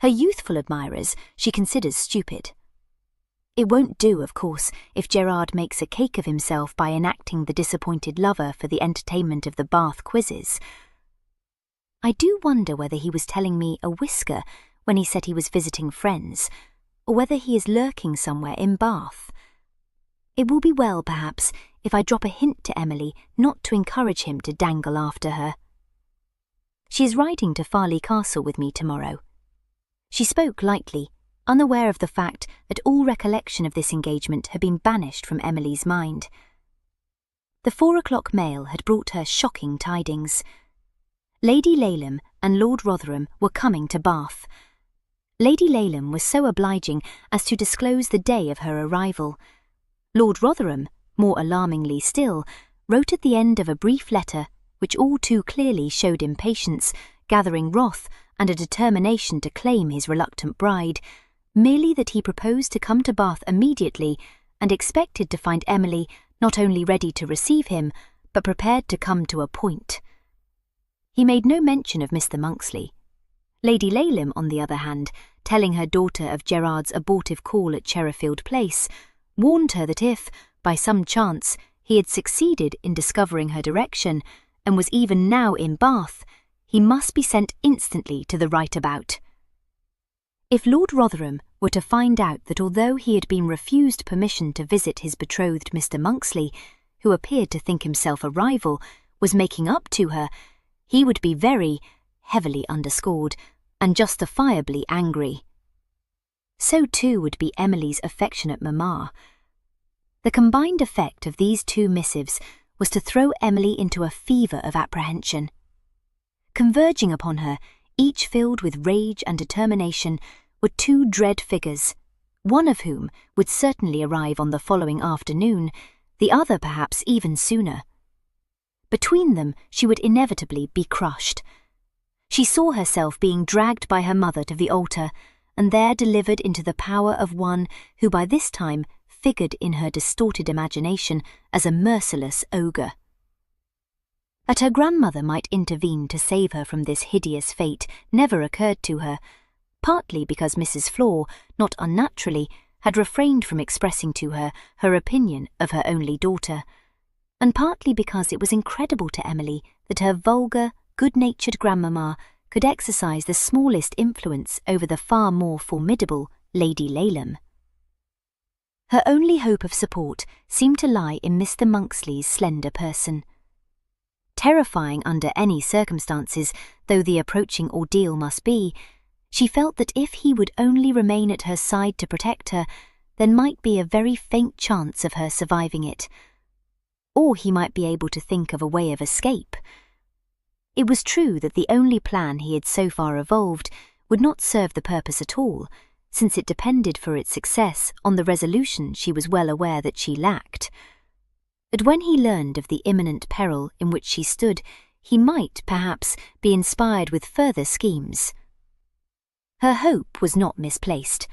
[SPEAKER 5] Her youthful admirers she considers stupid. It won't do, of course, if Gerard makes a cake of himself by enacting the disappointed lover for the entertainment of the Bath quizzes. I do wonder whether he was telling me a whisker when he said he was visiting friends, or whether he is lurking somewhere in Bath. It will be well, perhaps, if I drop a hint to Emily not to encourage him to dangle after her. She is riding to Farleigh Castle with me tomorrow." She spoke lightly, unaware of the fact that all recollection of this engagement had been banished from Emily's mind. The 4 o'clock mail had brought her shocking tidings. Lady Laleham and Lord Rotherham were coming to Bath. Lady Laleham was so obliging as to disclose the day of her arrival. Lord Rotherham, more alarmingly still, wrote at the end of a brief letter which all too clearly showed impatience, gathering wrath, and a determination to claim his reluctant bride, merely that he proposed to come to Bath immediately and expected to find Emily not only ready to receive him, but prepared to come to a point. He made no mention of Mr. Monksley. Lady Laleham, on the other hand, telling her daughter of Gerard's abortive call at Cherryfield Place, warned her that if, by some chance, he had succeeded in discovering her direction, and was even now in Bath, he must be sent instantly to the right about. If Lord Rotherham were to find out that although he had been refused permission to visit his betrothed Mr. Monksley, who appeared to think himself a rival, was making up to her, he would be very, heavily underscored, and justifiably angry. So too would be Emily's affectionate mamma. The combined effect of these two missives was to throw Emily into a fever of apprehension. Converging upon her, each filled with rage and determination, were two dread figures, one of whom would certainly arrive on the following afternoon, the other perhaps even sooner. Between them she would inevitably be crushed. She saw herself being dragged by her mother to the altar, and there delivered into the power of one who by this time figured in her distorted imagination as a merciless ogre. That her grandmother might intervene to save her from this hideous fate never occurred to her, partly because Mrs. Flor, not unnaturally, had refrained from expressing to her her opinion of her only daughter, and partly because it was incredible to Emily that her vulgar, good-natured grandmamma could exercise the smallest influence over the far more formidable Lady Laleham. Her only hope of support seemed to lie in Mr. Monksley's slender person. Terrifying under any circumstances, though the approaching ordeal must be, she felt that if he would only remain at her side to protect her, there might be a very faint chance of her surviving it. Or he might be able to think of a way of escape. It was true that the only plan he had so far evolved would not serve the purpose at all, since it depended for its success on the resolution she was well aware that she lacked. But when he learned of the imminent peril in which she stood, he might, perhaps, be inspired with further schemes. Her hope was not misplaced.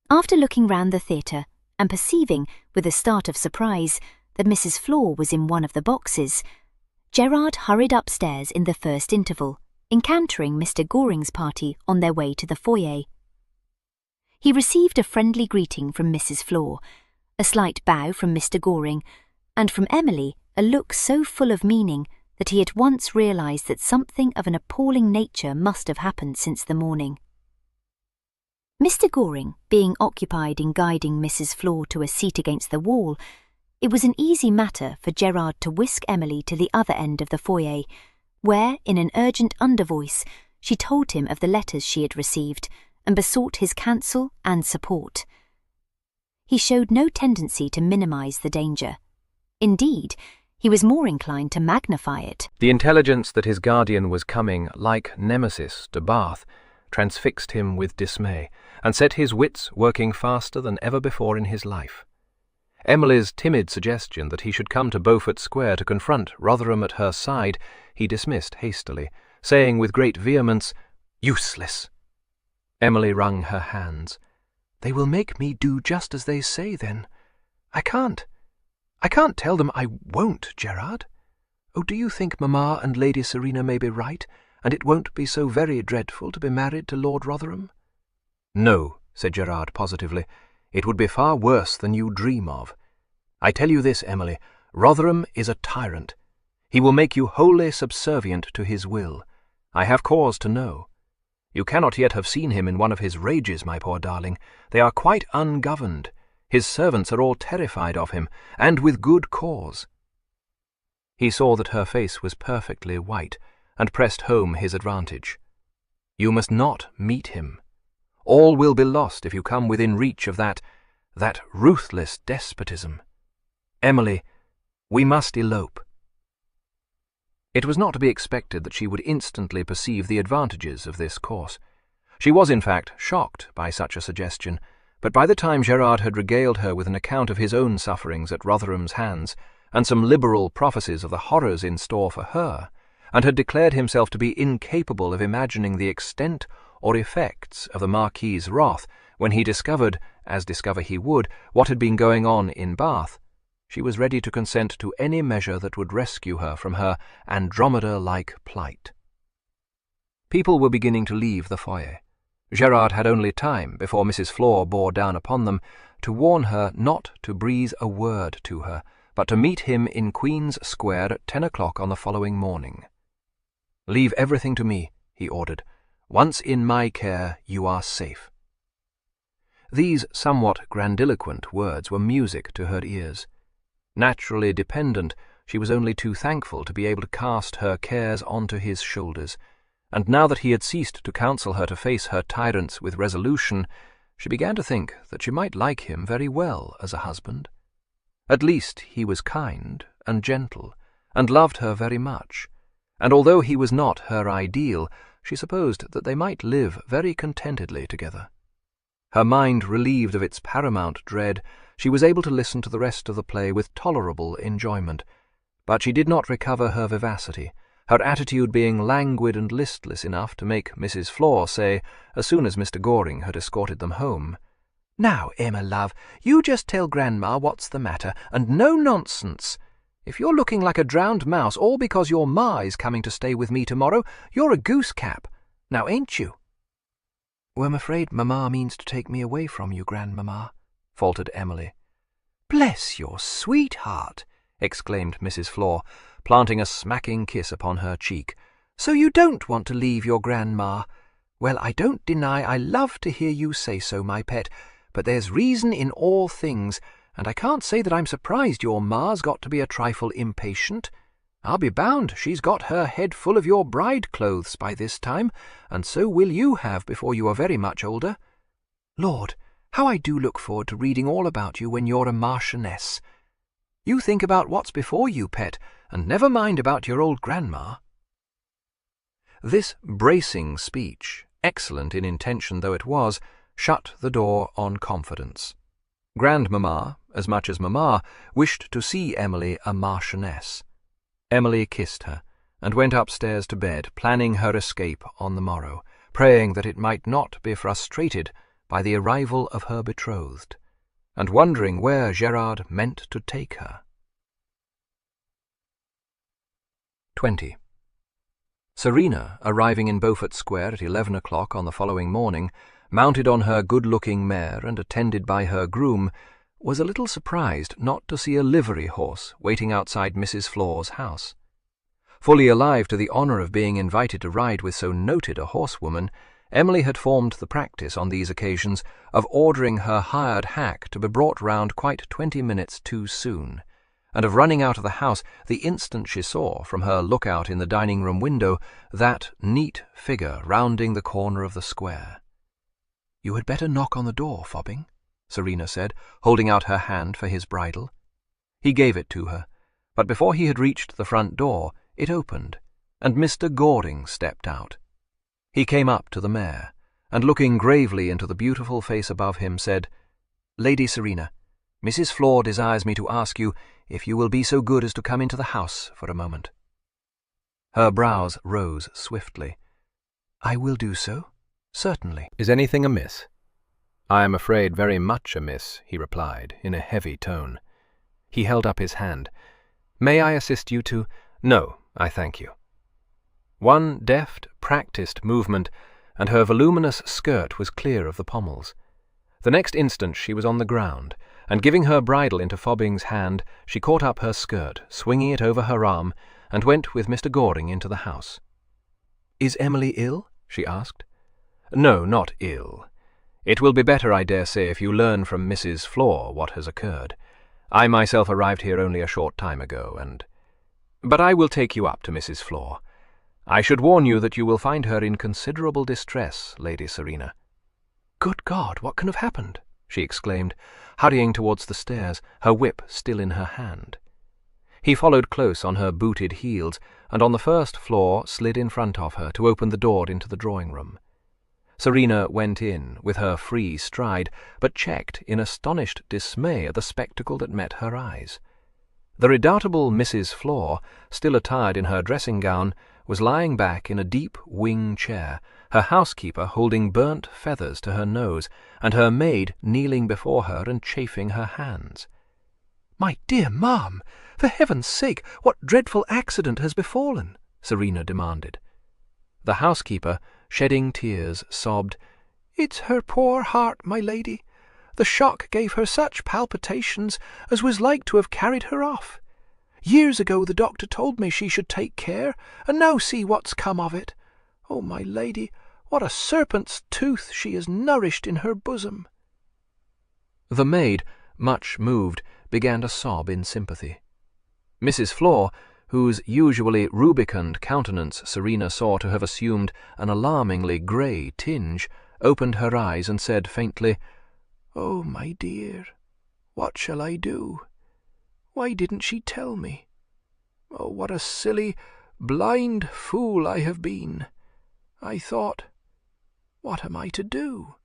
[SPEAKER 5] After looking round the theatre, and perceiving, with a start of surprise, that Mrs. Flor was in one of the boxes, Gerard hurried upstairs in the first interval, encountering Mr. Goring's party on their way to the foyer. He received a friendly greeting from Mrs. Flor, a slight bow from Mr. Goring, and from Emily a look so full of meaning that he at once realised that something of an appalling nature must have happened since the morning. Mr. Goring being occupied in guiding Mrs. Flor to a seat against the wall, it was an easy matter for Gerard to whisk Emily to the other end of the foyer, where, in an urgent undervoice, she told him of the letters she had received and besought his counsel and support. He showed no tendency to minimise the danger. Indeed, he was more inclined to magnify it.
[SPEAKER 4] The intelligence that his guardian was coming, like Nemesis, to Bath, transfixed him with dismay, and set his wits working faster than ever before in his life. Emily's timid suggestion that he should come to Beaufort Square to confront Rotherham at her side he dismissed hastily, saying with great vehemence, "Useless!" Emily wrung her hands. "They will make me do just as they say, then. I can't tell them I won't, Gerard. Oh, do you think Mamma and Lady Serena may be right, and it won't be so very dreadful to be married to Lord Rotherham?" "No," said Gerard positively. "It would be far worse than you dream of. I tell you this, Emily, Rotherham is a tyrant. He will make you wholly subservient to his will. I have cause to know. You cannot yet have seen him in one of his rages, my poor darling. They are quite ungoverned. His servants are all terrified of him, and with good cause." He saw that her face was perfectly white, and pressed home his advantage. "You must not meet him. All will be lost if you come within reach of that ruthless despotism. Emily, we must elope." It was not to be expected that she would instantly perceive the advantages of this course. She was, in fact, shocked by such a suggestion, but by the time Gerard had regaled her with an account of his own sufferings at Rotherham's hands, and some liberal prophecies of the horrors in store for her, and had declared himself to be incapable of imagining the extent or effects of the Marquis's wrath when he discovered, as discover he would, what had been going on in Bath, she was ready to consent to any measure that would rescue her from her Andromeda-like plight. People were beginning to leave the foyer. Gerard had only time, before Mrs. Flor bore down upon them, to warn her not to breathe a word to her, but to meet him in Queen's Square at 10 o'clock on the following morning. "Leave everything to me," he ordered. "Once in my care, you are safe." These somewhat grandiloquent words were music to her ears. Naturally dependent, she was only too thankful to be able to cast her cares onto his shoulders, and now that he had ceased to counsel her to face her tyrants with resolution, she began to think that she might like him very well as a husband. At least he was kind and gentle, and loved her very much, and although he was not her ideal, she supposed that they might live very contentedly together. Her mind relieved of its paramount dread, she was able to listen to the rest of the play with tolerable enjoyment, but she did not recover her vivacity, her attitude being languid and listless enough to make Mrs. Flor say, as soon as Mr. Goring had escorted them home, "Now, Emma, love, you just tell Grandma what's the matter, and no nonsense. If you're looking like a drowned mouse all because your ma is coming to stay with me tomorrow, you're a goose-cap. Now, ain't you?" "Well, I'm afraid Mamma means to take me away from you, Grandmamma," faltered Emily. "Bless your sweet heart!" exclaimed Mrs. Flor, planting a smacking kiss upon her cheek. "So you don't want to leave your Grandma? Well, I don't deny I love to hear you say so, my pet, but there's reason in all things, and I can't say that I'm surprised your ma's got to be a trifle impatient. I'll be bound she's got her head full of your bride clothes by this time, and so will you have before you are very much older. Lord, how I do look forward to reading all about you when you're a marchioness. You think about what's before you, pet, and never mind about your old grandma." This bracing speech, excellent in intention though it was, shut the door on confidence. Grandmamma, as much as Mamma, wished to see Emily a marchioness. Emily kissed her, and went upstairs to bed, planning her escape on the morrow, praying that it might not be frustrated by the arrival of her betrothed, and wondering where Gerard meant to take her. 20.
[SPEAKER 1] Serena, arriving in Beaufort Square at 11 o'clock on the following morning, mounted on her good-looking mare and attended by her groom, was a little surprised not to see a livery horse waiting outside Mrs. Flore's house. Fully alive to the honour of being invited to ride with so noted a horsewoman, Emily had formed the practice on these occasions of ordering her hired hack to be brought round quite 20 minutes too soon, and of running out of the house the instant she saw, from her lookout in the dining-room window, that neat figure rounding the corner of the square. "You had better knock on the door, Fobbing," Serena said, holding out her hand for his bridle. He gave it to her, but before he had reached the front door, it opened, and Mr. Goring stepped out. He came up to the mare, and looking gravely into the beautiful face above him, said, "Lady Serena, Mrs. Flore desires me to ask you if you will be so good as to come into the house for a moment." Her brows rose swiftly. "I will do so, certainly."
[SPEAKER 4] "Is anything amiss?" "I am afraid very much amiss," he replied, in a heavy tone. He held up his hand. "May I assist you to—" "No, I thank you." One deft, practised movement, and her voluminous skirt was clear of the pommels. The next instant she was on the ground, and giving her bridle into Fobbing's hand, she caught up her skirt, swinging it over her arm, and went with Mr. Goring into the house. "Is Emily ill?" she asked. "No, not ill. It will be better, I dare say, if you learn from Mrs. Flore what has occurred. I myself arrived here only a short time ago, and— But I will take you up to Mrs. Flore. I should warn you that you will find her in considerable distress, Lady Serena." "Good God, what can have happened?" she exclaimed, hurrying towards the stairs, her whip still in her hand. He followed close on her booted heels, and on the first floor slid in front of her to open the door into the drawing-room. Serena went in with her free stride, but checked in astonished dismay at the spectacle that met her eyes. The redoubtable Mrs. Flore, still attired in her dressing-gown, was lying back in a deep wing chair, her housekeeper holding burnt feathers to her nose, and her maid kneeling before her and chafing her hands. "My dear ma'am, for heaven's sake, what dreadful accident has befallen?" Serena demanded. The housekeeper, shedding tears, sobbed, "It's her poor heart, my lady. The shock gave her such palpitations as was like to have carried her off. Years ago the doctor told me she should take care, and now see what's come of it. Oh, my lady, what a serpent's tooth she has nourished in her bosom." The maid, much moved, began to sob in sympathy. Mrs. Flore, whose usually rubicund countenance Serena saw to have assumed an alarmingly grey tinge, opened her eyes and said faintly, "Oh, my dear, what shall I do? Why didn't she tell me? Oh, what a silly, blind fool I have been. I thought, what am I to do?"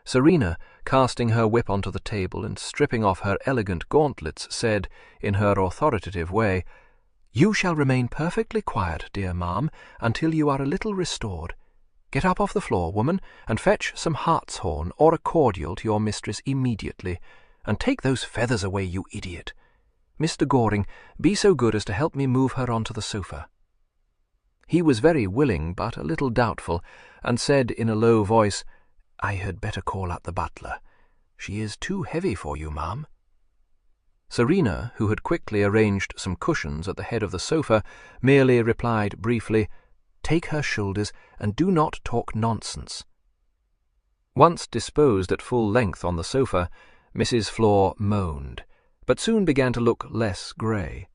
[SPEAKER 4] Serena, casting her whip onto the table and stripping off her elegant gauntlets, said, in her authoritative way, "You shall remain perfectly quiet, dear ma'am, until you are a little restored. Get up off the floor, woman, and fetch some hartshorn or a cordial to your mistress immediately, and take those feathers away, you idiot. Mr. Goring, be so good as to help me move her onto the sofa." He was very willing, but a little doubtful, and said in a low voice, "I had better call up the butler. She is too heavy for you, ma'am." Serena, who had quickly arranged some cushions at the head of the sofa, merely replied briefly, "Take her shoulders, and do not talk nonsense." Once disposed at full length on the sofa, Mrs. Flore moaned, but soon began to look less grey.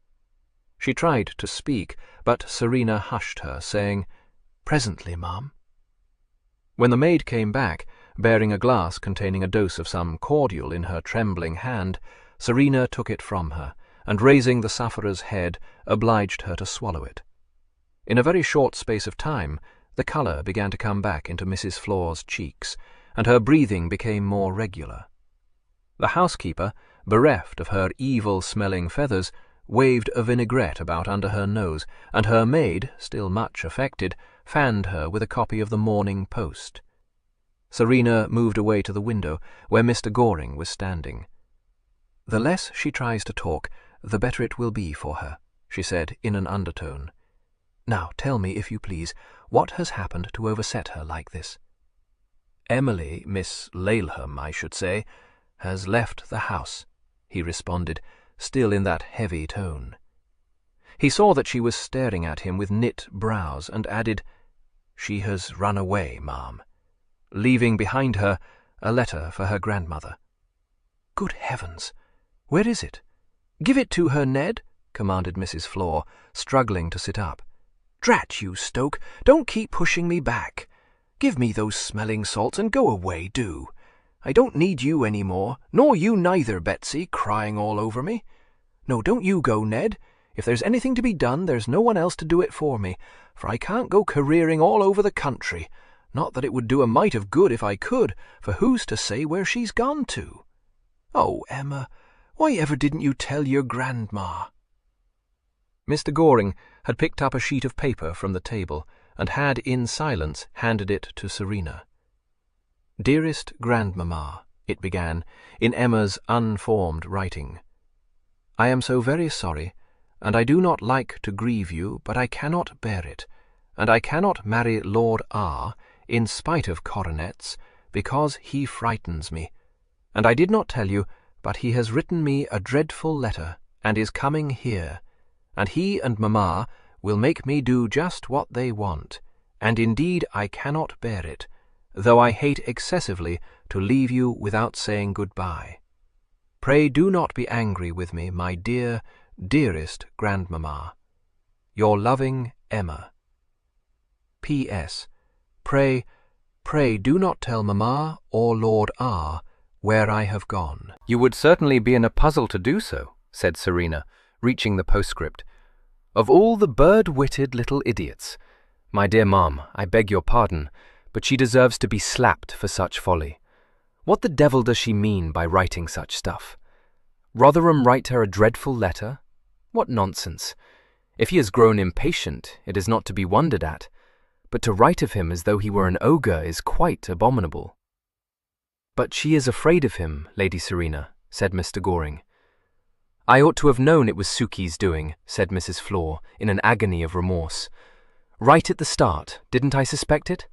[SPEAKER 4] She tried to speak, but Serena hushed her, saying, "Presently, ma'am." When the maid came back, bearing a glass containing a dose of some cordial in her trembling hand, Serena took it from her, and raising the sufferer's head, obliged her to swallow it. In a very short space of time, the colour began to come back into Mrs. Flore's cheeks, and her breathing became more regular. The housekeeper, bereft of her evil-smelling feathers, waved a vinaigrette about under her nose, and her maid, still much affected, fanned her with a copy of the Morning Post. Serena moved away to the window, where Mr. Goring was standing. "The less she tries to talk, the better it will be for her," she said in an undertone. Now tell me, if you please, what has happened to overset her like this?"
[SPEAKER 1] "Emily, Miss Laleham, I should say, has left the house," he responded, still in that heavy tone. He saw that she was staring at him with knit brows, and added, "She has run away, ma'am, leaving behind her a letter for her grandmother."
[SPEAKER 4] "Good heavens! Where is it? Give it to her, Ned," commanded Mrs. Flor, struggling to sit up. "Drat you, Stoke, don't keep pushing me back. Give me those smelling salts and go away, do. I don't need you any more, nor you neither, Betsy, crying all over me. No, don't you go, Ned. If there's anything to be done, there's no one else to do it for me, for I can't go careering all over the country. Not that it would do a mite of good if I could, for who's to say where she's gone to? Oh, Emma, why ever didn't you tell your grandma?"
[SPEAKER 1] Mr. Goring had picked up a sheet of paper from the table and had, in silence, handed it to Serena. "Dearest Grandmamma," it began, in Emma's unformed writing, "I am so very sorry, and I do not like to grieve you, but I cannot bear it, and I cannot marry Lord R., in spite of coronets, because he frightens me. And I did not tell you, but he has written me a dreadful letter, and is coming here, and he and Mamma will make me do just what they want, and indeed I cannot bear it, though I hate excessively to leave you without saying good-bye. Pray do not be angry with me, my dear, dearest Grandmamma. Your loving Emma. P.S. Pray do not tell Mamma or Lord R. where I have gone."
[SPEAKER 2] "You would certainly be in a puzzle to do so," said Serena, reaching the postscript. "Of all the bird-witted little idiots. My dear Ma'am, I beg your pardon, but she deserves to be slapped for such folly. What the devil does she mean by writing such stuff? Rotherham write her a dreadful letter? What nonsense! If he has grown impatient, it is not to be wondered at, but to write of him as though he were an ogre is quite abominable." "But she is afraid of him, Lady Serena," said Mr. Goring. "I ought to have known it was Suki's doing," said Mrs. Flor, in an agony of remorse. "Right at the start, didn't I suspect it?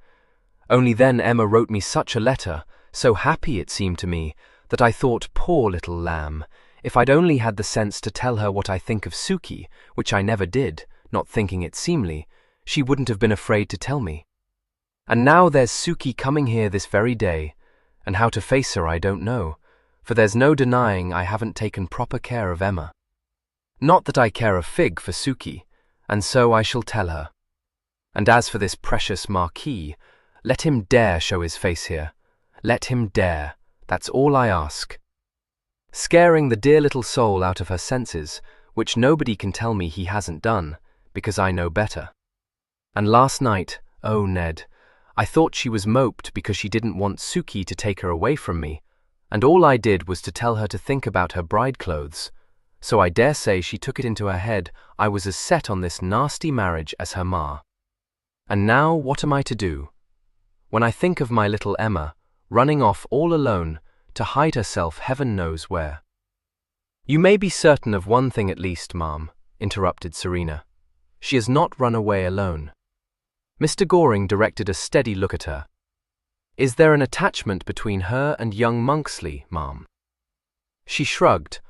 [SPEAKER 2] Only then Emma wrote me such a letter, so happy it seemed to me, that I thought, poor little lamb, if I'd only had the sense to tell her what I think of Suki, which I never did, not thinking it seemly, she wouldn't have been afraid to tell me. And now there's Suki coming here this very day, and how to face her I don't know, for there's no denying I haven't taken proper care of Emma. Not that I care a fig for Suki, and so I shall tell her. And as for this precious Marquis, let him dare show his face here. Let him dare, that's all I ask. Scaring the dear little soul out of her senses, which nobody can tell me he hasn't done, because I know better. And last night, oh Ned, I thought she was moped because she didn't want Suki to take her away from me, and all I did was to tell her to think about her bride clothes, so I dare say she took it into her head I was as set on this nasty marriage as her ma. And now what am I to do? When I think of my little Emma, running off all alone, to hide herself heaven knows where." "You may be certain of one thing at least, ma'am," interrupted Serena. "She has not run away alone." Mr. Goring directed a steady look at her. "Is there an attachment between her and young Monksley, ma'am?" She shrugged.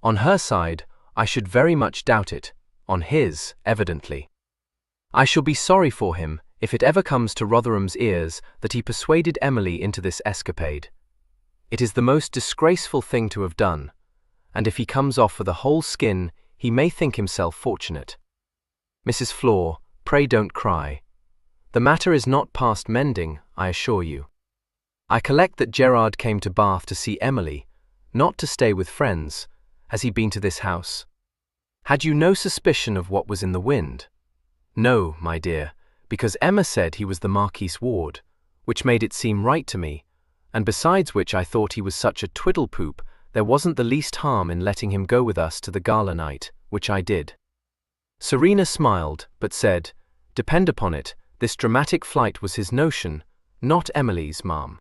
[SPEAKER 2] On her side, I should very much doubt it. On his, evidently. I shall be sorry for him if it ever comes to Rotherham's ears that he persuaded Emily into this escapade. It is the most disgraceful thing to have done, and if he comes off with a whole skin, he may think himself fortunate. Mrs. Flor, pray don't cry. The matter is not past mending, I assure you. I collect that Gerard came to Bath to see Emily, not to stay with friends. Has he been to this house? Had you no suspicion of what was in the wind? No, my dear, because Emma said he was the Marquis' ward, which made it seem right to me, and besides which I thought he was such a twiddle-poop there wasn't the least harm in letting him go with us to the gala night, which I did. Serena smiled, but said, "Depend upon it, this dramatic flight was his notion, not Emily's, ma'am.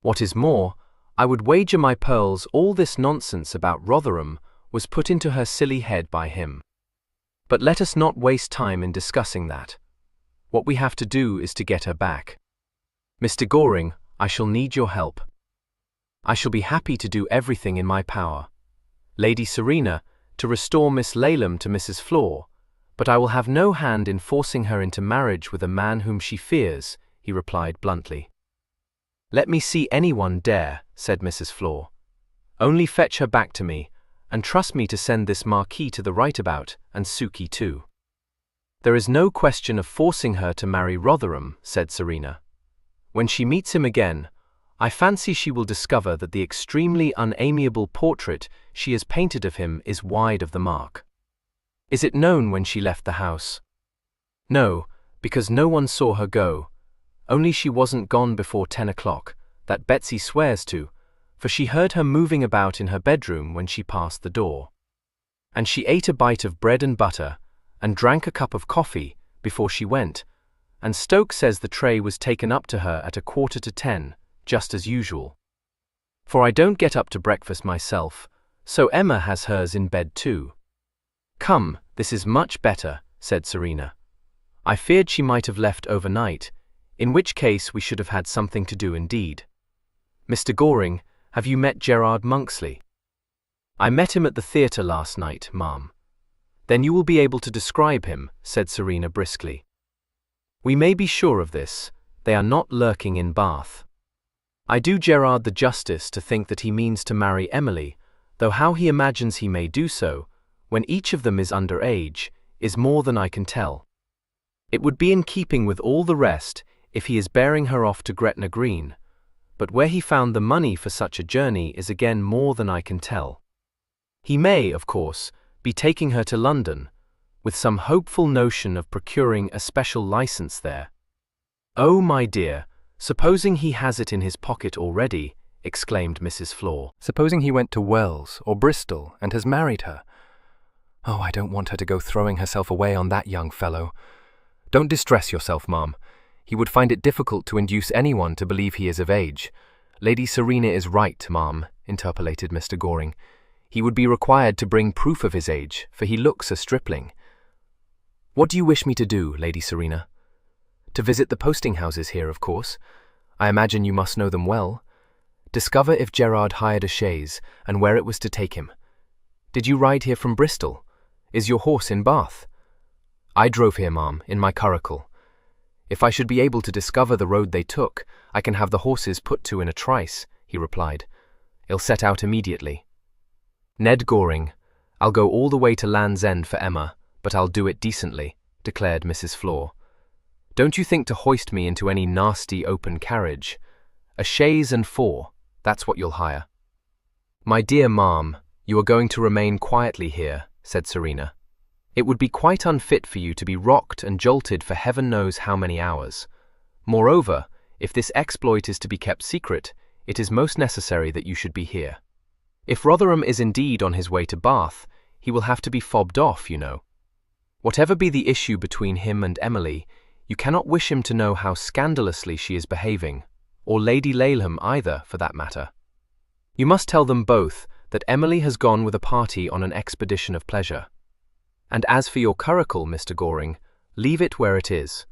[SPEAKER 2] What is more, I would wager my pearls all this nonsense about Rotherham was put into her silly head by him." But let us not waste time in discussing that. What we have to do is to get her back. Mr. Goring, I shall need your help. I shall be happy to do everything in my power. Lady Serena, to restore Miss Laleham to Mrs. Flor, but I will have no hand in forcing her into marriage with a man whom she fears, he replied bluntly. Let me see anyone dare, said Mrs. Flor. Only fetch her back to me, and trust me to send this Marquis to the right-about, and Suki too. There is no question of forcing her to marry Rotherham, said Serena. When she meets him again, I fancy she will discover that the extremely unamiable portrait she has painted of him is wide of the mark. Is it known when she left the house? No, because no one saw her go. Only she wasn't gone before 10 o'clock, that Betsy swears to, for she heard her moving about in her bedroom when she passed the door. And she ate a bite of bread and butter, and drank a cup of coffee before she went, and Stoke says the tray was taken up to her at 9:45, just as usual. For I don't get up to breakfast myself, so Emma has hers in bed too. Come, this is much better, said Serena. I feared she might have left overnight, in which case we should have had something to do indeed. Mr. Goring, have you met Gerard Monksley? I met him at the theatre last night, ma'am. Then you will be able to describe him, said Serena briskly. We may be sure of this, they are not lurking in Bath. I do Gerard the justice to think that he means to marry Emily, though how he imagines he may do so, when each of them is under age, is more than I can tell. It would be in keeping with all the rest if he is bearing her off to Gretna Green, but where he found the money for such a journey is again more than I can tell. He may, of course, be taking her to London, with some hopeful notion of procuring a special license there. Oh, my dear, supposing he has it in his pocket already, exclaimed Mrs. Flor.
[SPEAKER 4] Supposing he went to Wells or Bristol and has married her. Oh, I don't want her to go throwing herself away on that young fellow. Don't distress yourself, ma'am. He would find it difficult to induce anyone to believe he is of age. Lady Serena is right, ma'am, interpolated Mr. Goring. He would be required to bring proof of his age, for he looks a stripling. What do you wish me to do, Lady Serena? To visit the posting-houses here, of course. I imagine you must know them well. Discover if Gerard hired a chaise, and where it was to take him. Did you ride here from Bristol? Is your horse in Bath? I drove here, ma'am, in my curricle. If I should be able to discover the road they took, I can have the horses put to in a trice, he replied. I'll set out immediately. Ned Goring, I'll go all the way to Land's End for Emma, but I'll do it decently, declared Mrs. Flor. Don't you think to hoist me into any nasty open carriage. A chaise and 4, that's what you'll hire. My dear ma'am, you are going to remain quietly here, said Serena. It would be quite unfit for you to be rocked and jolted for heaven knows how many hours. Moreover, if this exploit is to be kept secret, it is most necessary that you should be here. If Rotherham is indeed on his way to Bath, he will have to be fobbed off, you know. Whatever be the issue between him and Emily, you cannot wish him to know how scandalously she is behaving, or Lady Laleham either, for that matter. You must tell them both that Emily has gone with a party on an expedition of pleasure. And as for your curricle, Mr. Goring, leave it where it is.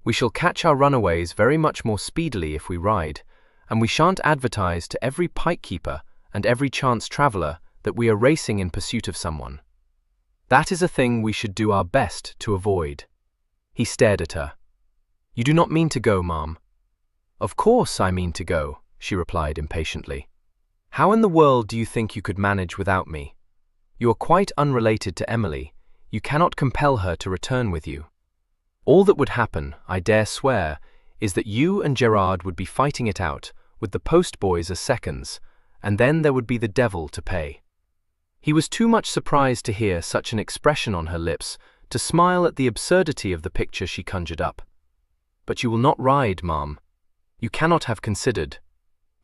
[SPEAKER 4] We shall catch our runaways very much more speedily if we ride, and we shan't advertise to every pike-keeper and every chance traveller that we are racing in pursuit of someone. That is a thing we should do our best to avoid. He stared at her. You do not mean to go, ma'am? Of course I mean to go, she replied impatiently. How in the world do you think you could manage without me? You are quite unrelated to Emily. You cannot compel her to return with you. All that would happen, I dare swear, is that you and Gerard would be fighting it out, with the postboys as seconds, and then there would be the devil to pay. He was too much surprised to hear such an expression on her lips to smile at the absurdity of the picture she conjured up. But you will not ride, ma'am. You cannot have considered.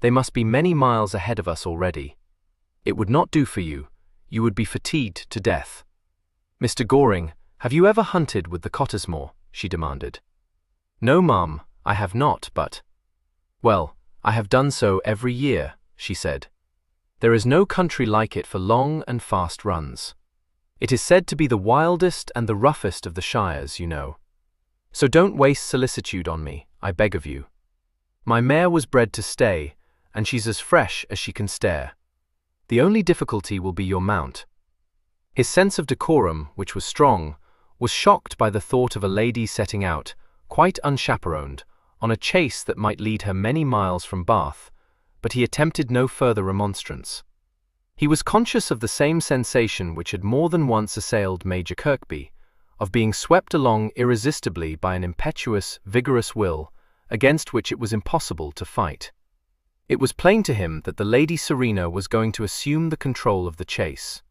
[SPEAKER 4] They must be many miles ahead of us already. It would not do for you. You would be fatigued to death. Mr. Goring, have you ever hunted with the Cottesmore? She demanded. No, ma'am, I have not, but... Well, I have done so every year, she said. There is no country like it for long and fast runs.
[SPEAKER 2] It is said to be the wildest and the roughest of the shires, you know. So don't waste solicitude on me, I beg of you. My mare was bred to stay, and she's as fresh as she can stare. The only difficulty will be your mount." His sense of decorum, which was strong, was shocked by the thought of a lady setting out, quite unchaperoned, on a chase that might lead her many miles from Bath, but he attempted no further remonstrance. He was conscious of the same sensation which had more than once assailed Major Kirkby, of being swept along irresistibly by an impetuous, vigorous will, against which it was impossible to fight. It was plain to him that the Lady Serena was going to assume the control of the chase.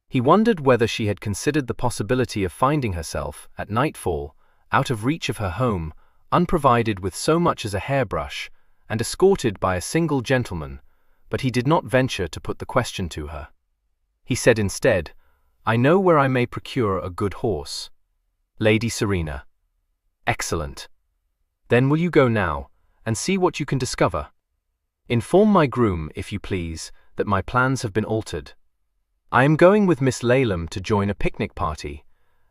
[SPEAKER 2] He wondered whether she had considered the possibility of finding herself, at nightfall, out of reach of her home, unprovided with so much as a hairbrush, and escorted by a single gentleman, but he did not venture to put the question to her. He said instead, "I know where I may procure a good horse." "Lady Serena." "Excellent. Then will you go now, and see what you can discover? Inform my groom, if you please, that my plans have been altered. I am going with Miss Laylam to join a picnic party,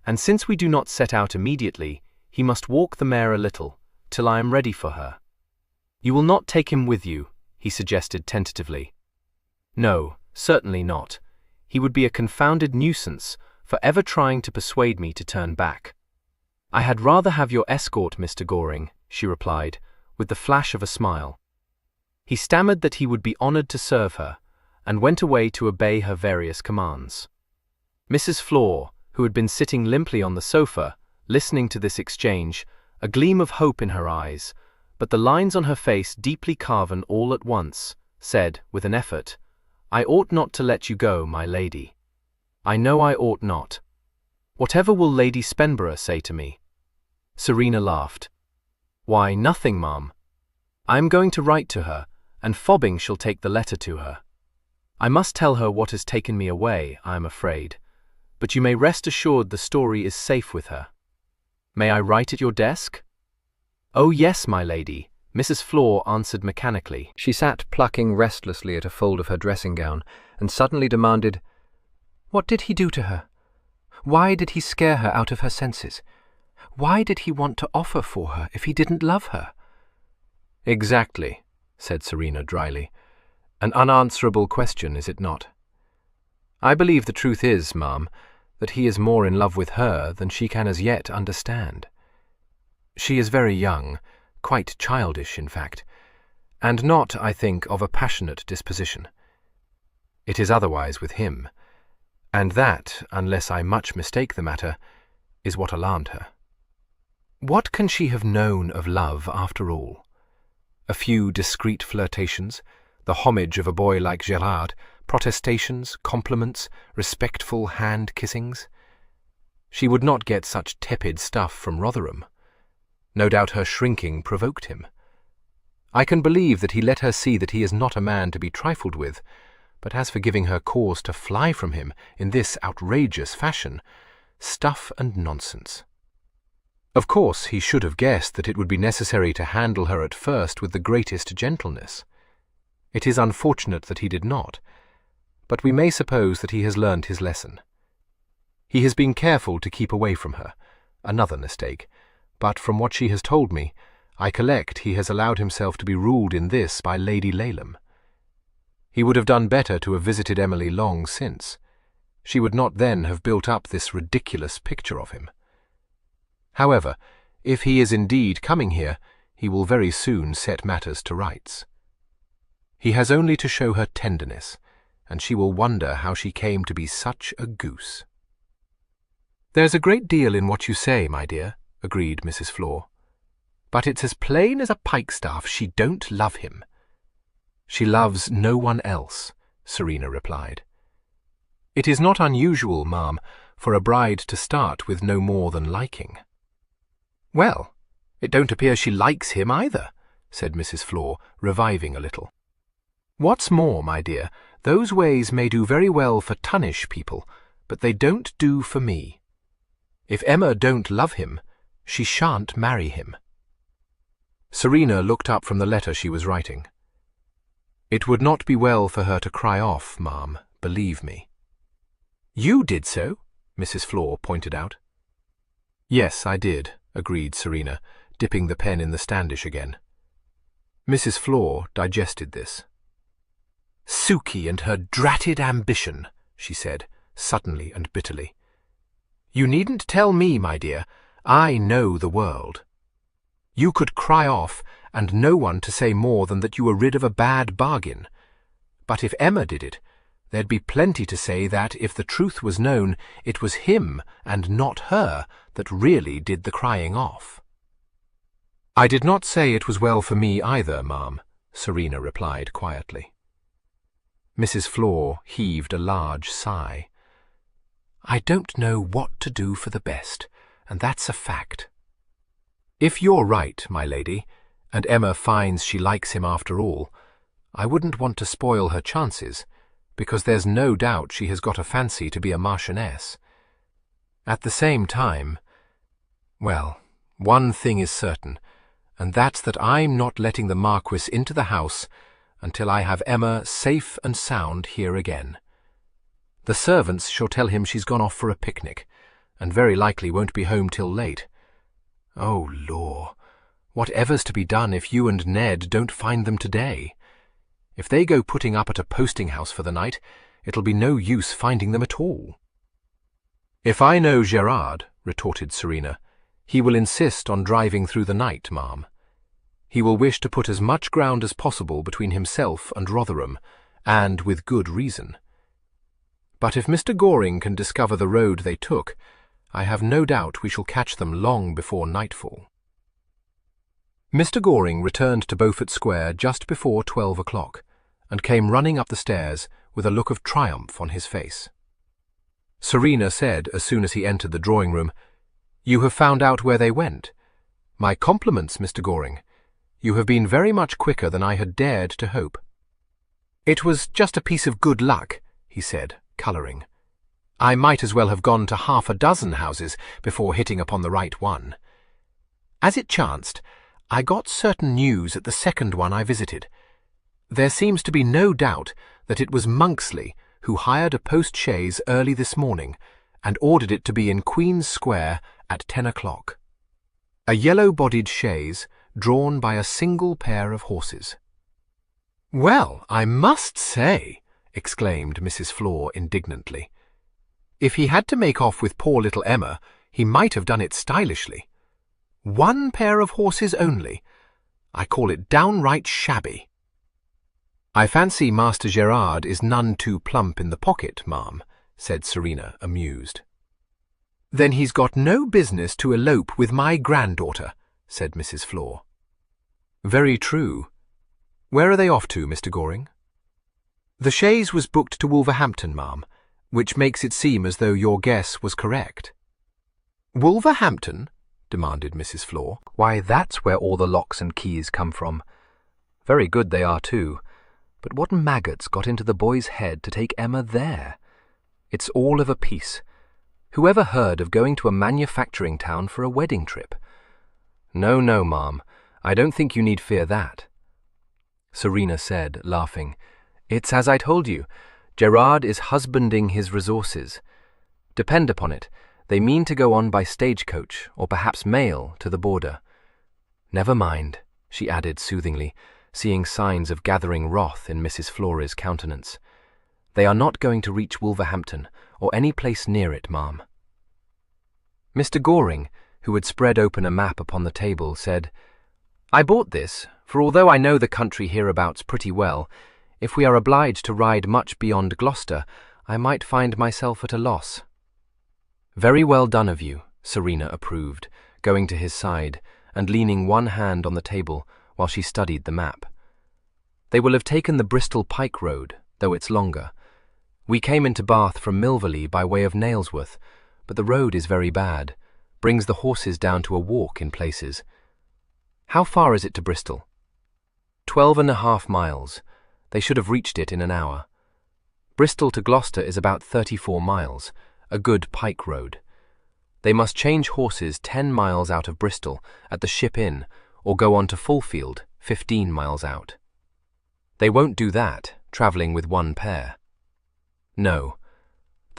[SPEAKER 2] and since we do not set out immediately, he must walk the mare a little, till I am ready for her." "You will not take him with you?" he suggested tentatively. "No, certainly not. He would be a confounded nuisance, for ever trying to persuade me to turn back." "I had rather have your escort, Mr. Goring," she replied, with the flash of a smile. He stammered that he would be honored to serve her, and went away to obey her various commands. Mrs. Flor, who had been sitting limply on the sofa, listening to this exchange, a gleam of hope in her eyes, but the lines on her face deeply carven all at once, said, with an effort, "I ought not to let you go, my lady. I know I ought not. Whatever will Lady Spenborough say to me?" Serena laughed. "Why, nothing, ma'am. I am going to write to her, and Fobbing shall take the letter to her. I must tell her what has taken me away, I am afraid, but you may rest assured the story is safe with her. May I write at your desk?" "Oh yes, my lady," Mrs. Flor answered mechanically.
[SPEAKER 4] She sat plucking restlessly at a fold of her dressing gown, and suddenly demanded, "What did he do to her? Why did he scare her out of her senses? Why did he want to offer for her if he didn't love her?"
[SPEAKER 1] "Exactly," said Serena dryly. "An unanswerable question, is it not? I believe the truth is, ma'am, that he is more in love with her than she can as yet understand. She is very young, quite childish, in fact, and not, I think, of a passionate disposition. It is otherwise with him, and that, unless I much mistake the matter, is what alarmed her. What can she have known of love, after all? A few discreet flirtations, the homage of a boy like Gerard, protestations, compliments, respectful hand-kissings. She would not get such tepid stuff from Rotherham. No doubt her shrinking provoked him. I can believe that he let her see that he is not a man to be trifled with, but as for giving her cause to fly from him in this outrageous fashion, stuff and nonsense. Of course he should have guessed that it would be necessary to handle her at first with the greatest gentleness. It is unfortunate that he did not, but we may suppose that he has learned his lesson. He has been careful to keep away from her, another mistake, but from what she has told me, I collect he has allowed himself to be ruled in this by Lady Laylam. He would have done better to have visited Emily long since. She would not then have built up this ridiculous picture of him. However, if he is indeed coming here, he will very soon set matters to rights. He has only to show her tenderness, and she will wonder how she came to be such a goose. "There's a great deal in what you say, my dear," agreed Mrs. Flor. "But it's as plain as a pikestaff she don't love him." "She loves no one else," Serena replied. "It is not unusual, ma'am, for a bride to start with no more than liking." "Well, it don't appear she likes him either," said Mrs. Flor, reviving a little. "What's more, my dear, those ways may do very well for tunnish people, but they don't do for me. If Emma don't love him, she shan't marry him." Serena looked up from the letter she was writing. "It would not be well for her to cry off, ma'am, believe me." "You did so,"
[SPEAKER 3] Mrs. Flor pointed out. Yes, I did, agreed Serena, dipping the pen in the Standish again. Mrs. Flor digested this. Suki and her dratted ambition, she said, suddenly and bitterly. You needn't tell me, my dear. I know the world. You could cry off, and no one to say more than that you were rid of a bad bargain. But if Emma did it, there'd be plenty to say that, if the truth was known, it was him and not her that really did the crying off. I did not say it was well for me either, ma'am, Serena replied quietly. Mrs. Flor heaved a large sigh. I don't know what to do for the best, and that's a fact. If you're right, my lady, and Emma finds she likes him after all, I wouldn't want to spoil her chances, because there's no doubt she has got a fancy to be a marchioness. At the same time, well, one thing is certain, and that's that I'm not letting the Marquis into the house until I have Emma safe and sound here again. The servants shall tell him she's gone off for a picnic, and very likely won't be home till late. Oh, law, whatever's to be done if you and Ned don't find them today? If they go putting up at a posting-house for the night, it'll be no use finding them at all. If I know Gerard, retorted Serena, he will insist on driving through the night, ma'am. He will wish to put as much ground as possible between himself and Rotherham, and with good reason. But if Mr. Goring can discover the road they took, I have no doubt we shall catch them long before nightfall. Mr. Goring returned to Beaufort Square just before 12 o'clock, and came running up the stairs with a look of triumph on his face. Serena said, as soon as he entered the drawing-room, You have found out where they went. My compliments, Mr. Goring. You have been very much quicker than I had dared to hope. It was just a piece of good luck, he said, colouring. I might as well have gone to half a dozen houses before hitting upon the right one. As it chanced, I got certain news at the second one I visited. There seems to be no doubt that it was Monksley who hired a post-chaise early this morning and ordered it to be in Queen's Square at 10 o'clock. A yellow-bodied chaise drawn by a single pair of horses. Well, I must say, exclaimed Mrs. Flor indignantly, if he had to make off with poor little Emma, he might have done it stylishly. 1 pair of horses only. I call it downright shabby. I fancy Master Gerard is none too plump in the pocket, ma'am, said Serena, amused. Then he's got no business to elope with my granddaughter, said Mrs. Flor. Very true. Where are they off to, Mr. Goring? The chaise was booked to Wolverhampton, ma'am, which makes it seem as though your guess was correct. Wolverhampton? Demanded Mrs. Flor.
[SPEAKER 1] Why, that's where all the locks and keys come from. Very good they are, too. But what maggots got into the boy's head to take Emma there? It's all of a piece. Whoever heard of going to a manufacturing town for a wedding trip? No, no, ma'am. I don't think you need fear that. Serena said, laughing, It's as I told you. Gerard is husbanding his resources. Depend upon it, they mean to go on by stagecoach, or perhaps mail, to the border. Never mind, she added soothingly, seeing signs of gathering wrath in Mrs. Flor's countenance. They are not going to reach Wolverhampton, or any place near it, ma'am. Mr. Goring, who had spread open a map upon the table, said, I bought this, for although I know the country hereabouts pretty well, if we are obliged to ride much beyond Gloucester, I might find myself at a loss. Very well done of you, Serena approved, going to his side and leaning one hand on the table while she studied the map. They will have taken the Bristol Pike Road, though it's longer. We came into Bath from Milvy by way of Nailsworth, but the road is very bad, brings the horses down to a walk in places. How far is it to Bristol? 12.5 miles. They should have reached it in an hour. Bristol to Gloucester is about 34 miles, a good pike road. They must change horses 10 miles out of Bristol at the Ship Inn, or go on to Fulfield, 15 miles out. They won't do that, travelling with one pair. No.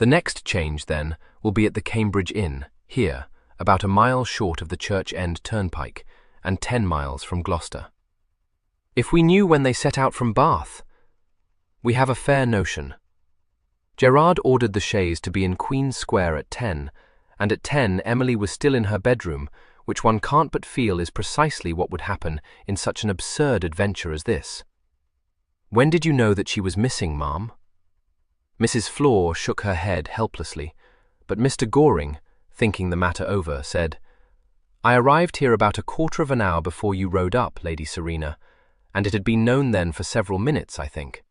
[SPEAKER 2] The next change, then, will be at the Cambridge Inn, here, about a mile short of the Church End Turnpike, and 10 miles from Gloucester. If we knew when they set out from Bath! We have a fair notion. Gerard ordered the chaise to be in Queen's Square at 10, and at 10 Emily was still in her bedroom, which one can't but feel is precisely what would happen in such an absurd adventure as this. When did you know that she was missing, ma'am? Mrs. Flor shook her head helplessly, but Mr. Goring, thinking the matter over, said, I arrived here about a quarter of an hour before you rode up, Lady Serena, and it had been known then for several minutes, I think.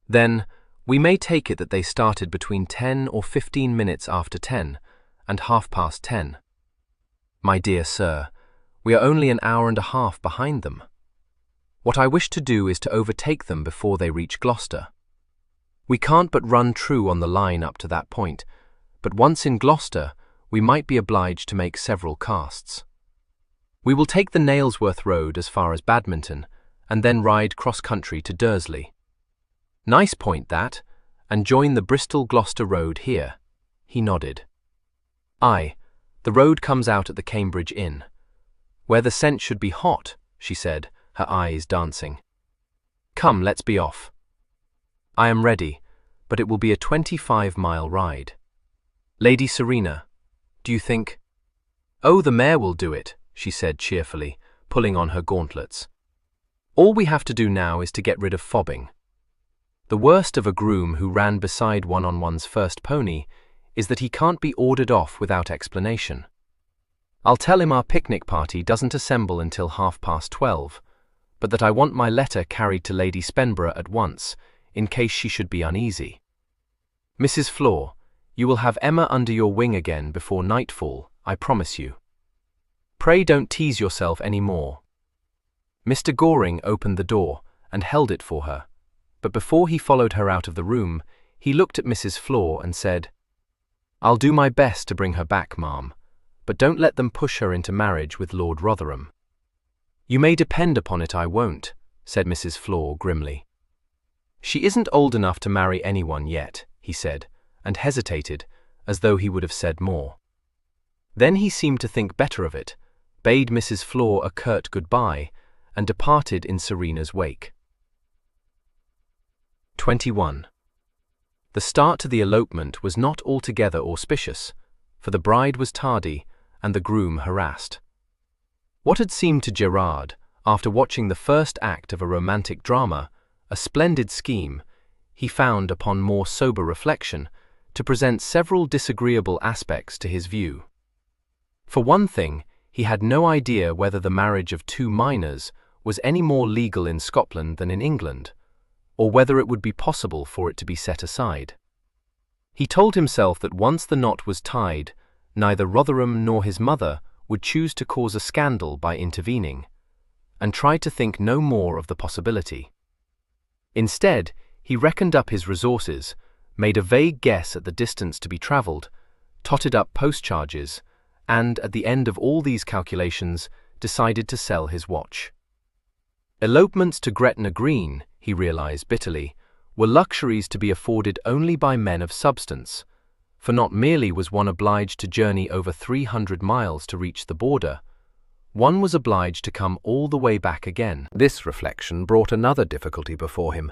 [SPEAKER 2] Then, we may take it that they started between 10 or 15 minutes after 10 and 10:30. My dear sir, we are only an hour and a half behind them. What I wish to do is to overtake them before they reach Gloucester. We can't but run true on the line up to that point, but once in Gloucester, we might be obliged to make several casts. We will take the Nailsworth Road as far as Badminton, and then ride cross-country to Dursley. Nice point that, and join the Bristol-Gloucester Road here. He nodded. Aye, the road comes out at the Cambridge Inn. Where the scent should be hot, she said, her eyes dancing. Come, let's be off. I am ready, but it will be a 25-mile ride. Lady Serena, do you think? Oh, the mare will do it, she said cheerfully, pulling on her gauntlets. All we have to do now is to get rid of fobbing. The worst of a groom who ran beside one on one's first pony is that he can't be ordered off without explanation. I'll tell him our picnic party doesn't assemble until 12:30, but that I want my letter carried to Lady Spenborough at once, in case she should be uneasy. Mrs. Flor, you will have Emma under your wing again before nightfall, I promise you. Pray don't tease yourself any more. Mr. Goring opened the door and held it for her, but before he followed her out of the room, he looked at Mrs. Flor and said, I'll do my best to bring her back, ma'am, but don't let them push her into marriage with Lord Rotherham. You may depend upon it I won't, said Mrs. Flor grimly. She isn't old enough to marry anyone yet, he said, and hesitated, as though he would have said more. Then he seemed to think better of it, bade Mrs. Flor a curt goodbye, and departed in Serena's wake. 21. The start to the elopement was not altogether auspicious, for the bride was tardy and the groom harassed. What had seemed to Gerard, after watching the first act of a romantic drama, a splendid scheme, he found, upon more sober reflection, to present several disagreeable aspects to his view. For one thing, he had no idea whether the marriage of two minors was any more legal in Scotland than in England, or whether it would be possible for it to be set aside. He told himself that once the knot was tied, neither Rotherham nor his mother would choose to cause a scandal by intervening, and tried to think no more of the possibility. Instead, he reckoned up his resources, made a vague guess at the distance to be travelled, totted up post-charges, and, at the end of all these calculations, decided to sell his watch. Elopements to Gretna Green, he realized bitterly, were luxuries to be afforded only by men of substance, for not merely was one obliged to journey over 300 miles to reach the border, one was obliged to come all the way back again.
[SPEAKER 4] This reflection brought another difficulty before him.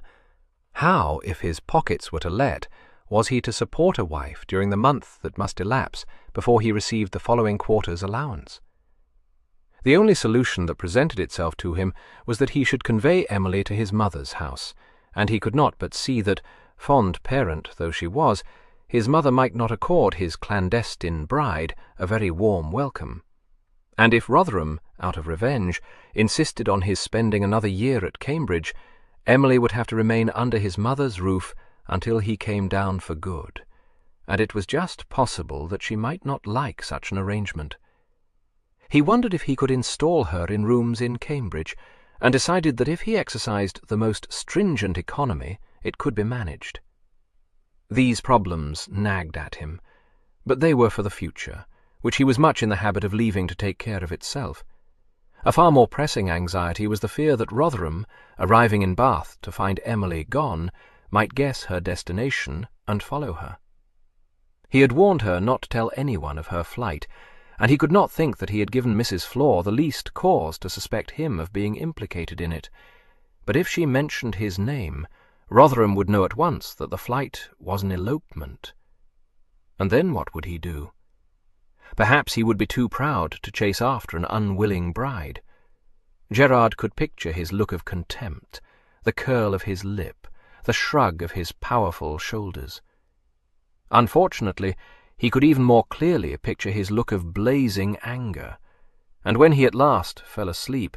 [SPEAKER 4] How, if his pockets were to let, was he to support a wife during the month that must elapse before he received the following quarter's allowance? The only solution that presented itself to him was that he should convey Emily to his mother's house, and he could not but see that, fond parent though she was, his mother might not accord his clandestine bride a very warm welcome. And if Rotherham, out of revenge, insisted on his spending another year at Cambridge, Emily would have to remain under his mother's roof until he came down for good, and it was just possible that she might not like such an arrangement. He wondered if he could install her in rooms in Cambridge, and decided that if he exercised the most stringent economy, it could be managed. These problems nagged at him, but they were for the future, which he was much in the habit of leaving to take care of itself. A far more pressing anxiety was the fear that Rotherham, arriving in Bath to find Emily gone, might guess her destination and follow her.
[SPEAKER 1] He had warned her not to tell anyone of her flight, and he could not think that he had given Mrs. Flor the least cause to suspect him of being implicated in it. But if she mentioned his name, Rotherham would know at once that the flight was an elopement. And then what would he do? Perhaps he would be too proud to chase after an unwilling bride. Gerard could picture his look of contempt, the curl of his lip, the shrug of his powerful shoulders. Unfortunately, he could even more clearly picture his look of blazing anger, and when he at last fell asleep,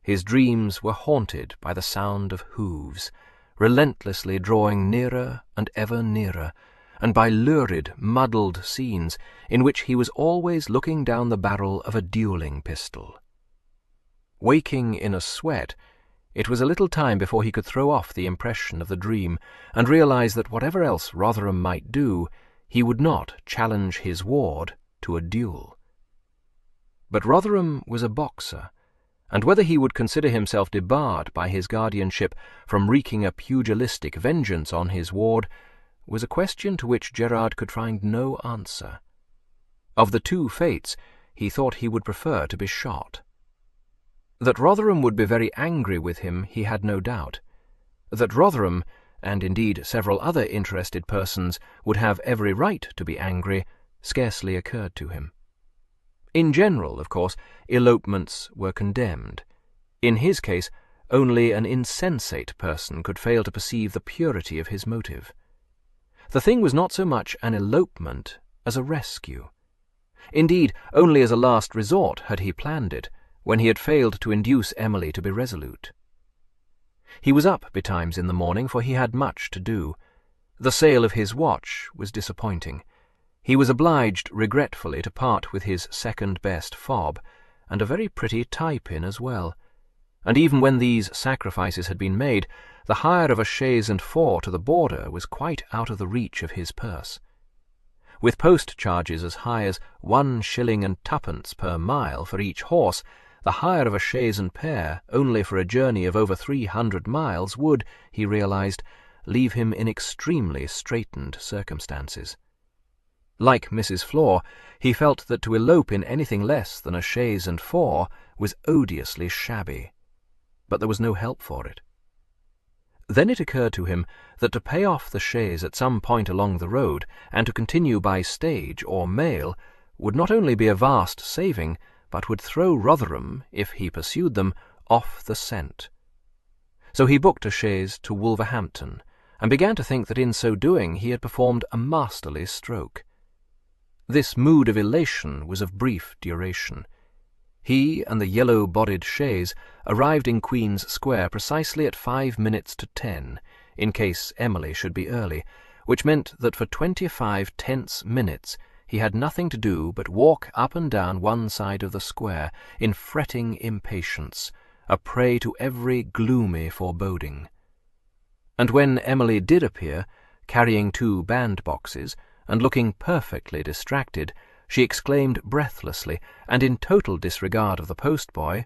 [SPEAKER 1] his dreams were haunted by the sound of hooves, relentlessly drawing nearer and ever nearer, and by lurid, muddled scenes in which he was always looking down the barrel of a dueling pistol. Waking in a sweat, it was a little time before he could throw off the impression of the dream and realize that whatever else Rotherham might do, he would not challenge his ward to a duel. But Rotherham was a boxer, and whether he would consider himself debarred by his guardianship from wreaking a pugilistic vengeance on his ward was a question to which Gerard could find no answer. Of the two fates, he thought he would prefer to be shot. That Rotherham would be very angry with him he had no doubt. That Rotherham, and indeed several other interested persons, would have every right to be angry, scarcely occurred to him. In general, of course, elopements were condemned. In his case, only an insensate person could fail to perceive the purity of his motive. The thing was not so much an elopement as a rescue. Indeed, only as a last resort had he planned it, when he had failed to induce Emily to be resolute. He was up betimes in the morning, for he had much to do. The sale of his watch was disappointing. He was obliged regretfully to part with his second-best fob, and a very pretty tie-pin as well. And even when these sacrifices had been made, the hire of a chaise and four to the border was quite out of the reach of his purse. With post charges as high as 1 shilling and 2pence per mile for each horse, the hire of a chaise and pair, only for a journey of over 300 miles, would, he realized, leave him in extremely straitened circumstances. Like Mrs. Flor, he felt that to elope in anything less than a chaise and four was odiously shabby. But there was no help for it. Then it occurred to him that to pay off the chaise at some point along the road, and to continue by stage or mail, would not only be a vast saving, but would throw Rotherham, if he pursued them, off the scent. So he booked a chaise to Wolverhampton, and began to think that in so doing he had performed a masterly stroke. This mood of elation was of brief duration. He and the yellow-bodied chaise arrived in Queen's Square precisely at 5 minutes to 10, in case Emily should be early, which meant that for 25 tense minutes he had nothing to do but walk up and down one side of the square in fretting impatience, a prey to every gloomy foreboding. And when Emily did appear, carrying 2 bandboxes, and looking perfectly distracted, she exclaimed breathlessly, and in total disregard of the postboy,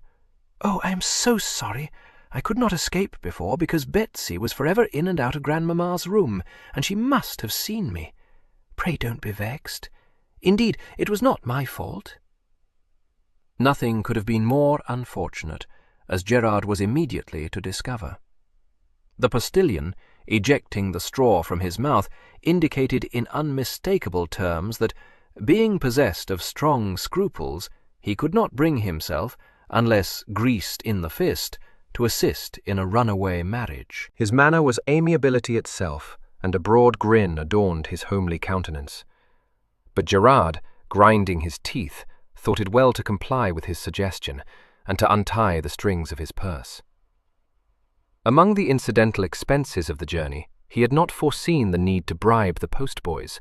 [SPEAKER 1] "Oh, I am so sorry! I could not escape before, because Betsy was forever in and out of Grandmamma's room, and she must have seen me. Pray don't be vexed. Indeed, it was not my fault." Nothing could have been more unfortunate, as Gerard was immediately to discover. The postilion, ejecting the straw from his mouth, indicated in unmistakable terms that, being possessed of strong scruples, he could not bring himself, unless greased in the fist, to assist in a runaway marriage.
[SPEAKER 4] His manner was amiability itself, and a broad grin adorned his homely countenance. But Gerard, grinding his teeth, thought it well to comply with his suggestion, and to untie the strings of his purse. Among the incidental expenses of the journey, he had not foreseen the need to bribe the postboys,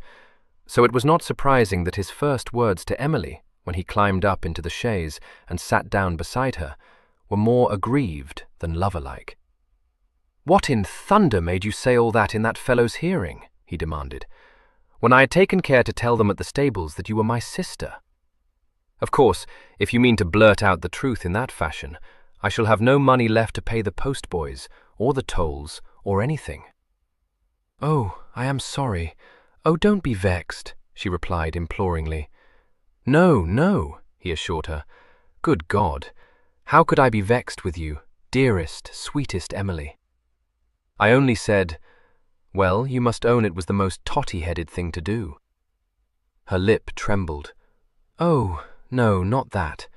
[SPEAKER 4] so it was not surprising that his first words to Emily, when he climbed up into the chaise and sat down beside her, were more aggrieved than lover-like. "What in thunder made you say all that in that fellow's hearing?" he demanded, "when I had taken care to tell them at the stables that you were my sister? Of course, if you mean to blurt out the truth in that fashion, I shall have no money left to pay the postboys, or the tolls, or anything." "Oh, I am sorry. Oh, don't be vexed,"
[SPEAKER 1] she replied imploringly. No, no, he assured her. Good God, how could I be vexed with you, dearest, sweetest Emily? I only said, well, you must own it was the most totty-headed thing to do. Her lip trembled. Oh, no, not that,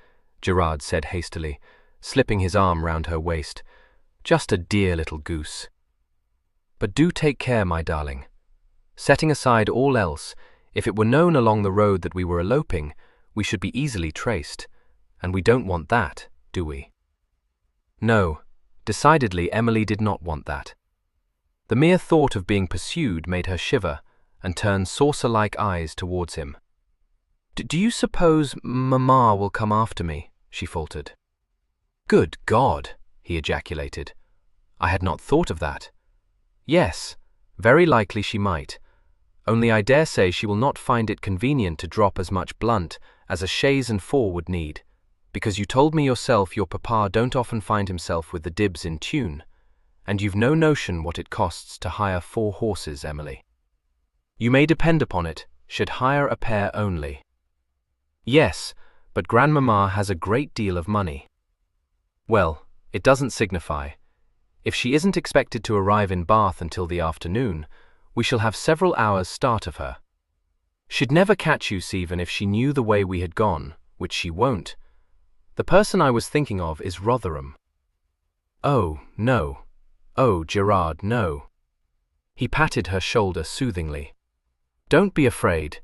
[SPEAKER 1] Gerard said hastily, slipping his arm round her waist. Just a dear little goose. But do take care, my darling. Setting aside all else, if it were known along the road that we were eloping, we should be easily traced, and we don't want that, do we? No, decidedly Emily did not want that. The mere thought of being pursued made her shiver and turn saucer-like eyes towards him. Do you suppose Mamma will come after me? She faltered. Good God, he ejaculated. I had not thought of that. Yes, very likely she might. Only I dare say she will not find it convenient to drop as much blunt as a chaise and four would need, because you told me yourself your papa don't often find himself with the dibs in tune, and you've no notion what it costs to hire 4 horses, Emily. You may depend upon it, should hire a pair only. Yes, but Grandmamma has a great deal of money. Well, it doesn't signify. If she isn't expected to arrive in Bath until the afternoon, we shall have several hours' start of her. She'd never catch you, Stephen, if she knew the way we had gone, which she won't. The person I was thinking of is Rotherham. Oh, no. Oh, Gerard, no. He patted her shoulder soothingly. Don't be afraid.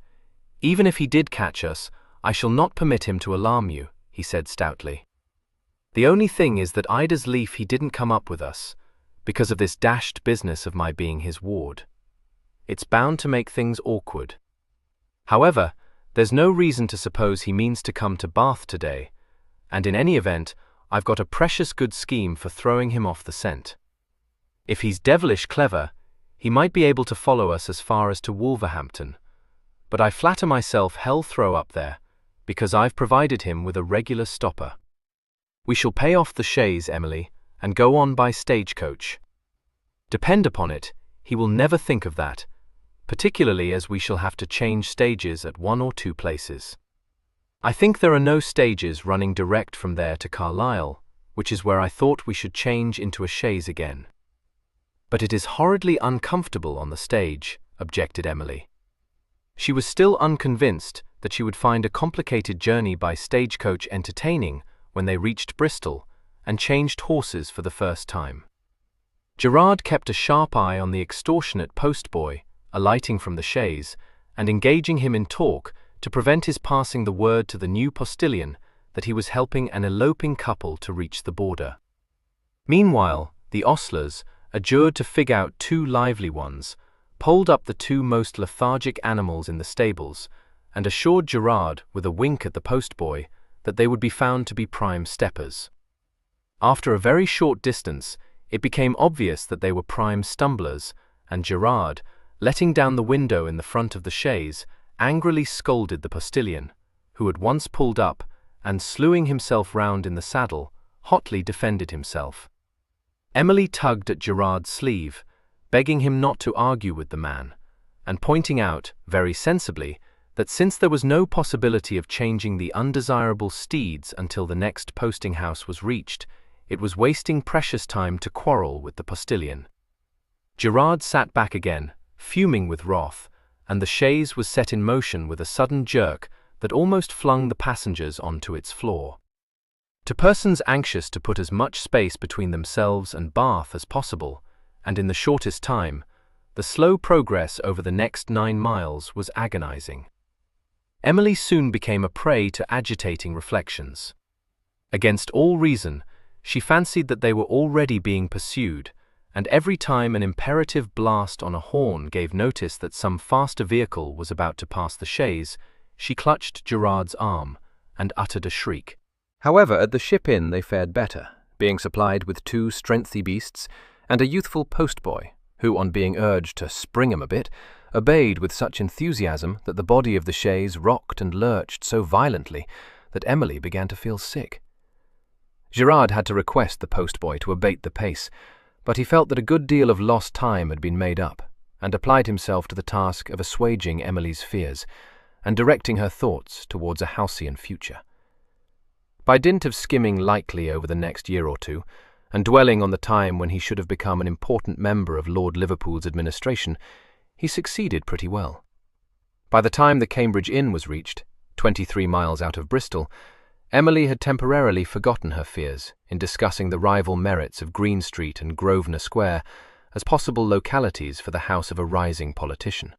[SPEAKER 1] Even if he did catch us, I shall not permit him to alarm you, he said stoutly. The only thing is that Ida's lief he didn't come up with us, because of this dashed business of my being his ward. It's bound to make things awkward. However, there's no reason to suppose he means to come to Bath today, and in any event, I've got a precious good scheme for throwing him off the scent. If he's devilish clever, he might be able to follow us as far as to Wolverhampton, but I flatter myself he'll throw up there, because I've provided him with a regular stopper. We shall pay off the chaise, Emily, and go on by stagecoach. Depend upon it, he will never think of that, particularly as we shall have to change stages at 1 or 2 places. I think there are no stages running direct from there to Carlisle, which is where I thought we should change into a chaise again. But it is horridly uncomfortable on the stage, objected Emily. She was still unconvinced that she would find a complicated journey by stagecoach entertaining when they reached Bristol and changed horses for the first time. Gerard kept a sharp eye on the extortionate postboy, alighting from the chaise, and engaging him in talk to prevent his passing the word to the new postilion that he was helping an eloping couple to reach the border. Meanwhile, the ostlers, adjured to fig out 2 lively ones, poled up the 2 most lethargic animals in the stables, and assured Gerard, with a wink at the postboy, that they would be found to be prime steppers. After a very short distance, it became obvious that they were prime stumblers, and Gerard, letting down the window in the front of the chaise, angrily scolded the postilion, who at once pulled up, and slewing himself round in the saddle, hotly defended himself. Emily tugged at Gerard's sleeve, begging him not to argue with the man, and pointing out, very sensibly, that since there was no possibility of changing the undesirable steeds until the next posting-house was reached, it was wasting precious time to quarrel with the postilion. Gerard sat back again, fuming with wrath, and the chaise was set in motion with a sudden jerk that almost flung the passengers onto its floor. To persons anxious to put as much space between themselves and Bath as possible, and in the shortest time, the slow progress over the next 9 miles was agonizing. Emily soon became a prey to agitating reflections. Against all reason, she fancied that they were already being pursued, and every time an imperative blast on a horn gave notice that some faster vehicle was about to pass the chaise, she clutched Gerard's arm and uttered a shriek.
[SPEAKER 4] However, at the Ship Inn they fared better, being supplied with 2 strengthy beasts and a youthful postboy, who, on being urged to spring 'em a bit, obeyed with such enthusiasm that the body of the chaise rocked and lurched so violently that Emily began to feel sick. Gerard had to request the postboy to abate the pace, but he felt that a good deal of lost time had been made up,
[SPEAKER 1] and applied himself to the task of assuaging Emily's fears and directing her thoughts towards a halcyon future. By dint of skimming lightly over the next year or two, and dwelling on the time when he should have become an important member of Lord Liverpool's administration, he succeeded pretty well. By the time the Cambridge Inn was reached, 23 miles out of Bristol, Emily had temporarily forgotten her fears in discussing the rival merits of Green Street and Grosvenor Square as possible localities for the house of a rising politician.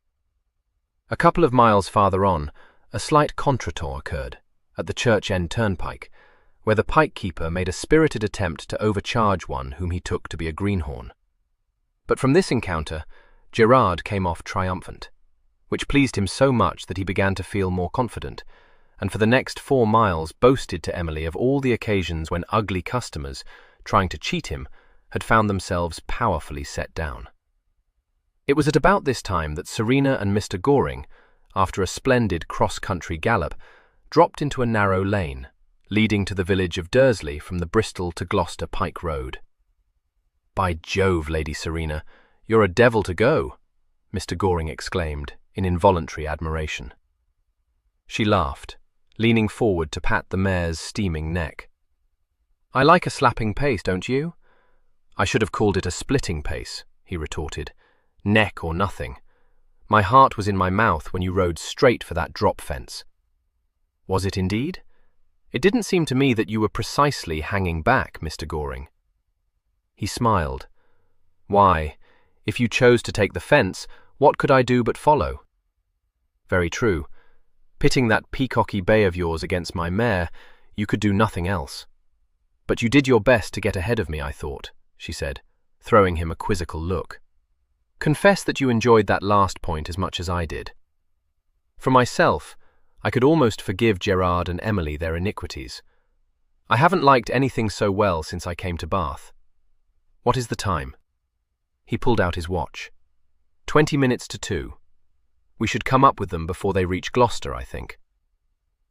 [SPEAKER 1] A couple of miles farther on, a slight contretemps occurred, at the Church End Turnpike, where the pike-keeper made a spirited attempt to overcharge one whom he took to be a greenhorn. But from this encounter, Gerard came off triumphant, which pleased him so much that he began to feel more confident, and for the next 4 miles boasted to Emily of all the occasions when ugly customers, trying to cheat him, had found themselves powerfully set down. It was at about this time that Serena and Mr. Goring, after a splendid cross-country gallop, dropped into a narrow lane, leading to the village of Dursley from the Bristol to Gloucester Pike Road. "By Jove, Lady Serena, you're a devil to go," Mr. Goring exclaimed, in involuntary admiration. She laughed, leaning forward to pat the mare's steaming neck. "I like a slapping pace, don't you?" "I should have called it a splitting pace," he retorted. "Neck or nothing. My heart was in my mouth when you rode straight for that drop fence." "Was it indeed? It didn't seem to me that you were precisely hanging back, Mr. Goring." He smiled. "Why, if you chose to take the fence, what could I do but follow?" "Very true. Pitting that peacocky bay of yours against my mare, you could do nothing else. But you did your best to get ahead of me, I thought," she said, throwing him a quizzical look. "Confess that you enjoyed that last point as much as I did. For myself, I could almost forgive Gerard and Emily their iniquities. I haven't liked anything so well since I came to Bath. What is the time?" He pulled out his watch. 20 minutes to 2. We should come up with them before they reach Gloucester, I think.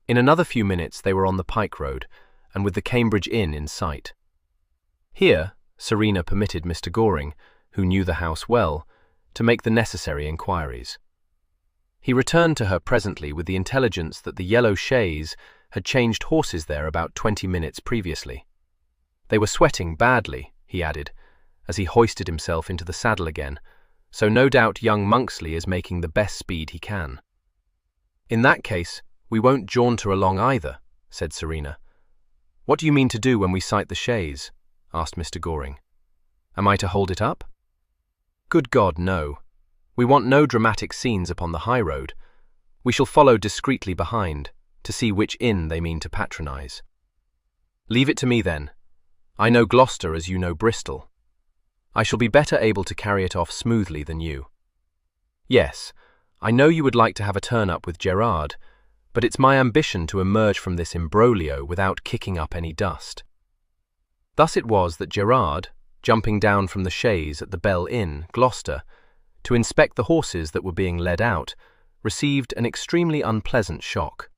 [SPEAKER 1] In another few minutes they were on the Pike Road, and with the Cambridge Inn in sight. Here, Serena permitted Mr. Goring, who knew the house well, to make the necessary inquiries. He returned to her presently with the intelligence that the yellow chaise had changed horses there about 20 minutes previously. They were sweating badly, he added, as he hoisted himself into the saddle again, so no doubt young Monksley is making the best speed he can. "In that case, we won't jaunter along either," said Serena. "What do you mean to do when we sight the chaise?" asked Mr. Goring. "Am I to hold it up?" "Good God, no. We want no dramatic scenes upon the high road. We shall follow discreetly behind, to see which inn they mean to patronize." "Leave it to me, then. I know Gloucester as you know Bristol. I shall be better able to carry it off smoothly than you. Yes, I know you would like to have a turn-up with Gerard, but it's my ambition to emerge from this imbroglio without kicking up any dust." Thus it was that Gerard, jumping down from the chaise at the Bell Inn, Gloucester, to inspect the horses that were being led out, received an extremely unpleasant shock.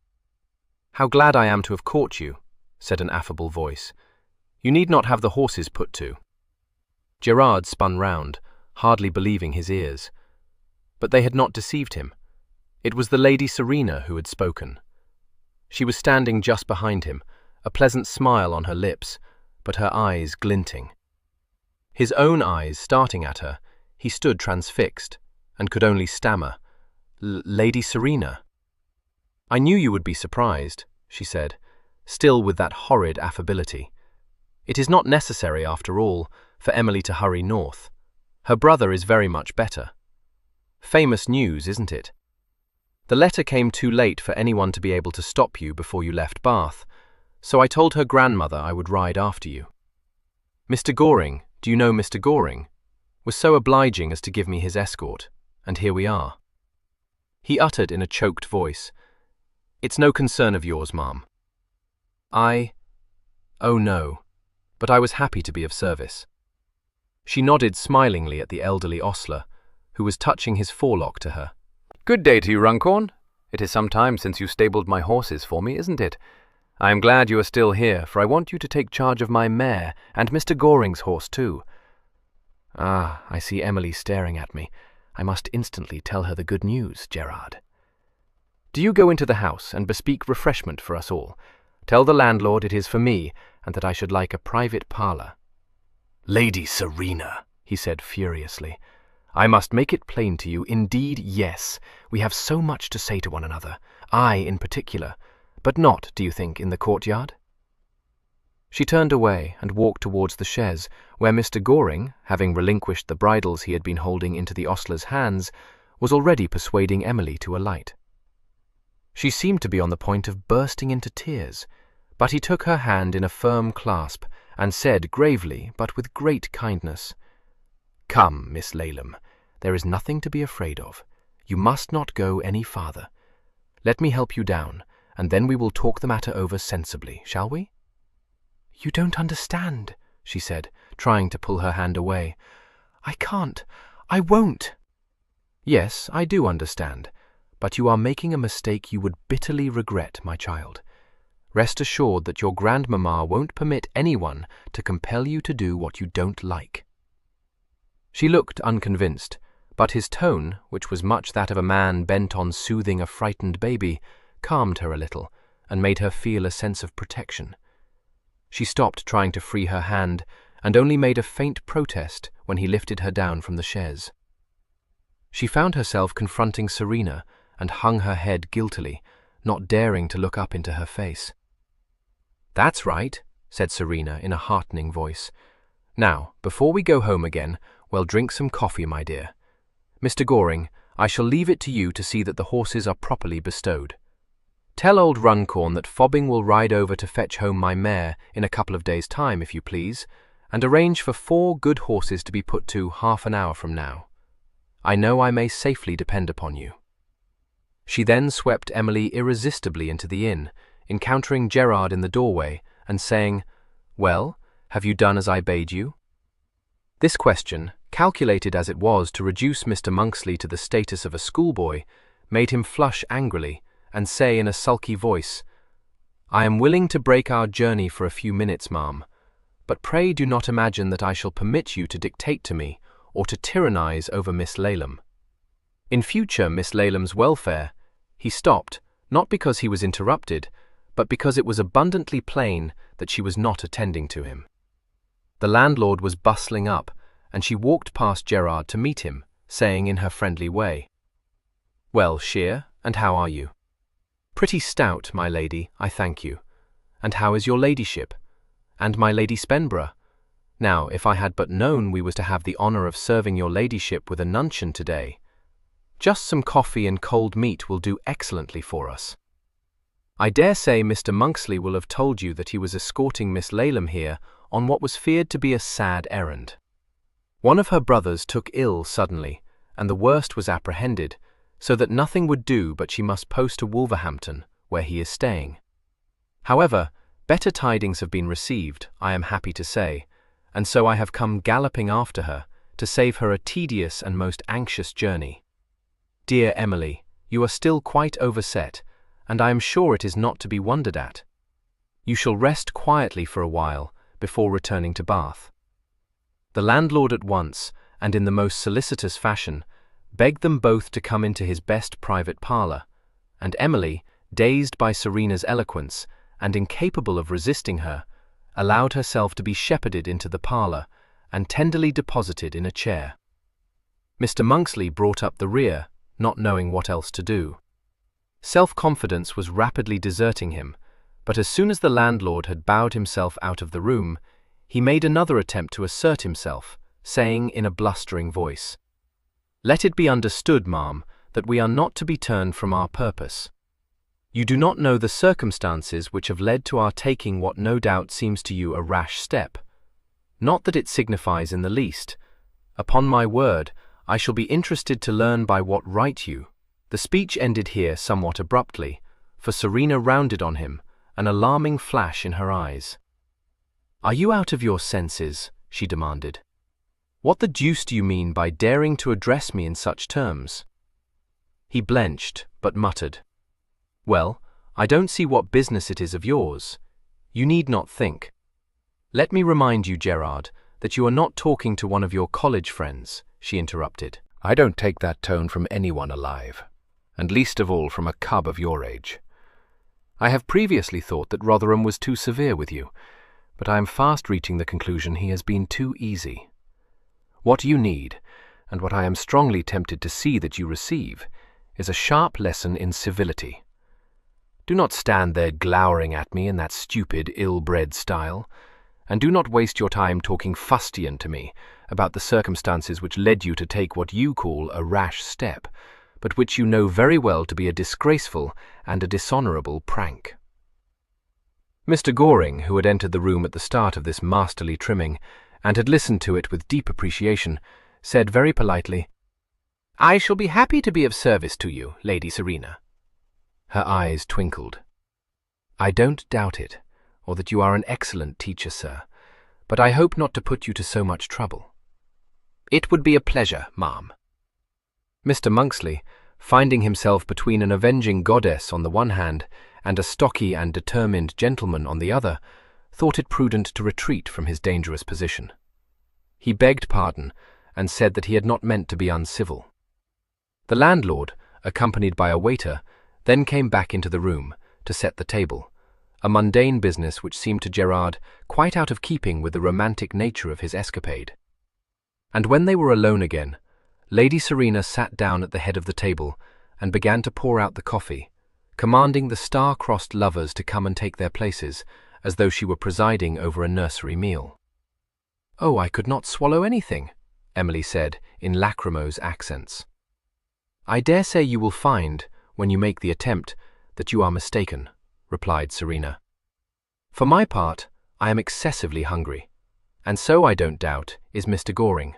[SPEAKER 1] "How glad I am to have caught you," said an affable voice. "You need not have the horses put to." Gerard spun round, hardly believing his ears. But they had not deceived him. It was the Lady Serena who had spoken. She was standing just behind him, a pleasant smile on her lips, but her eyes glinting. His own eyes starting at her, he stood transfixed, and could only stammer, "Lady Serena." "I knew you would be surprised," she said, still with that horrid affability. "It is not necessary, after all, for Emily to hurry north. Her brother is very much better. Famous news, isn't it? The letter came too late for anyone to be able to stop you before you left Bath, so I told her grandmother I would ride after you. Mr. Goring, do you know Mr. Goring, was so obliging as to give me his escort, and here we are." He uttered in a choked voice, "It's no concern of yours, ma'am." "Oh no, but I was happy to be of service." She nodded smilingly at the elderly ostler, who was touching his forelock to her. "Good day to you, Runcorn. It is some time since you stabled my horses for me, isn't it? I am glad you are still here, for I want you to take charge of my mare, and Mr. Goring's horse too. Ah, I see Emily staring at me.
[SPEAKER 2] I must instantly tell her the good news, Gerard. Do you go into the house and bespeak refreshment for us all. Tell the landlord it is for me, and that I should like a private parlour. Lady Serena, he said furiously, I must make it plain to you, indeed, yes, we have so much to say to one another, I in particular, but not, do you think, in the courtyard? She turned away and walked towards the chaise, where Mr. Goring, having relinquished the bridles he had been holding into the ostler's hands, was already persuading Emily to alight. She seemed to be on the point of bursting into tears, but he took her hand in a firm clasp and said gravely, but with great kindness, Come, Miss Laleham, there is nothing to be afraid of. You must not go any farther. Let me help you down, and then we will talk the matter over sensibly, shall we? You don't understand, she said, trying to pull her hand away. I can't. I won't. Yes, I do understand, but you are making a mistake you would bitterly regret, my child. Rest assured that your grandmamma won't permit anyone to compel you to do what you don't like. She looked unconvinced, but his tone, which was much that of a man bent on soothing a frightened baby, calmed her a little and made her feel a sense of protection. She stopped trying to free her hand and only made a faint protest when he lifted her down from the chaise. She found herself confronting Serena and hung her head guiltily, not daring to look up into her face. That's right, said Serena in a heartening voice. Now, before we go home again, we'll drink some coffee, my dear. Mr. Goring, I shall leave it to you to see that the horses are properly bestowed. Tell old Runcorn that Fobbing will ride over to fetch home my mare in a couple of days' time, if you please, and arrange for 4 good horses to be put to half an hour from now. I know I may safely depend upon you. She then swept Emily irresistibly into the inn, encountering Gerard in the doorway and saying, Well, have you done as I bade you? This question, calculated as it was to reduce Mr. Monksley to the status of a schoolboy, made him flush angrily and say in a sulky voice, I am willing to break our journey for a few minutes, ma'am, but pray do not imagine that I shall permit you to dictate to me or to tyrannize over Miss Laleham. In future Miss Lalem's welfare, he stopped, not because he was interrupted, but because it was abundantly plain that she was not attending to him. The landlord was bustling up, and she walked past Gerard to meet him, saying in her friendly way, Well, Shear, and how are you? Pretty stout, my lady, I thank you. And how is your ladyship? And my Lady Spenborough? Now, if I had but known we was to have the honour of serving your ladyship with a nuncheon today. Just some coffee and cold meat will do excellently for us. I dare say Mr. Monksley will have told you that he was escorting Miss Laleham here on what was feared to be a sad errand. One of her brothers took ill suddenly, and the worst was apprehended, so that nothing would do but she must post to Wolverhampton, where he is staying. However, better tidings have been received, I am happy to say, and so I have come galloping after her, to save her a tedious and most anxious journey. Dear Emily, you are still quite overset, and I am sure it is not to be wondered at. You shall rest quietly for a while, before returning to Bath. The landlord at once, and in the most solicitous fashion, begged them both to come into his best private parlour, and Emily, dazed by Serena's eloquence, and incapable of resisting her, allowed herself to be shepherded into the parlour, and tenderly deposited in a chair. Mr. Monksley brought up the rear, not knowing what else to do. Self-confidence was rapidly deserting him, but as soon as the landlord had bowed himself out of the room, he made another attempt to assert himself, saying in a blustering voice, Let it be understood, ma'am, that we are not to be turned from our purpose. You do not know the circumstances which have led to our taking what no doubt seems to you a rash step. Not that it signifies in the least. Upon my word, I shall be interested to learn by what right you. The speech ended here somewhat abruptly, for Serena rounded on him, an alarming flash in her eyes. Are you out of your senses? She demanded. What the deuce do you mean by daring to address me in such terms? He blenched, but muttered, Well, I don't see what business it is of yours. You need not think. Let me remind you, Gerard, that you are not talking to one of your college friends, she interrupted.
[SPEAKER 4] I don't take that tone from anyone alive, and least of all from a cub of your age. I have previously thought that Rotherham was too severe with you, but I am fast reaching the conclusion he has been too easy. What you need, and what I am strongly tempted to see that you receive, is a sharp lesson in civility. Do not stand there glowering at me in that stupid, ill-bred style, and do not waste your time talking fustian to me about the circumstances which led you to take what you call a rash step, but which you know very well to be a disgraceful and a dishonourable prank. Mr. Goring, who had entered the room at the start of this masterly trimming, and had listened to it with deep appreciation, said very politely, "I shall be happy to be of service to you, Lady Serena." Her eyes twinkled. "I don't doubt it, or that you are an excellent teacher, sir, but I hope not to put you to so much trouble." "It would be a pleasure, ma'am." Mr. Monksley, finding himself between an avenging goddess on the one hand and a stocky and determined gentleman on the other, thought it prudent to retreat from his dangerous position. He begged pardon and said that he had not meant to be uncivil. The landlord, accompanied by a waiter, then came back into the room to set the table, a mundane business which seemed to Gerard quite out of keeping with the romantic nature of his escapade. And when they were alone again, Lady Serena sat down at the head of the table and began to pour out the coffee, commanding the star-crossed lovers to come and take their places, as though she were presiding over a nursery meal. "Oh, I could not swallow anything," Emily said in lachrymose accents. "I dare say you will find, when you make the attempt, that you are mistaken," replied Serena. "For my part, I am excessively hungry, and so, I don't doubt, is Mr. Goring.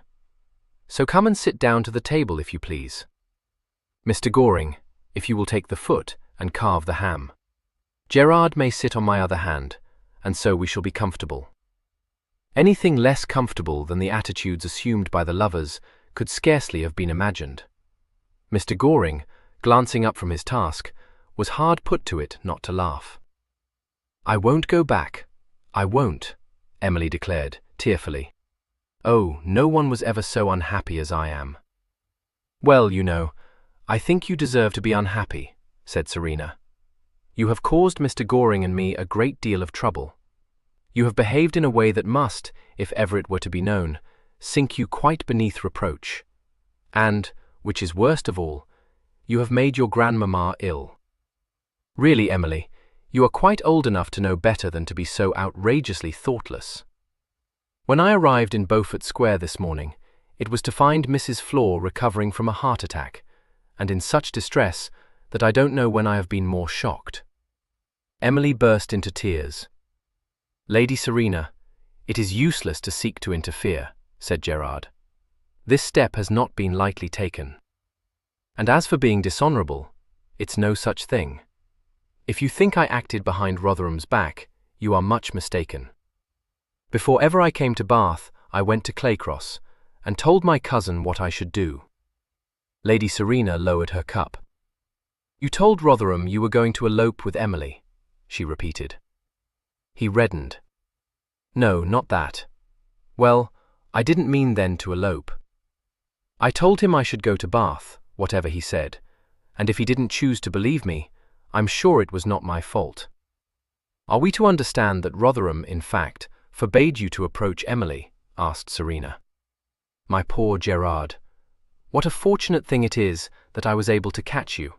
[SPEAKER 4] So come and sit down to the table, if you please. Mr. Goring, if you will take the foot and carve the ham. Gerard may sit on my other hand, and so we shall be comfortable." Anything less comfortable than the attitudes assumed by the lovers could scarcely have been imagined. Mr. Goring, glancing up from his task, was hard put to it not to laugh. "I won't go back. I won't," Emily declared, tearfully. "Oh, no one was ever so unhappy as I am." "Well, you know, I think you deserve to be unhappy," said Serena. "You have caused Mr. Goring and me a great deal of trouble. You have behaved in a way that must, if ever it were to be known, sink you quite beneath reproach. And, which is worst of all, you have made your grandmamma ill. Really, Emily, you are quite old enough to know better than to be so outrageously thoughtless. When I arrived in Beaufort Square this morning, it was to find Mrs. Flor recovering from a heart attack, and in such distress that I don't know when I have been more shocked." Emily burst into tears. "Lady Serena, it is useless to seek to interfere," said Gerard. "This step has not been lightly taken. And as for being dishonourable, it's no such thing. If you think I acted behind Rotherham's back, you are much mistaken. Before ever I came to Bath, I went to Claycross, and told my cousin what I should do." Lady Serena lowered her cup. "You told Rotherham you were going to elope with Emily," she repeated. He reddened. "No, not that. Well, I didn't mean then to elope. I told him I should go to Bath, whatever he said, and if he didn't choose to believe me, I'm sure it was not my fault. Are we to understand that Rotherham, in fact, forbade you to approach Emily?" asked Serena. "My poor Gerard, what a fortunate thing it is that I was able to catch you.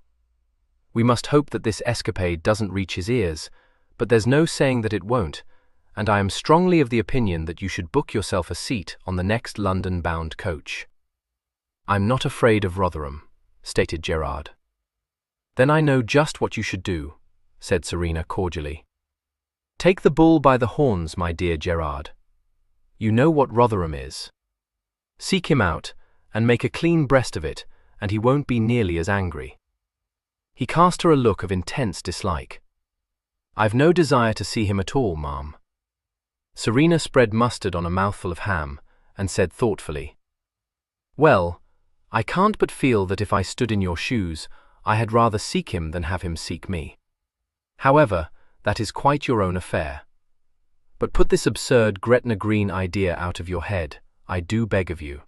[SPEAKER 4] We must hope that this escapade doesn't reach his ears, but there's no saying that it won't, and I am strongly of the opinion that you should book yourself a seat on the next London-bound coach." "I'm not afraid of Rotherham," stated Gerard. "Then I know just what you should do," said Serena cordially. "Take the bull by the horns, my dear Gerard. You know what Rotherham is. Seek him out, and make a clean breast of it, and he won't be nearly as angry." He cast her a look of intense dislike. "I've no desire to see him at all, ma'am." Serena spread mustard on a mouthful of ham, and said thoughtfully, "Well, I can't but feel that if I stood in your shoes, I had rather seek him than have him seek me. However, that is quite your own affair. But put this absurd Gretna Green idea out of your head, I do beg of you."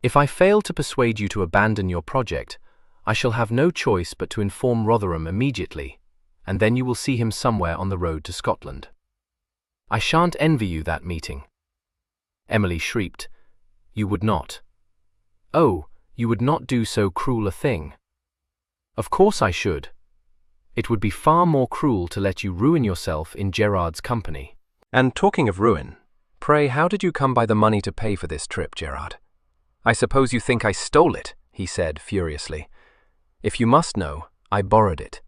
[SPEAKER 2] If I fail to persuade you to abandon your project, I shall have no choice but to inform Rotherham immediately, and then you will see him somewhere on the road to Scotland. I shan't envy you that meeting." Emily shrieked. "You would not. Oh, you would not do so cruel a thing." "Of course I should. It would be far more cruel to let you ruin yourself in Gerard's company."
[SPEAKER 1] "And talking of ruin, pray how did you come by the money to pay for this trip, Gerard? I suppose you think I stole it," he said furiously. "If you must know, I borrowed it."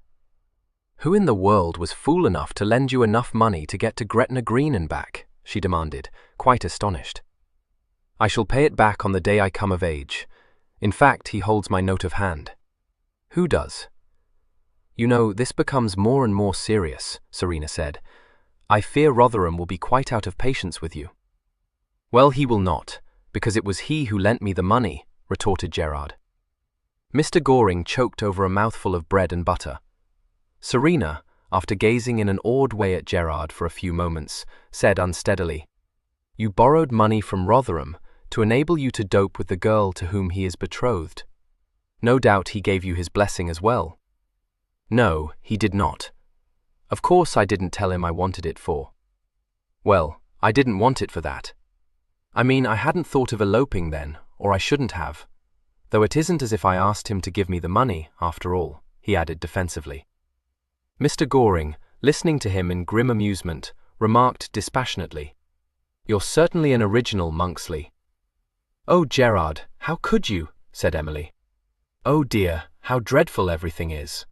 [SPEAKER 1] "Who in the world was fool enough to lend you enough money to get to Gretna Green and back?" she demanded, quite astonished. "I shall pay it back on the day I come of age. In fact, he holds my note of hand." "Who does?" "You know, this becomes more and more serious," Serena said. "I fear Rotherham will be quite out of patience with you." "Well, he will not, because it was he who lent me the money," retorted Gerard. Mr. Goring choked over a mouthful of bread and butter. Serena, after gazing in an awed way at Gerard for a few moments, said unsteadily, "You borrowed money from Rotherham to enable you to dope with the girl to whom he is betrothed. No doubt he gave you his blessing as well." "No, he did not. Of course I didn't tell him I wanted it for. Well, I didn't want it for that. I mean, I hadn't thought of eloping then, or I shouldn't have. Though it isn't as if I asked him to give me the money, after all," he added defensively. Mr. Goring, listening to him in grim amusement, remarked dispassionately, "You're certainly an original, Monksley." "Oh, Gerard, how could you?" said Emily. "Oh dear, how dreadful everything is.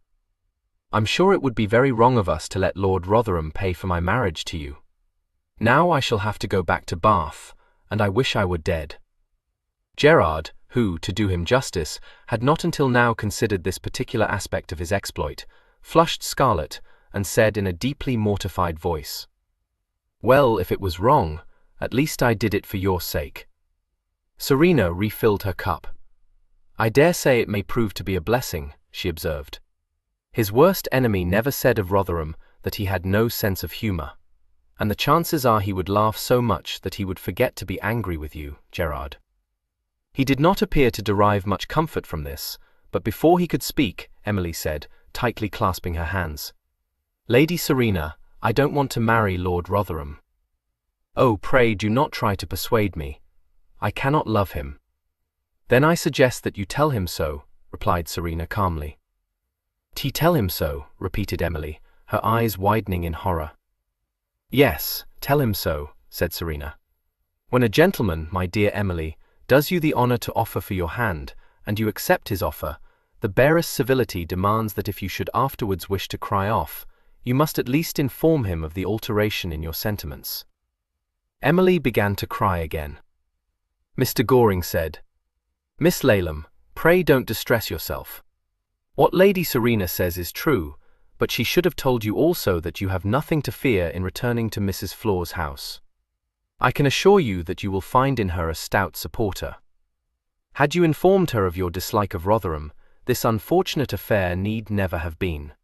[SPEAKER 1] I'm sure it would be very wrong of us to let Lord Rotherham pay for my marriage to you. Now I shall have to go back to Bath, and I wish I were dead." Gerard, who, to do him justice, had not until now considered this particular aspect of his exploit, flushed scarlet and said in a deeply mortified voice, "Well, if it was wrong, at least I did it for your sake." Serena refilled her cup. "I dare say it may prove to be a blessing," she observed. "His worst enemy never said of Rotherham that he had no sense of humour, and the chances are he would laugh so much that he would forget to be angry with you, Gerard." He did not appear to derive much comfort from this, but before he could speak, Emily said, tightly clasping her hands, "Lady Serena, I don't want to marry Lord Rotherham." "Oh, pray do not try to persuade me. I cannot love him." "Then I suggest that you tell him so," replied Serena calmly. Tell him so," repeated Emily, her eyes widening in horror. "Yes, tell him so," said Serena. "When a gentleman, my dear Emily, does you the honour to offer for your hand, and you accept his offer, the barest civility demands that if you should afterwards wish to cry off, you must at least inform him of the alteration in your sentiments." Emily began to cry again. Mr. Goring said, "Miss Laleham, pray don't distress yourself. What Lady Serena says is true, but she should have told you also that you have nothing to fear in returning to Mrs. Flore's house. I can assure you that you will find in her a stout supporter. Had you informed her of your dislike of Rotherham, this unfortunate affair need never have been."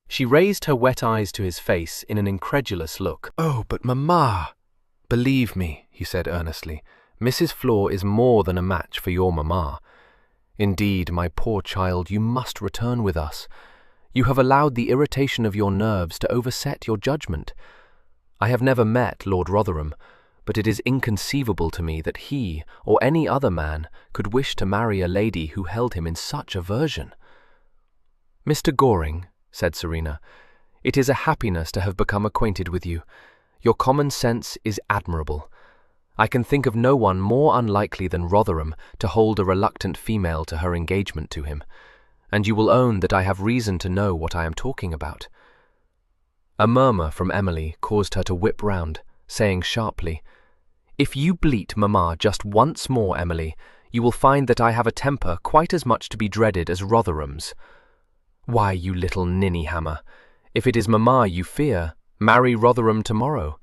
[SPEAKER 1] She raised her wet eyes to his face in an incredulous look.
[SPEAKER 4] "Oh, but mamma!" "Believe me," he said earnestly, "Mrs. Flore is more than a match for your mamma. Indeed, my poor child, you must return with us. You have allowed the irritation of your nerves to overset your judgment. I have never met Lord Rotherham, but it is inconceivable to me that he, or any other man, could wish to marry a lady who held him in such aversion." "Mr. Goring," said Serena, "it is a happiness to have become acquainted with you. Your common sense is admirable. I can think of no one more unlikely than Rotherham to hold a reluctant female to her engagement to him, and you will own that I have reason to know what I am talking about." A murmur from Emily caused her to whip round, saying sharply, "If you bleat mamma just once more, Emily, you will find that I have a temper quite as much to be dreaded as Rotherham's. Why, you little ninny-hammer, if it is mamma you fear, marry Rotherham tomorrow.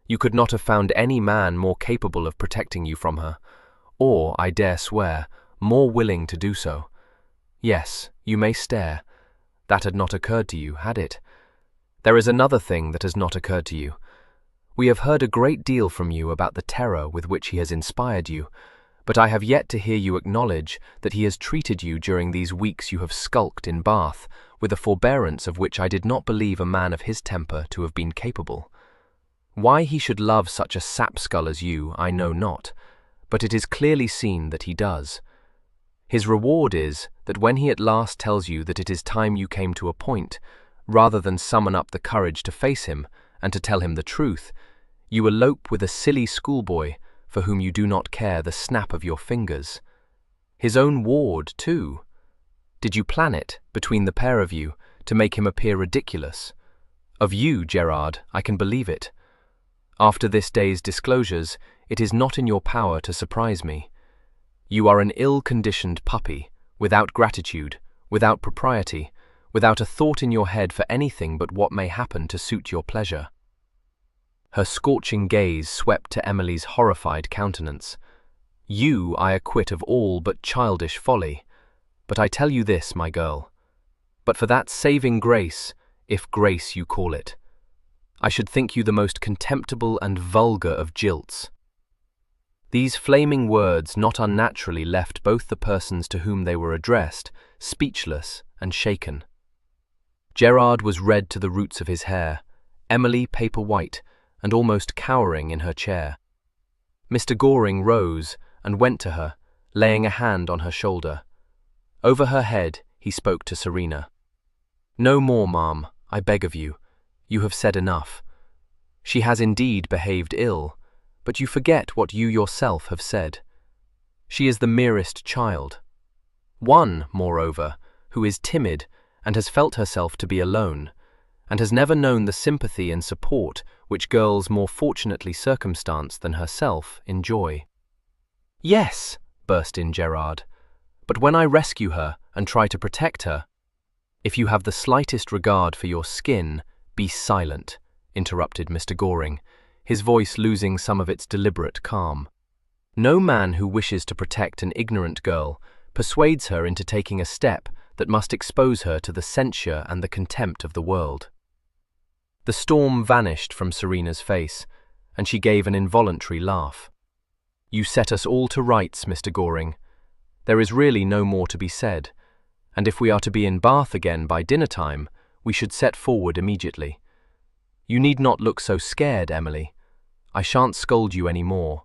[SPEAKER 4] You could not have found any man more capable of protecting you from her, or, I dare swear, more willing to do so. Yes, you may stare. That had not occurred to you, had it? There is another thing that has not occurred to you. We have heard a great deal from you about the terror with which he has inspired you,
[SPEAKER 2] but I have yet to hear you acknowledge that he has treated you during these weeks you have skulked in Bath with a forbearance of which I did not believe a man of his temper to have been capable. Why he should love such a sapskull as you, I know not, but it is clearly seen that he does. His reward is that when he at last tells you that it is time you came to a point, rather than summon up the courage to face him and to tell him the truth, you elope with a silly schoolboy for whom you do not care the snap of your fingers. His own ward, too. Did you plan it, between the pair of you, to make him appear ridiculous? Of you, Gerard, I can believe it. After this day's disclosures, it is not in your power to surprise me. You are an ill-conditioned puppy, without gratitude, without propriety, without a thought in your head for anything but what may happen to suit your pleasure. Her scorching gaze swept to Emily's horrified countenance. You I acquit of all but childish folly. But I tell you this, my girl, but for that saving grace, if grace you call it, I should think you the most contemptible and vulgar of jilts. These flaming words not unnaturally left both the persons to whom they were addressed speechless and shaken. Gerard was red to the roots of his hair, Emily paper white, and almost cowering in her chair. Mr. Goring rose and went to her, laying a hand on her shoulder. Over her head he spoke to Serena. "No more, ma'am, I beg of you. You have said enough. She has indeed behaved ill, but you forget what you yourself have said. She is the merest child. One, moreover, who is timid and has felt herself to be alone, and has never known the sympathy and support which girls more fortunately circumstanced than herself enjoy." "Yes," burst in Gerard, "but when I rescue her and try to protect her—" "If you have the slightest regard for your skin, be silent," interrupted Mr. Goring, his voice losing some of its deliberate calm. "No man who wishes to protect an ignorant girl persuades her into taking a step that must expose her to the censure and the contempt of the world." The storm vanished from Serena's face, and she gave an involuntary laugh. "You set us all to rights, Mr. Goring. There is really no more to be said, and if we are to be in Bath again by dinner-time, we should set forward immediately. You need not look so scared, Emily. I shan't scold you any more.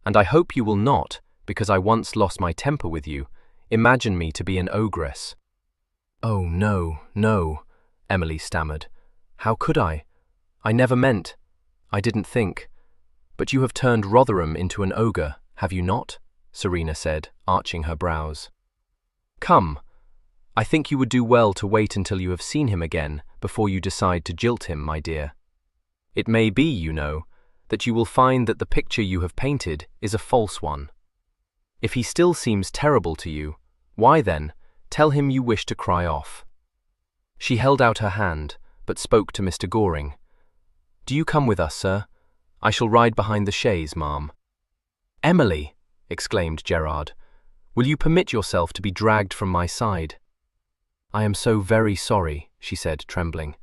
[SPEAKER 2] And I hope you will not, because I once lost my temper with you, imagine me to be an ogress." "Oh, no, no," Emily stammered. "How could I? I never meant. I didn't think. But you have turned Rotherham into an ogre, have you not?" Serena said, arching her brows. "Come, I think you would do well to wait until you have seen him again before you decide to jilt him, my dear. It may be, you know, that you will find that the picture you have painted is a false one. If he still seems terrible to you, why then, tell him you wish to cry off." She held out her hand, but spoke to Mr. Goring. "Do you come with us, sir? I shall ride behind the chaise, ma'am." "Emily!" exclaimed Gerard. "Will you permit yourself to be dragged from my side?" "I am so very sorry," she said, trembling.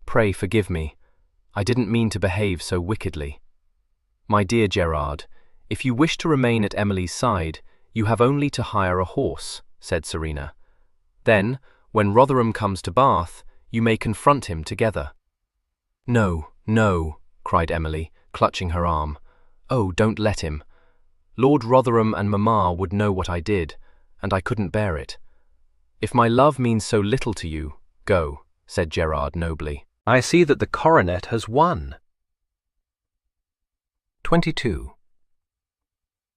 [SPEAKER 2] "Pray forgive me. I didn't mean to behave so wickedly." "My dear Gerard, if you wish to remain at Emily's side, you have only to hire a horse," said Serena. "Then, when Rotherham comes to Bath, you may confront him together." "No, no," cried Emily, clutching her arm. "Oh, don't let him. Lord Rotherham and Mamma would know what I did, and I couldn't bear it. If my love means so little to you, go," said Gerard nobly.
[SPEAKER 4] "I see that the coronet has won." 22.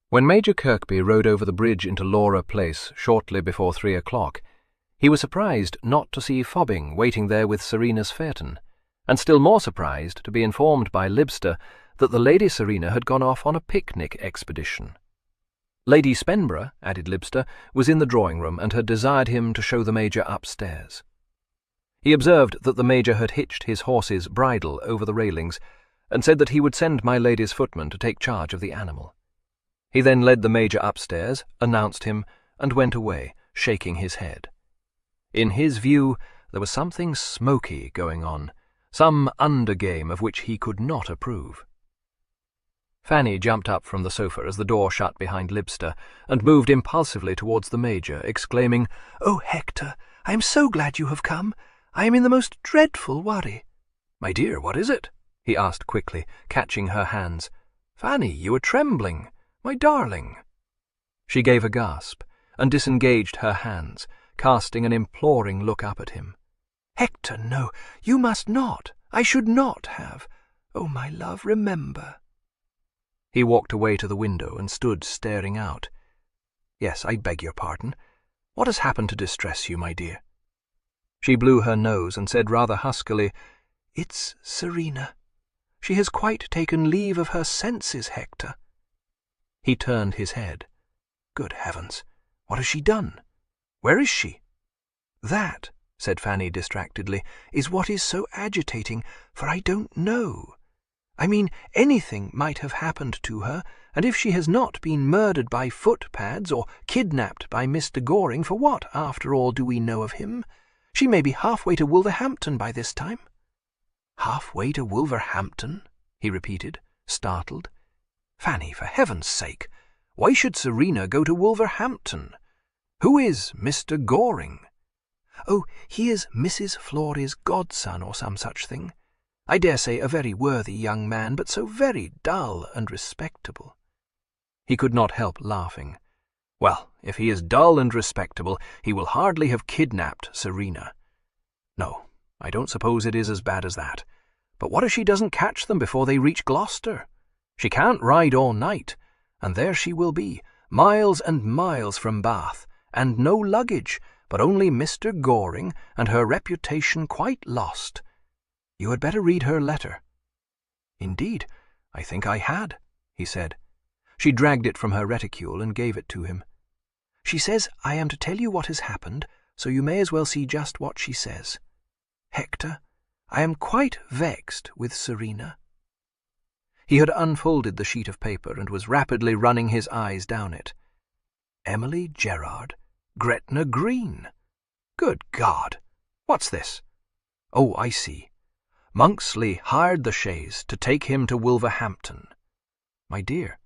[SPEAKER 4] When Major Kirkby rode over the bridge into Laura Place shortly before 3 o'clock, he was surprised not to see Fobbing waiting there with Serena's phaeton, and still more surprised to be informed by Libster that the Lady Serena had gone off on a picnic expedition. Lady Spenborough, added Libster, was in the drawing-room and had desired him to show the Major upstairs. He observed that the Major had hitched his horse's bridle over the railings, and said that he would send my lady's footman to take charge of the animal. He then led the Major upstairs, announced him, and went away, shaking his head. In his view, there was something smoky going on, some undergame of which he could not approve.
[SPEAKER 1] Fanny jumped up from the sofa as the door shut behind Libster and moved impulsively towards the Major, exclaiming,
[SPEAKER 3] "Oh, Hector, I am so glad you have come. I am in the most dreadful worry."
[SPEAKER 1] "My dear, what is it?" he asked quickly, catching her hands. "Fanny, you are trembling. My darling." She gave a gasp and disengaged her hands, casting an imploring look up at him.
[SPEAKER 3] "Hector, no, you must not. I should not have. Oh, my love, remember."
[SPEAKER 1] He walked away to the window and stood staring out. "Yes, I beg your pardon. What has happened to distress you, my dear?" She blew her nose and said rather huskily,
[SPEAKER 3] "It's Serena. She has quite taken leave of her senses, Hector."
[SPEAKER 1] He turned his head. "Good heavens, what has she done? Where is she?"
[SPEAKER 3] "That," said Fanny distractedly, "is what is so agitating, for I don't know. I mean, anything might have happened to her, and if she has not been murdered by footpads or kidnapped by Mr. Goring, for what, after all, do we know of him? She may be halfway to Wolverhampton by this time."
[SPEAKER 1] "Halfway to Wolverhampton?" he repeated, startled. "Fanny, for heaven's sake, why should Serena go to Wolverhampton? Who is Mr. Goring?"
[SPEAKER 3] "Oh, he is Mrs. Florey's godson or some such thing. I dare say a very worthy young man, but so very dull and respectable."
[SPEAKER 1] He could not help laughing. "Well, if he is dull and respectable, he will hardly have kidnapped Serena. No, I don't suppose it is as bad as that. But what if she doesn't catch them before they reach Gloucester? She can't ride all night, and there she will be, miles and miles from Bath, and no luggage, but only Mr. Goring, and her reputation quite lost. You had better read her letter." "Indeed, I think I had," he said. She dragged it from her reticule and gave it to him.
[SPEAKER 3] "She says I am to tell you what has happened, so you may as well see just what she says. Hector, I am quite vexed with Serena."
[SPEAKER 1] He had unfolded the sheet of paper and was rapidly running his eyes down it. Emily Gerard, Gretna Green. Good God! What's this? Oh, I see. Monksley hired the chaise to take him to Wolverhampton. My dear,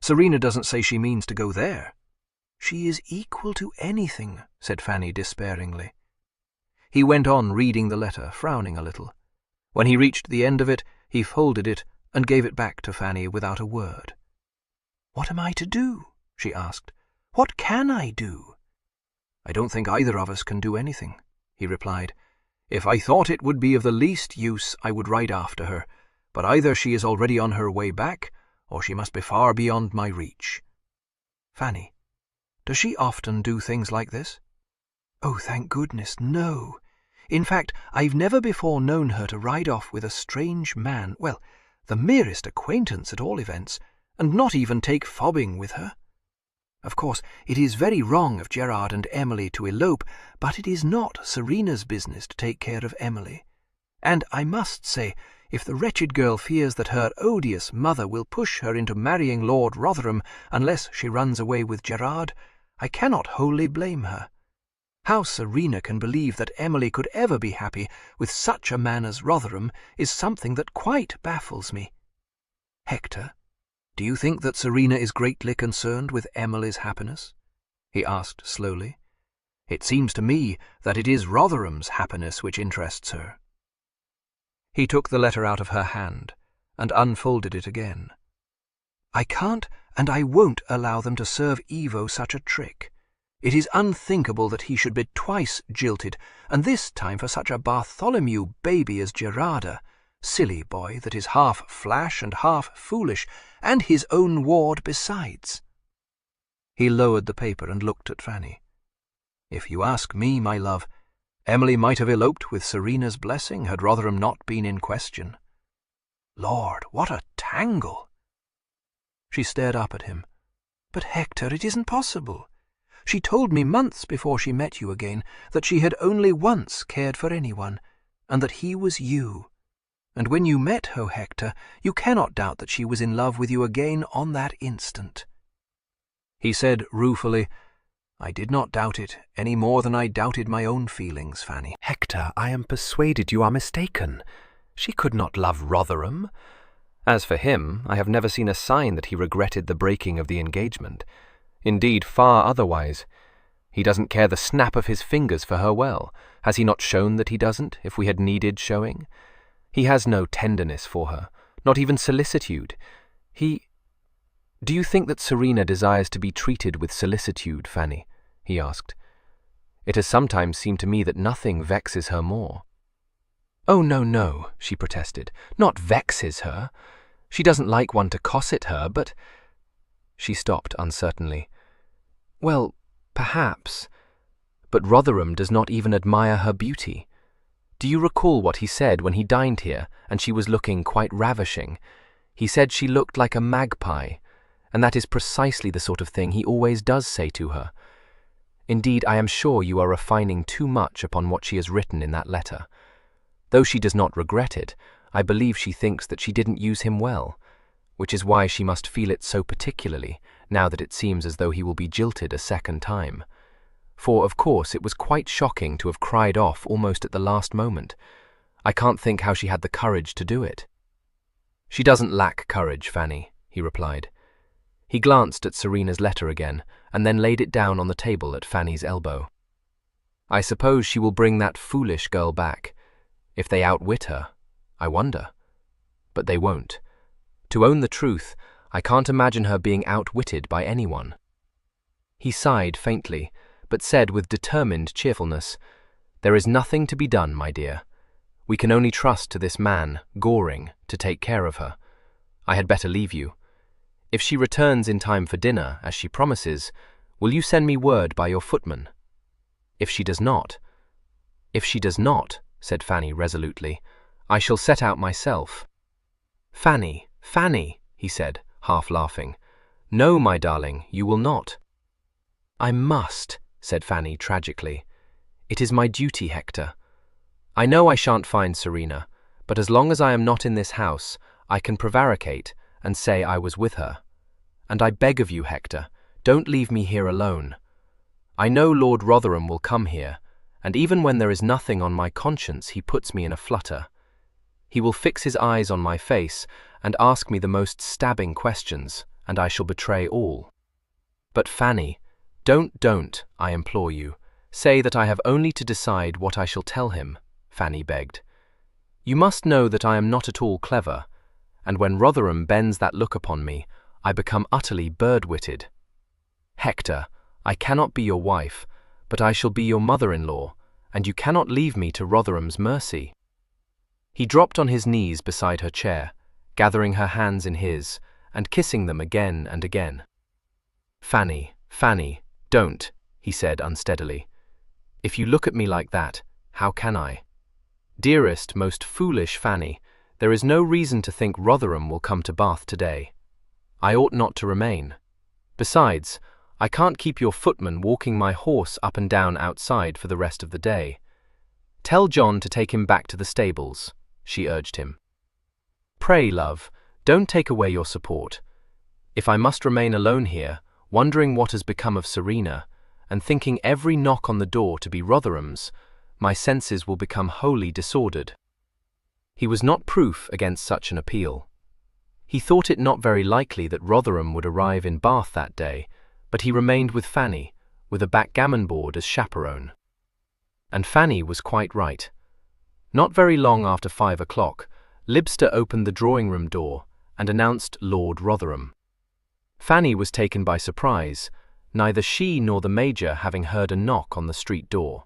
[SPEAKER 1] Serena doesn't say she means to go there."
[SPEAKER 3] "She is equal to anything," said Fanny despairingly.
[SPEAKER 1] He went on reading the letter, frowning a little. When he reached the end of it, he folded it and gave it back to Fanny without a word.
[SPEAKER 3] "What am I to do?" she asked. "What can I do?"
[SPEAKER 1] "I don't think either of us can do anything," he replied. "If I thought it would be of the least use, I would write after her, but either she is already on her way back, or she must be far beyond my reach." "Fanny, does she often do things like this?"
[SPEAKER 3] "Oh, thank goodness, no. In fact, I've never before known her to ride off with a strange man, well, the merest acquaintance at all events, and not even take fobbing with her. Of course, it is very wrong of Gerard and Emily to elope, but it is not Serena's business to take care of Emily. And I must say, if the wretched girl fears that her odious mother will push her into marrying Lord Rotherham unless she runs away with Gerard, I cannot wholly blame her. How Serena can believe that Emily could ever be happy with such a man as Rotherham is something that quite baffles me.
[SPEAKER 1] Hector, do you think that Serena is greatly concerned with Emily's happiness?" he asked slowly. "It seems to me that it is Rotherham's happiness which interests her." He took the letter out of her hand and unfolded it again.
[SPEAKER 3] "I can't and I won't allow them to serve Evo such a trick. It is unthinkable that he should be twice jilted, and this time for such a Bartholomew baby as Gerarda, silly boy that is half flash and half foolish, and his own ward besides."
[SPEAKER 1] He lowered the paper and looked at Fanny. "If you ask me, my love, Emily might have eloped with Serena's blessing had Rotherham not been in question."
[SPEAKER 3] "Lord, what a tangle!"
[SPEAKER 1] She stared up at him.
[SPEAKER 3] "But Hector, it isn't possible. She told me months before she met you again that she had only once cared for anyone, and that he was you. And when you met her, Hector, you cannot doubt that she was in love with you again on that instant."
[SPEAKER 1] He said ruefully, "I did not doubt it any more than I doubted my own feelings, Fanny."
[SPEAKER 4] "Hector, I am persuaded you are mistaken. She could not love Rotherham. As for him, I have never seen a sign that he regretted the breaking of the engagement. Indeed, far otherwise. He doesn't care the snap of his fingers for her well. Has he not shown that he doesn't, if we had needed showing? He has no tenderness for her, not even solicitude. Do you think that Serena desires to be treated with solicitude, Fanny? He asked. It has sometimes seemed to me that nothing vexes her more. Oh, no, she protested. Not vexes her. She doesn't like one to cosset her, but... She stopped uncertainly. Well, perhaps. But Rotherham does not even admire her beauty. Do you recall what he said when he dined here and she was looking quite ravishing? He said she looked like a magpie, and that is precisely the sort of thing he always does say to her. Indeed, I am sure you are refining too much upon what she has written in that letter. Though she does not regret it, I believe she thinks that she didn't use him well, which is why she must feel it so particularly, now that it seems as though he will be jilted a second time. For, of course, it was quite shocking to have cried off almost at the last moment. I can't think how she had the courage to do it. She doesn't lack courage, Fanny, he replied. He glanced at Serena's letter again, and then laid it down on the table at Fanny's elbow. I suppose she will bring that foolish girl back. If they outwit her, I wonder. But they won't. To own the truth, I can't imagine her being outwitted by anyone. He sighed faintly, but said with determined cheerfulness, There is nothing to be done, my dear. We can only trust to this man, Goring, to take care of her. I had better leave you. If she returns in time for dinner, as she promises, will you send me word by your footman? If she does not, said Fanny resolutely, I shall set out myself. Fanny, he said, half laughing. No, my darling, you will not. I must, said Fanny tragically. It is my duty, Hector. I know I shan't find Serena, but as long as I am not in this house, I can prevaricate and say I was with her. And I beg of you, Hector, don't leave me here alone. I know Lord Rotherham will come here, and even when there is nothing on my conscience he puts me in a flutter. He will fix his eyes on my face and ask me the most stabbing questions, and I shall betray all. But Fanny, don't, I implore you. Say that I have only to decide what I shall tell him, Fanny begged. You must know that I am not at all clever, and when Rotherham bends that look upon me, I become utterly bird-witted. Hector, I cannot be your wife, but I shall be your mother-in-law, and you cannot leave me to Rotherham's mercy. He dropped on his knees beside her chair, gathering her hands in his, and kissing them again and again. Fanny, don't, he said unsteadily. If you look at me like that, how can I? Dearest, most foolish Fanny, there is no reason to think Rotherham will come to Bath today. I ought not to remain. Besides, I can't keep your footman walking my horse up and down outside for the rest of the day. Tell John to take him back to the stables, she urged him. Pray, love, don't take away your support. If I must remain alone here, wondering what has become of Serena, and thinking every knock on the door to be Rotherham's, my senses will become wholly disordered. He was not proof against such an appeal. He thought it not very likely that Rotherham would arrive in Bath that day, but he remained with Fanny, with a backgammon board as chaperone. And Fanny was quite right. Not very long after 5 o'clock, Libster opened the drawing-room door and announced Lord Rotherham. Fanny was taken by surprise, neither she nor the Major having heard a knock on the street door.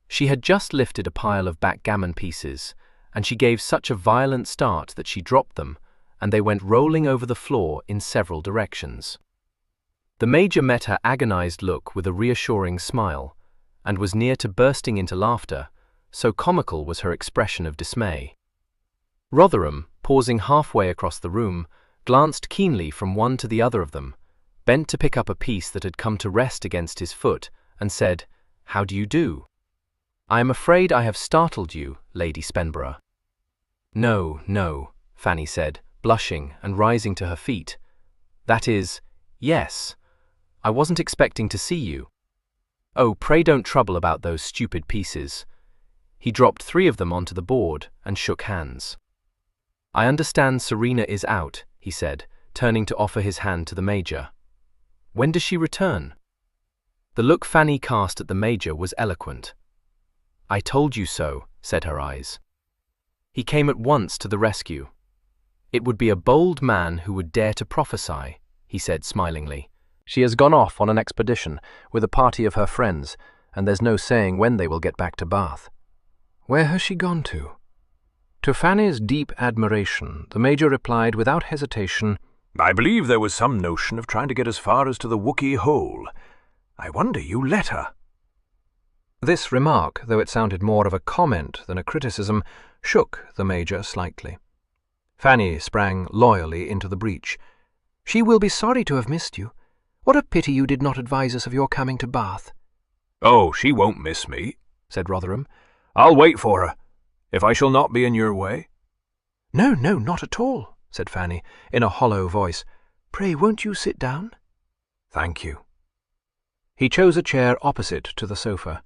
[SPEAKER 4] She had just lifted a pile of backgammon pieces, and she gave such a violent start that she dropped them, and they went rolling over the floor in several directions. The Major met her agonized look with a reassuring smile, and was near to bursting into laughter, so comical was her expression of dismay. Rotherham, pausing halfway across the room, glanced keenly from one to the other of them, bent to pick up a piece that had come to rest against his foot, and said, "How do you do? I am afraid I have startled you, Lady Spenborough." No, Fanny said, blushing and rising to her feet. That is, yes. I wasn't expecting to see you. Oh, pray don't trouble about those stupid pieces. He dropped 3 of them onto the board and shook hands.
[SPEAKER 2] "I understand Serena is out," he said, turning to offer his hand to the Major. "When does she return?" The look Fanny cast at the Major was eloquent. "I told you so," said her eyes. He came at once to the rescue. "It would be a bold man who would dare to prophesy," he said smilingly.
[SPEAKER 1] "She has gone off on an expedition with a party of her friends, and there's no saying when they will get back to Bath."
[SPEAKER 4] "Where has she gone to?" To Fanny's deep admiration, the Major replied without hesitation,
[SPEAKER 3] "I believe there was some notion of trying to get as far as to the Wookey Hole. I wonder you let her."
[SPEAKER 4] This remark, though it sounded more of a comment than a criticism, shook the Major slightly. Fanny sprang loyally into the breach. "She will be sorry to have missed you. What a pity you did not advise us of your coming to Bath."
[SPEAKER 3] "Oh, she won't miss me," said Rotherham. "I'll wait for her, if I shall not be in your way."
[SPEAKER 4] "No, no, not at all," said Fanny, in a hollow voice. "Pray, won't you sit down?"
[SPEAKER 3] "Thank you."
[SPEAKER 4] He chose a chair opposite to the sofa.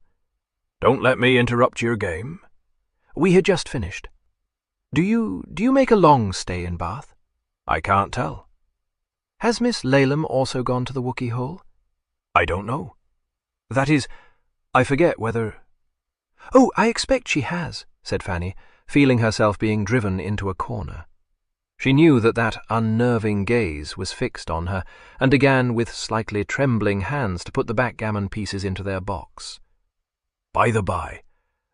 [SPEAKER 3] "Don't let me interrupt your game."
[SPEAKER 4] "We had just finished. Do you make a long stay in Bath?"
[SPEAKER 3] "I can't tell."
[SPEAKER 4] "Has Miss Laleham also gone to the Wookey Hole?"
[SPEAKER 3] "I don't know."
[SPEAKER 4] "That is, I forget whether—" "Oh, I expect she has," said Fanny, feeling herself being driven into a corner. She knew that unnerving gaze was fixed on her, and began with slightly trembling hands to put the backgammon pieces into their box.
[SPEAKER 3] "By the by,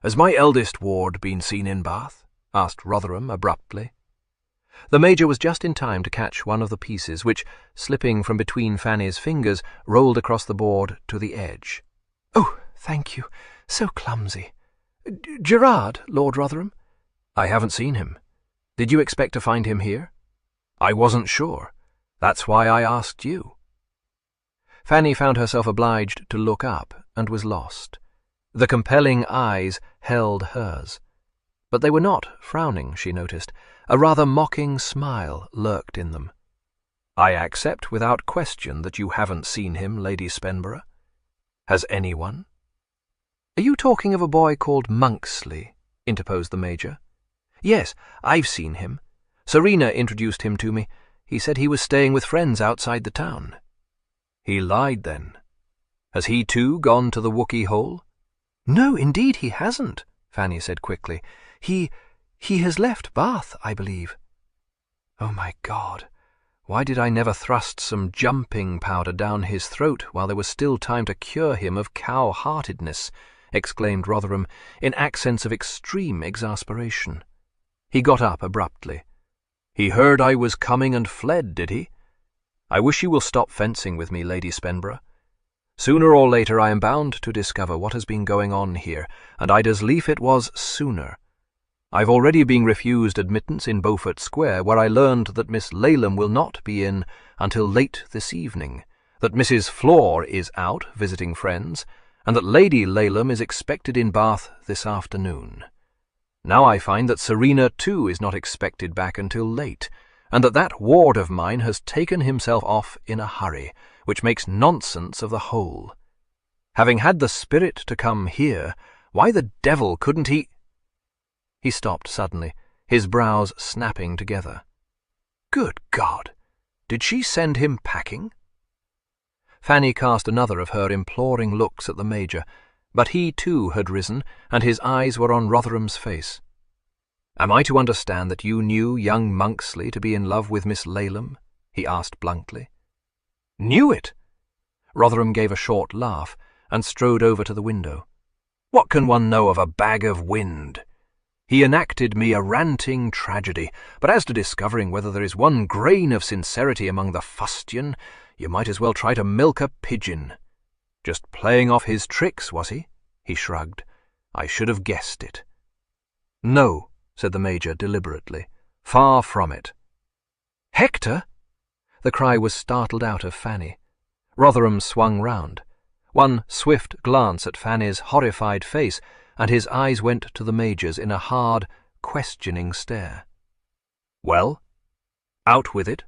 [SPEAKER 3] has my eldest ward been seen in Bath?" asked Rotherham abruptly.
[SPEAKER 4] The Major was just in time to catch one of the pieces, which, slipping from between Fanny's fingers, rolled across the board to the edge. "Oh, thank you. So clumsy. Gerard, Lord Rotherham?"
[SPEAKER 3] "I haven't seen him."
[SPEAKER 4] "Did you expect to find him here?"
[SPEAKER 3] "I wasn't sure. That's why I asked you."
[SPEAKER 4] Fanny found herself obliged to look up, and was lost. The compelling eyes held hers. But they were not frowning, she noticed. A rather mocking smile lurked in them.
[SPEAKER 3] "I accept without question that you haven't seen him, Lady Spenborough. Has anyone?"
[SPEAKER 4] "Are you talking of a boy called Monksley?" interposed the Major. "Yes, I've seen him. Serena introduced him to me. He said he was staying with friends outside the town."
[SPEAKER 3] "He lied, then. Has he too gone to the Wookey Hole?"
[SPEAKER 4] "No, indeed he hasn't," Fanny said quickly. He has left Bath, I believe." "Oh, my God! Why did I never thrust some jumping powder down his throat while there was still time to cure him of cow-heartedness?" exclaimed Rotherham, in accents of extreme exasperation. He got up abruptly.
[SPEAKER 3] "He heard I was coming and fled, did he? I wish you will stop fencing with me, Lady Spenborough. Sooner or later I am bound to discover what has been going on here, and I'd as lief it was sooner. I've already been refused admittance in Beaufort Square, where I learned that Miss Laleham will not be in until late this evening, that Mrs. Flor is out visiting friends, and that Lady Laleham is expected in Bath this afternoon. Now I find that Serena too is not expected back until late, and that ward of mine has taken himself off in a hurry, which makes nonsense of the whole. Having had the spirit to come here, why the devil couldn't he—" He stopped suddenly, his brows snapping together. "Good God! Did she send him packing?" Fanny cast another of her imploring looks at the Major, but he too had risen, and his eyes were on Rotherham's face. "Am I to understand that you knew young Monksley to be in love with Miss Laleham?" he asked bluntly. "Knew it?" Rotherham gave a short laugh, and strode over to the window. "What can one know of a bag of wind? He enacted me a ranting tragedy, but as to discovering whether there is one grain of sincerity among the fustian, you might as well try to milk a pigeon. Just playing off his tricks, was he?" He shrugged. "I should have guessed it." "No," said the Major deliberately. "Far from it." "Hector!" The cry was startled out of Fanny. Rotherham swung round. One swift glance at Fanny's horrified face, and his eyes went to the Major's in a hard, questioning stare. "Well, out with it."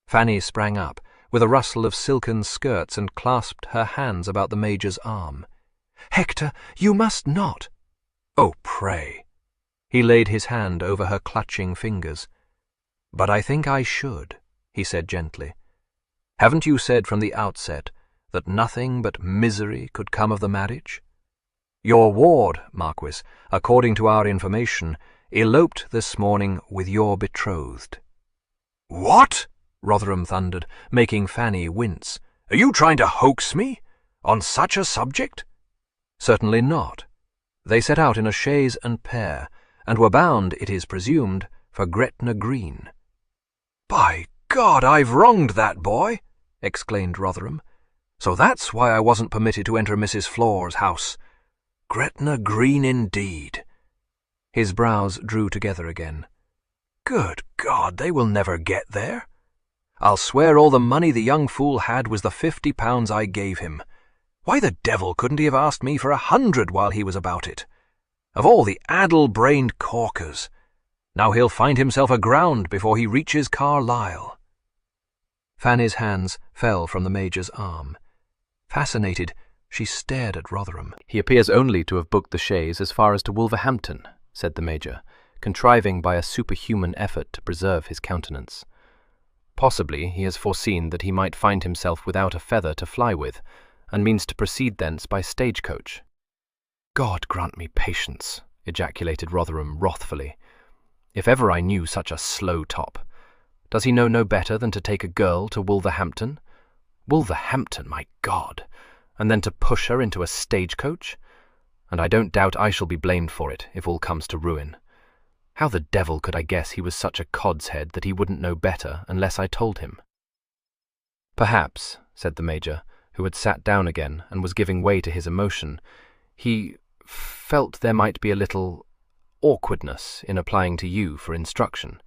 [SPEAKER 3] Fanny sprang up, with a rustle of silken skirts, and clasped her hands about the Major's arm. "Hector, you must not." "Oh, pray."
[SPEAKER 4] He laid his hand over her clutching fingers. "But I think I should," he said gently. "Haven't you said from the outset that nothing but misery could come of the marriage? Your ward, Marquis, according to our information, eloped this morning with your betrothed." "What?" Rotherham thundered, making Fanny wince. "Are you trying to hoax me? On such a subject?" "Certainly not. They set out in a chaise and pair, and were bound, it is presumed, for Gretna Green."
[SPEAKER 3] "By God, I've wronged that boy!" exclaimed Rotherham. "So that's why I wasn't permitted to enter Mrs. Flore's house. Gretna Green indeed."
[SPEAKER 4] His brows drew together again.
[SPEAKER 3] "Good God, they will never get there.
[SPEAKER 4] I'll swear all the money the young fool had was the £50 I gave him.
[SPEAKER 3] Why the devil couldn't he have asked me for 100 while he was about it? Of all the addle-brained corkers! Now he'll find himself aground before he reaches Carlisle."
[SPEAKER 4] Fanny's hands fell from the Major's arm. Fascinated, she stared at Rotherham.
[SPEAKER 2] "He appears only to have booked the chaise as far as to Wolverhampton," said the Major, contriving by a superhuman effort to preserve his countenance. "Possibly he has foreseen that he might find himself without a feather to fly with, and means to proceed thence by stagecoach." "God grant me patience," ejaculated Rotherham wrathfully. "If ever I knew such a slow top. Does he know no better than to take a girl to Wolverhampton? Wolverhampton, my God! And then to push her into a stagecoach? And I don't doubt I shall be blamed for it, if all comes to ruin. How the devil could I guess he was such a cod's head that he wouldn't know better unless I told him?" "Perhaps," said the Major, who had sat down again and was giving way to his emotion, "he felt there might be a little awkwardness in applying to you for instruction."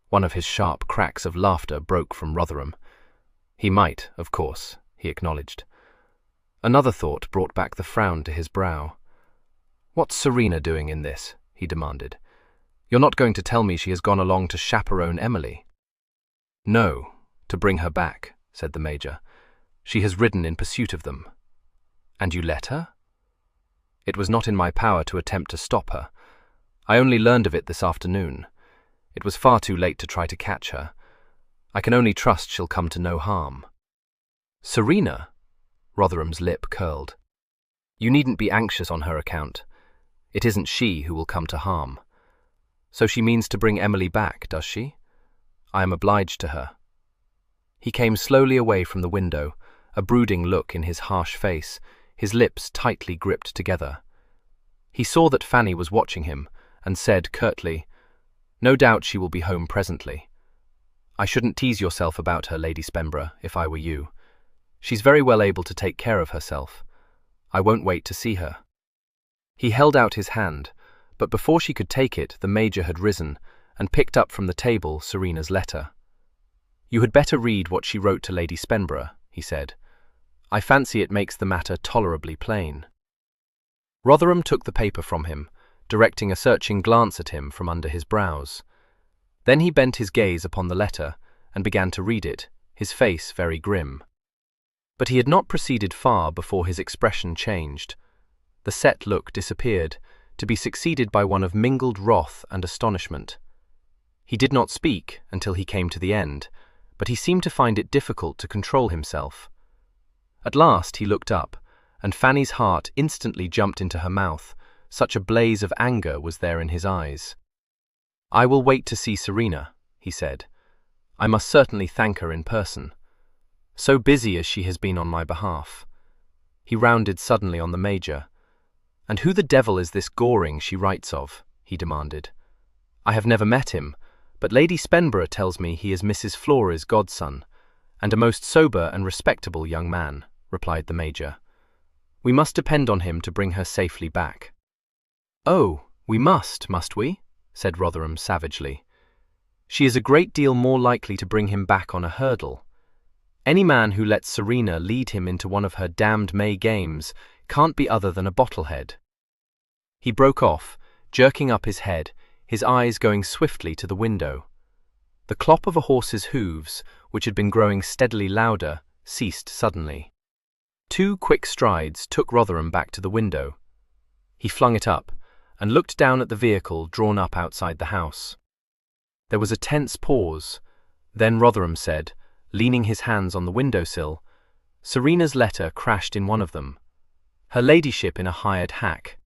[SPEAKER 2] One of his sharp cracks of laughter broke from Rotherham. "He might, of course," he acknowledged. Another thought brought back the frown to his brow. "What's Serena doing in this?" he demanded. "You're not going to tell me she has gone along to chaperone Emily?" "No, to bring her back," said the Major. "She has ridden in pursuit of them." "And you let her?" "It was not in my power to attempt to stop her. I only learned of it this afternoon. It was far too late to try to catch her. I can only trust she'll come to no harm." "Serena?" Rotherham's lip curled. "You needn't be anxious on her account. It isn't she who will come to harm. So she means to bring Emily back, does she? I am obliged to her." He came slowly away from the window, a brooding look in his harsh face, his lips tightly gripped together. He saw that Fanny was watching him, and said curtly, "No doubt she will be home presently. I shouldn't tease yourself about her, Lady Spembra, if I were you. She's very well able to take care of herself. I won't wait to see her." He held out his hand, but before she could take it, the Major had risen and picked up from the table Serena's letter. "You had better read what she wrote to Lady Spembra," he said. "I fancy it makes the matter tolerably plain." Rotherham took the paper from him, directing a searching glance at him from under his brows. Then he bent his gaze upon the letter and began to read it, his face very grim. But he had not proceeded far before his expression changed. The set look disappeared, to be succeeded by one of mingled wrath and astonishment. He did not speak until he came to the end, but he seemed to find it difficult to control himself. At last he looked up, and Fanny's heart instantly jumped into her mouth, such a blaze of anger was there in his eyes. "I will wait to see Serena," he said. "I must certainly thank her in person. So busy as she has been on my behalf." He rounded suddenly on the Major. "And who the devil is this Goring she writes of?" he demanded. "I have never met him, but Lady Spembra tells me he is Mrs. Flore's godson, and a most sober and respectable young man," replied the Major. "We must depend on him to bring her safely back." "Oh, we must we?" said Rotherham savagely. "She is a great deal more likely to bring him back on a hurdle. Any man who lets Serena lead him into one of her damned May games can't be other than a bottlehead." He broke off, jerking up his head, his eyes going swiftly to the window. The clop of a horse's hooves, which had been growing steadily louder, ceased suddenly. 2 quick strides took Rotherham back to the window. He flung it up, and looked down at the vehicle drawn up outside the house. There was a tense pause. Then Rotherham said, leaning his hands on the windowsill, "Serena's letter crashed in one of them. Her ladyship in a hired hack."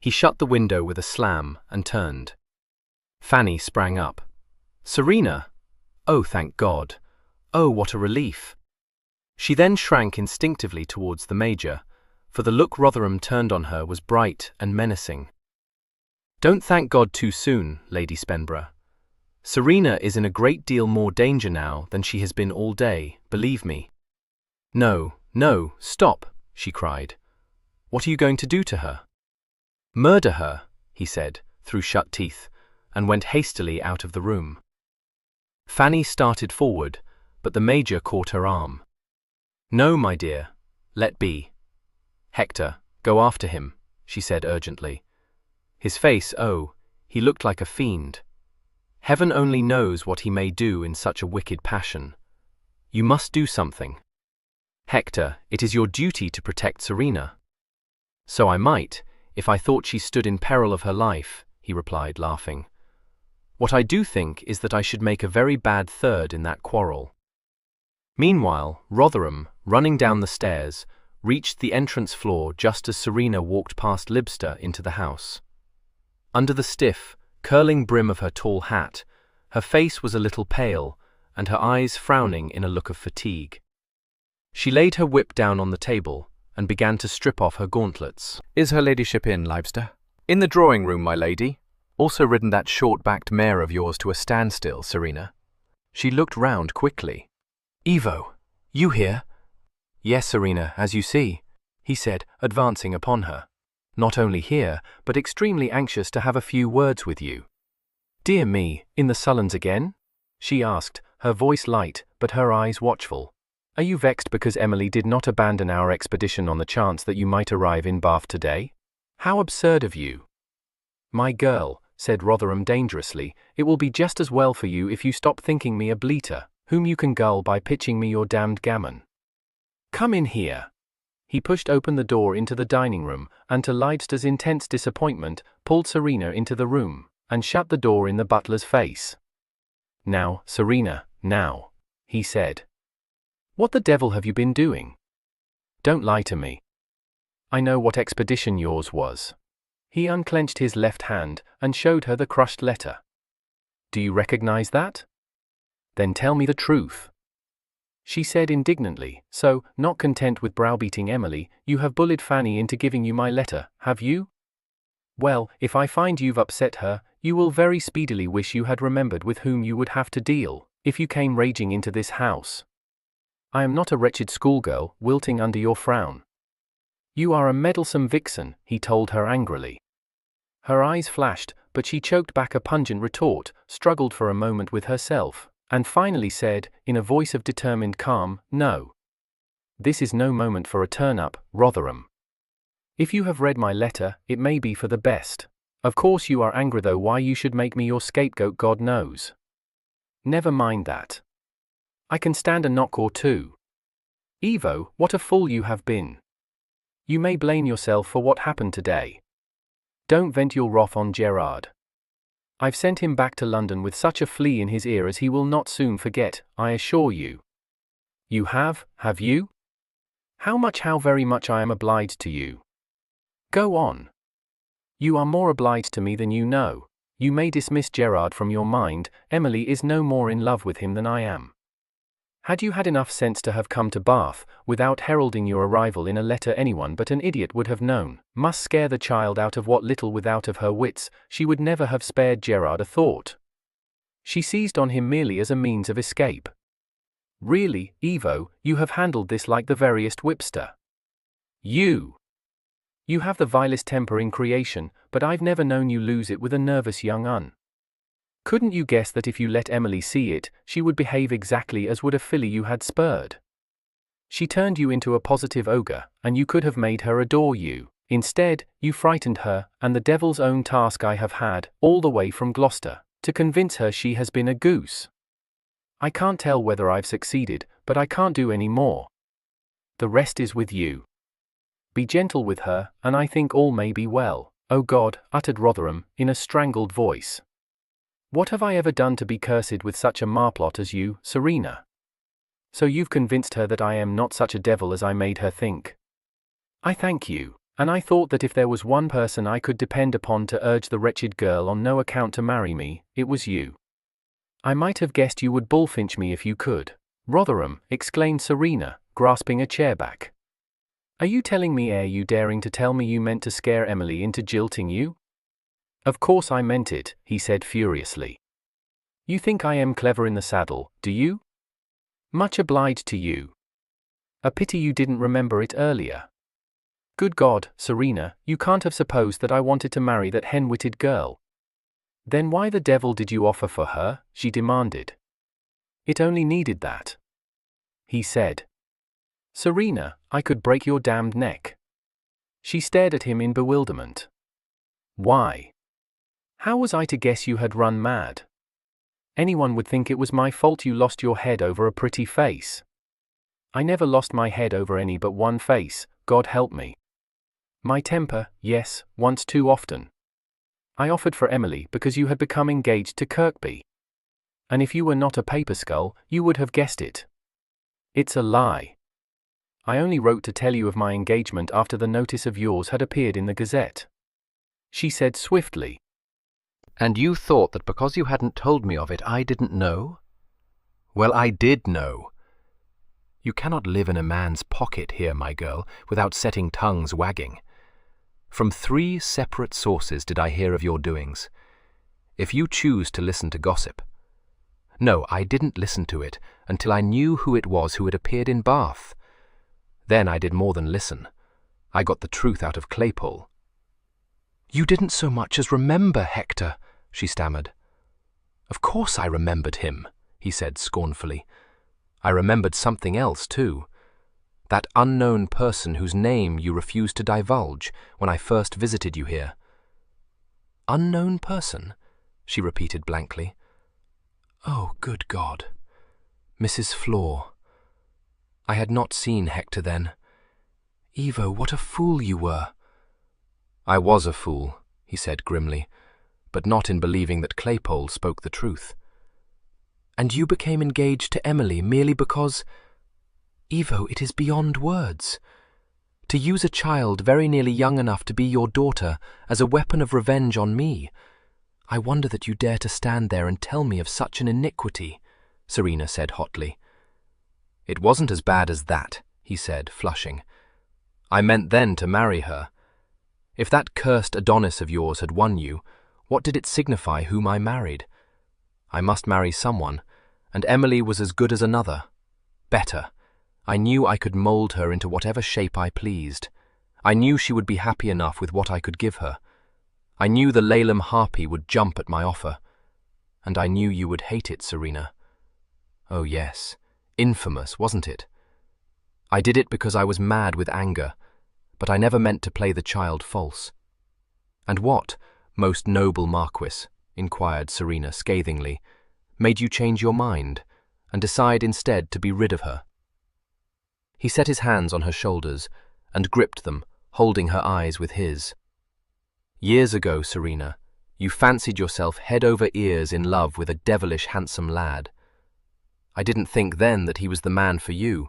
[SPEAKER 2] He shut the window with a slam and turned. Fanny sprang up. "Serena! Oh, thank God! Oh, what a relief!" She then shrank instinctively towards the Major, for the look Rotherham turned on her was bright and menacing. "Don't thank God too soon, Lady Spenborough. Serena is in a great deal more danger now than she has been all day, believe me." "No, no, stop," she cried. "What are you going to do to her?" "Murder her," he said, through shut teeth, and went hastily out of the room. Fanny started forward, but the Major caught her arm. "No, my dear, let be. Hector, go after him," she said urgently. "His face, oh, he looked like a fiend. Heaven only knows what he may do in such a wicked passion. You must do something. Hector, it is your duty to protect Serena." "So I might, if I thought she stood in peril of her life," he replied, laughing. "What I do think is that I should make a very bad third in that quarrel." Meanwhile, Rotherham, running down the stairs, reached the entrance floor just as Serena walked past Libster into the house. Under the stiff, curling brim of her tall hat, her face was a little pale, and her eyes frowning in a look of fatigue. She laid her whip down on the table and began to strip off her gauntlets.
[SPEAKER 1] "Is her ladyship in, Libster?" "In the drawing-room, my lady. Also ridden that short-backed mare of yours to a standstill, Serena." She looked round quickly. "Evo, you here?" "Yes, Serena, as you see," he said, advancing upon her. "Not only here, but extremely anxious to have a few words with you." "Dear me, in the sullens again?" she asked, her voice light, but her eyes watchful. "Are you vexed because Emily did not abandon our expedition on the chance that you might arrive in Bath today? How absurd of you!" "My girl," said Rotherham dangerously, "it will be just as well for you if you stop thinking me a bleater, whom you can gull by pitching me your damned gammon. Come in here." He pushed open the door into the dining room, and to Libster's intense disappointment, pulled Serena into the room, and shut the door in the butler's face. "Now, Serena, now," he said. "What the devil have you been doing? Don't lie to me. I know what expedition yours was." He unclenched his left hand and showed her the crushed letter. "Do you recognize that? Then tell me the truth," she said indignantly. "So, not content with browbeating Emily, you have bullied Fanny into giving you my letter, have you? Well, if I find you've upset her, you will very speedily wish you had remembered with whom you would have to deal, if you came raging into this house. I am not a wretched schoolgirl, wilting under your frown." "You are a meddlesome vixen," he told her angrily. Her eyes flashed, but she choked back a pungent retort, struggled for a moment with herself, and finally said, in a voice of determined calm, "No. This is no moment for a turn-up, Rotherham. If you have read my letter, it may be for the best. Of course you are angry, though why you should make me your scapegoat God knows. Never mind that. I can stand a knock or two. Evo, what a fool you have been. You may blame yourself for what happened today. Don't vent your wrath on Gerard. I've sent him back to London with such a flea in his ear as he will not soon forget, I assure you." "You have you? How very much I am obliged to you." "Go on. You are more obliged to me than you know. You may dismiss Gerard from your mind, Emily is no more in love with him than I am. Had you had enough sense to have come to Bath, without heralding your arrival in a letter anyone but an idiot would have known, must scare the child out of what little without of her wits, she would never have spared Gerard a thought. She seized on him merely as a means of escape. Really, Evo, you have handled this like the veriest whipster. You have the vilest temper in creation, but I've never known you lose it with a nervous young un. Couldn't you guess that if you let Emily see it, she would behave exactly as would a filly you had spurred? She turned you into a positive ogre, and you could have made her adore you. Instead, you frightened her, and the devil's own task I have had, all the way from Gloucester, to convince her she has been a goose. I can't tell whether I've succeeded, but I can't do any more. The rest is with you. Be gentle with her, and I think all may be well."
[SPEAKER 2] "Oh God," uttered Rotherham, in a strangled voice. "What have I ever done to be cursed with such a marplot as you, Serena? So you've convinced her that I am not such a devil as I made her think. I thank you, and I thought that if there was one person I could depend upon to urge the wretched girl on no account to marry me, it was you. I might have guessed you would bullfinch me if you could." "Rotherham," exclaimed Serena, grasping a chair back. "Are you telling me you daring to tell me you meant to scare Emily into jilting you?" "Of course I meant it," he said furiously. "You think I am clever in the saddle, do you? Much obliged to you. A pity you didn't remember it earlier. Good God, Serena, you can't have supposed that I wanted to marry that hen-witted girl." "Then why the devil did you offer for her?" she demanded. "It only needed that," he said. "Serena, I could break your damned neck." She stared at him in bewilderment. "Why? How was I to guess you had run mad? Anyone would think it was my fault you lost your head over a pretty face." "I never lost my head over any but one face, God help me. My temper, yes, once too often. I offered for Emily because you had become engaged to Kirkby. And if you were not a paper skull, you would have guessed it. It's a lie. I only wrote to tell you of my engagement after the notice of yours had appeared in the Gazette," she said swiftly.
[SPEAKER 4] And you thought that because you hadn't told me of it, I didn't know? Well, I did know. You cannot live in a man's pocket here, my girl, without setting tongues wagging. From 3 separate sources did I hear of your doings. If you choose to listen to gossip. No, I didn't listen to it until I knew who it was who had appeared in Bath. Then I did more than listen. I got the truth out of Claypole. You didn't so much as remember Hector, she stammered. Of course I remembered him, he said scornfully. I remembered something else, too. That unknown person whose name you refused to divulge when I first visited you here. Unknown person? She repeated blankly. Oh, good God. Mrs. Flor. I had not seen Hector then. Evo, what a fool you were. I was a fool, he said grimly, but not in believing that Claypole spoke the truth. And you became engaged to Emily merely because... Evo, it is beyond words. To use a child very nearly young enough to be your daughter as a weapon of revenge on me. I wonder that you dare to stand there and tell me of such an iniquity, Serena said hotly. It wasn't as bad as that, he said, flushing. I meant then to marry her. If that cursed Adonis of yours had won you, what did it signify whom I married? I must marry someone, and Emily was as good as another. Better. I knew I could mould her into whatever shape I pleased. I knew she would be happy enough with what I could give her. I knew the Laleham harpy would jump at my offer. And I knew you would hate it, Serena. Oh yes, infamous, wasn't it? I did it because I was mad with anger, but I never meant to play the child false. And what, most noble Marquis, inquired Serena scathingly, made you change your mind and decide instead to be rid of her? He set his hands on her shoulders and gripped them, holding her eyes with his. Years ago, Serena, you fancied yourself head over ears in love with a devilish handsome lad. I didn't think then that he was the man for you,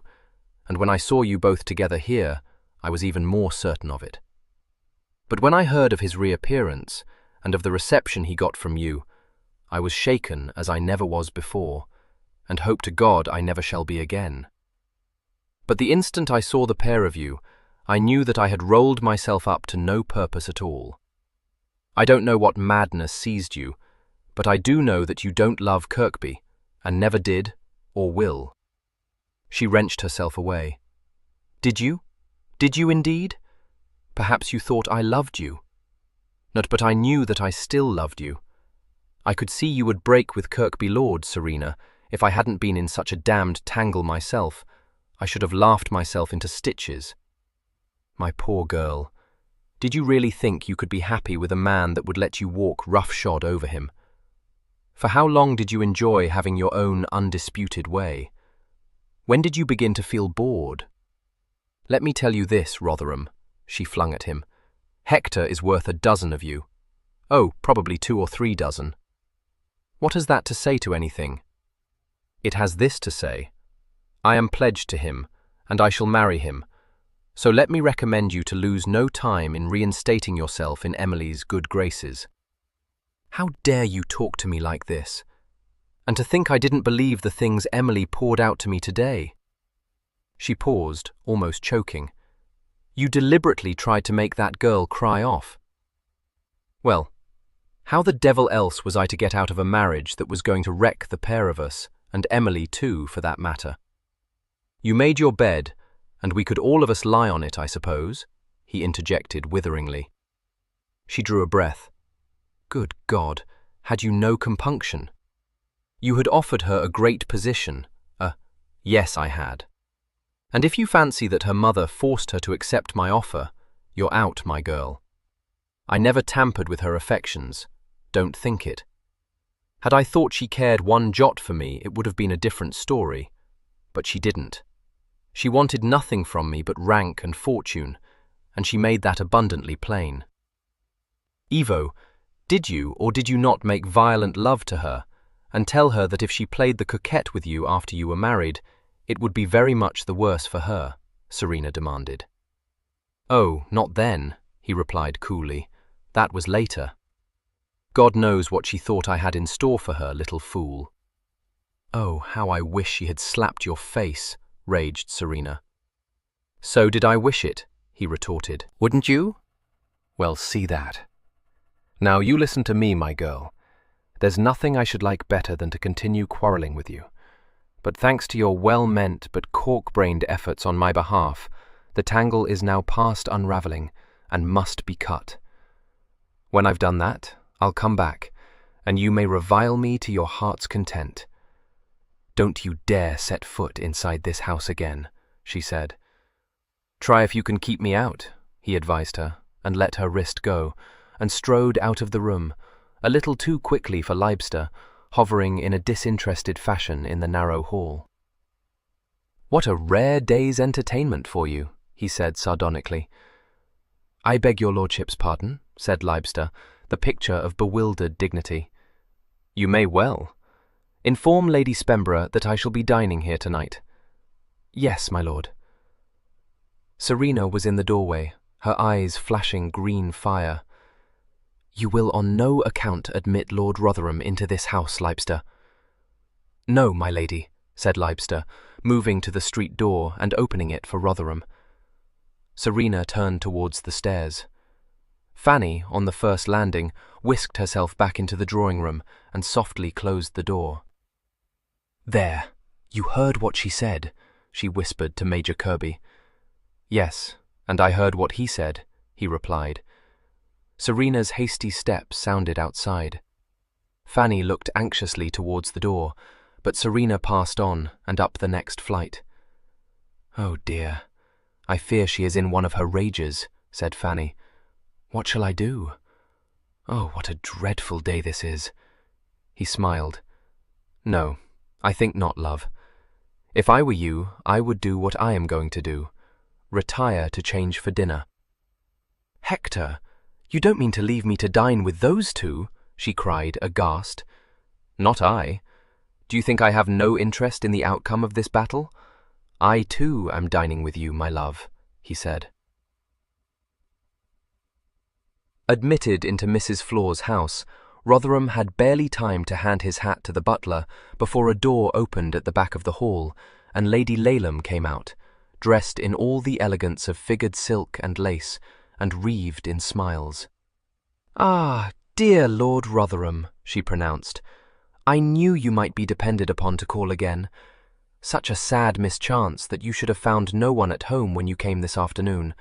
[SPEAKER 4] and when I saw you both together here, I was even more certain of it. But when I heard of his reappearance and of the reception he got from you, I was shaken as I never was before, and hope to God I never shall be again. But the instant I saw the pair of you, I knew that I had rolled myself up to no purpose at all. I don't know what madness seized you, but I do know that you don't love Kirkby, and never did or will. She wrenched herself away. Did you? Did you indeed? Perhaps you thought I loved you. Not, but I knew that I still loved you. I could see you would break with Kirkby Lord, Serena, if I hadn't been in such a damned tangle myself. I should have laughed myself into stitches. My poor girl, did you really think you could be happy with a man that would let you walk roughshod over him? For how long did you enjoy having your own undisputed way? When did you begin to feel bored? Let me tell you this, Rotherham, she flung at him.
[SPEAKER 2] Hector is worth a dozen of you. Oh, probably 2 or 3 dozen. What has that to say to anything? It has this to say: I am pledged to him, and I shall marry him. So let me recommend you to lose no time in reinstating yourself in Emily's good graces. How dare you talk to me like this? And to think I didn't believe the things Emily poured out to me today. She paused, almost choking. You deliberately tried to make that girl cry off. Well, how the devil else was I to get out of a marriage that was going to wreck the pair of us, and Emily too, for that matter? You made your bed, and we could all of us lie on it, I suppose, he interjected witheringly. She drew a breath. Good God, had you no compunction? You had offered her a great position. Yes, I had. And if you fancy that her mother forced her to accept my offer, you're out, my girl. I never tampered with her affections. Don't think it. Had I thought she cared one jot for me, it would have been a different story. But she didn't. She wanted nothing from me but rank and fortune, and she made that abundantly plain. Evo, did you or did you not make violent love to her, and tell her that if she played the coquette with you after you were married, it would be very much the worse for her? Serena demanded. Oh, not then, he replied coolly. That was later. God knows what she thought I had in store for her, little fool. Oh, how I wish she had slapped your face, raged Serena. So did I wish it, he retorted.
[SPEAKER 4] Wouldn't you? Well, see that. Now you listen to me, my girl. There's nothing I should like better than to continue quarrelling with you. But thanks to your well-meant but cork-brained efforts on my behalf, the tangle is now past unravelling and must be cut. When I've done that, I'll come back, and you may revile me to your heart's content. Don't you dare set foot inside this house again, she said. Try if you can keep me out, he advised her, and let her wrist go, and strode out of the room, a little too quickly for Leibster, hovering in a disinterested fashion in the narrow hall. What a rare day's entertainment for you, he said sardonically. I beg your lordship's pardon, said Leibster, the picture of bewildered dignity. You may well. Inform Lady Spemborough that I shall be dining here tonight. Yes, my lord. Serena was in the doorway, her eyes flashing green fire. You will on no account admit Lord Rotherham into this house, Leibster. No, my lady, said Leibster, moving to the street door and opening it for Rotherham. Serena turned towards the stairs. Fanny, on the first landing, whisked herself back into the drawing-room and softly closed the door. There, you heard what she said, she whispered to Major Kirby. Yes, and I heard what he said, he replied. Serena's hasty steps sounded outside. Fanny looked anxiously towards the door, but Serena passed on and up the next flight. Oh dear, I fear she is in one of her rages, said Fanny. What shall I do? Oh, what a dreadful day this is. He smiled. No, I think not, love. If I were you, I would do what I am going to do. Retire to change for dinner. Hector, you don't mean to leave me to dine with those two? She cried, aghast. Not I. Do you think I have no interest in the outcome of this battle? I too am dining with you, my love, he said. Admitted into Mrs. Floor's house, Rotherham had barely time to hand his hat to the butler before a door opened at the back of the hall, and Lady Laleham came out, dressed in all the elegance of figured silk and lace, and wreathed in smiles. Ah, dear Lord Rotherham, she pronounced. I knew you might be depended upon to call again. Such a sad mischance that you should have found no one at home when you came this afternoon.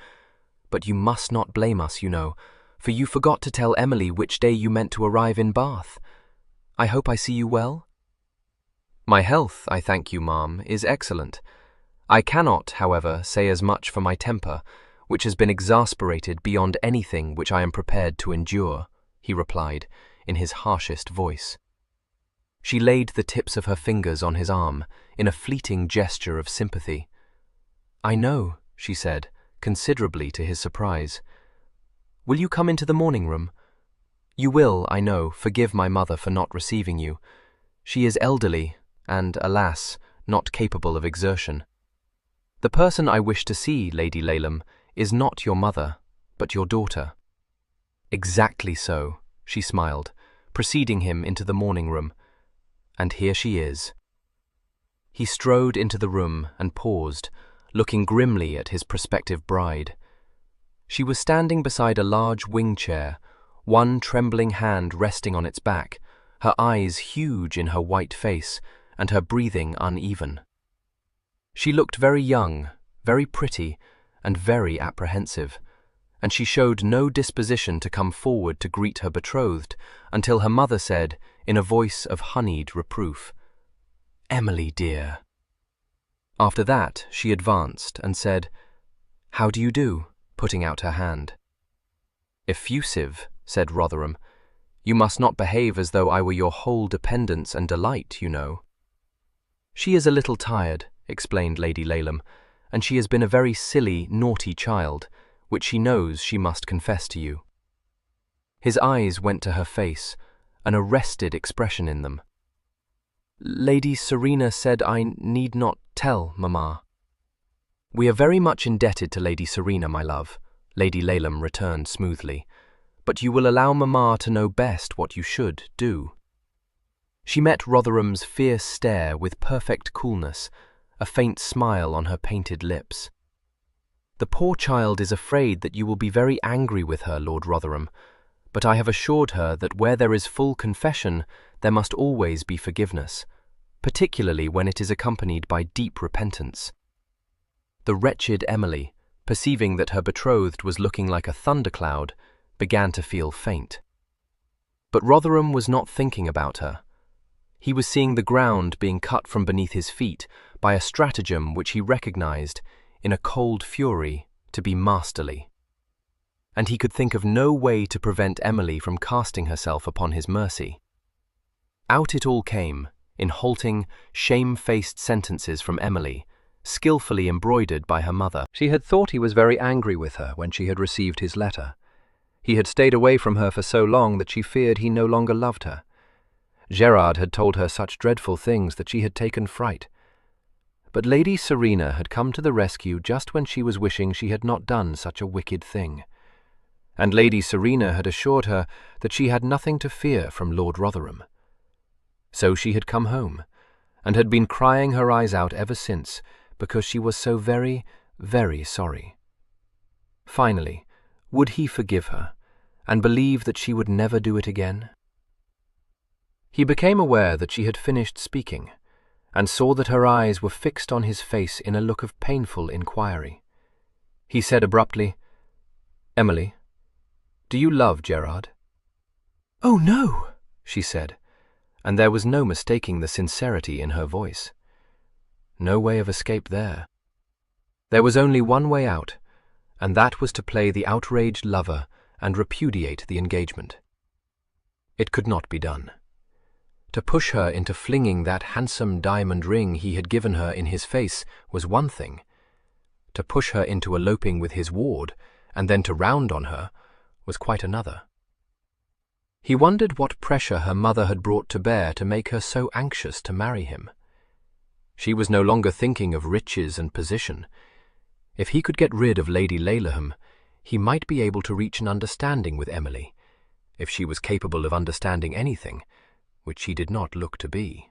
[SPEAKER 4] But you must not blame us, you know, for you forgot to tell Emily which day you meant to arrive in Bath. I hope I see you well? My health, I thank you, ma'am, is excellent. I cannot, however, say as much for my temper, which has been exasperated beyond anything which I am prepared to endure, he replied, in his harshest voice. She laid the tips of her fingers on his arm, in a fleeting gesture of sympathy. I know, she said, considerably to his surprise.
[SPEAKER 2] will you come into the morning room? You will, I know, forgive my mother for not receiving you. She is elderly and, alas, not capable of exertion. The person I wish to see, Lady Laleham, is not your mother, but your daughter." "Exactly so," she smiled, preceding him into the morning room. "And here she is." He strode into the room and paused, looking grimly at his prospective bride. She was standing beside a large wing chair, one trembling hand resting on its back, her eyes huge in her white face, and her breathing uneven. She looked very young, very pretty, and very apprehensive, and she showed no disposition to come forward to greet her betrothed until her mother said, in a voice of honeyed reproof, "Emily, dear." After that she advanced and said, "How do you do?" putting out her hand. "Effusive," said Rotherham. "You must not behave as though I were your whole dependence and delight, you know." "She is a little tired," explained Lady Laleham, "and she has been a very silly, naughty child, which she knows she must confess to you." His eyes went to her face, an arrested expression in them. "Lady Serena said I need not tell, Mamma." "We are very much indebted to Lady Serena, my love," Lady Laleham returned smoothly, "but you will allow Mamma to know best what you should do." She met Rotherham's fierce stare with perfect coolness, a faint smile on her painted lips. "The poor child is afraid that you will be very angry with her, Lord Rotherham, but I have assured her that where there is full confession, there must always be forgiveness, particularly when it is accompanied by deep repentance." The wretched Emily, perceiving that her betrothed was looking like a thundercloud, began to feel faint. But Rotherham was not thinking about her. He was seeing the ground being cut from beneath his feet by a stratagem which he recognized, in a cold fury, to be masterly. And he could think of no way to prevent Emily from casting herself upon his mercy. Out it all came, in halting, shame-faced sentences from Emily, skillfully embroidered by her mother.
[SPEAKER 4] She had thought he was very angry with her when she had received his letter. He had stayed away from her for so long that she feared he no longer loved her. Gerard had told her such dreadful things that she had taken fright. But Lady Serena had come to the rescue just when she was wishing she had not done such a wicked thing. And Lady Serena had assured her that she had nothing to fear from Lord Rotherham. So she had come home, and had been crying her eyes out ever since, because she was so very, very sorry. Finally, would he forgive her, and believe that she would never do it again? He became aware that she had finished speaking, and saw that her eyes were fixed on his face in a look of painful inquiry. He said abruptly, "Emily, do you love Gerard?" "Oh, no," she said, and there was no mistaking the sincerity in her voice. No way of escape there. There was only one way out, and that was to play the outraged lover and repudiate the engagement. It could not be done. To push her into flinging that handsome diamond ring he had given her in his face was one thing. To push her into eloping with his ward, and then to round on her, was quite another. He wondered what pressure her mother had brought to bear to make her so anxious to marry him. She was no longer thinking of riches and position. If he could get rid of Lady Laleham, he might be able to reach an understanding with Emily, if she was capable of understanding anything, which she did not look to be.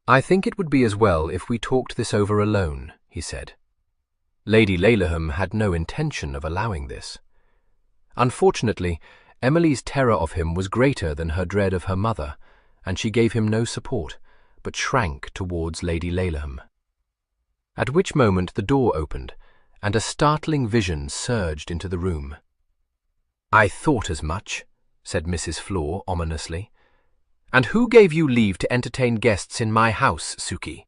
[SPEAKER 4] "I think it would be as well if we talked this over alone," he said. Lady Laleham had no intention of allowing this. Unfortunately, Emily's terror of him was greater than her dread of her mother, and she gave him no support, but shrank towards Lady Laleham. At which moment the door opened, and a startling vision surged into the room. "I thought as much," said Mrs. Flor ominously. "And who gave you leave to entertain guests in my house, Suki?"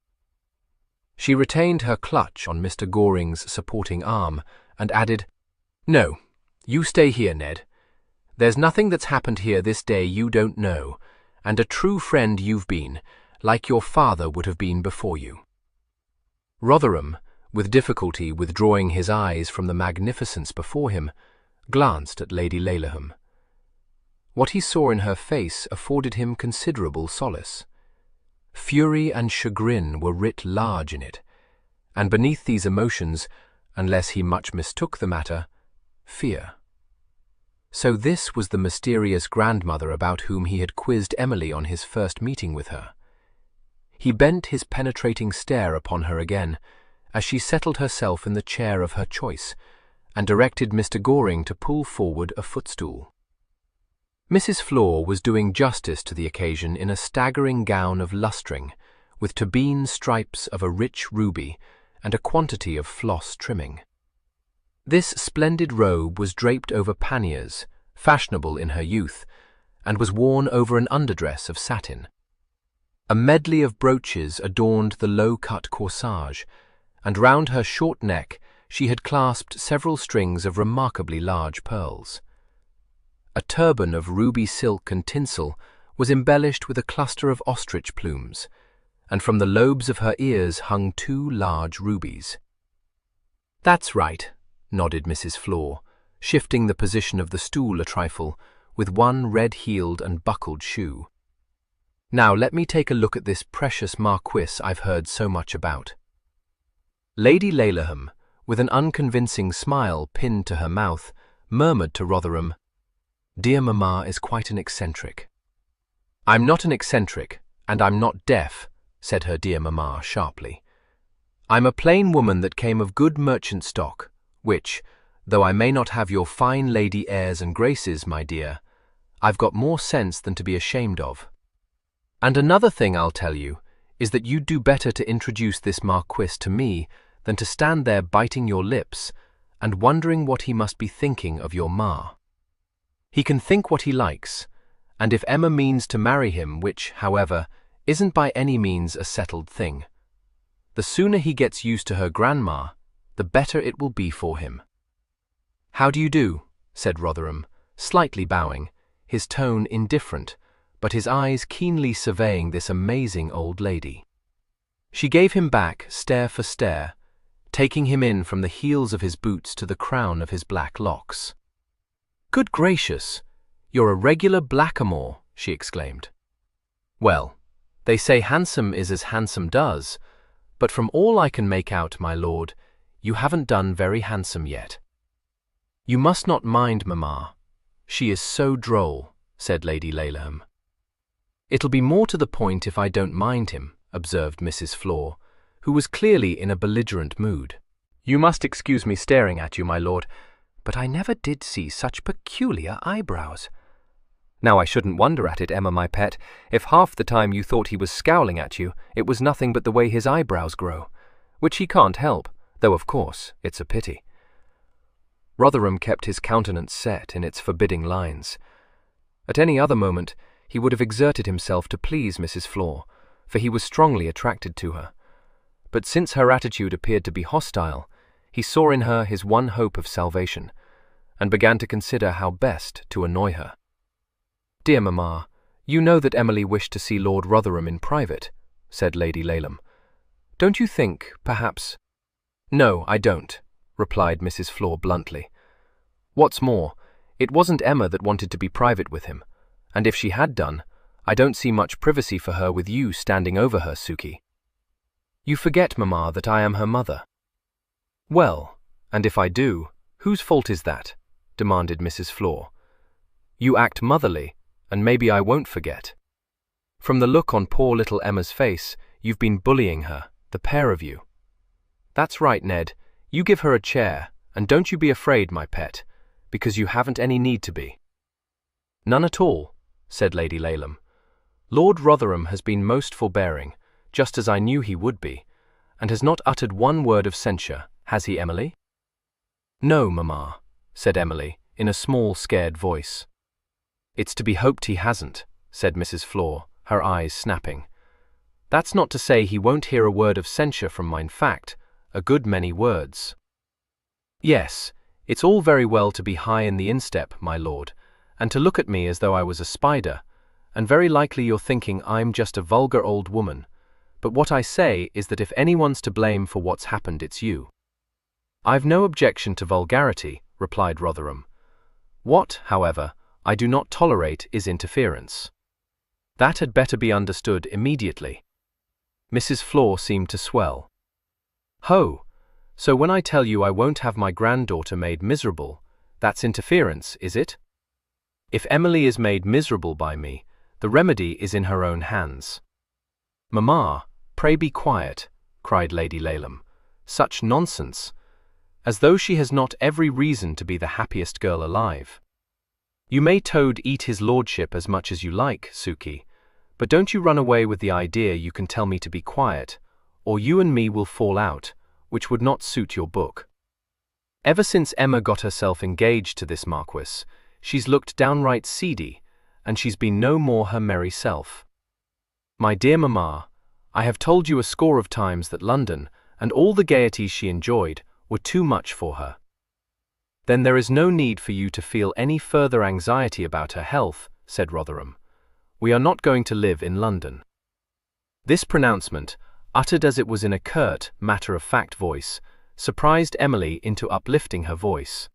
[SPEAKER 4] She retained her clutch on Mr. Goring's supporting arm, and added, "No, you stay here, Ned. There's nothing that's happened here this day you don't know, and a true friend you've been, like your father would have been before you." Rotherham, with difficulty withdrawing his eyes from the magnificence before him,
[SPEAKER 3] glanced at Lady Rotherham. What he saw in her face afforded him considerable solace. Fury and chagrin were writ large in it, and beneath these emotions, unless he much mistook the matter, fear. So this was the mysterious grandmother about whom he had quizzed Emily on his first meeting with her. He bent his penetrating stare upon her again, as she settled herself in the chair of her choice, and directed Mr. Goring to pull forward a footstool. Mrs. Flor was doing justice to the occasion in a staggering gown of lustring, with turbine stripes of a rich ruby and a quantity of floss trimming. This splendid robe was draped over panniers, fashionable in her youth, and was worn over an underdress of satin. A medley of brooches adorned the low-cut corsage, and round her short neck she had clasped several strings of remarkably large pearls. A turban of ruby silk and tinsel was embellished with a cluster of ostrich plumes, and from the lobes of her ears hung 2 large rubies. "That's right," nodded Mrs. Flor, shifting the position of the stool a trifle, with one red-heeled and buckled shoe. "Now let me take a look at this precious Marquis I've heard so much about." Lady Rotherham, with an unconvincing smile pinned to her mouth, murmured to Rotherham, "Dear Mamma is quite an eccentric." "I'm not an eccentric, and I'm not deaf," said her dear Mamma sharply. "I'm a plain woman that came of good merchant stock, which, though I may not have your fine lady airs and graces, my dear, I've got more sense than to be ashamed of. And another thing I'll tell you is that you'd do better to introduce this Marquis to me than to stand there biting your lips and wondering what he must be thinking of your ma. He can think what he likes, and if Emma means to marry him, which, however, isn't by any means a settled thing, the sooner he gets used to her grandma, the better it will be for him." "How do you do?" said Rotherham, slightly bowing, his tone indifferent, but his eyes keenly surveying this amazing old lady. She gave him back stare for stare, taking him in from the heels of his boots to the crown of his black locks. "Good gracious, you're a regular blackamoor," she exclaimed. "Well, they say handsome is as handsome does, but from all I can make out, my lord, you haven't done very handsome yet." "You must not mind Mamma. She is so droll," said Lady Rotherham. "It'll be more to the point if I don't mind him," observed Mrs. Flor, who was clearly in a belligerent mood. "You must excuse me staring at you, my lord, but I never did see such peculiar eyebrows. Now I shouldn't wonder at it, Emma, my pet, if half the time you thought he was scowling at you, it was nothing but the way his eyebrows grow, which he can't help, though of course it's a pity." Rotherham kept his countenance set in its forbidding lines. At any other moment he would have exerted himself to please Mrs. Flor, for he was strongly attracted to her. But since her attitude appeared to be hostile, he saw in her his one hope of salvation, and began to consider how best to annoy her. "Dear Mamma, you know that Emily wished to see Lord Rotherham in private," said Lady Rotherham. "Don't you think, perhaps—" "No, I don't," replied Mrs. Flor bluntly. "What's more, it wasn't Emma that wanted to be private with him, and if she had done, I don't see much privacy for her with you standing over her, Suki." "You forget, Mamma, that I am her mother." "Well, and if I do, whose fault is that?" demanded Mrs. Flor. "You act motherly, and maybe I won't forget. From the look on poor little Emma's face, you've been bullying her, the pair of you." "That's right, Ned. You give her a chair, and don't you be afraid, my pet, because you haven't any need to be." "None at all," said Lady Rotherham. "Lord Rotherham has been most forbearing, just as I knew he would be, and has not uttered one word of censure, has he, Emily?" "No, Mamma," said Emily, in a small, scared voice. "It's to be hoped he hasn't," said Mrs. Flor, her eyes snapping. "That's not to say he won't hear a word of censure from mine fact, a good many words. Yes, it's all very well to be high in the instep, my lord, and to look at me as though I was a spider, and very likely you're thinking I'm just a vulgar old woman, but what I say is that if anyone's to blame for what's happened, it's you." "I've no objection to vulgarity," replied Rotherham,
[SPEAKER 2] What, however, I do not tolerate is interference. That had better be understood immediately. Mrs. Flor seemed to swell. Ho! So when I tell you I won't have my granddaughter made miserable, that's interference, is it? If Emily is made miserable by me, the remedy is in her own hands. Mamma, pray be quiet, cried Lady Laleham. Such nonsense! As though she has not every reason to be the happiest girl alive. You may toad eat his lordship as much as you like, Suki, but don't you run away with the idea you can tell me to be quiet, or you and me will fall out, which would not suit your book. Ever since Emma got herself engaged to this Marquis, she's looked downright seedy, and she's been no more her merry self. My dear mamma, I have told you a score of times that London, and all the gaieties she enjoyed, were too much for her. Then there is no need for you to feel any further anxiety about her health, said Rotherham. We are not going to live in London. This pronouncement, uttered as it was in a curt, matter-of-fact voice, surprised Emily into uplifting her voice.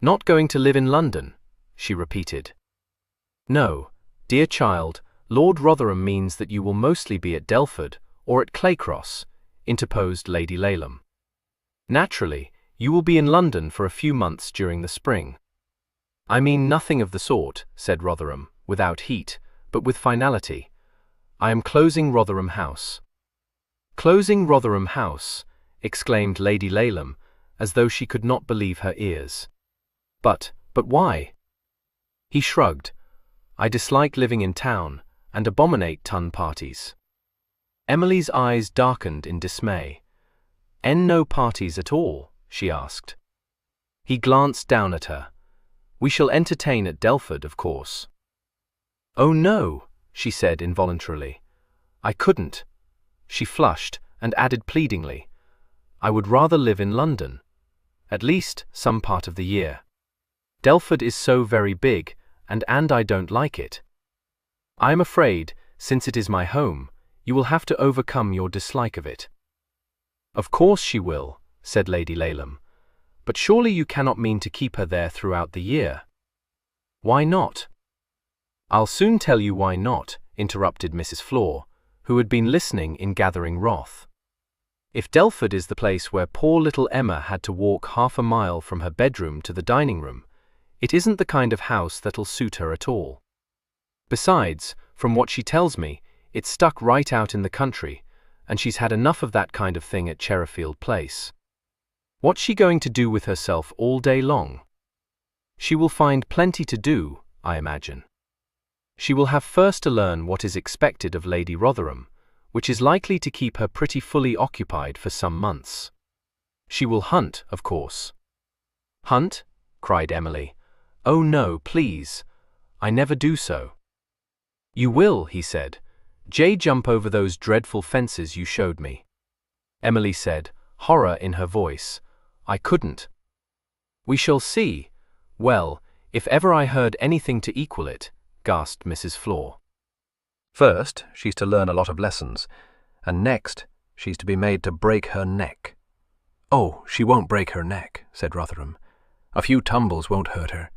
[SPEAKER 2] Not going to live in London, she repeated. No, dear child, Lord Rotherham means that you will mostly be at Delford, or at Claycross, interposed Lady Laleham. Naturally, you will be in London for a few months during the spring. I mean nothing of the sort, said Rotherham, without heat, but with finality. I am closing Rotherham House. Closing Rotherham House, exclaimed Lady Laleham, as though she could not believe her ears. But why? He shrugged. I dislike living in town, and abominate ton parties. Emily's eyes darkened in dismay. No parties at all? She asked. He glanced down at her. We shall entertain at Delford, of course. Oh no, she said involuntarily. I couldn't. She flushed and added pleadingly, I would rather live in London. At least some part of the year. Delford is so very big, and I don't like it. I am afraid, since it is my home, you will have to overcome your dislike of it. Of course she will, said Lady Laleham. But surely you cannot mean to keep her there throughout the year. Why not? I'll soon tell you why not, interrupted Mrs. Flor, who had been listening in gathering wrath. If Delford is the place where poor little Emma had to walk half a mile from her bedroom to the dining room, it isn't the kind of house that'll suit her at all. Besides, from what she tells me, it's stuck right out in the country, and she's had enough of that kind of thing at Cherryfield Place. What's she going to do with herself all day long? She will find plenty to do, I imagine. She will have first to learn what is expected of Lady Rotherham, which is likely to keep her pretty fully occupied for some months. She will hunt, of course. Hunt? Cried Emily. Oh no, please. I never do so. You will, he said. Jump over those dreadful fences you showed me. Emily said, horror in her voice. I couldn't. We shall see. Well, if ever I heard anything to equal it, gasped Mrs. Flor.
[SPEAKER 4] First, she's to learn a lot of lessons, and next, she's to be made to break her neck. Oh, she won't break her neck, said Rotherham. A few tumbles won't hurt her.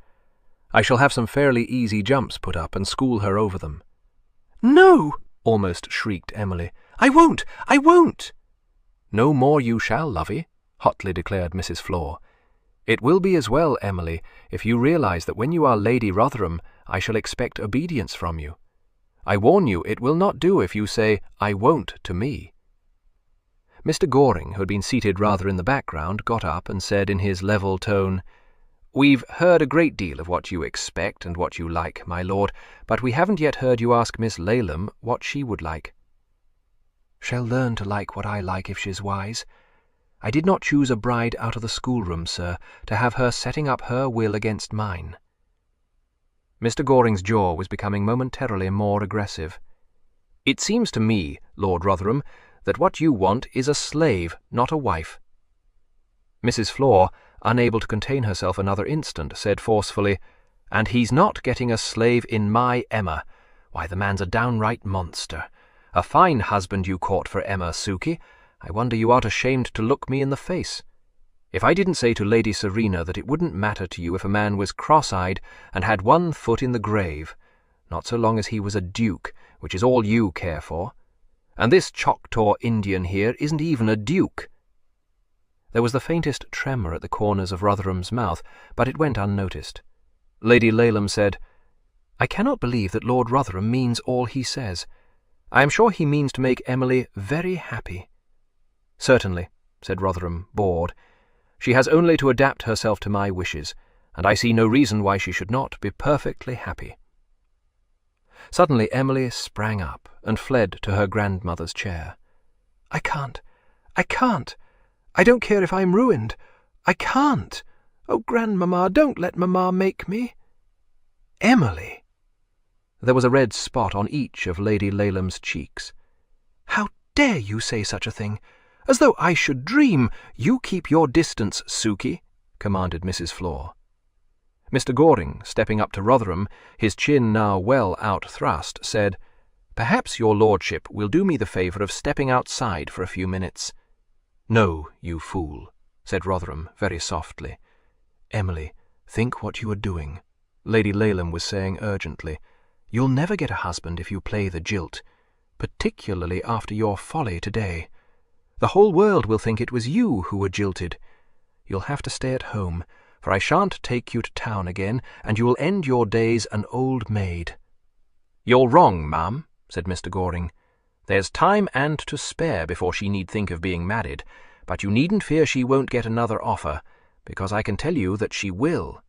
[SPEAKER 4] I shall have some fairly easy jumps put up and school her over them. No, almost shrieked Emily. I won't! I won't! No more you shall, lovey, hotly declared Mrs. Flor. It will be as well, Emily, if you realize that when you are Lady Rotherham, I shall expect obedience from you. I warn you, it will not do if you say, I won't, to me. Mr. Goring, who had been seated rather in the background, got up and said in his level tone, We've heard a great deal of what you expect and what you like, my lord, but we haven't yet heard you ask Miss Laleham what she would like. She'll learn to like what I like if she's wise. I did not choose a bride out of the schoolroom, sir, to have her setting up her will against mine. Mr. Goring's jaw was becoming momentarily more aggressive. It seems to me, Lord Rotherham, that what you want is a slave, not a wife. Mrs. Flor, unable to contain herself another instant, said forcefully, And he's not getting a slave in my Emma. Why, the man's a downright monster. A fine husband you caught for Emma, Suki. I wonder you aren't ashamed to look me in the face.
[SPEAKER 1] If I didn't say to Lady Serena that it wouldn't matter to you if a man was cross-eyed and had one foot in the grave, not so long as he was a duke, which is all you care for. And this Choctaw Indian here isn't even a duke." There was the faintest tremor at the corners of Rotherham's mouth, but it went unnoticed. Lady Laleham said, "I cannot believe that Lord Rotherham means all he says. I am sure he means to make Emily very happy." "Certainly," said Rotherham, bored. "She has only to adapt herself to my wishes, and I see no reason why she should not be perfectly happy." Suddenly Emily sprang up and fled to her grandmother's chair. I can't. I don't care if I'm ruined. I can't. Oh, Grandmamma, don't let Mamma make me." "Emily!" There was a red spot on each of Lady Lalem's cheeks. "How dare you say such a thing? As though I should dream. You keep your distance, Sukey," commanded Mrs. Flor. Mr. Goring, stepping up to Rotherham, his chin now well out-thrust, said, "Perhaps your lordship will do me the favour of stepping outside for a few minutes." "No, you fool," said Rotherham very softly. "Emily, think what you are doing," Lady Laleham was saying urgently. "You'll never get a husband if you play the jilt, particularly after your folly today. The whole world will think it was you who were jilted. You'll have to stay at home, for I shan't take you to town again, and you will end your days an old maid." "You're wrong, ma'am," said Mr. Goring. "There's time and to spare before she need think of being married, but you needn't fear she won't get another offer, because I can tell you that she will."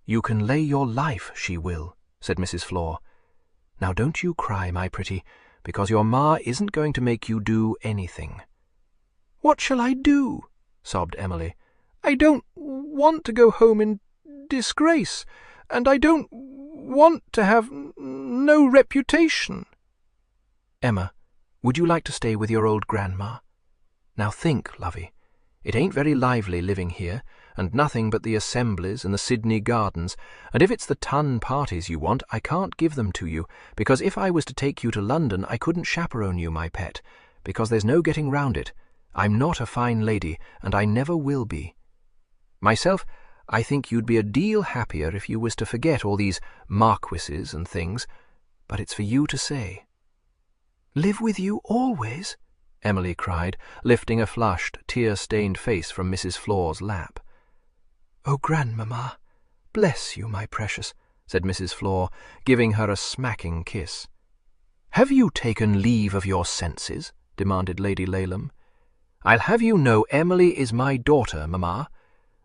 [SPEAKER 1] "You can lay your life she will," said Mrs. Flor. "Now don't you cry, my pretty, because your ma isn't going to make you do anything." "What shall I do?" sobbed Emily. "I don't want to go home in disgrace, and I don't want to have no reputation." "Emma, would you like to stay with your old grandma? Now think, lovey, it ain't very lively living here, and nothing but the assemblies and the Sydney Gardens, and if it's the ton parties you want, I can't give them to you, because if I was to take you to London I couldn't chaperone you, my pet, because there's no getting round it. I'm not a fine lady, and I never will be. Myself, I think you'd be a deal happier if you was to forget all these marquises and things, but it's for you to say." "Live with you always?" Emily cried, lifting a flushed, tear-stained face from Mrs. Flor's lap. "Oh, Grandmamma, bless you, my precious," said Mrs. Flor, giving her a smacking kiss. "Have you taken leave of your senses?" demanded Lady Laleham. "I'll have you know Emily is my daughter, Mamma,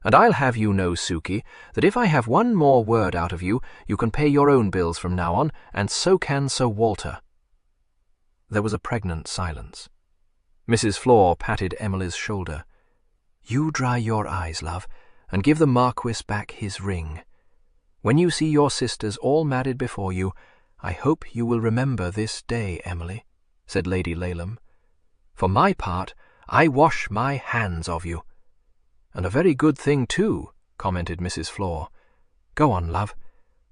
[SPEAKER 1] and I'll have you know, Sukey, that if I have one more word out of you, you can pay your own bills from now on, and so can Sir Walter." There was a pregnant silence. Mrs. Flor patted Emily's shoulder. "You dry your eyes, love, and give the Marquis back his ring. When you see your sisters all married before you, I hope you will remember this day, Emily," said Lady Laleham. "For my part, I wash my hands of you." "And a very good thing, too," commented Mrs. Flor. "Go on, love.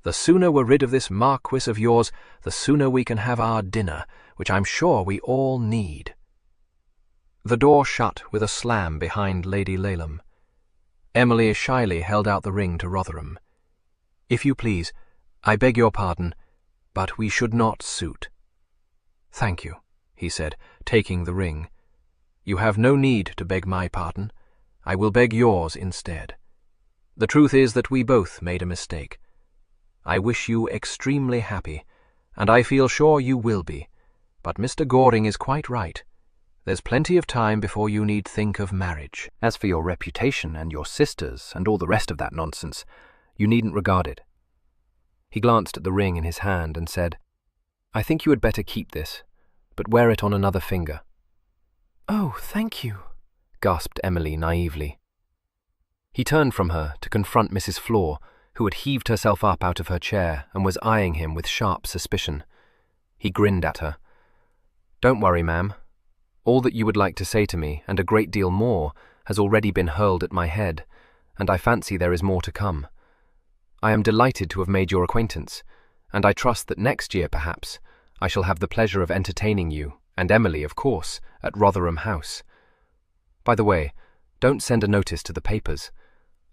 [SPEAKER 1] The sooner we're rid of this Marquis of yours, the sooner we can have our dinner, which I'm sure we all need." The door shut with a slam behind Lady Laleham. Emily shyly held out the ring to Rotherham. "If you please, I beg your pardon, but we should not suit." "Thank you," he said, taking the ring. "You have no need to beg my pardon. I will beg yours instead. The truth is that we both made a mistake. I wish you extremely happy, and I feel sure you will be, but Mr. Goring is quite right. There's plenty of time before you need think of marriage. As for your reputation and your sisters and all the rest of that nonsense, you needn't regard it." He glanced at the ring in his hand and said, "I think you had better keep this, but wear it on another finger." "Oh, thank you," gasped Emily naively. He turned from her to confront Mrs. Flor, who had heaved herself up out of her chair and was eyeing him with sharp suspicion. He grinned at her. "Don't worry, ma'am. All that you would like to say to me, and a great deal more, has already been hurled at my head, and I fancy there is more to come. I am delighted to have made your acquaintance, and I trust that next year, perhaps, I shall have the pleasure of entertaining you, and Emily, of course, at Rotherham House. By the way, Don't send a notice to the papers.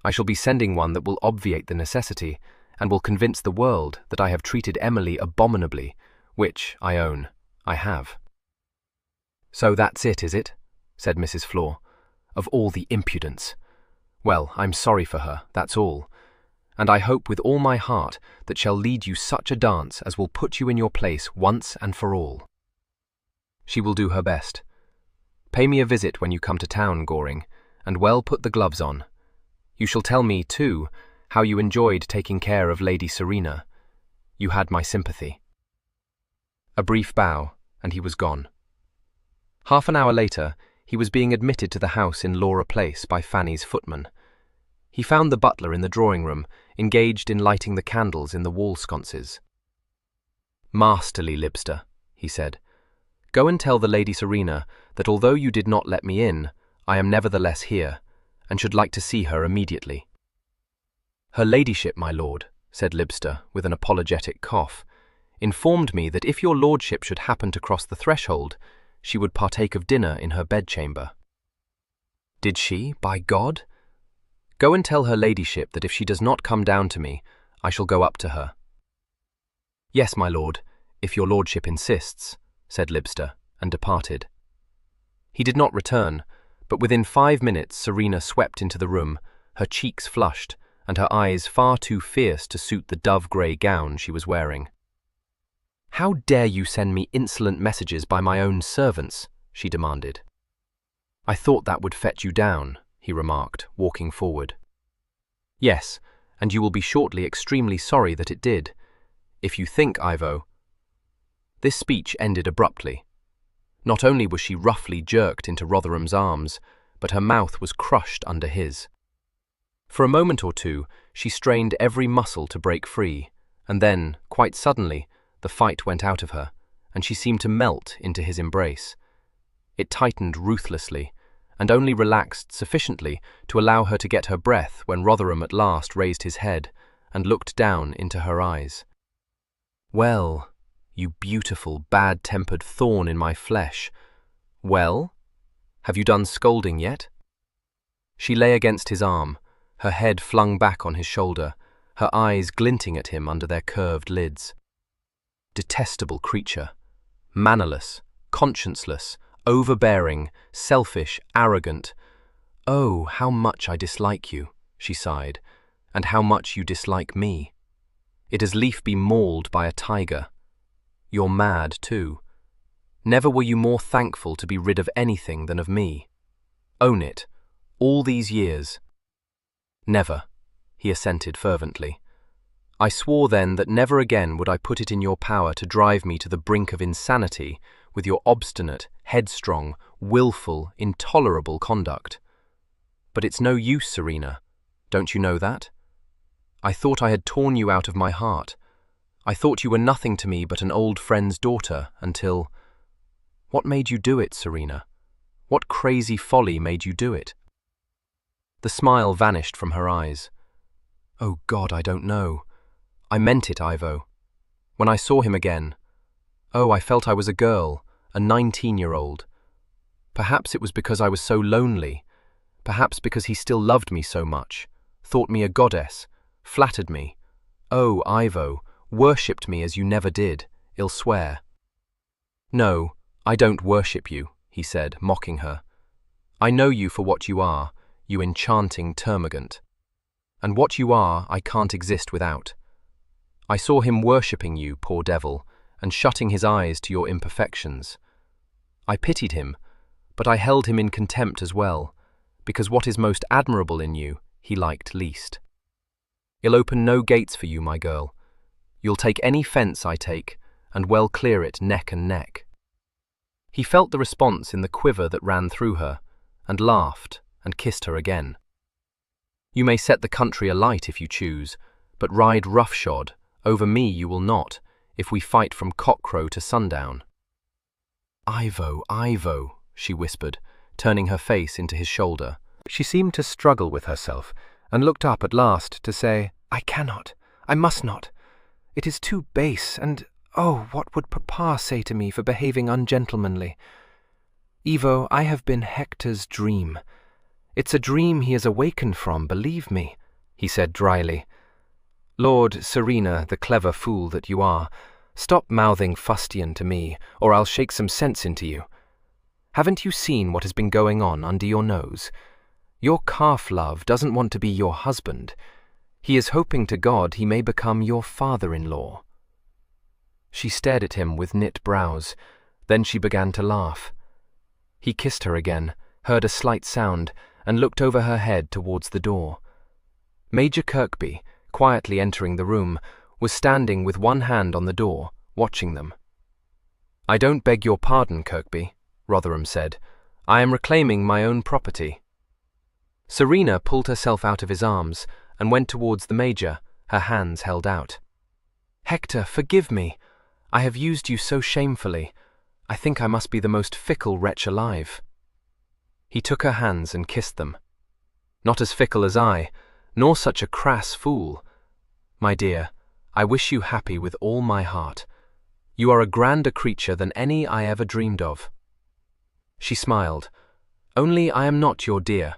[SPEAKER 1] I shall be sending one that will obviate the necessity, and will convince the world that I have treated Emily abominably, which, I own, I have." "So that's it, is it?" said Mrs. Flor. "Of all the impudence! Well, I'm sorry for her, that's all. And I hope with all my heart that shall lead you such a dance as will put you in your place once and for all." "She will do her best. Pay me a visit when you come to town, Goring, and well put the gloves on. You shall tell me, too, how you enjoyed taking care of Lady Serena. You had my sympathy." A brief bow, and he was gone. Half an hour later, he was being admitted to the house in Laura Place by Fanny's footman. He found the butler in the drawing-room, engaged in lighting the candles in the wall sconces. "Masterly, Libster," he said. "Go and tell the Lady Serena that although you did not let me in, I am nevertheless here, and should like to see her immediately." "Her ladyship, my lord," said Libster, with an apologetic cough, "informed me that if your lordship should happen to cross the threshold, she would partake of dinner in her bedchamber." "Did she, by God? Go and tell her ladyship that if she does not come down to me, I shall go up to her." "Yes, my lord, if your lordship insists," said Libster, and departed. He did not return, but within 5 minutes Serena swept into the room, her cheeks flushed, and her eyes far too fierce to suit the dove-grey gown she was wearing. "How dare you send me insolent messages by my own servants?" she demanded. "I thought that would fetch you down," he remarked, walking forward. "Yes, and you will be shortly extremely sorry that it did. If you think, Ivo—" This speech ended abruptly. Not only was she roughly jerked into Rotherham's arms, but her mouth was crushed under his. For a moment or two, she strained every muscle to break free, and then, quite suddenly, the fight went out of her, and she seemed to melt into his embrace. It tightened ruthlessly, and only relaxed sufficiently to allow her to get her breath when Rotherham at last raised his head and looked down into her eyes. "Well, you beautiful, bad-tempered thorn in my flesh. Well? Have you done scolding yet?" She lay against his arm, her head flung back on his shoulder, her eyes glinting at him under their curved lids. Detestable creature. Mannerless, conscienceless, overbearing, selfish, arrogant. "Oh, how much I dislike you," she sighed, "and how much you dislike me. It as lief be mauled by a tiger. You're mad, too. Never were you more thankful to be rid of anything than of me. Own it, all these years." "Never," he assented fervently. "I swore then that never again would I put it in your power to drive me to the brink of insanity with your obstinate, headstrong, willful, intolerable conduct. But it's no use, Serena. Don't you know that? I thought I had torn you out of my heart. I thought you were nothing to me but an old friend's daughter until— What made you do it, Serena? What crazy folly made you do it?" The smile vanished from her eyes. "Oh God, I don't know. I meant it, Ivo. When I saw him again, I felt I was a girl, a 19-year-old. Perhaps it was because I was so lonely, perhaps because he still loved me so much, thought me a goddess, flattered me. Oh, Ivo, worshipped me as you never did, I'll swear." "No, I don't worship you," he said, mocking her. "I know you for what you are, you enchanting termagant. And what you are, I can't exist without. I saw him worshipping you, poor devil, and shutting his eyes to your imperfections. I pitied him, but I held him in contempt as well, because what is most admirable in you, he liked least. He'll open no gates for you, my girl. You'll take any fence I take, and well clear it neck and neck." He felt the response in the quiver that ran through her, and laughed, and kissed her again. "You may set the country alight if you choose, but ride roughshod, over me you will not, if we fight from cockcrow to sundown." "Ivo, Ivo," she whispered, turning her face into his shoulder.
[SPEAKER 4] She seemed to struggle with herself, and looked up at last to say, "I cannot, I must not. It is too base, and, oh, what would Papa say to me for behaving ungentlemanly? Ivo, I have been Hector's dream.
[SPEAKER 1] "It's a dream he has awakened from, believe me," he said dryly. "Lord Serena, the clever fool that you are, stop mouthing fustian to me, or I'll shake some sense into you. Haven't you seen what has been going on under your nose? Your calf-love doesn't want to be your husband. He is hoping to God he may become your father-in-law." She stared at him with knit brows. Then she began to laugh. He kissed her again, heard a slight sound, and looked over her head towards the door. Major Kirkby, quietly entering the room, was standing with one hand on the door, watching them. "I don't beg your pardon, Kirkby," Rotherham said. "I am reclaiming my own property." Serena pulled herself out of his arms and went towards the Major, her hands held out. "Hector, forgive me. I have used you so shamefully. I think I must be the most fickle wretch alive." He took her hands and kissed them. "Not as fickle as I, nor such a crass fool. My dear, I wish you happy with all my heart. You are a grander creature than any I ever dreamed of." She smiled. "Only I am not your dear.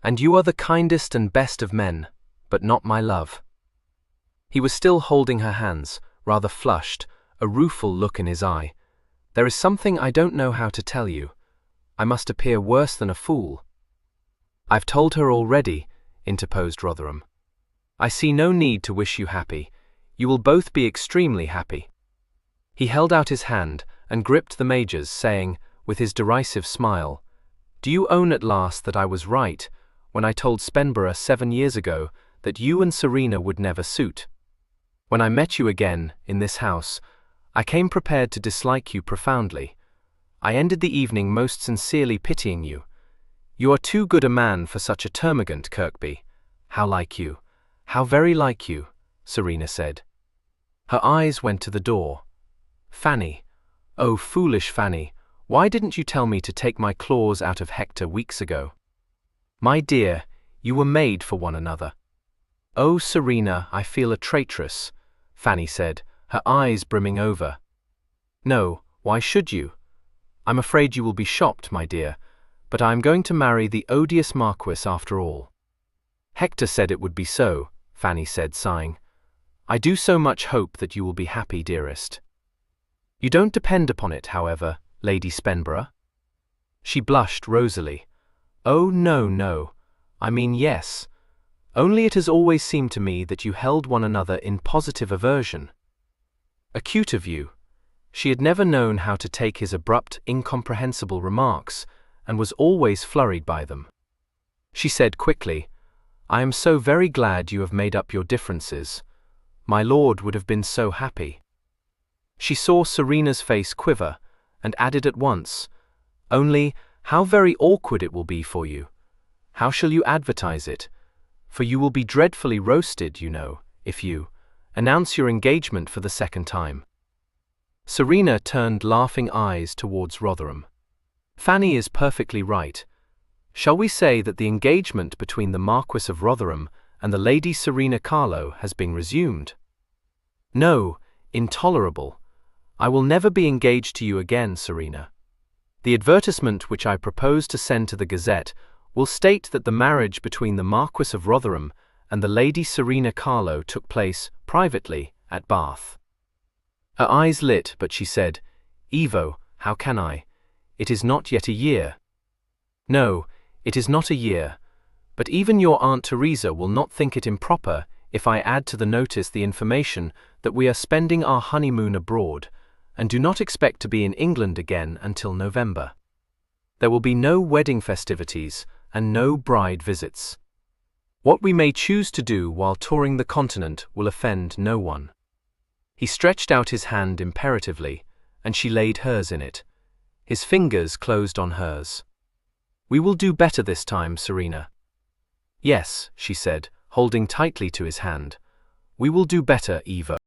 [SPEAKER 1] And you are the kindest and best of men, but not my love." He was still holding her hands, rather flushed, a rueful look in his eye. "There is something I don't know how to tell you. I must appear worse than a fool." "I've told her already," interposed Rotherham. "I see no need to wish you happy. You will both be extremely happy." He held out his hand and gripped the Major's, saying, with his derisive smile, "Do you own at last that I was right when I told Spenborough 7 years ago that you and Serena would never suit? When I met you again, in this house, I came prepared to dislike you profoundly. I ended the evening most sincerely pitying you. You are too good a man for such a termagant, Kirkby. How like you, how very like you," Serena said. Her eyes went to the door. "Fanny, oh foolish Fanny, why didn't you tell me to take my claws out of Hector weeks ago? My dear, you were made for one another." "Oh, Serena, I feel a traitress," Fanny said, her eyes brimming over. "No, why should you? I'm afraid you will be shocked, my dear, but I am going to marry the odious Marquis after all." "Hector said it would be so," Fanny said, sighing. "I do so much hope that you will be happy, dearest." "You don't depend upon it, however, Lady Spenborough?" She blushed rosily. "Oh, no, no. I mean yes. Only it has always seemed to me that you held one another in positive aversion." Acute of you. She had never known how to take his abrupt, incomprehensible remarks, and was always flurried by them. She said quickly, "I am so very glad you have made up your differences. My lord would have been so happy." She saw Serena's face quiver, and added at once, "Only, how very awkward it will be for you. How shall you advertise it? For you will be dreadfully roasted, you know, if you announce your engagement for the second time." Serena turned laughing eyes towards Rotherham. "Fanny is perfectly right. Shall we say that the engagement between the Marquis of Rotherham and the Lady Serena Carlo has been resumed?" "No, intolerable. I will never be engaged to you again, Serena. The advertisement which I propose to send to the Gazette will state that the marriage between the Marquis of Rotherham and the Lady Serena Carlo took place privately at Bath." Her eyes lit, but she said, "Evo, how can I? It is not yet a year." "No, it is not a year, but even your Aunt Teresa will not think it improper if I add to the notice the information that we are spending our honeymoon abroad, and do not expect to be in England again until November. There will be no wedding festivities and no bride visits. What we may choose to do while touring the continent will offend no one." He stretched out his hand imperatively, and she laid hers in it. His fingers closed on hers. "We will do better this time, Serena." "Yes," she said, holding tightly to his hand. "We will do better, Evo."